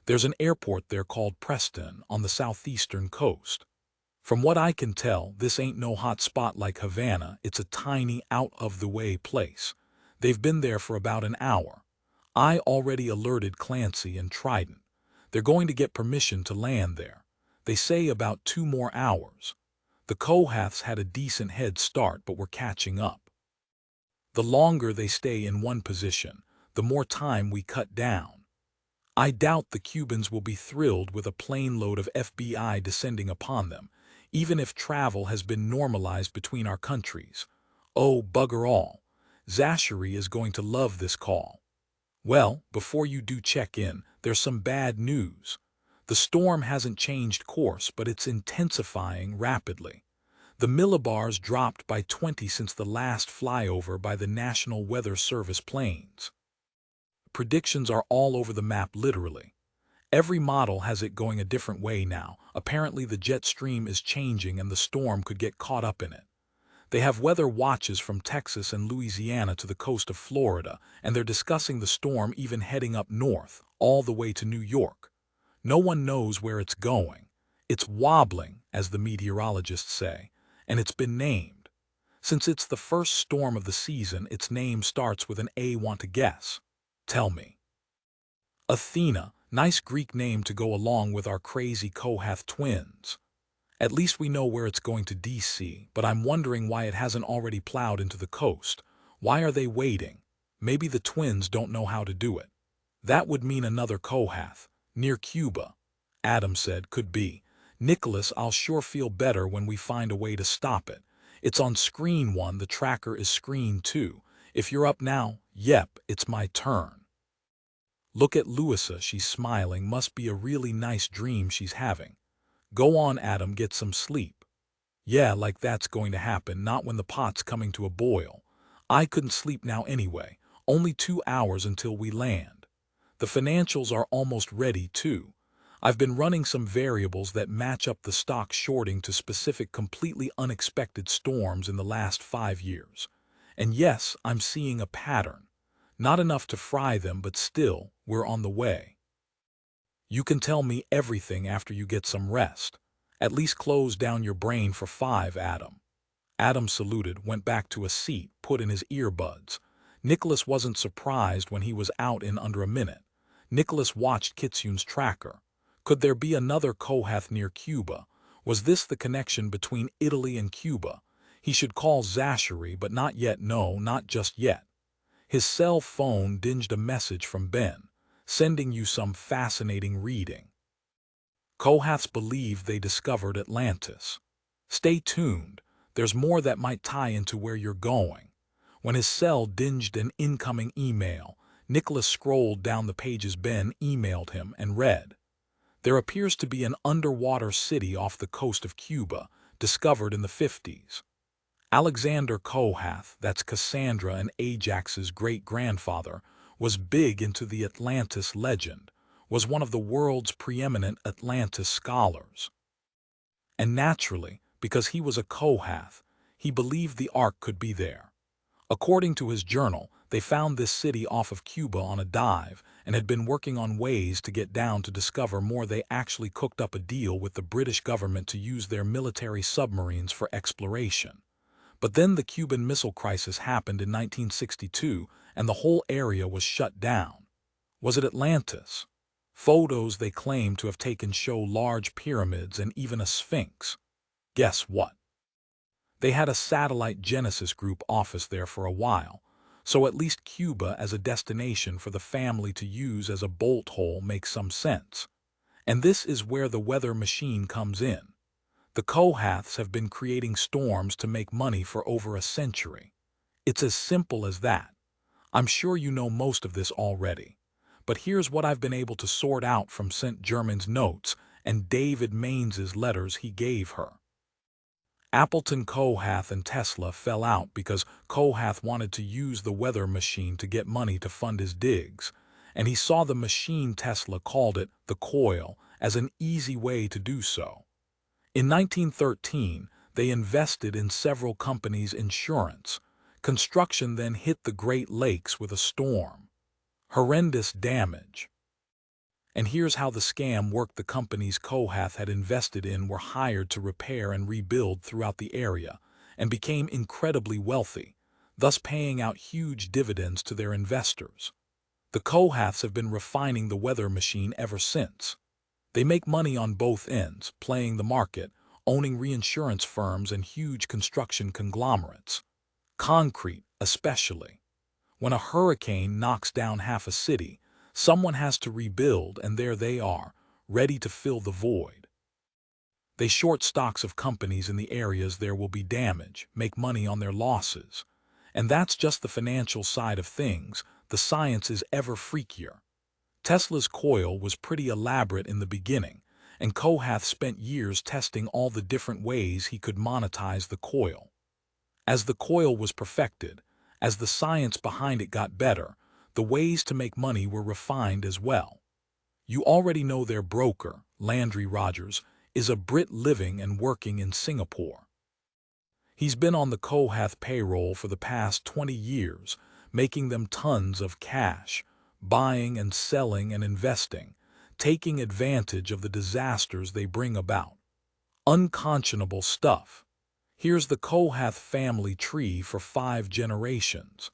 There's an airport there called Preston on the southeastern coast. From what I can tell, this ain't no hot spot like Havana. It's a tiny, out-of-the-way place. They've been there for about an hour. I already alerted Clancy and Trident. They're going to get permission to land there. They say about 2 more hours. The Kohaths had a decent head start, but were catching up. The longer they stay in one position, the more time we cut down. I doubt the Cubans will be thrilled with a plane load of FBI descending upon them, even if travel has been normalized between our countries. Oh, bugger all. Zachary is going to love this call. Well, before you do check in, there's some bad news. The storm hasn't changed course, but it's intensifying rapidly. The millibars dropped by 20 since the last flyover by the National Weather Service planes. Predictions are all over the map literally. Every model has it going a different way now. Apparently the jet stream is changing and the storm could get caught up in it. They have weather watches from Texas and Louisiana to the coast of Florida, and they're discussing the storm even heading up north, all the way to New York. No one knows where it's going. It's wobbling, as the meteorologists say, and it's been named. Since it's the first storm of the season, its name starts with an A. Want to guess? Tell me. Athena, nice Greek name to go along with our crazy Kohath twins. At least we know where it's going to DC, but I'm wondering why it hasn't already plowed into the coast. Why are they waiting? Maybe the twins don't know how to do it. That would mean another Kohath, near Cuba. Adam said, could be. Nicholas, I'll sure feel better when we find a way to stop it. It's on screen 1, the tracker is screen 2. If you're up now, yep, it's my turn. Look at Louisa, she's smiling, must be a really nice dream she's having. Go on, Adam, get some sleep. Yeah, like that's going to happen, not when the pot's coming to a boil. I couldn't sleep now anyway, only 2 hours until we land. The financials are almost ready too. I've been running some variables that match up the stock shorting to specific completely unexpected storms in the last 5 years. And yes, I'm seeing a pattern. Not enough to fry them, but still, we're on the way. You can tell me everything after you get some rest. At least close down your brain for 5, Adam. Adam saluted, went back to a seat, put in his earbuds. Nicholas wasn't surprised when he was out in under a minute. Nicholas watched Kitsune's tracker. Could there be another Kohath near Cuba? Was this the connection between Italy and Cuba? He should call Zachary, but not yet, no, not just yet. His cell phone dinged a message from Ben, sending you some fascinating reading. Kohaths believe they discovered Atlantis. Stay tuned, there's more that might tie into where you're going. When his cell dinged an incoming email, Nicholas scrolled down the pages Ben emailed him and read. There appears to be an underwater city off the coast of Cuba, discovered in the 50s. Alexander Kohath, that's Cassandra and Ajax's great-grandfather, was big into the Atlantis legend, was one of the world's preeminent Atlantis scholars. And naturally, because he was a Kohath, he believed the Ark could be there. According to his journal, they found this city off of Cuba on a dive and had been working on ways to get down to discover more. They actually cooked up a deal with the British government to use their military submarines for exploration. But then the Cuban Missile Crisis happened in 1962 and the whole area was shut down. Was it Atlantis? Photos they claim to have taken show large pyramids and even a sphinx. Guess what? They had a satellite Genesis Group office there for a while, so at least Cuba as a destination for the family to use as a bolt hole makes some sense. And this is where the weather machine comes in. The Kohaths have been creating storms to make money for over a century. It's as simple as that. I'm sure you know most of this already. But here's what I've been able to sort out from St. Germain's notes and David Mains's letters he gave her. Appleton Kohath and Tesla fell out because Kohath wanted to use the weather machine to get money to fund his digs, and he saw the machine, Tesla called it the coil, as an easy way to do so. In 1913, they invested in several companies' insurance. Construction then hit the Great Lakes with a storm. Horrendous damage. And here's how the scam worked. The companies Kohath had invested in were hired to repair and rebuild throughout the area and became incredibly wealthy, thus paying out huge dividends to their investors. The Kohaths have been refining the weather machine ever since. They make money on both ends, playing the market, owning reinsurance firms and huge construction conglomerates. Concrete, especially. When a hurricane knocks down half a city, someone has to rebuild, and there they are, ready to fill the void. They short stocks of companies in the areas there will be damage, make money on their losses. And that's just the financial side of things. The science is ever freakier. Tesla's coil was pretty elaborate in the beginning, and Kohath spent years testing all the different ways he could monetize the coil. As the coil was perfected, as the science behind it got better, the ways to make money were refined as well. You already know their broker, Landry Rogers, is a Brit living and working in Singapore. He's been on the Kohath payroll for the past 20 years, making them tons of cash, buying and selling and investing, taking advantage of the disasters they bring about. Unconscionable stuff. Here's the Kohath family tree for 5 generations.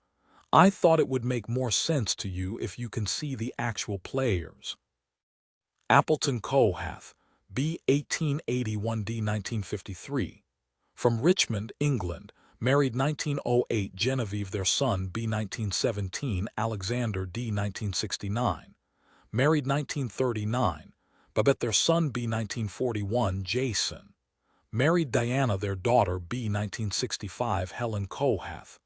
I thought it would make more sense to you if you can see the actual players. Appleton Kohath, B. 1881 D. 1953. From Richmond, England, married 1908 Genevieve, their son B. 1917 Alexander D. 1969. Married 1939, Babette, their son B. 1941 Jason. Married Diana, their daughter B. 1965 Helen Kohath.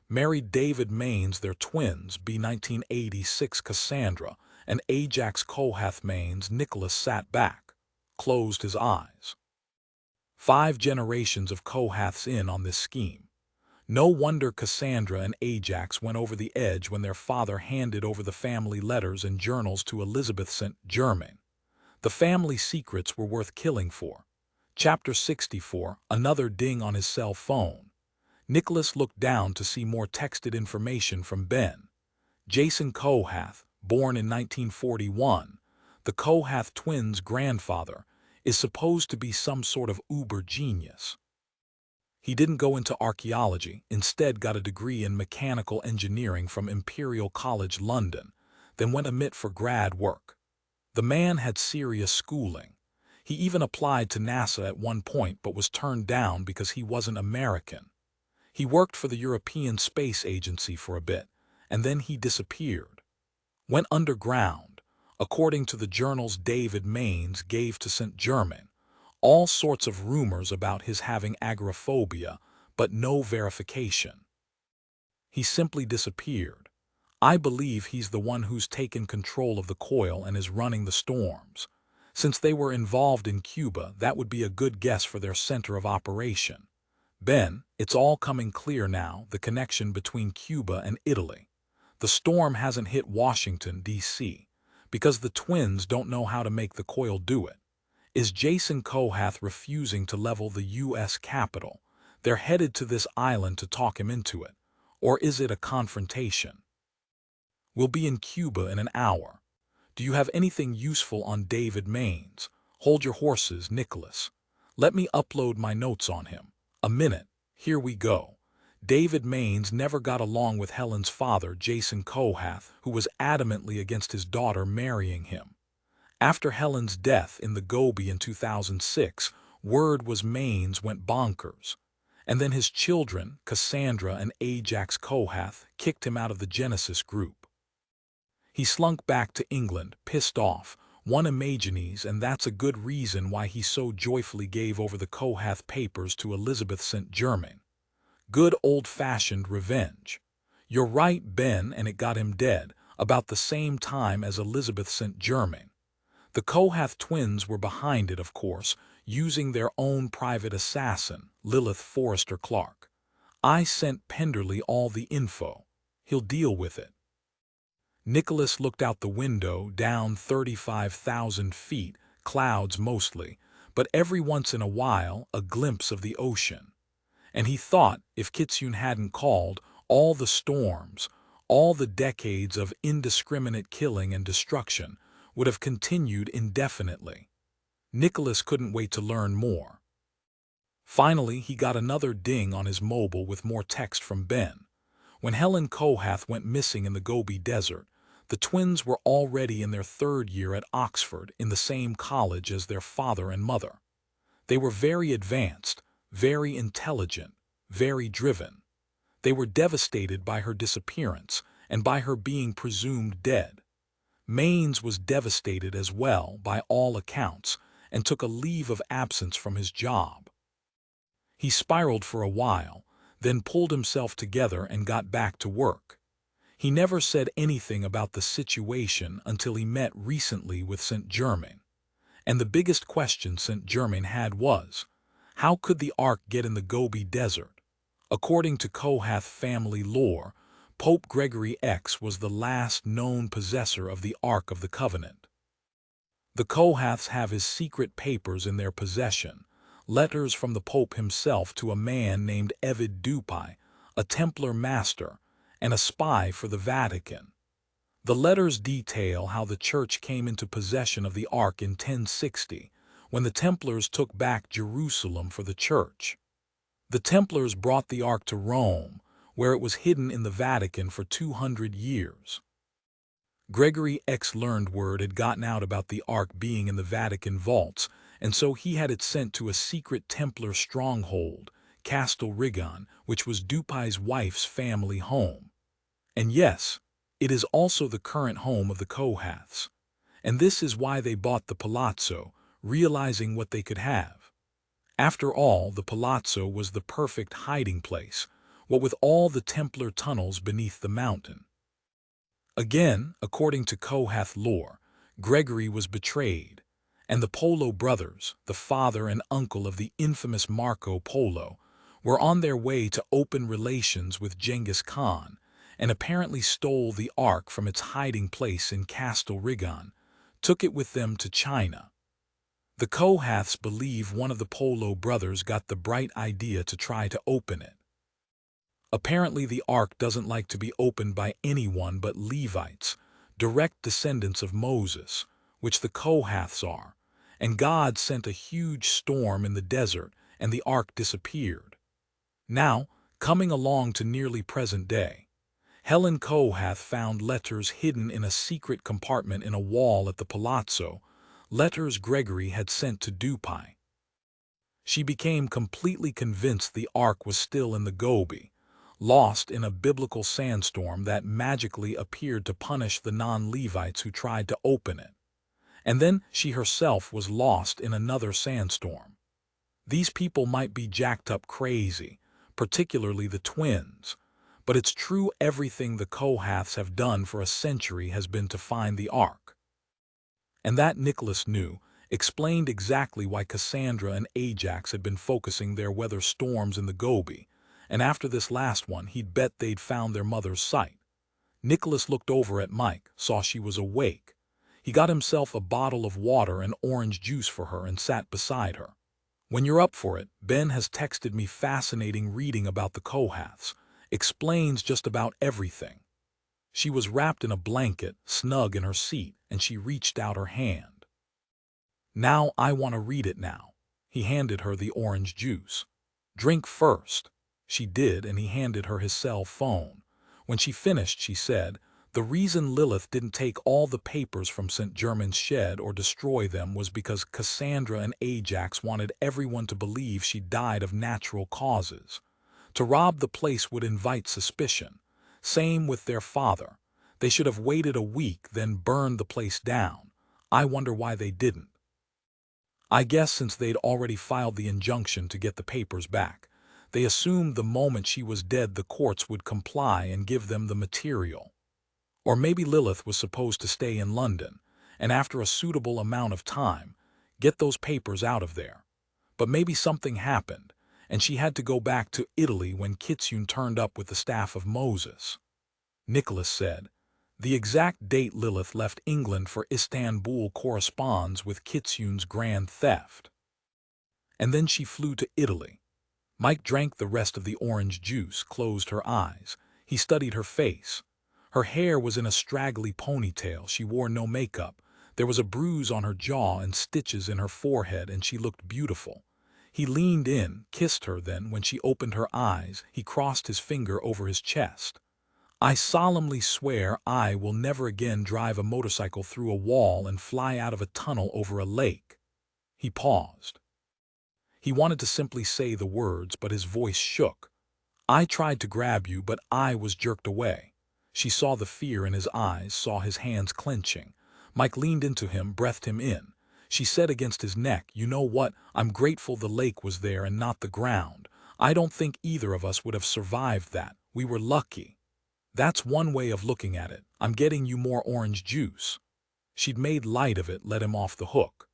Married David Maines, their twins B. 1986 Cassandra, and Ajax Kohath. Maines Nicholas sat back, closed his eyes. 5 generations of Kohaths in on this scheme. No wonder Cassandra and Ajax went over the edge when their father handed over the family letters and journals to Elizabeth St. Germain. The family secrets were worth killing for. Chapter 64, another ding on his cell phone. Nicholas looked down to see more texted information from Ben. Jason Kohath, born in 1941, the Kohath twins' grandfather, is supposed to be some sort of uber genius. He didn't go into archaeology, instead got a degree in mechanical engineering from Imperial College London, then went amid for grad work. The man had serious schooling. He even applied to NASA at one point but was turned down because he wasn't American. He worked for the European Space Agency for a bit, and then he disappeared. Went underground, according to the journals David Maines gave to St. Germain. All sorts of rumors about his having agoraphobia, but no verification. He simply disappeared. I believe he's the one who's taken control of the coil and is running the storms. Since they were involved in Cuba, that would be a good guess for their center of operation. Ben, it's all coming clear now, the connection between Cuba and Italy. The storm hasn't hit Washington, D.C., because the twins don't know how to make the coil do it. Is Jason Kohath refusing to level the U.S. Capitol? They're headed to this island to talk him into it. Or is it a confrontation? We'll be in Cuba in an hour. Do you have anything useful on David Maines? Hold your horses, Nicholas. Let me upload my notes on him. A minute. Here we go. David Maines never got along with Helen's father, Jason Kohath, who was adamantly against his daughter marrying him. After Helen's death in the Gobi in 2006, word was Maines went bonkers. And then his children, Cassandra and Ajax Kohath, kicked him out of the Genesis group. He slunk back to England, pissed off, one imagines, and that's a good reason why he so joyfully gave over the Kohath papers to Elizabeth St. Germain. Good old-fashioned revenge. You're right, Ben, and it got him dead, about the same time as Elizabeth St. Germain. The Kohath twins were behind it, of course, using their own private assassin, Lilith Forrester Clark. I sent Penderley all the info. He'll deal with it. Nicholas looked out the window, down 35,000 feet, clouds mostly, but every once in a while a glimpse of the ocean. And he thought, if Kitsune hadn't called, all the storms, all the decades of indiscriminate killing and destruction would have continued indefinitely. Nicholas couldn't wait to learn more. Finally, he got another ding on his mobile with more text from Ben. When Helen Kohath went missing in the Gobi Desert, the twins were already in their 3rd year at Oxford in the same college as their father and mother. They were very advanced, very intelligent, very driven. They were devastated by her disappearance and by her being presumed dead. Maines was devastated as well, by all accounts, and took a leave of absence from his job. He spiraled for a while, then pulled himself together and got back to work. He never said anything about the situation until he met recently with St. Germain. And the biggest question St. Germain had was, how could the Ark get in the Gobi Desert? According to Kohath family lore, Pope Gregory X was the last known possessor of the Ark of the Covenant. The Kohaths have his secret papers in their possession, letters from the Pope himself to a man named Evid Dupai, a Templar master, and a spy for the Vatican. The letters detail how the Church came into possession of the Ark in 1060, when the Templars took back Jerusalem for the Church. The Templars brought the Ark to Rome, where it was hidden in the Vatican for 200 years. Gregory X learned word had gotten out about the Ark being in the Vatican vaults, and so he had it sent to a secret Templar stronghold, Castel Rigon, which was Dupai's wife's family home. And yes, it is also the current home of the Kohaths. And this is why they bought the palazzo, realizing what they could have. After all, the palazzo was the perfect hiding place, what with all the Templar tunnels beneath the mountain. Again, according to Kohath lore, Gregory was betrayed, and the Polo brothers, the father and uncle of the infamous Marco Polo, were on their way to open relations with Genghis Khan, and apparently stole the Ark from its hiding place in Castel Rigon, took it with them to China. The Kohaths believe one of the Polo brothers got the bright idea to try to open it. Apparently the Ark doesn't like to be opened by anyone but Levites, direct descendants of Moses, which the Kohaths are, and God sent a huge storm in the desert and the Ark disappeared. Now, coming along to nearly present day, Helen Kohath found letters hidden in a secret compartment in a wall at the palazzo, letters Gregory had sent to Dupai. She became completely convinced the Ark was still in the Gobi, lost in a biblical sandstorm that magically appeared to punish the non-Levites who tried to open it. And then she herself was lost in another sandstorm. These people might be jacked up crazy, particularly the twins, but it's true everything the Kohaths have done for a century has been to find the Ark. And that Nicholas knew explained exactly why Cassandra and Ajax had been focusing their weather storms in the Gobi, and after this last one he'd bet they'd found their mother's site. Nicholas looked over at Mike, saw she was awake. He got himself a bottle of water and orange juice for her and sat beside her. When you're up for it, Ben has texted me fascinating reading about the Kohaths, explains just about everything. She was wrapped in a blanket, snug in her seat, and she reached out her hand. Now I want to read it now. He handed her the orange juice. Drink first. She did, and he handed her his cell phone. When she finished, she said, the reason Lilith didn't take all the papers from St. Germain's shed or destroy them was because Cassandra and Ajax wanted everyone to believe she died of natural causes. To rob the place would invite suspicion. Same with their father. They should have waited a week, then burned the place down. I wonder why they didn't. I guess since they'd already filed the injunction to get the papers back, they assumed the moment she was dead the courts would comply and give them the material. Or maybe Lilith was supposed to stay in London, and after a suitable amount of time, get those papers out of there. But maybe something happened, and she had to go back to Italy when Kitsune turned up with the staff of Moses. Nicholas said, the exact date Lilith left England for Istanbul corresponds with Kitsune's grand theft. And then she flew to Italy. Mike drank the rest of the orange juice, closed her eyes. He studied her face. Her hair was in a straggly ponytail. She wore no makeup. There was a bruise on her jaw and stitches in her forehead, and she looked beautiful. He leaned in, kissed her, then, when she opened her eyes, he crossed his finger over his chest. I solemnly swear I will never again drive a motorcycle through a wall and fly out of a tunnel over a lake. He paused. He wanted to simply say the words, but his voice shook. I tried to grab you, but I was jerked away. She saw the fear in his eyes, saw his hands clenching. Mike leaned into him, breathed him in. She said against his neck, you know what, I'm grateful the lake was there and not the ground. I don't think either of us would have survived that. We were lucky. That's one way of looking at it. I'm getting you more orange juice. She'd made light of it, let him off the hook.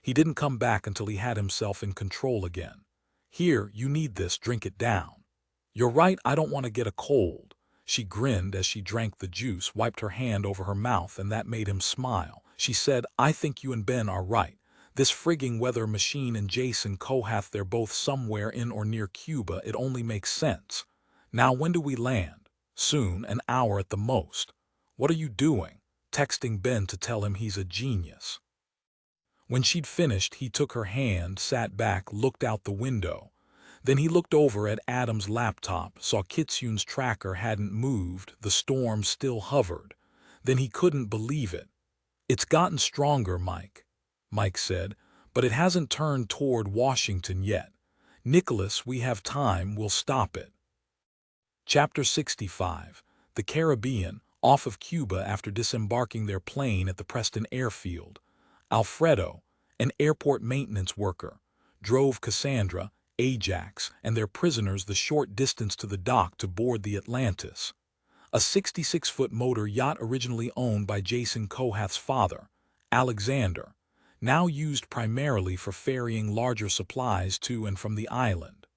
He didn't come back until he had himself in control again. Here, you need this, drink it down. You're right, I don't want to get a cold. She grinned as she drank the juice, wiped her hand over her mouth, and that made him smile. She said, I think you and Ben are right. This frigging weather machine and Jason Kohath, they're both somewhere in or near Cuba. It only makes sense. Now, when do we land? Soon, an hour at the most. What are you doing? Texting Ben to tell him he's a genius. When she'd finished, he took her hand, sat back, looked out the window. Then he looked over at Adam's laptop, saw Kitsune's tracker hadn't moved, the storm still hovered. Then he couldn't believe it. It's gotten stronger, Mike said, but it hasn't turned toward Washington yet. Nicholas, we have time, we'll stop it. Chapter 65. The Caribbean, off of Cuba after disembarking their plane at the Preston airfield. Alfredo, an airport maintenance worker, drove Cassandra, Ajax, and their prisoners the short distance to the dock to board the Atlantis, a 66-foot motor yacht originally owned by Jason Kohath's father, Alexander, now used primarily for ferrying larger supplies to and from the island.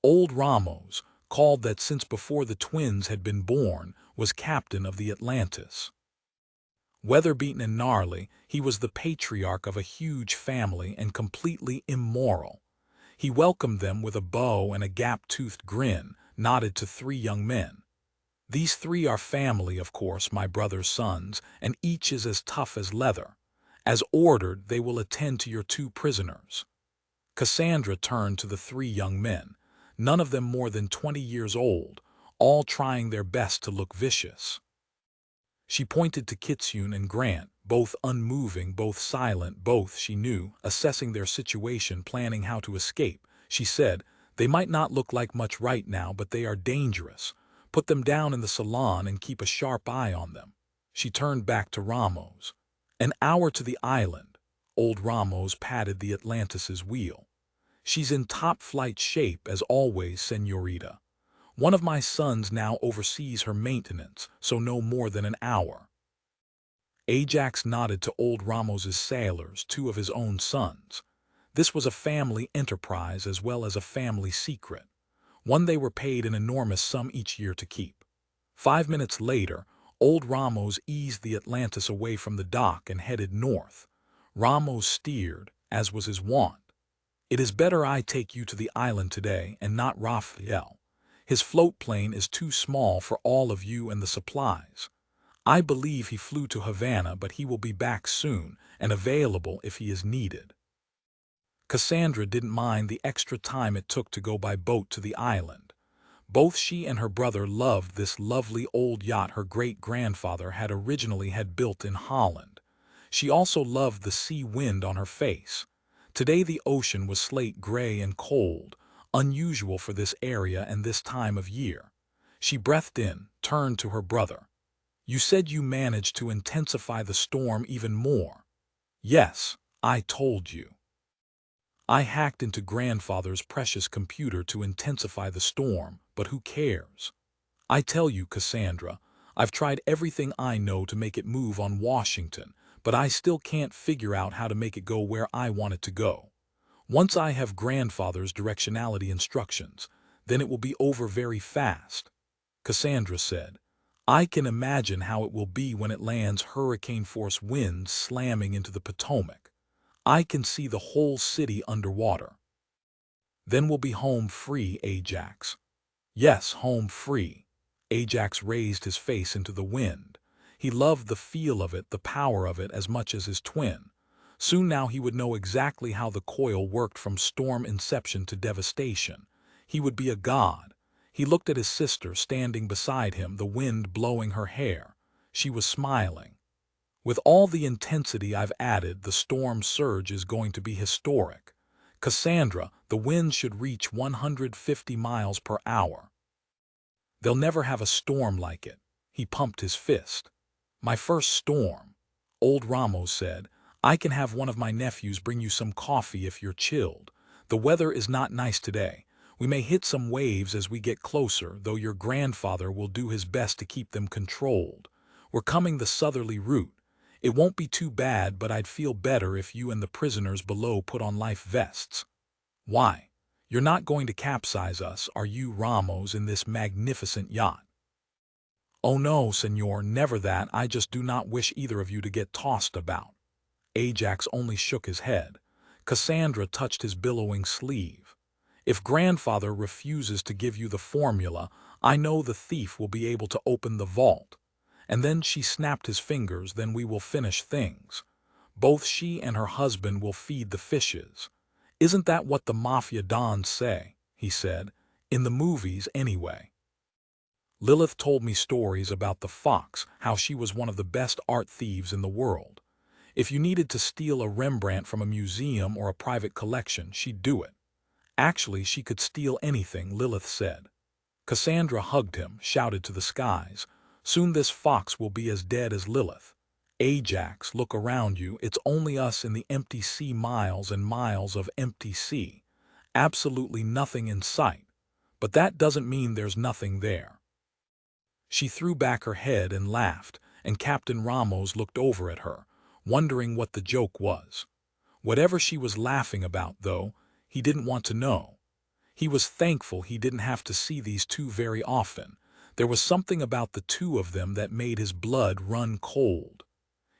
Old Ramos, called that since before the twins had been born, was captain of the Atlantis. Weather-beaten and gnarly, he was the patriarch of a huge family and completely immoral. He welcomed them with a bow and a gap-toothed grin, nodded to 3 young men. These 3 are family, of course, my brother's sons, and each is as tough as leather. As ordered, they will attend to your 2 prisoners. Cassandra turned to the 3 young men, none of them more than 20 years old, all trying their best to look vicious. She pointed to Kitsune and Grant, both unmoving, both silent, both, she knew, assessing their situation, planning how to escape. She said, they might not look like much right now, but they are dangerous. Put them down in the salon and keep a sharp eye on them. She turned back to Ramos. An hour to the island. Old Ramos patted the Atlantis's wheel. She's in top-flight shape, as always, señorita. One of my sons now oversees her maintenance, so no more than an hour. Ajax nodded to old Ramos's sailors, 2 of his own sons. This was a family enterprise as well as a family secret, one they were paid an enormous sum each year to keep. 5 minutes later, old Ramos eased the Atlantis away from the dock and headed north. Ramos steered, as was his wont. It is better I take you to the island today and not Raphael. His float plane is too small for all of you and the supplies. I believe he flew to Havana, but he will be back soon and available if he is needed. Cassandra didn't mind the extra time it took to go by boat to the island. Both she and her brother loved this lovely old yacht her great-grandfather had originally built in Holland. She also loved the sea wind on her face. Today the ocean was slate gray and cold, unusual for this area and this time of year. She breathed in, turned to her brother. You said you managed to intensify the storm even more. Yes, I told you. I hacked into grandfather's precious computer to intensify the storm, but who cares? I tell you, Cassandra, I've tried everything I know to make it move on Washington, but I still can't figure out how to make it go where I want it to go. Once I have grandfather's directionality instructions, then it will be over very fast. Cassandra said, I can imagine how it will be when it lands hurricane-force winds slamming into the Potomac. I can see the whole city underwater. Then we'll be home free, Ajax. Yes, home free. Ajax raised his face into the wind. He loved the feel of it, the power of it, as much as his twin. Soon now he would know exactly how the coil worked from storm inception to devastation. He would be a god. He looked at his sister standing beside him, the wind blowing her hair. She was smiling. With all the intensity I've added, the storm surge is going to be historic. Cassandra, the wind should reach 150 miles per hour. They'll never have a storm like it. He pumped his fist. My first storm. Old Ramos said, I can have one of my nephews bring you some coffee if you're chilled. The weather is not nice today. We may hit some waves as we get closer, though your grandfather will do his best to keep them controlled. We're coming the southerly route. It won't be too bad, but I'd feel better if you and the prisoners below put on life vests. Why? You're not going to capsize us, are you, Ramos, in this magnificent yacht? Oh no, senor, never that. I just do not wish either of you to get tossed about. Ajax only shook his head. Cassandra touched his billowing sleeve. If grandfather refuses to give you the formula, I know the thief will be able to open the vault. And then she snapped his fingers, then we will finish things. Both she and her husband will feed the fishes. Isn't that what the mafia dons say? He said. In the movies, anyway. Lilith told me stories about the fox, how she was one of the best art thieves in the world. If you needed to steal a Rembrandt from a museum or a private collection, she'd do it. Actually, she could steal anything, Lilith said. Cassandra hugged him, shouted to the skies. Soon this fox will be as dead as Lilith. Ajax, look around you. It's only us in the empty sea, miles and miles of empty sea. Absolutely nothing in sight. But that doesn't mean there's nothing there. She threw back her head and laughed, and Captain Ramos looked over at her, wondering what the joke was. Whatever she was laughing about, though, he didn't want to know. He was thankful he didn't have to see these two very often. There was something about the two of them that made his blood run cold.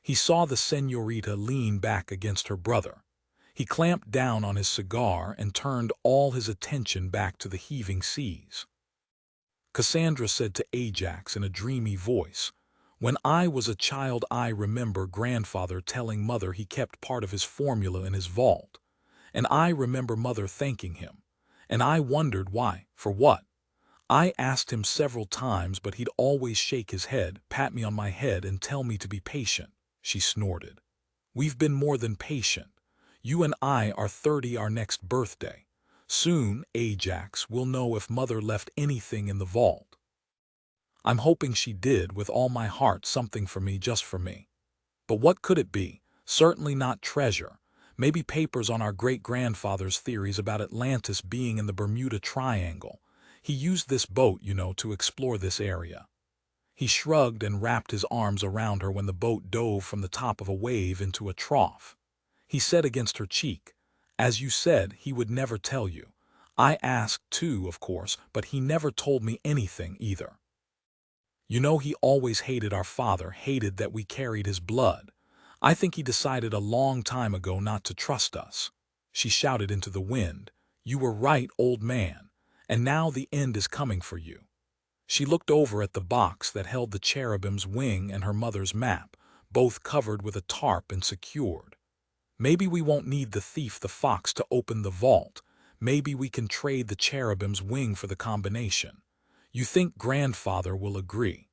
He saw the señorita lean back against her brother. He clamped down on his cigar and turned all his attention back to the heaving seas. Cassandra said to Ajax in a dreamy voice, "When I was a child, I remember grandfather telling mother he kept part of his formula in his vault. And I remember mother thanking him. And I wondered why, for what. I asked him several times, but he'd always shake his head, pat me on my head, and tell me to be patient." She snorted. "We've been more than patient. You and I are 30 our next birthday. Soon, Ajax, we'll know if mother left anything in the vault. I'm hoping she did, with all my heart, something for me, just for me. But what could it be? Certainly not treasure. Maybe papers on our great-grandfather's theories about Atlantis being in the Bermuda Triangle. He used this boat, you know, to explore this area." He shrugged and wrapped his arms around her when the boat dove from the top of a wave into a trough. He said against her cheek, "As you said, he would never tell you. I asked too, of course, but he never told me anything either. You know, he always hated our father, hated that we carried his blood. I think he decided a long time ago not to trust us." She shouted into the wind, "You were right, old man, and now the end is coming for you." She looked over at the box that held the cherubim's wing and her mother's map, both covered with a tarp and secured. "Maybe we won't need the thief, the fox, to open the vault. Maybe we can trade the cherubim's wing for the combination. You think grandfather will agree?"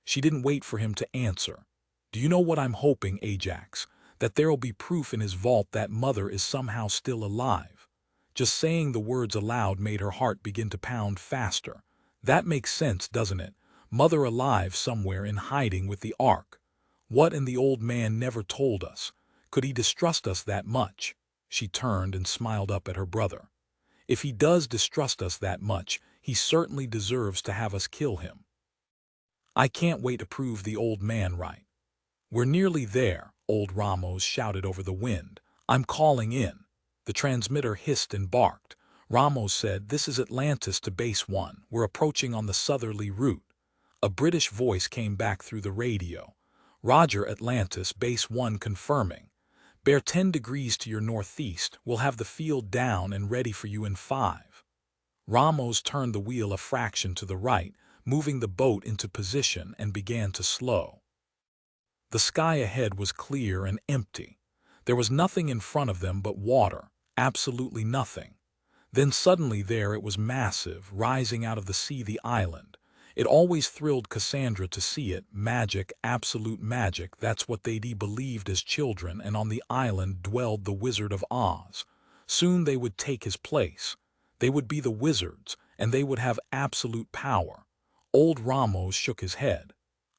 She didn't wait for him to answer. "Do you know what I'm hoping, Ajax? That there'll be proof in his vault that mother is somehow still alive." Just saying the words aloud made her heart begin to pound faster. That makes sense, doesn't it? Mother alive somewhere in hiding with the Ark. What, and the old man never told us? Could he distrust us that much? She turned and smiled up at her brother. "If he does distrust us that much, he certainly deserves to have us kill him. I can't wait to prove the old man right." "We're nearly there," old Ramos shouted over the wind. "I'm calling in." The transmitter hissed and barked. Ramos said, "This is Atlantis to Base 1. We're approaching on the southerly route." A British voice came back through the radio. "Roger, Atlantis, Base 1 confirming. Bear 10 degrees to your northeast. We'll have the field down and ready for you in 5. Ramos turned the wheel a fraction to the right, moving the boat into position, and began to slow. The sky ahead was clear and empty. There was nothing in front of them but water, absolutely nothing. Then suddenly there it was, massive, rising out of the sea, the island. It always thrilled Cassandra to see it. Magic, absolute magic, that's what they'd believed as children, and on the island dwelled the Wizard of Oz. Soon they would take his place. They would be the wizards, and they would have absolute power. Old Ramos shook his head.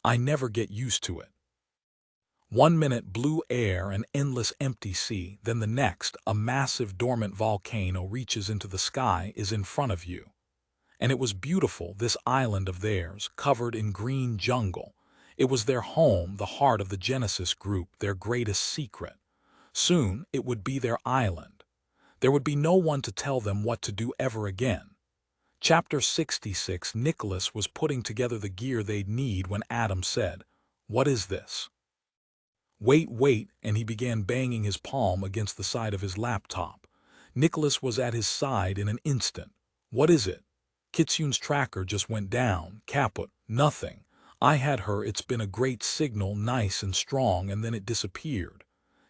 "I never get used to it. 1 minute blue air and endless empty sea, then the next, a massive dormant volcano reaches into the sky, is in front of you. And it was beautiful, this island of theirs, covered in green jungle. It was their home, the heart of the Genesis group, their greatest secret. Soon, it would be their island. There would be no one to tell them what to do ever again. Chapter 66. Nicholas was putting together the gear they'd need when Adam said, "What is this?" Wait, and he began banging his palm against the side of his laptop. Nicholas was at his side in an instant. "What is it?" "Kitsune's tracker just went down. Caput." "Nothing. I had her. It's been a great signal, nice and strong, and then it disappeared."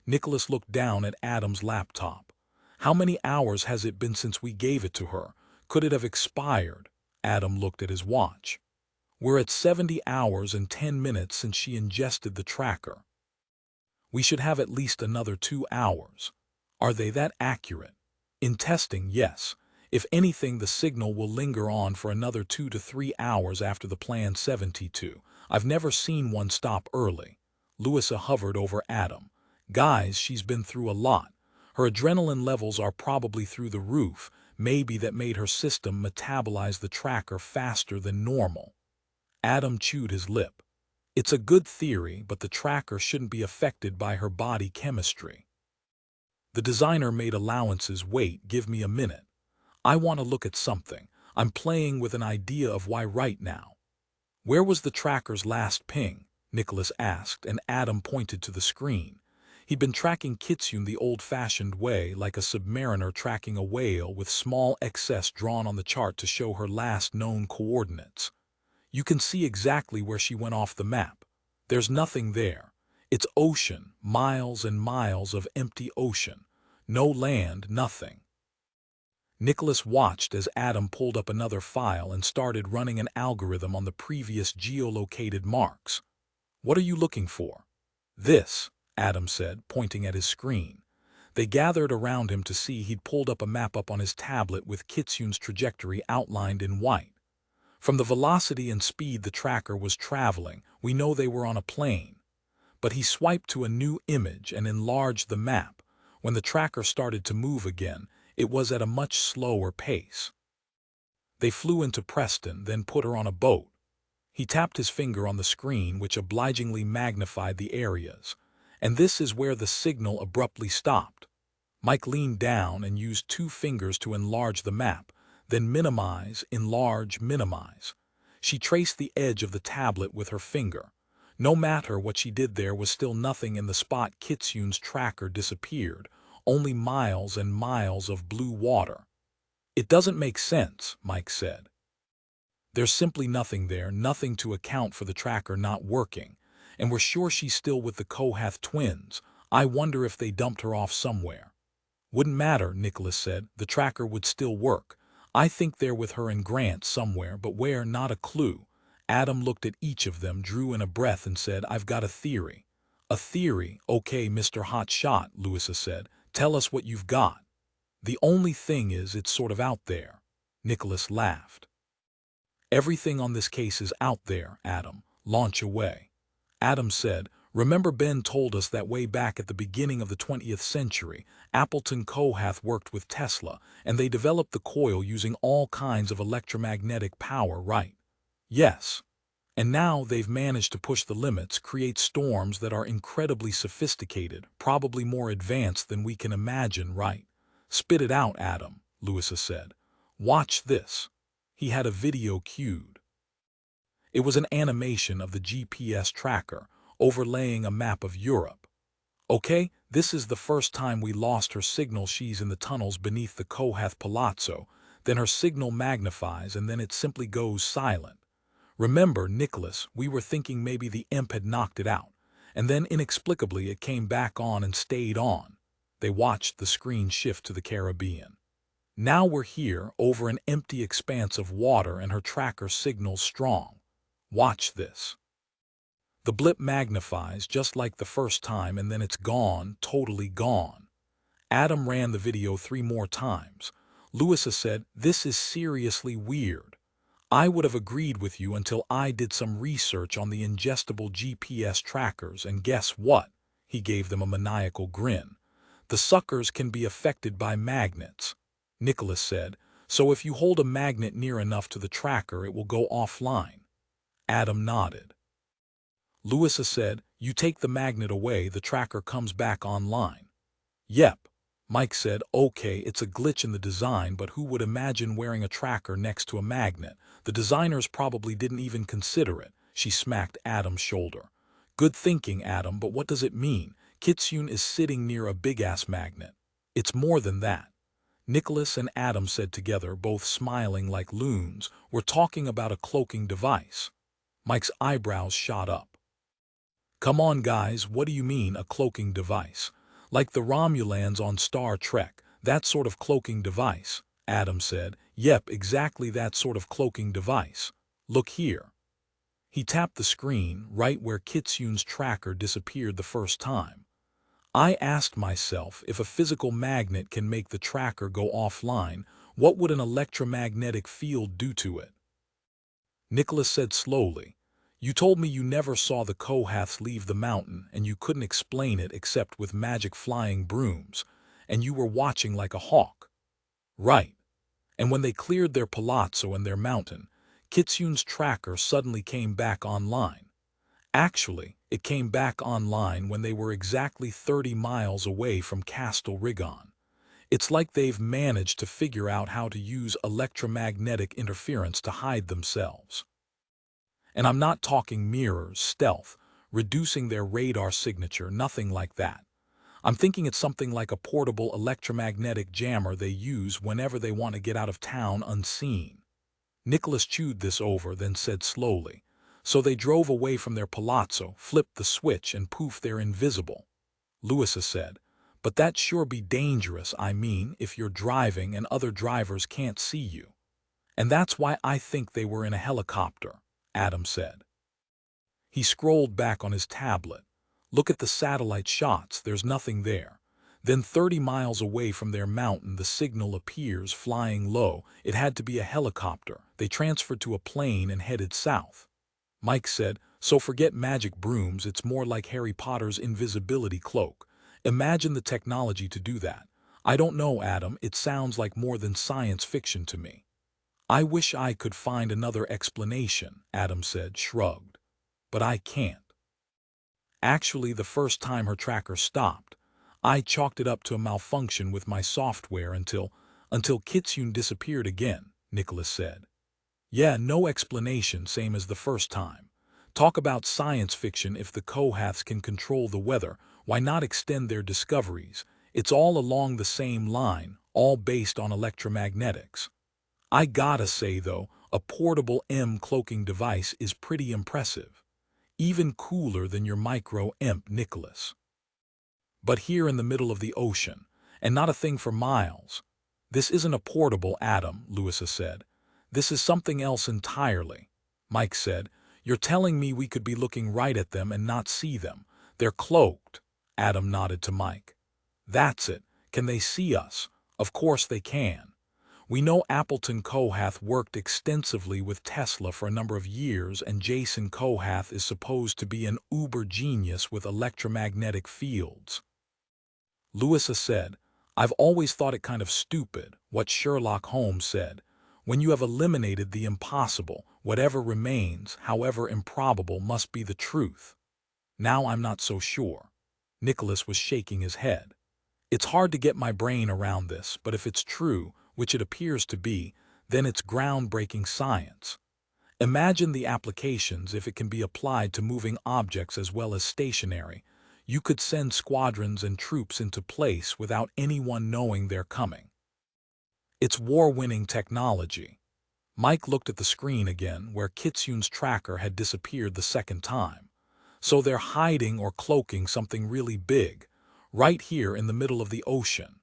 Nicholas looked down at Adam's laptop. "How many hours has it been since we gave it to her? Could it have expired?" Adam looked at his watch. "We're at 70 hours and 10 minutes since she ingested the tracker. We should have at least another 2 hours. Are they that accurate?" "In testing, yes. If anything, the signal will linger on for another 2 to 3 hours after the planned 72. I've never seen one stop early." Louisa hovered over Adam. "Guys, she's been through a lot. Her adrenaline levels are probably through the roof. Maybe that made her system metabolize the tracker faster than normal." Adam chewed his lip. "It's a good theory, but the tracker shouldn't be affected by her body chemistry." The designer made allowances. "Wait, give me a minute. I want to look at something. I'm playing with an idea of why right now." "Where was the tracker's last ping?" Nicholas asked, and Adam pointed to the screen. He'd been tracking Kitsune the old-fashioned way, like a submariner tracking a whale, with small excess drawn on the chart to show her last known coordinates. "You can see exactly where she went off the map. There's nothing there. It's ocean, miles and miles of empty ocean. No land, nothing." Nicholas watched as Adam pulled up another file and started running an algorithm on the previous geolocated marks. "What are you looking for?" "This," Adam said, pointing at his screen. They gathered around him to see he'd pulled up a map on his tablet with Kitsune's trajectory outlined in white. "From the velocity and speed the tracker was traveling, we know they were on a plane." But he swiped to a new image and enlarged the map. When the tracker started to move again, it was at a much slower pace. "They flew into Preston, then put her on a boat." He tapped his finger on the screen, which obligingly magnified the areas. "And this is where the signal abruptly stopped." Mike leaned down and used 2 fingers to enlarge the map, then minimize, enlarge, minimize. She traced the edge of the tablet with her finger. No matter what she did, there was still nothing in the spot Kitsune's tracker disappeared, only miles and miles of blue water. "It doesn't make sense," Mike said. "There's simply nothing there, nothing to account for the tracker not working. And we're sure she's still with the Kohath twins. I wonder if they dumped her off somewhere." "Wouldn't matter," Nicholas said. "The tracker would still work. I think they're with her in Grant somewhere, but where, not a clue." Adam looked at each of them, drew in a breath, and said, "I've got a theory." "A theory? Okay, Mr. Hotshot," Louisa said. "Tell us what you've got." "The only thing is, it's sort of out there." Nicholas laughed. "Everything on this case is out there, Adam. Launch away." Adam said, "Remember Ben told us that way back at the beginning of the 20th century, Appleton Kohath worked with Tesla, and they developed the coil using all kinds of electromagnetic power, right?" "Yes. And now they've managed to push the limits, create storms that are incredibly sophisticated, probably more advanced than we can imagine, right?" "Spit it out, Adam," Louisa said. "Watch this." He had a video cued. It was an animation of the GPS tracker, overlaying a map of Europe. "Okay, this is the first time we lost her signal. She's in the tunnels beneath the Kohath Palazzo. Then her signal magnifies and then it simply goes silent. Remember, Nicholas, we were thinking maybe the imp had knocked it out. And then inexplicably it came back on and stayed on." They watched the screen shift to the Caribbean. "Now we're here, over an empty expanse of water, and her tracker signal's strong. Watch this." The blip magnifies just like the first time, and then it's gone, totally gone. Adam ran the video 3 more times. Louisa said, "This is seriously weird. I would have agreed with you until I did some research on the ingestible GPS trackers, and guess what?" He gave them a maniacal grin. "The suckers can be affected by magnets." Nicholas said, "So if you hold a magnet near enough to the tracker, it will go offline." Adam nodded. Louisa said, "You take the magnet away, the tracker comes back online." "Yep." Mike said, "Okay, it's a glitch in the design, but who would imagine wearing a tracker next to a magnet? The designers probably didn't even consider it." She smacked Adam's shoulder. "Good thinking, Adam, but what does it mean? Kitsune is sitting near a big-ass magnet." "It's more than that." Nicholas and Adam said together, both smiling like loons. "We're talking about a cloaking device." Mike's eyebrows shot up. "Come on, guys, what do you mean, a cloaking device?" "Like the Romulans on Star Trek, that sort of cloaking device," Adam said. "Yep, exactly that sort of cloaking device. Look here." He tapped the screen, right where Kitsune's tracker disappeared the first time. "I asked myself, if a physical magnet can make the tracker go offline, what would an electromagnetic field do to it?" Nicholas said slowly, "You told me you never saw the Kohaths leave the mountain, and you couldn't explain it except with magic flying brooms, and you were watching like a hawk." "Right. And when they cleared their palazzo and their mountain, Kitsune's tracker suddenly came back online. Actually, it came back online when they were exactly 30 miles away from Castle Rigon. It's like they've managed to figure out how to use electromagnetic interference to hide themselves. And I'm not talking mirrors, stealth, reducing their radar signature, nothing like that. I'm thinking it's something like a portable electromagnetic jammer they use whenever they want to get out of town unseen." Nicholas chewed this over, then said slowly, "So they drove away from their palazzo, flipped the switch, and poof, they're invisible." Louisa said, "But that'd sure be dangerous, I mean, if you're driving and other drivers can't see you." "And that's why I think they were in a helicopter," Adam said. He scrolled back on his tablet. "Look at the satellite shots, there's nothing there. Then 30 miles away from their mountain the signal appears flying low. It had to be a helicopter. They transferred to a plane and headed south." Mike said, "So forget magic brooms, it's more like Harry Potter's invisibility cloak. Imagine the technology to do that." "I don't know, Adam, it sounds like more than science fiction to me." "I wish I could find another explanation," Adam said, shrugged. "But I can't. Actually, the first time her tracker stopped, I chalked it up to a malfunction with my software until Kitsune disappeared again," Nicholas said. "Yeah, no explanation, same as the first time. Talk about science fiction. If the Kohaths can control the weather, why not extend their discoveries? It's all along the same line, all based on electromagnetics. I gotta say, though, a portable cloaking device is pretty impressive. Even cooler than your micro-imp, Nicholas. But here in the middle of the ocean, and not a thing for miles." "This isn't a portable, Adam," Louisa said. "This is something else entirely." Mike said, "You're telling me we could be looking right at them and not see them? They're cloaked." Adam nodded to Mike. "That's it. Can they see us?" "Of course they can. We know Appleton Kohath worked extensively with Tesla for a number of years, and Jason Kohath is supposed to be an uber genius with electromagnetic fields." Louisa said, "I've always thought it kind of stupid, what Sherlock Holmes said. When you have eliminated the impossible, whatever remains, however improbable, must be the truth. Now I'm not so sure." Nicholas was shaking his head. "It's hard to get my brain around this, but if it's true, which it appears to be, then it's groundbreaking science. Imagine the applications if it can be applied to moving objects as well as stationary. You could send squadrons and troops into place without anyone knowing they're coming. It's war-winning technology." Mike looked at the screen again, where Kitsune's tracker had disappeared the second time. "So they're hiding or cloaking something really big, right here in the middle of the ocean."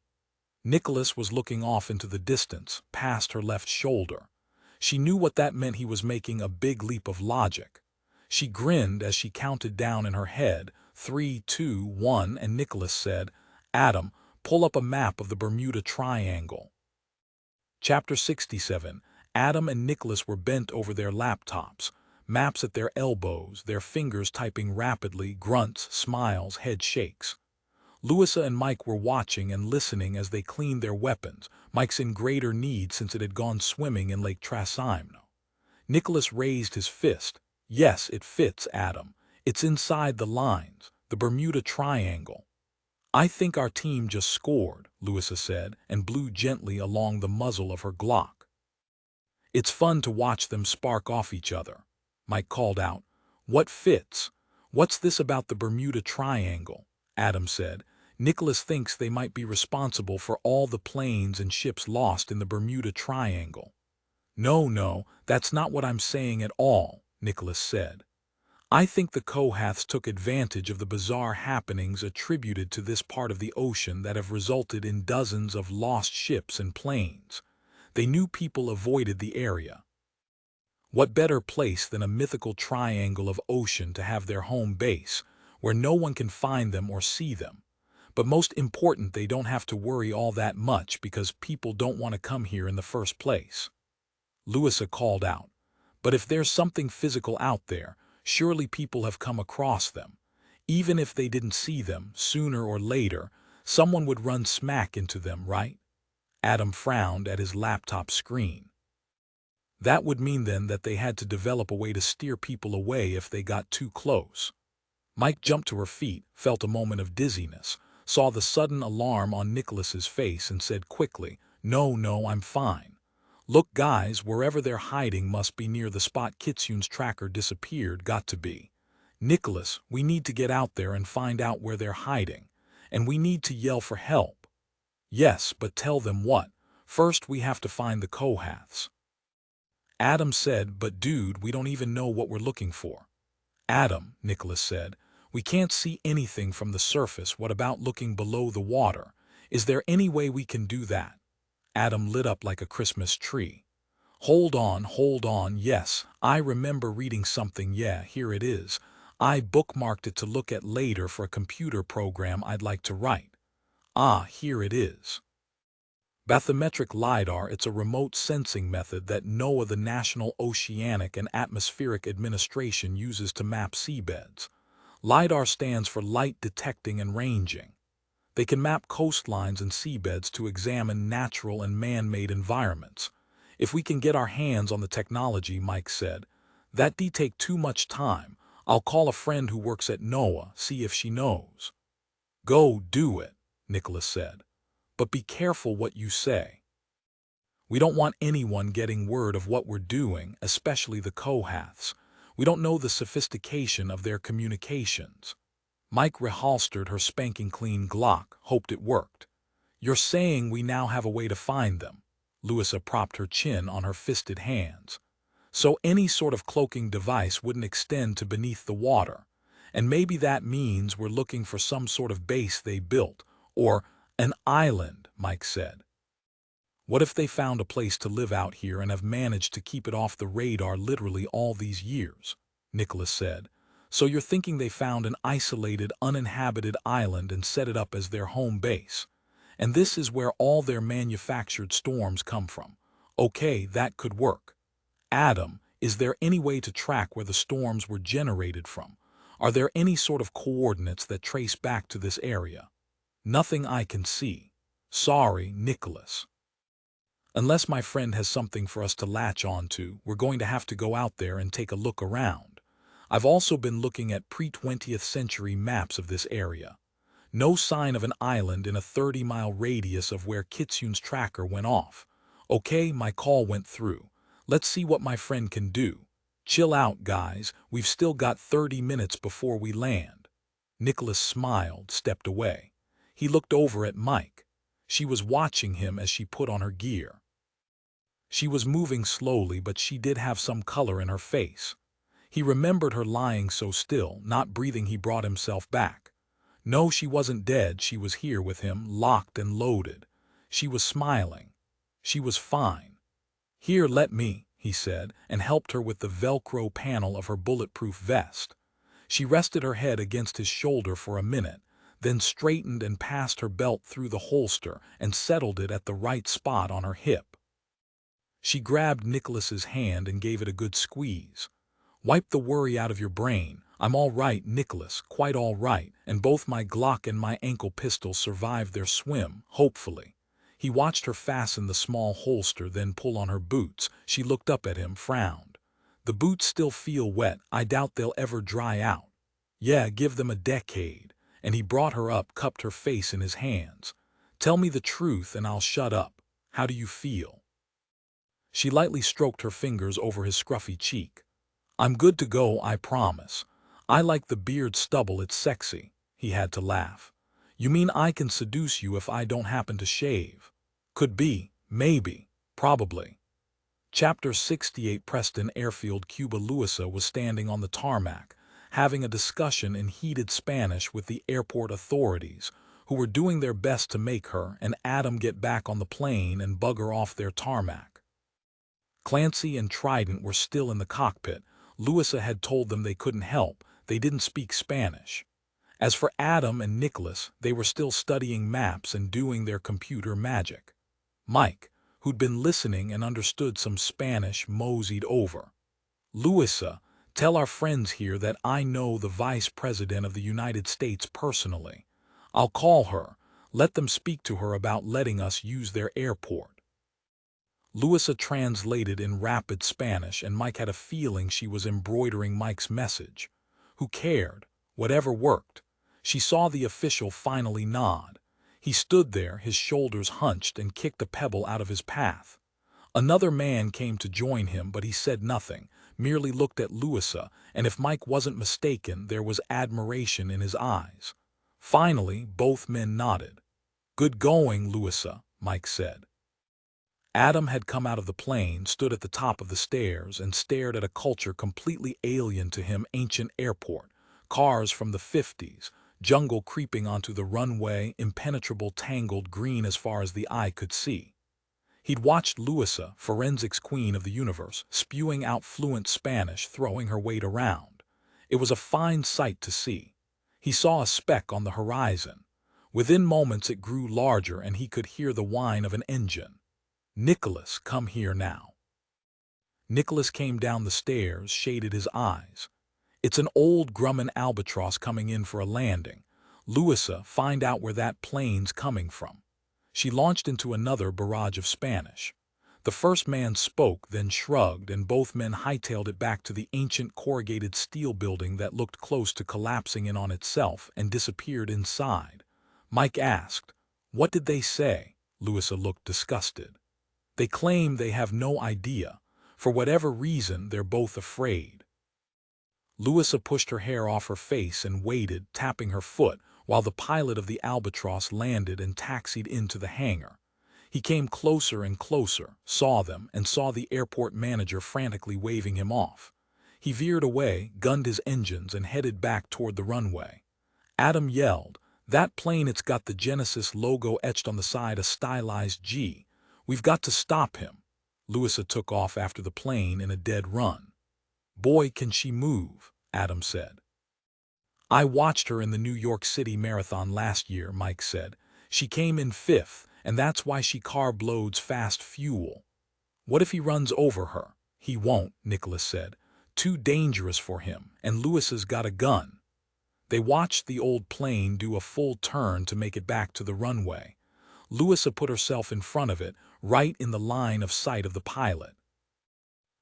Nicholas was looking off into the distance, past her left shoulder. She knew what that meant. He was making a big leap of logic. She grinned as she counted down in her head, 3, 2, 1, and Nicholas said, "Adam, pull up a map of the Bermuda Triangle." Chapter 67. Adam and Nicholas were bent over their laptops, maps at their elbows, their fingers typing rapidly, grunts, smiles, head shakes. Louisa and Mike were watching and listening as they cleaned their weapons. Mike's in greater need since it had gone swimming in Lake Trasimeno. Nicholas raised his fist. "Yes, it fits, Adam. It's inside the lines, the Bermuda Triangle. I think our team just scored, Louisa said, and blew gently along the muzzle of her Glock. It's fun to watch them spark off each other. Mike called out. What fits? What's this about the Bermuda Triangle? Adam said. Nicholas thinks they might be responsible for all the planes and ships lost in the Bermuda Triangle. No, that's not what I'm saying at all, Nicholas said. I think the Kohaths took advantage of the bizarre happenings attributed to this part of the ocean that have resulted in dozens of lost ships and planes. They knew people avoided the area. What better place than a mythical triangle of ocean to have their home base, where no one can find them or see them? But most important, they don't have to worry all that much because people don't want to come here in the first place. Louisa called out. But if there's something physical out there, surely people have come across them. Even if they didn't see them, sooner or later, someone would run smack into them, right? Adam frowned at his laptop screen. That would mean then that they had to develop a way to steer people away if they got too close. Mike jumped to her feet, felt a moment of dizziness, saw the sudden alarm on Nicholas's face and said quickly, No, I'm fine. Look guys, wherever they're hiding must be near the spot Kitsune's tracker disappeared, got to be. Nicholas, we need to get out there and find out where they're hiding. And we need to yell for help. Yes, but tell them what? First we have to find the Kohaths. Adam said, but dude, we don't even know what we're looking for. Adam, Nicholas said, we can't see anything from the surface. What about looking below the water? Is there any way we can do that? Adam lit up like a Christmas tree. Hold on, yes, I remember reading something, yeah, here it is. I bookmarked it to look at later for a computer program I'd like to write. Ah, here it is. Bathymetric LiDAR, it's a remote sensing method that NOAA, the National Oceanic and Atmospheric Administration, uses to map seabeds. LiDAR stands for light detecting and ranging. They can map coastlines and seabeds to examine natural and man-made environments. If we can get our hands on the technology, Mike said, that'd take too much time. I'll call a friend who works at NOAA, see if she knows. Go do it, Nicholas said. But be careful what you say. We don't want anyone getting word of what we're doing, especially the Kohaths. We don't know the sophistication of their communications. Mike reholstered her spanking clean Glock, hoped it worked. You're saying we now have a way to find them? Louisa propped her chin on her fisted hands. So any sort of cloaking device wouldn't extend to beneath the water. And maybe that means we're looking for some sort of base they built, or an island, Mike said. What if they found a place to live out here and have managed to keep it off the radar literally all these years? Nicholas said. So you're thinking they found an isolated, uninhabited island and set it up as their home base. And this is where all their manufactured storms come from. Okay, that could work. Adam, is there any way to track where the storms were generated from? Are there any sort of coordinates that trace back to this area? Nothing I can see. Sorry, Nicholas. Unless my friend has something for us to latch on to, we're going to have to go out there and take a look around. I've also been looking at pre-20th century maps of this area. No sign of an island in a 30-mile radius of where Kitsune's tracker went off. Okay, my call went through. Let's see what my friend can do. Chill out, guys. We've still got 30 minutes before we land. Nicholas smiled, stepped away. He looked over at Mike. She was watching him as she put on her gear. She was moving slowly, but she did have some color in her face. He remembered her lying so still, not breathing. He brought himself back. No, she wasn't dead. She was here with him, locked and loaded. She was smiling. She was fine. Here, let me, he said, and helped her with the Velcro panel of her bulletproof vest. She rested her head against his shoulder for a minute, then straightened and passed her belt through the holster and settled it at the right spot on her hip. She grabbed Nicholas's hand and gave it a good squeeze. Wipe the worry out of your brain. I'm all right, Nicholas, quite all right, and both my Glock and my ankle pistol survived their swim, hopefully. He watched her fasten the small holster, then pull on her boots. She looked up at him, frowned. The boots still feel wet. I doubt they'll ever dry out. Yeah, give them a decade. And he brought her up, cupped her face in his hands. Tell me the truth and I'll shut up. How do you feel? She lightly stroked her fingers over his scruffy cheek. I'm good to go, I promise. I like the beard stubble, it's sexy. He had to laugh. You mean I can seduce you if I don't happen to shave? Could be, maybe, probably. Chapter 68. Preston Airfield, Cuba. Louisa was standing on the tarmac, having a discussion in heated Spanish with the airport authorities, who were doing their best to make her and Adam get back on the plane and bugger off their tarmac. Clancy and Trident were still in the cockpit. Louisa had told them they couldn't help, they didn't speak Spanish. As for Adam and Nicholas, they were still studying maps and doing their computer magic. Mike, who'd been listening and understood some Spanish, moseyed over. Louisa, tell our friends here that I know the Vice President of the United States personally. I'll call her, let them speak to her about letting us use their airport. Louisa translated in rapid Spanish, and Mike had a feeling she was embroidering Mike's message. Who cared? Whatever worked. She saw the official finally nod. He stood there, his shoulders hunched, and kicked a pebble out of his path. Another man came to join him, but he said nothing, merely looked at Louisa, and if Mike wasn't mistaken, there was admiration in his eyes. Finally, both men nodded. Good going, Louisa, Mike said. Adam had come out of the plane, stood at the top of the stairs, and stared at a culture completely alien to him. Ancient airport, cars from the 50s, jungle creeping onto the runway, impenetrable tangled green as far as the eye could see. He'd watched Louisa, forensics queen of the universe, spewing out fluent Spanish, throwing her weight around. It was a fine sight to see. He saw a speck on the horizon. Within moments it grew larger and he could hear the whine of an engine. Nicholas, come here now. Nicholas came down the stairs, shaded his eyes. It's an old Grumman albatross coming in for a landing. Louisa, find out where that plane's coming from. She launched into another barrage of Spanish. The first man spoke, then shrugged, and both men hightailed it back to the ancient corrugated steel building that looked close to collapsing in on itself and disappeared inside. Mike asked, "What did they say?" Louisa looked disgusted. They claim they have no idea. For whatever reason, they're both afraid. Louisa pushed her hair off her face and waited, tapping her foot, while the pilot of the albatross landed and taxied into the hangar. He came closer and closer, saw them, and saw the airport manager frantically waving him off. He veered away, gunned his engines, and headed back toward the runway. Adam yelled, "That plane, it's got the Genesis logo etched on the side, a stylized G. We've got to stop him." Louisa took off after the plane in a dead run. "Boy, can she move," Adam said. "I watched her in the New York City Marathon last year," Mike said. "She came in 5th, and that's why she carb loads fast fuel." "What if he runs over her?" "He won't," Nicholas said. "Too dangerous for him, and Louisa's got a gun." They watched the old plane do a full turn to make it back to the runway. Louisa put herself in front of it, right in the line of sight of the pilot.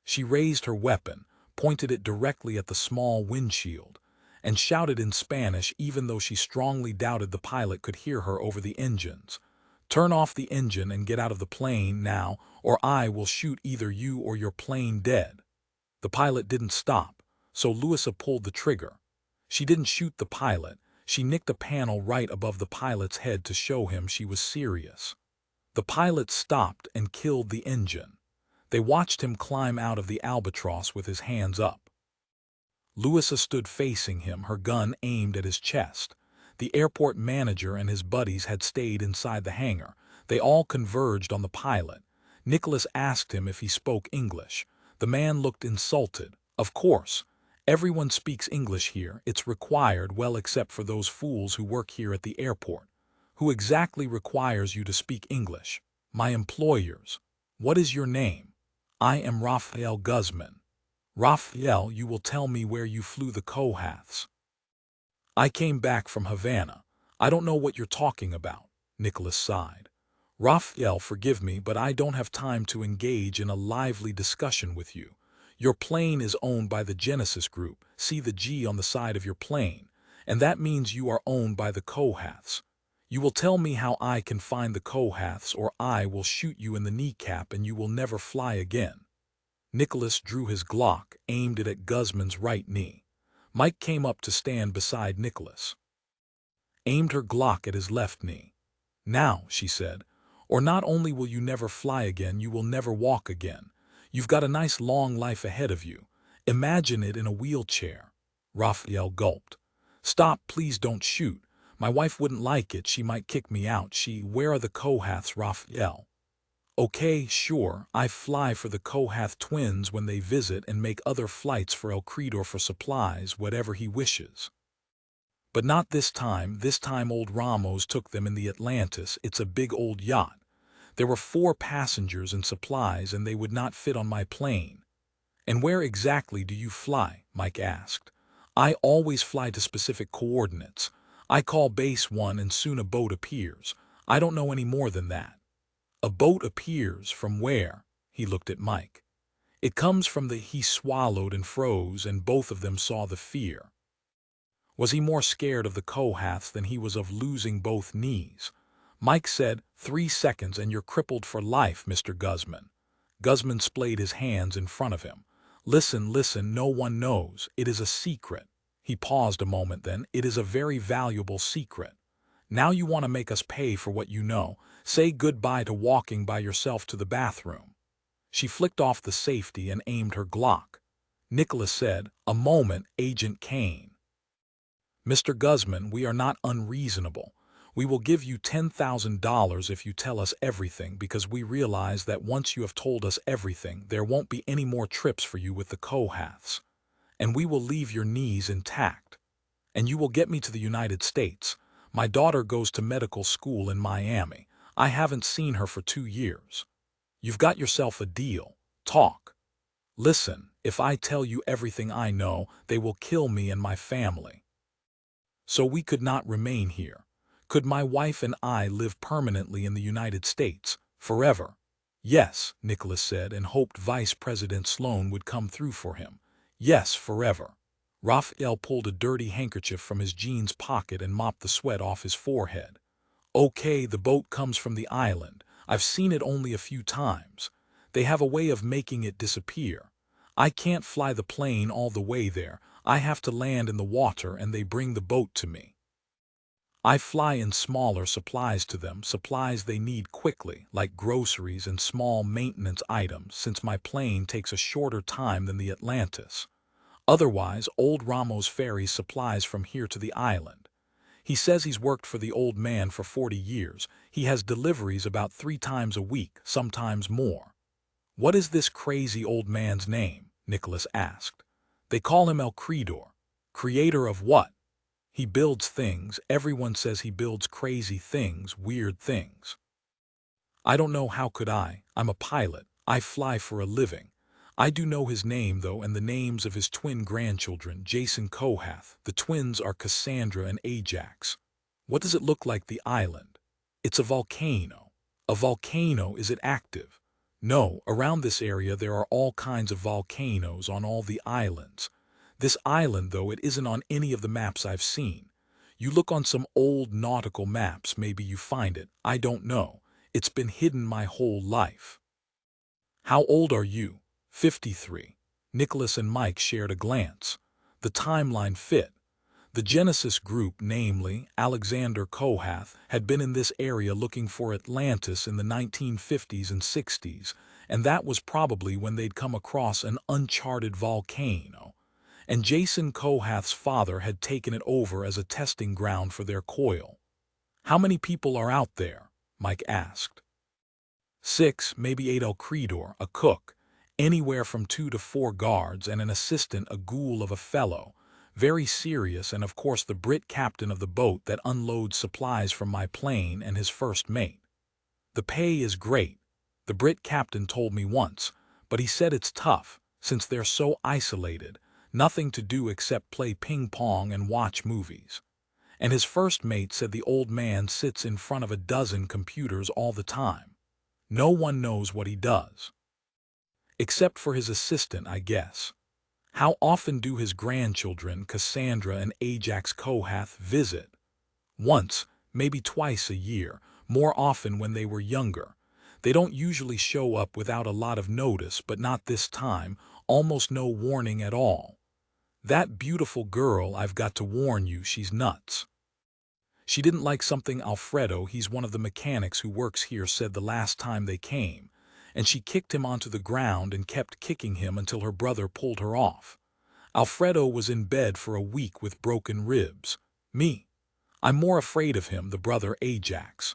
She raised her weapon, pointed it directly at the small windshield, and shouted in Spanish, even though she strongly doubted the pilot could hear her over the engines. "Turn off the engine and get out of the plane now, or I will shoot either you or your plane dead." The pilot didn't stop, so Louisa pulled the trigger. She didn't shoot the pilot. She nicked a panel right above the pilot's head to show him she was serious. The pilot stopped and killed the engine. They watched him climb out of the albatross with his hands up. Louisa stood facing him, her gun aimed at his chest. The airport manager and his buddies had stayed inside the hangar. They all converged on the pilot. Nicholas asked him if he spoke English. The man looked insulted. "Of course. Everyone speaks English here. It's required, well, except for those fools who work here at the airport." "Who exactly requires you to speak English?" "My employers." "What is your name?" "I am Raphael Guzman." "Raphael, you will tell me where you flew the Cohaths." "I came back from Havana. I don't know what you're talking about." Nicholas sighed. "Raphael, forgive me, but I don't have time to engage in a lively discussion with you. Your plane is owned by the Genesis Group. See the G on the side of your plane. And that means you are owned by the Kohaths. You will tell me how I can find the Kohaths, or I will shoot you in the kneecap and you will never fly again. Nicholas drew his Glock, aimed it at Guzman's right knee. Mike came up to stand beside Nicholas. Aimed her Glock at his left knee. Now, she said, or not only will you never fly again, you will never walk again. You've got a nice long life ahead of you. Imagine it in a wheelchair. Raphael gulped. Stop, please don't shoot. My wife wouldn't like it, she might kick me out. Where are the Kohaths, Raphael? Okay, sure, I fly for the Kohath twins when they visit and make other flights for El Creedor for supplies, whatever he wishes. But not this time. This time old Ramos took them in the Atlantis. It's a big old yacht. There were 4 passengers and supplies and they would not fit on my plane. And where exactly do you fly? Mike asked. I always fly to specific coordinates. I call base 1 and soon a boat appears. I don't know any more than that. A boat appears from where? He looked at Mike. It comes from the... He swallowed and froze, and both of them saw the fear. Was he more scared of the Kohaths than he was of losing both knees? Mike said, 3 seconds and you're crippled for life, Mr. Guzman. Guzman splayed his hands in front of him. Listen, listen, no one knows. It is a secret. He paused a moment then. It is a very valuable secret. Now you want to make us pay for what you know. Say goodbye to walking by yourself to the bathroom. She flicked off the safety and aimed her Glock. Nicholas said, a moment, Agent Caine. Mr. Guzman, we are not unreasonable. We will give you $10,000 if you tell us everything, because we realize that once you have told us everything, there won't be any more trips for you with the Kohaths. And we will leave your knees intact. And you will get me to the United States. My daughter goes to medical school in Miami. I haven't seen her for 2 years. You've got yourself a deal. Talk. Listen, if I tell you everything I know, they will kill me and my family. So we could not remain here. Could my wife and I live permanently in the United States, forever? Yes, Nicholas said, and hoped Vice President Sloan would come through for him. Yes, forever. Raphael pulled a dirty handkerchief from his jeans pocket and mopped the sweat off his forehead. Okay, the boat comes from the island. I've seen it only a few times. They have a way of making it disappear. I can't fly the plane all the way there. I have to land in the water and they bring the boat to me. I fly in smaller supplies to them, supplies they need quickly, like groceries and small maintenance items, since my plane takes a shorter time than the Atlantis. Otherwise, old Ramos ferries supplies from here to the island. He says he's worked for the old man for 40 years. He has deliveries about 3 times a week, sometimes more. What is this crazy old man's name? Nicholas asked. They call him El Creedor. Creator of what? He builds things. Everyone says he builds crazy things, weird things. I don't know, how could I? I'm a pilot. I fly for a living. I do know his name, though, and the names of his twin grandchildren, Jason Kohath. The twins are Cassandra and Ajax. What does it look like, the island? It's a volcano. A volcano, is it active? No, around this area there are all kinds of volcanoes on all the islands. This island, though, it isn't on any of the maps I've seen. You look on some old nautical maps, maybe you find it. I don't know. It's been hidden my whole life. How old are you? 53. Nicholas and Mike shared a glance. The timeline fit. The Genesis group, namely Alexander Kohath, had been in this area looking for Atlantis in the 1950s and 60s, and that was probably when they'd come across an uncharted volcano. And Jason Kohath's father had taken it over as a testing ground for their coil. How many people are out there? Mike asked. 6, maybe 8. El Creedor, a cook, anywhere from 2 to 4 guards, and an assistant, a ghoul of a fellow, very serious, and of course the Brit captain of the boat that unloads supplies from my plane, and his first mate. The pay is great, the Brit captain told me once, but he said it's tough, since they're so isolated, nothing to do except play ping pong and watch movies. And his first mate said the old man sits in front of a dozen computers all the time. No one knows what he does. Except for his assistant, I guess. How often do his grandchildren, Cassandra and Ajax Kohath, visit? Once, maybe twice a year, more often when they were younger. They don't usually show up without a lot of notice, but not this time, almost no warning at all. That beautiful girl, I've got to warn you, she's nuts. She didn't like something Alfredo, he's one of the mechanics who works here, said the last time they came, and she kicked him onto the ground and kept kicking him until her brother pulled her off. Alfredo was in bed for a week with broken ribs. Me? I'm more afraid of him, the brother Ajax.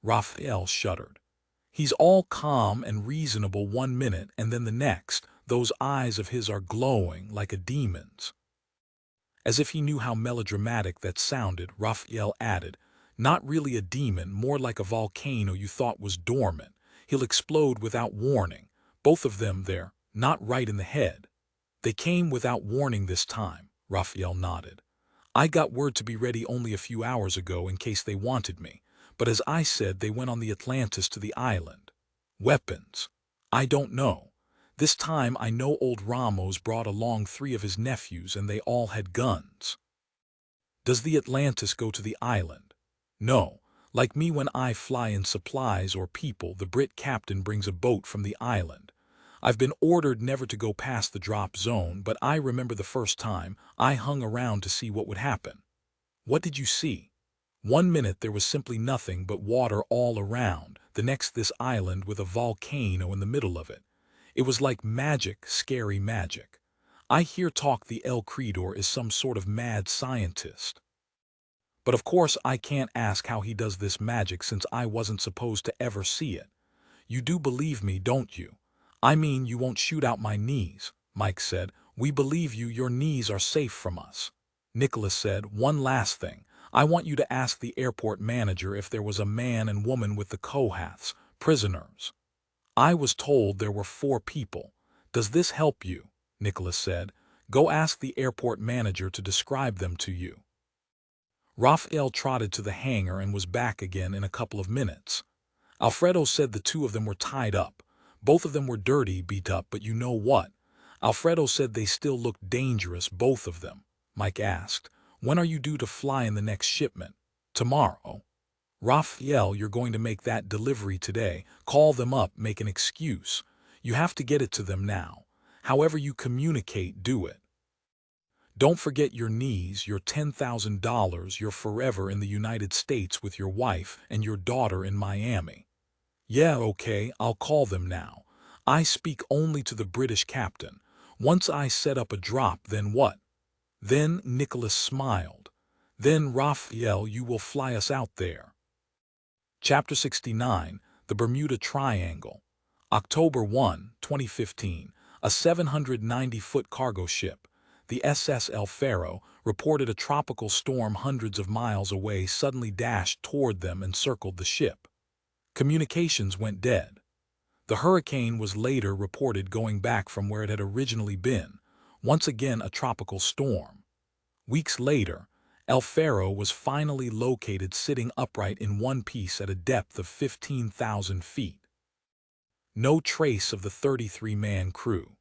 Raphael shuddered. He's all calm and reasonable one minute, and then the next, those eyes of his are glowing like a demon's. As if he knew how melodramatic that sounded, Raphael added, not really a demon, more like a volcano you thought was dormant. He'll explode without warning. Both of them there, not right in the head. They came without warning this time, Raphael nodded. I got word to be ready only a few hours ago in case they wanted me, but as I said, they went on the Atlantis to the island. Weapons? I don't know. This time I know old Ramos brought along 3 of his nephews and they all had guns. Does the Atlantis go to the island? No. Like me when I fly in supplies or people, the Brit captain brings a boat from the island. I've been ordered never to go past the drop zone, but I remember the first time I hung around to see what would happen. What did you see? One minute there was simply nothing but water all around, the next this island with a volcano in the middle of it. It was like magic, scary magic. I hear talk the El Creador is some sort of mad scientist. But of course I can't ask how he does this magic since I wasn't supposed to ever see it. You do believe me, don't you? I mean, you won't shoot out my knees, Mike said. We believe you, your knees are safe from us. Nicholas said, one last thing. I want you to ask the airport manager if there was a man and woman with the Kohaths, prisoners. I was told there were 4 people. Does this help you? Nicholas said. Go ask the airport manager to describe them to you. Raphael trotted to the hangar and was back again in a couple of minutes. Alfredo said the 2 of them were tied up. Both of them were dirty, beat up, but you know what? Alfredo said they still looked dangerous, both of them. Mike asked, when are you due to fly in the next shipment? Tomorrow. Raphael, you're going to make that delivery today. Call them up, make an excuse. You have to get it to them now. However you communicate, do it. Don't forget your knees, your $10,000, you're forever in the United States with your wife and your daughter in Miami. Yeah, okay, I'll call them now. I speak only to the British captain. Once I set up a drop, then what? Then Nicholas smiled. Then, Raphael, you will fly us out there. Chapter 69, The Bermuda Triangle. October 1, 2015, a 790-foot cargo ship, the SS El Faro, reported a tropical storm hundreds of miles away suddenly dashed toward them and circled the ship. Communications went dead. The hurricane was later reported going back from where it had originally been, once again a tropical storm. Weeks later, El Faro was finally located sitting upright in one piece at a depth of 15,000 feet. No trace of the 33-man crew.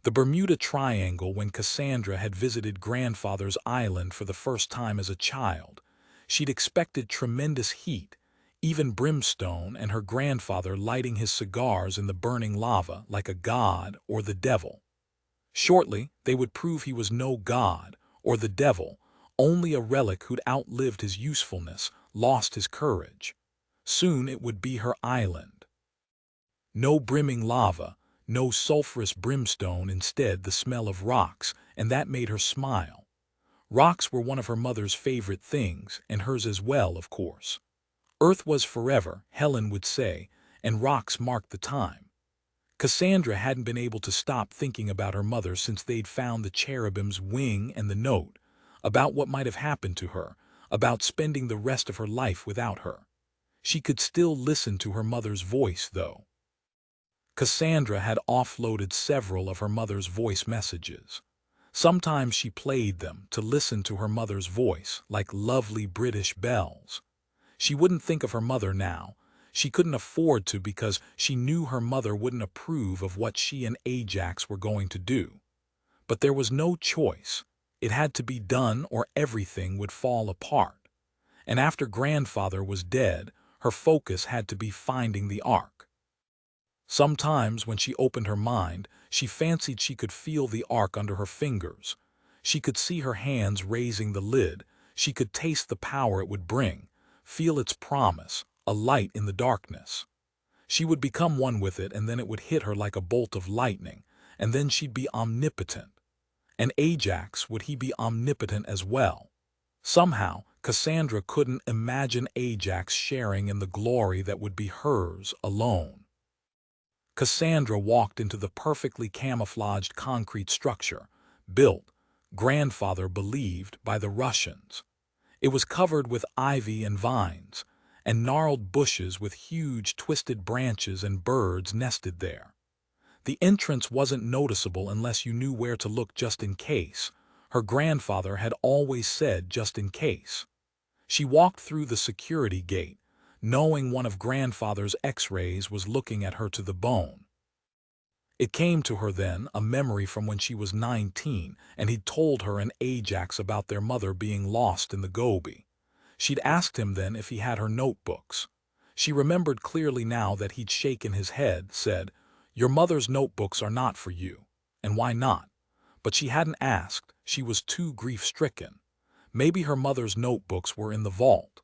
The Bermuda Triangle, when Cassandra had visited grandfather's island for the first time as a child, she'd expected tremendous heat, even brimstone, and her grandfather lighting his cigars in the burning lava like a god or the devil. Shortly, they would prove he was no god or the devil, only a relic who'd outlived his usefulness, lost his courage. Soon it would be her island. No brimming lava, no sulphurous brimstone, instead the smell of rocks, and that made her smile. Rocks were one of her mother's favorite things, and hers as well, of course. Earth was forever, Helen would say, and rocks marked the time. Cassandra hadn't been able to stop thinking about her mother since they'd found the cherubim's wing and the note, about what might have happened to her, about spending the rest of her life without her. She could still listen to her mother's voice, though. Cassandra had offloaded several of her mother's voice messages. Sometimes she played them to listen to her mother's voice, like lovely British bells. She wouldn't think of her mother now. She couldn't afford to because she knew her mother wouldn't approve of what she and Ajax were going to do. But there was no choice. It had to be done or everything would fall apart. And after grandfather was dead, her focus had to be finding the Ark. Sometimes when she opened her mind, she fancied she could feel the Ark under her fingers. She could see her hands raising the lid. She could taste the power it would bring, feel its promise, a light in the darkness. She would become one with it, and then it would hit her like a bolt of lightning, and then she'd be omnipotent. And Ajax, would he be omnipotent as well? Somehow, Cassandra couldn't imagine Ajax sharing in the glory that would be hers alone. Cassandra walked into the perfectly camouflaged concrete structure, built, grandfather believed, by the Russians. It was covered with ivy and vines, and gnarled bushes with huge twisted branches, and birds nested there. The entrance wasn't noticeable unless you knew where to look, just in case. Her grandfather had always said just in case. She walked through the security gate, knowing one of grandfather's x-rays was looking at her to the bone. It came to her then, a memory from when she was 19, and he'd told her and Ajax about their mother being lost in the Gobi. She'd asked him then if he had her notebooks. She remembered clearly now that he'd shaken his head, said, "Your mother's notebooks are not for you." And why not? But she hadn't asked, she was too grief-stricken. Maybe her mother's notebooks were in the vault.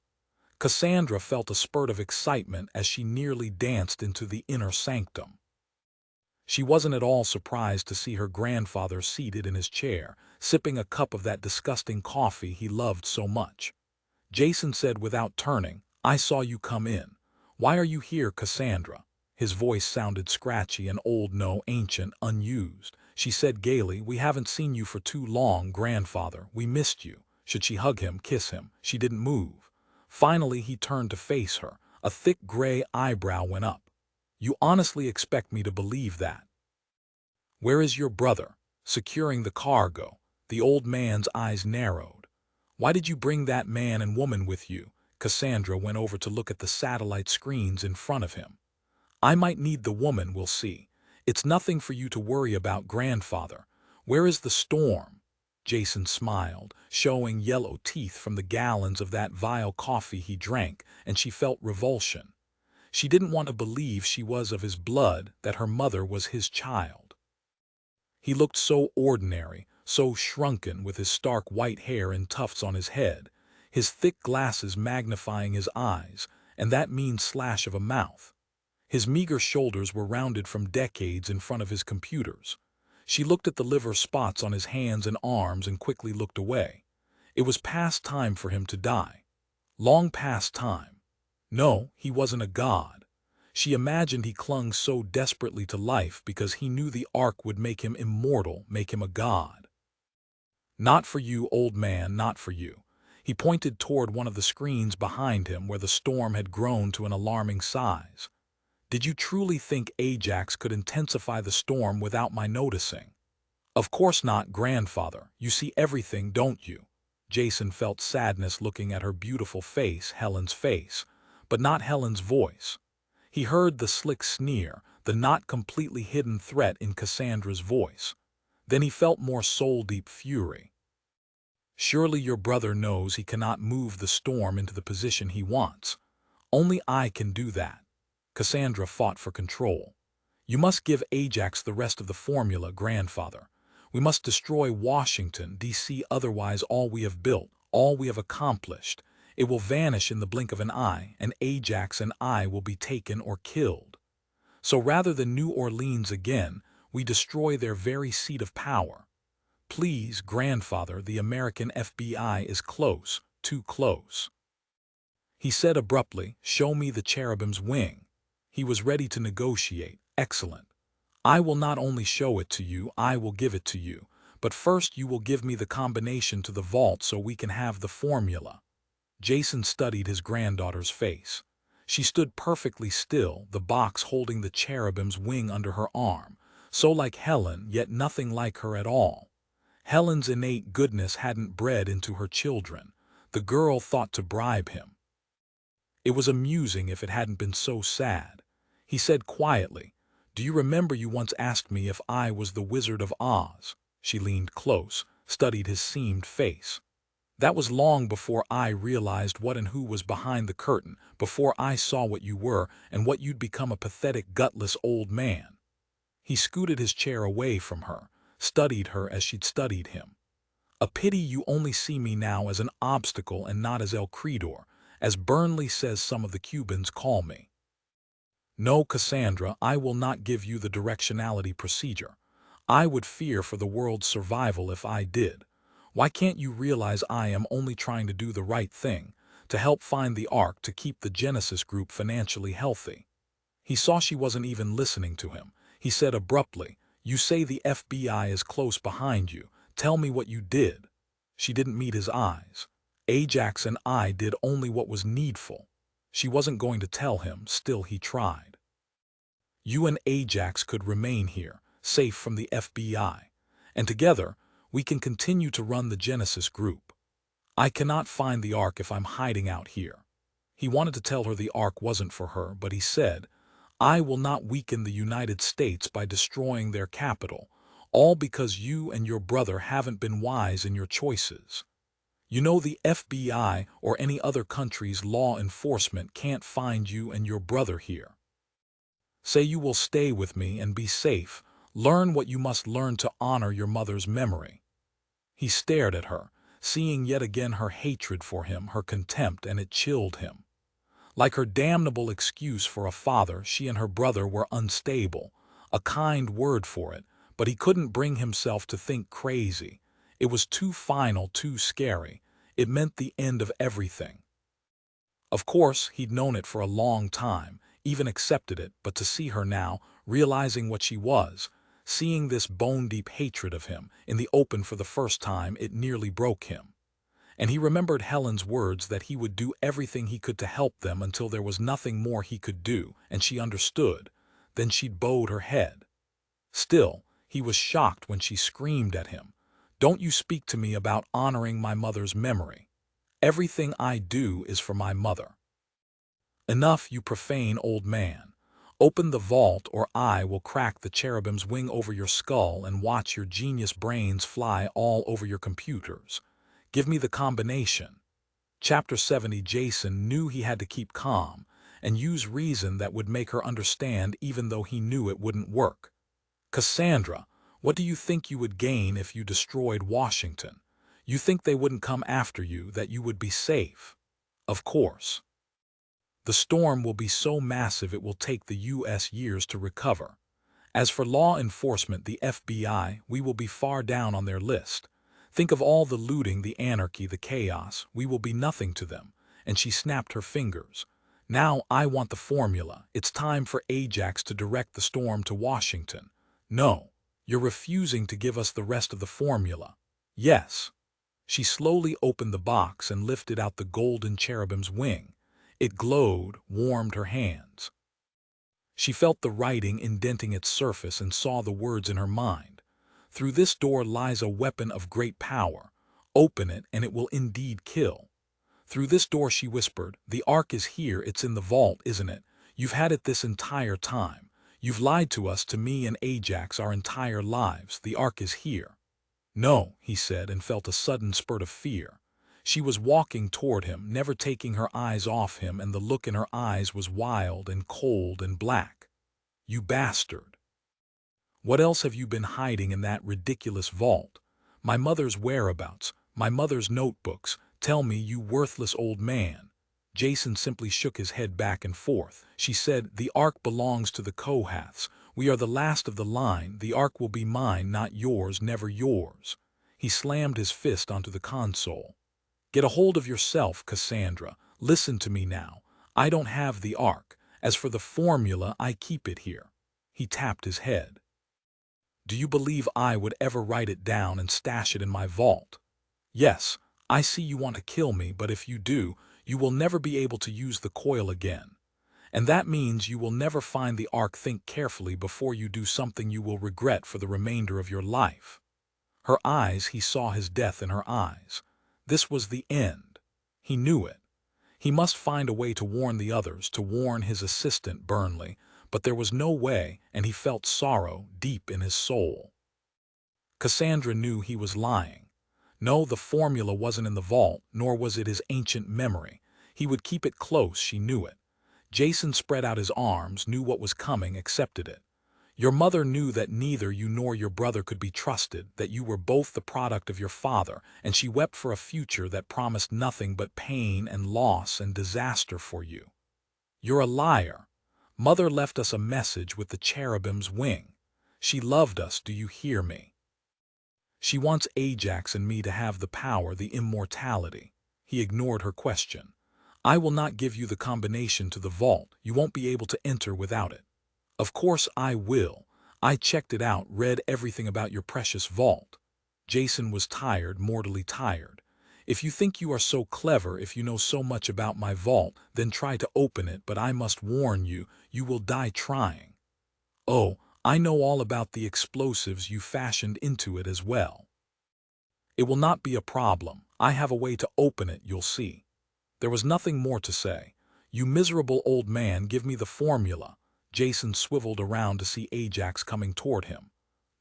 Cassandra felt a spurt of excitement as she nearly danced into the inner sanctum. She wasn't at all surprised to see her grandfather seated in his chair, sipping a cup of that disgusting coffee he loved so much. Jason said without turning, "I saw you come in. Why are you here, Cassandra?" His voice sounded scratchy and old, no, ancient, unused. She said gaily, "We haven't seen you for too long, grandfather. We missed you." Should she hug him, kiss him? She didn't move. Finally, he turned to face her. A thick gray eyebrow went up. "You honestly expect me to believe that?" "Where is your brother?" "Securing the cargo." The old man's eyes narrowed. "Why did you bring that man and woman with you?" Cassandra went over to look at the satellite screens in front of him. "I might need the woman, we'll see. It's nothing for you to worry about, grandfather. Where is the storm?" Jason smiled, showing yellow teeth from the gallons of that vile coffee he drank, and she felt revulsion. She didn't want to believe she was of his blood, that her mother was his child. He looked so ordinary, so shrunken, with his stark white hair in tufts on his head, his thick glasses magnifying his eyes, and that mean slash of a mouth. His meager shoulders were rounded from decades in front of his computers. She looked at the liver spots on his hands and arms and quickly looked away. It was past time for him to die. Long past time. No, he wasn't a god. She imagined he clung so desperately to life because he knew the Ark would make him immortal, make him a god. "Not for you, old man, not for you." He pointed toward one of the screens behind him where the storm had grown to an alarming size. "Did you truly think Ajax could intensify the storm without my noticing?" "Of course not, grandfather. You see everything, don't you?" Jason felt sadness looking at her beautiful face, Helen's face, but not Helen's voice. He heard the slick sneer, the not completely hidden threat in Cassandra's voice. Then he felt more soul-deep fury. "Surely your brother knows he cannot move the storm into the position he wants. Only I can do that." Cassandra fought for control. "You must give Ajax the rest of the formula, grandfather. We must destroy Washington, D.C., otherwise all we have built, all we have accomplished, it will vanish in the blink of an eye, and Ajax and I will be taken or killed. So rather than New Orleans again, we destroy their very seat of power. Please, grandfather, the American FBI is close, too close." He said abruptly, "Show me the cherubim's wing." He was ready to negotiate. "Excellent. I will not only show it to you, I will give it to you. But first you will give me the combination to the vault so we can have the formula." Jason studied his granddaughter's face. She stood perfectly still, the box holding the cherubim's wing under her arm, so like Helen, yet nothing like her at all. Helen's innate goodness hadn't bred into her children. The girl thought to bribe him. It was amusing if it hadn't been so sad. He said quietly, "Do you remember you once asked me if I was the Wizard of Oz?" She leaned close, studied his seamed face. That was long before I realized what and who was behind the curtain, before I saw what you were and what you'd become, a pathetic, gutless old man. He scooted his chair away from her, studied her as she'd studied him. A pity you only see me now as an obstacle and not as El Creador, as Burnley says some of the Cubans call me. No, Cassandra, I will not give you the directionality procedure. I would fear for the world's survival if I did. Why can't you realize I am only trying to do the right thing, to help find the Ark, to keep the Genesis group financially healthy? He saw she wasn't even listening to him. He said abruptly, "You say the FBI is close behind you. Tell me what you did." She didn't meet his eyes. Ajax and I did only what was needful. She wasn't going to tell him, still he tried. You and Ajax could remain here, safe from the FBI, and together we can continue to run the Genesis group. I cannot find the Ark if I'm hiding out here. He wanted to tell her the Ark wasn't for her, but he said, I will not weaken the United States by destroying their capital, all because you and your brother haven't been wise in your choices. You know the FBI or any other country's law enforcement can't find you and your brother here. Say you will stay with me and be safe. Learn what you must learn to honor your mother's memory. He stared at her, seeing yet again her hatred for him, her contempt, and it chilled him. Like her damnable excuse for a father, she and her brother were unstable. A kind word for it, but he couldn't bring himself to think crazy. It was too final, too scary. It meant the end of everything. Of course, he'd known it for a long time, even accepted it, but to see her now, realizing what she was, seeing this bone-deep hatred of him in the open for the first time, it nearly broke him. And he remembered Helen's words that he would do everything he could to help them until there was nothing more he could do, and she understood. Then she'd bowed her head. Still, he was shocked when she screamed at him, "Don't you speak to me about honoring my mother's memory. Everything I do is for my mother." "Enough, you profane old man. Open the vault or I will crack the cherubim's wing over your skull and watch your genius brains fly all over your computers. Give me the combination." Chapter 70. Jason knew he had to keep calm and use reason that would make her understand, even though he knew it wouldn't work. "Cassandra, what do you think you would gain if you destroyed Washington? You think they wouldn't come after you, that you would be safe?" "Of course. The storm will be so massive it will take the U.S. years to recover. As for law enforcement, the FBI, we will be far down on their list. Think of all the looting, the anarchy, the chaos. We will be nothing to them." And she snapped her fingers. "Now I want the formula. It's time for Ajax to direct the storm to Washington." "No, you're refusing to give us the rest of the formula." "Yes." She slowly opened the box and lifted out the golden cherubim's wing. It glowed, warmed her hands. She felt the writing indenting its surface and saw the words in her mind. "Through this door lies a weapon of great power. Open it and it will indeed kill." "Through this door," she whispered. "The Ark is here. It's in the vault, isn't it? You've had it this entire time. You've lied to us, to me and Ajax, our entire lives. The Ark is here." "No," he said, and felt a sudden spurt of fear. She was walking toward him, never taking her eyes off him, and the look in her eyes was wild and cold and black. "You bastard! What else have you been hiding in that ridiculous vault? My mother's whereabouts, my mother's notebooks. Tell me, you worthless old man." Jason simply shook his head back and forth. She said, "The Ark belongs to the Kohaths. We are the last of the line. The Ark will be mine, not yours, never yours." He slammed his fist onto the console. "Get a hold of yourself, Cassandra. Listen to me now. I don't have the Ark. As for the formula, I keep it here." He tapped his head. "Do you believe I would ever write it down and stash it in my vault? Yes, I see you want to kill me, but if you do, you will never be able to use the coil again. And that means you will never find the Ark. Think carefully before you do something you will regret for the remainder of your life." Her eyes, he saw his death in her eyes. This was the end. He knew it. He must find a way to warn the others, to warn his assistant, Burnley, but there was no way, and he felt sorrow deep in his soul. Cassandra knew he was lying. No, the formula wasn't in the vault, nor was it his ancient memory. He would keep it close, she knew it. Jason spread out his arms, knew what was coming, accepted it. Your mother knew that neither you nor your brother could be trusted, that you were both the product of your father, and she wept for a future that promised nothing but pain and loss and disaster for you. You're a liar. Mother left us a message with the cherubim's wing. She loved us, do you hear me? She wants Ajax and me to have the power, the immortality. He ignored her question. I will not give you the combination to the vault. You won't be able to enter without it. Of course I will. I checked it out, read everything about your precious vault. Jason was tired, mortally tired. If you think you are so clever, if you know so much about my vault, then try to open it, but I must warn you, you will die trying. Oh, I know all about the explosives you fashioned into it as well. It will not be a problem. I have a way to open it, you'll see. There was nothing more to say. You miserable old man, give me the formula. Jason swiveled around to see Ajax coming toward him.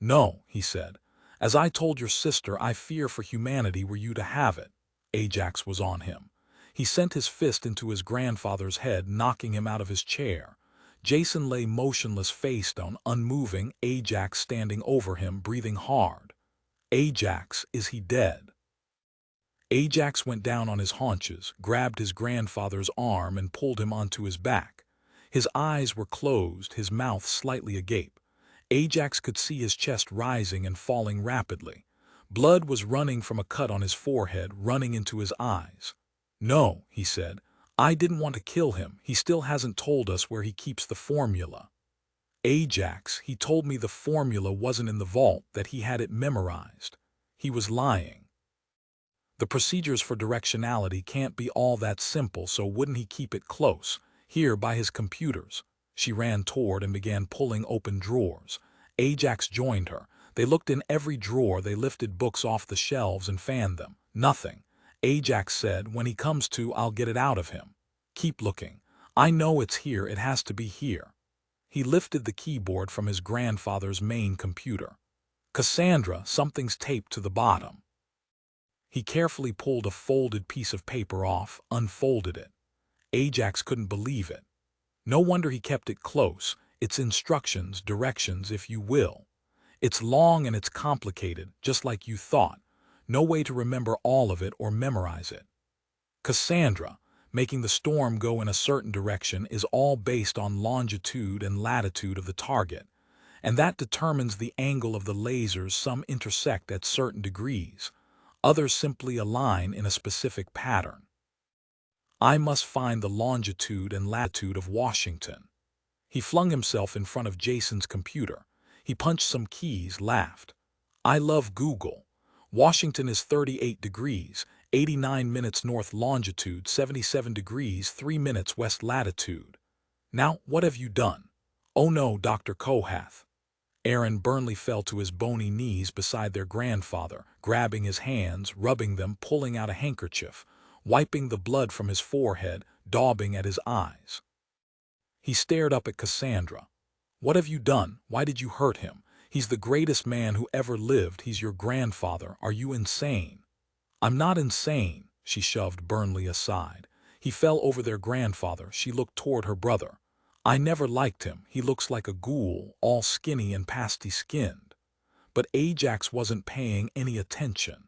No, he said. As I told your sister, I fear for humanity were you to have it. Ajax was on him. He sent his fist into his grandfather's head, knocking him out of his chair. Jason lay motionless, face down, unmoving, Ajax standing over him, breathing hard. Ajax, is he dead? Ajax went down on his haunches, grabbed his grandfather's arm and pulled him onto his back. His eyes were closed, his mouth slightly agape. Ajax could see his chest rising and falling rapidly. Blood was running from a cut on his forehead, running into his eyes. No, he said. I didn't want to kill him. He still hasn't told us where he keeps the formula. Ajax, he told me the formula wasn't in the vault, that he had it memorized. He was lying. The procedures for directionality can't be all that simple, so wouldn't he keep it close, here by his computers? She ran toward and began pulling open drawers. Ajax joined her. They looked in every drawer, they lifted books off the shelves and fanned them. Nothing. Ajax said, when he comes to, I'll get it out of him. Keep looking. I know it's here, it has to be here. He lifted the keyboard from his grandfather's main computer. Cassandra, something's taped to the bottom. He carefully pulled a folded piece of paper off, unfolded it. Ajax couldn't believe it. No wonder he kept it close. It's instructions, directions, if you will. It's long and it's complicated, just like you thought. No way to remember all of it or memorize it. Cassandra, making the storm go in a certain direction is all based on longitude and latitude of the target, and that determines the angle of the lasers. Some intersect at certain degrees, others simply align in a specific pattern. I must find the longitude and latitude of Washington. He flung himself in front of Jason's computer. He punched some keys, laughed. I love Google. Washington is 38 degrees, 89 minutes north longitude, 77 degrees, 3 minutes west latitude. Now, what have you done? Oh no, Dr. Kohath. Aaron Burnley fell to his bony knees beside their grandfather, grabbing his hands, rubbing them, pulling out a handkerchief, wiping the blood from his forehead, daubing at his eyes. He stared up at Cassandra. What have you done? Why did you hurt him? He's the greatest man who ever lived. He's your grandfather. Are you insane? I'm not insane, she shoved Burnley aside. He fell over their grandfather. She looked toward her brother. I never liked him. He looks like a ghoul, all skinny and pasty-skinned. But Ajax wasn't paying any attention.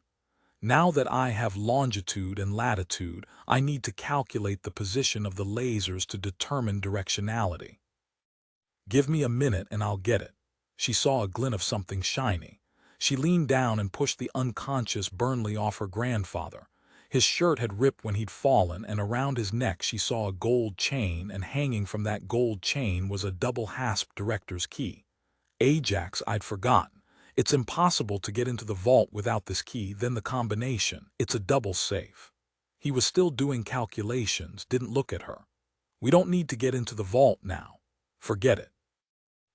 Now that I have longitude and latitude, I need to calculate the position of the lasers to determine directionality. Give me a minute and I'll get it. She saw a glint of something shiny. She leaned down and pushed the unconscious Burnley off her grandfather. His shirt had ripped when he'd fallen, and around his neck she saw a gold chain, and hanging from that gold chain was a double-hasped director's key. Ajax, I'd forgotten. It's impossible to get into the vault without this key, then the combination. It's a double safe. He was still doing calculations, didn't look at her. We don't need to get into the vault now. Forget it.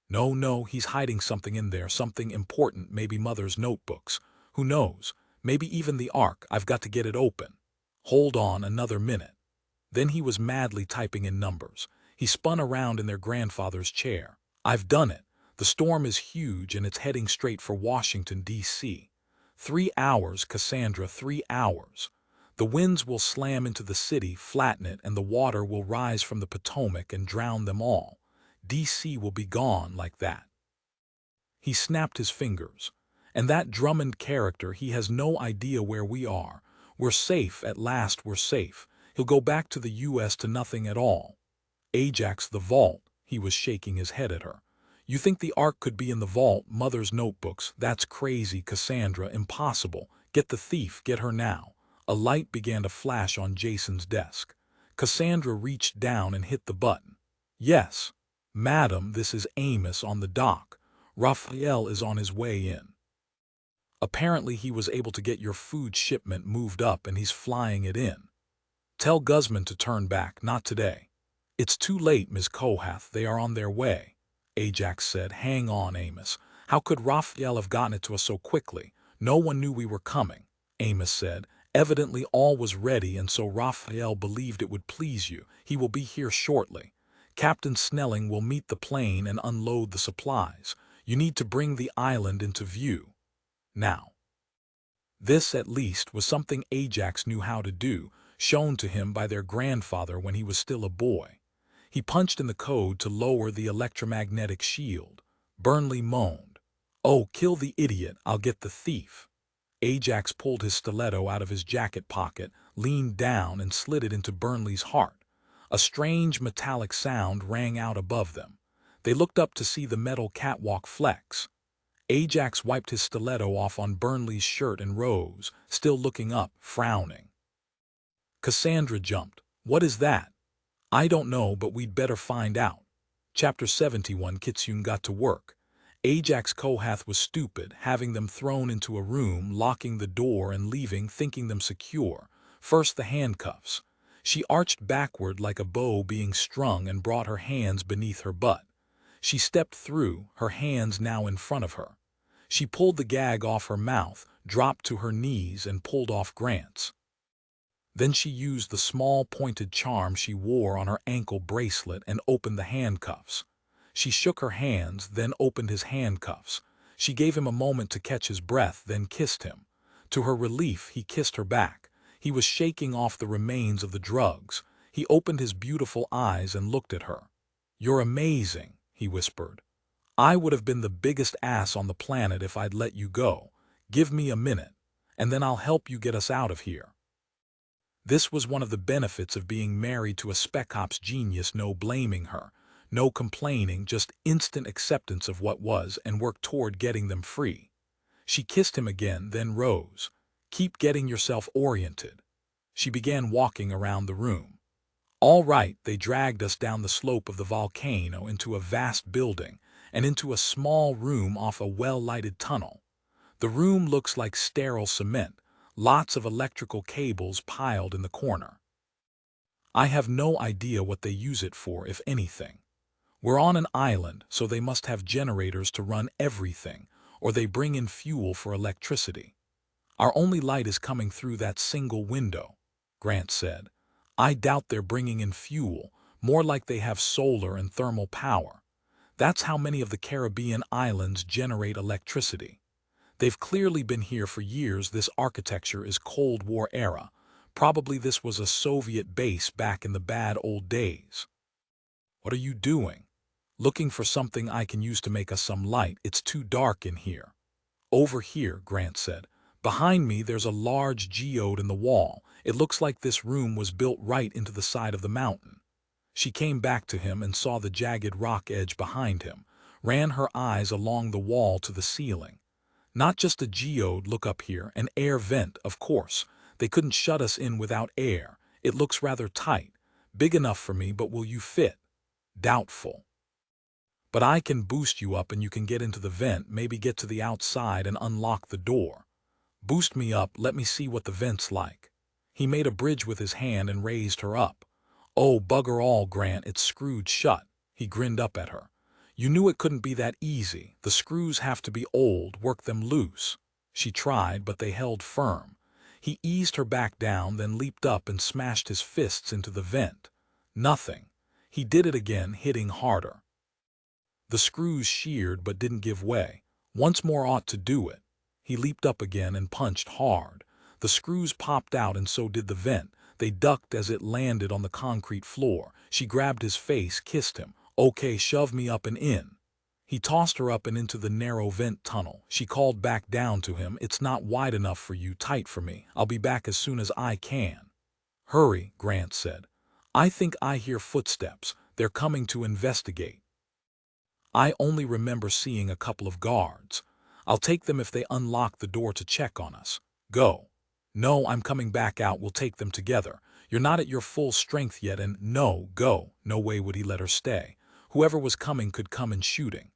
No, he's hiding something in there, something important, maybe Mother's notebooks. Who knows? Maybe even the Ark. I've got to get it open. Hold on another minute. Then he was madly typing in numbers. He spun around in their grandfather's chair. I've done it. The storm is huge and it's heading straight for Washington, D.C. 3 hours, Cassandra, 3 hours. The winds will slam into the city, flatten it, and the water will rise from the Potomac and drown them all. D.C. will be gone like that. He snapped his fingers. And that Drummond character, he has no idea where we are. We're safe, at last we're safe. He'll go back to the U.S. to nothing at all. Ajax, the vault. He was shaking his head at her. You think the Ark could be in the vault, Mother's notebooks? That's crazy, Cassandra, impossible. Get the thief, get her now. A light began to flash on Jason's desk. Cassandra reached down and hit the button. Yes. Madam, this is Amos on the dock. Raphael is on his way in. Apparently he was able to get your food shipment moved up and he's flying it in. Tell Guzman to turn back, not today. It's too late, Ms. Kohath, they are on their way. Ajax said, hang on, Amos. How could Raphael have gotten it to us so quickly? No one knew we were coming. Amos said, evidently all was ready and so Raphael believed it would please you. He will be here shortly. Captain Snelling will meet the plane and unload the supplies. You need to bring the island into view. Now. This, at least, was something Ajax knew how to do, shown to him by their grandfather when he was still a boy. He punched in the code to lower the electromagnetic shield. Burnley moaned. Oh, kill the idiot, I'll get the thief. Ajax pulled his stiletto out of his jacket pocket, leaned down and slid it into Burnley's heart. A strange metallic sound rang out above them. They looked up to see the metal catwalk flex. Ajax wiped his stiletto off on Burnley's shirt and rose, still looking up, frowning. Cassandra jumped. What is that? I don't know, but we'd better find out. Chapter 71. Kitsune got to work. Ajax Kohath was stupid, having them thrown into a room, locking the door and leaving, thinking them secure. First the handcuffs. She arched backward like a bow being strung and brought her hands beneath her butt. She stepped through, her hands now in front of her. She pulled the gag off her mouth, dropped to her knees and pulled off Grant's. Then she used the small pointed charm she wore on her ankle bracelet and opened the handcuffs. She shook her hands, then opened his handcuffs. She gave him a moment to catch his breath, then kissed him. To her relief, he kissed her back. He was shaking off the remains of the drugs. He opened his beautiful eyes and looked at her. You're amazing, he whispered. I would have been the biggest ass on the planet if I'd let you go. Give me a minute, and then I'll help you get us out of here. This was one of the benefits of being married to a spec ops genius. No blaming her, no complaining, just instant acceptance of what was and work toward getting them free. She kissed him again, then rose. Keep getting yourself oriented. She began walking around the room. All right, they dragged us down the slope of the volcano into a vast building and into a small room off a well-lighted tunnel. The room looks like sterile cement, lots of electrical cables piled in the corner. I have no idea what they use it for, if anything. We're on an island, so they must have generators to run everything, or they bring in fuel for electricity. Our only light is coming through that single window, Grant said. I doubt they're bringing in fuel, more like they have solar and thermal power. That's how many of the Caribbean islands generate electricity. They've clearly been here for years. This architecture is Cold War era. Probably this was a Soviet base back in the bad old days. What are you doing? Looking for something I can use to make us some light. It's too dark in here. Over here, Grant said. Behind me there's a large geode in the wall. It looks like this room was built right into the side of the mountain. She came back to him and saw the jagged rock edge behind him, ran her eyes along the wall to the ceiling. Not just a geode, look up here, an air vent, of course. They couldn't shut us in without air. It looks rather tight. Big enough for me, but will you fit? Doubtful. But I can boost you up and you can get into the vent, maybe get to the outside and unlock the door. Boost me up, let me see what the vent's like. He made a bridge with his hand and raised her up. Oh, bugger all, Grant, it's screwed shut. He grinned up at her. You knew it couldn't be that easy. The screws have to be old, work them loose. She tried, but they held firm. He eased her back down, then leaped up and smashed his fists into the vent. Nothing. He did it again, hitting harder. The screws sheared but didn't give way. Once more ought to do it. He leaped up again and punched hard. The screws popped out and so did the vent. They ducked as it landed on the concrete floor. She grabbed his face, kissed him. "Okay, shove me up and in." He tossed her up and into the narrow vent tunnel. She called back down to him, "It's not wide enough for you, tight for me. I'll be back as soon as I can." "Hurry," Grant said. "I think I hear footsteps. They're coming to investigate." "I only remember seeing a couple of guards. I'll take them if they unlock the door to check on us. Go." "No, I'm coming back out. We'll take them together. You're not at your full strength yet and no, go." No way would he let her stay. Whoever was coming could come in shooting.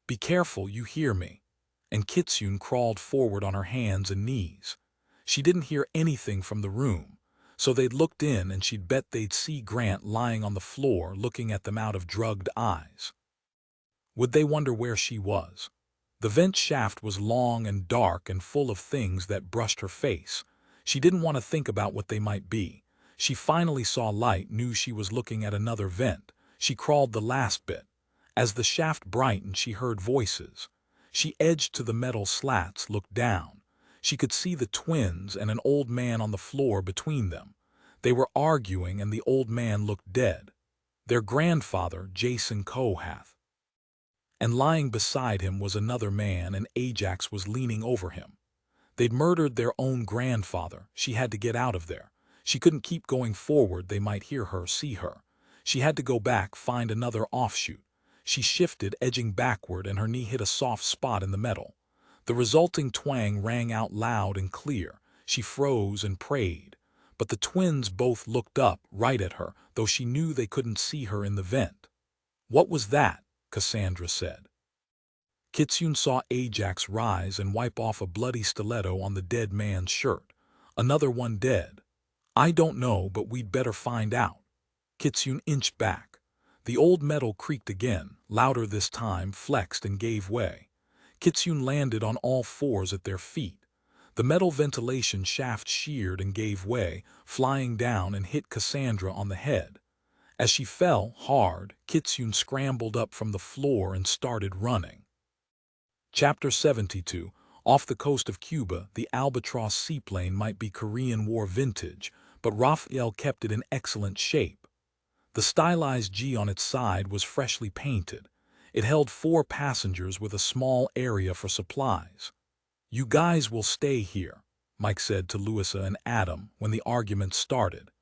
"Be careful, you hear me." And Kitsune crawled forward on her hands and knees. She didn't hear anything from the room, so they'd looked in and she'd bet they'd see Grant lying on the floor looking at them out of drugged eyes. Would they wonder where she was? The vent shaft was long and dark and full of things that brushed her face. She didn't want to think about what they might be. She finally saw light, knew she was looking at another vent. She crawled the last bit. As the shaft brightened, she heard voices. She edged to the metal slats, looked down. She could see the twins and an old man on the floor between them. They were arguing and the old man looked dead. Their grandfather, Jason Kohath. And lying beside him was another man and Ajax was leaning over him. They'd murdered their own grandfather. She had to get out of there. She couldn't keep going forward, they might hear her, see her. She had to go back, find another offshoot. She shifted, edging backward, and her knee hit a soft spot in the metal. The resulting twang rang out loud and clear. She froze and prayed. But the twins both looked up, right at her, though she knew they couldn't see her in the vent. "What was that?" Cassandra said. Kitsune saw Ajax rise and wipe off a bloody stiletto on the dead man's shirt. "Another one dead." "I don't know, but we'd better find out." Kitsune inched back. The old metal creaked again, louder this time, flexed and gave way. Kitsune landed on all fours at their feet. The metal ventilation shaft sheared and gave way, flying down and hit Cassandra on the head. As she fell, hard, Kitsune scrambled up from the floor and started running. Chapter 72. Off the coast of Cuba, the Albatross seaplane might be Korean War vintage, but Raphael kept it in excellent shape. The stylized G on its side was freshly painted. It held 4 passengers with a small area for supplies. "You guys will stay here," Mike said to Louisa and Adam when the argument started.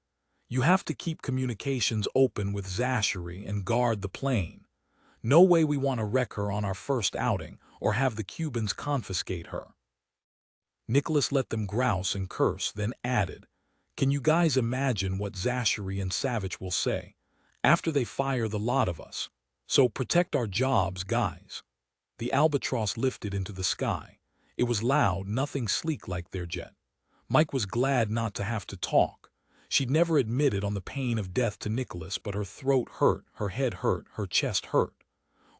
"You have to keep communications open with Zachary and guard the plane. No way we want to wreck her on our first outing or have the Cubans confiscate her." Nicholas let them grouse and curse, then added, "Can you guys imagine what Zachary and Savage will say after they fire the lot of us? So protect our jobs, guys." The Albatross lifted into the sky. It was loud, nothing sleek like their jet. Mike was glad not to have to talk. She'd never admitted on the pain of death to Nicholas, but her throat hurt, her head hurt, her chest hurt.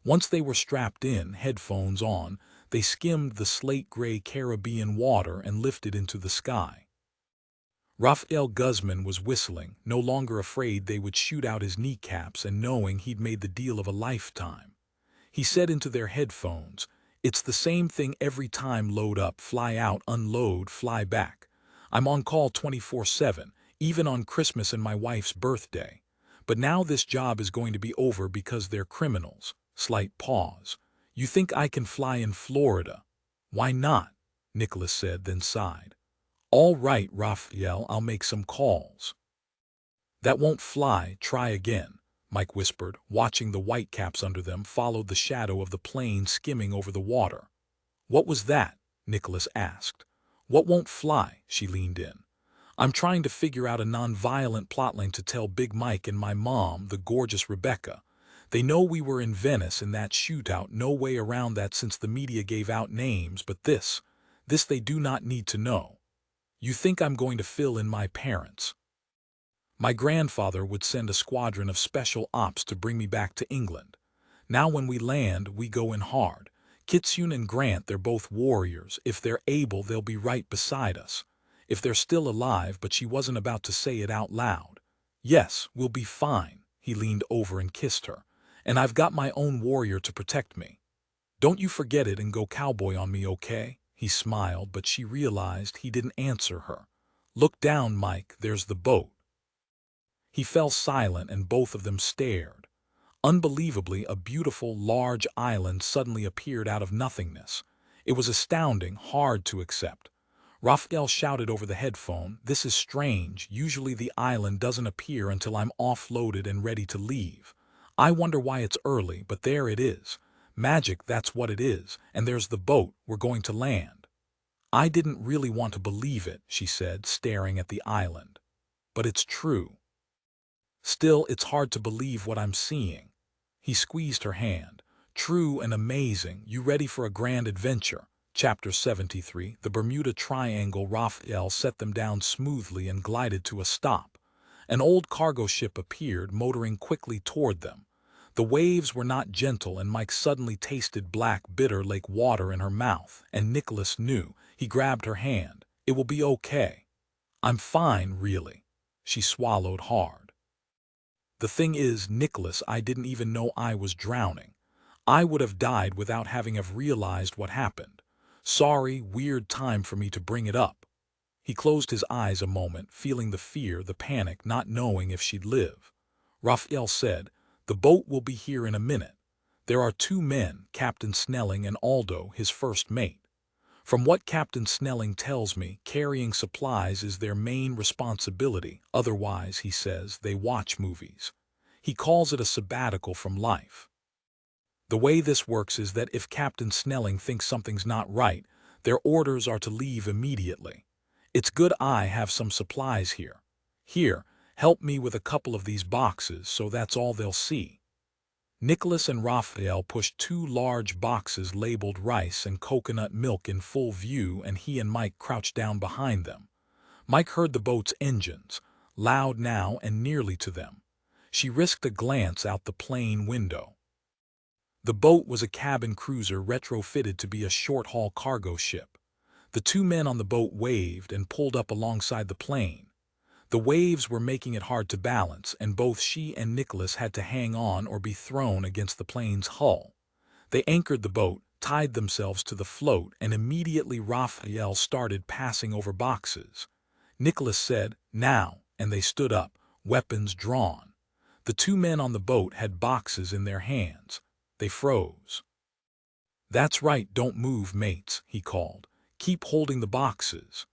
Once they were strapped in, headphones on, they skimmed the slate-gray Caribbean water and lifted into the sky. Raphael Guzman was whistling, no longer afraid they would shoot out his kneecaps and knowing he'd made the deal of a lifetime. He said into their headphones, "It's the same thing every time, load up, fly out, unload, fly back. I'm on call 24/7, even on Christmas and my wife's birthday. But now this job is going to be over because they're criminals." Slight pause. "You think I can fly in Florida?" "Why not?" Nicholas said, then sighed. "All right, Raphael, I'll make some calls." "That won't fly, try again," Mike whispered, watching the whitecaps under them followed the shadow of the plane skimming over the water. "What was that?" Nicholas asked. "What won't fly?" She leaned in. "I'm trying to figure out a non-violent plotline to tell Big Mike and my mom, the gorgeous Rebecca. They know we were in Venice in that shootout, no way around that since the media gave out names, but this they do not need to know. You think I'm going to fill in my parents? My grandfather would send a squadron of special ops to bring me back to England. Now when we land, we go in hard. Kitsune and Grant, they're both warriors. If they're able, they'll be right beside us. If they're still alive," but she wasn't about to say it out loud. "Yes, we'll be fine." He leaned over and kissed her. And I've got my own warrior to protect me. Don't you forget it and go cowboy on me, okay? He smiled, but she realized he didn't answer her. Look down, Mike, there's the boat. He fell silent and both of them stared. Unbelievably, a beautiful, large island suddenly appeared out of nothingness. It was astounding, hard to accept. Raphael shouted over the headphone, "This is strange. Usually the island doesn't appear until I'm offloaded and ready to leave. I wonder why it's early, but there it is. Magic, that's what it is, and there's the boat. We're going to land." "I didn't really want to believe it," she said, staring at the island. "But it's true. Still, it's hard to believe what I'm seeing." He squeezed her hand. "True and amazing. You ready for a grand adventure?" Chapter 73. The Bermuda Triangle. Raphael set them down smoothly and glided to a stop. An old cargo ship appeared, motoring quickly toward them. The waves were not gentle, and Mike suddenly tasted black, bitter lake water in her mouth, and Nicholas knew. He grabbed her hand. "It will be okay." "I'm fine, really." She swallowed hard. "The thing is, Nicholas, I didn't even know I was drowning. I would have died without having have realized what happened. Sorry, weird time for me to bring it up." He closed his eyes a moment, feeling the fear, the panic, not knowing if she'd live. Raphael said, "The boat will be here in a minute. There are 2 men, Captain Snelling and Aldo, his first mate. From what Captain Snelling tells me, carrying supplies is their main responsibility. Otherwise, he says, they watch movies. He calls it a sabbatical from life. The way this works is that if Captain Snelling thinks something's not right, their orders are to leave immediately. It's good I have some supplies here. Here, help me with a couple of these boxes, so that's all they'll see." Nicholas and Raphael pushed 2 large boxes labeled rice and coconut milk in full view, and he and Mike crouched down behind them. Mike heard the boat's engines, loud now and nearly to them. She risked a glance out the plane window. The boat was a cabin cruiser retrofitted to be a short-haul cargo ship. The 2 men on the boat waved and pulled up alongside the plane. The waves were making it hard to balance, and both she and Nicholas had to hang on or be thrown against the plane's hull. They anchored the boat, tied themselves to the float, and immediately Raphael started passing over boxes. Nicholas said, "Now," and they stood up, weapons drawn. The 2 men on the boat had boxes in their hands. They froze. "That's right, don't move, mates," he called. "Keep holding the boxes."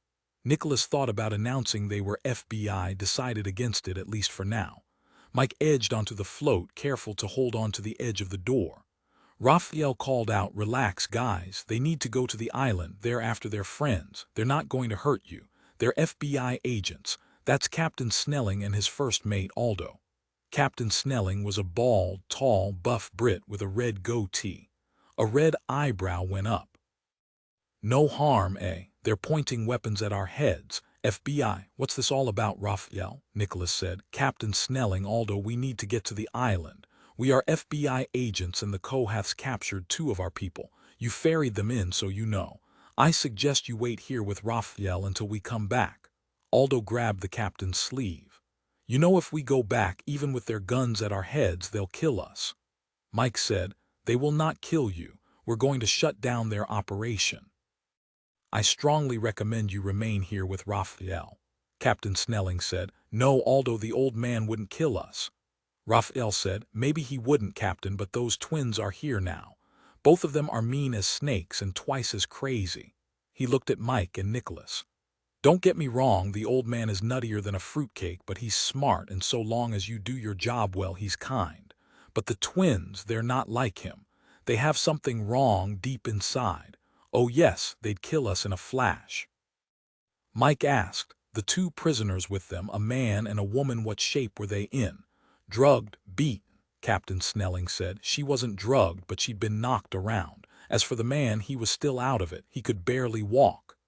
Nicholas thought about announcing they were FBI, decided against it, at least for now. Mike edged onto the float, careful to hold on to the edge of the door. Raphael called out, "Relax, guys. They need to go to the island. They're after their friends. They're not going to hurt you. They're FBI agents. That's Captain Snelling and his first mate, Aldo." Captain Snelling was a bald, tall, buff Brit with a red goatee. A red eyebrow went up. "No harm, eh? They're pointing weapons at our heads. FBI, what's this all about, Raphael?" Nicholas said. "Captain Snelling, Aldo, we need to get to the island. We are FBI agents and the Kohaths captured 2 of our people. You ferried them in, so you know. I suggest you wait here with Raphael until we come back." Aldo grabbed the captain's sleeve. "You know, if we go back, even with their guns at our heads, they'll kill us." Mike said, "They will not kill you. We're going to shut down their operation." "I strongly recommend you remain here with Raphael." Captain Snelling said, "No, Aldo, the old man wouldn't kill us." Raphael said, "Maybe he wouldn't, Captain, but those twins are here now. Both of them are mean as snakes and twice as crazy." He looked at Mike and Nicholas. "Don't get me wrong, the old man is nuttier than a fruitcake, but he's smart, and so long as you do your job well, he's kind. But the twins, they're not like him. They have something wrong deep inside. Oh yes, they'd kill us in a flash." Mike asked, "The 2 prisoners with them, a man and a woman, what shape were they in?" "Drugged, beat," Captain Snelling said. "She wasn't drugged, but she'd been knocked around. As for the man, he was still out of it. He could barely walk.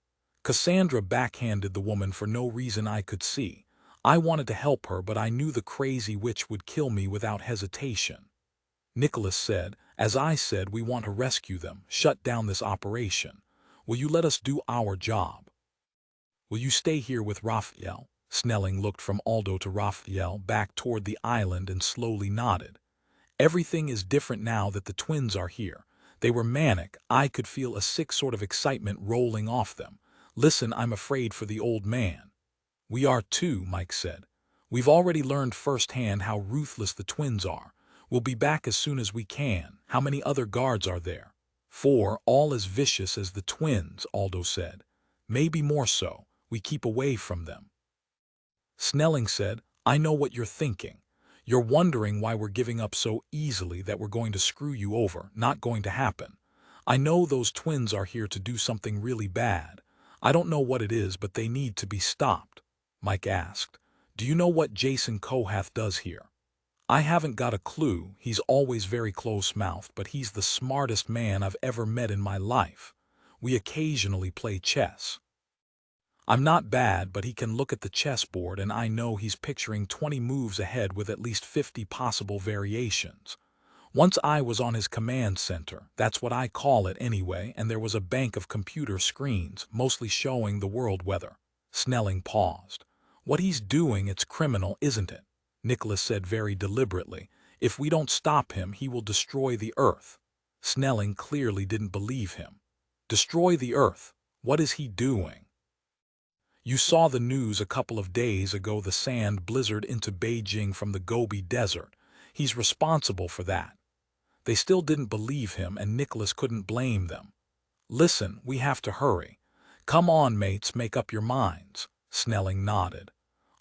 Cassandra backhanded the woman for no reason I could see. I wanted to help her, but I knew the crazy witch would kill me without hesitation." Nicholas said, "As I said, we want to rescue them, shut down this operation. Will you let us do our job? Will you stay here with Raphael?" Snelling looked from Aldo to Raphael, back toward the island, and slowly nodded. Everything is different now that the twins are here. They were manic. I could feel a sick sort of excitement rolling off them. Listen, I'm afraid for the old man. We are too, Mike said. We've already learned firsthand how ruthless the twins are. We'll be back as soon as we can. How many other guards are there? 4, all as vicious as the twins, Aldo said. Maybe more so. We keep away from them. Snelling said, I know what you're thinking. You're wondering why we're giving up so easily, that we're going to screw you over. Not going to happen. I know those twins are here to do something really bad. I don't know what it is, but they need to be stopped. Mike asked, do you know what Jason Kohath does here? I haven't got a clue. He's always very close-mouthed, but he's the smartest man I've ever met in my life. We occasionally play chess. I'm not bad, but he can look at the chessboard and I know he's picturing 20 moves ahead with at least 50 possible variations. Once I was on his command center, that's what I call it anyway, and there was a bank of computer screens, mostly showing the world weather. Snelling paused. What he's doing, it's criminal, isn't it? Nicholas said very deliberately. If we don't stop him, he will destroy the Earth. Snelling clearly didn't believe him. Destroy the Earth? What is he doing? You saw the news a couple of days ago, the sand blizzard into Beijing from the Gobi Desert. He's responsible for that. They still didn't believe him, and Nicholas couldn't blame them. Listen, we have to hurry. Come on, mates, make up your minds. Snelling nodded.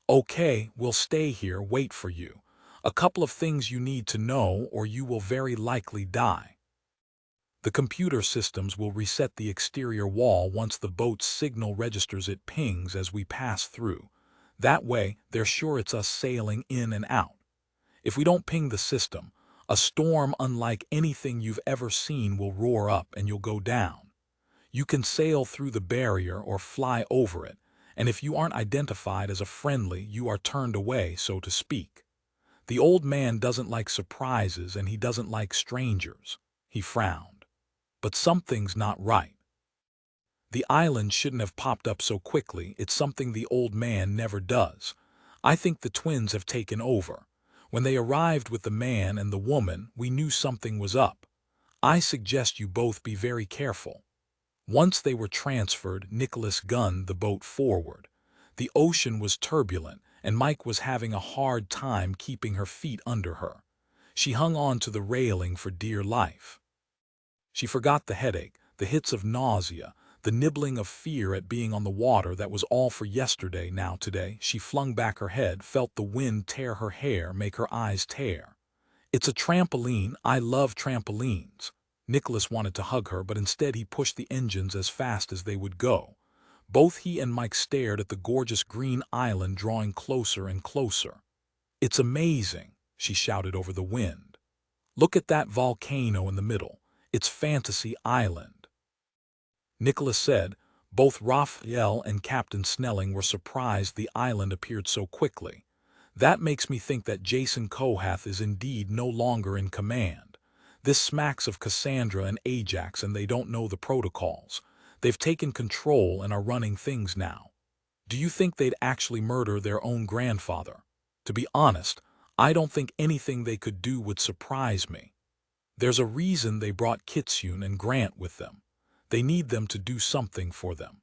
Okay, we'll stay here, wait for you. A couple of things you need to know, or you will very likely die. The computer systems will reset the exterior wall once the boat's signal registers. It pings as we pass through. That way, they're sure it's us sailing in and out. If we don't ping the system, a storm unlike anything you've ever seen will roar up and you'll go down. You can sail through the barrier or fly over it, and if you aren't identified as a friendly, you are turned away, so to speak. The old man doesn't like surprises and he doesn't like strangers. He frowned. But something's not right. The island shouldn't have popped up so quickly. It's something the old man never does. I think the twins have taken over. When they arrived with the man and the woman, we knew something was up. I suggest you both be very careful. Once they were transferred, Nicholas gunned the boat forward. The ocean was turbulent, and Mike was having a hard time keeping her feet under her. She hung on to the railing for dear life. She forgot the headache, the hits of nausea, the nibbling of fear at being on the water that was all for yesterday. Now today, she flung back her head, felt the wind tear her hair, make her eyes tear. It's a trampoline. I love trampolines. Nicholas wanted to hug her, but instead he pushed the engines as fast as they would go. Both he and Mike stared at the gorgeous green island drawing closer and closer. It's amazing, she shouted over the wind. Look at that volcano in the middle. It's Fantasy Island. Nicholas said. Both Raphael and Captain Snelling were surprised the island appeared so quickly. That makes me think that Jason Kohath is indeed no longer in command. This smacks of Cassandra and Ajax, and they don't know the protocols. They've taken control and are running things now. Do you think they'd actually murder their own grandfather? To be honest, I don't think anything they could do would surprise me. There's a reason they brought Kitsune and Grant with them. They need them to do something for them.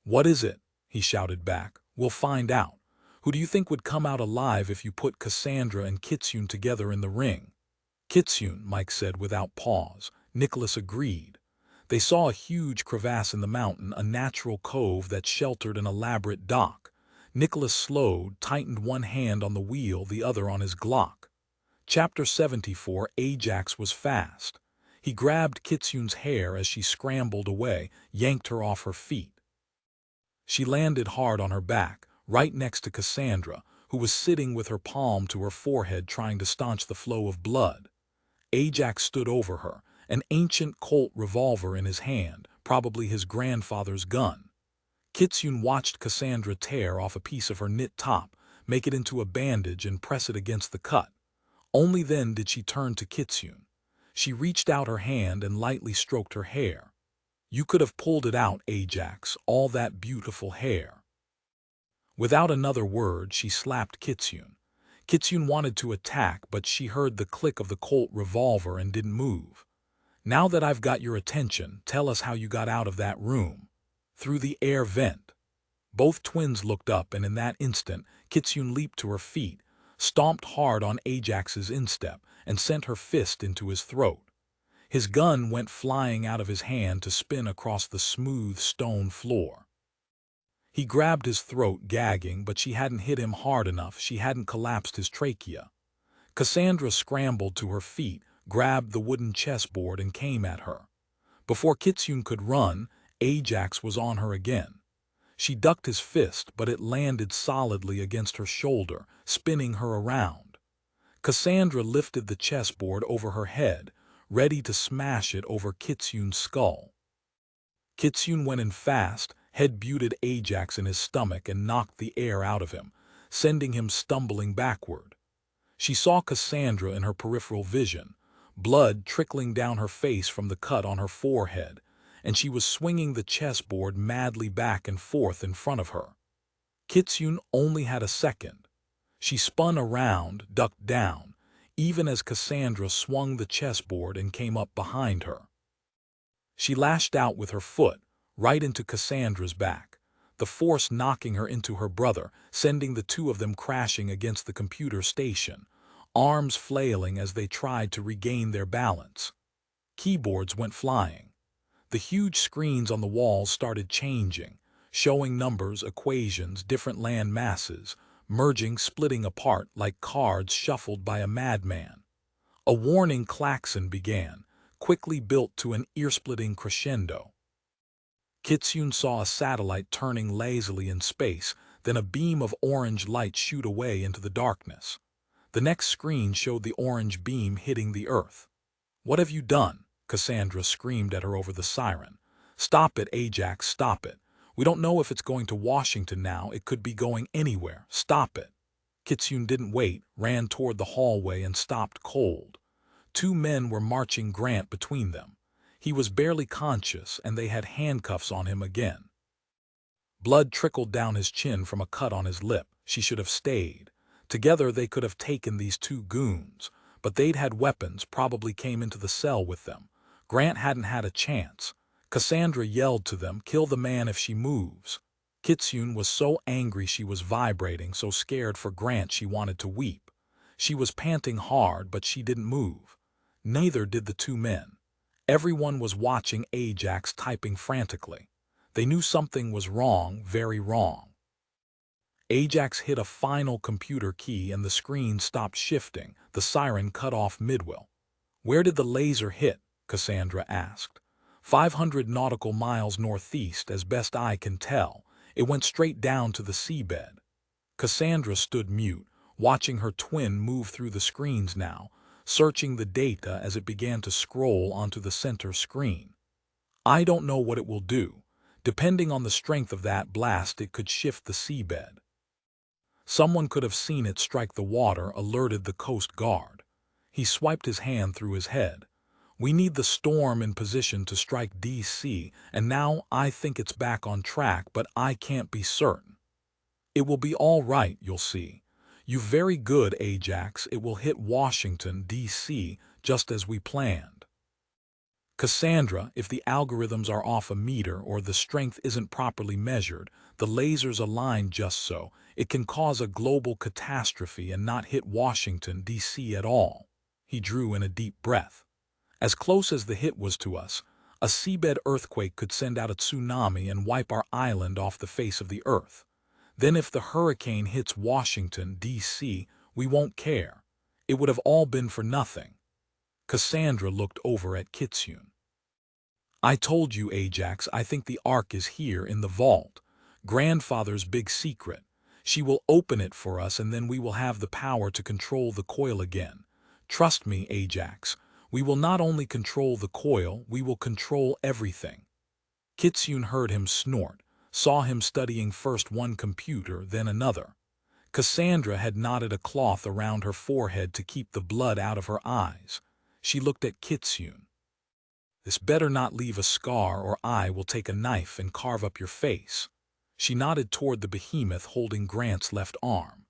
What is it? He shouted back. We'll find out. Who do you think would come out alive if you put Cassandra and Kitsune together in the ring? Kitsune, Mike said without pause. Nicholas agreed. They saw a huge crevasse in the mountain, a natural cove that sheltered an elaborate dock. Nicholas slowed, tightened one hand on the wheel, the other on his Glock. Chapter 74. Ajax was fast. He grabbed Kitsune's hair as she scrambled away, yanked her off her feet. She landed hard on her back, right next to Cassandra, who was sitting with her palm to her forehead trying to staunch the flow of blood. Ajax stood over her, an ancient Colt revolver in his hand, probably his grandfather's gun. Kitsune watched Cassandra tear off a piece of her knit top, make it into a bandage and press it against the cut. Only then did she turn to Kitsune. She reached out her hand and lightly stroked her hair. You could have pulled it out, Ajax, all that beautiful hair. Without another word, she slapped Kitsune. Kitsune wanted to attack, but she heard the click of the Colt revolver and didn't move. "Now that I've got your attention, tell us how you got out of that room." "Through the air vent." Both twins looked up, and in that instant, Kitsune leaped to her feet, stomped hard on Ajax's instep, and sent her fist into his throat. His gun went flying out of his hand to spin across the smooth stone floor. He grabbed his throat, gagging, but she hadn't hit him hard enough. She hadn't collapsed his trachea. Cassandra scrambled to her feet, grabbed the wooden chessboard, and came at her. Before Kitsune could run, Ajax was on her again. She ducked his fist, but it landed solidly against her shoulder, spinning her around. Cassandra lifted the chessboard over her head, ready to smash it over Kitsune's skull. Kitsune went in fast, head-butted Ajax in his stomach and knocked the air out of him, sending him stumbling backward. She saw Cassandra in her peripheral vision, blood trickling down her face from the cut on her forehead, and she was swinging the chessboard madly back and forth in front of her. Kitsune only had a second. She spun around, ducked down, even as Cassandra swung the chessboard and came up behind her. She lashed out with her foot, right into Cassandra's back, the force knocking her into her brother, sending the two of them crashing against the computer station, arms flailing as they tried to regain their balance. Keyboards went flying. The huge screens on the walls started changing, showing numbers, equations, different land masses, merging, splitting apart like cards shuffled by a madman. A warning klaxon began, quickly built to an ear-splitting crescendo. Kitsune saw a satellite turning lazily in space, then a beam of orange light shoot away into the darkness. The next screen showed the orange beam hitting the Earth. "What have you done?" Cassandra screamed at her over the siren. "Stop it, Ajax, stop it. We don't know if it's going to Washington now. It could be going anywhere. Stop it." Kitsune didn't wait, ran toward the hallway and stopped cold. Two men were marching Grant between them. He was barely conscious, and they had handcuffs on him again. Blood trickled down his chin from a cut on his lip. She should have stayed. Together they could have taken these two goons, but they'd had weapons, probably came into the cell with them. Grant hadn't had a chance. Cassandra yelled to them, "Kill the man if she moves." Kitsune was so angry she was vibrating, so scared for Grant she wanted to weep. She was panting hard, but she didn't move. Neither did the two men. Everyone was watching Ajax, typing frantically. They knew something was wrong, very wrong. Ajax hit a final computer key and the screen stopped shifting. The siren cut off midway. "Where did the laser hit?" Cassandra asked. 500 nautical miles northeast, as best I can tell. It went straight down to the seabed." Cassandra stood mute, watching her twin move through the screens now, searching the data as it began to scroll onto the center screen. "I don't know what it will do. Depending on the strength of that blast, it could shift the seabed. Someone could have seen it strike the water," alerted the Coast Guard. He swiped his hand through his head. "We need the storm in position to strike D.C., and now I think it's back on track, but I can't be certain. It will be all right, you'll see. You very good, Ajax. It will hit Washington, D.C., just as we planned." "Cassandra, if the algorithms are off a meter or the strength isn't properly measured, the lasers align just so, it can cause a global catastrophe and not hit Washington, D.C. at all." He drew in a deep breath. "As close as the hit was to us, a seabed earthquake could send out a tsunami and wipe our island off the face of the earth. Then if the hurricane hits Washington, D.C., we won't care. It would have all been for nothing." Cassandra looked over at Kitsune. "I told you, Ajax, I think the Ark is here in the vault. Grandfather's big secret. She will open it for us and then we will have the power to control the coil again. Trust me, Ajax. We will not only control the coil, we will control everything." Kitsune heard him snort, saw him studying first one computer, then another. Cassandra had knotted a cloth around her forehead to keep the blood out of her eyes. She looked at Kitsune. "This better not leave a scar or I will take a knife and carve up your face." She nodded toward the behemoth holding Grant's left arm.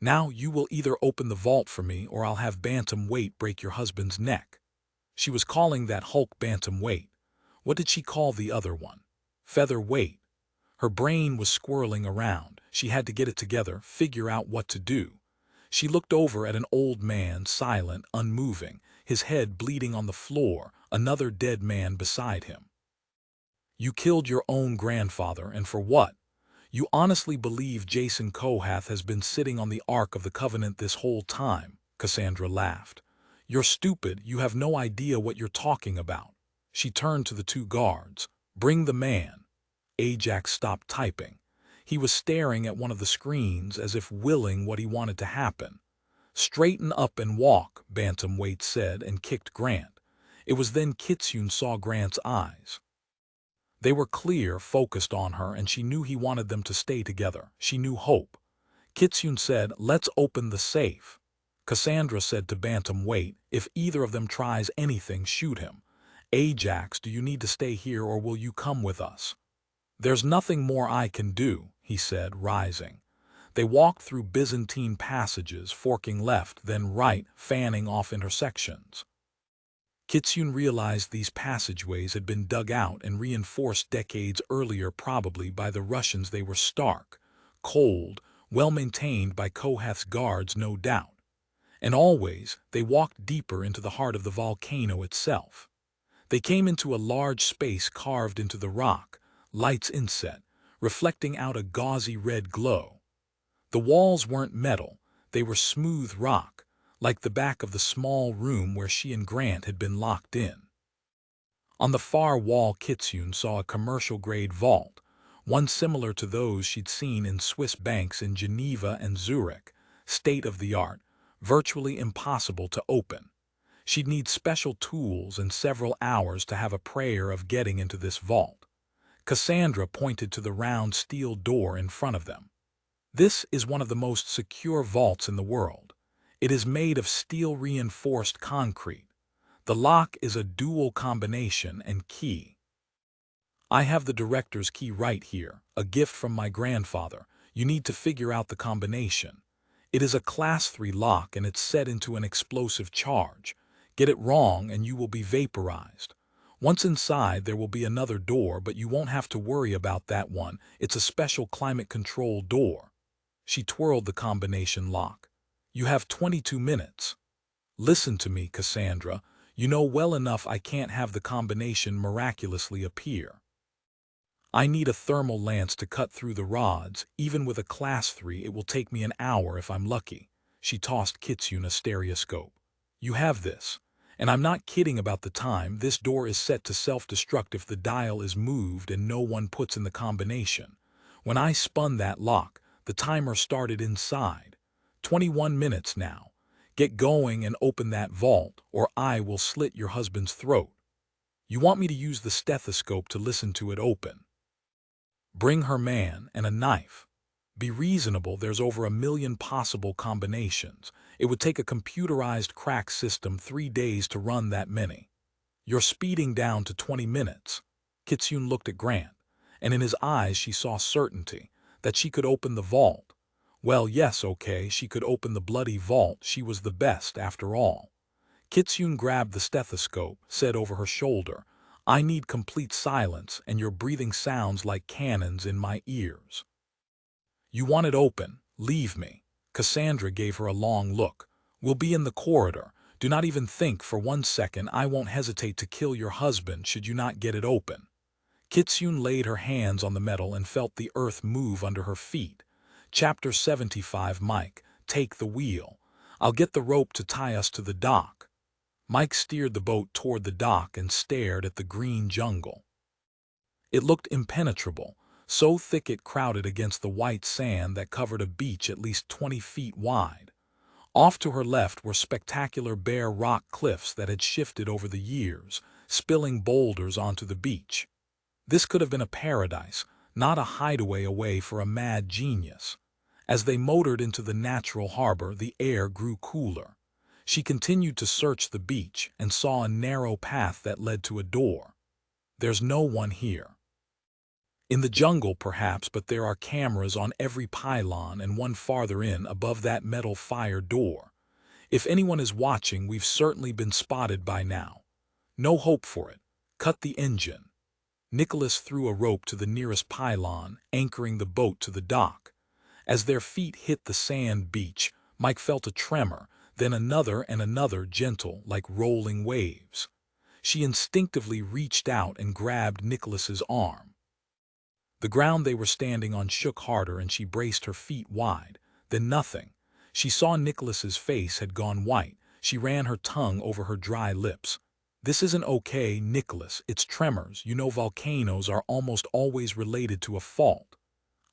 Now you will either open the vault for me or I'll have bantam weight break your husband's neck. She was calling that Hulk bantam weight. What did she call the other one? Feather weight. Her brain was swirling around. She had to get it together, figure out what to do. She looked over at an old man, silent, unmoving, his head bleeding on the floor, another dead man beside him. You killed your own grandfather, and for what? You honestly believe Jason Kohath has been sitting on the Ark of the Covenant this whole time? Cassandra laughed. You're stupid, you have no idea what you're talking about. She turned to the two guards. Bring the man. Ajax stopped typing. He was staring at one of the screens as if willing what he wanted to happen. Straighten up and walk, Bantamweight said, and kicked Grant. It was then Kitsune saw Grant's eyes. They were clear, focused on her, and she knew he wanted them to stay together. She knew hope. Kitsune said, let's open the safe. Cassandra said to Bantamweight, if either of them tries anything, shoot him. Ajax, do you need to stay here or will you come with us? There's nothing more I can do, he said, rising. They walked through Byzantine passages, forking left, then right, fanning off intersections. Kitsune realized these passageways had been dug out and reinforced decades earlier, probably by the Russians. They were stark, cold, well-maintained by Kohath's guards, no doubt. And always, they walked deeper into the heart of the volcano itself. They came into a large space carved into the rock, lights inset, reflecting out a gauzy red glow. The walls weren't metal, they were smooth rock, like the back of the small room where she and Grant had been locked in. On the far wall, Kitsune saw a commercial-grade vault, one similar to those she'd seen in Swiss banks in Geneva and Zurich, state-of-the-art, virtually impossible to open. She'd need special tools and several hours to have a prayer of getting into this vault. Cassandra pointed to the round steel door in front of them. This is one of the most secure vaults in the world. It is made of steel-reinforced concrete. The lock is a dual combination and key. I have the director's key right here, a gift from my grandfather. You need to figure out the combination. It is a Class 3 lock and it's set into an explosive charge. Get it wrong and you will be vaporized. Once inside, there will be another door, but you won't have to worry about that one. It's a special climate-controlled door. She twirled the combination lock. You have 22 minutes. Listen to me, Cassandra. You know well enough I can't have the combination miraculously appear. I need a thermal lance to cut through the rods. Even with a Class 3, it will take me an hour if I'm lucky. She tossed Kitsune a stereoscope. You have this. And I'm not kidding about the time. This door is set to self-destruct if the dial is moved and no one puts in the combination. When I spun that lock, the timer started inside. 21 minutes now. Get going and open that vault, or I will slit your husband's throat. You want me to use the stethoscope to listen to it open. Bring her man and a knife. Be reasonable, there's over 1 million possible combinations. It would take a computerized crack system 3 days to run that many. You're speeding down to 20 minutes. Kitsune looked at Grant, and in his eyes she saw certainty, that she could open the vault. Well, yes, okay, she could open the bloody vault. She was the best, after all. Kitsune grabbed the stethoscope, said over her shoulder, I need complete silence, and your breathing sounds like cannons in my ears. You want it open. Leave me. Cassandra gave her a long look. We'll be in the corridor. Do not even think for 1 second. I won't hesitate to kill your husband should you not get it open. Kitsune laid her hands on the metal and felt the earth move under her feet. Chapter 75. Mike, take the wheel. I'll get the rope to tie us to the dock. Mike steered the boat toward the dock and stared at the green jungle. It looked impenetrable, so thick it crowded against the white sand that covered a beach at least 20 feet wide. Off to her left were spectacular bare rock cliffs that had shifted over the years, spilling boulders onto the beach. This could have been a paradise, not a hideaway away for a mad genius. As they motored into the natural harbor, the air grew cooler. She continued to search the beach and saw a narrow path that led to a door. There's no one here. In the jungle, perhaps, but there are cameras on every pylon and one farther in, above that metal fire door. If anyone is watching, we've certainly been spotted by now. No hope for it. Cut the engine. Nicholas threw a rope to the nearest pylon, anchoring the boat to the dock. As their feet hit the sand beach, Mike felt a tremor, then another and another, gentle, like rolling waves. She instinctively reached out and grabbed Nicholas's arm. The ground they were standing on shook harder and she braced her feet wide. Then nothing. She saw Nicholas's face had gone white. She ran her tongue over her dry lips. "This isn't okay, Nicholas. It's tremors. You know volcanoes are almost always related to a fault.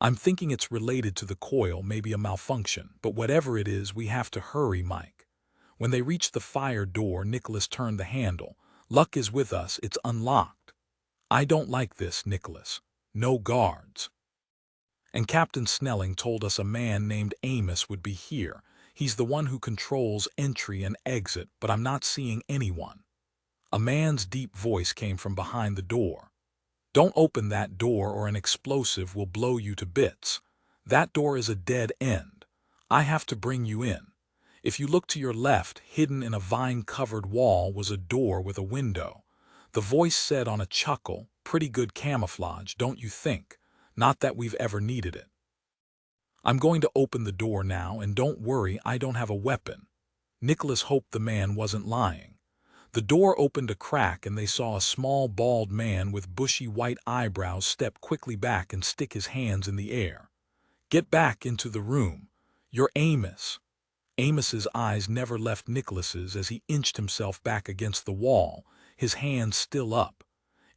I'm thinking it's related to the coil, maybe a malfunction. But whatever it is, we have to hurry, Mike." When they reached the fire door, Nicholas turned the handle. "Luck is with us. It's unlocked." "I don't like this, Nicholas. No guards. And Captain Snelling told us a man named Amos would be here. He's the one who controls entry and exit, but I'm not seeing anyone." A man's deep voice came from behind the door. "Don't open that door or an explosive will blow you to bits. That door is a dead end. I have to bring you in. If you look to your left, hidden in a vine-covered wall was a door with a window." The voice said on a chuckle, "Pretty good camouflage, don't you think? Not that we've ever needed it. I'm going to open the door now, and don't worry, I don't have a weapon." Nicholas hoped the man wasn't lying. The door opened a crack and they saw a small bald man with bushy white eyebrows step quickly back and stick his hands in the air. "Get back into the room. You're Amos." Amos's eyes never left Nicholas's as he inched himself back against the wall, his hands still up.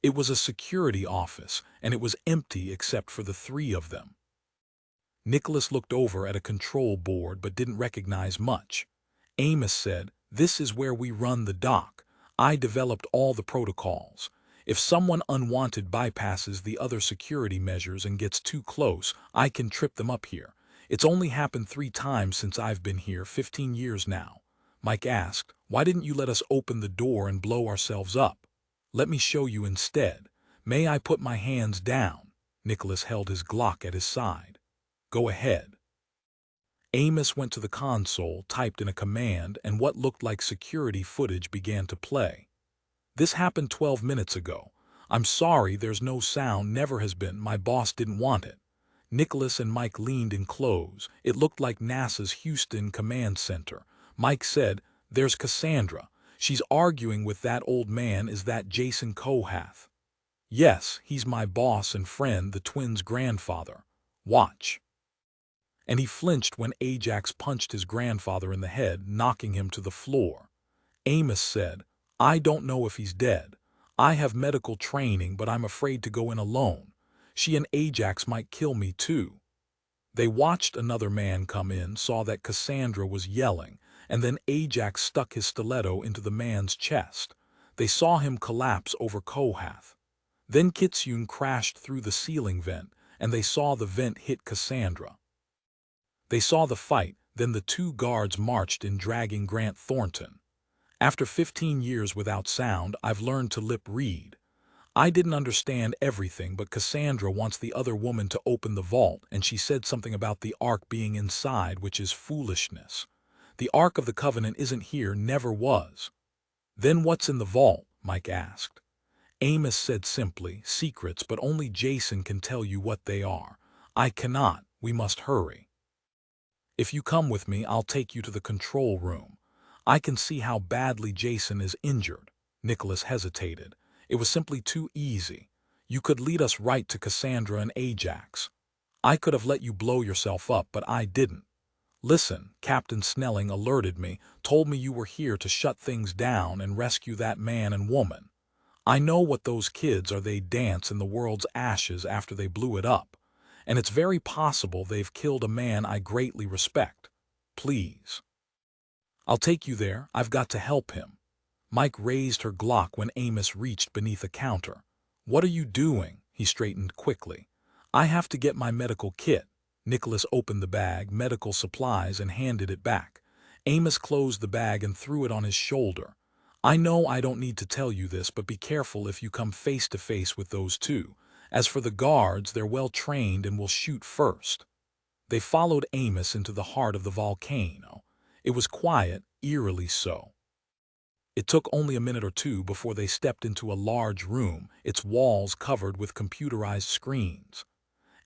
It was a security office, and it was empty except for the three of them. Nicholas looked over at a control board but didn't recognize much. Amos said, "This is where we run the dock. I developed all the protocols. If someone unwanted bypasses the other security measures and gets too close, I can trip them up here. It's only happened 3 times since I've been here, 15 years now." Mike asked, "Why didn't you let us open the door and blow ourselves up?" "Let me show you instead. May I put my hands down?" Nicholas held his Glock at his side. "Go ahead." Amos went to the console, typed in a command, and what looked like security footage began to play. "This happened 12 minutes ago. I'm sorry there's no sound, never has been. My boss didn't want it." Nicholas and Mike leaned in close. It looked like NASA's Houston Command Center. Mike said, "There's Cassandra. She's arguing with that old man. Is that Jason Kohath?" "Yes, he's my boss and friend, the twins' grandfather. Watch." And he flinched when Ajax punched his grandfather in the head, knocking him to the floor. Amos said, "I don't know if he's dead. I have medical training, but I'm afraid to go in alone. She and Ajax might kill me too." They watched another man come in, saw that Cassandra was yelling, and then Ajax stuck his stiletto into the man's chest. They saw him collapse over Kohath. Then Kitsune crashed through the ceiling vent, and they saw the vent hit Cassandra. They saw the fight, then the 2 guards marched in, dragging Grant Thornton. "After 15 years without sound, I've learned to lip read. I didn't understand everything, but Cassandra wants the other woman to open the vault, and she said something about the Ark being inside, which is foolishness. The Ark of the Covenant isn't here, never was." "Then what's in the vault?" Mike asked. Amos said simply, "Secrets, but only Jason can tell you what they are. I cannot. We must hurry. If you come with me, I'll take you to the control room. I can see how badly Jason is injured." Nicholas hesitated. It was simply too easy. "You could lead us right to Cassandra and Ajax. I could have let you blow yourself up, but I didn't. Listen, Captain Snelling alerted me, told me you were here to shut things down and rescue that man and woman. I know what those kids are. They dance in the world's ashes after they blew it up. And it's very possible they've killed a man I greatly respect. Please. I'll take you there. I've got to help him." Mike raised her Glock when Amos reached beneath a counter. "What are you doing?" He straightened quickly. "I have to get my medical kit." Nicholas opened the bag, medical supplies, and handed it back. Amos closed the bag and threw it on his shoulder. "I know I don't need to tell you this, but be careful if you come face to face with those 2. As for the guards, they're well trained and will shoot first. They followed Amos into the heart of the volcano. It was quiet, eerily so. It took only a minute or two before they stepped into a large room, its walls covered with computerized screens.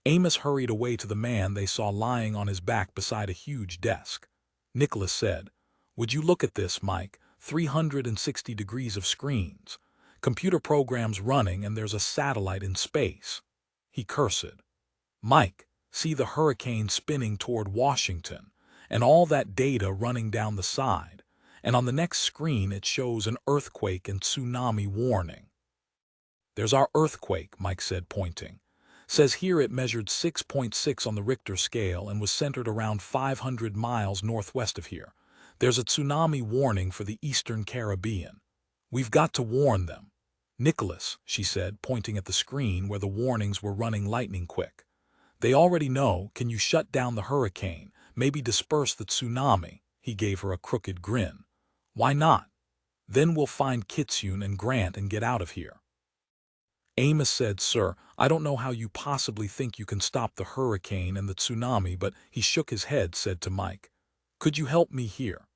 Amos hurried away to the man they saw lying on his back beside a huge desk. Nicholas said, "Would you look at this, Mike? 360 degrees of screens. Computer programs running, and there's a satellite in space." He cursed. "Mike, see the hurricane spinning toward Washington, and all that data running down the side. And on the next screen it shows an earthquake and tsunami warning." "There's our earthquake," Mike said, pointing. "Says here it measured 6.6 on the Richter scale and was centered around 500 miles northwest of here. There's a tsunami warning for the Eastern Caribbean. We've got to warn them." "Nicholas," she said, pointing at the screen where the warnings were running lightning quick. "They already know. Can you shut down the hurricane, maybe disperse the tsunami?" He gave her a crooked grin. "Why not? Then we'll find Kitsune and Grant and get out of here." Amos said, "Sir, I don't know how you possibly think you can stop the hurricane and the tsunami," but he shook his head, said to Mike, "Could you help me here?"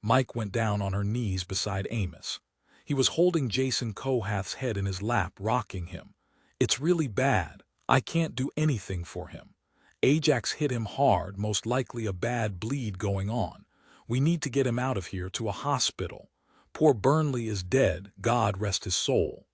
Mike went down on her knees beside Amos. He was holding Jason Kohath's head in his lap, rocking him. "It's really bad. I can't do anything for him. Ajax hit him hard, most likely a bad bleed going on. We need to get him out of here to a hospital. Poor Burnley is dead, God rest his soul."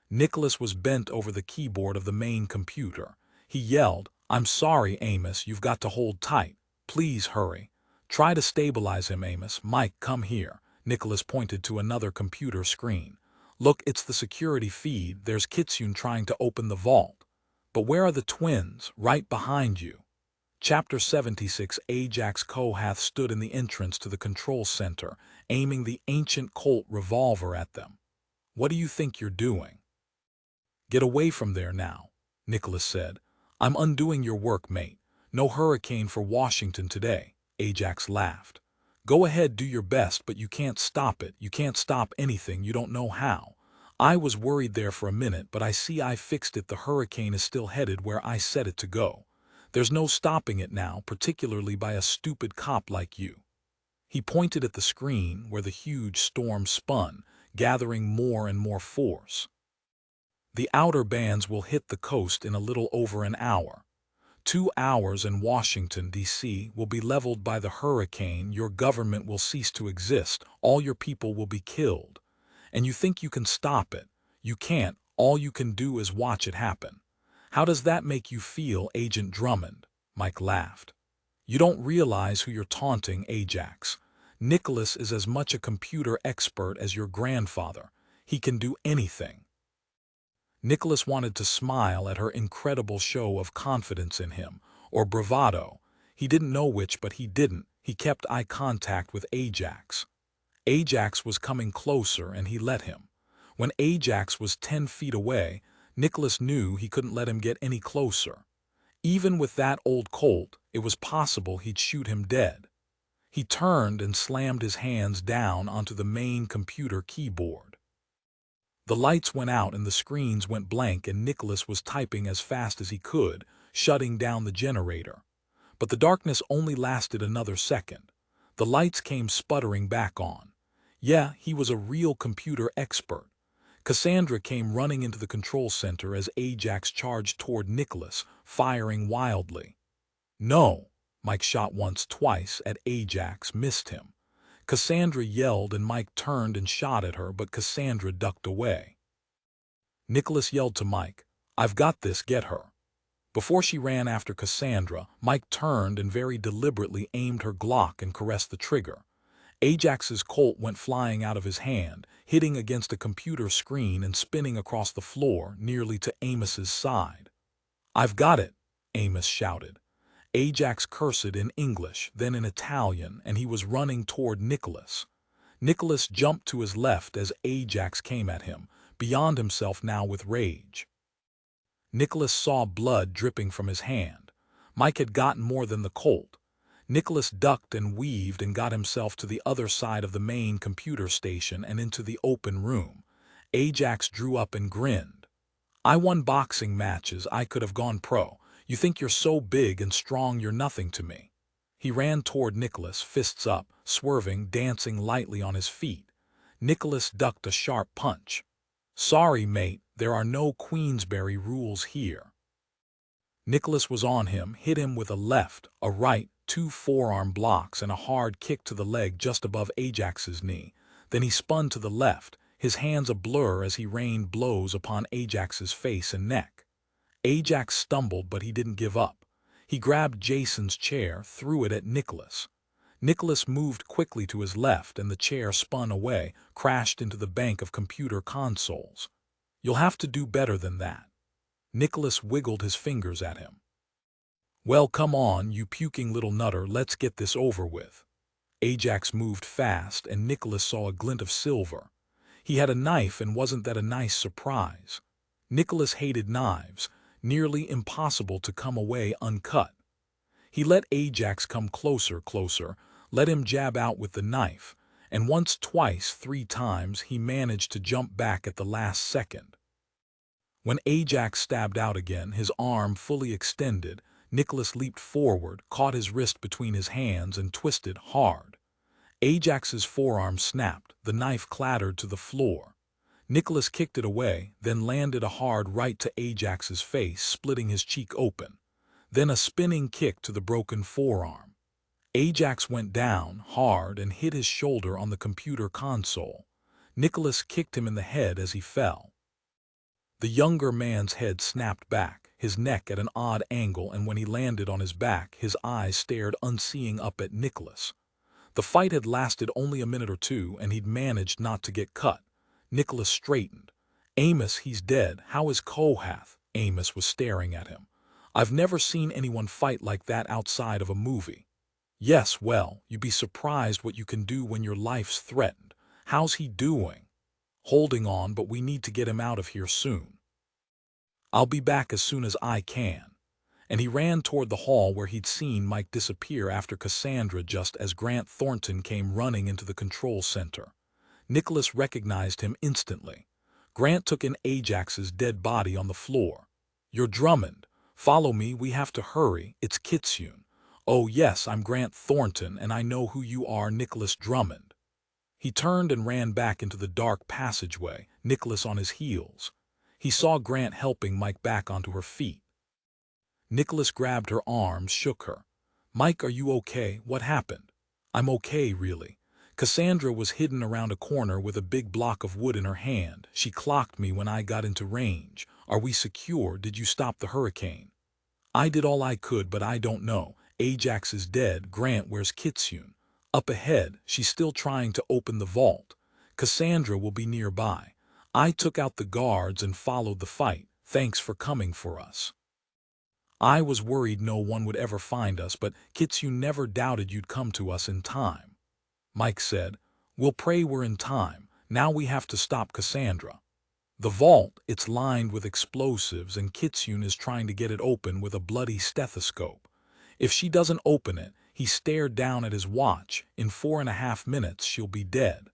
Nicholas was bent over the keyboard of the main computer. He yelled, "I'm sorry, Amos, you've got to hold tight. Please hurry. Try to stabilize him, Amos. Mike, come here." Nicholas pointed to another computer screen. "Look, it's the security feed. There's Kitsune trying to open the vault. But where are the twins? Right behind you." Chapter 76. Ajax Kohath stood in the entrance to the control center, aiming the ancient Colt revolver at them. "What do you think you're doing?" "Get away from there now," Nicholas said. "I'm undoing your work, mate. No hurricane for Washington today." Ajax laughed. "Go ahead, do your best, but you can't stop it. You can't stop anything. You don't know how. I was worried there for a minute, but I see I fixed it. The hurricane is still headed where I set it to go. There's no stopping it now, particularly by a stupid cop like you." He pointed at the screen where the huge storm spun, gathering more and more force. "The outer bands will hit the coast in a little over an hour. 2 hours and Washington, D.C. will be leveled by the hurricane. Your government will cease to exist. All your people will be killed. And you think you can stop it. You can't. All you can do is watch it happen. How does that make you feel, Agent Drummond?" Mike laughed. "You don't realize who you're taunting, Ajax. Nicholas is as much a computer expert as your grandfather. He can do anything." Nicholas wanted to smile at her incredible show of confidence in him, or bravado. He didn't know which, but he didn't. He kept eye contact with Ajax. Ajax was coming closer, and he let him. When Ajax was 10 feet away, Nicholas knew he couldn't let him get any closer. Even with that old Colt, it was possible he'd shoot him dead. He turned and slammed his hands down onto the main computer keyboard. The lights went out and the screens went blank, and Nicholas was typing as fast as he could, shutting down the generator. But the darkness only lasted another second. The lights came sputtering back on. Yeah, he was a real computer expert. Cassandra came running into the control center as Ajax charged toward Nicholas, firing wildly. "No!" Mike shot once, twice at Ajax, missed him. Cassandra yelled and Mike turned and shot at her, but Cassandra ducked away. Nicholas yelled to Mike, "I've got this, get her." Before she ran after Cassandra, Mike turned and very deliberately aimed her Glock and caressed the trigger. Ajax's Colt went flying out of his hand, hitting against a computer screen and spinning across the floor nearly to Amos's side. "I've got it," Amos shouted. Ajax cursed in English, then in Italian, and he was running toward Nicholas. Nicholas jumped to his left as Ajax came at him, beyond himself now with rage. Nicholas saw blood dripping from his hand. Mike had gotten more than the Colt. Nicholas ducked and weaved and got himself to the other side of the main computer station and into the open room. Ajax drew up and grinned. I won boxing matches, I could have gone pro. You think you're so big and strong you're nothing to me. He ran toward Nicholas, fists up, swerving, dancing lightly on his feet. Nicholas ducked a sharp punch. Sorry, mate, there are no Queensberry rules here. Nicholas was on him, hit him with a left, a right, 2 forearm blocks and a hard kick to the leg just above Ajax's knee. Then he spun to the left, his hands a blur as he rained blows upon Ajax's face and neck. Ajax stumbled, but he didn't give up. He grabbed Jason's chair, threw it at Nicholas. Nicholas moved quickly to his left and the chair spun away, crashed into the bank of computer consoles. You'll have to do better than that. Nicholas wiggled his fingers at him. Well, come on, you puking little nutter, let's get this over with. Ajax moved fast and Nicholas saw a glint of silver. He had a knife, and wasn't that a nice surprise? Nicholas hated knives, nearly impossible to come away uncut. He let Ajax come closer, let him jab out with the knife, and once, twice, 3 times he managed to jump back at the last second. When Ajax stabbed out again, his arm fully extended, Nicholas leaped forward, caught his wrist between his hands and twisted hard. Ajax's forearm snapped, the knife clattered to the floor. Nicholas kicked it away, then landed a hard right to Ajax's face, splitting his cheek open. Then a spinning kick to the broken forearm. Ajax went down hard and hit his shoulder on the computer console. Nicholas kicked him in the head as he fell. The younger man's head snapped back, his neck at an odd angle, and when he landed on his back, his eyes stared unseeing up at Nicholas. The fight had lasted only a minute or two, and he'd managed not to get cut. Nicholas straightened. Amos, he's dead. How is Kohath? Amos was staring at him. I've never seen anyone fight like that outside of a movie. Yes, well, you'd be surprised what you can do when your life's threatened. How's he doing? Holding on, but we need to get him out of here soon. I'll be back as soon as I can. And he ran toward the hall where he'd seen Mike disappear after Cassandra just as Grant Thornton came running into the control center. Nicholas recognized him instantly. Grant took in Ajax's dead body on the floor. You're Drummond. Follow me, we have to hurry, it's Kitsune. Oh yes, I'm Grant Thornton and I know who you are, Nicholas Drummond. He turned and ran back into the dark passageway, Nicholas on his heels. He saw Grant helping Mike back onto her feet. Nicholas grabbed her arms, shook her. Mike, are you okay? What happened? I'm okay, really. Cassandra was hidden around a corner with a big block of wood in her hand. She clocked me when I got into range. Are we secure? Did you stop the hurricane? I did all I could, but I don't know. Ajax is dead. Grant, where's Kitsune? Up ahead, she's still trying to open the vault. Cassandra will be nearby. I took out the guards and followed the fight. Thanks for coming for us. I was worried no one would ever find us, but Kitsune never doubted you'd come to us in time. Mike said, we'll pray we're in time. Now we have to stop Cassandra. The vault, it's lined with explosives and Kitsune is trying to get it open with a bloody stethoscope. If she doesn't open it, he stared down at his watch, in 4.5 minutes she'll be dead.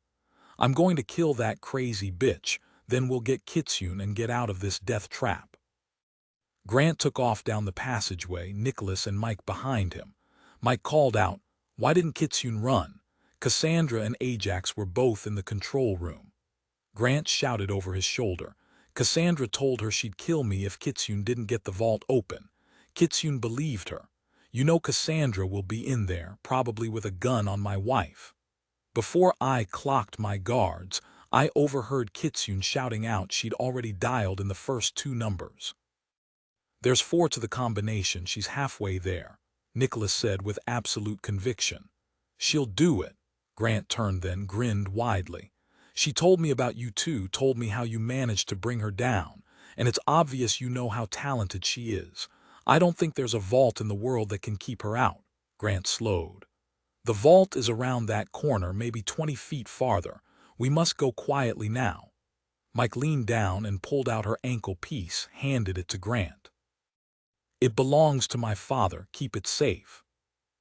I'm going to kill that crazy bitch, then we'll get Kitsune and get out of this death trap. Grant took off down the passageway, Nicholas and Mike behind him. Mike called out, why didn't Kitsune run? Cassandra and Ajax were both in the control room. Grant shouted over his shoulder. Cassandra told her she'd kill me if Kitsune didn't get the vault open. Kitsune believed her. You know Cassandra will be in there, probably with a gun on my wife. Before I clocked my guards, I overheard Kitsune shouting out she'd already dialed in the first 2 numbers. There's 4 to the combination, she's halfway there, Nicholas said with absolute conviction. She'll do it. Grant turned then, grinned widely. She told me about you too, told me how you managed to bring her down, and it's obvious you know how talented she is. I don't think there's a vault in the world that can keep her out. Grant slowed. The vault is around that corner, maybe 20 feet farther. We must go quietly now. Mike leaned down and pulled out her ankle piece, handed it to Grant. It belongs to my father, keep it safe.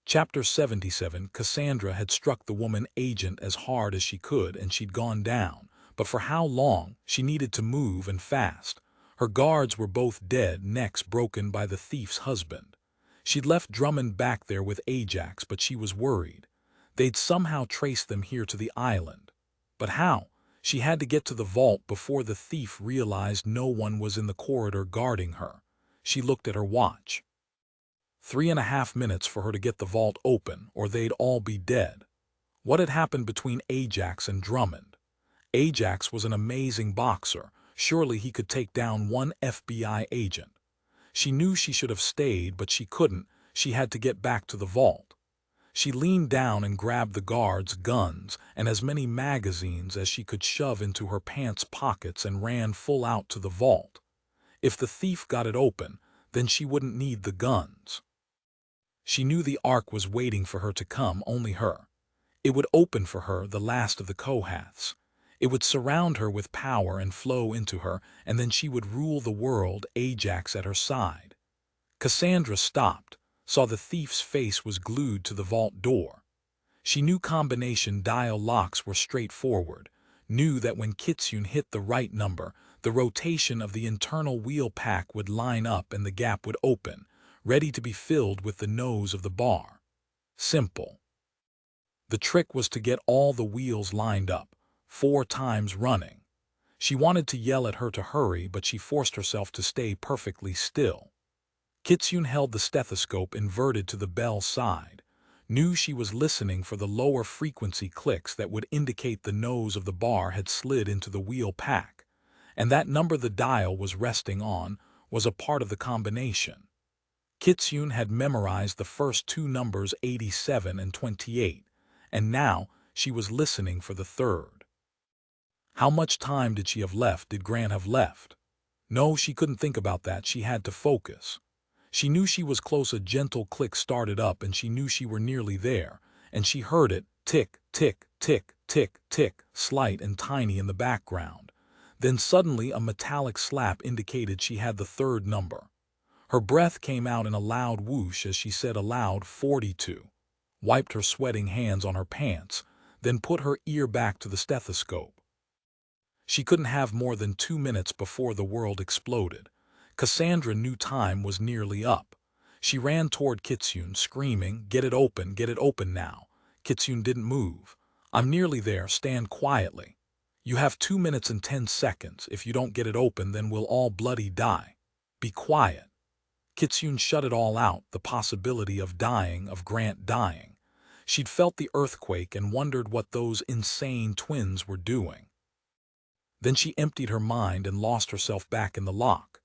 Chapter 77. Cassandra had struck the woman agent as hard as she could and she'd gone down, but for how long? She needed to move and fast. Her guards were both dead, necks broken by the thief's husband. She'd left Drummond back there with Ajax, but she was worried. They'd somehow traced them here to the island. But how? She had to get to the vault before the thief realized no one was in the corridor guarding her. She looked at her watch. 3.5 minutes for her to get the vault open, or they'd all be dead. What had happened between Ajax and Drummond? Ajax was an amazing boxer. Surely he could take down one FBI agent. She knew she should have stayed, but she couldn't. She had to get back to the vault. She leaned down and grabbed the guards' guns and as many magazines as she could shove into her pants pockets and ran full out to the vault. If the thief got it open, then she wouldn't need the guns. She knew the Ark was waiting for her to come, only her. It would open for her, the last of the Kohaths. It would surround her with power and flow into her, and then she would rule the world, Ajax at her side. Cassandra stopped, saw the thief's face was glued to the vault door. She knew combination dial locks were straightforward, knew that when Kitsune hit the right number, the rotation of the internal wheel pack would line up and the gap would open, ready to be filled with the nose of the bar. Simple. The trick was to get all the wheels lined up, 4 times running. She wanted to yell at her to hurry, but she forced herself to stay perfectly still. Kitsune held the stethoscope inverted to the bell's side, knew she was listening for the lower frequency clicks that would indicate the nose of the bar had slid into the wheel pack, and that number the dial was resting on was a part of the combination. Kitsune had memorized the first 2 numbers, 87 and 28, and now she was listening for the third. How much time did she have left? Did Grant have left? No, she couldn't think about that. She had to focus. She knew she was close. A gentle click started up, and she knew she were nearly there, and she heard it, tick, tick, tick, tick, tick, slight and tiny in the background. Then suddenly a metallic slap indicated she had the third number. Her breath came out in a loud whoosh as she said aloud 42, wiped her sweating hands on her pants, then put her ear back to the stethoscope. She couldn't have more than 2 minutes before the world exploded. Cassandra knew time was nearly up. She ran toward Kitsune, screaming, get it open now." Kitsune didn't move. "I'm nearly there, stand quietly. You have 2 minutes and 10 seconds. If you don't get it open, then we'll all bloody die. Be quiet." Kitsune shut it all out, the possibility of dying, of Grant dying. She'd felt the earthquake and wondered what those insane twins were doing. Then she emptied her mind and lost herself back in the lock.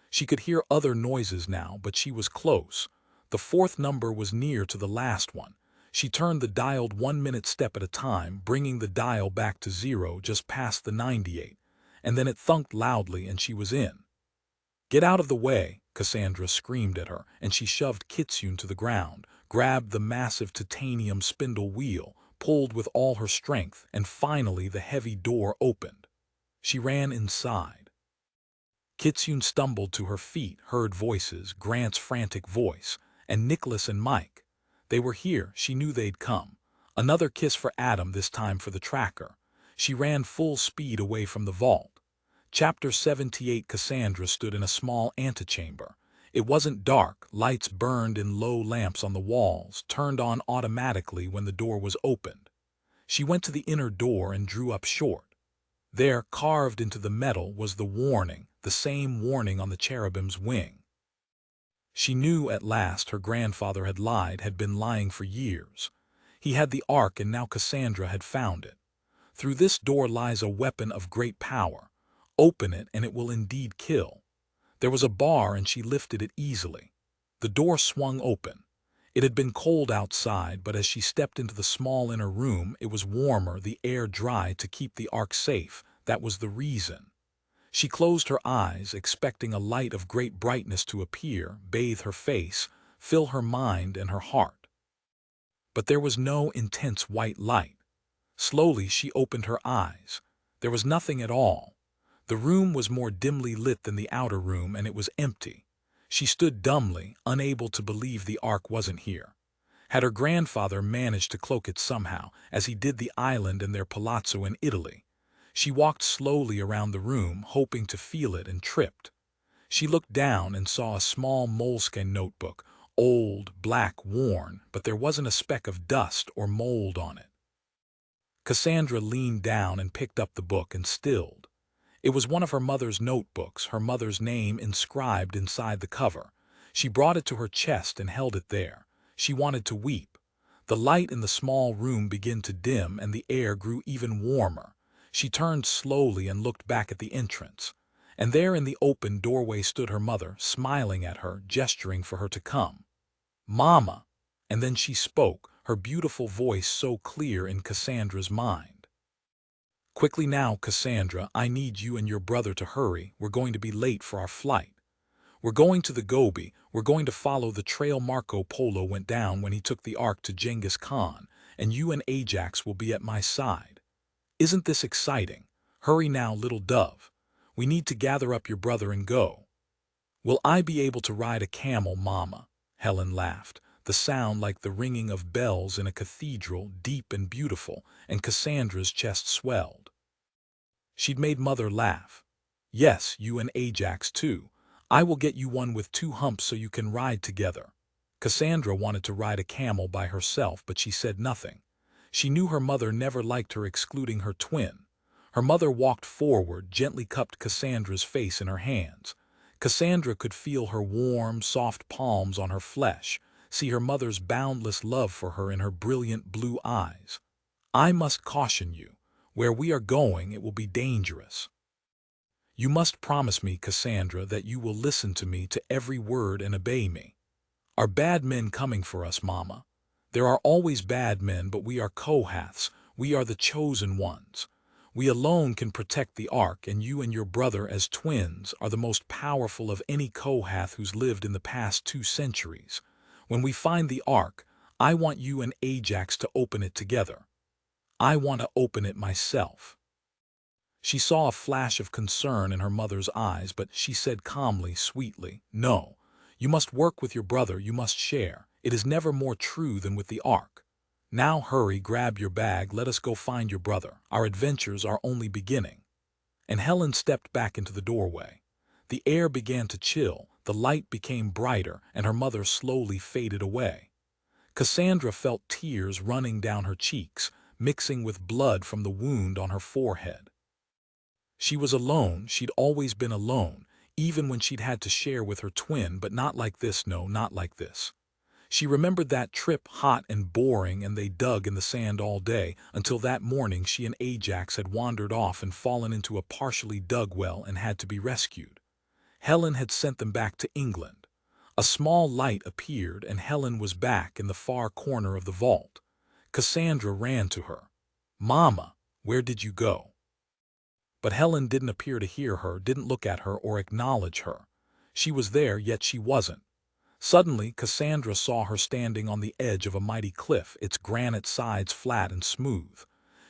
She could hear other noises now, but she was close. The 4th number was near to the last one. She turned the dialed 1-minute step at a time, bringing the dial back to 0 just past the 98, and then it thunked loudly and she was in. "Get out of the way," Cassandra screamed at her, and she shoved Kitsune to the ground, grabbed the massive titanium spindle wheel, pulled with all her strength, and finally the heavy door opened. She ran inside. Kitsune stumbled to her feet, heard voices, Grant's frantic voice, and Nicholas and Mike. They were here, she knew they'd come. Another kiss for Adam, this time for the tracker. She ran full speed away from the vault. Chapter 78. Cassandra stood in a small antechamber. It wasn't dark, lights burned in low lamps on the walls, turned on automatically when the door was opened. She went to the inner door and drew up short. There, carved into the metal, was the warning, the same warning on the cherubim's wing. She knew at last her grandfather had lied, had been lying for years. He had the Ark, and now Cassandra had found it. Through this door lies a weapon of great power. Open it and it will indeed kill. There was a bar and she lifted it easily. The door swung open. It had been cold outside, but as she stepped into the small inner room, it was warmer, the air dry to keep the Ark safe. That was the reason. She closed her eyes, expecting a light of great brightness to appear, bathe her face, fill her mind and her heart. But there was no intense white light. Slowly she opened her eyes. There was nothing at all. The room was more dimly lit than the outer room, and it was empty. She stood dumbly, unable to believe the Ark wasn't here. Had her grandfather managed to cloak it somehow, as he did the island and their palazzo in Italy? She walked slowly around the room, hoping to feel it, and tripped. She looked down and saw a small moleskin notebook, old, black, worn, but there wasn't a speck of dust or mold on it. Cassandra leaned down and picked up the book and stilled. It was one of her mother's notebooks, her mother's name inscribed inside the cover. She brought it to her chest and held it there. She wanted to weep. The light in the small room began to dim and the air grew even warmer. She turned slowly and looked back at the entrance. And there in the open doorway stood her mother, smiling at her, gesturing for her to come. "Mama!" And then she spoke, her beautiful voice so clear in Cassandra's mind. "Quickly now, Cassandra, I need you and your brother to hurry. We're going to be late for our flight. We're going to the Gobi. We're going to follow the trail Marco Polo went down when he took the Ark to Genghis Khan, and you and Ajax will be at my side. Isn't this exciting? Hurry now, little dove. We need to gather up your brother and go." "Will I be able to ride a camel, Mama?" Helen laughed, the sound like the ringing of bells in a cathedral, deep and beautiful, and Cassandra's chest swelled. She'd made Mother laugh. "Yes, you and Ajax too. I will get you one with 2 humps so you can ride together." Cassandra wanted to ride a camel by herself, but she said nothing. She knew her mother never liked her excluding her twin. Her mother walked forward, gently cupped Cassandra's face in her hands. Cassandra could feel her warm, soft palms on her flesh, see her mother's boundless love for her in her brilliant blue eyes. "I must caution you. Where we are going, it will be dangerous. You must promise me, Cassandra, that you will listen to me, to every word, and obey me. Are bad men coming for us, Mama? There are always bad men, but we are Kohaths. We are the chosen ones. We alone can protect the Ark, and you and your brother as twins are the most powerful of any Kohath who's lived in the past 2 centuries. When we find the Ark, I want you and Ajax to open it together. I want to open it myself." She saw a flash of concern in her mother's eyes, but she said calmly, sweetly, "No, you must work with your brother, you must share. It is never more true than with the Ark. Now hurry, grab your bag, let us go find your brother. Our adventures are only beginning." And Helen stepped back into the doorway. The air began to chill, the light became brighter, and her mother slowly faded away. Cassandra felt tears running down her cheeks, mixing with blood from the wound on her forehead. She was alone, she'd always been alone, even when she'd had to share with her twin, but not like this, no, not like this. She remembered that trip, hot and boring, and they dug in the sand all day, until that morning she and Ajax had wandered off and fallen into a partially dug well and had to be rescued. Helen had sent them back to England. A small light appeared, and Helen was back in the far corner of the vault. Cassandra ran to her. "Mama, where did you go?" But Helen didn't appear to hear her, didn't look at her or acknowledge her. She was there, yet she wasn't. Suddenly, Cassandra saw her standing on the edge of a mighty cliff, its granite sides flat and smooth.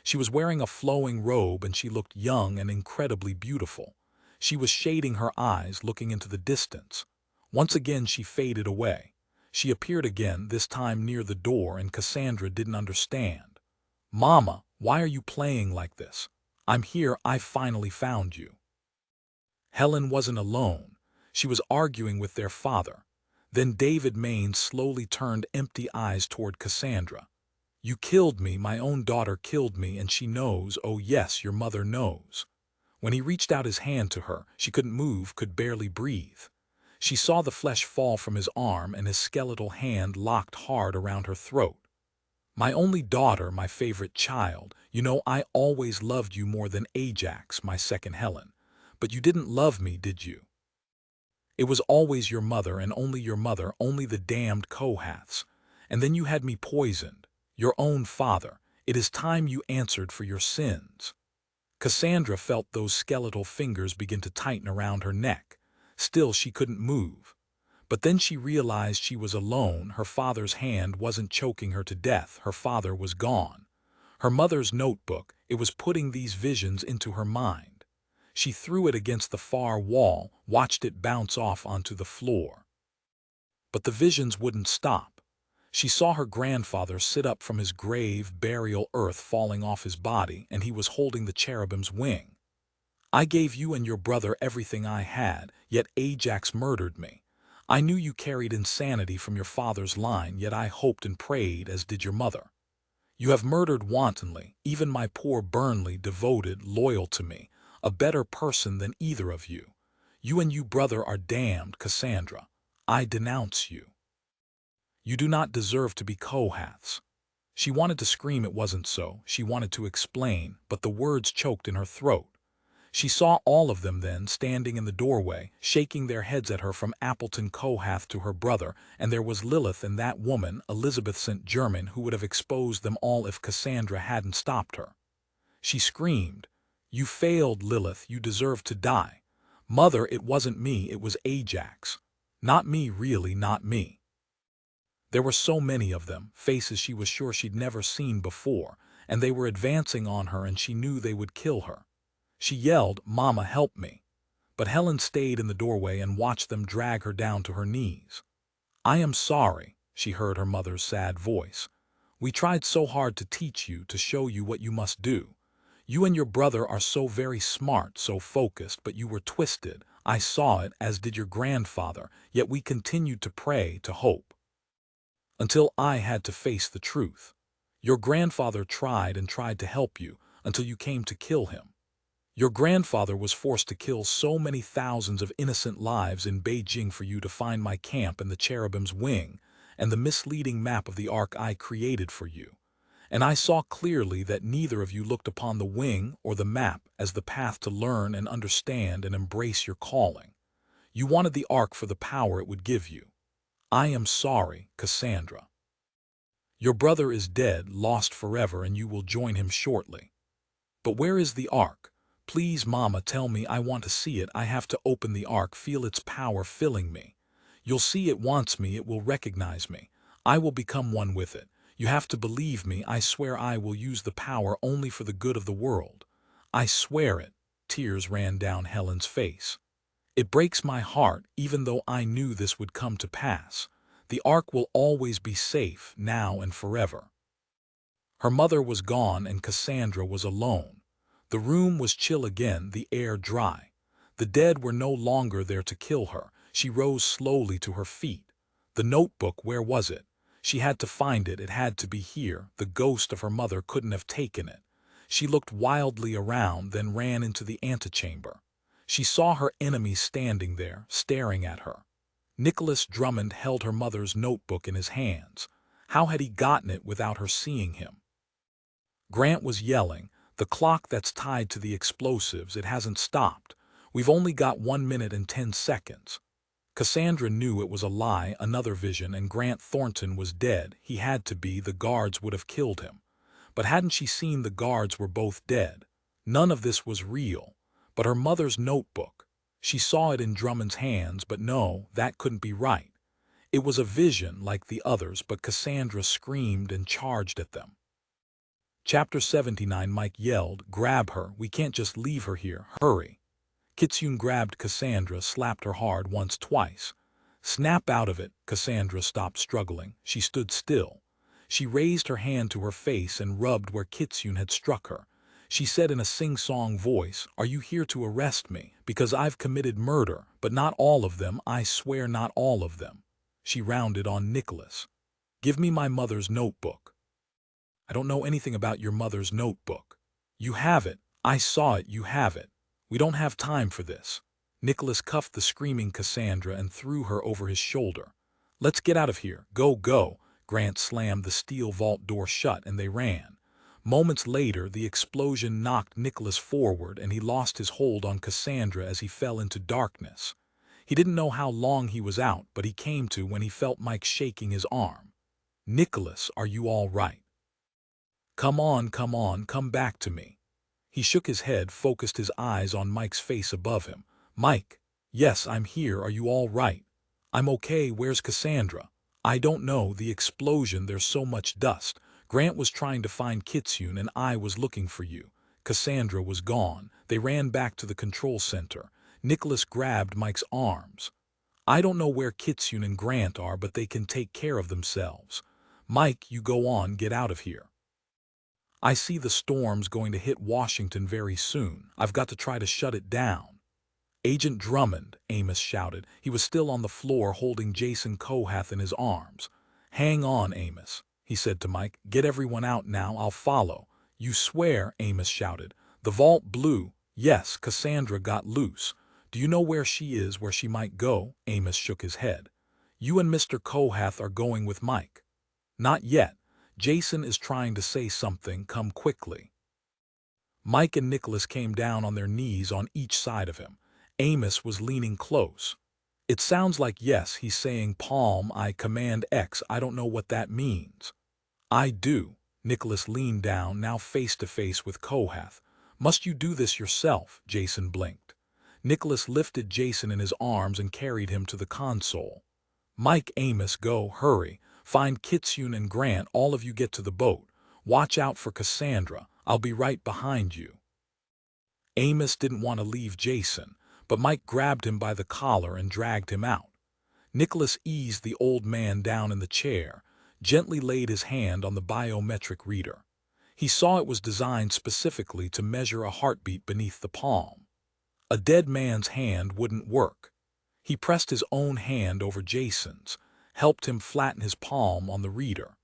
She was wearing a flowing robe, and she looked young and incredibly beautiful. She was shading her eyes, looking into the distance. Once again she faded away. She appeared again, this time near the door, and Cassandra didn't understand. "Mama, why are you playing like this? I'm here, I finally found you." Helen wasn't alone. She was arguing with their father. Then David Maine slowly turned empty eyes toward Cassandra. "You killed me, my own daughter killed me, and she knows, oh yes, your mother knows." When he reached out his hand to her, she couldn't move, could barely breathe. She saw the flesh fall from his arm, and his skeletal hand locked hard around her throat. "My only daughter, my favorite child, you know I always loved you more than Ajax, my second Helen. But you didn't love me, did you? It was always your mother, and only your mother, only the damned Kohaths. And then you had me poisoned. Your own father. It is time you answered for your sins." Cassandra felt those skeletal fingers begin to tighten around her neck. Still she couldn't move. But then she realized she was alone. Her father's hand wasn't choking her to death. Her father was gone. Her mother's notebook, it was putting these visions into her mind. She threw it against the far wall, watched it bounce off onto the floor. But the visions wouldn't stop. She saw her grandfather sit up from his grave, burial earth falling off his body, and he was holding the cherubim's wing. I gave you and your brother everything I had, yet Ajax murdered me. I knew you carried insanity from your father's line, yet I hoped and prayed, as did your mother. You have murdered wantonly, even my poor Burnley, devoted, loyal to me, a better person than either of you. You and you brother are damned, Cassandra. I denounce you. You do not deserve to be Kohaths. She wanted to scream it wasn't so, she wanted to explain, but the words choked in her throat. She saw all of them then, standing in the doorway, shaking their heads at her, from Appleton Kohath to her brother, and there was Lilith and that woman, Elizabeth St. Germain, who would have exposed them all if Cassandra hadn't stopped her. She screamed, "You failed, Lilith, you deserve to die. Mother, it wasn't me, it was Ajax. Not me, really, not me." There were so many of them, faces she was sure she'd never seen before, and they were advancing on her, and she knew they would kill her. She yelled, "Mama, help me." But Helen stayed in the doorway and watched them drag her down to her knees. "I am sorry," she heard her mother's sad voice. "We tried so hard to teach you, to show you what you must do. You and your brother are so very smart, so focused, but you were twisted. I saw it, as did your grandfather, yet we continued to pray, to hope. Until I had to face the truth. Your grandfather tried and tried to help you, until you came to kill him. Your grandfather was forced to kill so many thousands of innocent lives in Beijing for you to find my camp and the cherubim's wing, and the misleading map of the ark I created for you. And I saw clearly that neither of you looked upon the wing or the map as the path to learn and understand and embrace your calling. You wanted the ark for the power it would give you. I am sorry, Cassandra. Your brother is dead, lost forever, and you will join him shortly. But where is the ark? Please, Mama, tell me. I want to see it. I have to open the ark, feel its power filling me. You'll see it wants me, it will recognize me. I will become one with it. You have to believe me. I swear I will use the power only for the good of the world. I swear it." Tears ran down Helen's face. "It breaks my heart, even though I knew this would come to pass. The ark will always be safe, now and forever." Her mother was gone and Cassandra was alone. The room was chill again, the air dry. The dead were no longer there to kill her. She rose slowly to her feet. The notebook, where was it? She had to find it. It had to be here. The ghost of her mother couldn't have taken it. She looked wildly around, then ran into the antechamber. She saw her enemy standing there, staring at her. Nicholas Drummond held her mother's notebook in his hands. How had he gotten it without her seeing him? Grant was yelling, "The clock that's tied to the explosives, it hasn't stopped. We've only got 1 minute and 10 seconds. Cassandra knew it was a lie, another vision, and Grant Thornton was dead. He had to be. The guards would have killed him. But hadn't she seen the guards were both dead? None of this was real. But her mother's notebook. She saw it in Drummond's hands, but no, that couldn't be right. It was a vision like the others, but Cassandra screamed and charged at them. Chapter 79. Mike yelled, "Grab her. We can't just leave her here. Hurry." Kitsune grabbed Cassandra, slapped her hard once, twice. "Snap out of it." Cassandra stopped struggling. She stood still. She raised her hand to her face and rubbed where Kitsune had struck her. She said in a sing-song voice, "Are you here to arrest me? Because I've committed murder, but not all of them. I swear not all of them." She rounded on Nicholas. "Give me my mother's notebook." "I don't know anything about your mother's notebook." "You have it. I saw it. You have it. We don't have time for this." Nicholas cuffed the screaming Cassandra and threw her over his shoulder. "Let's get out of here. Go, go." Grant slammed the steel vault door shut and they ran. Moments later, the explosion knocked Nicholas forward and he lost his hold on Cassandra as he fell into darkness. He didn't know how long he was out, but he came to when he felt Mike shaking his arm. "Nicholas, are you all right? Come on, come back to me." He shook his head, focused his eyes on Mike's face above him. "Mike." "Yes, I'm here. Are you all right?" "I'm okay. Where's Cassandra?" "I don't know. The explosion, there's so much dust. Grant was trying to find Kitsune and I was looking for you." Cassandra was gone. They ran back to the control center. Nicholas grabbed Mike's arms. "I don't know where Kitsune and Grant are, but they can take care of themselves. Mike, you go on, get out of here." I see the storm's going to hit Washington very soon. I've got to try to shut it down. Agent Drummond, Amos shouted. He was still on the floor holding Jason Kohath in his arms. Hang on, Amos, he said to Mike. Get everyone out now, I'll follow. You swear, Amos shouted. The vault blew. Yes, Cassandra got loose. Do you know where she is, where she might go? Amos shook his head. You and Mr. Kohath are going with Mike. Not yet. Jason is trying to say something. Come quickly. Mike and Nicholas came down on their knees on each side of him. Amos was leaning close. It sounds like yes, he's saying Palm, I command X. I don't know what that means. I do. Nicholas leaned down, now face to face with Kohath. Must you do this yourself? Jason blinked. Nicholas lifted Jason in his arms and carried him to the console. Mike, Amos, go, hurry. Find Kitsune and Grant, all of you get to the boat. Watch out for Cassandra. I'll be right behind you. Amos didn't want to leave Jason, but Mike grabbed him by the collar and dragged him out. Nicholas eased the old man down in the chair, gently laid his hand on the biometric reader. He saw it was designed specifically to measure a heartbeat beneath the palm. A dead man's hand wouldn't work. He pressed his own hand over Jason's, helped him flatten his palm on the reader.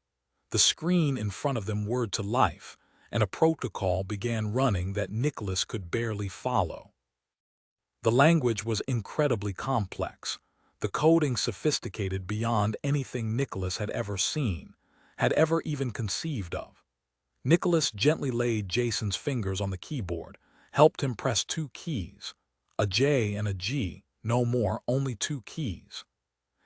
The screen in front of them whirred to life, and a protocol began running that Nicholas could barely follow. The language was incredibly complex, the coding sophisticated beyond anything Nicholas had ever seen, had ever even conceived of. Nicholas gently laid Jason's fingers on the keyboard, helped him press two keys, a J and a G, no more, only two keys.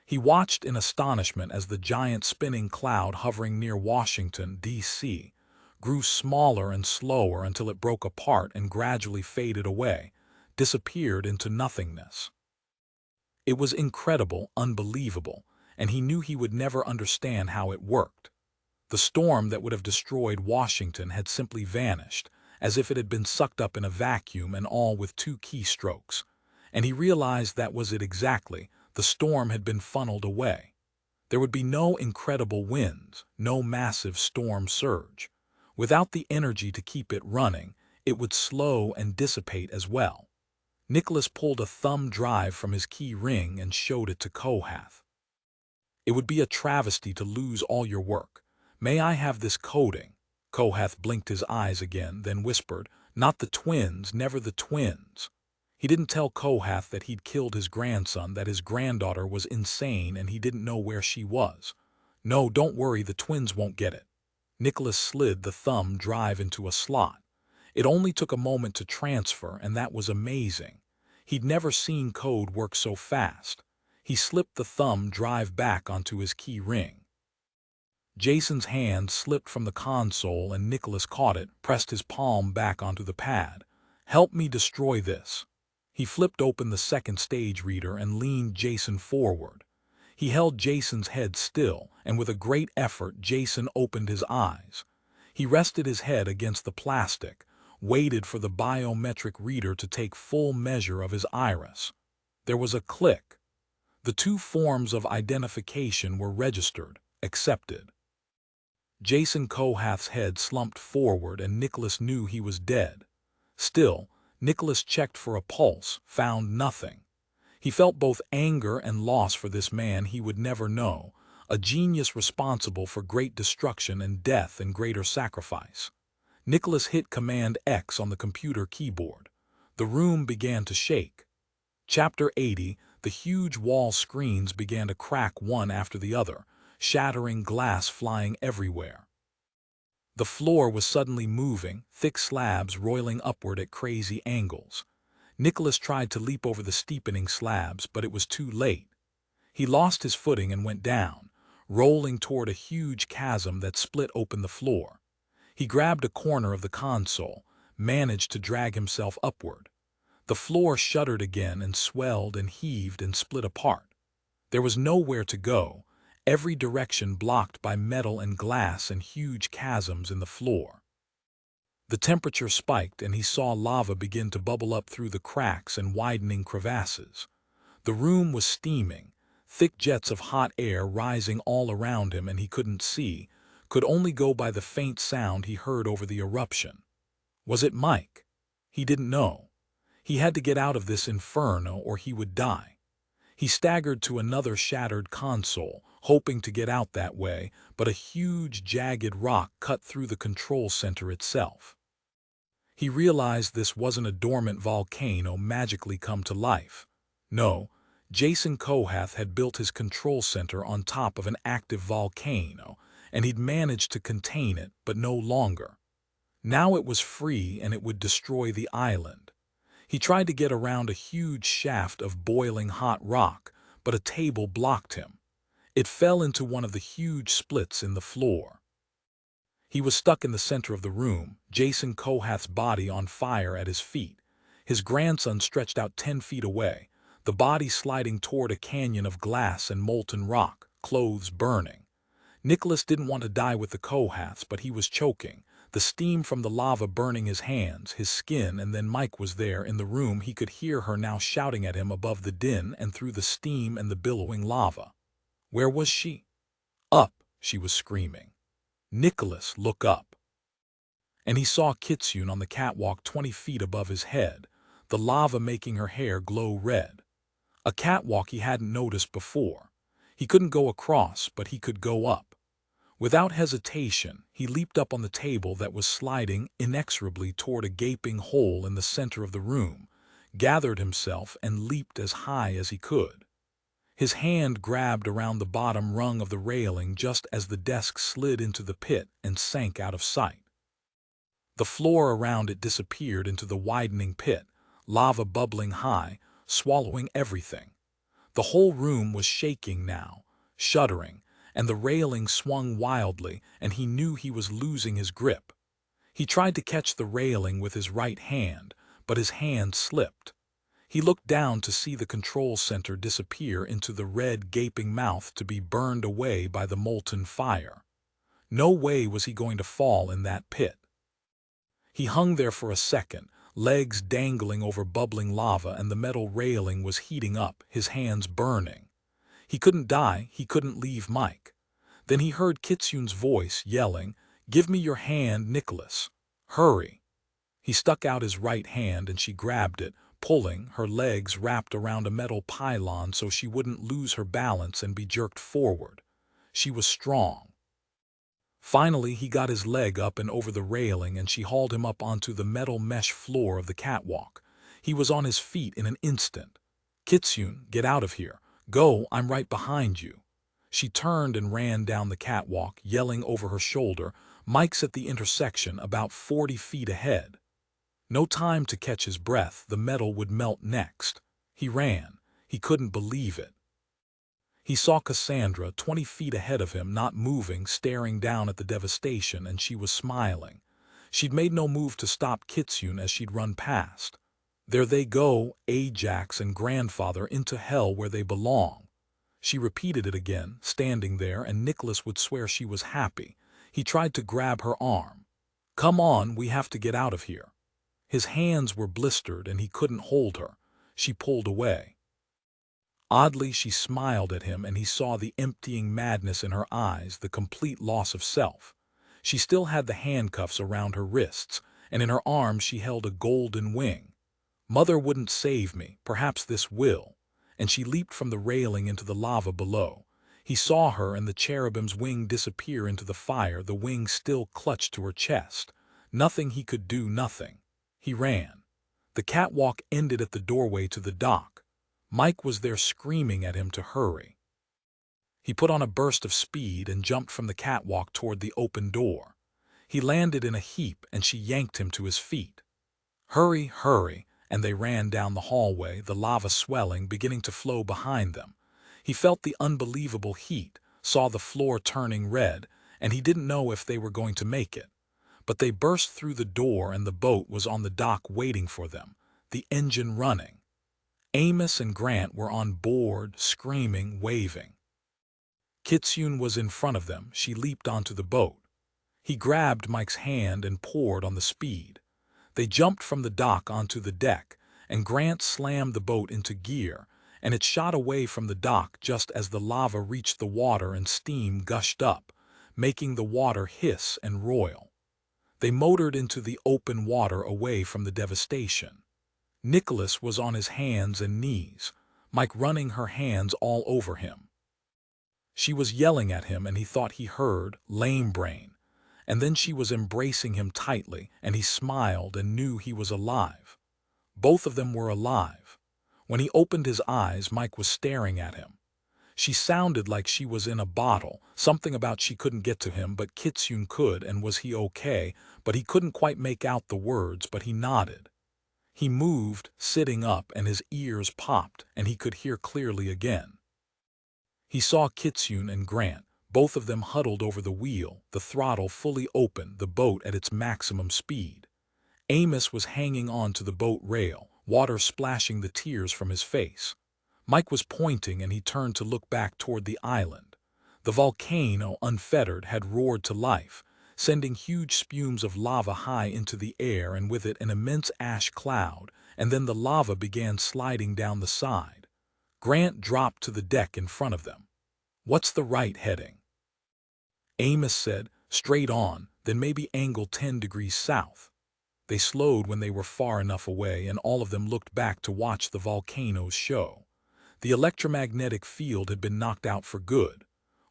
He watched in astonishment as the giant spinning cloud hovering near Washington, D.C., grew smaller and slower until it broke apart and gradually faded away, disappeared into nothingness. It was incredible, unbelievable, and he knew he would never understand how it worked. The storm that would have destroyed Washington had simply vanished, as if it had been sucked up in a vacuum, and all with two keystrokes. And he realized that was it exactly. The storm had been funneled away. There would be no incredible winds, no massive storm surge. Without the energy to keep it running, it would slow and dissipate as well. Nicholas pulled a thumb drive from his key ring and showed it to Kohath. It would be a travesty to lose all your work. May I have this coding? Kohath blinked his eyes again, then whispered, Not the twins, never the twins. He didn't tell Kohath that he'd killed his grandson, that his granddaughter was insane and he didn't know where she was. No, don't worry, the twins won't get it. Nicholas slid the thumb drive into a slot. It only took a moment to transfer, and that was amazing. He'd never seen code work so fast. He slipped the thumb drive back onto his key ring. Jason's hand slipped from the console and Nicholas caught it, pressed his palm back onto the pad. Help me destroy this. He flipped open the second stage reader and leaned Jason forward. He held Jason's head still, and with a great effort, Jason opened his eyes. He rested his head against the plastic, waited for the biometric reader to take full measure of his iris. There was a click. The two forms of identification were registered, accepted. Jason Kohath's head slumped forward and Nicholas knew he was dead. Still, Nicholas checked for a pulse, found nothing. He felt both anger and loss for this man he would never know, a genius responsible for great destruction and death and greater sacrifice. Nicholas hit Command X on the computer keyboard. The room began to shake. Chapter 80, the huge wall screens began to crack one after the other, shattering glass flying everywhere. The floor was suddenly moving, thick slabs roiling upward at crazy angles. Nicholas tried to leap over the steepening slabs, but it was too late. He lost his footing and went down, rolling toward a huge chasm that split open the floor. He grabbed a corner of the console, managed to drag himself upward. The floor shuddered again and swelled and heaved and split apart. There was nowhere to go, every direction blocked by metal and glass and huge chasms in the floor. The temperature spiked and he saw lava begin to bubble up through the cracks and widening crevasses. The room was steaming, thick jets of hot air rising all around him, and he couldn't see, could only go by the faint sound he heard over the eruption. Was it Mike? He didn't know. He had to get out of this inferno or he would die. He staggered to another shattered console, hoping to get out that way, but a huge, jagged rock cut through the control center itself. He realized this wasn't a dormant volcano magically come to life. No, Jason Kohath had built his control center on top of an active volcano, and he'd managed to contain it, but no longer. Now it was free and it would destroy the island. He tried to get around a huge shaft of boiling hot rock, but a table blocked him. It fell into one of the huge splits in the floor. He was stuck in the center of the room, Jason Kohath's body on fire at his feet. His grandson stretched out 10 feet away, the body sliding toward a canyon of glass and molten rock, clothes burning. Nicholas didn't want to die with the Kohaths, but he was choking, the steam from the lava burning his hands, his skin, and then Mike was there in the room. He could hear her now shouting at him above the din and through the steam and the billowing lava. Where was she? Up, she was screaming. Nicholas, look up. And he saw Kitsune on the catwalk 20 feet above his head, the lava making her hair glow red. A catwalk he hadn't noticed before. He couldn't go across, but he could go up. Without hesitation, he leaped up on the table that was sliding inexorably toward a gaping hole in the center of the room, gathered himself, and leaped as high as he could. His hand grabbed around the bottom rung of the railing just as the desk slid into the pit and sank out of sight. The floor around it disappeared into the widening pit, lava bubbling high, swallowing everything. The whole room was shaking now, shuddering, and the railing swung wildly, and he knew he was losing his grip. He tried to catch the railing with his right hand, but his hand slipped. He looked down to see the control center disappear into the red, gaping mouth to be burned away by the molten fire. No way was he going to fall in that pit. He hung there for a second, legs dangling over bubbling lava, and the metal railing was heating up, his hands burning. He couldn't die, he couldn't leave Mike. Then he heard Kitsune's voice yelling, "Give me your hand, Nicholas. Hurry." He stuck out his right hand and she grabbed it, pulling, her legs wrapped around a metal pylon so she wouldn't lose her balance and be jerked forward. She was strong. Finally, he got his leg up and over the railing and she hauled him up onto the metal mesh floor of the catwalk. He was on his feet in an instant. "Kitsune, get out of here. Go, I'm right behind you." She turned and ran down the catwalk, yelling over her shoulder, "Mike's at the intersection, about 40 feet ahead." No time to catch his breath, the metal would melt next. He ran. He couldn't believe it. He saw Cassandra 20 feet ahead of him, not moving, staring down at the devastation, and she was smiling. She'd made no move to stop Kitsune as she'd run past. "There they go, Ajax and grandfather, into hell where they belong." She repeated it again, standing there, and Nicholas would swear she was happy. He tried to grab her arm. "Come on, we have to get out of here." His hands were blistered and he couldn't hold her. She pulled away. Oddly, she smiled at him and he saw the emptying madness in her eyes, the complete loss of self. She still had the handcuffs around her wrists, and in her arms she held a golden wing. "Mother wouldn't save me, perhaps this will." And she leaped from the railing into the lava below. He saw her and the cherubim's wing disappear into the fire, the wing still clutched to her chest. Nothing he could do, nothing. He ran. The catwalk ended at the doorway to the dock. Mike was there screaming at him to hurry. He put on a burst of speed and jumped from the catwalk toward the open door. He landed in a heap and she yanked him to his feet. "Hurry, hurry," and they ran down the hallway, the lava swelling, beginning to flow behind them. He felt the unbelievable heat, saw the floor turning red, and he didn't know if they were going to make it. But they burst through the door and the boat was on the dock waiting for them, the engine running. Amos and Grant were on board, screaming, waving. Kitsune was in front of them. She leaped onto the boat. He grabbed Mike's hand and poured on the speed. They jumped from the dock onto the deck, and Grant slammed the boat into gear, and it shot away from the dock just as the lava reached the water and steam gushed up, making the water hiss and roil. They motored into the open water away from the devastation. Nicholas was on his hands and knees, Mike running her hands all over him. She was yelling at him and he thought he heard, lame brain. And then she was embracing him tightly and he smiled and knew he was alive. Both of them were alive. When he opened his eyes, Mike was staring at him. She sounded like she was in a bottle, something about she couldn't get to him but Kitsune could, and was he okay, but he couldn't quite make out the words, but he nodded. He moved, sitting up, and his ears popped and he could hear clearly again. He saw Kitsune and Grant, both of them huddled over the wheel, the throttle fully open, the boat at its maximum speed. Amos was hanging on to the boat rail, water splashing the tears from his face. Mike was pointing and he turned to look back toward the island. The volcano, unfettered, had roared to life, sending huge spumes of lava high into the air and with it an immense ash cloud, and then the lava began sliding down the side. Grant dropped to the deck in front of them. "What's the right heading?" Amos said, "Straight on, then maybe angle 10 degrees south." They slowed when they were far enough away and all of them looked back to watch the volcano's show. The electromagnetic field had been knocked out for good.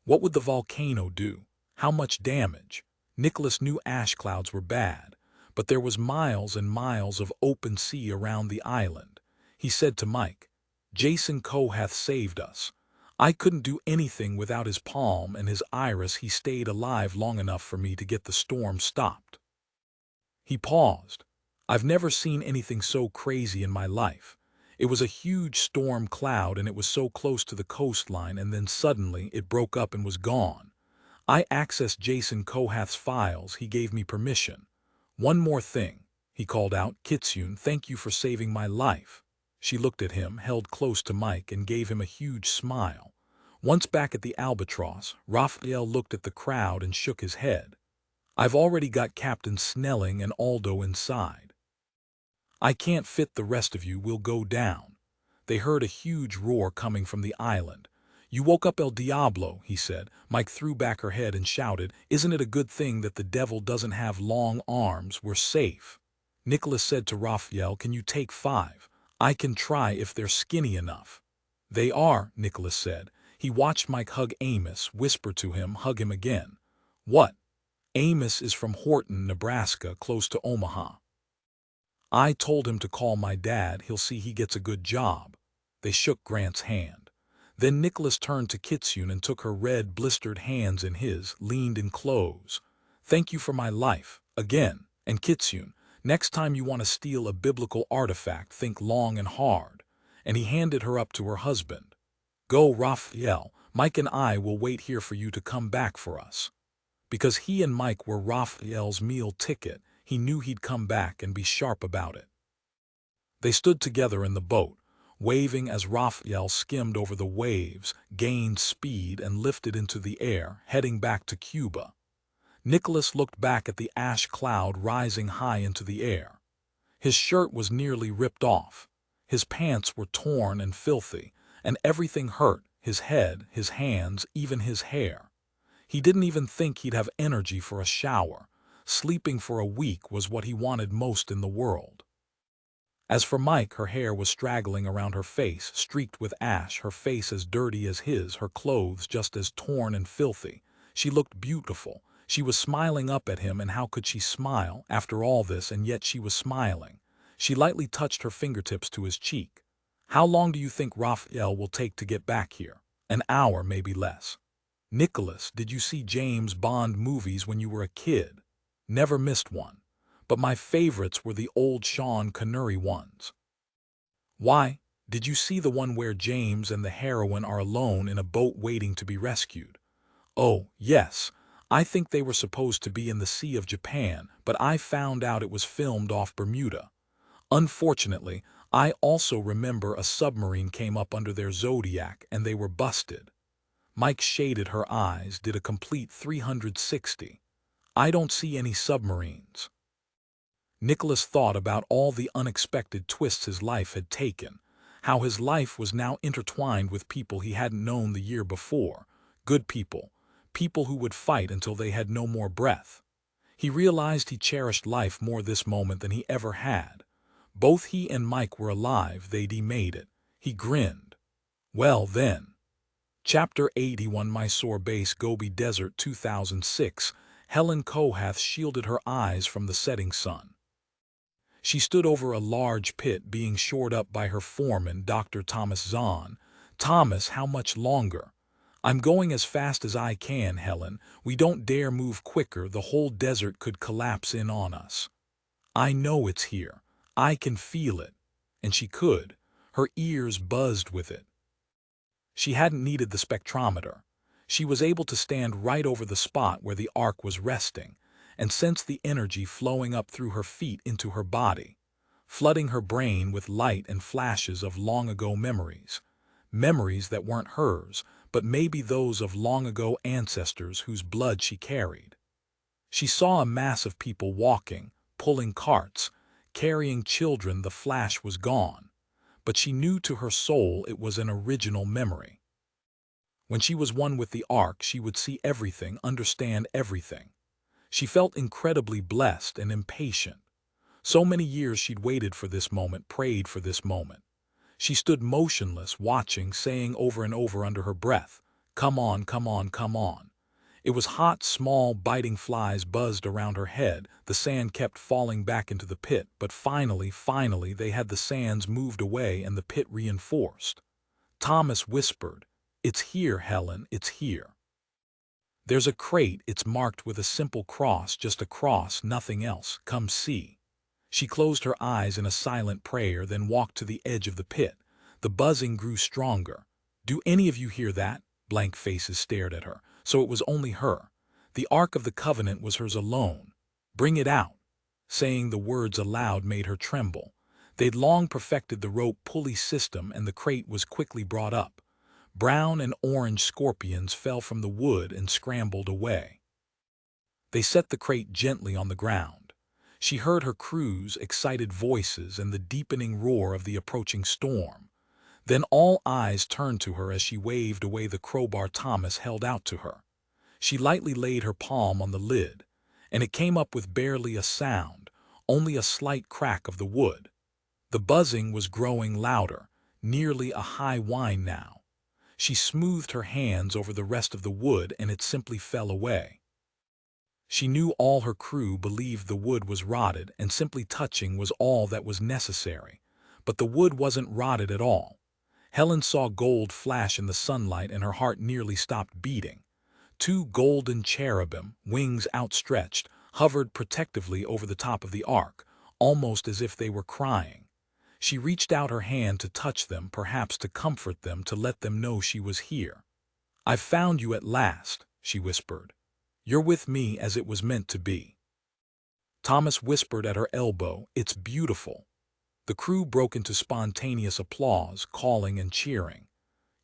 What would the volcano do? How much damage? Nicholas knew ash clouds were bad, but there was miles and miles of open sea around the island. He said to Mike, "Jason Coe hath saved us. I couldn't do anything without his palm and his iris. He stayed alive long enough for me to get the storm stopped." He paused. "I've never seen anything so crazy in my life. It was a huge storm cloud and it was so close to the coastline, and then suddenly it broke up and was gone. I accessed Jason Cohath's files. He gave me permission. One more thing," he called out, "Kitsune, thank you for saving my life." She looked at him, held close to Mike, and gave him a huge smile. Once back at the Albatross, Raphael looked at the crowd and shook his head. "I've already got Captain Snelling and Aldo inside. I can't fit the rest of you. We'll go down." They heard a huge roar coming from the island. "You woke up El Diablo," he said. Mike threw back her head and shouted, "Isn't it a good thing that the devil doesn't have long arms? We're safe." Nicholas said to Raphael, "Can you take 5? I can try if they're skinny enough." "They are," Nicholas said. He watched Mike hug Amos, whisper to him, hug him again. "What?" "Amos is from Horton, Nebraska, close to Omaha. I told him to call my dad. He'll see he gets a good job." They shook Grant's hand. Then Nicholas turned to Kitsune and took her red, blistered hands in his, leaned in close. "Thank you for my life, again. And Kitsune, next time you want to steal a biblical artifact, think long and hard." And he handed her up to her husband. "Go, Raphael. Mike and I will wait here for you to come back for us." Because he and Mike were Raphael's meal ticket, he knew he'd come back and be sharp about it. They stood together in the boat, waving as Raphael skimmed over the waves, gained speed, and lifted into the air, heading back to Cuba. Nicholas looked back at the ash cloud rising high into the air. His shirt was nearly ripped off. His pants were torn and filthy, and everything hurt, his head, his hands, even his hair. He didn't even think he'd have energy for a shower. Sleeping for a week was what he wanted most in the world. As for Mike, her hair was straggling around her face, streaked with ash, her face as dirty as his, her clothes just as torn and filthy. She looked beautiful. She was smiling up at him, and how could she smile after all this, and yet she was smiling. She lightly touched her fingertips to his cheek. "How long do you think Raphael will take to get back here?" "An hour, maybe less." "Nicholas, did you see James Bond movies when you were a kid?" "Never missed one. But my favorites were the old Sean Connery ones." "Why? Did you see the one where James and the heroine are alone in a boat waiting to be rescued?" "Oh, yes. I think they were supposed to be in the Sea of Japan, but I found out it was filmed off Bermuda. Unfortunately, I also remember a submarine came up under their Zodiac and they were busted." Mike shaded her eyes, did a complete 360. "I don't see any submarines." Nicholas thought about all the unexpected twists his life had taken, how his life was now intertwined with people he hadn't known the year before, good people, people who would fight until they had no more breath. He realized he cherished life more this moment than he ever had. Both he and Mike were alive, they'd made it. He grinned. Well then. Chapter 81 Mysore Base Gobi Desert 2006. Helen Kohath shielded her eyes from the setting sun. She stood over a large pit being shored up by her foreman, Dr. Thomas Zahn. Thomas, how much longer? I'm going as fast as I can, Helen. We don't dare move quicker. The whole desert could collapse in on us. I know it's here. I can feel it. And she could. Her ears buzzed with it. She hadn't needed the spectrometer. She was able to stand right over the spot where the ark was resting and sense the energy flowing up through her feet into her body, flooding her brain with light and flashes of long-ago memories. Memories that weren't hers, but maybe those of long-ago ancestors whose blood she carried. She saw a mass of people walking, pulling carts, carrying children. The flash was gone, but she knew to her soul it was an original memory. When she was one with the ark, she would see everything, understand everything. She felt incredibly blessed and impatient. So many years she'd waited for this moment, prayed for this moment. She stood motionless, watching, saying over and over under her breath, "Come on, come on, come on." It was hot, small, biting flies buzzed around her head. The sand kept falling back into the pit, but finally, they had the sands moved away and the pit reinforced. Thomas whispered, "It's here, Helen, it's here. There's a crate, it's marked with a simple cross, just a cross, nothing else. Come see." She closed her eyes in a silent prayer, then walked to the edge of the pit. The buzzing grew stronger. "Do any of you hear that?" Blank faces stared at her. So it was only her. The Ark of the Covenant was hers alone. "Bring it out." Saying the words aloud made her tremble. They'd long perfected the rope pulley system, and the crate was quickly brought up. Brown and orange scorpions fell from the wood and scrambled away. They set the crate gently on the ground. She heard her crew's excited voices and the deepening roar of the approaching storm. Then all eyes turned to her as she waved away the crowbar Thomas held out to her. She lightly laid her palm on the lid, and it came up with barely a sound, only a slight crack of the wood. The buzzing was growing louder, nearly a high whine now. She smoothed her hands over the rest of the wood and it simply fell away. She knew all her crew believed the wood was rotted and simply touching was all that was necessary. But the wood wasn't rotted at all. Helen saw gold flash in the sunlight and her heart nearly stopped beating. Two golden cherubim, wings outstretched, hovered protectively over the top of the ark, almost as if they were crying. She reached out her hand to touch them, perhaps to comfort them, to let them know she was here. "I've found you at last," she whispered. "You're with me as it was meant to be." Thomas whispered at her elbow, "It's beautiful." The crew broke into spontaneous applause, calling and cheering.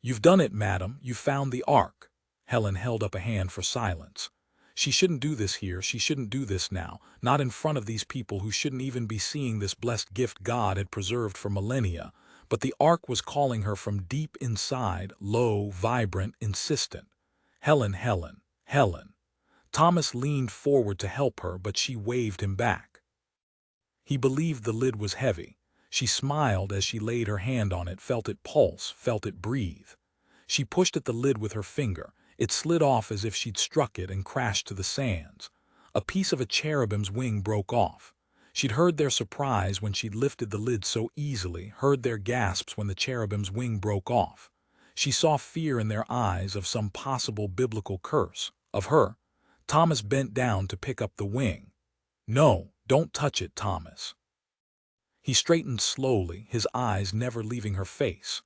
"You've done it, madam. You found the ark." Helen held up a hand for silence. She shouldn't do this here, she shouldn't do this now, not in front of these people who shouldn't even be seeing this blessed gift God had preserved for millennia. But the ark was calling her from deep inside, low, vibrant, insistent. "Helen, Helen, Helen." Thomas leaned forward to help her, but she waved him back. He believed the lid was heavy. She smiled as she laid her hand on it, felt it pulse, felt it breathe. She pushed at the lid with her finger. It slid off as if she'd struck it and crashed to the sands. A piece of a cherubim's wing broke off. She'd heard their surprise when she'd lifted the lid so easily, heard their gasps when the cherubim's wing broke off. She saw fear in their eyes of some possible biblical curse. Of her. Thomas bent down to pick up the wing. "No, don't touch it, Thomas." He straightened slowly, his eyes never leaving her face.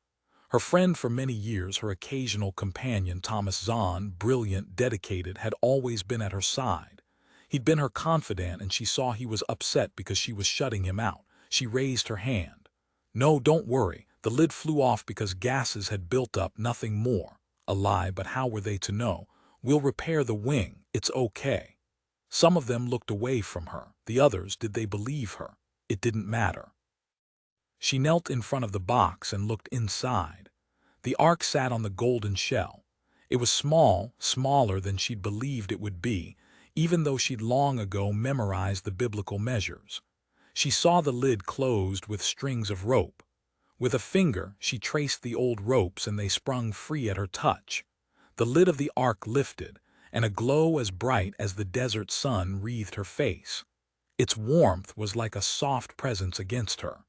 Her friend for many years, her occasional companion, Thomas Zahn, brilliant, dedicated, had always been at her side. He'd been her confidant, and she saw he was upset because she was shutting him out. She raised her hand. "No, don't worry. The lid flew off because gases had built up, nothing more." A lie, but how were they to know? "We'll repair the wing. It's okay." Some of them looked away from her. The others, did they believe her? It didn't matter. She knelt in front of the box and looked inside. The ark sat on the golden shell. It was small, smaller than she'd believed it would be, even though she'd long ago memorized the biblical measures. She saw the lid closed with strings of rope. With a finger, she traced the old ropes and they sprung free at her touch. The lid of the ark lifted, and a glow as bright as the desert sun wreathed her face. Its warmth was like a soft presence against her.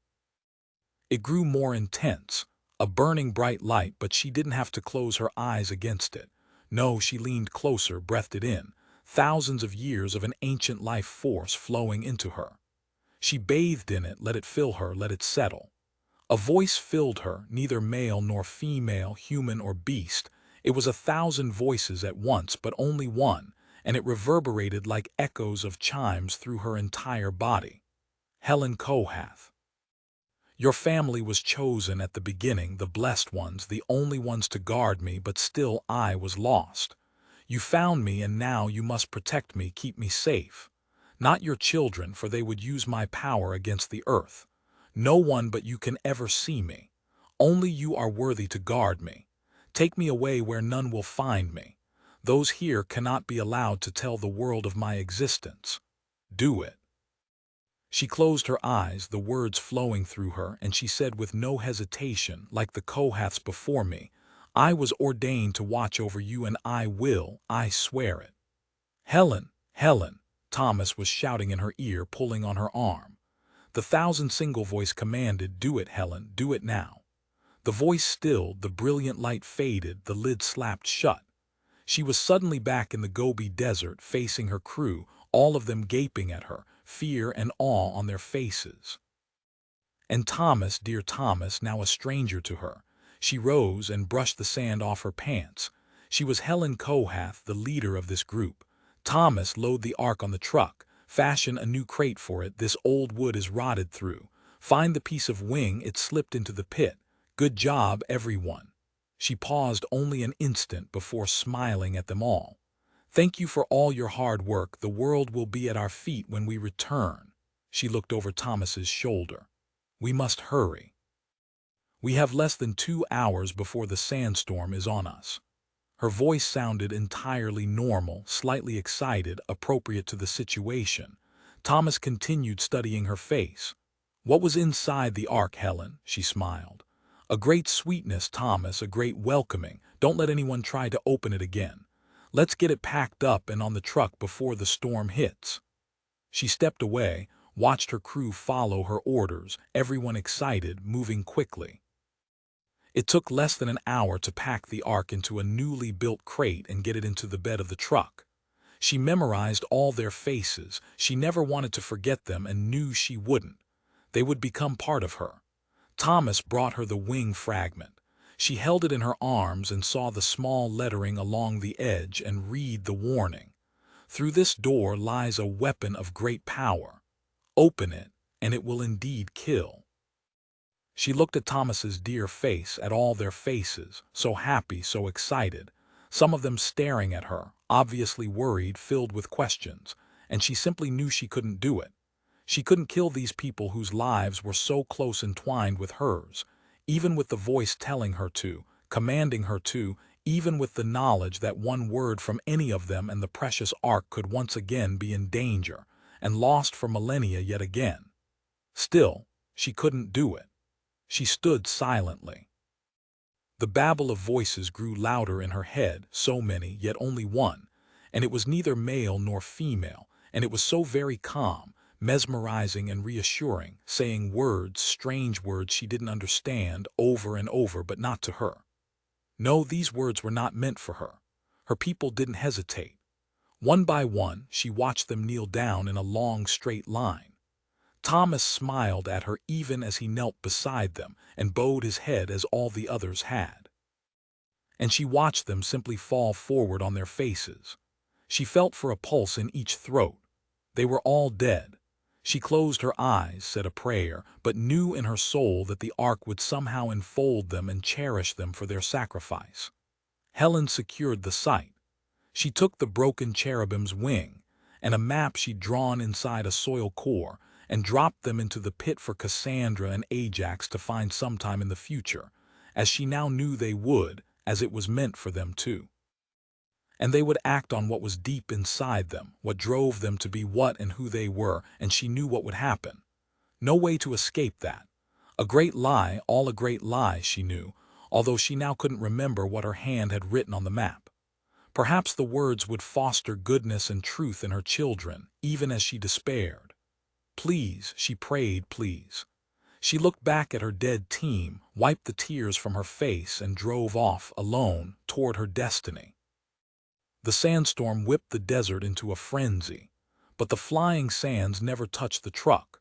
It grew more intense, a burning bright light, but she didn't have to close her eyes against it. No, she leaned closer, breathed it in, thousands of years of an ancient life force flowing into her. She bathed in it, let it fill her, let it settle. A voice filled her, neither male nor female, human or beast. It was 1,000 voices at once, but only one, and it reverberated like echoes of chimes through her entire body. Helen Kohath. Your family was chosen at the beginning, the blessed ones, the only ones to guard me, but still I was lost. You found me, and now you must protect me, keep me safe. Not your children, for they would use my power against the earth. No one but you can ever see me. Only you are worthy to guard me. Take me away where none will find me. Those here cannot be allowed to tell the world of my existence. Do it. She closed her eyes, the words flowing through her, and she said with no hesitation, like the Kohaths before me, I was ordained to watch over you, and I will, I swear it. Helen, Helen, Thomas was shouting in her ear, pulling on her arm. The 1,000 single voice commanded, do it, Helen, do it now. The voice stilled, the brilliant light faded, the lid slapped shut. She was suddenly back in the Gobi Desert, facing her crew, all of them gaping at her, fear and awe on their faces. And Thomas, dear Thomas, now a stranger to her. She rose and brushed the sand off her pants. She was Helen Kohath, the leader of this group. Thomas, load the ark on the truck. Fashion a new crate for it. This old wood is rotted through. Find the piece of wing, it slipped into the pit. Good job, everyone. She paused only an instant before smiling at them all. Thank you for all your hard work. The world will be at our feet when we return. She looked over Thomas's shoulder. We must hurry. We have less than 2 hours before the sandstorm is on us. Her voice sounded entirely normal, slightly excited, appropriate to the situation. Thomas continued studying her face. What was inside the ark, Helen? She smiled. A great sweetness, Thomas, a great welcoming. Don't let anyone try to open it again. Let's get it packed up and on the truck before the storm hits. She stepped away, watched her crew follow her orders, everyone excited, moving quickly. It took less than an hour to pack the ark into a newly built crate and get it into the bed of the truck. She memorized all their faces. She never wanted to forget them and knew she wouldn't. They would become part of her. Thomas brought her the wing fragment. She held it in her arms and saw the small lettering along the edge and read the warning. Through this door lies a weapon of great power. Open it, and it will indeed kill. She looked at Thomas's dear face, at all their faces, so happy, so excited, some of them staring at her, obviously worried, filled with questions, and she simply knew she couldn't do it. She couldn't kill these people whose lives were so close entwined with hers, even with the voice telling her to, commanding her to, even with the knowledge that one word from any of them and the precious ark could once again be in danger, and lost for millennia yet again. Still, she couldn't do it. She stood silently. The babble of voices grew louder in her head, so many, yet only one, and it was neither male nor female, and it was so very calm, mesmerizing and reassuring, saying words, strange words she didn't understand, over and over, but not to her. No, these words were not meant for her. Her people didn't hesitate. One by one, she watched them kneel down in a long, straight line. Thomas smiled at her even as he knelt beside them and bowed his head as all the others had. And she watched them simply fall forward on their faces. She felt for a pulse in each throat. They were all dead. She closed her eyes, said a prayer, but knew in her soul that the ark would somehow enfold them and cherish them for their sacrifice. Helen secured the site. She took the broken cherubim's wing and a map she'd drawn inside a soil core and dropped them into the pit for Cassandra and Ajax to find sometime in the future, as she now knew they would, as it was meant for them to. And they would act on what was deep inside them, what drove them to be what and who they were, and she knew what would happen. No way to escape that. A great lie, all a great lie, she knew, although she now couldn't remember what her hand had written on the map. Perhaps the words would foster goodness and truth in her children, even as she despaired. Please, she prayed, please. She looked back at her dead team, wiped the tears from her face, and drove off, alone, toward her destiny. The sandstorm whipped the desert into a frenzy, but the flying sands never touched the truck.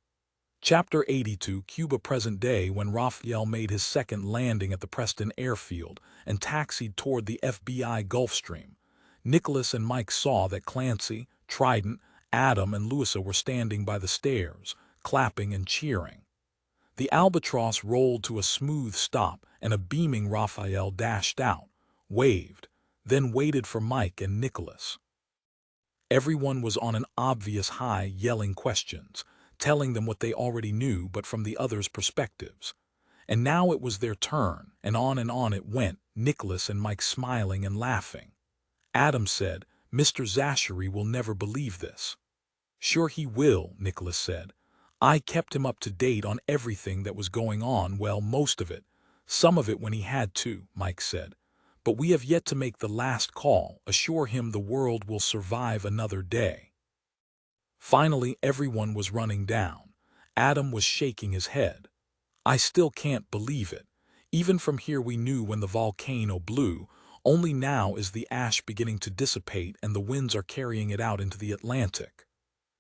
Chapter 82, Cuba present day, when Raphael made his second landing at the Preston airfield and taxied toward the FBI Gulfstream. Nicholas and Mike saw that Clancy, Trident, Adam, and Louisa were standing by the stairs, clapping and cheering. The Albatross rolled to a smooth stop, and a beaming Raphael dashed out, waved, then waited for Mike and Nicholas. Everyone was on an obvious high, yelling questions, telling them what they already knew but from the others' perspectives. And now it was their turn, and on it went, Nicholas and Mike smiling and laughing. Adam said, "Mr. Zachary will never believe this." "Sure he will," Nicholas said. "I kept him up to date on everything that was going on, well, most of it. Some of it when he had to," Mike said. "But we have yet to make the last call, assure him the world will survive another day." Finally, everyone was running down. Adam was shaking his head. "I still can't believe it. Even from here we knew when the volcano blew, only now is the ash beginning to dissipate and the winds are carrying it out into the Atlantic."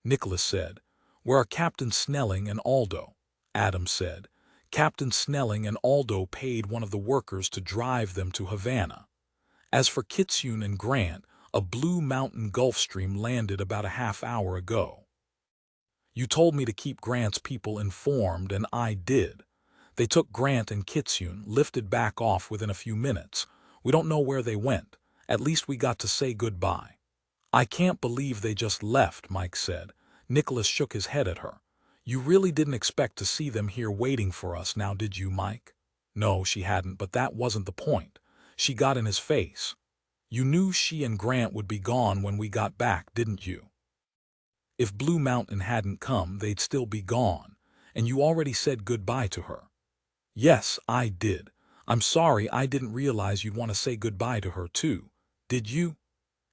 Nicholas said. "Where are Captain Snelling and Aldo?" Adam said. "Captain Snelling and Aldo paid one of the workers to drive them to Havana. As for Kitsune and Grant, a Blue Mountain Gulfstream landed about a half-hour ago. You told me to keep Grant's people informed, and I did. They took Grant and Kitsune, lifted back off within a few minutes. We don't know where they went. At least we got to say goodbye." "I can't believe they just left," Mike said. Nicholas shook his head at her. "You really didn't expect to see them here waiting for us now, did you, Mike?" No, she hadn't, but that wasn't the point. She got in his face. "You knew she and Grant would be gone when we got back, didn't you? If Blue Mountain hadn't come, they'd still be gone, and you already said goodbye to her." "Yes, I did. I'm sorry I didn't realize you'd want to say goodbye to her too. Did you?"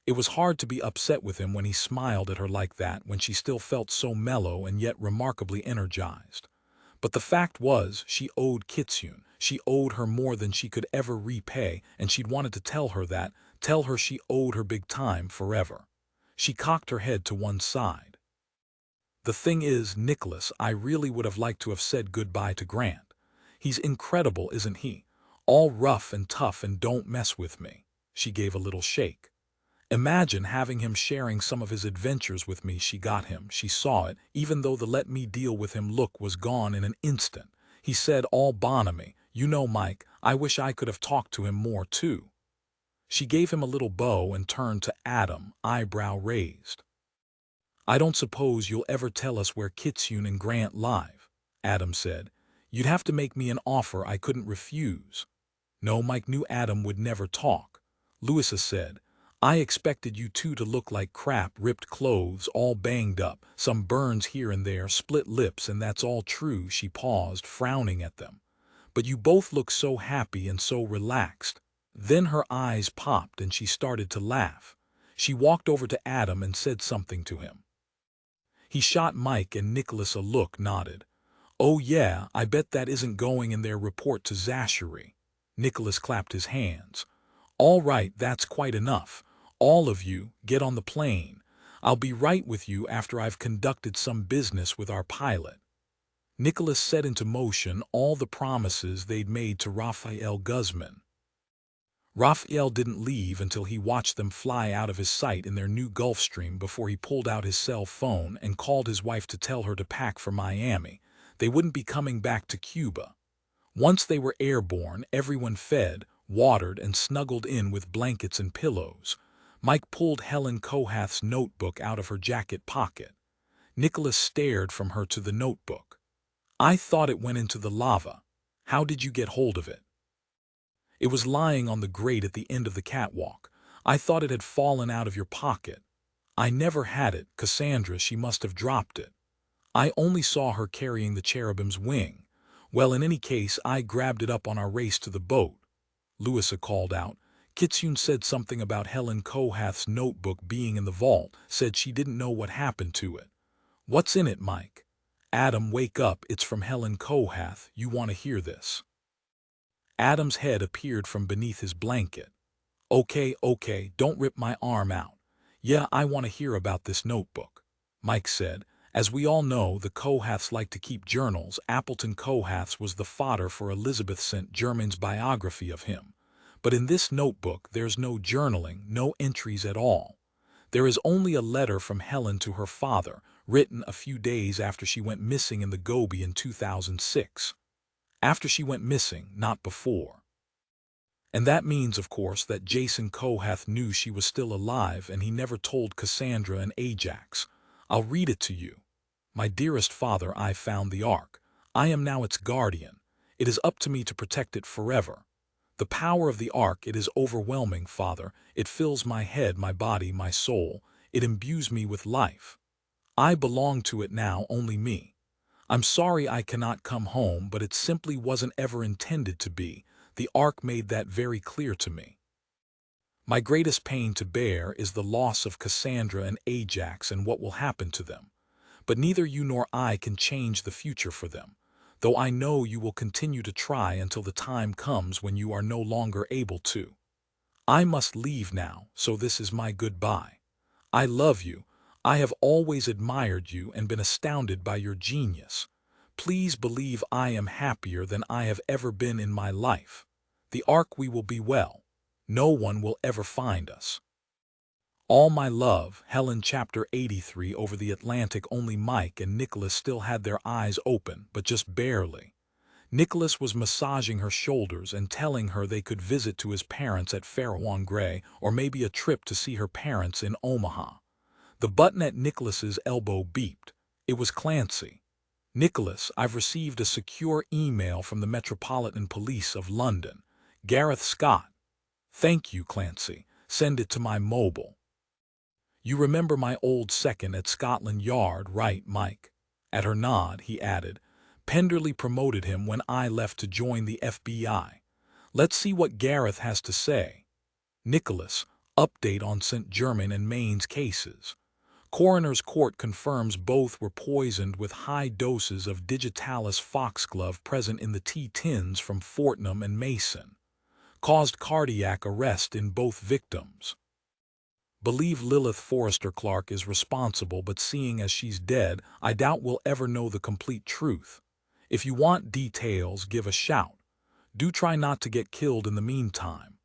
It was hard to be upset with him when he smiled at her like that, when she still felt so mellow and yet remarkably energized. But the fact was, she owed Kitsune. She owed her more than she could ever repay, and she'd wanted to tell her that, tell her she owed her big time forever. She cocked her head to one side. "The thing is, Nicholas, I really would have liked to have said goodbye to Grant. He's incredible, isn't he? All rough and tough and don't mess with me." She gave a little shake. "Imagine having him sharing some of his adventures with me." She got him. She saw it, even though the "let me deal with him" look was gone in an instant. He said all bonhomie, "You know, Mike, I wish I could have talked to him more too." She gave him a little bow and turned to Adam, eyebrow raised. "I don't suppose you'll ever tell us where Kitsune and Grant live," Adam said. "You'd have to make me an offer I couldn't refuse." No, Mike knew Adam would never talk. Louisa said, "I expected you two to look like crap, ripped clothes, all banged up, some burns here and there, split lips, and that's all true." She paused, frowning at them. "But you both look so happy and so relaxed." Then her eyes popped and she started to laugh. She walked over to Adam and said something to him. He shot Mike and Nicholas a look, nodded. "Oh yeah, I bet that isn't going in their report to Zachary." Nicholas clapped his hands. "All right, that's quite enough. All of you, get on the plane. I'll be right with you after I've conducted some business with our pilot." Nicholas set into motion all the promises they'd made to Raphael Guzman. Raphael didn't leave until he watched them fly out of his sight in their new Gulfstream before he pulled out his cell phone and called his wife to tell her to pack for Miami. They wouldn't be coming back to Cuba. Once they were airborne, everyone fed, watered, and snuggled in with blankets and pillows. Mike pulled Helen Kohath's notebook out of her jacket pocket. Nicholas stared from her to the notebook. "I thought it went into the lava. How did you get hold of it?" "It was lying on the grate at the end of the catwalk. I thought it had fallen out of your pocket. I never had it, Cassandra, she must have dropped it. I only saw her carrying the cherubim's wing. Well, in any case, I grabbed it up on our race to the boat. Louisa called out. Kitsune said something about Helen Kohath's notebook being in the vault, said she didn't know what happened to it. What's in it, Mike? Adam, wake up, it's from Helen Kohath, you want to hear this. Adam's head appeared from beneath his blanket. Okay, don't rip my arm out. Yeah, I want to hear about this notebook, Mike said. As we all know, the Kohaths like to keep journals. Appleton Kohath's was the fodder for Elizabeth St. Germain's biography of him. But in this notebook, there's no journaling, no entries at all. There is only a letter from Helen to her father, written a few days after she went missing in the Gobi in 2006. After she went missing, not before. And that means, of course, that Jason Kohath knew she was still alive and he never told Cassandra and Ajax. I'll read it to you. My dearest father, I found the Ark. I am now its guardian. It is up to me to protect it forever. The power of the Ark, it is overwhelming, Father. It fills my head, my body, my soul. It imbues me with life. I belong to it now, only me. I'm sorry I cannot come home, but it simply wasn't ever intended to be. The Ark made that very clear to me. My greatest pain to bear is the loss of Cassandra and Ajax and what will happen to them. But neither you nor I can change the future for them, though I know you will continue to try until the time comes when you are no longer able to. I must leave now, so this is my goodbye. I love you. I have always admired you and been astounded by your genius. Please believe I am happier than I have ever been in my life. The Ark, we will be well. No one will ever find us. All my love, Helen. Chapter 83. Over the Atlantic, only Mike and Nicholas still had their eyes open, but just barely. Nicholas was massaging her shoulders and telling her they could visit to his parents at Fairlawn Gray, or maybe a trip to see her parents in Omaha. The button at Nicholas's elbow beeped. It was Clancy. Nicholas, I've received a secure email from the Metropolitan Police of London. Gareth Scott. Thank you, Clancy. Send it to my mobile. You remember my old second at Scotland Yard, right, Mike? At her nod, he added, Penderley promoted him when I left to join the FBI. Let's see what Gareth has to say. Nicholas, update on St. Germain and Maine's cases. Coroner's court confirms both were poisoned with high doses of digitalis foxglove present in the tea tins from Fortnum and Mason. Caused cardiac arrest in both victims. Believe Lilith Forrester Clark is responsible, but seeing as she's dead, I doubt we'll ever know the complete truth. If you want details, give a shout. Do try not to get killed in the meantime.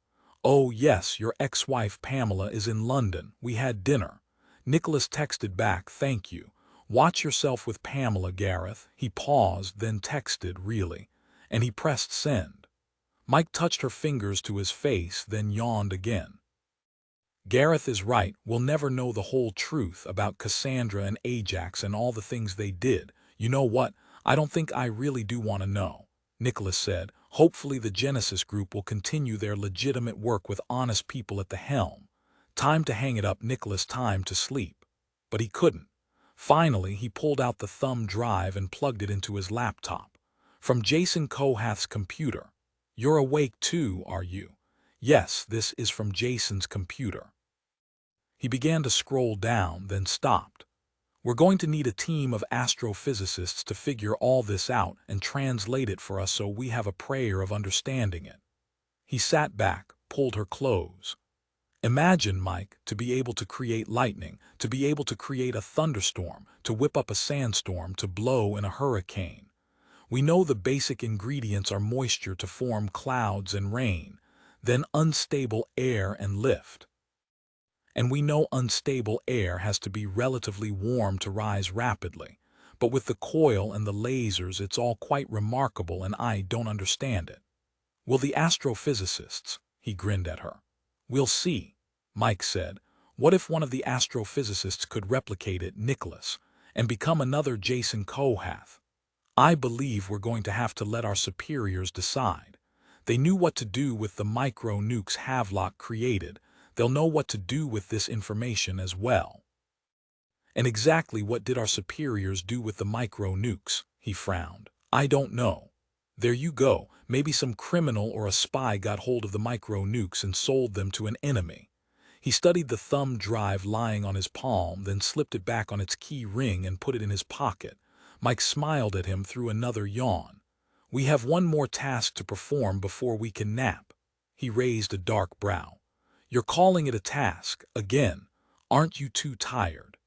Oh yes, your ex-wife Pamela is in London. We had dinner. Nicholas texted back, thank you. Watch yourself with Pamela, Gareth. He paused, then texted, really. And he pressed send. Mike touched her fingers to his face, then yawned again. Gareth is right. We'll never know the whole truth about Cassandra and Ajax and all the things they did. You know what? I don't think I really do want to know, Nicholas said. Hopefully the Genesis Group will continue their legitimate work with honest people at the helm. Time to hang it up, Nicholas, time to sleep. But he couldn't. Finally, he pulled out the thumb drive and plugged it into his laptop. From Jason Kohath's computer. You're awake too, are you? Yes, this is from Jason's computer. He began to scroll down, then stopped. We're going to need a team of astrophysicists to figure all this out and translate it for us so we have a prayer of understanding it. He sat back, pulled her close. Imagine, Mike, to be able to create lightning, to be able to create a thunderstorm, to whip up a sandstorm, to blow in a hurricane. We know the basic ingredients are moisture to form clouds and rain, then unstable air and lift. And we know unstable air has to be relatively warm to rise rapidly. But with the coil and the lasers, it's all quite remarkable, and I don't understand it. Will the astrophysicists? He grinned at her. We'll see, Mike said. What if one of the astrophysicists could replicate it, Nicholas, and become another Jason Kohath? I believe we're going to have to let our superiors decide. They knew what to do with the micro-nukes Havelock created. They'll know what to do with this information as well. And exactly what did our superiors do with the micro-nukes? He frowned. I don't know. There you go. Maybe some criminal or a spy got hold of the micro-nukes and sold them to an enemy. He studied the thumb drive lying on his palm, then slipped it back on its key ring and put it in his pocket. Mike smiled at him through another yawn. We have one more task to perform before we can nap. He raised a dark brow. You're calling it a task, again. Aren't you too tired?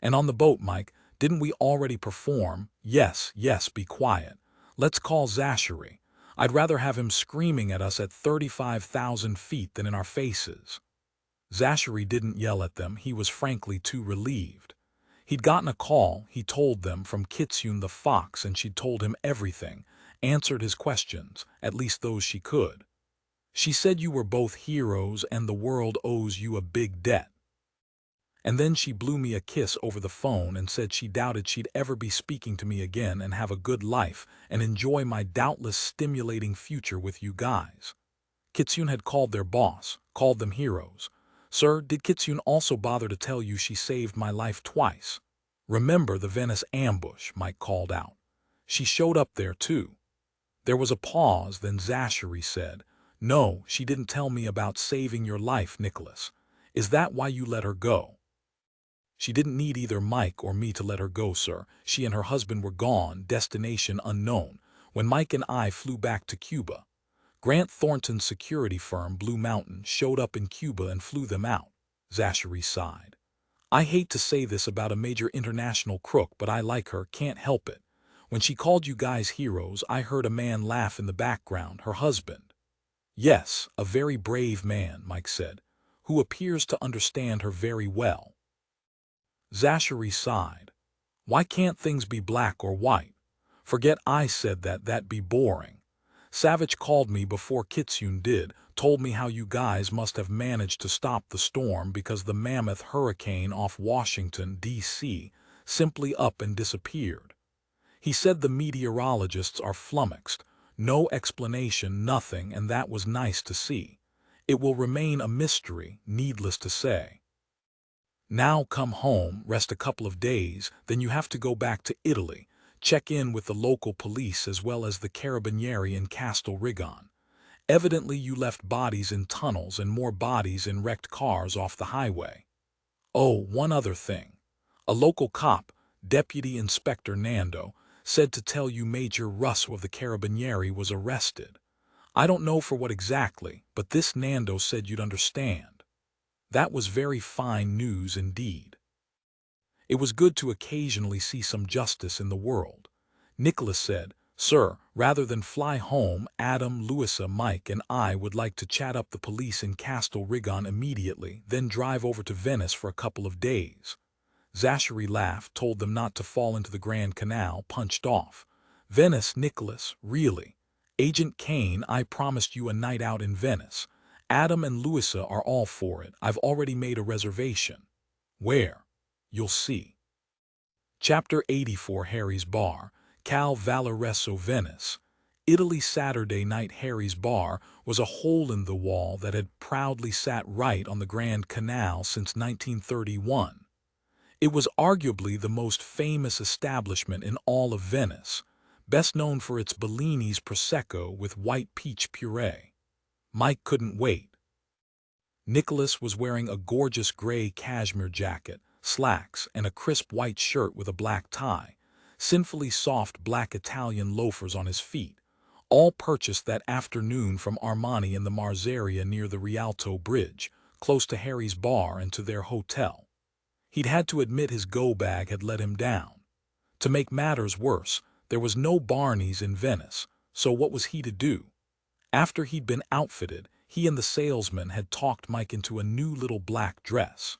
And on the boat, Mike, didn't we already perform? Yes, be quiet. Let's call Zachary. I'd rather have him screaming at us at 35,000 feet than in our faces. Zachary didn't yell at them. He was frankly too relieved. He'd gotten a call, he told them, from Kitsune the fox, and she'd told him everything, answered his questions, at least those she could. She said you were both heroes and the world owes you a big debt. And then she blew me a kiss over the phone and said she doubted she'd ever be speaking to me again and have a good life and enjoy my doubtless stimulating future with you guys. Kitsune had called their boss, called them heroes. Sir, did Kitsune also bother to tell you she saved my life twice? Remember the Venice ambush, Mike called out. She showed up there too. There was a pause, then Zachary said, No, she didn't tell me about saving your life, Nicholas. Is that why you let her go? She didn't need either Mike or me to let her go, sir. She and her husband were gone, destination unknown, when Mike and I flew back to Cuba. Grant Thornton's security firm, Blue Mountain, showed up in Cuba and flew them out. Zachary sighed. I hate to say this about a major international crook, but I like her, can't help it. When she called you guys heroes, I heard a man laugh in the background, her husband. Yes, a very brave man, Mike said, who appears to understand her very well. Zachary sighed. Why can't things be black or white? Forget I said that, that'd be boring. Savage called me before Kitsune did, told me how you guys must have managed to stop the storm because the mammoth hurricane off Washington, D.C., simply up and disappeared. He said the meteorologists are flummoxed, no explanation, nothing, and that was nice to see. It will remain a mystery, needless to say. Now come home, rest a couple of days, then you have to go back to Italy, check in with the local police as well as the Carabinieri in Castel Rigon. Evidently you left bodies in tunnels and more bodies in wrecked cars off the highway. Oh, one other thing. A local cop, Deputy Inspector Nando, said to tell you Major Russo of the Carabinieri was arrested. I don't know for what exactly, but this Nando said you'd understand. That was very fine news indeed. It was good to occasionally see some justice in the world. Nicholas said, Sir, rather than fly home, Adam, Louisa, Mike, and I would like to chat up the police in Castel Rigon immediately, then drive over to Venice for a couple of days. Zachary laughed, told them not to fall into the Grand Canal, punched off. Venice, Nicholas, really? Agent Caine, I promised you a night out in Venice. Adam and Louisa are all for it. I've already made a reservation. Where? You'll see. Chapter 84, Harry's Bar, Cal Valeresso, Venice. Italy. Saturday night. Harry's Bar was a hole in the wall that had proudly sat right on the Grand Canal since 1931. It was arguably the most famous establishment in all of Venice, best known for its Bellini's Prosecco with white peach puree. Mike couldn't wait. Nicholas was wearing a gorgeous gray cashmere jacket, slacks, and a crisp white shirt with a black tie, sinfully soft black Italian loafers on his feet, all purchased that afternoon from Armani in the Marzeria near the Rialto Bridge, close to Harry's Bar and to their hotel. He'd had to admit his go-bag had let him down. To make matters worse, there was no Barney's in Venice, so what was he to do? After he'd been outfitted, he and the salesman had talked Mike into a new little black dress.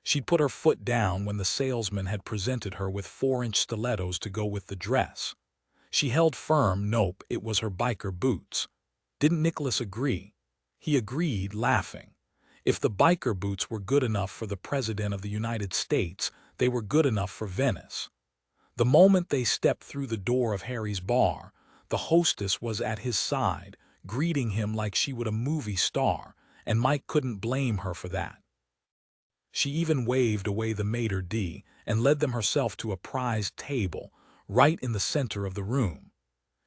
She'd put her foot down when the salesman had presented her with 4-inch stilettos to go with the dress. She held firm. Nope, it was her biker boots. Didn't Nicholas agree? He agreed, laughing. If the biker boots were good enough for the President of the United States, they were good enough for Venice. The moment they stepped through the door of Harry's Bar, the hostess was at his side, greeting him like she would a movie star, and Mike couldn't blame her for that. She even waved away the maitre d' and led them herself to a prized table, right in the center of the room.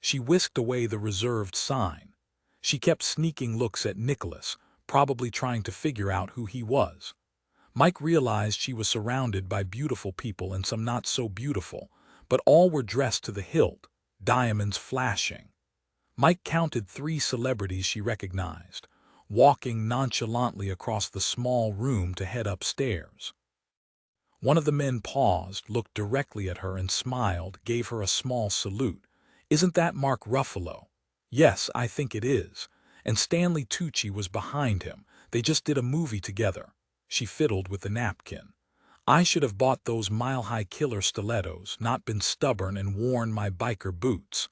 She whisked away the reserved sign. She kept sneaking looks at Nicholas, probably trying to figure out who he was. Mike realized she was surrounded by beautiful people and some not so beautiful, but all were dressed to the hilt, diamonds flashing. Mike counted 3 celebrities she recognized, walking nonchalantly across the small room to head upstairs. One of the men paused, looked directly at her and smiled, gave her a small salute. "Isn't that Mark Ruffalo?" "Yes, I think it is." And Stanley Tucci was behind him. They just did a movie together. She fiddled with the napkin. "I should have bought those mile-high killer stilettos, not been stubborn and worn my biker boots."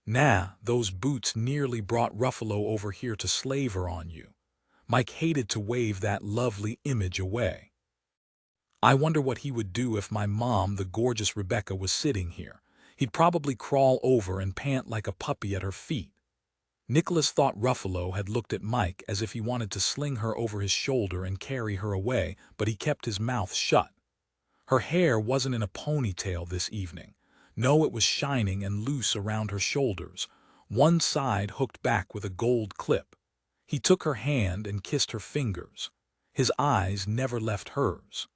"Nah, those boots nearly brought Ruffalo over here to slave her on you." Mike hated to wave that lovely image away. "I wonder what he would do if my mom, the gorgeous Rebecca, was sitting here. He'd probably crawl over and pant like a puppy at her feet." Nicholas thought Ruffalo had looked at Mike as if he wanted to sling her over his shoulder and carry her away, but he kept his mouth shut. Her hair wasn't in a ponytail this evening. No, it was shining and loose around her shoulders, one side hooked back with a gold clip. He took her hand and kissed her fingers. His eyes never left hers.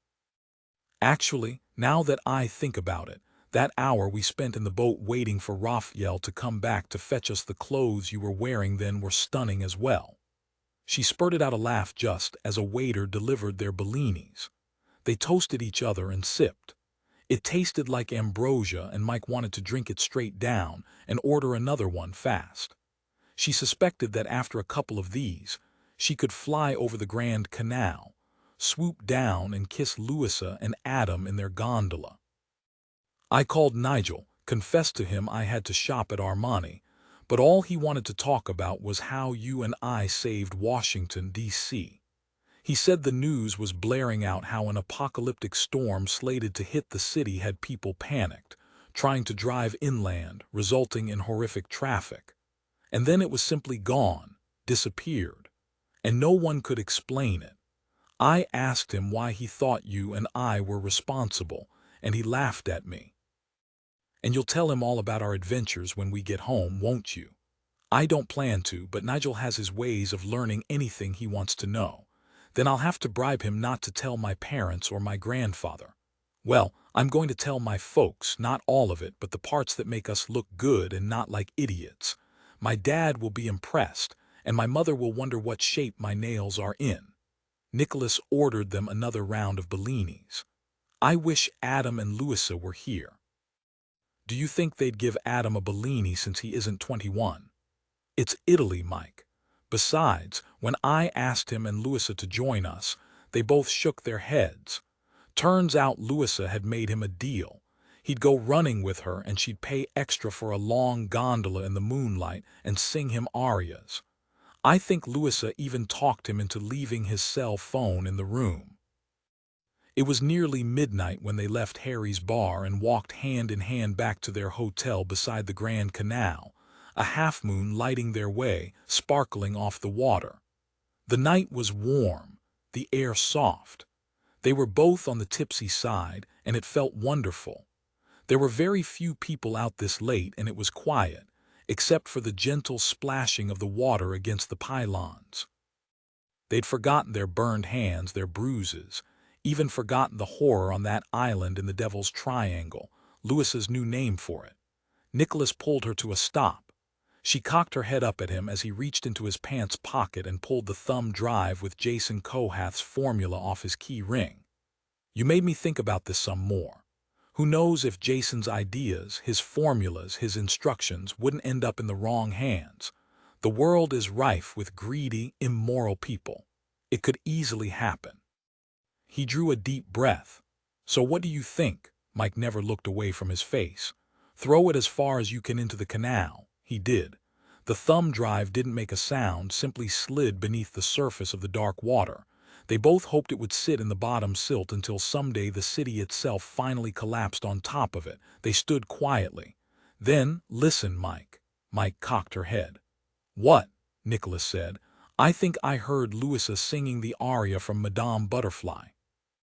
"Actually, now that I think about it, that hour we spent in the boat waiting for Raphael to come back to fetch us the clothes you were wearing then were stunning as well." She spurted out a laugh just as a waiter delivered their bellinis. They toasted each other and sipped. It tasted like ambrosia, and Mike wanted to drink it straight down and order another one fast. She suspected that after a couple of these, she could fly over the Grand Canal, swoop down and kiss Louisa and Adam in their gondola. "I called Nigel, confessed to him I had to shop at Armani, but all he wanted to talk about was how you and I saved Washington, D.C. He said the news was blaring out how an apocalyptic storm slated to hit the city had people panicked, trying to drive inland, resulting in horrific traffic. And then it was simply gone, disappeared, and no one could explain it. I asked him why he thought you and I were responsible, and he laughed at me. And you'll tell him all about our adventures when we get home, won't you?" "I don't plan to, but Nigel has his ways of learning anything he wants to know. Then I'll have to bribe him not to tell my parents or my grandfather." "Well, I'm going to tell my folks, not all of it, but the parts that make us look good and not like idiots. My dad will be impressed, and my mother will wonder what shape my nails are in." Nicholas ordered them another round of bellinis. "I wish Adam and Louisa were here." "Do you think they'd give Adam a bellini since he isn't 21? It's Italy, Mike. Besides, when I asked him and Louisa to join us, they both shook their heads. Turns out Louisa had made him a deal. He'd go running with her and she'd pay extra for a long gondola in the moonlight and sing him arias. I think Louisa even talked him into leaving his cell phone in the room." It was nearly midnight when they left Harry's bar and walked hand in hand back to their hotel beside the Grand Canal, a half-moon lighting their way, sparkling off the water. The night was warm, the air soft. They were both on the tipsy side, and it felt wonderful. There were very few people out this late, and it was quiet, except for the gentle splashing of the water against the pylons. They'd forgotten their burned hands, their bruises, even forgotten the horror on that island in the Devil's Triangle, Louisa's new name for it. Nicholas pulled her to a stop. She cocked her head up at him as he reached into his pants pocket and pulled the thumb drive with Jason Kohath's formula off his key ring. "You made me think about this some more. Who knows if Jason's ideas, his formulas, his instructions wouldn't end up in the wrong hands. The world is rife with greedy, immoral people. It could easily happen." He drew a deep breath. "So what do you think?" Mike never looked away from his face. "Throw it as far as you can into the canal." He did. The thumb drive didn't make a sound, simply slid beneath the surface of the dark water. They both hoped it would sit in the bottom silt until someday the city itself finally collapsed on top of it. They stood quietly. Then, "Listen, Mike." Mike cocked her head. "What?" Nicholas said. I think I heard Louisa singing the aria from Madame Butterfly.